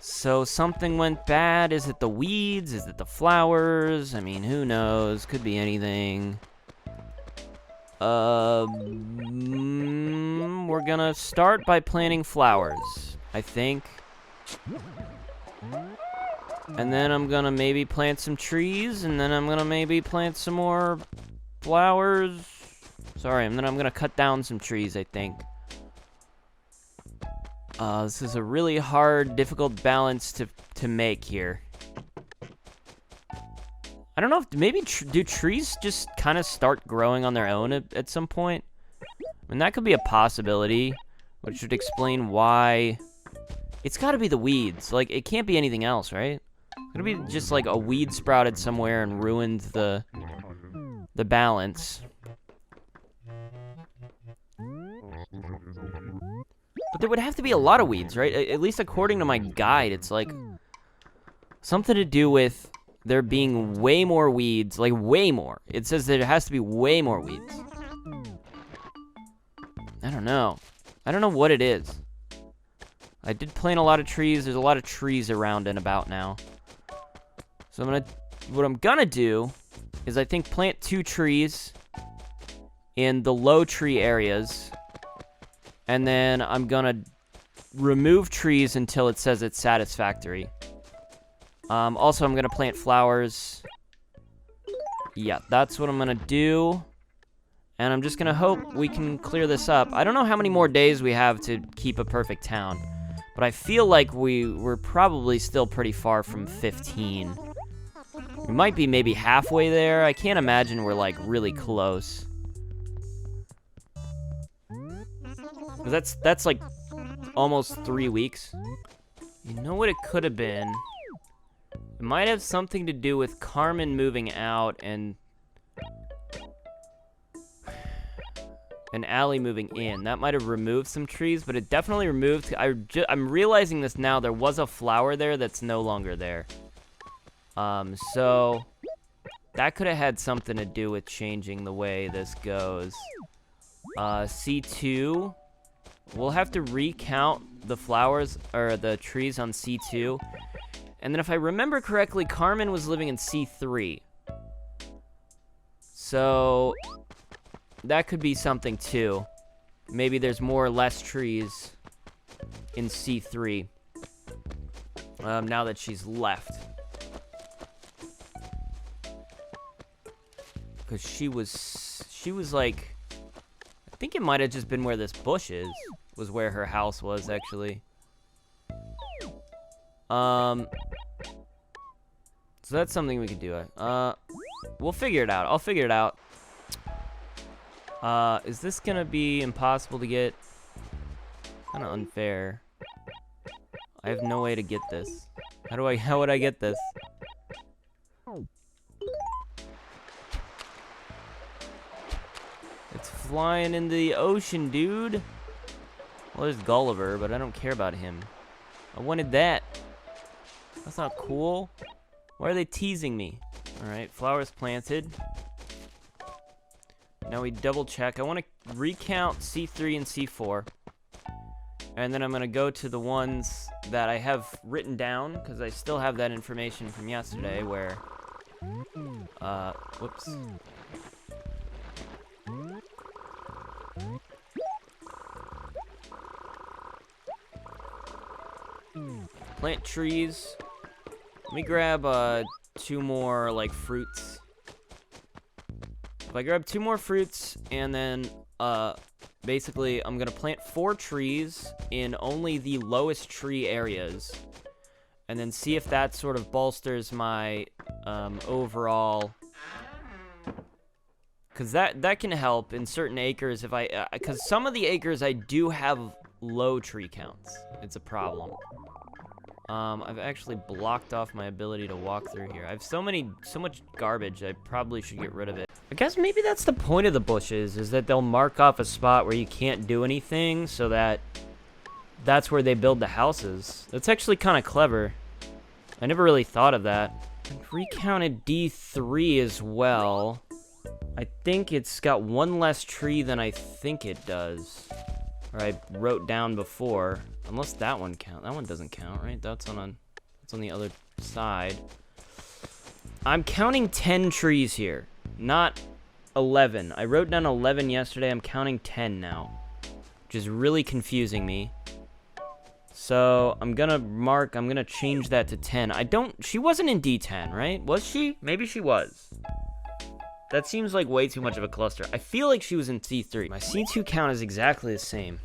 So something went bad. Is it the weeds? Is it the flowers? I mean, who knows? Could be anything. We're gonna start by planting flowers, I think. And then I'm gonna maybe plant some trees, and then I'm gonna maybe plant some more flowers. Sorry, and then I'm gonna cut down some trees, I think. This is a really hard, difficult balance to make here. I don't know if maybe do trees just kind of start growing on their own at some point? I mean, that could be a possibility, which would explain why. It's got to be the weeds. Like, it can't be anything else, right? It's gonna be just like a weed sprouted somewhere and ruined the balance. But there would have to be a lot of weeds, right? At least according to my guide, it's like something to do with there being way more weeds, like way more. It says there has to be way more weeds. I don't know. I don't know what it is. I did plant a lot of trees. There's a lot of trees around and about now. So what I'm gonna do is I think plant 2 trees in the low tree areas. And then I'm gonna remove trees until it says it's satisfactory. Also, I'm gonna plant flowers. Yeah, that's what I'm gonna do. And I'm just gonna hope we can clear this up. I don't know how many more days we have to keep a perfect town. But I feel like we're probably still pretty far from 15. We might be maybe halfway there. I can't imagine we're like really close. That's like almost 3 weeks. You know what it could have been? It might have something to do with Carmen moving out and Allie moving in. That might have removed some trees, but it definitely removed. I'm realizing this now. There was a flower there that's no longer there. So that could have had something to do with changing the way this goes. C2. We'll have to recount the flowers, or the trees on C2. And then if I remember correctly, Carmen was living in C3. So that could be something too. Maybe there's more or less trees in C3. Now that she's left. Because she was like, I think it might have just been where this bush is, was where her house was, actually. So that's something we could do. We'll figure it out. I'll figure it out. Is this gonna be impossible to get? Kind of unfair. I have no way to get this. How would I get this? It's flying into the ocean, dude. Well, there's Gulliver, but I don't care about him. I wanted that. That's not cool. Why are they teasing me? Alright, flowers planted. Now we double check. I want to recount C3 and C4. And then I'm going to go to the ones that I have written down, because I still have that information from yesterday where Whoops. Plant trees. Let me grab, 2 more, like, fruits. If I grab 2 more fruits, and then, basically, I'm gonna plant 4 trees in only the lowest tree areas, and then see if that sort of bolsters my, overall, because that can help in certain acres if I, because some of the acres I do have low tree counts. It's a problem. I've actually blocked off my ability to walk through here. I have so much garbage, I probably should get rid of it. I guess maybe that's the point of the bushes, is that they'll mark off a spot where you can't do anything, so that's where they build the houses. That's actually kind of clever. I never really thought of that. I've recounted D3 as well. I think it's got 1 less tree than I think it does. Or I wrote down before. Unless that one counts. That one doesn't count, right? That's on the other side. I'm counting 10 trees here, not 11. I wrote down 11 yesterday. I'm counting 10 now, which is really confusing me. So I'm gonna change that to 10. She wasn't in D10, right? Was she? Maybe she was. That seems like way too much of a cluster. I feel like she was in C3. My C2 count is exactly the same.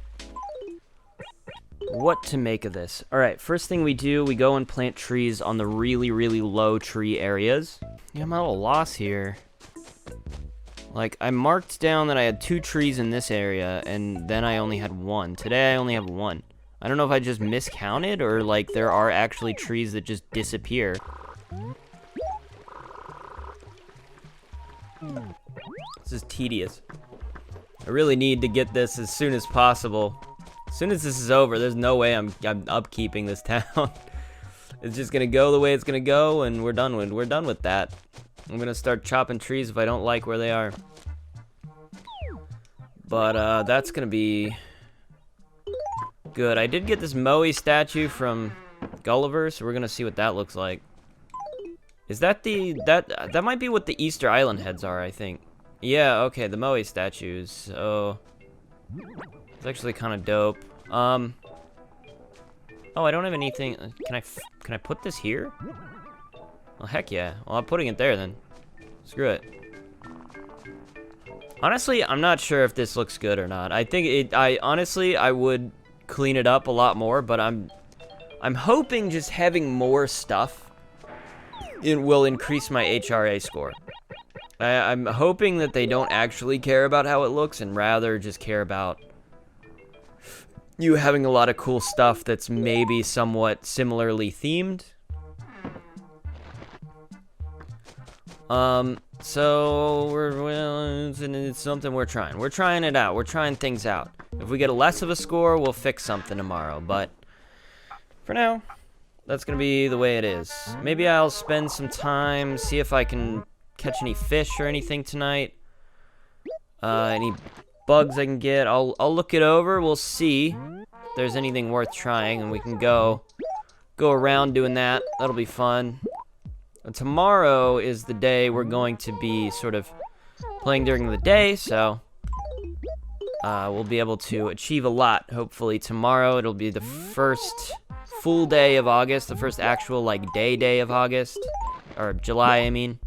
What to make of this? Alright, first thing we do, we go and plant trees on the really, really low tree areas. Yeah, I'm at a loss here. Like, I marked down that I had 2 trees in this area, and then I only had 1. Today I only have 1. I don't know if I just miscounted, or like there are actually trees that just disappear. This is tedious. I really need to get this as soon as possible. As soon as this is over, there's no way I'm upkeeping this town. It's just gonna go the way it's gonna go, and we're done with that. I'm gonna start chopping trees if I don't like where they are. But that's gonna be good. I did get this Moe statue from Gulliver, so we're gonna see what that looks like. Is that that might be what the Easter Island heads are, I think. Yeah, okay, the Moe statues. So it's actually kind of dope. Oh, I don't have anything. Can I put this here? Well, heck yeah. Well, I'm putting it there then. Screw it. Honestly, I'm not sure if this looks good or not. I think honestly, I would clean it up a lot more, but I'm hoping just having more stuff, it will increase my HRA score. I'm hoping that they don't actually care about how it looks and rather just care about you having a lot of cool stuff that's maybe somewhat similarly themed. So it's something we're trying. We're trying it out. We're trying things out. If we get a less of a score, we'll fix something tomorrow. But for now, that's gonna be the way it is. Maybe I'll spend some time, see if I can catch any fish or anything tonight. Any bugs I can get. I'll look it over. We'll see if there's anything worth trying, and we can go around doing that. That'll be fun. And tomorrow is the day we're going to be sort of playing during the day, so we'll be able to achieve a lot. Hopefully tomorrow it'll be the first full day of August, the first actual like day of August, or July, I mean.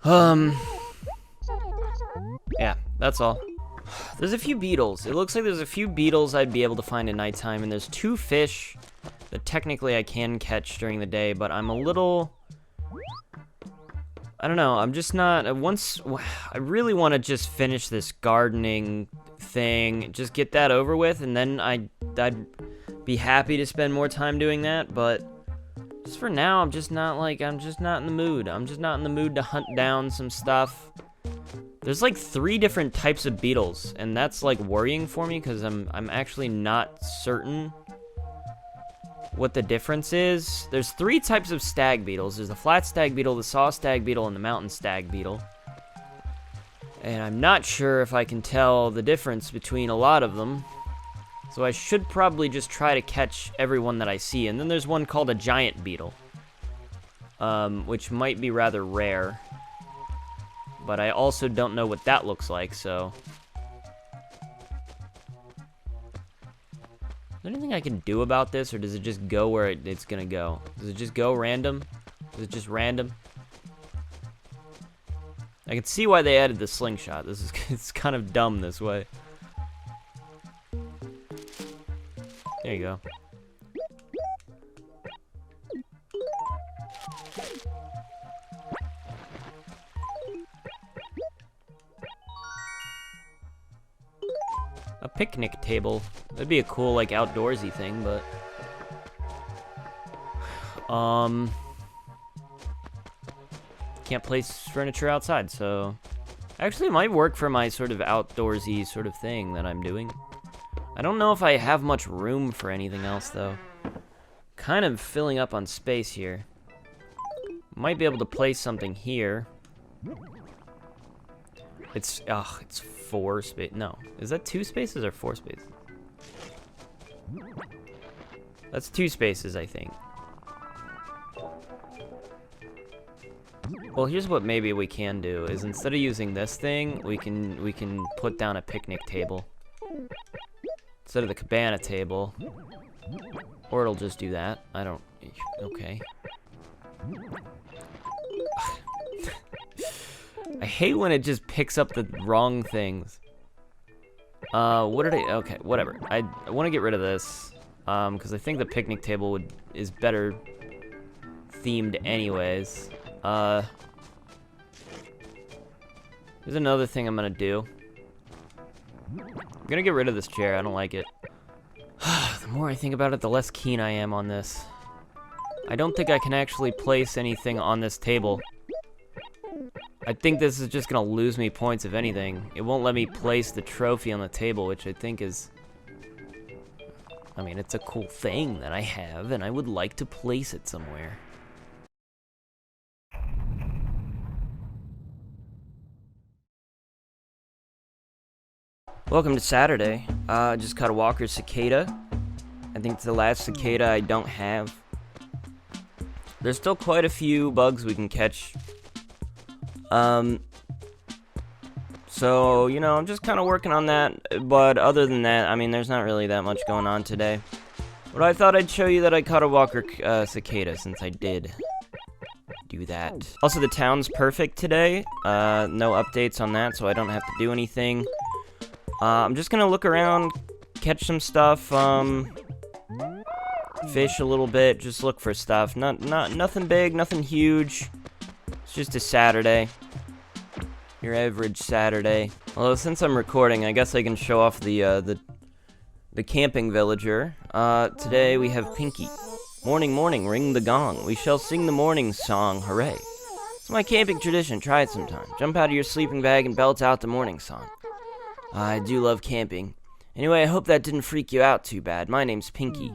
Yeah, that's all. There's a few beetles. It looks like there's a few beetles I'd be able to find at nighttime, and there's 2 fish that technically I can catch during the day, but I'm a little, I don't know, I'm just not, I really want to just finish this gardening thing, just get that over with, and then I'd be happy to spend more time doing that, but just for now, I'm just not in the mood. I'm just not in the mood to hunt down some stuff. There's like 3 different types of beetles, and that's like worrying for me, because I'm actually not certain what the difference is. There's 3 types of stag beetles. There's the flat stag beetle, the saw stag beetle, and the mountain stag beetle. And I'm not sure if I can tell the difference between a lot of them. So I should probably just try to catch everyone that I see. And then there's one called a giant beetle. which might be rather rare. But I also don't know what that looks like, so... Is there anything I can do about this, or does it just go where it's gonna go? Does it just go random? Is it just random? I can see why they added the slingshot. This is it's kind of dumb this way. There you go. A picnic table. That'd be a cool, like, outdoorsy thing, but... Can't place furniture outside, so... Actually, it might work for my sort of outdoorsy sort of thing that I'm doing. I don't know if I have much room for anything else, though. Kind of filling up on space here. Might be able to place something here. It's 4 space. No. Is that 2 spaces or 4 spaces? That's 2 spaces, I think. Well, here's what maybe we can do, is instead of using this thing, we can put down a picnic table. Instead of the cabana table. Or it'll just do that. I don't... Okay. I hate when it just picks up the wrong things. What did I... Okay, whatever. I want to get rid of this. Because I think the picnic table is better themed anyways. There's another thing I'm gonna do. I'm gonna get rid of this chair. I don't like it. The more I think about it, the less keen I am on this. I don't think I can actually place anything on this table. I think this is just gonna lose me points, if anything. It won't let me place the trophy on the table, which I think is... I mean, it's a cool thing that I have, and I would like to place it somewhere. Welcome to Saturday. I just caught a Walker cicada. I think it's the last cicada I don't have. There's still quite a few bugs we can catch. So, you know, I'm just kind of working on that. But other than that, I mean, there's not really that much going on today. But I thought I'd show you that I caught a Walker cicada, since I did do that. Also, the town's perfect today. No updates on that, so I don't have to do anything. I'm just gonna look around, catch some stuff, fish a little bit, just look for stuff. Nothing big, nothing huge. It's just a Saturday. Your average Saturday. Although since I'm recording, I guess I can show off the camping villager. Today we have Pinky. Morning, morning, ring the gong. We shall sing the morning song, hooray. It's my camping tradition, try it sometime. Jump out of your sleeping bag and belt out the morning song. I do love camping. Anyway, I hope that didn't freak you out too bad. My name's Pinky.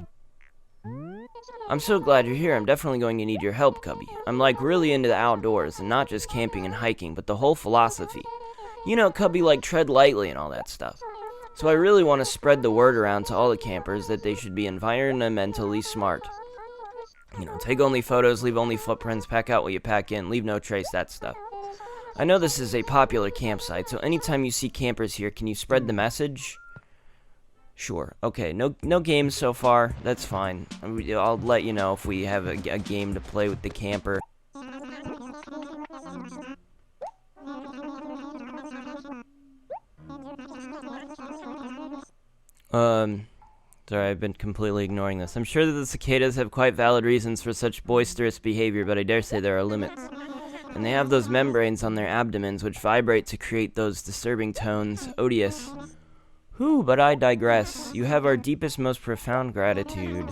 I'm so glad you're here. I'm definitely going to need your help, Cubby. I'm like really into the outdoors, and not just camping and hiking, but the whole philosophy. You know, Cubby like tread lightly and all that stuff. So I really want to spread the word around to all the campers that they should be environmentally smart. You know, take only photos, leave only footprints, pack out what you pack in, leave no trace, that stuff. I know this is a popular campsite, so anytime you see campers here, can you spread the message? Sure. Okay, no games so far. That's fine. I'll let you know if we have a game to play with the camper. Sorry, I've been completely ignoring this. I'm sure that the cicadas have quite valid reasons for such boisterous behavior, but I dare say there are limits. And they have those membranes on their abdomens which vibrate to create those disturbing tones. Odious. Whew, but I digress. You have our deepest, most profound gratitude.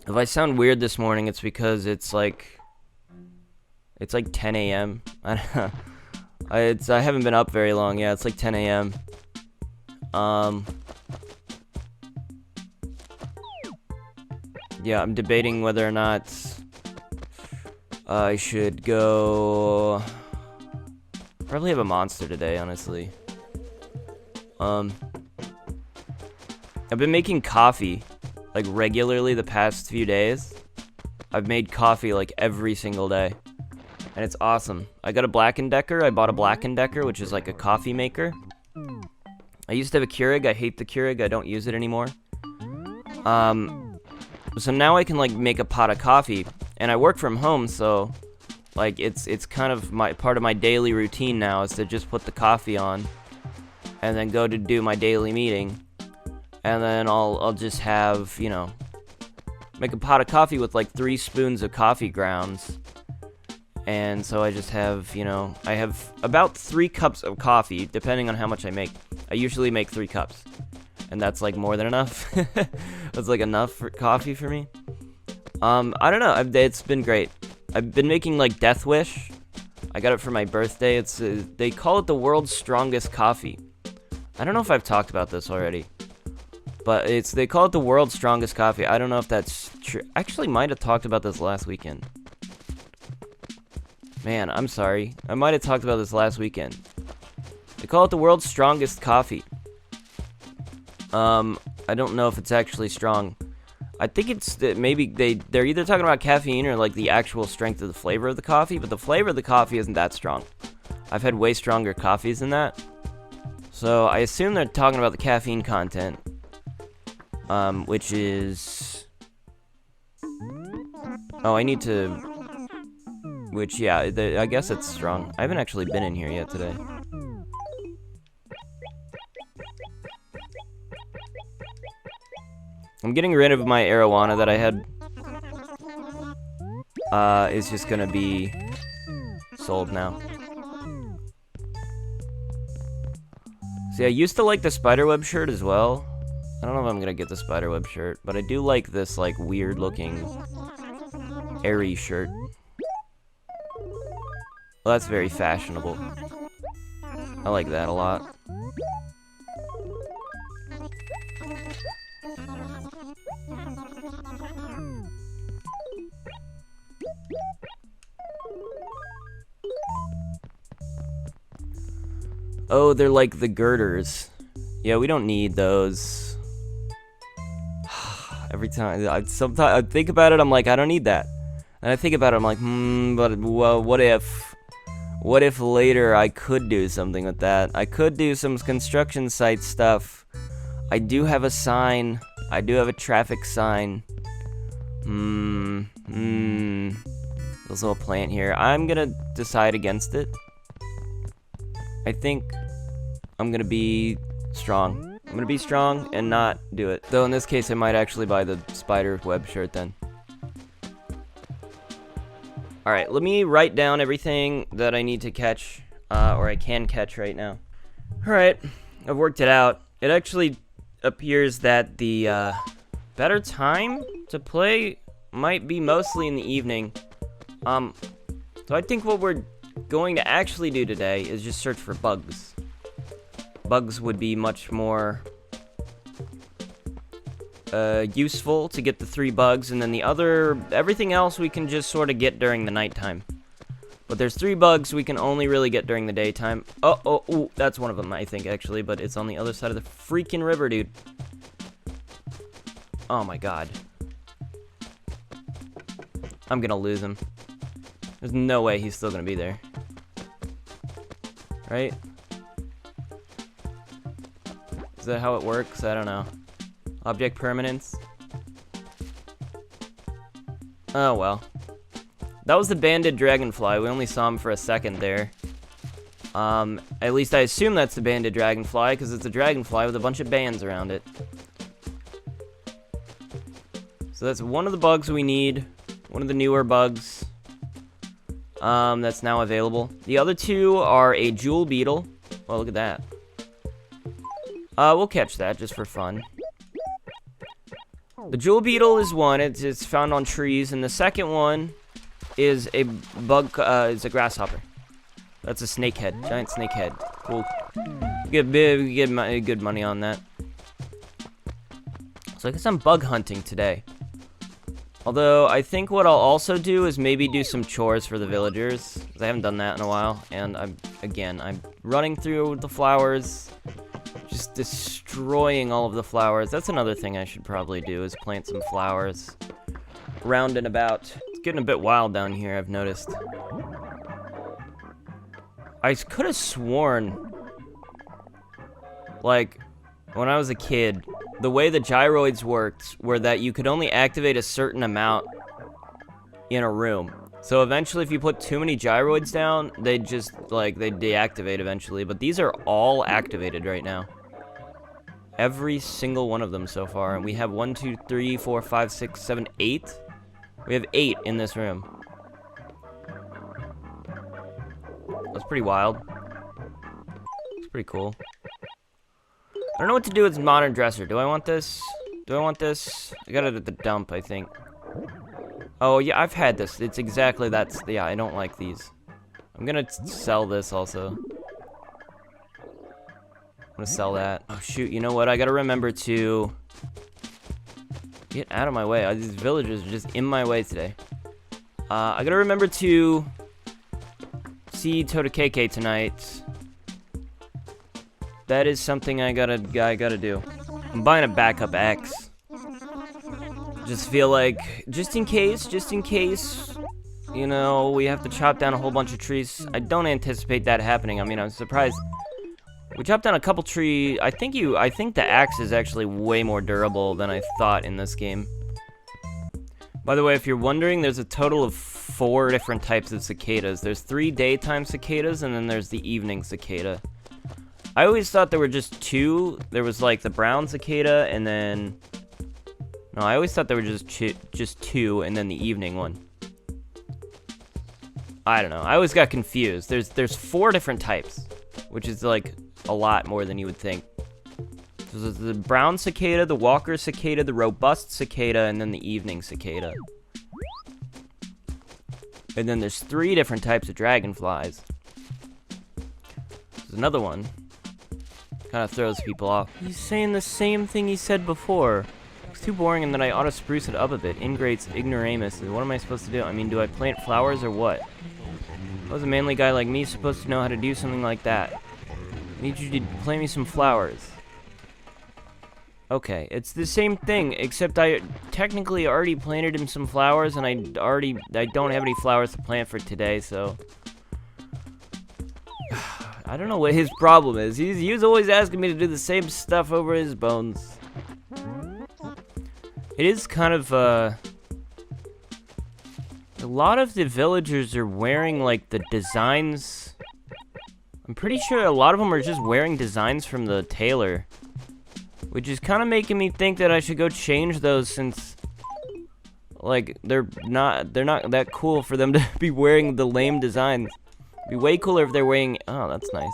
If I sound weird this morning, it's because it's like 10 a.m. I haven't been up very long. Yeah, it's like 10 a.m. Yeah, I'm debating whether or not I should go... Probably have a monster today, honestly. I've been making coffee. like regularly the past few days. I've made coffee like every single day. And it's awesome. I got a Black & Decker. I bought a Black & Decker, which is like a coffee maker. I used to have a Keurig. I hate the Keurig. I don't use it anymore. So now I can like make a pot of coffee, and I work from home, so like it's kind of part of my daily routine now is to just put the coffee on, and then go to do my daily meeting, and then I'll just have, you know, make a pot of coffee with like 3 spoons of coffee grounds. And so I just have, you know, I have about 3 cups of coffee, depending on how much I make. I usually make 3 cups, and that's like more than enough. That's like enough for coffee for me. I don't know, it's been great. I've been making like Death Wish. I got it for my birthday. It's they call it the world's strongest coffee. I don't know if I've talked about this already, but they call it the world's strongest coffee. I don't know if that's true. Actually, might have talked about this last weekend. Man, I'm sorry. I might have talked about this last weekend. They call it the world's strongest coffee. I don't know if it's actually strong. I think it's that maybe they're either talking about caffeine or like the actual strength of the flavor of the coffee, but the flavor of the coffee isn't that strong. I've had way stronger coffees than that. So I assume they're talking about the caffeine content, which is... Oh, I need to... Which, yeah, I guess it's strong. I haven't actually been in here yet today. I'm getting rid of my arowana that I had. It's just gonna be sold now. See, I used to like the spiderweb shirt as well. I don't know if I'm gonna get the spiderweb shirt, but I do like this, like, weird-looking airy shirt. Well, that's very fashionable. I like that a lot. Oh, they're like the girders. Yeah, we don't need those. Every time, sometimes I think about it, I'm like, I don't need that. And I think about it, I'm like, but well, what if later I could do something with that? I could do some construction site stuff. I do have a sign. I do have a traffic sign. There's a little plant here. I'm gonna decide against it. I think I'm gonna be strong. I'm gonna be strong and not do it. Though in this case, I might actually buy the spider web shirt then. Alright, let me write down everything that I need to catch, or I can catch right now. Alright, I've worked it out. It actually appears that the better time to play might be mostly in the evening. So I think what we're going to actually do today is just search for bugs. Bugs would be much more useful to get the 3 bugs, and then everything else we can just sort of get during the nighttime. But there's 3 bugs we can only really get during the daytime. Oh, that's one of them, I think, actually, but it's on the other side of the freaking river, dude. Oh my god. I'm gonna lose him. There's no way he's still gonna be there. Right? Is that how it works? I don't know. Object permanence? Oh well. That was the banded dragonfly. We only saw him for a second there. At least I assume that's the banded dragonfly, because it's a dragonfly with a bunch of bands around it. So that's one of the bugs we need. One of the newer bugs. That's now available. The other 2 are a jewel beetle. Well, look at that. We'll catch that just for fun. The jewel beetle is one. It's found on trees, and the second one is a bug. Is a grasshopper. That's a snakehead, giant snakehead. Cool. We get good money on that. So I guess I'm bug hunting today. Although, I think what I'll also do is maybe do some chores for the villagers, because I haven't done that in a while, and I'm running through the flowers, just Just destroying all of the flowers. That's another thing I should probably do, is plant some flowers. Round and about. It's getting a bit wild down here, I've noticed. I could have sworn, like, when I was a kid, the way the gyroids worked were that you could only activate a certain amount in a room. So eventually, if you put too many gyroids down, they'd just, like, they'd deactivate eventually. But these are all activated right now. Every single one of them so far. And we have 1, 2, 3, 4, 5, 6, 7, 8. We have 8 in this room. That's pretty wild. It's pretty cool. I don't know what to do with modern dresser. Do I want this? Do I want this? I got it at the dump, I think. Oh, yeah, I've had this. It's exactly that's... Yeah, I don't like these. I'm gonna sell this also. I'm gonna sell that. Oh, shoot, you know what? I gotta remember to... Get out of my way. These villagers are just in my way today. I gotta remember to... see Todakeke tonight. That is something I gotta do. I'm buying a backup axe. Just feel like, just in case, you know, we have to chop down a whole bunch of trees. I don't anticipate that happening. I mean, I'm surprised. We chopped down a couple trees. I think the axe is actually way more durable than I thought in this game. By the way, if you're wondering, there's a total of 4 different types of cicadas. There's 3 daytime cicadas, and then there's the evening cicada. I always thought there were just 2. There was like the brown cicada, and then... No, I always thought there were just 2, and then the evening one. I don't know. I always got confused. There's 4 different types, which is like a lot more than you would think. So there's the brown cicada, the walker cicada, the robust cicada, and then the evening cicada. And then there's 3 different types of dragonflies. There's another one. Kind of throws people off. He's saying the same thing he said before. It's too boring, and then I ought to spruce it up a bit. Ingrates ignoramus. What am I supposed to do? I mean, do I plant flowers or what? How's a manly guy like me supposed to know how to do something like that? I need you to plant me some flowers. Okay, it's the same thing, except I technically already planted him some flowers, and I don't have any flowers to plant for today, so... I don't know what his problem is. He's always asking me to do the same stuff over his bones. It is kind of, a lot of the villagers are wearing, like, the designs... I'm pretty sure a lot of them are just wearing designs from the tailor. Which is kind of making me think that I should go change those, since... Like, they're not that cool for them to be wearing the lame designs. It'd be way cooler if they're wearing... Oh, that's nice.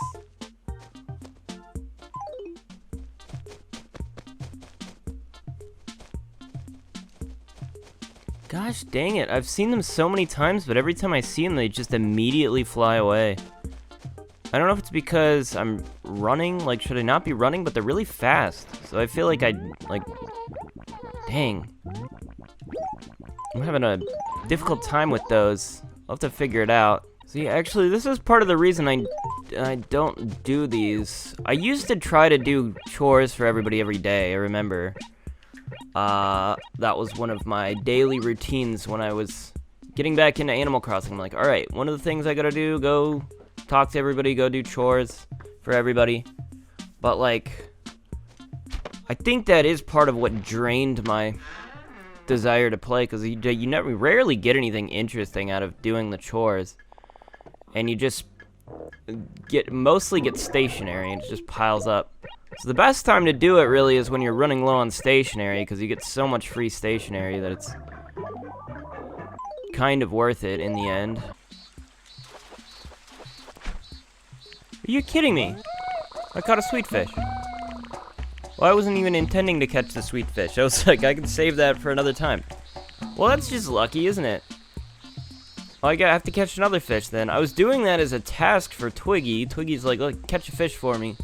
Gosh dang it, I've seen them so many times, but every time I see them, they just immediately fly away. I don't know if it's because I'm running, like, should I not be running? But they're really fast, so I feel like dang. I'm having a difficult time with those. I'll have to figure it out. See, actually, this is part of the reason I don't do these. I used to try to do chores for everybody every day, I remember. That was one of my daily routines when I was getting back into Animal Crossing. I'm like, alright, one of the things I gotta do, go talk to everybody, go do chores for everybody. But, like, I think that is part of what drained my desire to play, because you rarely get anything interesting out of doing the chores. And you just mostly get stationary, and it just piles up. So the best time to do it really is when you're running low on stationary, because you get so much free stationary that it's kind of worth it in the end. Are you kidding me? I caught a sweet fish. Well, I wasn't even intending to catch the sweet fish. I was like, I can save that for another time. Well, that's just lucky, isn't it? Well, I have to catch another fish then. I was doing that as a task for Twiggy. Twiggy's like, look, catch a fish for me.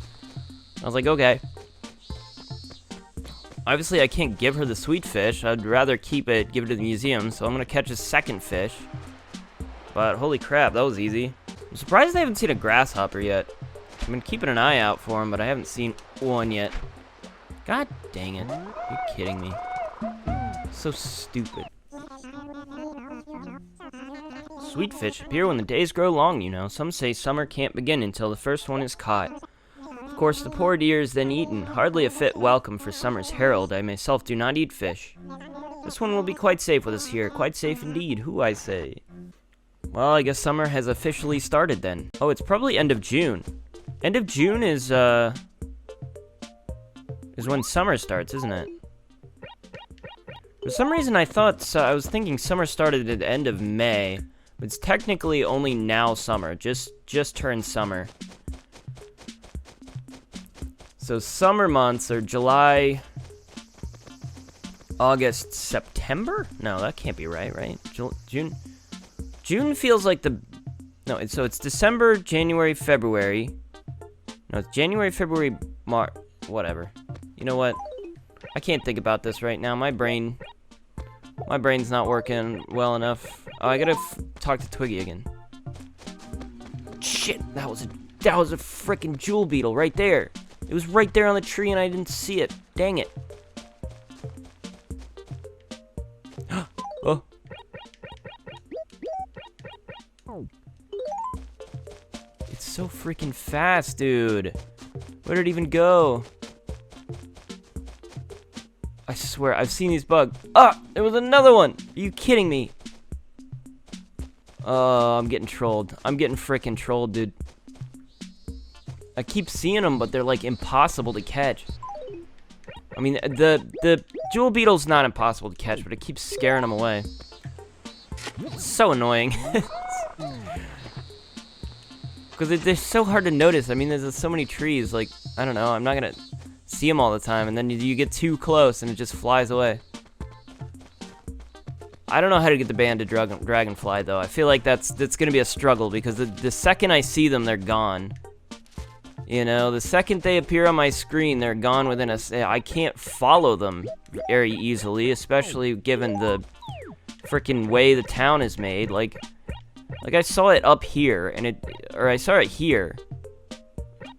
I was like, okay. Obviously, I can't give her the sweet fish. I'd rather give it to the museum, so I'm gonna catch a second fish. But holy crap, that was easy. I'm surprised I haven't seen a grasshopper yet. I've been keeping an eye out for him, but I haven't seen one yet. God dang it. You're kidding me. So stupid. Sweet fish appear when the days grow long, you know. Some say summer can't begin until the first one is caught. Of course, the poor deer is then eaten, hardly a fit welcome for summer's herald. I myself do not eat fish. This one will be quite safe with us here, quite safe indeed, who I say. Well, I guess summer has officially started then. Oh, it's probably end of June. End of June is when summer starts, isn't it? For some reason I thought, I was thinking summer started at the end of May, but it's technically only now summer, just turned summer. So summer months are July, August, September? No, that can't be right? June? June feels like the... No, it's December, January, February. No, it's January, February, March... Whatever. You know what? I can't think about this right now. My brain's not working well enough. Oh, I gotta talk to Twiggy again. Shit, that was a frickin' jewel beetle right there. It was right there on the tree and I didn't see it. Dang it. Oh. It's so freaking fast, dude. Where did it even go? I swear, I've seen these bugs. Ah! There was another one! Are you kidding me? Oh, I'm getting trolled. I'm getting freaking trolled, dude. I keep seeing them, but they're like impossible to catch. I mean, the jewel beetle's not impossible to catch, but it keeps scaring them away. It's so annoying. Because they're so hard to notice. I mean, there's so many trees. Like, I don't know. I'm not gonna see them all the time, and then you get too close, and it just flies away. I don't know how to get the band to dragonfly, though. I feel like that's gonna be a struggle, because the second I see them, they're gone. You know, the second they appear on my screen, they're gone within I can't follow them very easily, especially given the freaking way the town is made. Like I saw it up here, and or I saw it here,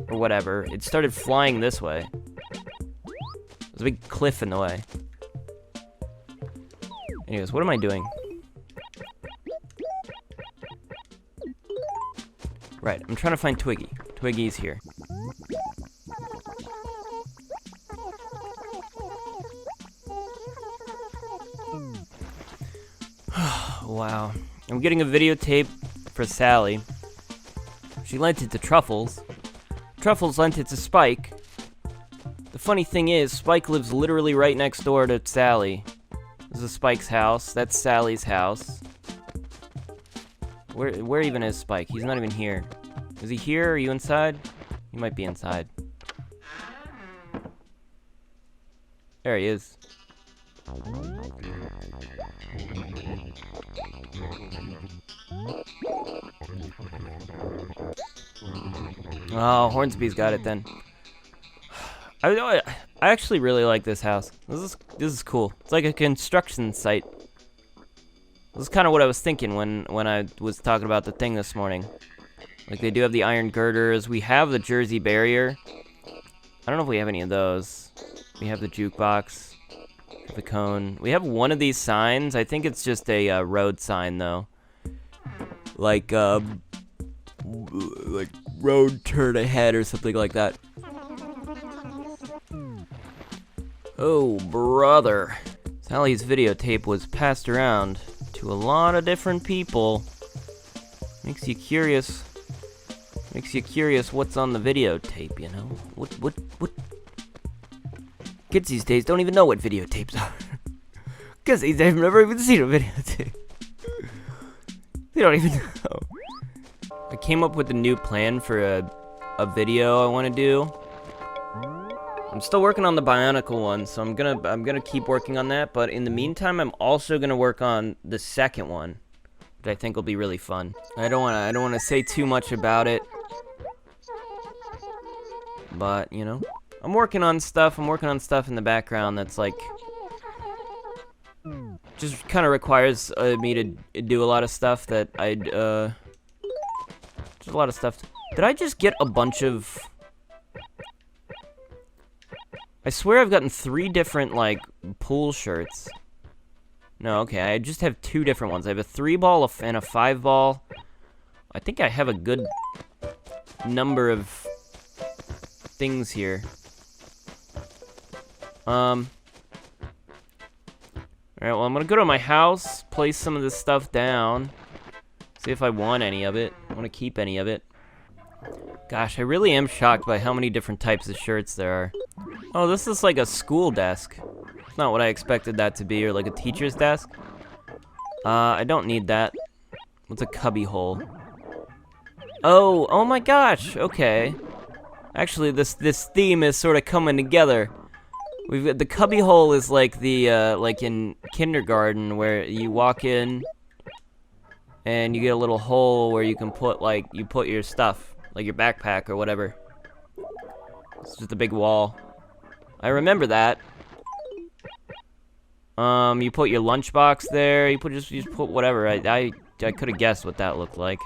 or whatever. It started flying this way. There's a big cliff in the way. Anyways, what am I doing? Right, I'm trying to find Twiggy. Twiggy's here. Wow. I'm getting a videotape for Sally. She lent it to Truffles. Truffles lent it to Spike. The funny thing is, Spike lives literally right next door to Sally. This is Spike's house. That's Sally's house. Where even is Spike? He's not even here. Is he here? Are you inside? He might be inside. There he is. Oh, Hornsby's got it then. I actually really like this house. This is cool. It's like a construction site. This is kind of what I was thinking when I was talking about the thing this morning. Like, they do have the iron girders. We have the Jersey barrier. I don't know if we have any of those. We have the jukebox. The cone. We have one of these signs. I think it's just a road sign, though. Like road turn ahead or something like that. Oh, brother. Sally's videotape was passed around to a lot of different people. Makes you curious. Makes you curious what's on the videotape, you know? What? Kids these days don't even know what videotapes are. Because they've never even seen a videotape. They don't even know. I came up with a new plan for a video I want to do. I'm still working on the Bionicle one, so I'm gonna keep working on that. But in the meantime, I'm also gonna work on the second one, which I think will be really fun. I don't wanna say too much about it, but you know, I'm working on stuff. I'm working on stuff in the background that's like just kind of requires me to do a lot of stuff that just a lot of stuff. Did I just get a bunch of... I swear I've gotten 3 different, like, pool shirts. No, okay, I just have 2 different ones. I have a 3-ball and a 5-ball. I think I have a good number of things here. Alright, well, I'm gonna go to my house, place some of this stuff down, see if I want any of it. I want to keep any of it. Gosh, I really am shocked by how many different types of shirts there are. Oh, this is like a school desk. It's not what I expected that to be, or like a teacher's desk. I don't need that. What's a cubby hole? Oh my gosh, okay. Actually, this theme is sort of coming together. We've got the cubby hole is like the like in kindergarten where you walk in and you get a little hole where you can put like you put your stuff, like your backpack or whatever. It's just a big wall. I remember that. You put your lunchbox there. You just put whatever. I could have guessed what that looked like.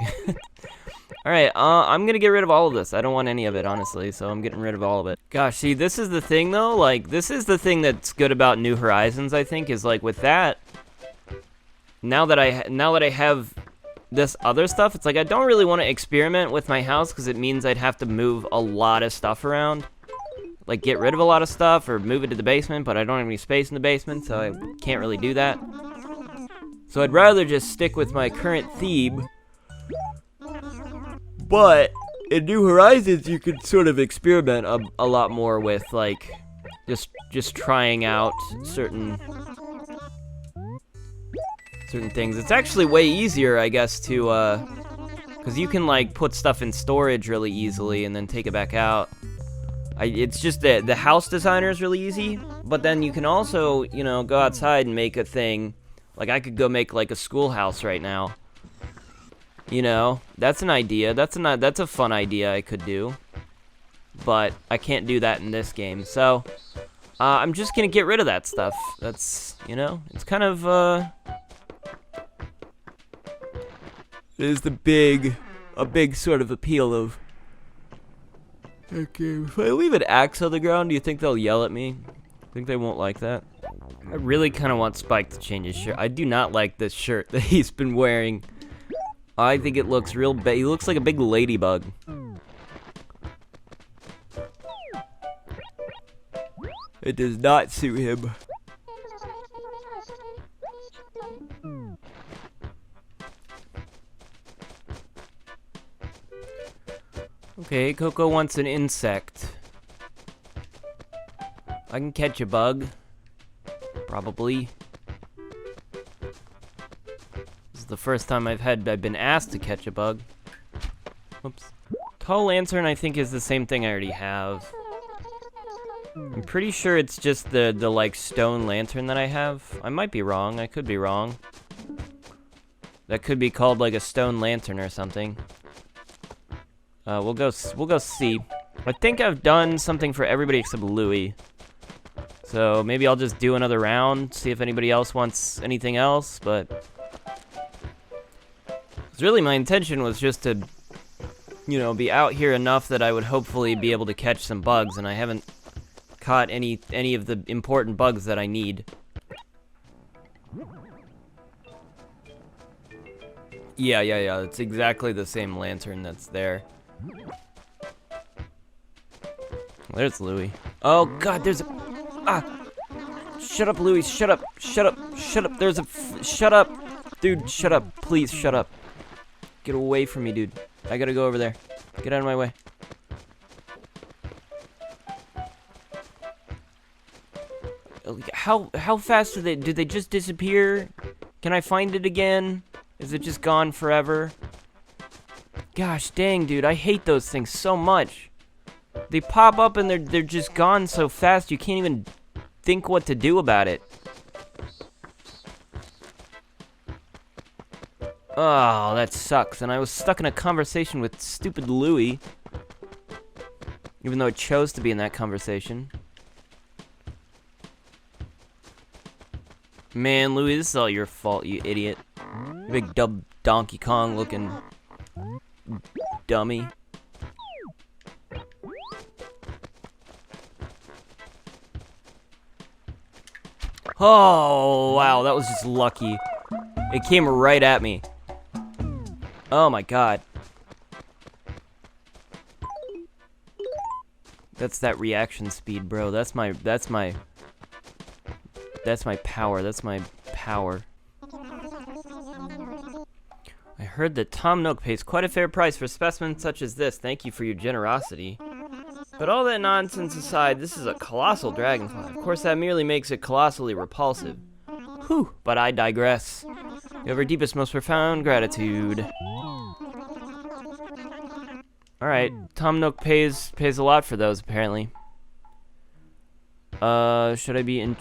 All right, I'm gonna get rid of all of this. I don't want any of it, honestly, so I'm getting rid of all of it. Gosh, see, this is the thing, though. Like, this is the thing that's good about New Horizons, I think, is like with that. Now that I have this other stuff, it's like I don't really want to experiment with my house because it means I'd have to move a lot of stuff around, like get rid of a lot of stuff or move it to the basement. But I don't have any space in the basement, so I can't really do that. So I'd rather just stick with my current theme. But in New Horizons, you can sort of experiment a lot more with, like, just trying out certain things. It's actually way easier, I guess, to, because you can, like, put stuff in storage really easily and then take it back out. It's just that the house designer is really easy, but then you can also, you know, go outside and make a thing. Like, I could go make, like, a schoolhouse right now. You know, that's an idea. That's a fun idea I could do. But I can't do that in this game. So, I'm just gonna get rid of that stuff. That's, you know, it's kind of, is a big sort of appeal of that game. If I leave an axe on the ground, do you think they'll yell at me? I think they won't like that. I really kind of want Spike to change his shirt. I do not like this shirt that he's been wearing. I think it looks real bad. He looks like a big ladybug. It does not suit him. Okay, Coco wants an insect. I can catch a bug. Probably. The first time I've been asked to catch a bug. Whoops. Tall lantern I think is the same thing I already have. I'm pretty sure it's just the like stone lantern that I have. I might be wrong. I could be wrong. That could be called like a stone lantern or something. We'll go see. I think I've done something for everybody except Louie. So maybe I'll just do another round, see if anybody else wants anything else, but really, my intention was just to, you know, be out here enough that I would hopefully be able to catch some bugs, and I haven't caught any of the important bugs that I need. Yeah, it's exactly the same lantern that's there. There's Louie. Oh, God, there's a... Ah! Shut up, Louie, shut up, shut up, shut up, there's a... Shut up! Dude, shut up, please, shut up. Get away from me, dude. I gotta go over there. Get out of my way. How fast did they just disappear? Can I find it again? Is it just gone forever? Gosh dang, dude, I hate those things so much. They pop up and they're just gone so fast you can't even think what to do about it. Oh, that sucks. And I was stuck in a conversation with stupid Louie. Even though I chose to be in that conversation. Man, Louie, this is all your fault, you idiot. Big Donkey Kong looking dummy. Oh, wow, that was just lucky. It came right at me. Oh my god. That's that reaction speed, bro. That's my power. That's my power. I heard that Tom Nook pays quite a fair price for specimens such as this. Thank you for your generosity. But all that nonsense aside, this is a colossal dragonfly. Of course, that merely makes it colossally repulsive. Whew, but I digress. You have our deepest, most profound gratitude. Alright, Tom Nook pays a lot for those, apparently. Should I be in...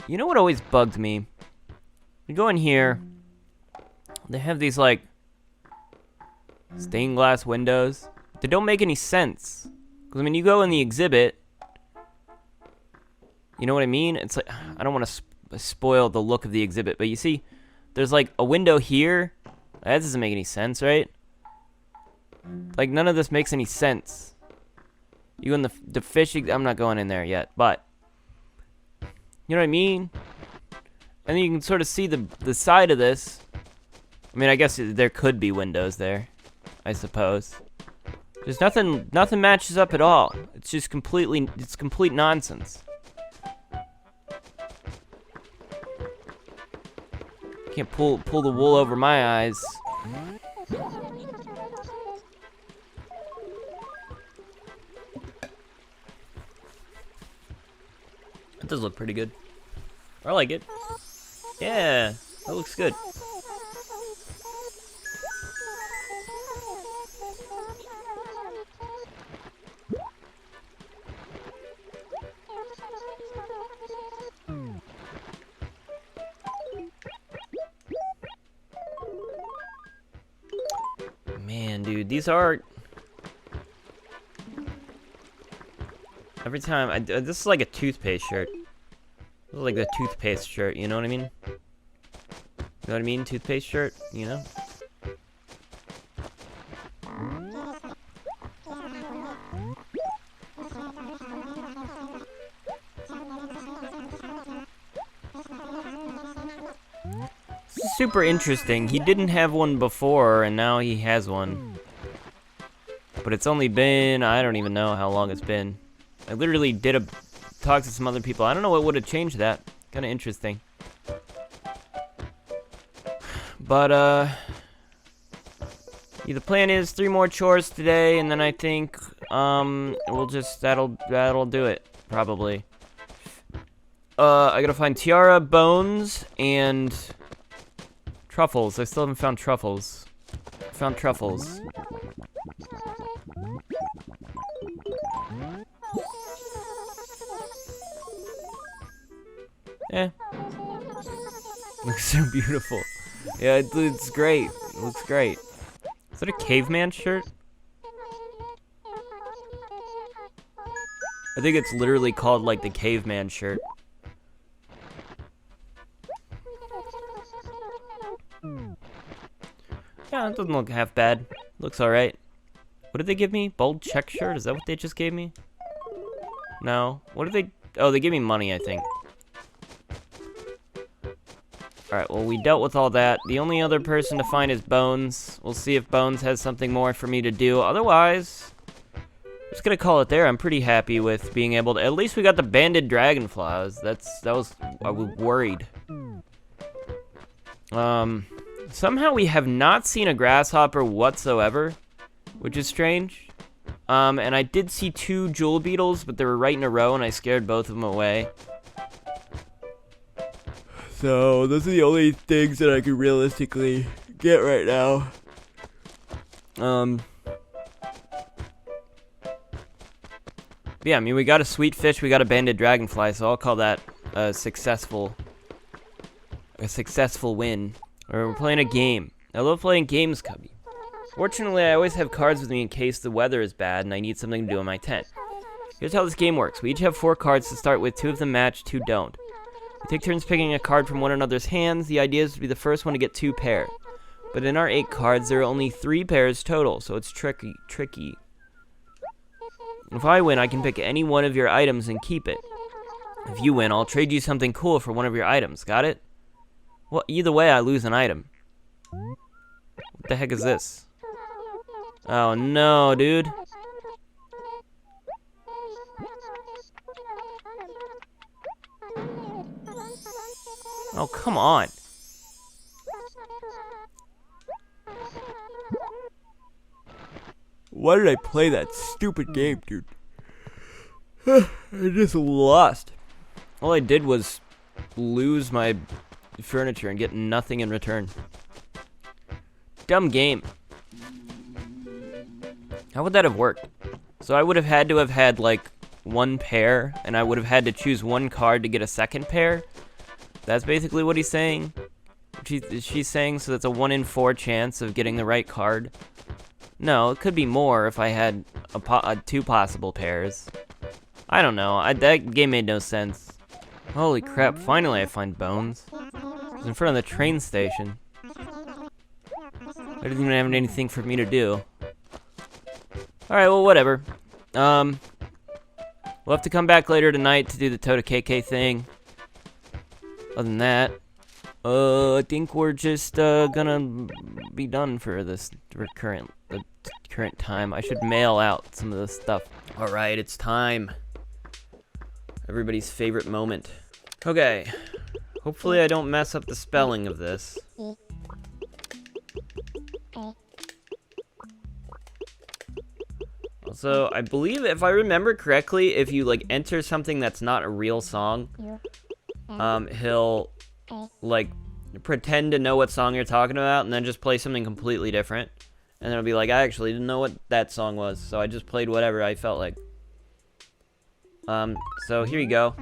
You know what always bugged me? You go in here, they have these, like, stained glass windows. They don't make any sense. Because, I mean, you go in the exhibit, you know what I mean? It's like, I don't want to spoil the look of the exhibit, but you see, there's, like, a window here. That doesn't make any sense, right? Like, none of this makes any sense. You go in the fish... I'm not going in there yet, but... You know what I mean? And then you can sort of see the side of this. I mean, I guess there could be windows there, I suppose. There's nothing matches up at all. It's just it's complete nonsense. Can't pull the wool over my eyes. That does look pretty good. I like it. Yeah, that looks good. Man, dude, these are... Every time, this is like a toothpaste shirt. This is like a toothpaste shirt, you know what I mean? You know what I mean? Toothpaste shirt, you know? This is super interesting. He didn't have one before, and now he has one. But it's only been, I don't even know how long it's been. I literally did talk to some other people. I don't know what would have changed that. Kind of interesting. But, yeah, the plan is 3 more chores today, and then I think, we'll just, that'll do it, probably. I gotta find Tiara, Bones, and Truffles. I still haven't found Truffles. Found Truffles. Eh. Looks so beautiful. Yeah, it's great. It looks great. Is that a caveman shirt? I think it's literally called, like, the caveman shirt. Yeah, it doesn't look half bad. Looks alright. What did they give me? Bold check shirt? Is that what they just gave me? No. What did they... Oh, they gave me money, I think. Alright, well, we dealt with all that. The only other person to find is Bones. We'll see if Bones has something more for me to do. Otherwise, I'm just gonna call it there. I'm pretty happy with being able to... At least we got the banded dragonflies. I was worried. Somehow we have not seen a grasshopper whatsoever, which is strange. And I did see 2 jewel beetles, but they were right in a row, and I scared both of them away. So, those are the only things that I could realistically get right now. Yeah, I mean, we got a sweet fish, we got a banded dragonfly, so I'll call that a successful win. Or we're playing a game. I love playing games, Cubby. Fortunately, I always have cards with me in case the weather is bad and I need something to do in my tent. Here's how this game works. We each have 4 cards to start with. 2 of them match, 2 don't. We take turns picking a card from one another's hands. The idea is to be the first one to get 2 pairs. But in our 8 cards, there are only 3 pairs total, so it's tricky. If I win, I can pick any one of your items and keep it. If you win, I'll trade you something cool for one of your items. Got it? Well, either way, I lose an item. What the heck is this? Oh no, dude. Oh, come on. Why did I play that stupid game, dude? I just lost. All I did was lose my furniture and get nothing in return. Dumb game. How would that have worked? So I would have had to have had like one pair, and I would have had to choose one card to get a second pair. That's basically what he's saying. She's saying, so that's a 1 in 4 chance of getting the right card. No, it could be more if I had two possible pairs. I don't know. That game made no sense. Holy crap, finally I find Bones. It's in front of the train station. I didn't even have anything for me to do. Alright, well, whatever. We'll have to come back later tonight to do the Tota KK thing. Other than that, I think we're just gonna be done for the current time. I should mail out some of this stuff. Alright, it's time. Everybody's favorite moment. Okay. Hopefully I don't mess up the spelling of this. Also, I believe, if I remember correctly, if you, like, enter something that's not a real song, he'll, like, pretend to know what song you're talking about and then just play something completely different. And then it'll be like, I actually didn't know what that song was, so I just played whatever I felt like. So here you go.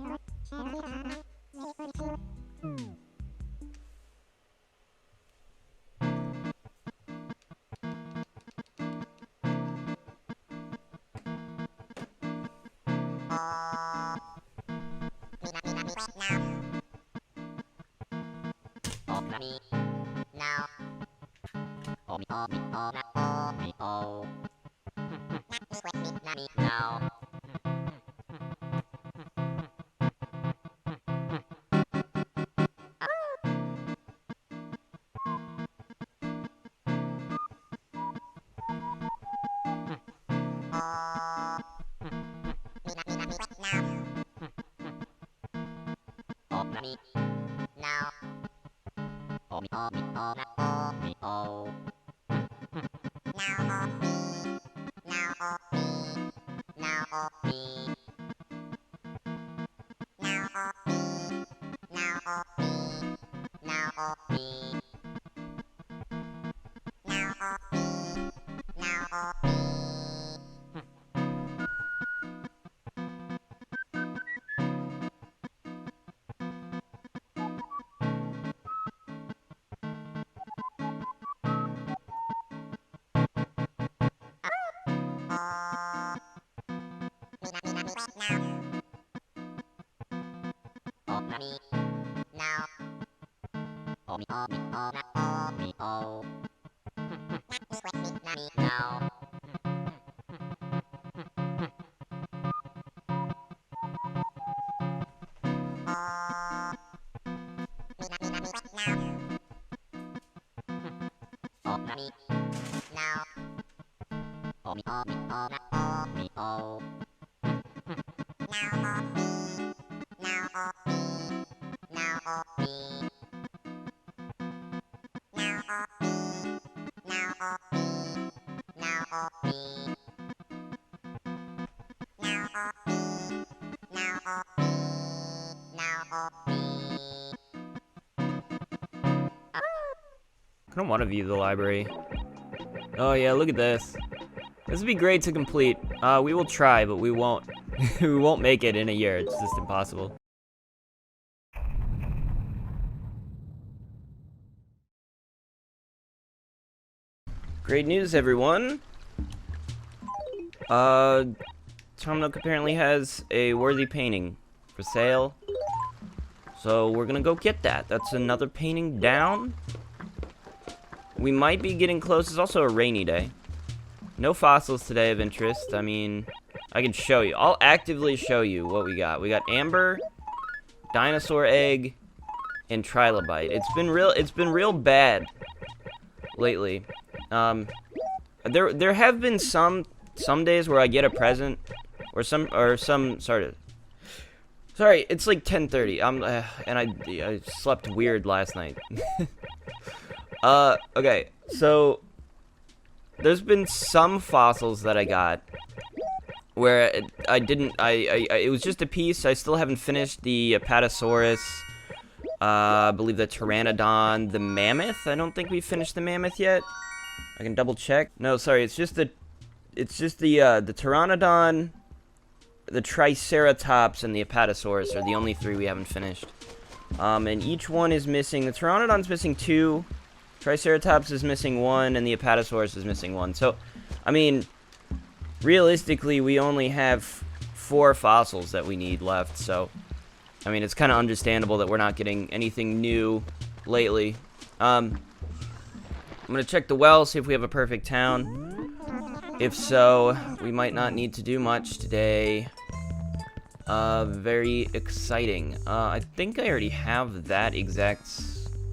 I don't want to view the library. Oh yeah, look at this. This would be great to complete. We will try, but we won't. We won't make it in a year. It's just impossible. Great news, everyone. Tom Nook apparently has a worthy painting for sale. So we're gonna go get that. That's another painting down. We might be getting close. It's also a rainy day. No fossils today of interest. I mean, I can show you. I'll actively show you what we got. We got amber, dinosaur egg, and trilobite. It's been real bad lately. There have been some days where I get a present, or some sorry, it's like 10:30. And I slept weird last night. Okay, so there's been some fossils that I got where it was just a piece. I still haven't finished the Apatosaurus, I believe the Pteranodon, the Mammoth. I don't think we finished the Mammoth yet. I can double check. No, sorry, it's just the Pteranodon, the Triceratops, and the Apatosaurus are the only 3 we haven't finished. And each one is missing. The Pteranodon's missing 2, Triceratops is missing 1, and the Apatosaurus is missing 1. So, I mean, realistically, we only have 4 fossils that we need left. So, I mean, it's kind of understandable that we're not getting anything new lately. I'm gonna check the well, see if we have a perfect town. If so, we might not need to do much today. Very exciting. I think I already have that exact...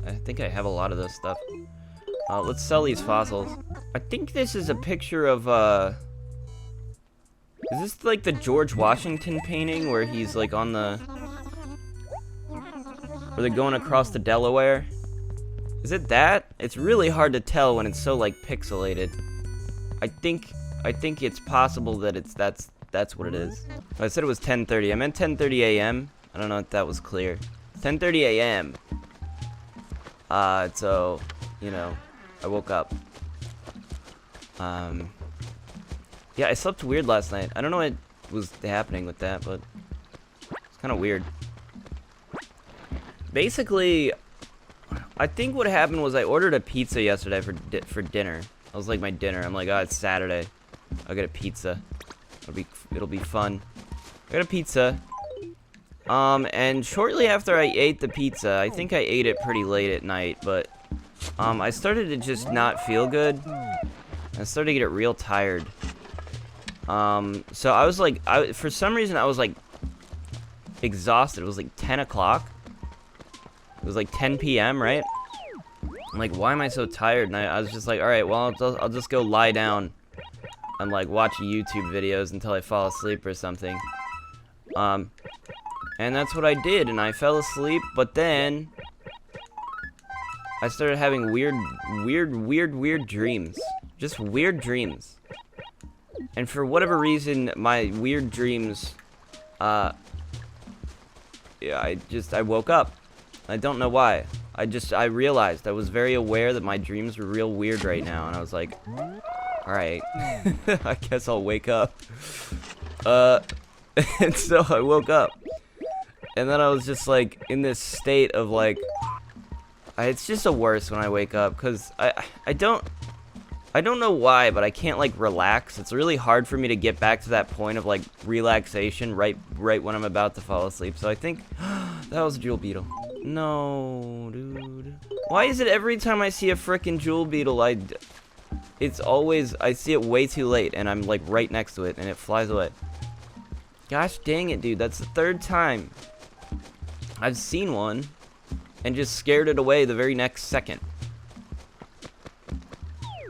I think I have a lot of this stuff. Let's sell these fossils. I think this is a picture of, is this like the George Washington painting where he's like on the... where they're going across the Delaware? Is it that? It's really hard to tell when it's so like pixelated. I think it's possible that that's what it is. I said it was 10:30. I meant 10:30 a.m. I don't know if that was clear. 10:30 a.m. So, you know, I woke up. Yeah, I slept weird last night. I don't know what was happening with that, but it's kind of weird. Basically, I think what happened was I ordered a pizza yesterday for dinner. That was like my dinner. I'm like, oh, it's Saturday. I'll get a pizza. It'll be fun. I got a pizza. And shortly after I ate the pizza, I think I ate it pretty late at night, but I started to just not feel good. I started to get real tired. So I was like, for some reason I was like exhausted. It was like 10 o'clock. It was like 10 p.m., right? I'm like, why am I so tired? And I was just like, alright, well, I'll just go lie down and like watch YouTube videos until I fall asleep or something. And that's what I did, and I fell asleep, but then I started having weird dreams. Just weird dreams. And for whatever reason, my weird dreams, yeah, I woke up. I don't know why. I realized, I was very aware that my dreams were real weird right now, and I was like, alright, I guess I'll wake up. And so I woke up. And then I was just like in this state of like, it's just the worst when I wake up, because I don't know why, but I can't like relax. It's really hard for me to get back to that point of like relaxation right when I'm about to fall asleep. So I think that was a jewel beetle. No, dude. Why is it every time I see a frickin' jewel beetle, it's always, I see it way too late and I'm like right next to it and it flies away. Gosh dang it, dude. That's the 3rd time I've seen one and just scared it away the very next second.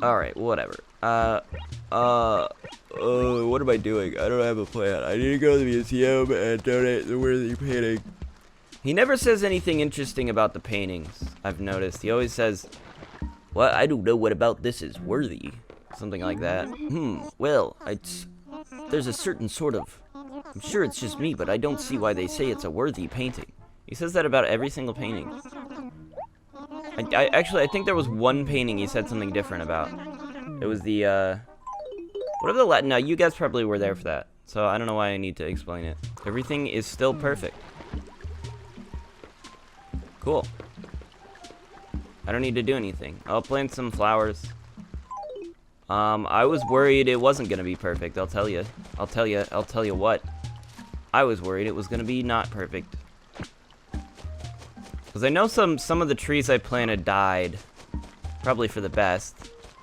Alright, whatever. What am I doing? I don't have a plan. I need to go to the museum and donate the worthy painting. He never says anything interesting about the paintings, I've noticed. He always says, well, I don't know what about this is worthy. Something like that. Well, there's a certain sort of... I'm sure it's just me, but I don't see why they say it's a worthy painting. He says that about every single painting. I think there was one painting he said something different about. It was the, whatever the Latin... Now, you guys probably were there for that, so I don't know why I need to explain it. Everything is still perfect. Cool. I don't need to do anything. I'll plant some flowers. I was worried it wasn't gonna be perfect, I'll tell you. I'll tell you what. I was worried it was gonna be not perfect. Because I know some of the trees I planted died. Probably for the best.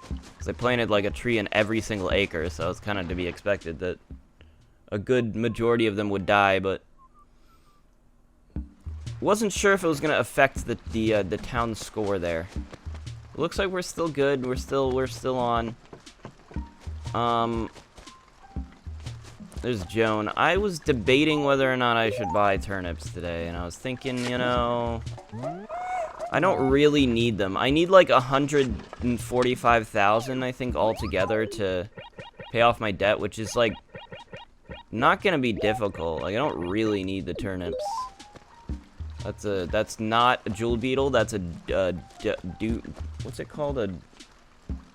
Because I planted like a tree in every single acre, so it's kind of to be expected that a good majority of them would die, but Wasn't sure if it was gonna affect the town score there. It looks like we're still good. We're still on. There's Joan. I was debating whether or not I should buy turnips today, and I was thinking, you know, I don't really need them. I need like 145,000, I think, altogether to pay off my debt, which is like not gonna be difficult. Like, I don't really need the turnips. That's not a jewel beetle. That's a what's it called? A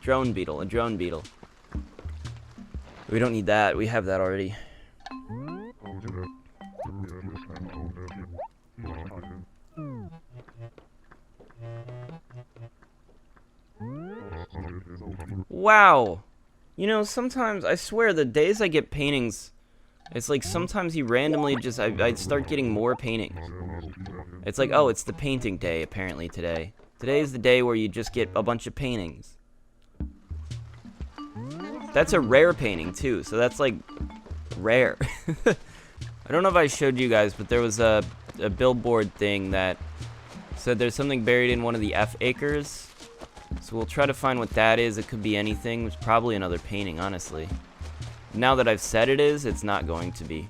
drone beetle. A drone beetle. We don't need that. We have that already. Wow. You know, sometimes, I swear, the days I get paintings, it's like sometimes he randomly just, I start getting more paintings. It's like, oh, it's the painting day, apparently, today. Today is the day where you just get a bunch of paintings. That's a rare painting, too, so that's, like, rare. I don't know if I showed you guys, but there was a billboard thing that said there's something buried in one of the F acres. So we'll try to find what that is. It could be anything. It's probably another painting, honestly. Now that I've said it is, it's not going to be.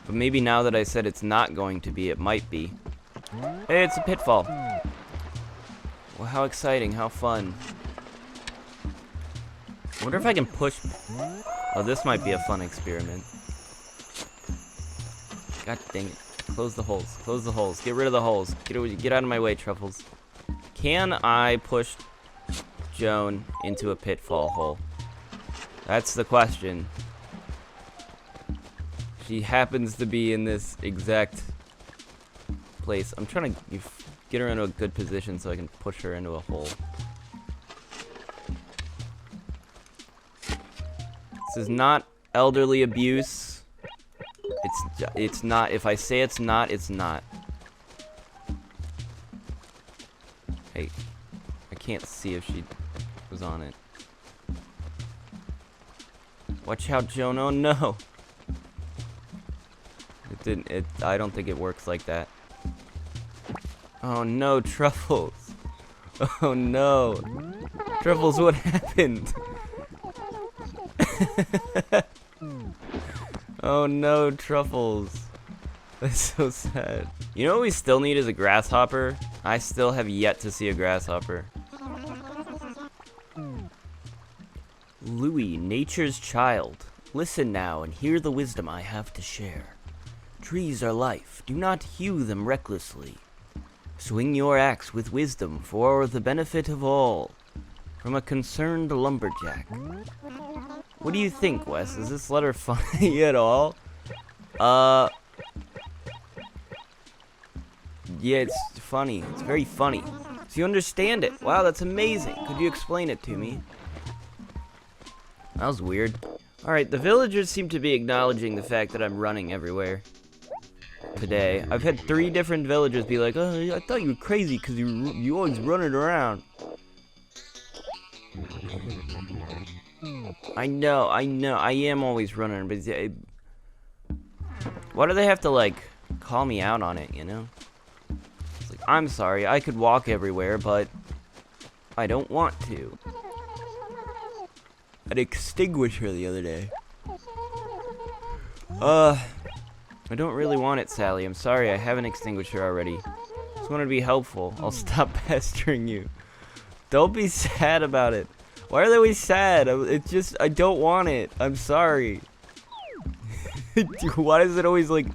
But maybe now that I said it's not going to be, it might be. Hey, it's a pitfall. Well, how exciting, how fun. I wonder if I can push... Oh, this might be a fun experiment. God dang it. Close the holes. Close the holes. Get rid of the holes. Get out of my way, Truffles. Can I push Joan into a pitfall hole? That's the question. She happens to be in this exact place. I'm trying to get her into a good position so I can push her into a hole. This is not elderly abuse. It's not. If I say it's not, it's not. Hey, I can't see if she was on it. Watch out, Joan. Oh no. It didn't. I don't think it works like that. Oh no, Truffles. Oh no. Truffles, what happened? Oh no, Truffles. That's so sad. You know what we still need is a grasshopper? I still have yet to see a grasshopper. Louis, nature's child. Listen now and hear the wisdom I have to share. Trees are life. Do not hew them recklessly. Swing your axe with wisdom for the benefit of all. From a concerned lumberjack. What do you think, Wes? Is this letter funny at all? Yeah, it's funny. It's very funny. So you understand it. Wow, that's amazing. Could you explain it to me? That was weird. Alright, the villagers seem to be acknowledging the fact that I'm running everywhere today. I've had 3 different villagers be like, oh, I thought you were crazy because you always running around. I know, I am always running, but why do they have to, like, call me out on it, you know? It's like, I'm sorry, I could walk everywhere, but I don't want to. An extinguisher the other day. I don't really want it, Sally. I'm sorry, I have an extinguisher already. Just wanted to be helpful. I'll stop pestering you. Don't be sad about it. Why are they always sad? It's just, I don't want it. I'm sorry. Why is it always like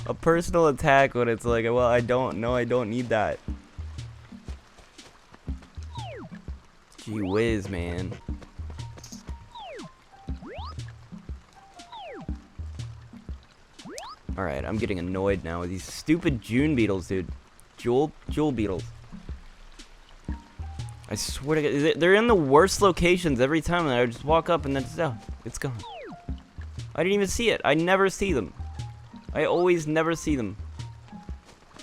a personal attack when it's like, well, I don't need that. Gee whiz, man. Alright, I'm getting annoyed now with these stupid June beetles, dude. Jewel beetles. I swear to God, they're in the worst locations every time, and I just walk up and then it's gone. I didn't even see it. I never see them. I always never see them.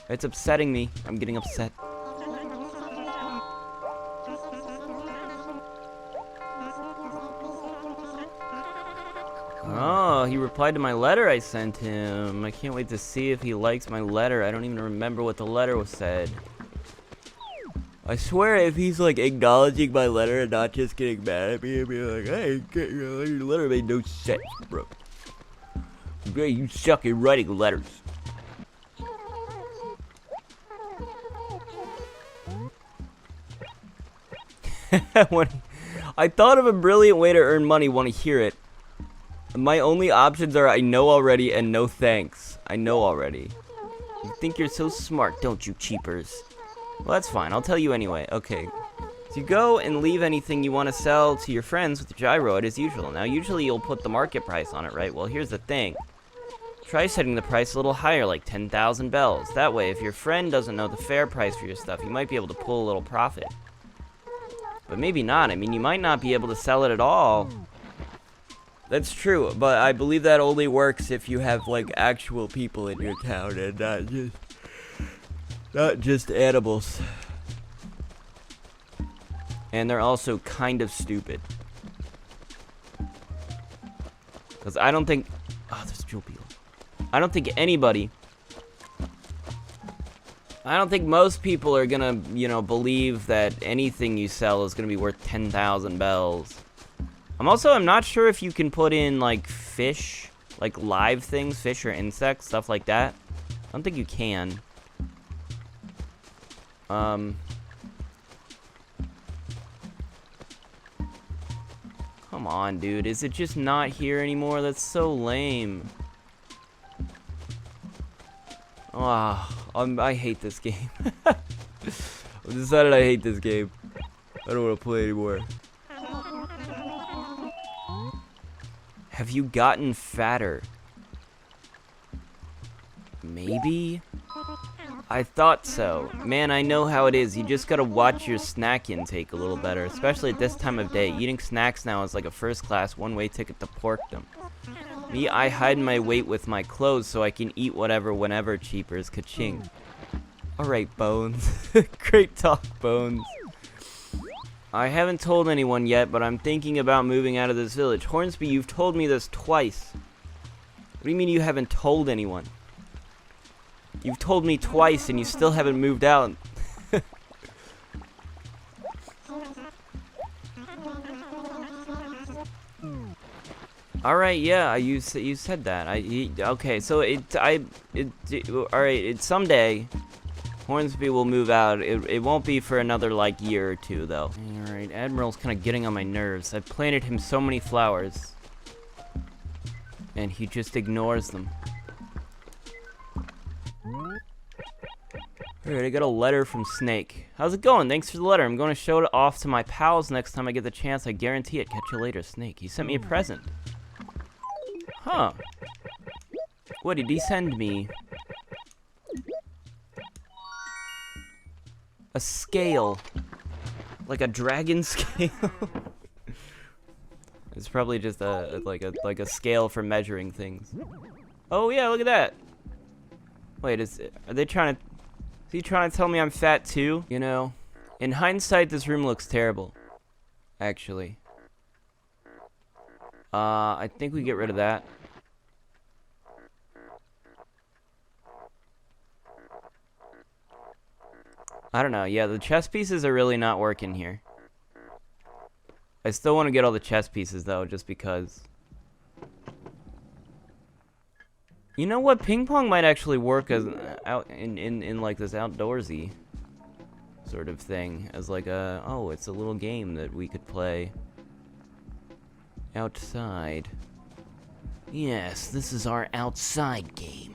It's upsetting me. I'm getting upset. Oh, he replied to my letter I sent him. I can't wait to see if he likes my letter. I don't even remember what the letter was said. I swear if he's like acknowledging my letter and not just getting mad at me and be like, hey, your letter made no sense, bro. Hey, you suck at writing letters. I thought of a brilliant way to earn money. Want to hear it? My only options are I know already and no thanks. I know already. You think you're so smart, don't you, cheapers? Well, that's fine. I'll tell you anyway. Okay. So you go and leave anything you want to sell to your friends with the gyroid as usual. Now, usually you'll put the market price on it, right? Well, here's the thing. Try setting the price a little higher, like 10,000 bells. That way, if your friend doesn't know the fair price for your stuff, you might be able to pull a little profit. But maybe not. I mean, you might not be able to sell it at all. That's true, but I believe that only works if you have, like, actual people in your town and not just animals. And they're also kind of stupid. Because I don't think... Oh, there's Jewel Beetle. I don't think anybody... I don't think most people are gonna, you know, believe that anything you sell is gonna be worth 10,000 bells. I'm not sure if you can put in, like, fish, like live things, fish or insects, stuff like that. I don't think you can. Come on, dude. Is it just not here anymore? That's so lame. I hate this game. I've decided I hate this game. I don't want to play anymore. Have you gotten fatter? Maybe? I thought so. Man, I know how it is. You just gotta watch your snack intake a little better, especially at this time of day. Eating snacks now is like a first-class one-way ticket to porkdom. Me, I hide my weight with my clothes so I can eat whatever whenever, cheapers. Ka-ching. Alright, Bones. Great talk, Bones. I haven't told anyone yet, but I'm thinking about moving out of this village. Hornsby, you've told me this twice. What do you mean you haven't told anyone? You've told me twice and you still haven't moved out. Alright, yeah, you said that. Okay, so alright, someday Hornsby will move out. It won't be for another, like, year or two, though. Alright, Admiral's kind of getting on my nerves. I've planted him so many flowers. And he just ignores them. Alright, I got a letter from Snake. How's it going? Thanks for the letter. I'm going to show it off to my pals next time I get the chance. I guarantee it. Catch you later, Snake. He sent me a present. Huh. What did he send me? A scale. Like a dragon scale? It's probably just like a scale for measuring things. Oh yeah, look at that. Wait, is he trying to tell me I'm fat too? You know, in hindsight, this room looks terrible. Actually. I think we get rid of that. I don't know. Yeah, the chess pieces are really not working here. I still want to get all the chess pieces though, just because. You know what? Ping pong might actually work as out in like this outdoorsy sort of thing, as like a it's a little game that we could play outside. Yes, this is our outside game.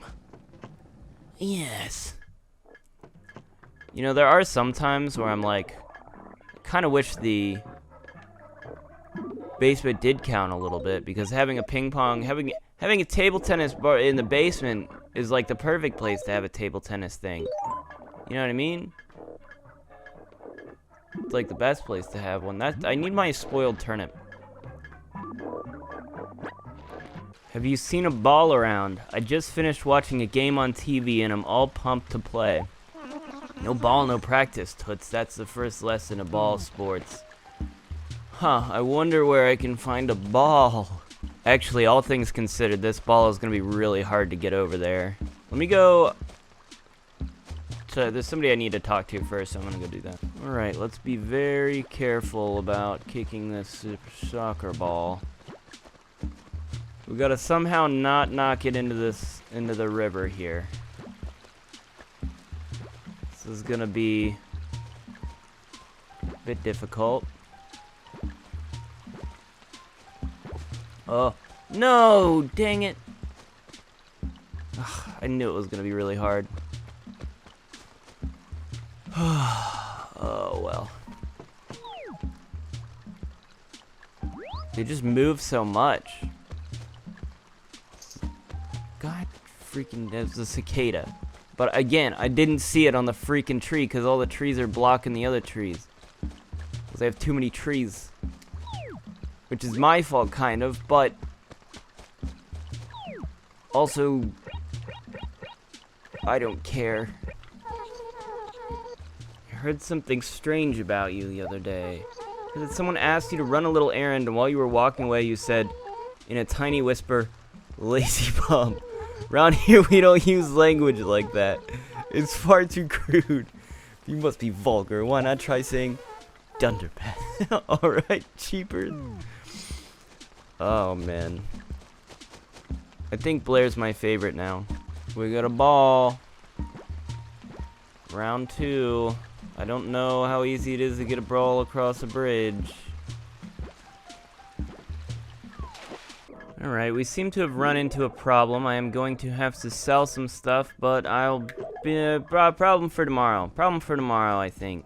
Yes. You know, there are some times where I'm like, kind of wish the basement did count a little bit, because having a ping pong, having a table tennis bar in the basement is like the perfect place to have a table tennis thing. You know what I mean? It's like the best place to have one. I need my spoiled turnip. Have you seen a ball around? I just finished watching a game on TV and I'm all pumped to play. No ball, no practice, Toots. That's the first lesson of ball sports. Huh, I wonder where I can find a ball. Actually, all things considered, this ball is going to be really hard to get over there. Let me go... there's somebody I need to talk to first, so I'm going to go do that. Alright, let's be very careful about kicking this soccer ball. We got to somehow not knock it into the river here. This is going to be a bit difficult. Oh, no! Dang it! Ugh, I knew it was going to be really hard. Oh, well. They just move so much. God freaking, there's a cicada. But again, I didn't see it on the freaking tree because all the trees are blocking the other trees. Because I have too many trees. Which is my fault, kind of, but also, I don't care. I heard something strange about you the other day. That someone asked you to run a little errand, and while you were walking away, you said, in a tiny whisper, "Lazy bum." Around here, we don't use language like that. It's far too crude. You must be vulgar. Why not try saying, "Dunderpath"? Alright, cheapers. Oh, man. I think Blair's my favorite now. We got a ball. Round 2. I don't know how easy it is to get a ball across a bridge. Alright, we seem to have run into a problem. I am going to have to sell some stuff, but I'll be a problem for tomorrow. Problem for tomorrow, I think.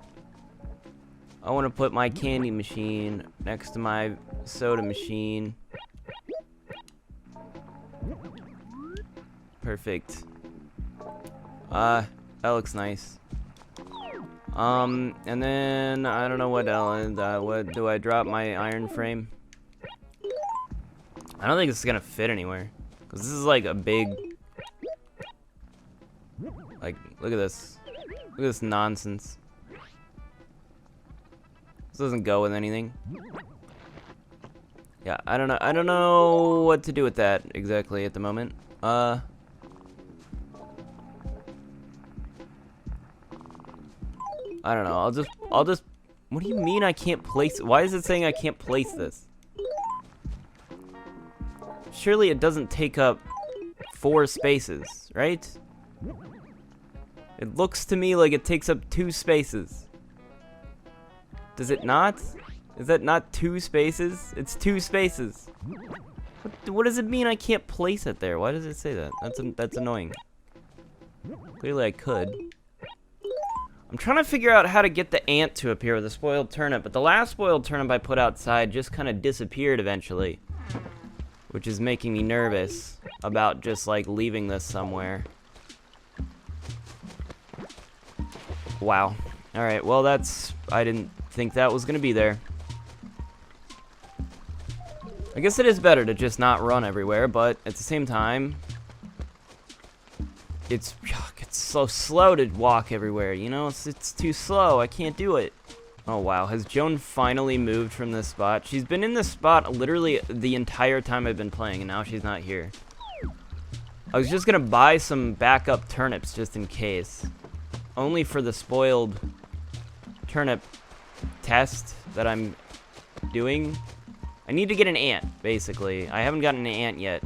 I want to put my candy machine next to my soda machine. Perfect. That looks nice. And then I don't know what else. What do I drop my iron frame? I don't think it's gonna fit anywhere, cause this is like a big. Like, look at this. Look at this nonsense. This doesn't go with anything. Yeah, I don't know. I don't know what to do with that exactly at the moment. I don't know. I'll just. What do you mean I can't place? Why is it saying I can't place this? Surely it doesn't take up 4 spaces, right? It looks to me like it takes up 2 spaces. Does it not? Is that not 2 spaces? It's 2 spaces. What does it mean I can't place it there? Why does it say that? That's annoying. Clearly I could. I'm trying to figure out how to get the ant to appear with a spoiled turnip, but the last spoiled turnip I put outside just kind of disappeared eventually. Which is making me nervous about just like leaving this somewhere. Wow. Alright, well I didn't think that was gonna be there. I guess it is better to just not run everywhere, but at the same time, it's so slow to walk everywhere, you know? It's too slow. I can't do it. Oh, wow. Has Joan finally moved from this spot? She's been in this spot literally the entire time I've been playing, and now she's not here. I was just gonna buy some backup turnips just in case. Only for the spoiled turnip test that I'm doing. I need to get an ant, basically. I haven't gotten an ant yet.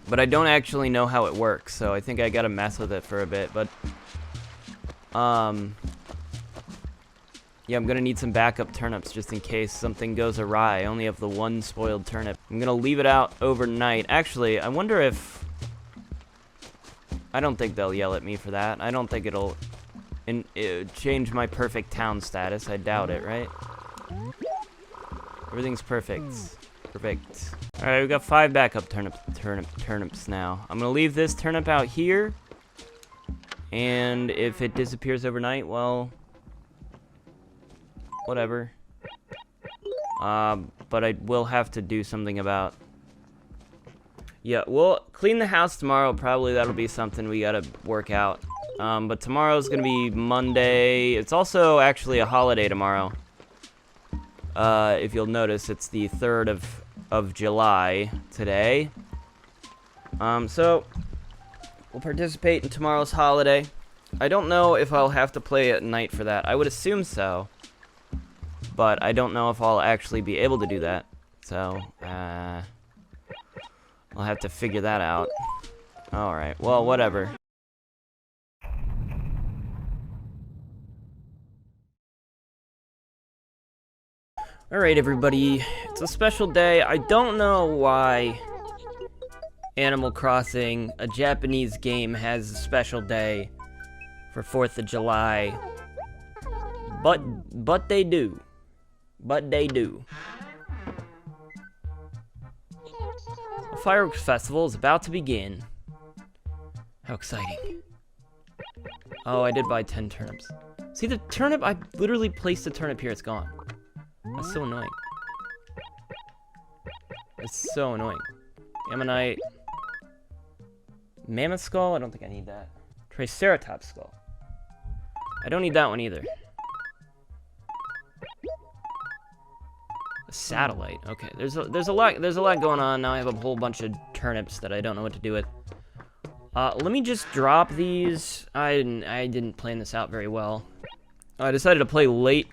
But I don't actually know how it works, so I think I gotta mess with it for a bit, but... yeah, I'm gonna need some backup turnips just in case something goes awry. I only have the 1 spoiled turnip. I'm gonna leave it out overnight. Actually, I wonder if... I don't think they'll yell at me for that. I don't think it'll change my perfect town status. I doubt it, right? Everything's perfect. Perfect. Alright, we got 5 backup turnips now. I'm gonna leave this turnip out here. And if it disappears overnight, well, whatever. But I will have to do something about... Yeah, we'll clean the house tomorrow. Probably that'll be something we gotta work out. But tomorrow's gonna be Monday. It's also actually a holiday tomorrow. If you'll notice, it's the 3rd of July today. So we'll participate in tomorrow's holiday. I don't know if I'll have to play at night for that. I would assume so, but I don't know if I'll actually be able to do that. So, I'll have to figure that out. Alright, well, whatever. Alright, everybody. It's a special day. I don't know why Animal Crossing, a Japanese game, has a special day for 4th of July. But they do. But they do. The fireworks festival is about to begin. How exciting. Oh, I did buy 10 turnips. See, the turnip, I literally placed the turnip here, it's gone. That's so annoying. It's so annoying. Ammonite. Mammoth skull? I don't think I need that. Triceratops skull. I don't need that one either. A satellite. Okay, there's a lot going on now. I have a whole bunch of turnips that I don't know what to do with. Let me just drop these. I didn't plan this out very well. I decided to play late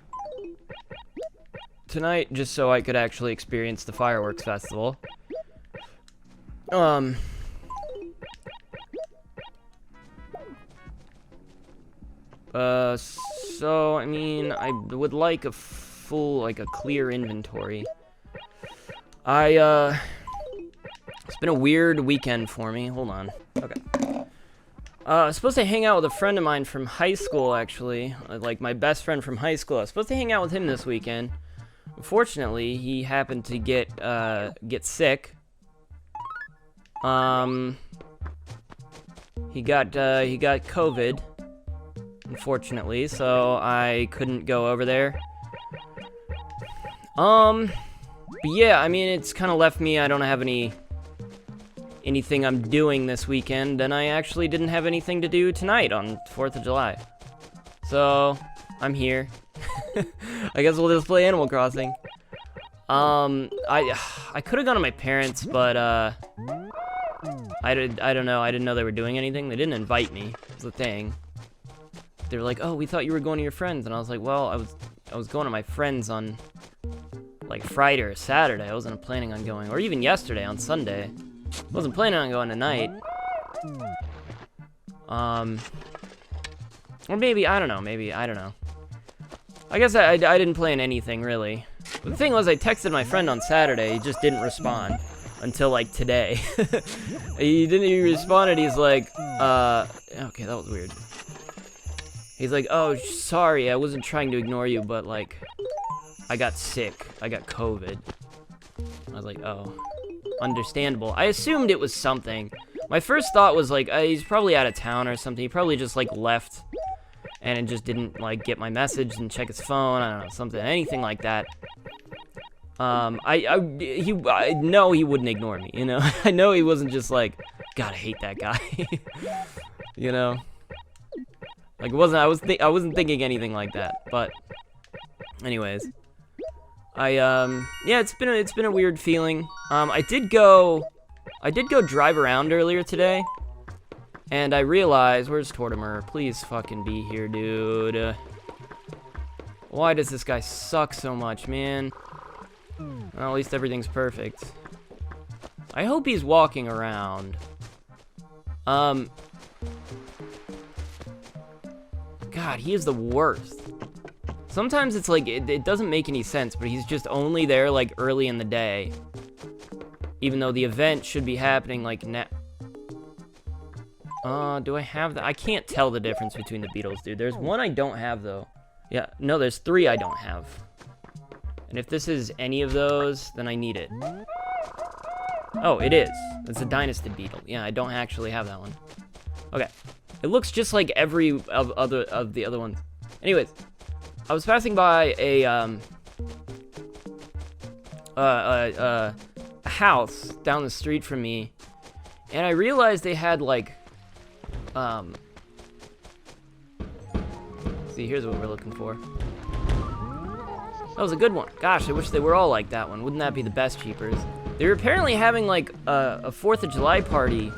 tonight just so I could actually experience the fireworks festival. So I mean, I would like a full, like a clear inventory. It's been a weird weekend for me. Hold on. Okay. I was supposed to hang out with a friend of mine from high school, actually. Like, my best friend from high school. I was supposed to hang out with him this weekend. Unfortunately, he happened to get sick. He got COVID, unfortunately, so I couldn't go over there. But yeah, I mean, it's kind of left me, I don't have anything I'm doing this weekend, and I actually didn't have anything to do tonight on 4th of July. So, I'm here. I guess we'll just play Animal Crossing. I could have gone to my parents, but, I don't know, I didn't know they were doing anything. They didn't invite me, is the thing. They were like, oh, we thought you were going to your friends, and I was like, well, I was going to my friends on, like, Friday or Saturday. I wasn't planning on going, or even yesterday on Sunday. Wasn't planning on going tonight. Or maybe, I don't know, I don't know. I guess I didn't plan anything, really. But the thing was, I texted my friend on Saturday, he just didn't respond until, like, today. He responded, he's like, okay, that was weird. He's like, oh, sorry, I wasn't trying to ignore you, but, like, I got sick. I got COVID. I was like, oh. Understandable. I assumed it was something. My first thought was like, he's probably out of town or something. He probably just like left and it just didn't like get my message and check his phone. I don't know, something, anything like that. I know he wouldn't ignore me, you know. I know he wasn't just like, God, I hate that guy. You know. Like it wasn't. I wasn't thinking anything like that. But, anyways. Yeah, it's been a weird feeling. I did go drive around earlier today, and I realized, where's Tortimer? Please fucking be here, dude. Why does this guy suck so much, man? Well, at least everything's perfect. I hope he's walking around. God, he is the worst. Sometimes it's like, it doesn't make any sense, but he's just only there, like, early in the day. Even though the event should be happening, like, now. Do I have that? I can't tell the difference between the beetles, dude. There's one I don't have, though. Yeah, no, there's 3 I don't have. And if this is any of those, then I need it. Oh, it is. It's a dynasty beetle. Yeah, I don't actually have that one. Okay. It looks just like every of the other ones. Anyways. I was passing by a house down the street from me, and I realized they had like, see, here's what we're looking for. That was a good one. Gosh, I wish they were all like that one. Wouldn't that be the best Cheapers? They were apparently having like a 4th of July party,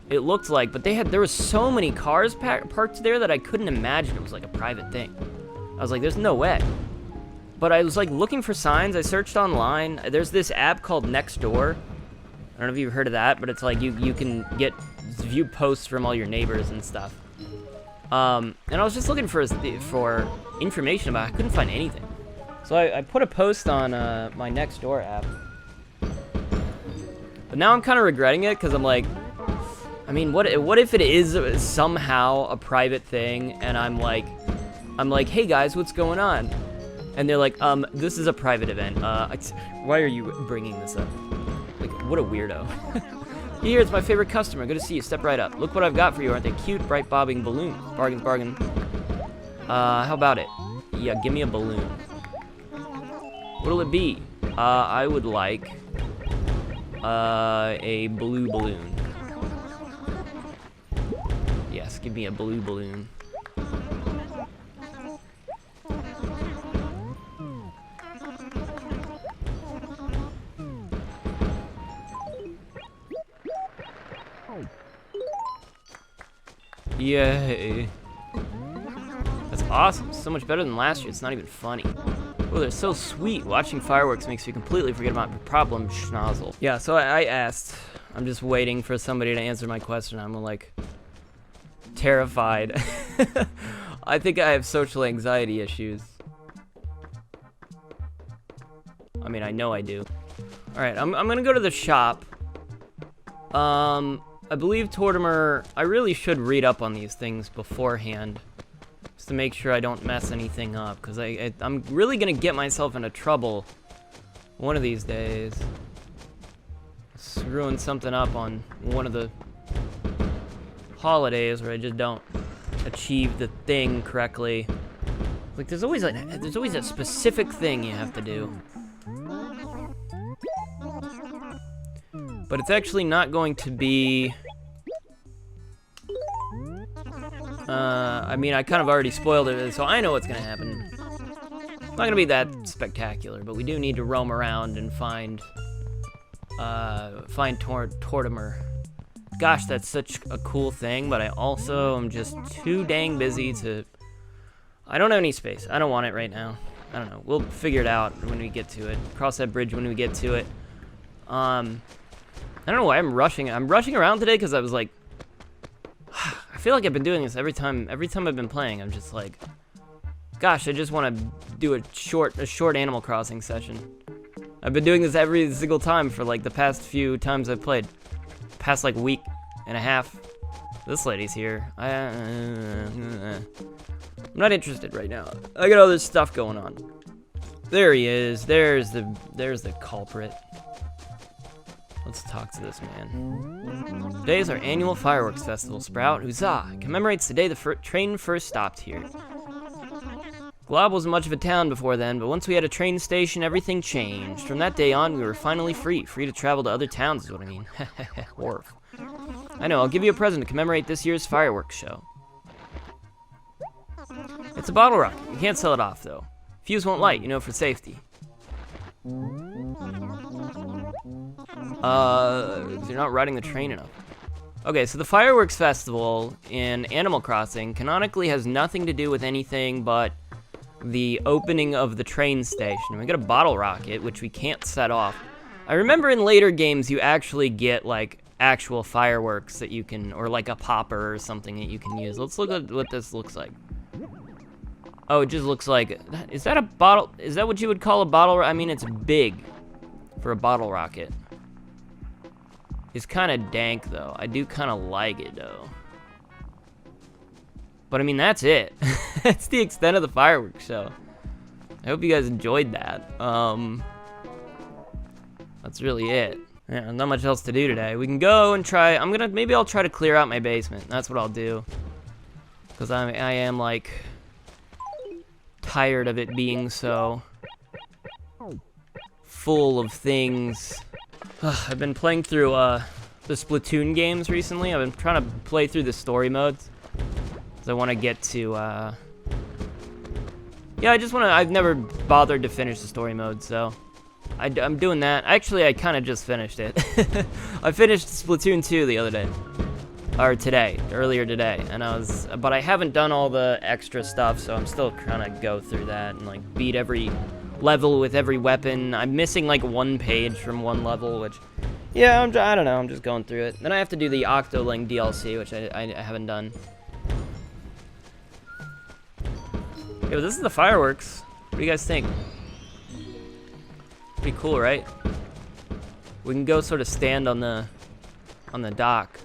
it looked like, but there was so many cars parked there that I couldn't imagine it was like a private thing. I was like, there's no way. But I was like looking for signs. I searched online. There's this app called Nextdoor. I don't know if you've heard of that, but it's like you can view posts from all your neighbors and stuff. And I was just looking for information about it. I couldn't find anything. So I put a post on my Nextdoor app. But now I'm kind of regretting it because I'm like, I mean, what if it is somehow a private thing and I'm like, hey guys, what's going on? And they're like, this is a private event. Why are you bringing this up? Like, what a weirdo. Here, it's my favorite customer. Good to see you. Step right up. Look what I've got for you. Aren't they cute, bright bobbing balloons? Bargains, bargain. How about it? Yeah, give me a balloon. What'll it be? I would like a blue balloon. Yes, give me a blue balloon. Yay. That's awesome. So much better than last year. It's not even funny. Oh, they're so sweet. Watching fireworks makes me completely forget about my problem, schnozzle. Yeah, so I asked. I'm just waiting for somebody to answer my question. I'm like terrified. I think I have social anxiety issues. I mean, I know I do. All right, I'm gonna go to the shop. I believe Tortimer, I really should read up on these things beforehand, just to make sure I don't mess anything up, because I'm really going to get myself into trouble one of these days. Screwing something up on one of the holidays where I just don't achieve the thing correctly. Like, there's always a specific thing you have to do. But it's actually not going to be... I mean, I kind of already spoiled it, so I know what's going to happen. It's not going to be that spectacular, but we do need to roam around and find Tortimer. Gosh, that's such a cool thing, but I also am just too dang busy to... I don't have any space. I don't want it right now. I don't know. We'll figure it out when we get to it. Cross that bridge when we get to it. I don't know why I'm rushing. I'm rushing around today because I was like, I feel like I've been doing this every time I've been playing. I'm just like, gosh, I just want to do a short Animal Crossing session. I've been doing this every single time for like the past few times I've played. Past like week and a half. This lady's here. I'm not interested right now. I got other stuff going on. There he is. There's the culprit. Let's talk to this man. Today is our annual fireworks festival, Sprout. Huzzah! It commemorates the day the train first stopped here. Glob wasn't much of a town before then, but once we had a train station, everything changed. From that day on, we were finally free to travel to other towns is what I mean. Orf. I know, I'll give you a present to commemorate this year's fireworks show. It's a bottle rocket. You can't sell it off, though. Fuse won't light, you know, for safety. You're not riding the train enough. Okay, so the fireworks festival in Animal Crossing canonically has nothing to do with anything but the opening of the train station. We got a bottle rocket, which we can't set off. I remember in later games you actually get like actual fireworks that you can, or like a popper or something that you can use. Let's look at what this looks like. Oh, it just looks like, is that a bottle? Is that what you would call a bottle? I mean, it's big for a bottle rocket. It's kind of dank, though. I do kind of like it, though. But, I mean, that's it. That's the extent of the fireworks show. I hope you guys enjoyed that. That's really it. Yeah, not much else to do today. We can go and try... Maybe I'll try to clear out my basement. That's what I'll do. Because I am, like... tired of it being so... full of things. I've been playing through the Splatoon games recently. I've been trying to play through the story modes. Because I want to get to Yeah, I just want to. I've never bothered to finish the story mode, so I'm doing that. Actually, I kind of just finished it. I finished Splatoon 2 the other day, or earlier today, and but I haven't done all the extra stuff, so I'm still trying to go through that and like beat every level with every weapon. I'm missing like one page from one level, which, yeah, I don't know. I'm just going through it. Then I have to do the Octoling DLC, which I haven't done. Yo, this is the fireworks. What do you guys think? Pretty cool, right? We can go sort of stand on the dock.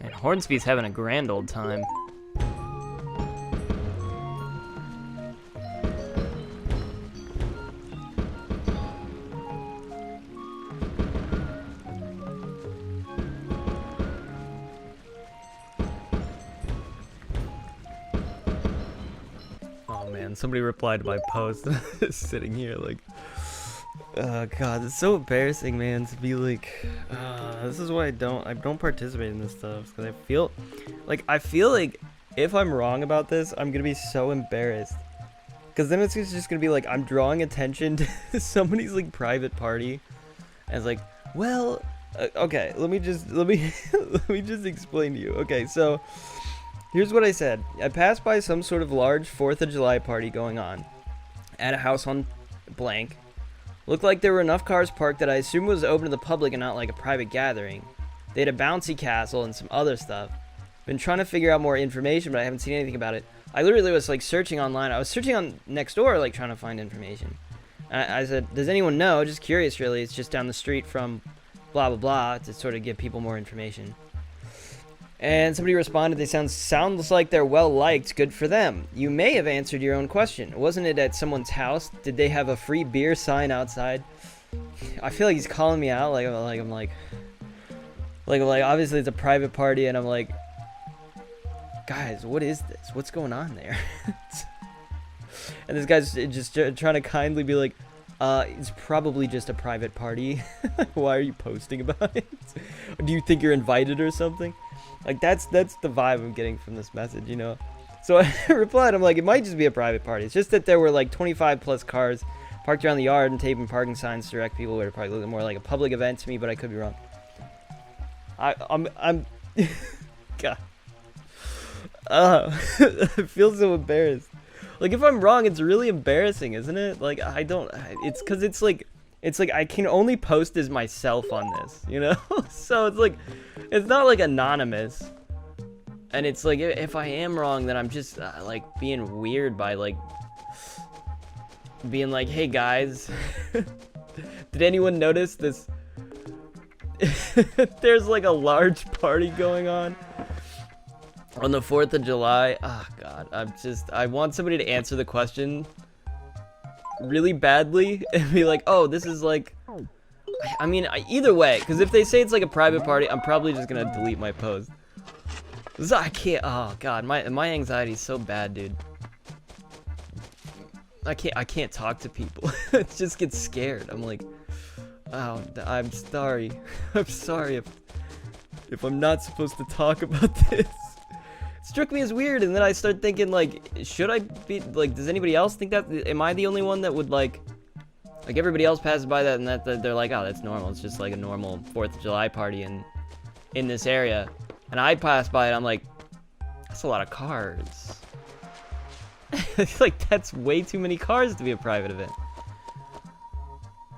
And Hornsby's having a grand old time. Somebody replied to my post. Sitting here like, oh god, it's so embarrassing, man, to be like, this is why I don't participate in this stuff, because I feel like if I'm wrong about this, I'm gonna be so embarrassed, because then it's just gonna be like I'm drawing attention to somebody's like private party, and it's like, well, okay, let me just let me just explain to you. Okay, so here's what I said. I passed by some sort of large 4th of July party going on at a house on blank. Looked like there were enough cars parked that I assumed was open to the public and not like a private gathering. They had a bouncy castle and some other stuff. Been trying to figure out more information, but I haven't seen anything about it. I literally was like searching online. I was searching on Nextdoor, like trying to find information. I said, does anyone know? Just curious, really. It's just down the street from blah, blah, blah, to sort of give people more information. And somebody responded, they sounds like they're well liked. Good for them. You may have answered your own question. Wasn't it at someone's house? Did they have a free beer sign outside? I feel like he's calling me out. Like obviously it's a private party, and I'm like, guys, what is this? What's going on there? And this guy's just trying to kindly be like, it's probably just a private party. Why are you posting about it? Do you think you're invited or something? Like, that's the vibe I'm getting from this message, you know? So I replied, I'm like, it might just be a private party. It's just that there were like 25 plus cars parked around the yard and taping parking signs to direct people where it probably looked more like a public event to me, but I could be wrong. I'm God. I feel so embarrassed. Like, if I'm wrong, it's really embarrassing, isn't it? Like, it's because it's like I can only post as myself on this, you know? So it's like, it's not like anonymous. And it's like, if I am wrong, then I'm just like being weird by like being like, hey guys, did anyone notice this? There's like a large party going on the 4th of July. Oh god, I want somebody to answer the question really badly and be like, oh, this is like, I mean, either way, because if they say it's like a private party, I'm probably just gonna delete my post. I can't, oh god, my anxiety is so bad, dude. I can't talk to people. It just gets scared. I'm like, oh, I'm sorry. I'm sorry if I'm not supposed to talk about this. It struck me as weird, and then I start thinking, like, should I be, like, does anybody else think that, am I the only one that would, like everybody else passes by that and that they're like, oh, that's normal. It's just like a normal 4th of July party in this area. And I pass by it, I'm like, that's a lot of cars. It's like, that's way too many cars to be a private event.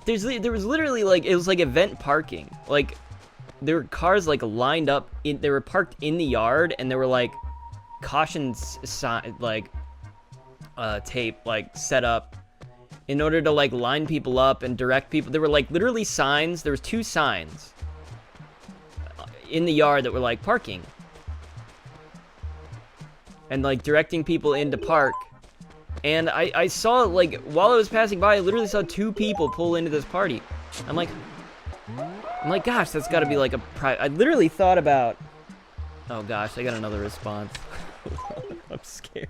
There was literally, like, it was like event parking. Like, there were cars, like, lined up, they were parked in the yard, and there were, like, caution sign, like, tape, like, set up in order to, like, line people up and direct people. There were, like, literally signs. There was 2 signs in the yard that were, like, parking. And, like, directing people in to park. And I saw, like, while I was passing by, I literally saw 2 people pull into this party. I'm like, gosh, that's gotta be, like, a private... I literally thought about... Oh, gosh, I got another response. I'm scared.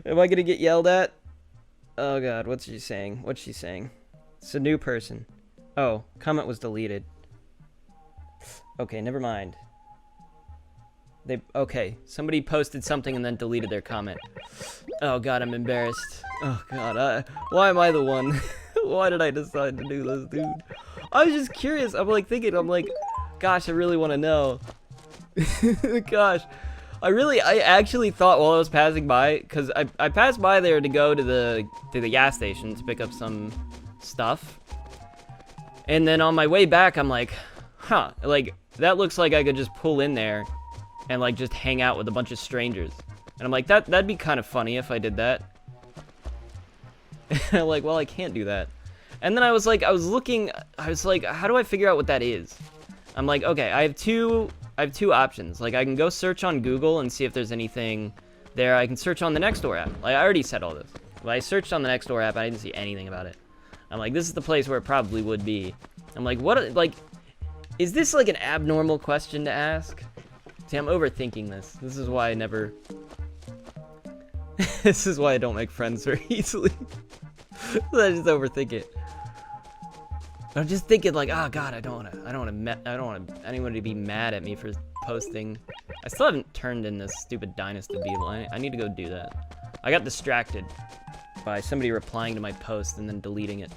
Am I gonna get yelled at? Oh god, what's she saying? What's she saying? It's a new person. Oh, comment was deleted. Okay, never mind. Okay, somebody posted something and then deleted their comment. Oh god, I'm embarrassed. Oh god, why am I the one? Why did I decide to do this, dude? I was just curious. I'm like thinking, gosh, I really want to know. Gosh, I actually thought while I was passing by, because I passed by there to go to the gas station to pick up some stuff. And then on my way back, I'm like, huh, like, that looks like I could just pull in there and, like, just hang out with a bunch of strangers. And I'm like, that'd be kind of funny if I did that. And I'm like, well, I can't do that. And then I was like, how do I figure out what that is? I'm like, okay, I have two options. Like, I can go search on Google and see if there's anything there. I can search on the Nextdoor app. Like, I already said all this. But I searched on the Nextdoor app, and I didn't see anything about it. I'm like, this is the place where it probably would be. I'm like, what, like, is this like an abnormal question to ask? See, I'm overthinking this. This is why I never... This is why I don't make friends very easily. I just overthink it. I'm just thinking like, oh god, I don't want anyone to be mad at me for posting. I still haven't turned in this stupid Dynasty Beetle. I need to go do that. I got distracted by somebody replying to my post and then deleting it.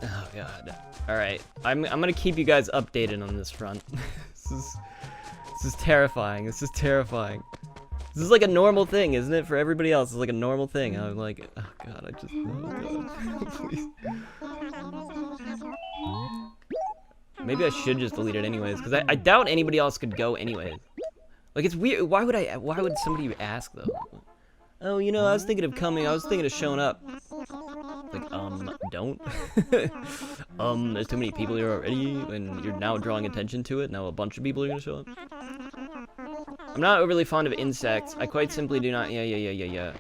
Oh god. All right, I'm gonna keep you guys updated on this front. This is terrifying. This is terrifying. This is like a normal thing, isn't it? For everybody else, it's like a normal thing. I'm like, oh god, oh god, please. Maybe I should just delete it anyways, because I doubt anybody else could go anyways. Like, it's weird. Why would somebody ask though? Oh, you know, I was thinking of coming. I was thinking of showing up. Like, don't. There's too many people here already, and you're now drawing attention to it. Now a bunch of people are gonna show up. I'm not overly fond of insects. I quite simply do not. Yeah.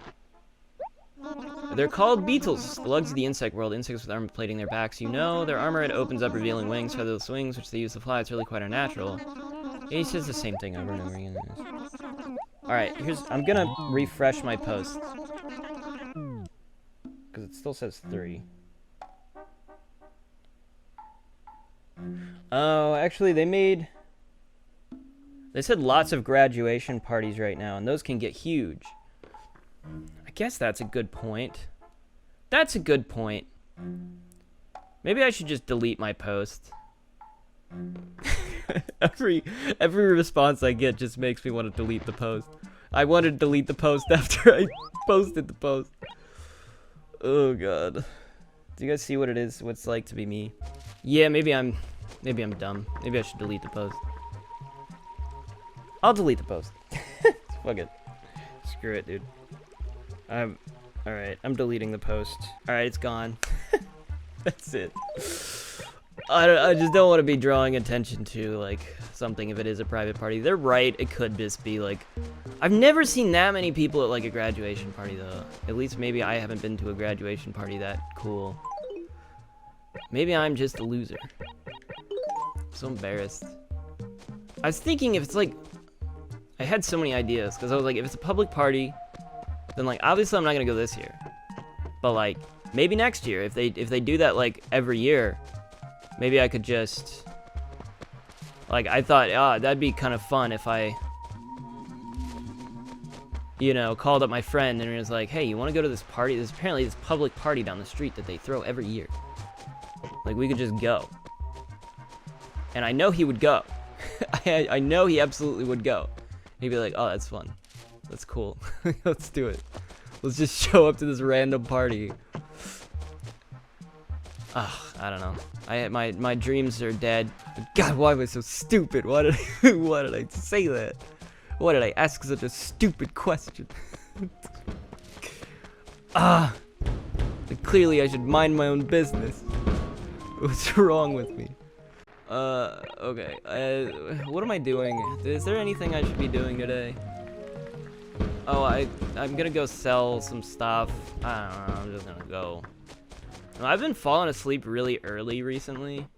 They're called beetles. The lugs of the insect world. Insects with armor plating their backs. You know, their armor, it opens up, revealing wings, featherless wings, which they use to fly. It's really quite unnatural. He says the same thing over and over again. Alright, I'm gonna refresh my post. Because it still says 3. Oh, actually, they said lots of graduation parties right now, and those can get huge. I guess that's a good point. That's a good point. Maybe I should just delete my post. Every response I get just makes me want to delete the post. I wanted to delete the post after I posted the post. Oh god. Do you guys see what it is? What it's like to be me? Yeah, maybe I'm dumb. Maybe I should delete the post. I'll delete the post. Fuck it. Screw it, dude. Alright, I'm deleting the post. Alright, it's gone. That's it. I just don't want to be drawing attention to, like, something if it is a private party. They're right, it could just be, like... I've never seen that many people at, like, a graduation party, though. At least maybe I haven't been to a graduation party that cool. Maybe I'm just a loser. I'm so embarrassed. I was thinking if it's, like... I had so many ideas, because I was like, if it's a public party, then, like, obviously I'm not going to go this year. But, like, maybe next year, if they do that, like, every year... Maybe I could just, like, I thought, that'd be kind of fun if I, you know, called up my friend and was like, hey, you want to go to this party? There's apparently this public party down the street that they throw every year. Like, we could just go. And I know he would go. I know he absolutely would go. He'd be like, oh, that's fun. That's cool. Let's do it. Let's just show up to this random party. I don't know. My dreams are dead. God, why am I so stupid? Why did I say that? Why did I ask such a stupid question? Clearly I should mind my own business. What's wrong with me? Okay. What am I doing? Is there anything I should be doing today? Oh, I'm gonna go sell some stuff. I don't know. I'm just gonna go. I've been falling asleep really early recently.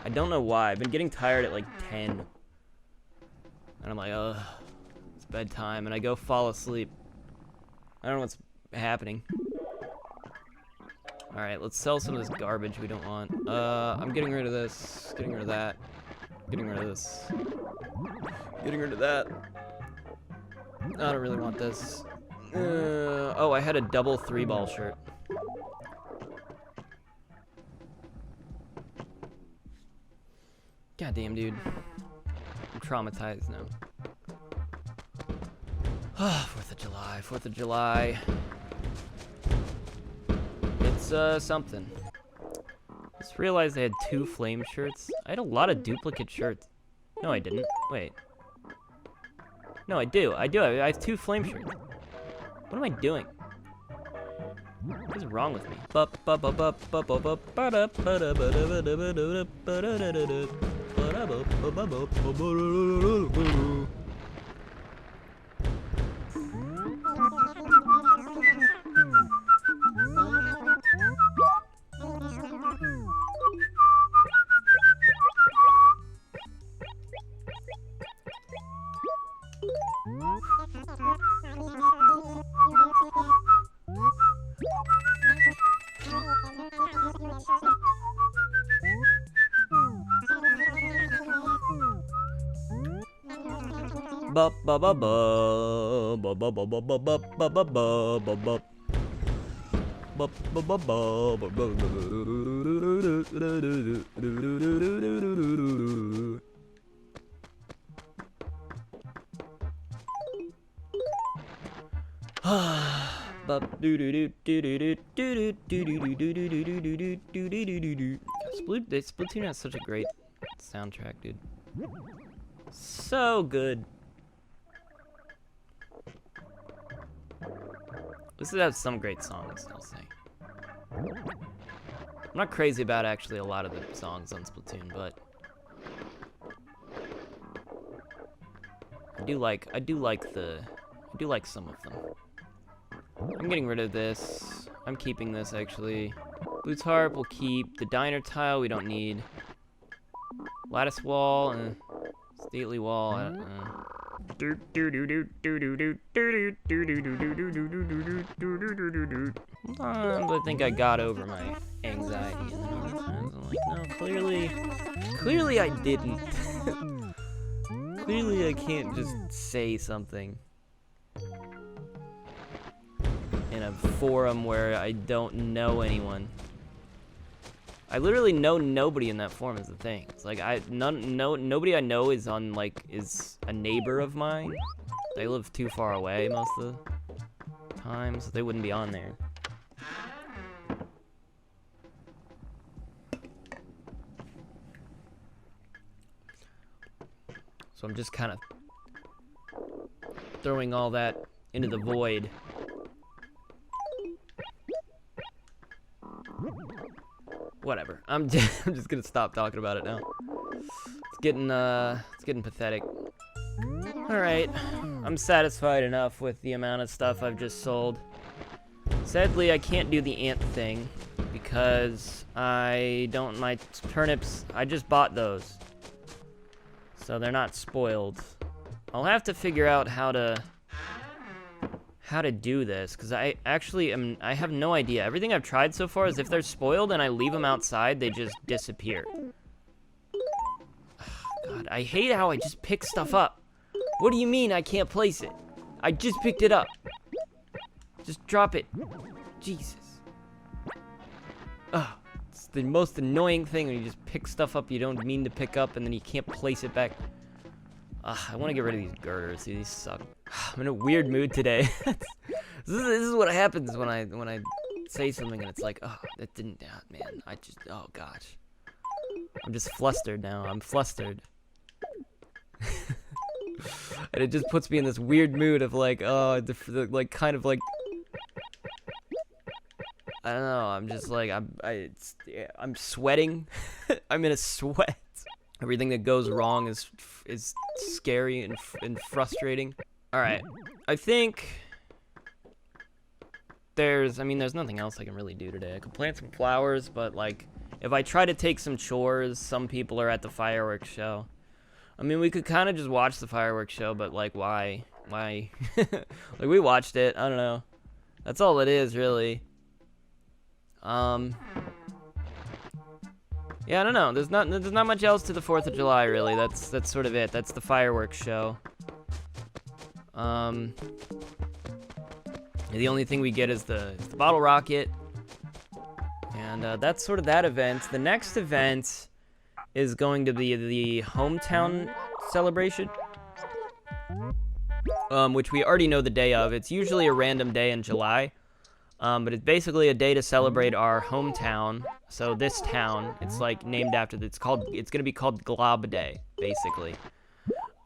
I don't know why. I've been getting tired at like 10. And I'm like, ugh, it's bedtime and I go fall asleep. I don't know what's happening. Alright, let's sell some of this garbage we don't want. I'm getting rid of this, getting rid of that, getting rid of this, getting rid of that. I don't really want this. Oh, I had a double 3-ball shirt. Goddamn, dude. I'm traumatized now. 4th of July, 4th of July. It's, something. Just realized I had 2 flame shirts. I had a lot of duplicate shirts. No, I didn't. Wait. No, I do. I have 2 flame shirts. What am I doing? What is wrong with me? Splatoon has such a great soundtrack, dude. So good. This has some great songs, I'll say. I'm not crazy about actually a lot of the songs on Splatoon, but I do like some of them. I'm getting rid of this. I'm keeping this actually. Boots harp we'll keep. The diner tile we don't need. Lattice wall and stately wall. I think I got over my anxiety. I'm like, no, clearly I didn't. Clearly I can't just say something in a forum where I don't know anyone. I literally know nobody in that forum is the thing. It's like nobody I know is is a neighbor of mine. They live too far away most of the time, so they wouldn't be on there. So I'm just kind of throwing all that into the void. Whatever. I'm just gonna stop talking about it now. It's getting pathetic. All right, I'm satisfied enough with the amount of stuff I've just sold. Sadly, I can't do the ant thing because my turnips, I just bought those, so they're not spoiled. I'll have to figure out how to do this, because I have no idea. Everything I've tried so far is if they're spoiled and I leave them outside, they just disappear. God, I hate how I just pick stuff up. What do you mean I can't place it? I just picked it up. Just drop it. Jesus. Ugh, it's the most annoying thing when you just pick stuff up you don't mean to pick up and then you can't place it back. I want to get rid of these girders. These suck. I'm in a weird mood today. This is what happens when I say something and it's like, oh, that didn't, man. Oh gosh. I'm just flustered now. I'm flustered. And it just puts me in this weird mood of like, oh, kind of like, I don't know. I'm just like, I'm sweating. I'm in a sweat. Everything that goes wrong is scary and frustrating. All right, I think there's nothing else I can really do today. I could plant some flowers, but like, if I try to take some chores, some people are at the fireworks show. I mean, we could kind of just watch the fireworks show, but like, why? why? Like, we watched it. I don't know. That's all it is, really. Yeah, I don't know. There's not much else to the 4th of July, really. That's sort of it. That's the fireworks show. The only thing we get is the bottle rocket. And that's sort of that event. The next event is going to be the hometown celebration, which we already know the day of. It's usually a random day in July, but it's basically a day to celebrate our hometown. So this town, it's like named after, it's going to be called Glob Day, basically.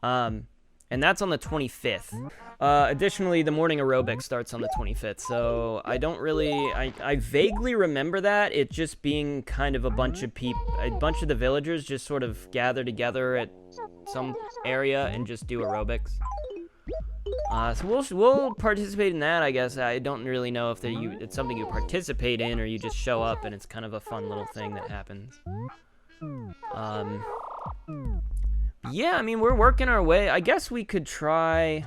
And that's on the 25th. Additionally, the morning aerobics starts on the 25th, so I don't really, I vaguely remember that, it just being kind of a bunch of the villagers just sort of gather together at some area and just do aerobics. So we'll participate in that, I guess. I don't really know if it's something you participate in or you just show up and it's kind of a fun little thing that happens. Yeah, I mean, we're working our way. I guess we could try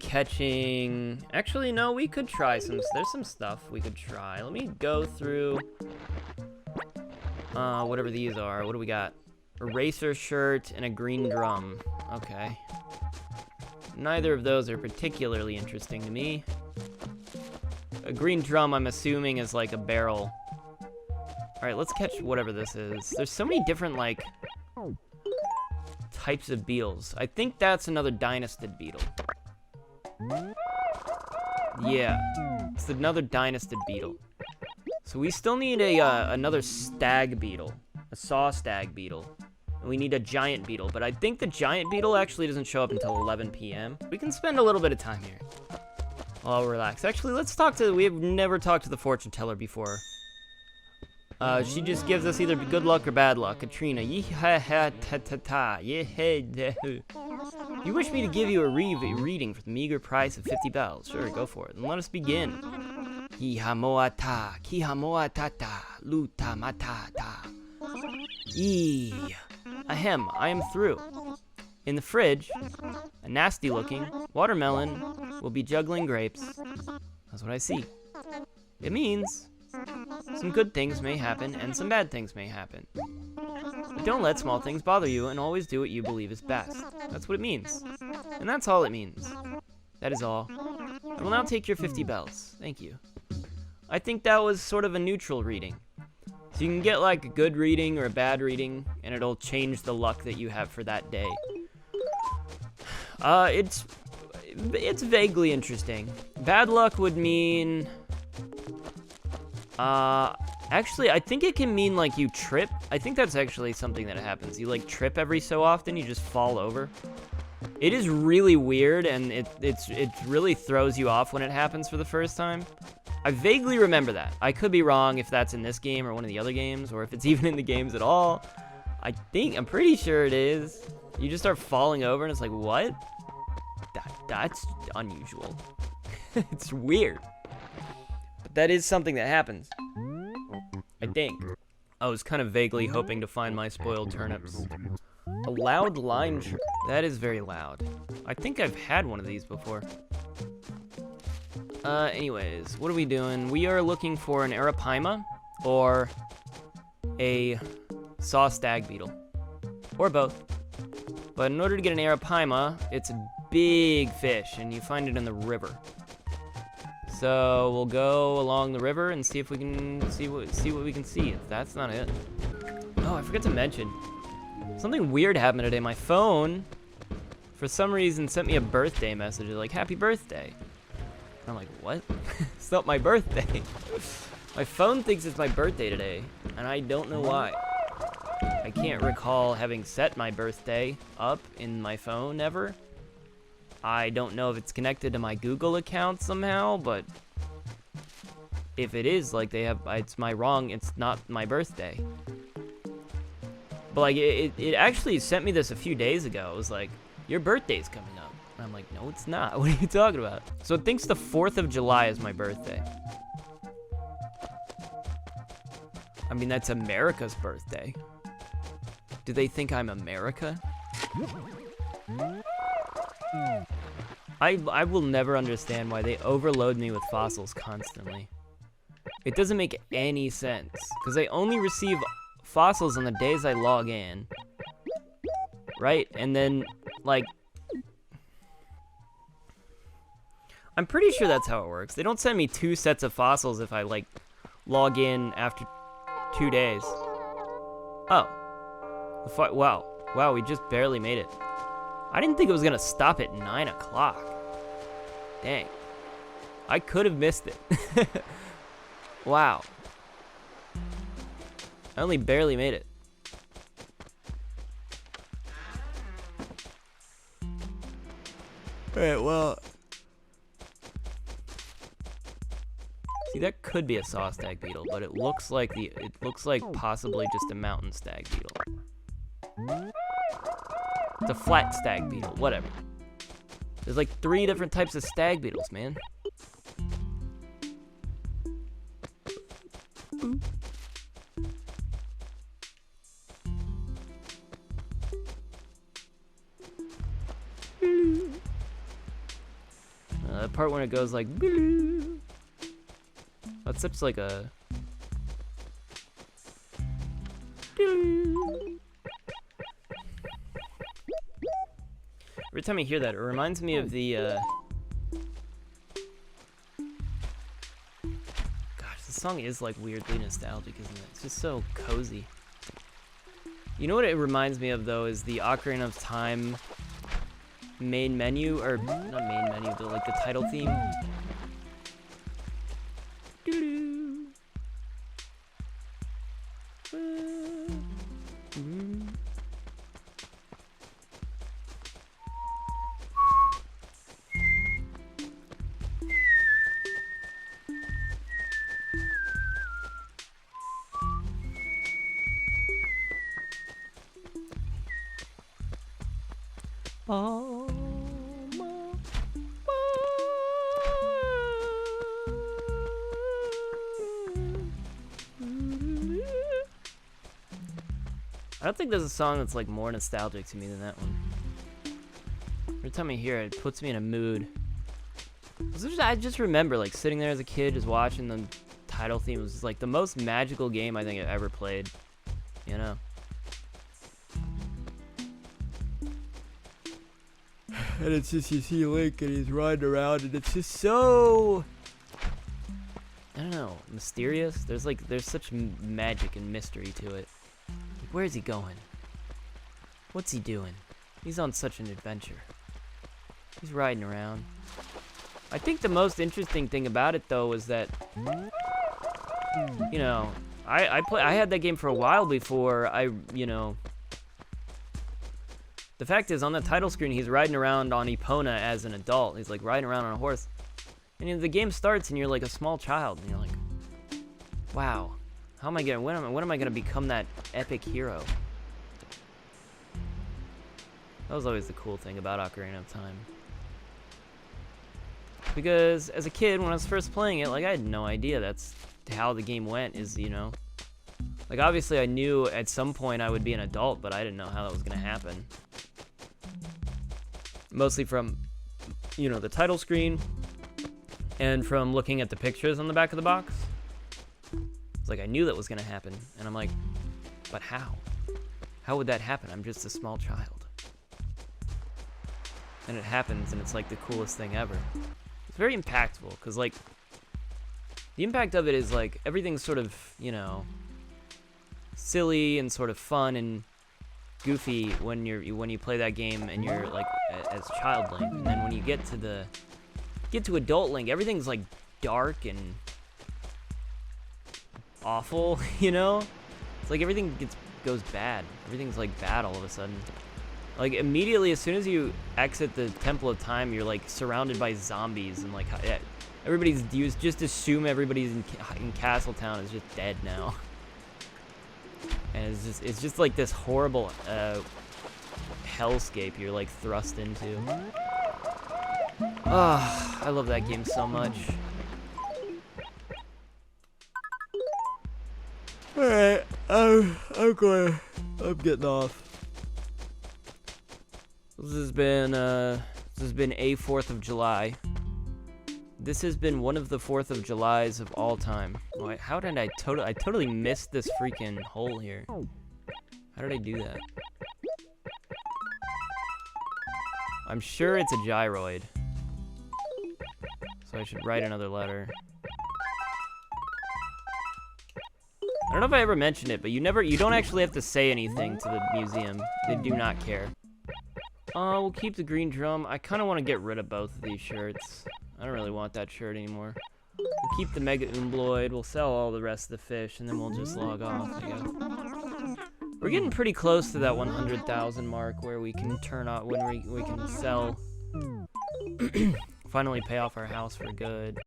catching... Actually, no, we could try there's some stuff we could try. Let me go through whatever these are. What do we got? A racer shirt and a green drum. Okay. Neither of those are particularly interesting to me. A green drum, I'm assuming, is like a barrel. Alright, let's catch whatever this is. There's so many different, like, types of beetles. I think that's another dynastid beetle. Yeah, it's another dynastid beetle. So we still need another stag beetle. A saw stag beetle. And we need a giant beetle, but I think the giant beetle actually doesn't show up until 11 p.m. We can spend a little bit of time here. I'll relax. Actually, we have never talked to the fortune teller before. She just gives us either good luck or bad luck. Katrina, yee-ha-ha-ta-ta-ta, yee-hey-de-hoo. You wish me to give you a reading for the meager price of 50 bells. Sure, go for it. And let us begin. Ki-ha-moa-ta, ki-ha-moa-ta-ta, luta-ma-ta-ta. Yee. Ahem, I am through. In the fridge, a nasty-looking watermelon will be juggling grapes. That's what I see. It means some good things may happen and some bad things may happen. But don't let small things bother you and always do what you believe is best. That's what it means. And that's all it means. That is all. I will now take your 50 bells. Thank you. I think that was sort of a neutral reading. So you can get like a good reading or a bad reading, and it'll change the luck that you have for that day. It's vaguely interesting. Bad luck would mean... actually, I think it can mean, like, you trip. I think that's actually something that happens. You, like, trip every so often, you just fall over. It is really weird, and it really throws you off when it happens for the first time. I vaguely remember that. I could be wrong if that's in this game or one of the other games, or if it's even in the games at all. I'm pretty sure it is. You just start falling over, and it's like, what? That's unusual. It's weird. That is something that happens. I think. I was kind of vaguely hoping to find my spoiled turnips. A loud line that is very loud. I think I've had one of these before. Anyways, what are we doing? We are looking for an arapaima or a saw stag beetle. Or both. But in order to get an arapaima, it's a big fish, and you find it in the river. So we'll go along the river and see if we can see what we can see. If that's not it. Oh, I forgot to mention. Something weird happened today. My phone, for some reason, sent me a birthday message like, happy birthday. And I'm like, what? It's not my birthday. My phone thinks it's my birthday today, and I don't know why. I can't recall having set my birthday up in my phone ever. I don't know if it's connected to my Google account somehow, but if it is, like, it's not my birthday. But, like, it actually sent me this a few days ago. It was like, your birthday's coming up. And I'm like, no, it's not. What are you talking about? So it thinks the 4th of July is my birthday. I mean, that's America's birthday. Do they think I'm America? I will never understand why they overload me with fossils constantly. It doesn't make any sense, because I only receive fossils on the days I log in. Right? And then, like... I'm pretty sure that's how it works. They don't send me 2 sets of fossils if I, like, log in after 2 days. Oh. Wow. Wow, we just barely made it. I didn't think it was gonna stop at 9 o'clock. Dang. I could have missed it. Wow. I only barely made it. Alright, well. See, that could be a saw stag beetle, but it looks like possibly just a mountain stag beetle. It's a flat stag beetle, whatever. There's like 3 different types of stag beetles, man. That part when it goes like that's such like a every time I hear that, it reminds me of the gosh, the song is like weirdly nostalgic, isn't it? It's just so cozy. You know what it reminds me of though is the Ocarina of Time main menu, or not main menu, but like the title theme. I don't think there's a song that's like more nostalgic to me than that one. Every time I hear it, it puts me in a mood. I just remember like sitting there as a kid just watching the title theme. It was just like the most magical game I think I've ever played, you know? And it's just, you see Link and he's riding around and it's just so, I don't know, mysterious. There's such magic and mystery to it. Like, where is he going? What's he doing? He's on such an adventure. He's riding around. I think the most interesting thing about it though is that, you know, I had that game for a while before the fact is, on the title screen, he's riding around on Epona as an adult. He's like riding around on a horse. And you know, the game starts and you're like a small child. And you're like, wow, how am I gonna, when am I gonna become that epic hero? That was always the cool thing about Ocarina of Time. Because as a kid, when I was first playing it, like I had no idea that's how the game went, is, you know. Like obviously I knew at some point I would be an adult, but I didn't know how that was gonna happen. Mostly from, you know, the title screen and from looking at the pictures on the back of the box. It's like I knew that was gonna happen, and I'm like, but how? How would that happen? I'm just a small child. And it happens, and it's like the coolest thing ever. It's very impactful, because like, the impact of it is like, everything's sort of, you know, silly and sort of fun and goofy when you play that game and you're like as child Link, and then when you get to adult Link, everything's like dark and awful, you know? It's like everything goes bad. Everything's like bad all of a sudden. Like immediately as soon as you exit the Temple of Time, you're like surrounded by zombies and like you just assume everybody's in Castletown is just dead now. And it's just like this horrible hellscape you're like thrust into. Ah, I love that game so much. Alright, I'm getting off. This has been a 4th of July. This has been one of the 4th of Julys of all time. Wait, how did I totally missed this freaking hole here. How did I do that? I'm sure it's a gyroid. So I should write another letter. I don't know if I ever mentioned it, but you don't actually have to say anything to the museum. They do not care. We'll keep the green drum. I kind of want to get rid of both of these shirts. I don't really want that shirt anymore. We'll keep the Mega Umbloid. We'll sell all the rest of the fish, and then we'll just log off, I guess. We're getting pretty close to that 100,000 mark where we can turn off, when we can sell. Finally pay off our house for good.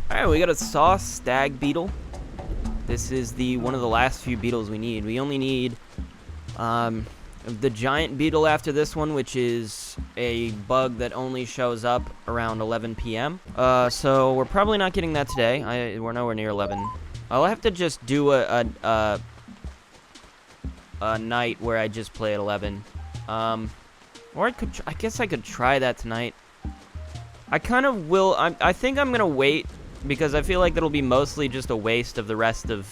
Alright, we got a saw stag beetle. This is one of the last few beetles we need. We only need the giant beetle after this one, which is a bug that only shows up around 11 p.m. So we're probably not getting that today. We're nowhere near 11. I'll have to just do a night where I just play at 11. Or I guess I could try that tonight. I kind of will. I think I'm gonna wait because I feel like that'll be mostly just a waste of the rest of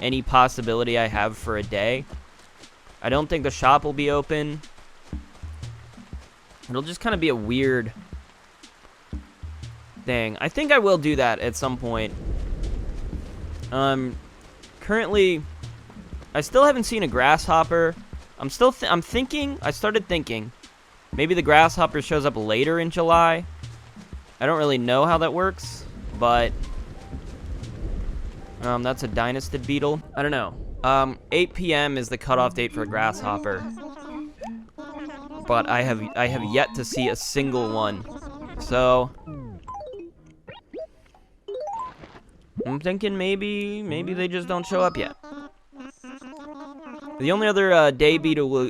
any possibility I have for a day. I don't think the shop will be open. It'll just kind of be a weird thing. I think I will do that at some point. Currently, I still haven't seen a grasshopper. I started thinking, maybe the grasshopper shows up later in July. I don't really know how that works, but that's a dynastid beetle. I don't know. 8 p.m. is the cutoff date for a grasshopper, but I have yet to see a single one. So I'm thinking maybe they just don't show up yet. The only other day beetle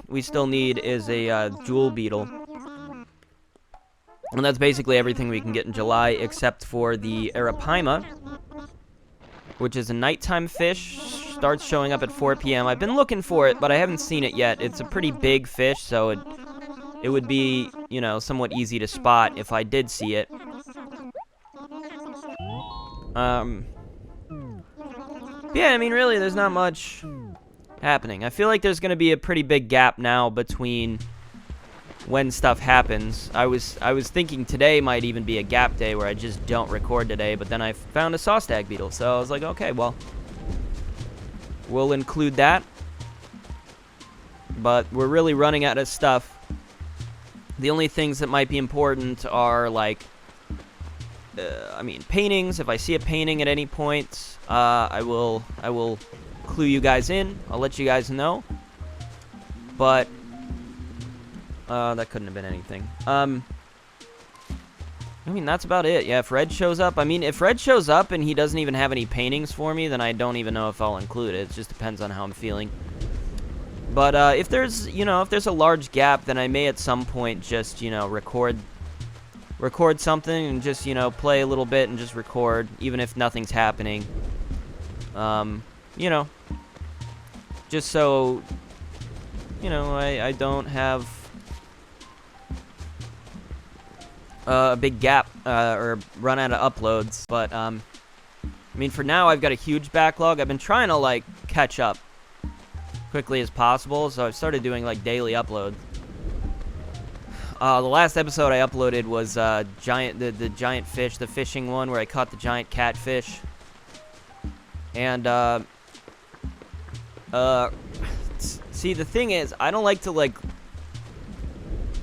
we still need is a jewel beetle. And that's basically everything we can get in July, except for the Arapaima, which is a nighttime fish. Starts showing up at 4 p.m. I've been looking for it, but I haven't seen it yet. It's a pretty big fish, so it would be, you know, somewhat easy to spot if I did see it. Yeah, I mean, really, there's not much happening. I feel like there's going to be a pretty big gap now between when stuff happens. I was thinking today might even be a gap day where I just don't record today, but then I found a saw stag beetle, so I was like, okay, well, we'll include that. But we're really running out of stuff. The only things that might be important are, like, I mean, paintings. If I see a painting at any point, I will clue you guys in. I'll let you guys know. But that couldn't have been anything. I mean, that's about it. Yeah, if Red shows up, if Red shows up and he doesn't even have any paintings for me, then I don't even know if I'll include it. It just depends on how I'm feeling. But if there's a large gap, then I may at some point just, record something and just, play a little bit and just record, even if nothing's happening. Just so, I don't have a big gap or run out of uploads. But for now I've got a huge backlog. I've been trying to like catch up quickly as possible, so I've started doing like daily uploads. The last episode I uploaded was the giant fish, the fishing one where I caught the giant catfish. And see, the thing is, I don't like to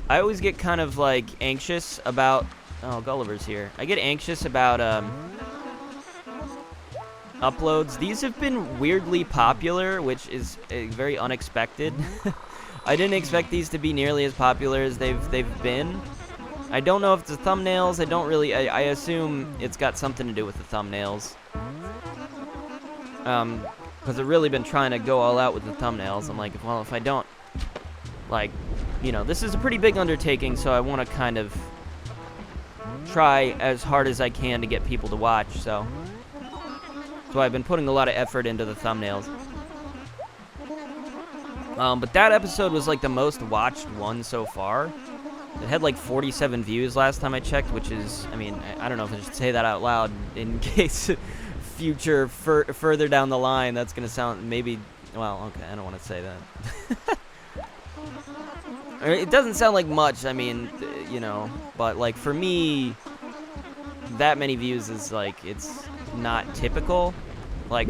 I always get kind of like anxious about, oh, Gulliver's here. I get anxious about uploads. These have been weirdly popular, which is very unexpected. I didn't expect these to be nearly as popular as they've been. I don't know if it's the thumbnails. I assume it's got something to do with the thumbnails. Because I've really been trying to go all out with the thumbnails. I'm like, well, if I don't, this is a pretty big undertaking, so I want to kind of try as hard as I can to get people to watch, so So I've been putting a lot of effort into the thumbnails. But that episode was like the most watched one so far. It had like 47 views last time I checked, which is, I mean, I don't know if I should say that out loud in case future further down the line that's gonna sound maybe, well, okay, I don't want to say that. It doesn't sound like much, I mean, you know, but like for me, that many views is like, it's not typical. Like,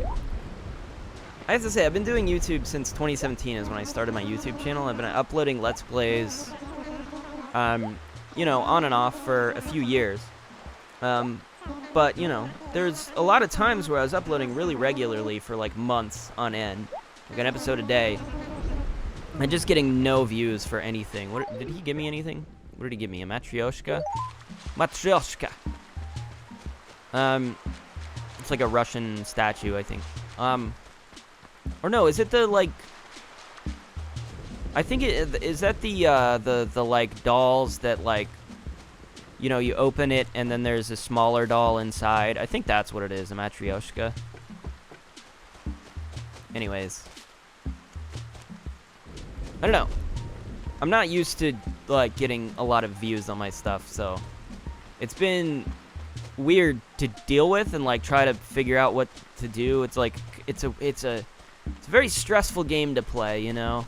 I have to say, I've been doing YouTube since 2017 is when I started my YouTube channel. I've been uploading Let's Plays, you know, on and off for a few years. But, you know, there's a lot of times where I was uploading really regularly for like months on end, like an episode a day, and just getting no views for anything. What did he give me anything? What did he give me? A Matryoshka? Matryoshka. It's like a Russian statue, I think. Or no, is it the like? I think is that the like dolls that like, you know, you open it and then there's a smaller doll inside. I think that's what it is, a Matryoshka. Anyways, I don't know. I'm not used to like getting a lot of views on my stuff, so it's been weird to deal with and like try to figure out what to do. It's like it's a very stressful game to play, you know.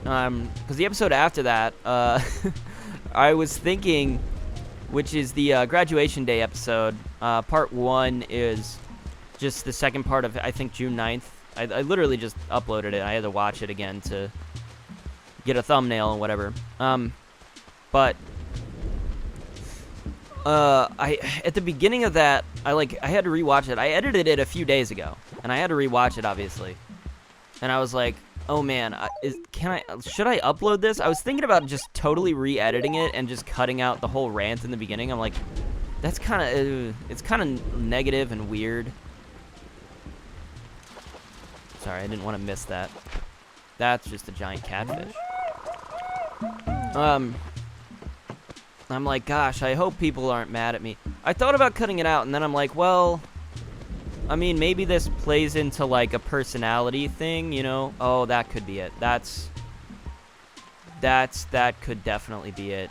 Because the episode after that, I was thinking, which is the graduation day episode. Part 1 is just the second part of, I think, June 9th. I literally just uploaded it. I had to watch it again to get a thumbnail and whatever. But at the beginning of that, I had to rewatch it. I edited it a few days ago, and I had to rewatch it, obviously. And I was like, oh man, should I upload this? I was thinking about just totally re-editing it and just cutting out the whole rant in the beginning. I'm like, that's kind of, it's kind of negative and weird. Sorry, I didn't want to miss that. That's just a giant catfish. I'm like, gosh, I hope people aren't mad at me. I thought about cutting it out, and then I'm like, well, I mean, maybe this plays into, like, a personality thing, you know? Oh, that could be it. That could definitely be it.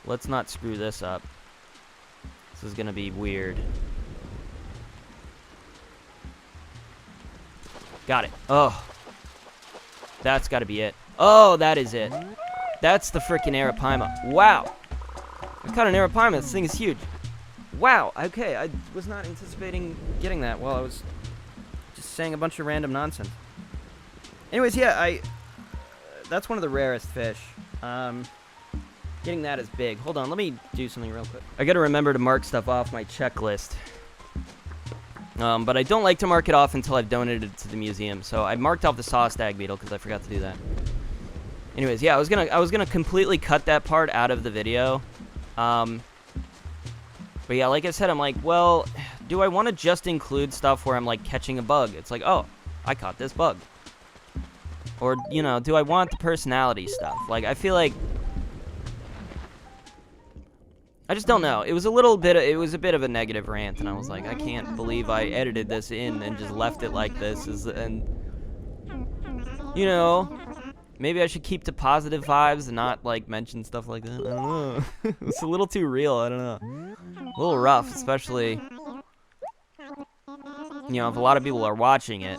Let's not screw this up. This is gonna be weird. Got it. Oh. That's gotta be it. Oh, that is it. That's the frickin' Arapaima. Wow. I caught an Arapaima. This thing is huge. Wow. Okay, I was not anticipating getting that while I was just saying a bunch of random nonsense. Anyways, yeah, that's one of the rarest fish. Getting that is big. Hold on, let me do something real quick. I gotta remember to mark stuff off my checklist. But I don't like to mark it off until I've donated it to the museum. So I marked off the saw stag beetle because I forgot to do that. Anyways, yeah, I was gonna completely cut that part out of the video. But yeah, like I said, I'm like, well, do I want to just include stuff where I'm like catching a bug? It's like, oh, I caught this bug. Or, you know, do I want the personality stuff? Like, I feel like I just don't know. It was a bit of a negative rant, and I was like, I can't believe I edited this in and just left it like this. And you know, maybe I should keep to positive vibes and not like mention stuff like that. I don't know. It's a little too real. I don't know. A little rough, especially, you know, if a lot of people are watching it.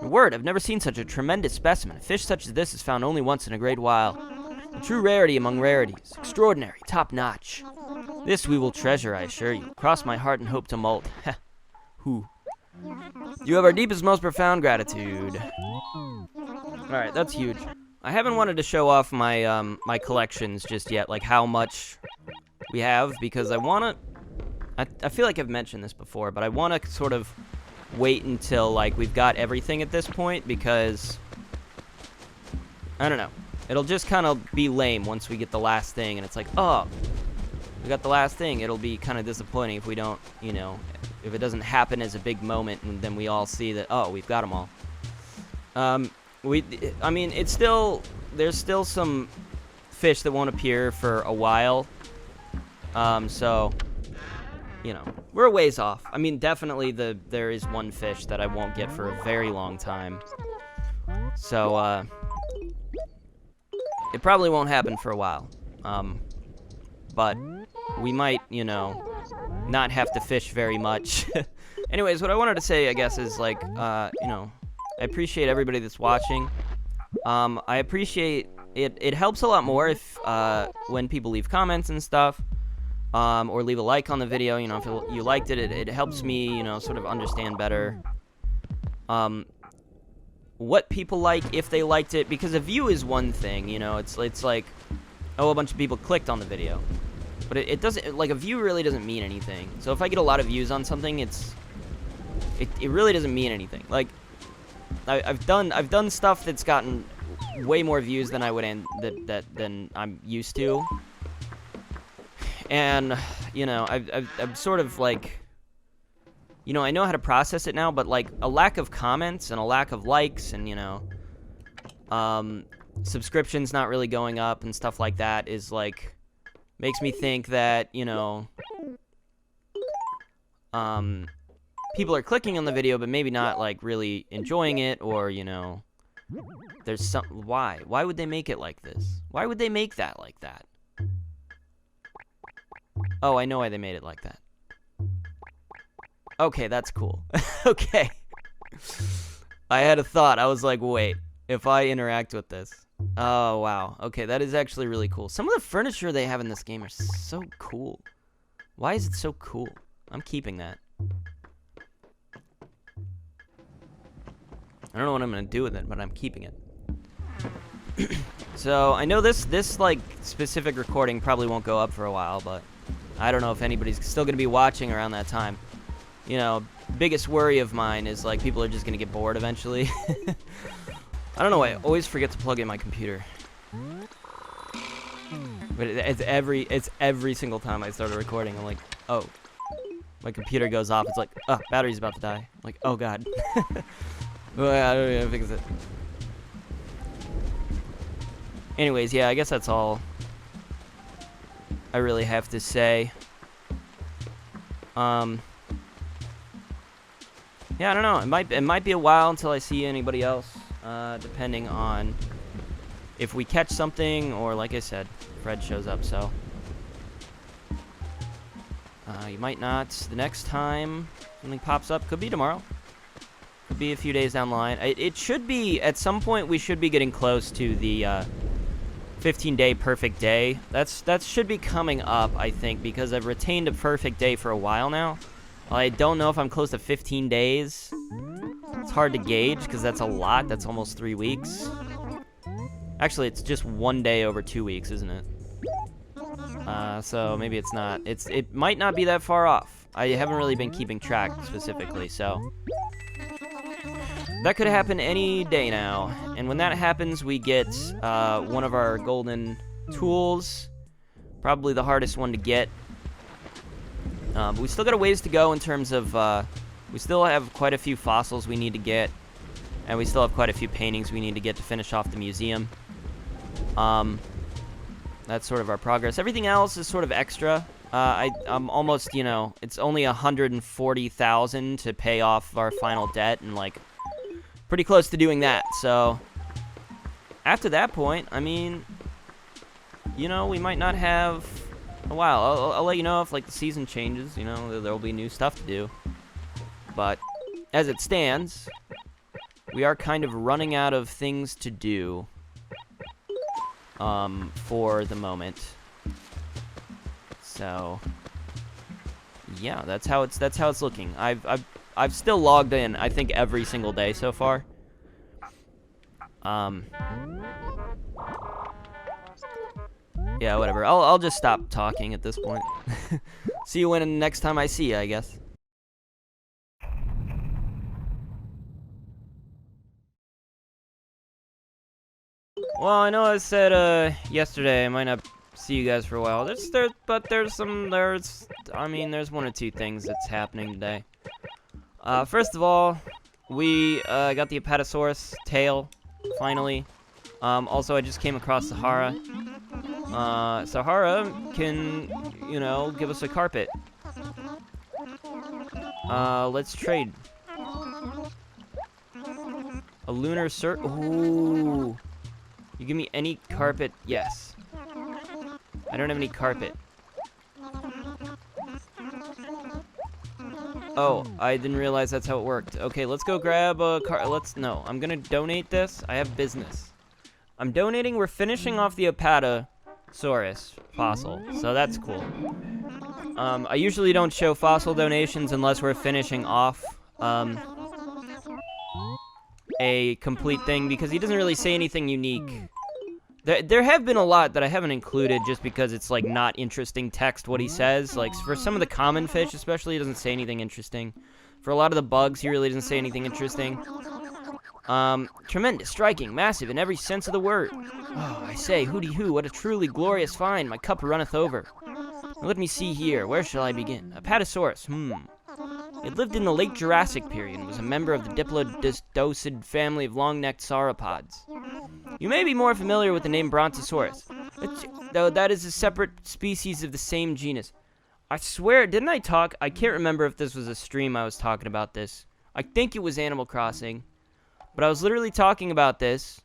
Word, I've never seen such a tremendous specimen. A fish such as this is found only once in a great while. A true rarity among rarities. Extraordinary, top-notch. This we will treasure, I assure you. Cross my heart and hope to molt. Heh. Who? You have our deepest, most profound gratitude. Alright, that's huge. I haven't wanted to show off my, my collections just yet, like how much we have, because I want to... I feel like I've mentioned this before, but I want to sort of wait until, like, we've got everything at this point, because... I don't know. It'll just kind of be lame once we get the last thing, and it's like, oh, we got the last thing. It'll be kind of disappointing if we don't, you know, if it doesn't happen as a big moment, and then we all see that, oh, we've got them all. I mean, it's still, there's still some fish that won't appear for a while. So, you know, we're a ways off. I mean, definitely there is one fish that I won't get for a very long time. So, it probably won't happen for a while. But we might, you know, not have to fish very much. Anyways, what I wanted to say, I guess, is like, you know, I appreciate everybody that's watching. I appreciate it. It helps a lot more if when people leave comments and stuff, or leave a like on the video. You know, if you liked it, it helps me, you know, sort of understand better what people like, if they liked it, because a view is one thing. You know, it's like, oh, a bunch of people clicked on the video, but it doesn't, like, a view really doesn't mean anything. So if I get a lot of views on something, it really doesn't mean anything. Like, I've done stuff that's gotten way more views than I would than I'm used to, and you know, I'm sort of like, you know, I know how to process it now, but like a lack of comments and a lack of likes and, you know, subscriptions not really going up and stuff like that is like, makes me think that, you know, people are clicking on the video, but maybe not like really enjoying it, or, you know, there's some, why would they make it like this? Why would they make that like that? Oh, I know why they made it like that. Okay, that's cool. Okay. I had a thought. I was like, wait, if I interact with this. Oh, wow. Okay, that is actually really cool. Some of the furniture they have in this game are so cool. Why is it so cool? I'm keeping that. I don't know what I'm going to do with it, but I'm keeping it. So, I know this like, specific recording probably won't go up for a while, but I don't know if anybody's still going to be watching around that time. You know, biggest worry of mine is, like, people are just going to get bored eventually. I don't know why I always forget to plug in my computer. But it's every single time I start a recording, I'm like, oh. My computer goes off. It's like, oh, battery's about to die. I'm like, oh, God. Well, I don't know how to fix it. Anyways, yeah, I guess that's all I really have to say. Yeah, I don't know. It might be a while until I see anybody else, depending on if we catch something, or like I said, Fred shows up. So you might not. The next time something pops up, could be tomorrow, could be a few days down the line. It should be at some point. We should be getting close to the 15-day perfect day. That should be coming up, I think, because I've retained a perfect day for a while now. I don't know if I'm close to 15 days. It's hard to gauge because that's a lot. That's almost 3 weeks. Actually, it's just 1 day over 2 weeks, isn't it? So maybe it's not. It might not be that far off. I haven't really been keeping track specifically, so that could happen any day now. And when that happens, we get one of our golden tools. Probably the hardest one to get. But we still got a ways to go in terms of, we still have quite a few fossils we need to get, and we still have quite a few paintings we need to get to finish off the museum. That's sort of our progress. Everything else is sort of extra. I'm almost, you know, it's only 140,000 to pay off our final debt, and, like, pretty close to doing that. So, after that point, I mean, you know, we might not have a while. I'll let you know if, like, the season changes, you know, there'll be new stuff to do. But as it stands, we are kind of running out of things to do for the moment. So yeah, that's how it's looking. I've still logged in, I think, every single day so far. Yeah, whatever. I'll just stop talking at this point. See you when next time I see you, I guess. Well, I know I said yesterday I might not see you guys for a while. There's one or two things that's happening today. First of all, we got the Apatosaurus tail finally. Also, I just came across Sahara. Sahara can, you know, give us a carpet. Let's trade. A lunar ooh. You give me any carpet? Yes. I don't have any carpet. Oh, I didn't realize that's how it worked. Okay, let's go grab a no, I'm gonna donate this. I have business. I'm donating, we're finishing off the Apatosaurus fossil, so that's cool. I usually don't show fossil donations unless we're finishing off, a complete thing, because he doesn't really say anything unique. There have been a lot that I haven't included just because it's, like, not interesting text what he says. Like, for some of the common fish especially, he doesn't say anything interesting. For a lot of the bugs, he really doesn't say anything interesting. Tremendous, striking, massive in every sense of the word. Oh, I say, hooty-hoo, what a truly glorious find. My cup runneth over. Now let me see here. Where shall I begin? Apatosaurus, It lived in the late Jurassic period and was a member of the Diplodocid family of long-necked sauropods. You may be more familiar with the name Brontosaurus, though that is a separate species of the same genus. I swear, didn't I talk? I can't remember if this was a stream I was talking about this. I think it was Animal Crossing. But I was literally talking about this.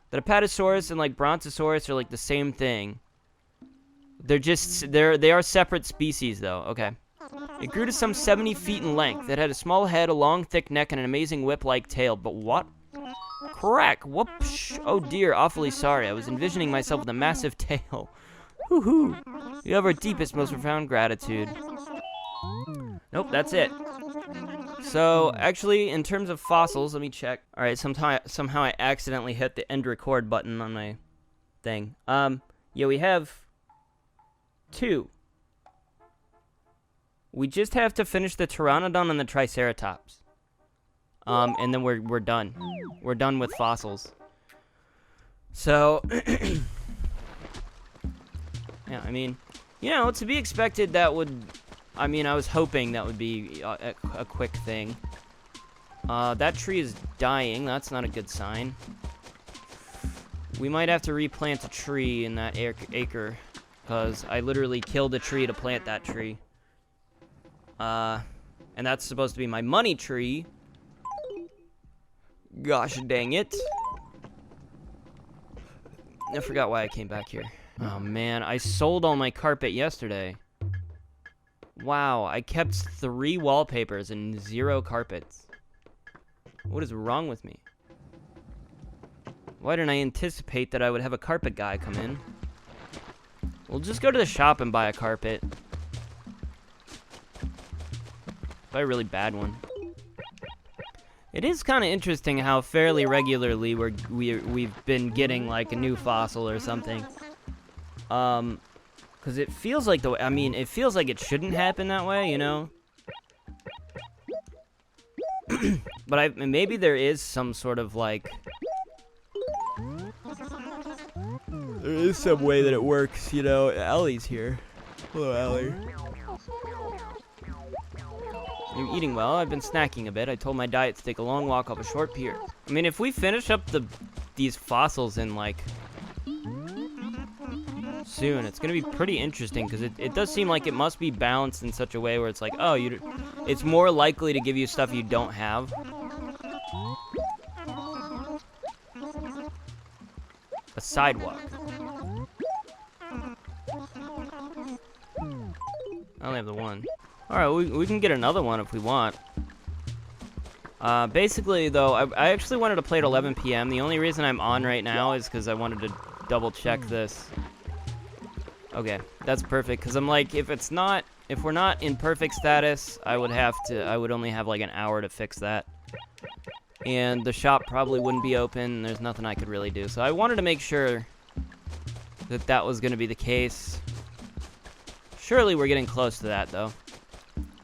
That Apatosaurus and, like, Brontosaurus are, like, the same thing. They are separate species, though. Okay. It grew to some 70 feet in length. It had a small head, a long, thick neck, and an amazing whip-like tail. But what? Crack! Whoopsh! Oh dear, awfully sorry. I was envisioning myself with a massive tail. Hoo-hoo! You have our deepest, most profound gratitude. Nope, that's it. So, actually, in terms of fossils, let me check. Alright, somehow I accidentally hit the end record button on my thing. Yeah, we have 2. We just have to finish the Pteranodon and the Triceratops. And then we're done. We're done with fossils. So, yeah, I mean, you know, to be expected that would, I mean, I was hoping that would be a quick thing. That tree is dying. That's not a good sign. We might have to replant a tree in that acre, because I literally killed a tree to plant that tree. And that's supposed to be my money tree. Gosh dang it. I forgot why I came back here. Oh man, I sold all my carpet yesterday. Wow, I kept 3 wallpapers and 0 carpets. What is wrong with me? Why didn't I anticipate that I would have a carpet guy come in? We'll just go to the shop and buy a carpet. Buy a really bad one. It is kind of interesting how fairly regularly we've been getting like a new fossil or something. Because it feels like it feels like it shouldn't happen that way, you know. But maybe there is some sort of like, there is some way that it works, you know. Ellie's here. Hello, Ellie. You're eating well. I've been snacking a bit. I told my diet to take a long walk up a short pier. I mean, if we finish up these fossils in like soon, it's gonna be pretty interesting because it does seem like it must be balanced in such a way where it's like, oh, it's more likely to give you stuff you don't have. A sidewalk. I only have the one. Alright, we can get another one if we want. Basically, though, I actually wanted to play at 11 p.m. The only reason I'm on right now is because I wanted to double-check this. Okay, that's perfect, because I'm like, if we're not in perfect status, I would only have like an hour to fix that. And the shop probably wouldn't be open, there's nothing I could really do. So I wanted to make sure that that was going to be the case. Surely we're getting close to that, though.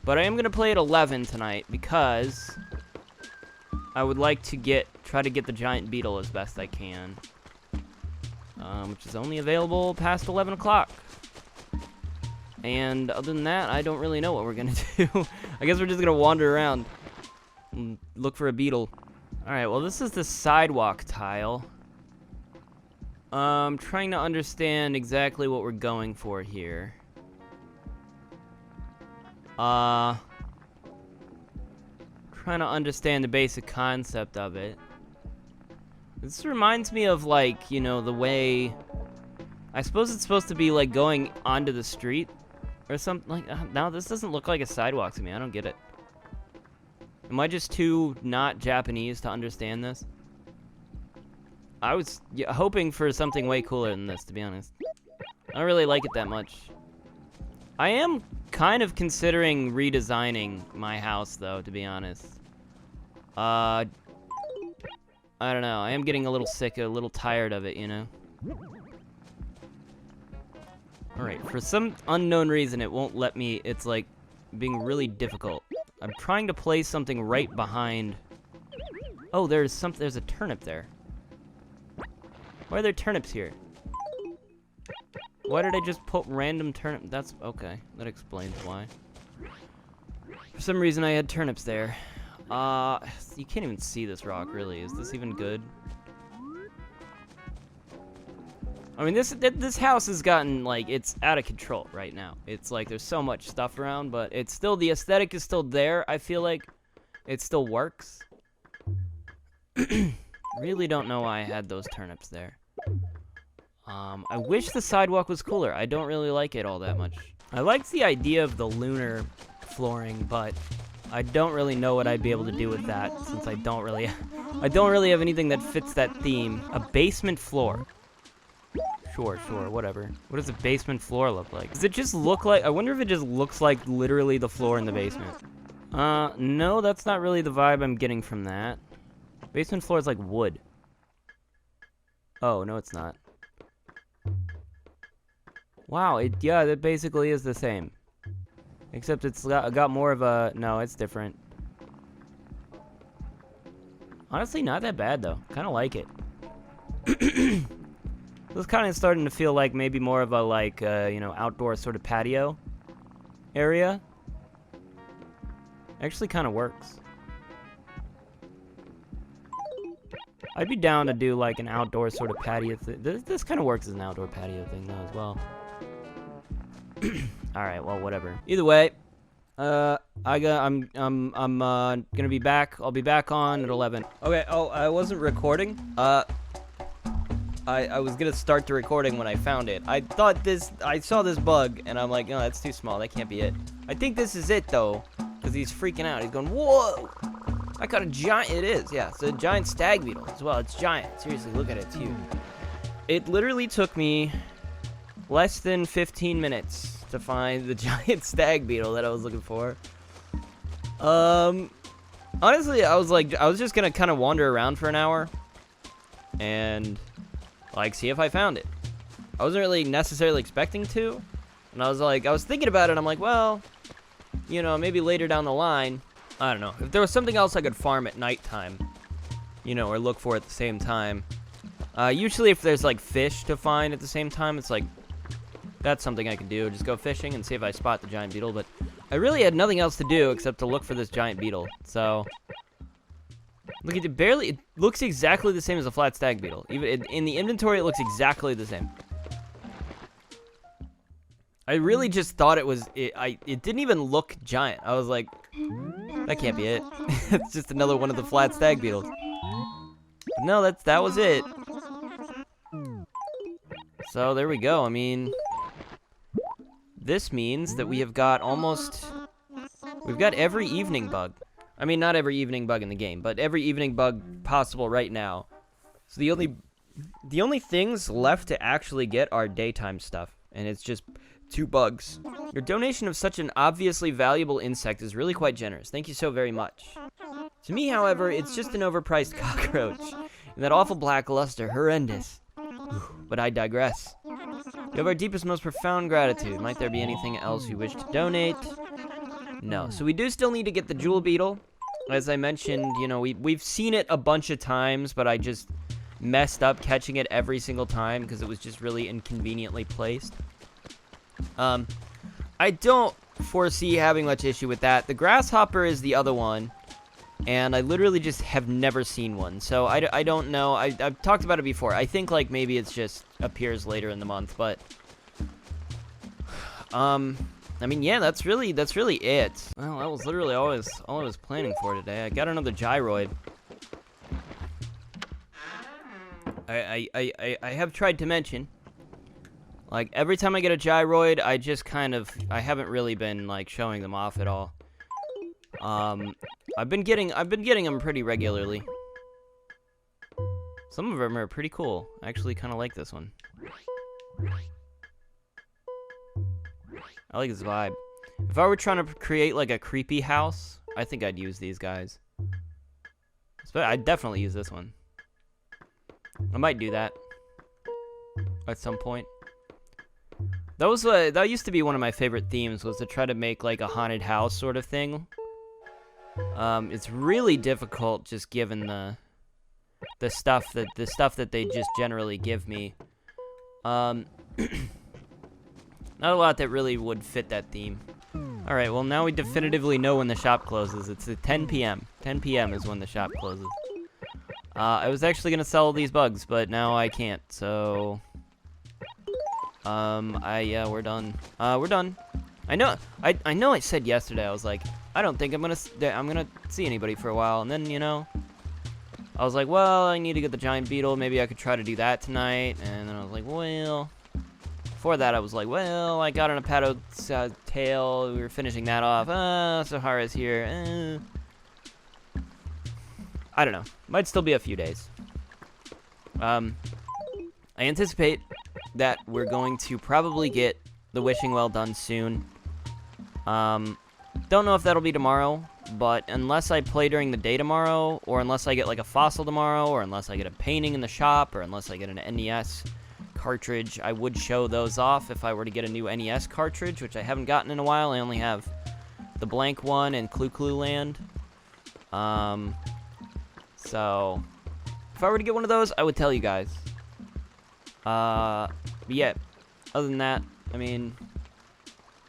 But I am going to play at 11 tonight because I would like to try to get the giant beetle as best I can. Which is only available past 11 o'clock. And other than that, I don't really know what we're going to do. I guess we're just going to wander around and look for a beetle. Alright, well this is the sidewalk tile. Trying to understand exactly what we're going for here. Trying to understand the basic concept of it. This reminds me of, like, you know, the way... I suppose it's supposed to be, like, going onto the street or something like... No, this doesn't look like a sidewalk to me. I don't get it. Am I just too not Japanese to understand this? I was hoping for something way cooler than this, to be honest. I don't really like it that much. I am kind of considering redesigning my house, though, to be honest. I don't know. I am getting a little sick, a little tired of it, you know? Alright, for some unknown reason, it won't let me. It's, like, being really difficult. I'm trying to place something right behind... Oh, there's a turnip there. Why are there turnips here? Why did I just put random turnip? That's okay. That explains why. For some reason, I had turnips there. You can't even see this rock, really. Is this even good? I mean, this house has gotten, like, it's out of control right now. It's like there's so much stuff around, but it's still, the aesthetic is still there. I feel like it still works. Really don't know why I had those turnips there. I wish the sidewalk was cooler. I don't really like it all that much. I liked the idea of the lunar flooring, but I don't really know what I'd be able to do with that since I don't really have anything that fits that theme. A basement floor. Sure, whatever. What does a basement floor look like? Does it just look like, I wonder if it just looks like literally the floor in the basement. No, that's not really the vibe I'm getting from that. Basement floor is like wood. Oh, no, it's not. Wow, yeah, that basically is the same. Except it's got more of a... No, it's different. Honestly, not that bad, though. Kind of like it. This kind of starting to feel like maybe more of a, like, you know, outdoor sort of patio area. Actually kind of works. I'd be down to do, like, an outdoor sort of patio thing. This kind of works as an outdoor patio thing, though, as well. Alright, well, whatever. Either way, I'm gonna be back. I'll be back on at 11. Okay, oh, I wasn't recording. I was gonna start the recording when I found it. I saw this bug, and I'm like, no, that's too small. That can't be it. I think this is it, though, because he's freaking out. He's going, whoa! I caught a giant, it is, yeah, it's a giant stag beetle as well. It's giant. Seriously, look at it, it's huge. It literally took me less than 15 minutes to find the giant stag beetle that I was looking for. Honestly, I was just gonna kind of wander around for an hour and, like, see if I found it. I wasn't really necessarily expecting to, and I was thinking about it, I'm like, well, you know, maybe later down the line, I don't know. If there was something else I could farm at nighttime, you know, or look for at the same time. Usually if there's, like, fish to find at the same time, it's like, that's something I can do. Just go fishing and see if I spot the giant beetle. But I really had nothing else to do except to look for this giant beetle. So, look, it looks exactly the same as a flat stag beetle. Even in the inventory, it looks exactly the same. I really just thought it was, it didn't even look giant. I was like, that can't be it. It's just another one of the flat stag beetles. But no, that was it. So there we go. I mean, this means that we have got we've got every evening bug. I mean, not every evening bug in the game, but every evening bug possible right now. So the only things left to actually get are daytime stuff, and it's just 2 bugs. Your donation of such an obviously valuable insect is really quite generous. Thank you so very much. To me, however, it's just an overpriced cockroach. And that awful black luster, horrendous. But I digress. You have our deepest, most profound gratitude. Might there be anything else you wish to donate? No. So we do still need to get the jewel beetle. As I mentioned, you know, we've seen it a bunch of times, but I just messed up catching it every single time because it was just really inconveniently placed. I don't foresee having much issue with that. The grasshopper is the other one. and I literally just have never seen one. So I don't know. I've talked about it before. I think like maybe it's just appears later in the month, but I mean, yeah, that's really it. Well, that was literally all I was planning for today. I got another gyroid. I have tried to mention, like, every time I get a gyroid, I just I haven't really been, like, showing them off at all. I've been getting them pretty regularly. Some of them are pretty cool. I actually kind of like this one. I like this vibe. If I were trying to create, like, a creepy house, I think I'd use these guys. I'd definitely use this one. I might do that at some point. That used to be one of my favorite themes, was to try to make like a haunted house sort of thing. It's really difficult just given the stuff that they just generally give me. Not a lot that really would fit that theme. All right, well now we definitively know when the shop closes. It's at 10 p.m. 10 p.m. is when the shop closes. I was actually gonna sell these bugs, but now I can't, so... yeah, we're done. We're done. I know I said yesterday, I was like, I don't think I'm gonna see anybody for a while, and then, you know, I was like, well, I need to get the giant beetle, maybe I could try to do that tonight, and then I was like, well... Before that, I was like, well, I got an Apato tail, we were finishing that off, Sahara's here, I don't know. Might still be a few days. I anticipate that we're going to probably get the wishing well done soon. Don't know if that'll be tomorrow, but unless I play during the day tomorrow, or unless I get like a fossil tomorrow, or unless I get a painting in the shop, or unless I get an NES cartridge, I would show those off if I were to get a new NES cartridge, which I haven't gotten in a while. I only have the blank one and Clue Clue Land. So, if I were to get one of those, I would tell you guys. But yeah, other than that, I mean,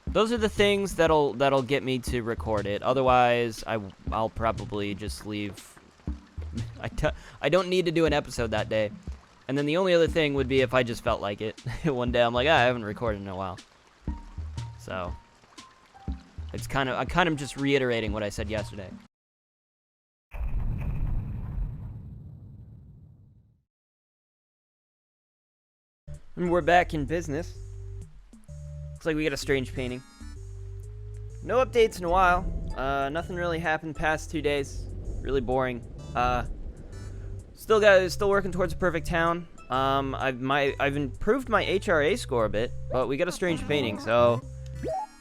those are the things that'll get me to record it. Otherwise, I'll probably just leave. I don't need to do an episode that day. And then the only other thing would be if I just felt like it. One day I'm like, I haven't recorded in a while. So, I'm kind of just reiterating what I said yesterday. And we're back in business. Looks like we got a strange painting. No updates in a while. Nothing really happened past 2 days. Really boring. Still working towards a perfect town. I've improved my HRA score a bit, but we got a strange painting, so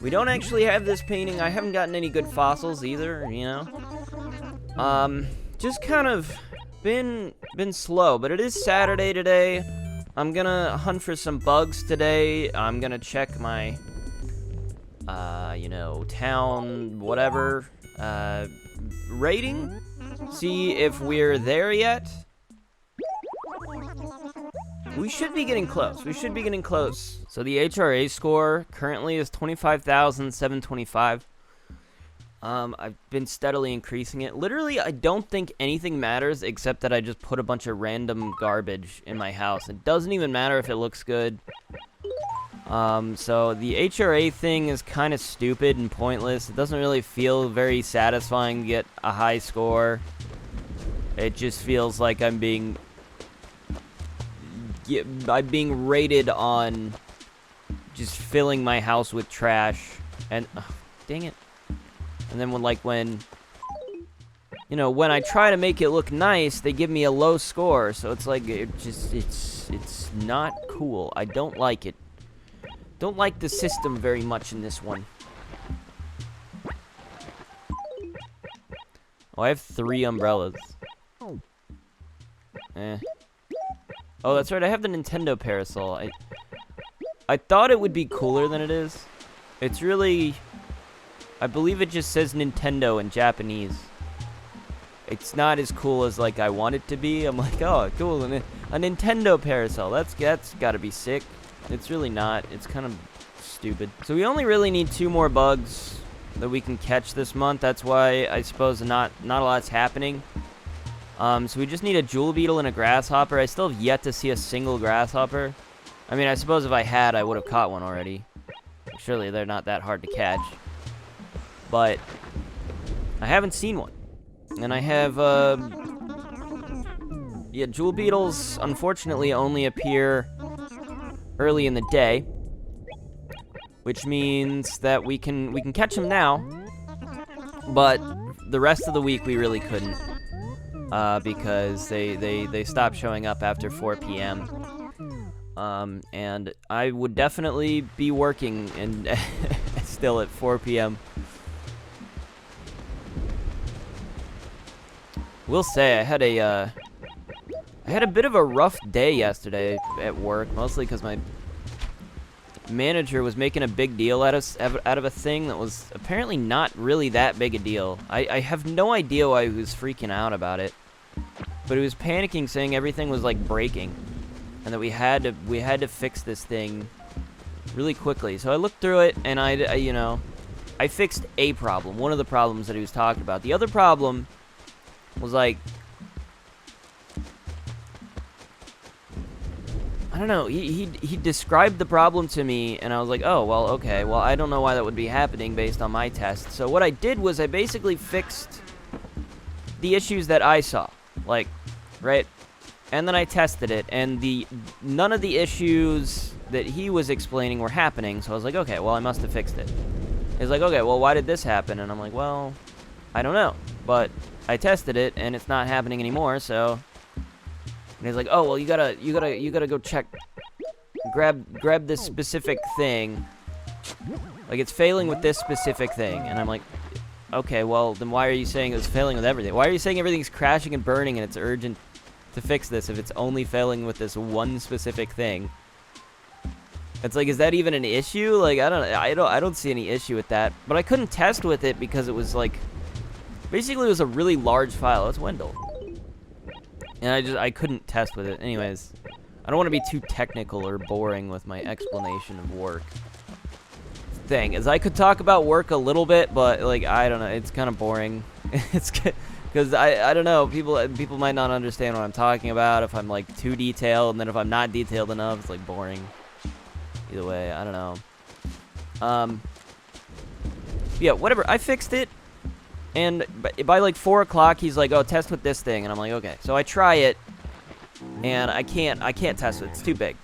we don't actually have this painting. I haven't gotten any good fossils either, you know. Just kind of been slow, but it is Saturday today. I'm gonna hunt for some bugs today. I'm gonna check my, you know, town, whatever, rating. See if we're there yet. We should be getting close. So the HRA score currently is 25,725. I've been steadily increasing it. Literally, I don't think anything matters except that I just put a bunch of random garbage in my house. It doesn't even matter if it looks good. So the HRA thing is kind of stupid and pointless. It doesn't really feel very satisfying to get a high score. It just feels like I'm being rated on just filling my house with trash. And dang it. And then when you know, when I try to make it look nice, they give me a low score. So it's like, it's not cool. I don't like it. Don't like the system very much in this one. Oh, I have 3 umbrellas. Oh, that's right. I have the Nintendo parasol. I thought it would be cooler than it is. It's really... I believe it just says Nintendo in Japanese. It's not as cool as, like, I want it to be. I'm like, oh, cool. A Nintendo parasol. That's gotta be sick. It's really not. It's kind of stupid. So we only really need 2 more bugs. that we can catch this month. That's why I suppose not a lot's happening. So we just need a jewel beetle and a grasshopper. I still have yet to see a single grasshopper. I mean, I suppose if I had, I would have caught one already. Surely they're not that hard to catch. But I haven't seen one. And I have, yeah, jewel beetles unfortunately only appear early in the day, which means that we can catch them now, but the rest of the week we really couldn't, because they stopped showing up after 4 p.m. And I would definitely be working and still at 4 p.m. Will say I had a bit of a rough day yesterday at work, mostly because my manager was making a big deal out of a thing that was apparently not really that big a deal. I have no idea why he was freaking out about it, but he was panicking, saying everything was like breaking, and that we had to fix this thing really quickly. So I looked through it, and I fixed a problem, one of the problems that he was talking about. The other problem was like, I don't know, he described the problem to me, and I was like, oh, well, okay, well, I don't know why that would be happening based on my test. So what I did was I basically fixed the issues that I saw, like, right? And then I tested it, and none of the issues that he was explaining were happening, so I was like, okay, well, I must have fixed it. He's like, okay, well, why did this happen? And I'm like, well, I don't know, but I tested it, and it's not happening anymore, so... And he's like, oh, well, you gotta go check, grab this specific thing. Like, it's failing with this specific thing. And I'm like, okay, well, then why are you saying it's failing with everything? Why are you saying everything's crashing and burning and it's urgent to fix this if it's only failing with this one specific thing? It's like, is that even an issue? Like, I don't see any issue with that. But I couldn't test with it because it was like, basically it was a really large file. It's Wendell. And I couldn't test with it. Anyways, I don't want to be too technical or boring with my explanation of work. Thing is, I could talk about work a little bit, but like, I don't know, it's kind of boring. It's because I don't know, people might not understand what I'm talking about if I'm like too detailed, and then if I'm not detailed enough, it's like boring. Either way, I don't know. Yeah, whatever. I fixed it. And by like 4 o'clock, he's like, "Oh, test with this thing," and I'm like, "Okay." So I try it, and I can't test it. It's too big.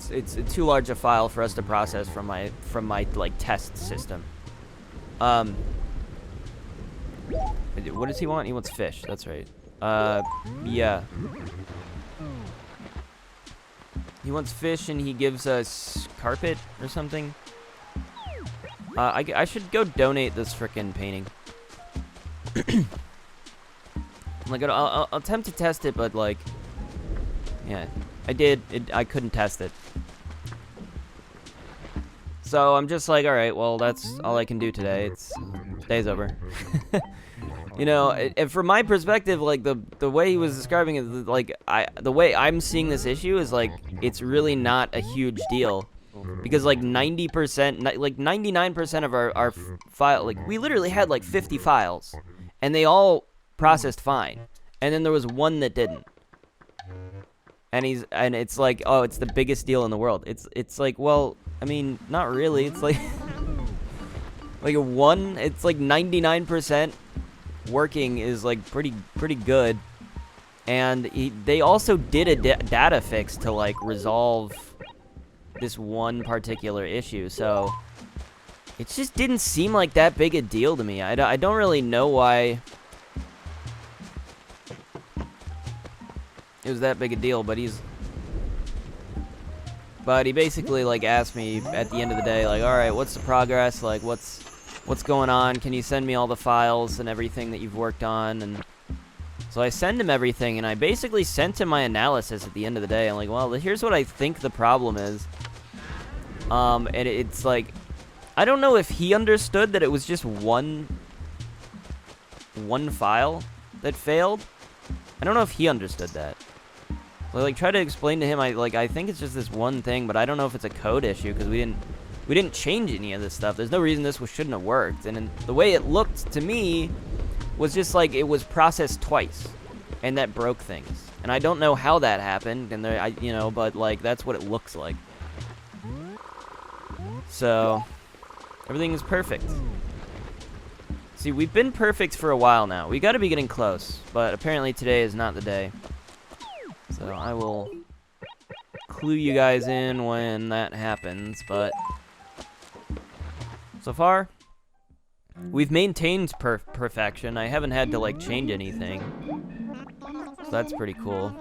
It's too large a file for us to process from my like test system. What does he want? He wants fish. That's right. Yeah. He wants fish, and he gives us carpet or something. I should go donate this frickin' painting. Like, I'll attempt to test it, but like, yeah, I couldn't test it. So I'm just like, all right, well, that's all I can do today. Day's over. You know, and from my perspective, like the way he was describing it, like the way I'm seeing this issue is like, it's really not a huge deal. Because like 90%, like 99% of our file, like we literally had like 50 files, and they all processed fine, and then there was one that didn't. And it's like, oh, it's the biggest deal in the world. It's like, well, I mean, not really. It's like like a one. It's like 99% working is like pretty good, and they also did a data fix to like resolve this one particular issue, so it just didn't seem like that big a deal to me. I don't really know why it was that big a deal, but he basically like asked me at the end of the day, like, all right, what's the progress, like what's going on, can you send me all the files and everything that you've worked on? And so I send him everything, and I basically sent him my analysis at the end of the day. I'm like, well, here's what I think the problem is. And it's like, I don't know if he understood that it was just one file that failed. I don't know if he understood that. So I like try to explain to him, I think it's just this one thing, but I don't know if it's a code issue because we we didn't change any of this stuff. There's no reason this shouldn't have worked. And the way it looked to me was just like it was processed twice, and that broke things. And I don't know how that happened, and but like that's what it looks like. So everything is perfect. See, we've been perfect for a while now. We got to be getting close, but apparently today is not the day. So I will clue you guys in when that happens, but so far we've maintained perfection. I haven't had to like change anything, so that's pretty cool.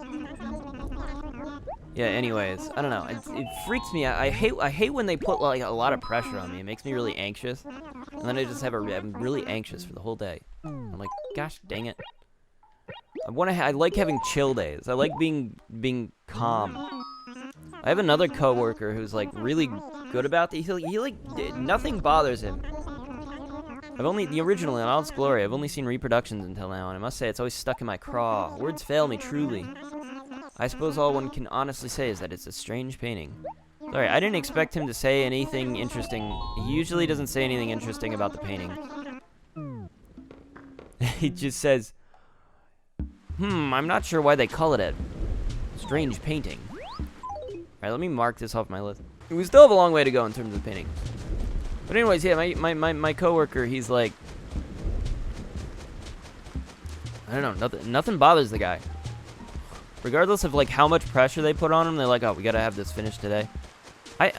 Yeah, anyways, I don't know. It freaks me out. I hate when they put like a lot of pressure on me. It makes me really anxious. And then I'm really anxious for the whole day. I'm like, gosh dang it. I like having chill days. I like being calm. I have another coworker who's like really good about the nothing bothers him. The original in all its glory, I've only seen reproductions until now, and I must say it's always stuck in my craw. Words fail me truly. I suppose all one can honestly say is that it's a strange painting. Sorry, I didn't expect him to say anything interesting. He usually doesn't say anything interesting about the painting. He just says, I'm not sure why they call it a strange painting. Alright, let me mark this off my list. We still have a long way to go in terms of painting. But anyways, yeah, my coworker, he's like, I don't know, nothing bothers the guy. Regardless of like how much pressure they put on him, they're like, oh, we gotta have this finished today. I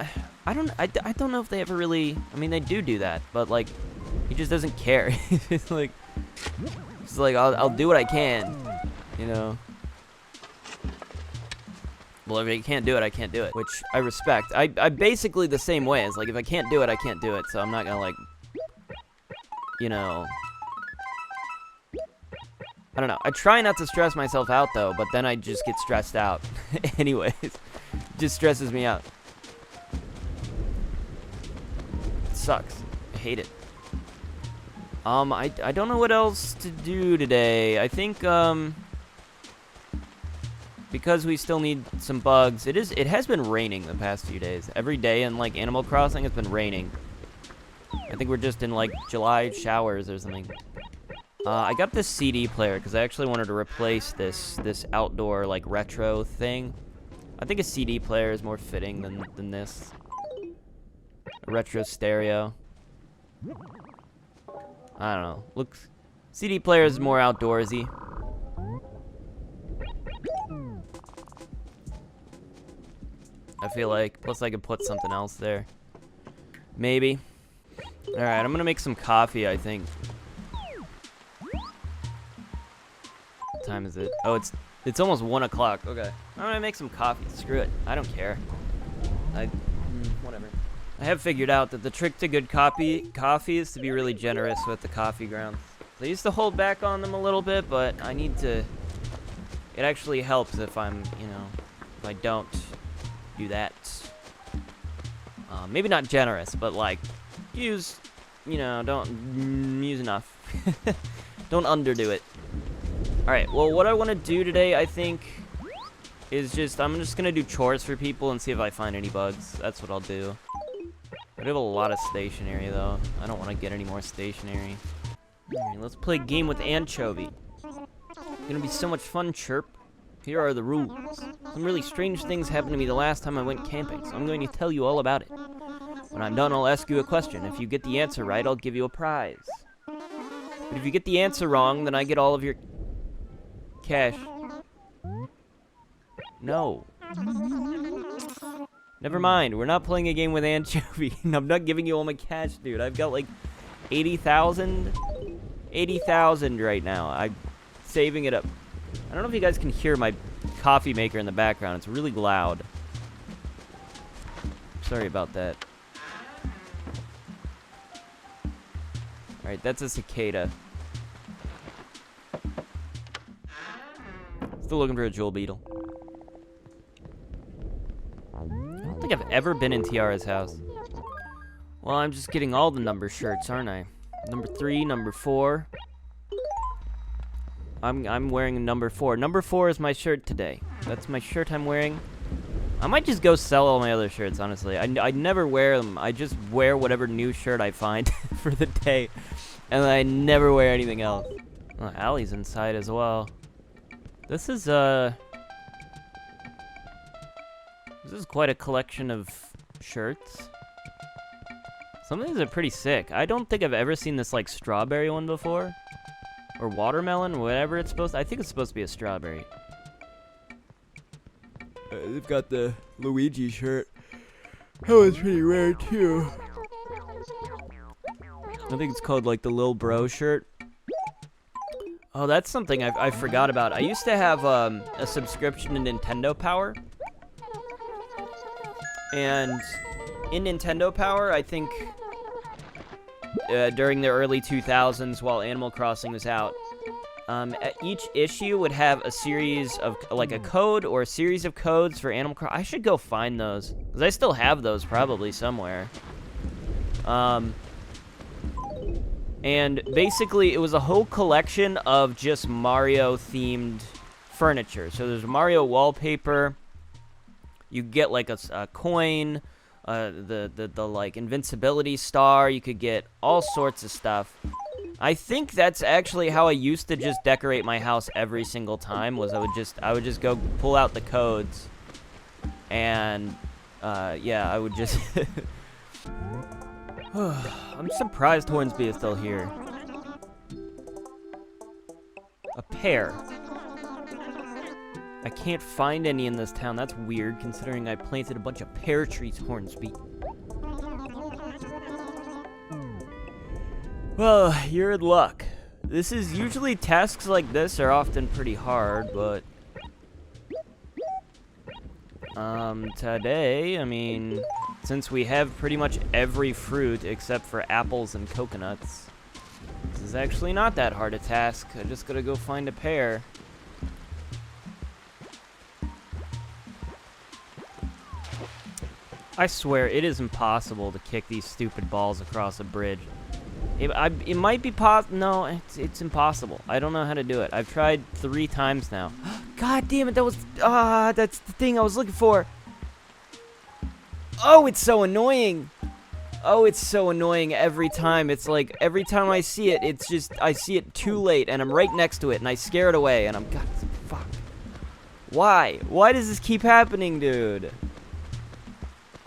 don't know if they ever really. I mean, they do that, but like, he just doesn't care. It's like I'll do what I can, you know. Well, if I can't do it, I can't do it, which I respect. I basically the same way. It's like if I can't do it, I can't do it. So I'm not gonna like, you know. I don't know. I try not to stress myself out, though, but then I just get stressed out. Anyways, it just stresses me out. It sucks. I hate it. I don't know what else to do today. I think, because we still need some bugs. It has been raining the past few days. Every day in, like, Animal Crossing, it's been raining. I think we're just in, like, July showers or something. I got this CD player because I actually wanted to replace this outdoor like retro thing. I think a CD player is more fitting than this. A retro stereo. I don't know. CD player is more outdoorsy. I feel like. Plus I could put something else there. Maybe. Alright, I'm gonna make some coffee, I think. What time is it? Oh, it's almost 1 o'clock. Okay. I'm gonna make some coffee. Screw it. I don't care. Whatever. I have figured out that the trick to good coffee is to be really generous with the coffee grounds. I used to hold back on them a little bit, but I need to. It actually helps if I'm, if I don't do that. Maybe not generous, but like use, don't use enough. Don't underdo it. All right. Well, what I want to do today, I think, is I'm just gonna do chores for people and see if I find any bugs. That's what I'll do. I have a lot of stationery though. I don't want to get any more stationery. Alright, let's play a game with Anchovy. It's gonna be so much fun, Chirp. Here are the rules. Some really strange things happened to me the last time I went camping, so I'm going to tell you all about it. When I'm done, I'll ask you a question. If you get the answer right, I'll give you a prize. But if you get the answer wrong, then I get all of your cash. No. Never mind, we're not playing a game with Anchovy. I'm not giving you all my cash, dude. I've got like 80,000 right now. I'm saving it up. I don't know if you guys can hear my coffee maker in the background. It's really loud. Sorry about that. Alright, that's a cicada. Still looking for a jewel beetle. I don't think I've ever been in Tiara's house. Well, I'm just getting all the number shirts, aren't I? Number 3, number 4. I'm wearing number 4. Number 4 is my shirt today. That's my shirt I'm wearing. I might just go sell all my other shirts, honestly. I never wear them. I just wear whatever new shirt I find for the day. And I never wear anything else. Oh, Allie's inside as well. This is quite a collection of shirts. Some of these are pretty sick. I don't think I've ever seen this, like, strawberry one before. Or watermelon, whatever it's supposed to... I think it's supposed to be a strawberry. They've got the Luigi shirt. That one's pretty rare, too. I think it's called, like, the Lil Bro shirt. Oh, that's something I forgot about. I used to have a subscription to Nintendo Power. And in Nintendo Power, I think during the early 2000s while Animal Crossing was out, each issue would have a series of, like, a code or a series of codes for Animal Crossing. I should go find those, because I still have those probably somewhere. And basically, it was a whole collection of just Mario-themed furniture. So there's Mario wallpaper. You get, like, a coin, the like, invincibility star. You could get all sorts of stuff. I think that's actually how I used to just decorate my house every single time, was I would just go pull out the codes. And, yeah, I would just... I'm surprised Hornsby is still here. A pear. I can't find any in this town. That's weird, considering I planted a bunch of pear trees, Hornsby. Well, you're in luck. This is usually tasks like this are often pretty hard, but... today, I mean... Since we have pretty much every fruit except for apples and coconuts, this is actually not that hard a task. I just gotta go find a pear. I swear, it is impossible to kick these stupid balls across a bridge. It might be no, it's impossible. I don't know how to do it. I've tried 3 times now. God damn it, that's the thing I was looking for. Oh, it's so annoying. Oh, it's so annoying every time. It's like, every time I see it, it's just, I see it too late, and I'm right next to it, and I scare it away, and God, fuck. Why? Why does this keep happening, dude?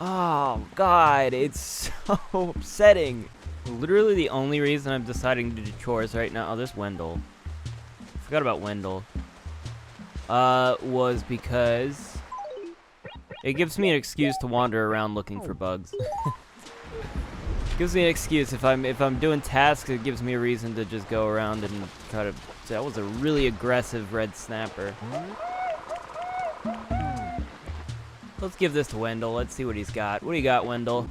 Oh, God, it's so upsetting. Literally the only reason I'm deciding to do chores right now, oh, there's Wendell. Forgot about Wendell. Was because... it gives me an excuse to wander around looking for bugs. Gives me an excuse. If I'm doing tasks, it gives me a reason to just go around and try to... That was a really aggressive red snapper. Let's give this to Wendell. Let's see what he's got. What do you got, Wendell?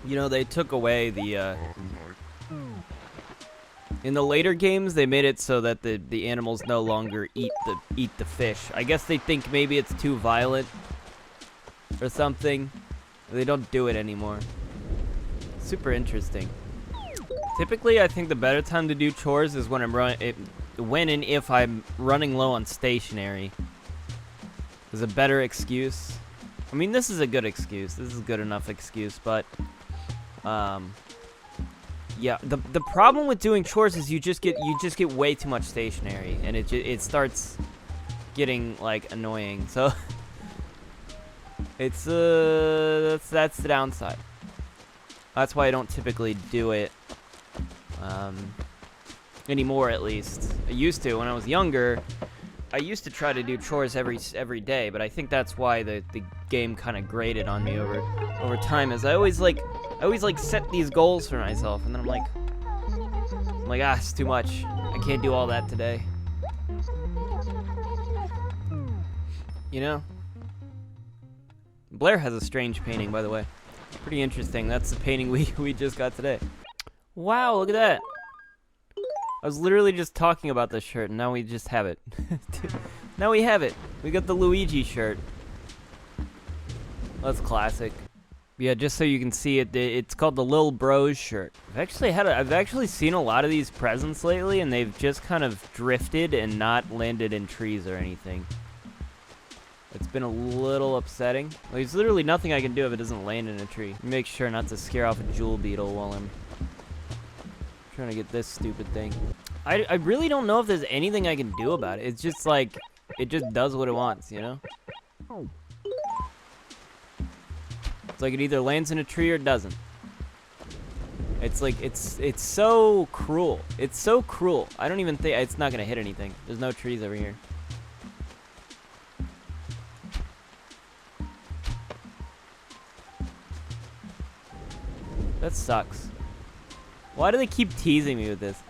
You know, they took away the, in the later games, they made it so that the animals no longer eat the fish. I guess they think maybe it's too violent or something. They don't do it anymore. Super interesting. Typically, I think the better time to do chores is when when and if I'm running low on stationery. There's a better excuse. I mean, this is a good excuse. This is a good enough excuse, but yeah, the problem with doing chores is you just get way too much stationery, and it starts getting, like, annoying. So it's that's the downside. That's why I don't typically do it anymore, at least. I used to when I was younger. I used to try to do chores every day, but I think that's why the game kind of graded on me over time. As I always set these goals for myself, and then I'm like, it's too much. I can't do all that today. You know? Blair has a strange painting, by the way. Pretty interesting. That's the painting we just got today. Wow, look at that. I was literally just talking about this shirt, and now we just have it. Now we have it. We got the Luigi shirt. That's classic. Yeah, just so you can see it, it's called the Lil Bros shirt. I've actually seen a lot of these presents lately, and they've just kind of drifted and not landed in trees or anything. It's been a little upsetting. Like, there's literally nothing I can do if it doesn't land in a tree. Make sure not to scare off a jewel beetle while I'm trying to get this stupid thing. I really don't know if there's anything I can do about it. It's just like, it just does what it wants, you know? It's like it either lands in a tree or it doesn't. It's like, it's so cruel. It's so cruel. I don't even think, it's not gonna hit anything. There's no trees over here. That sucks. Why do they keep teasing me with this?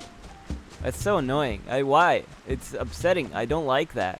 That's so annoying. Why? It's upsetting. I don't like that.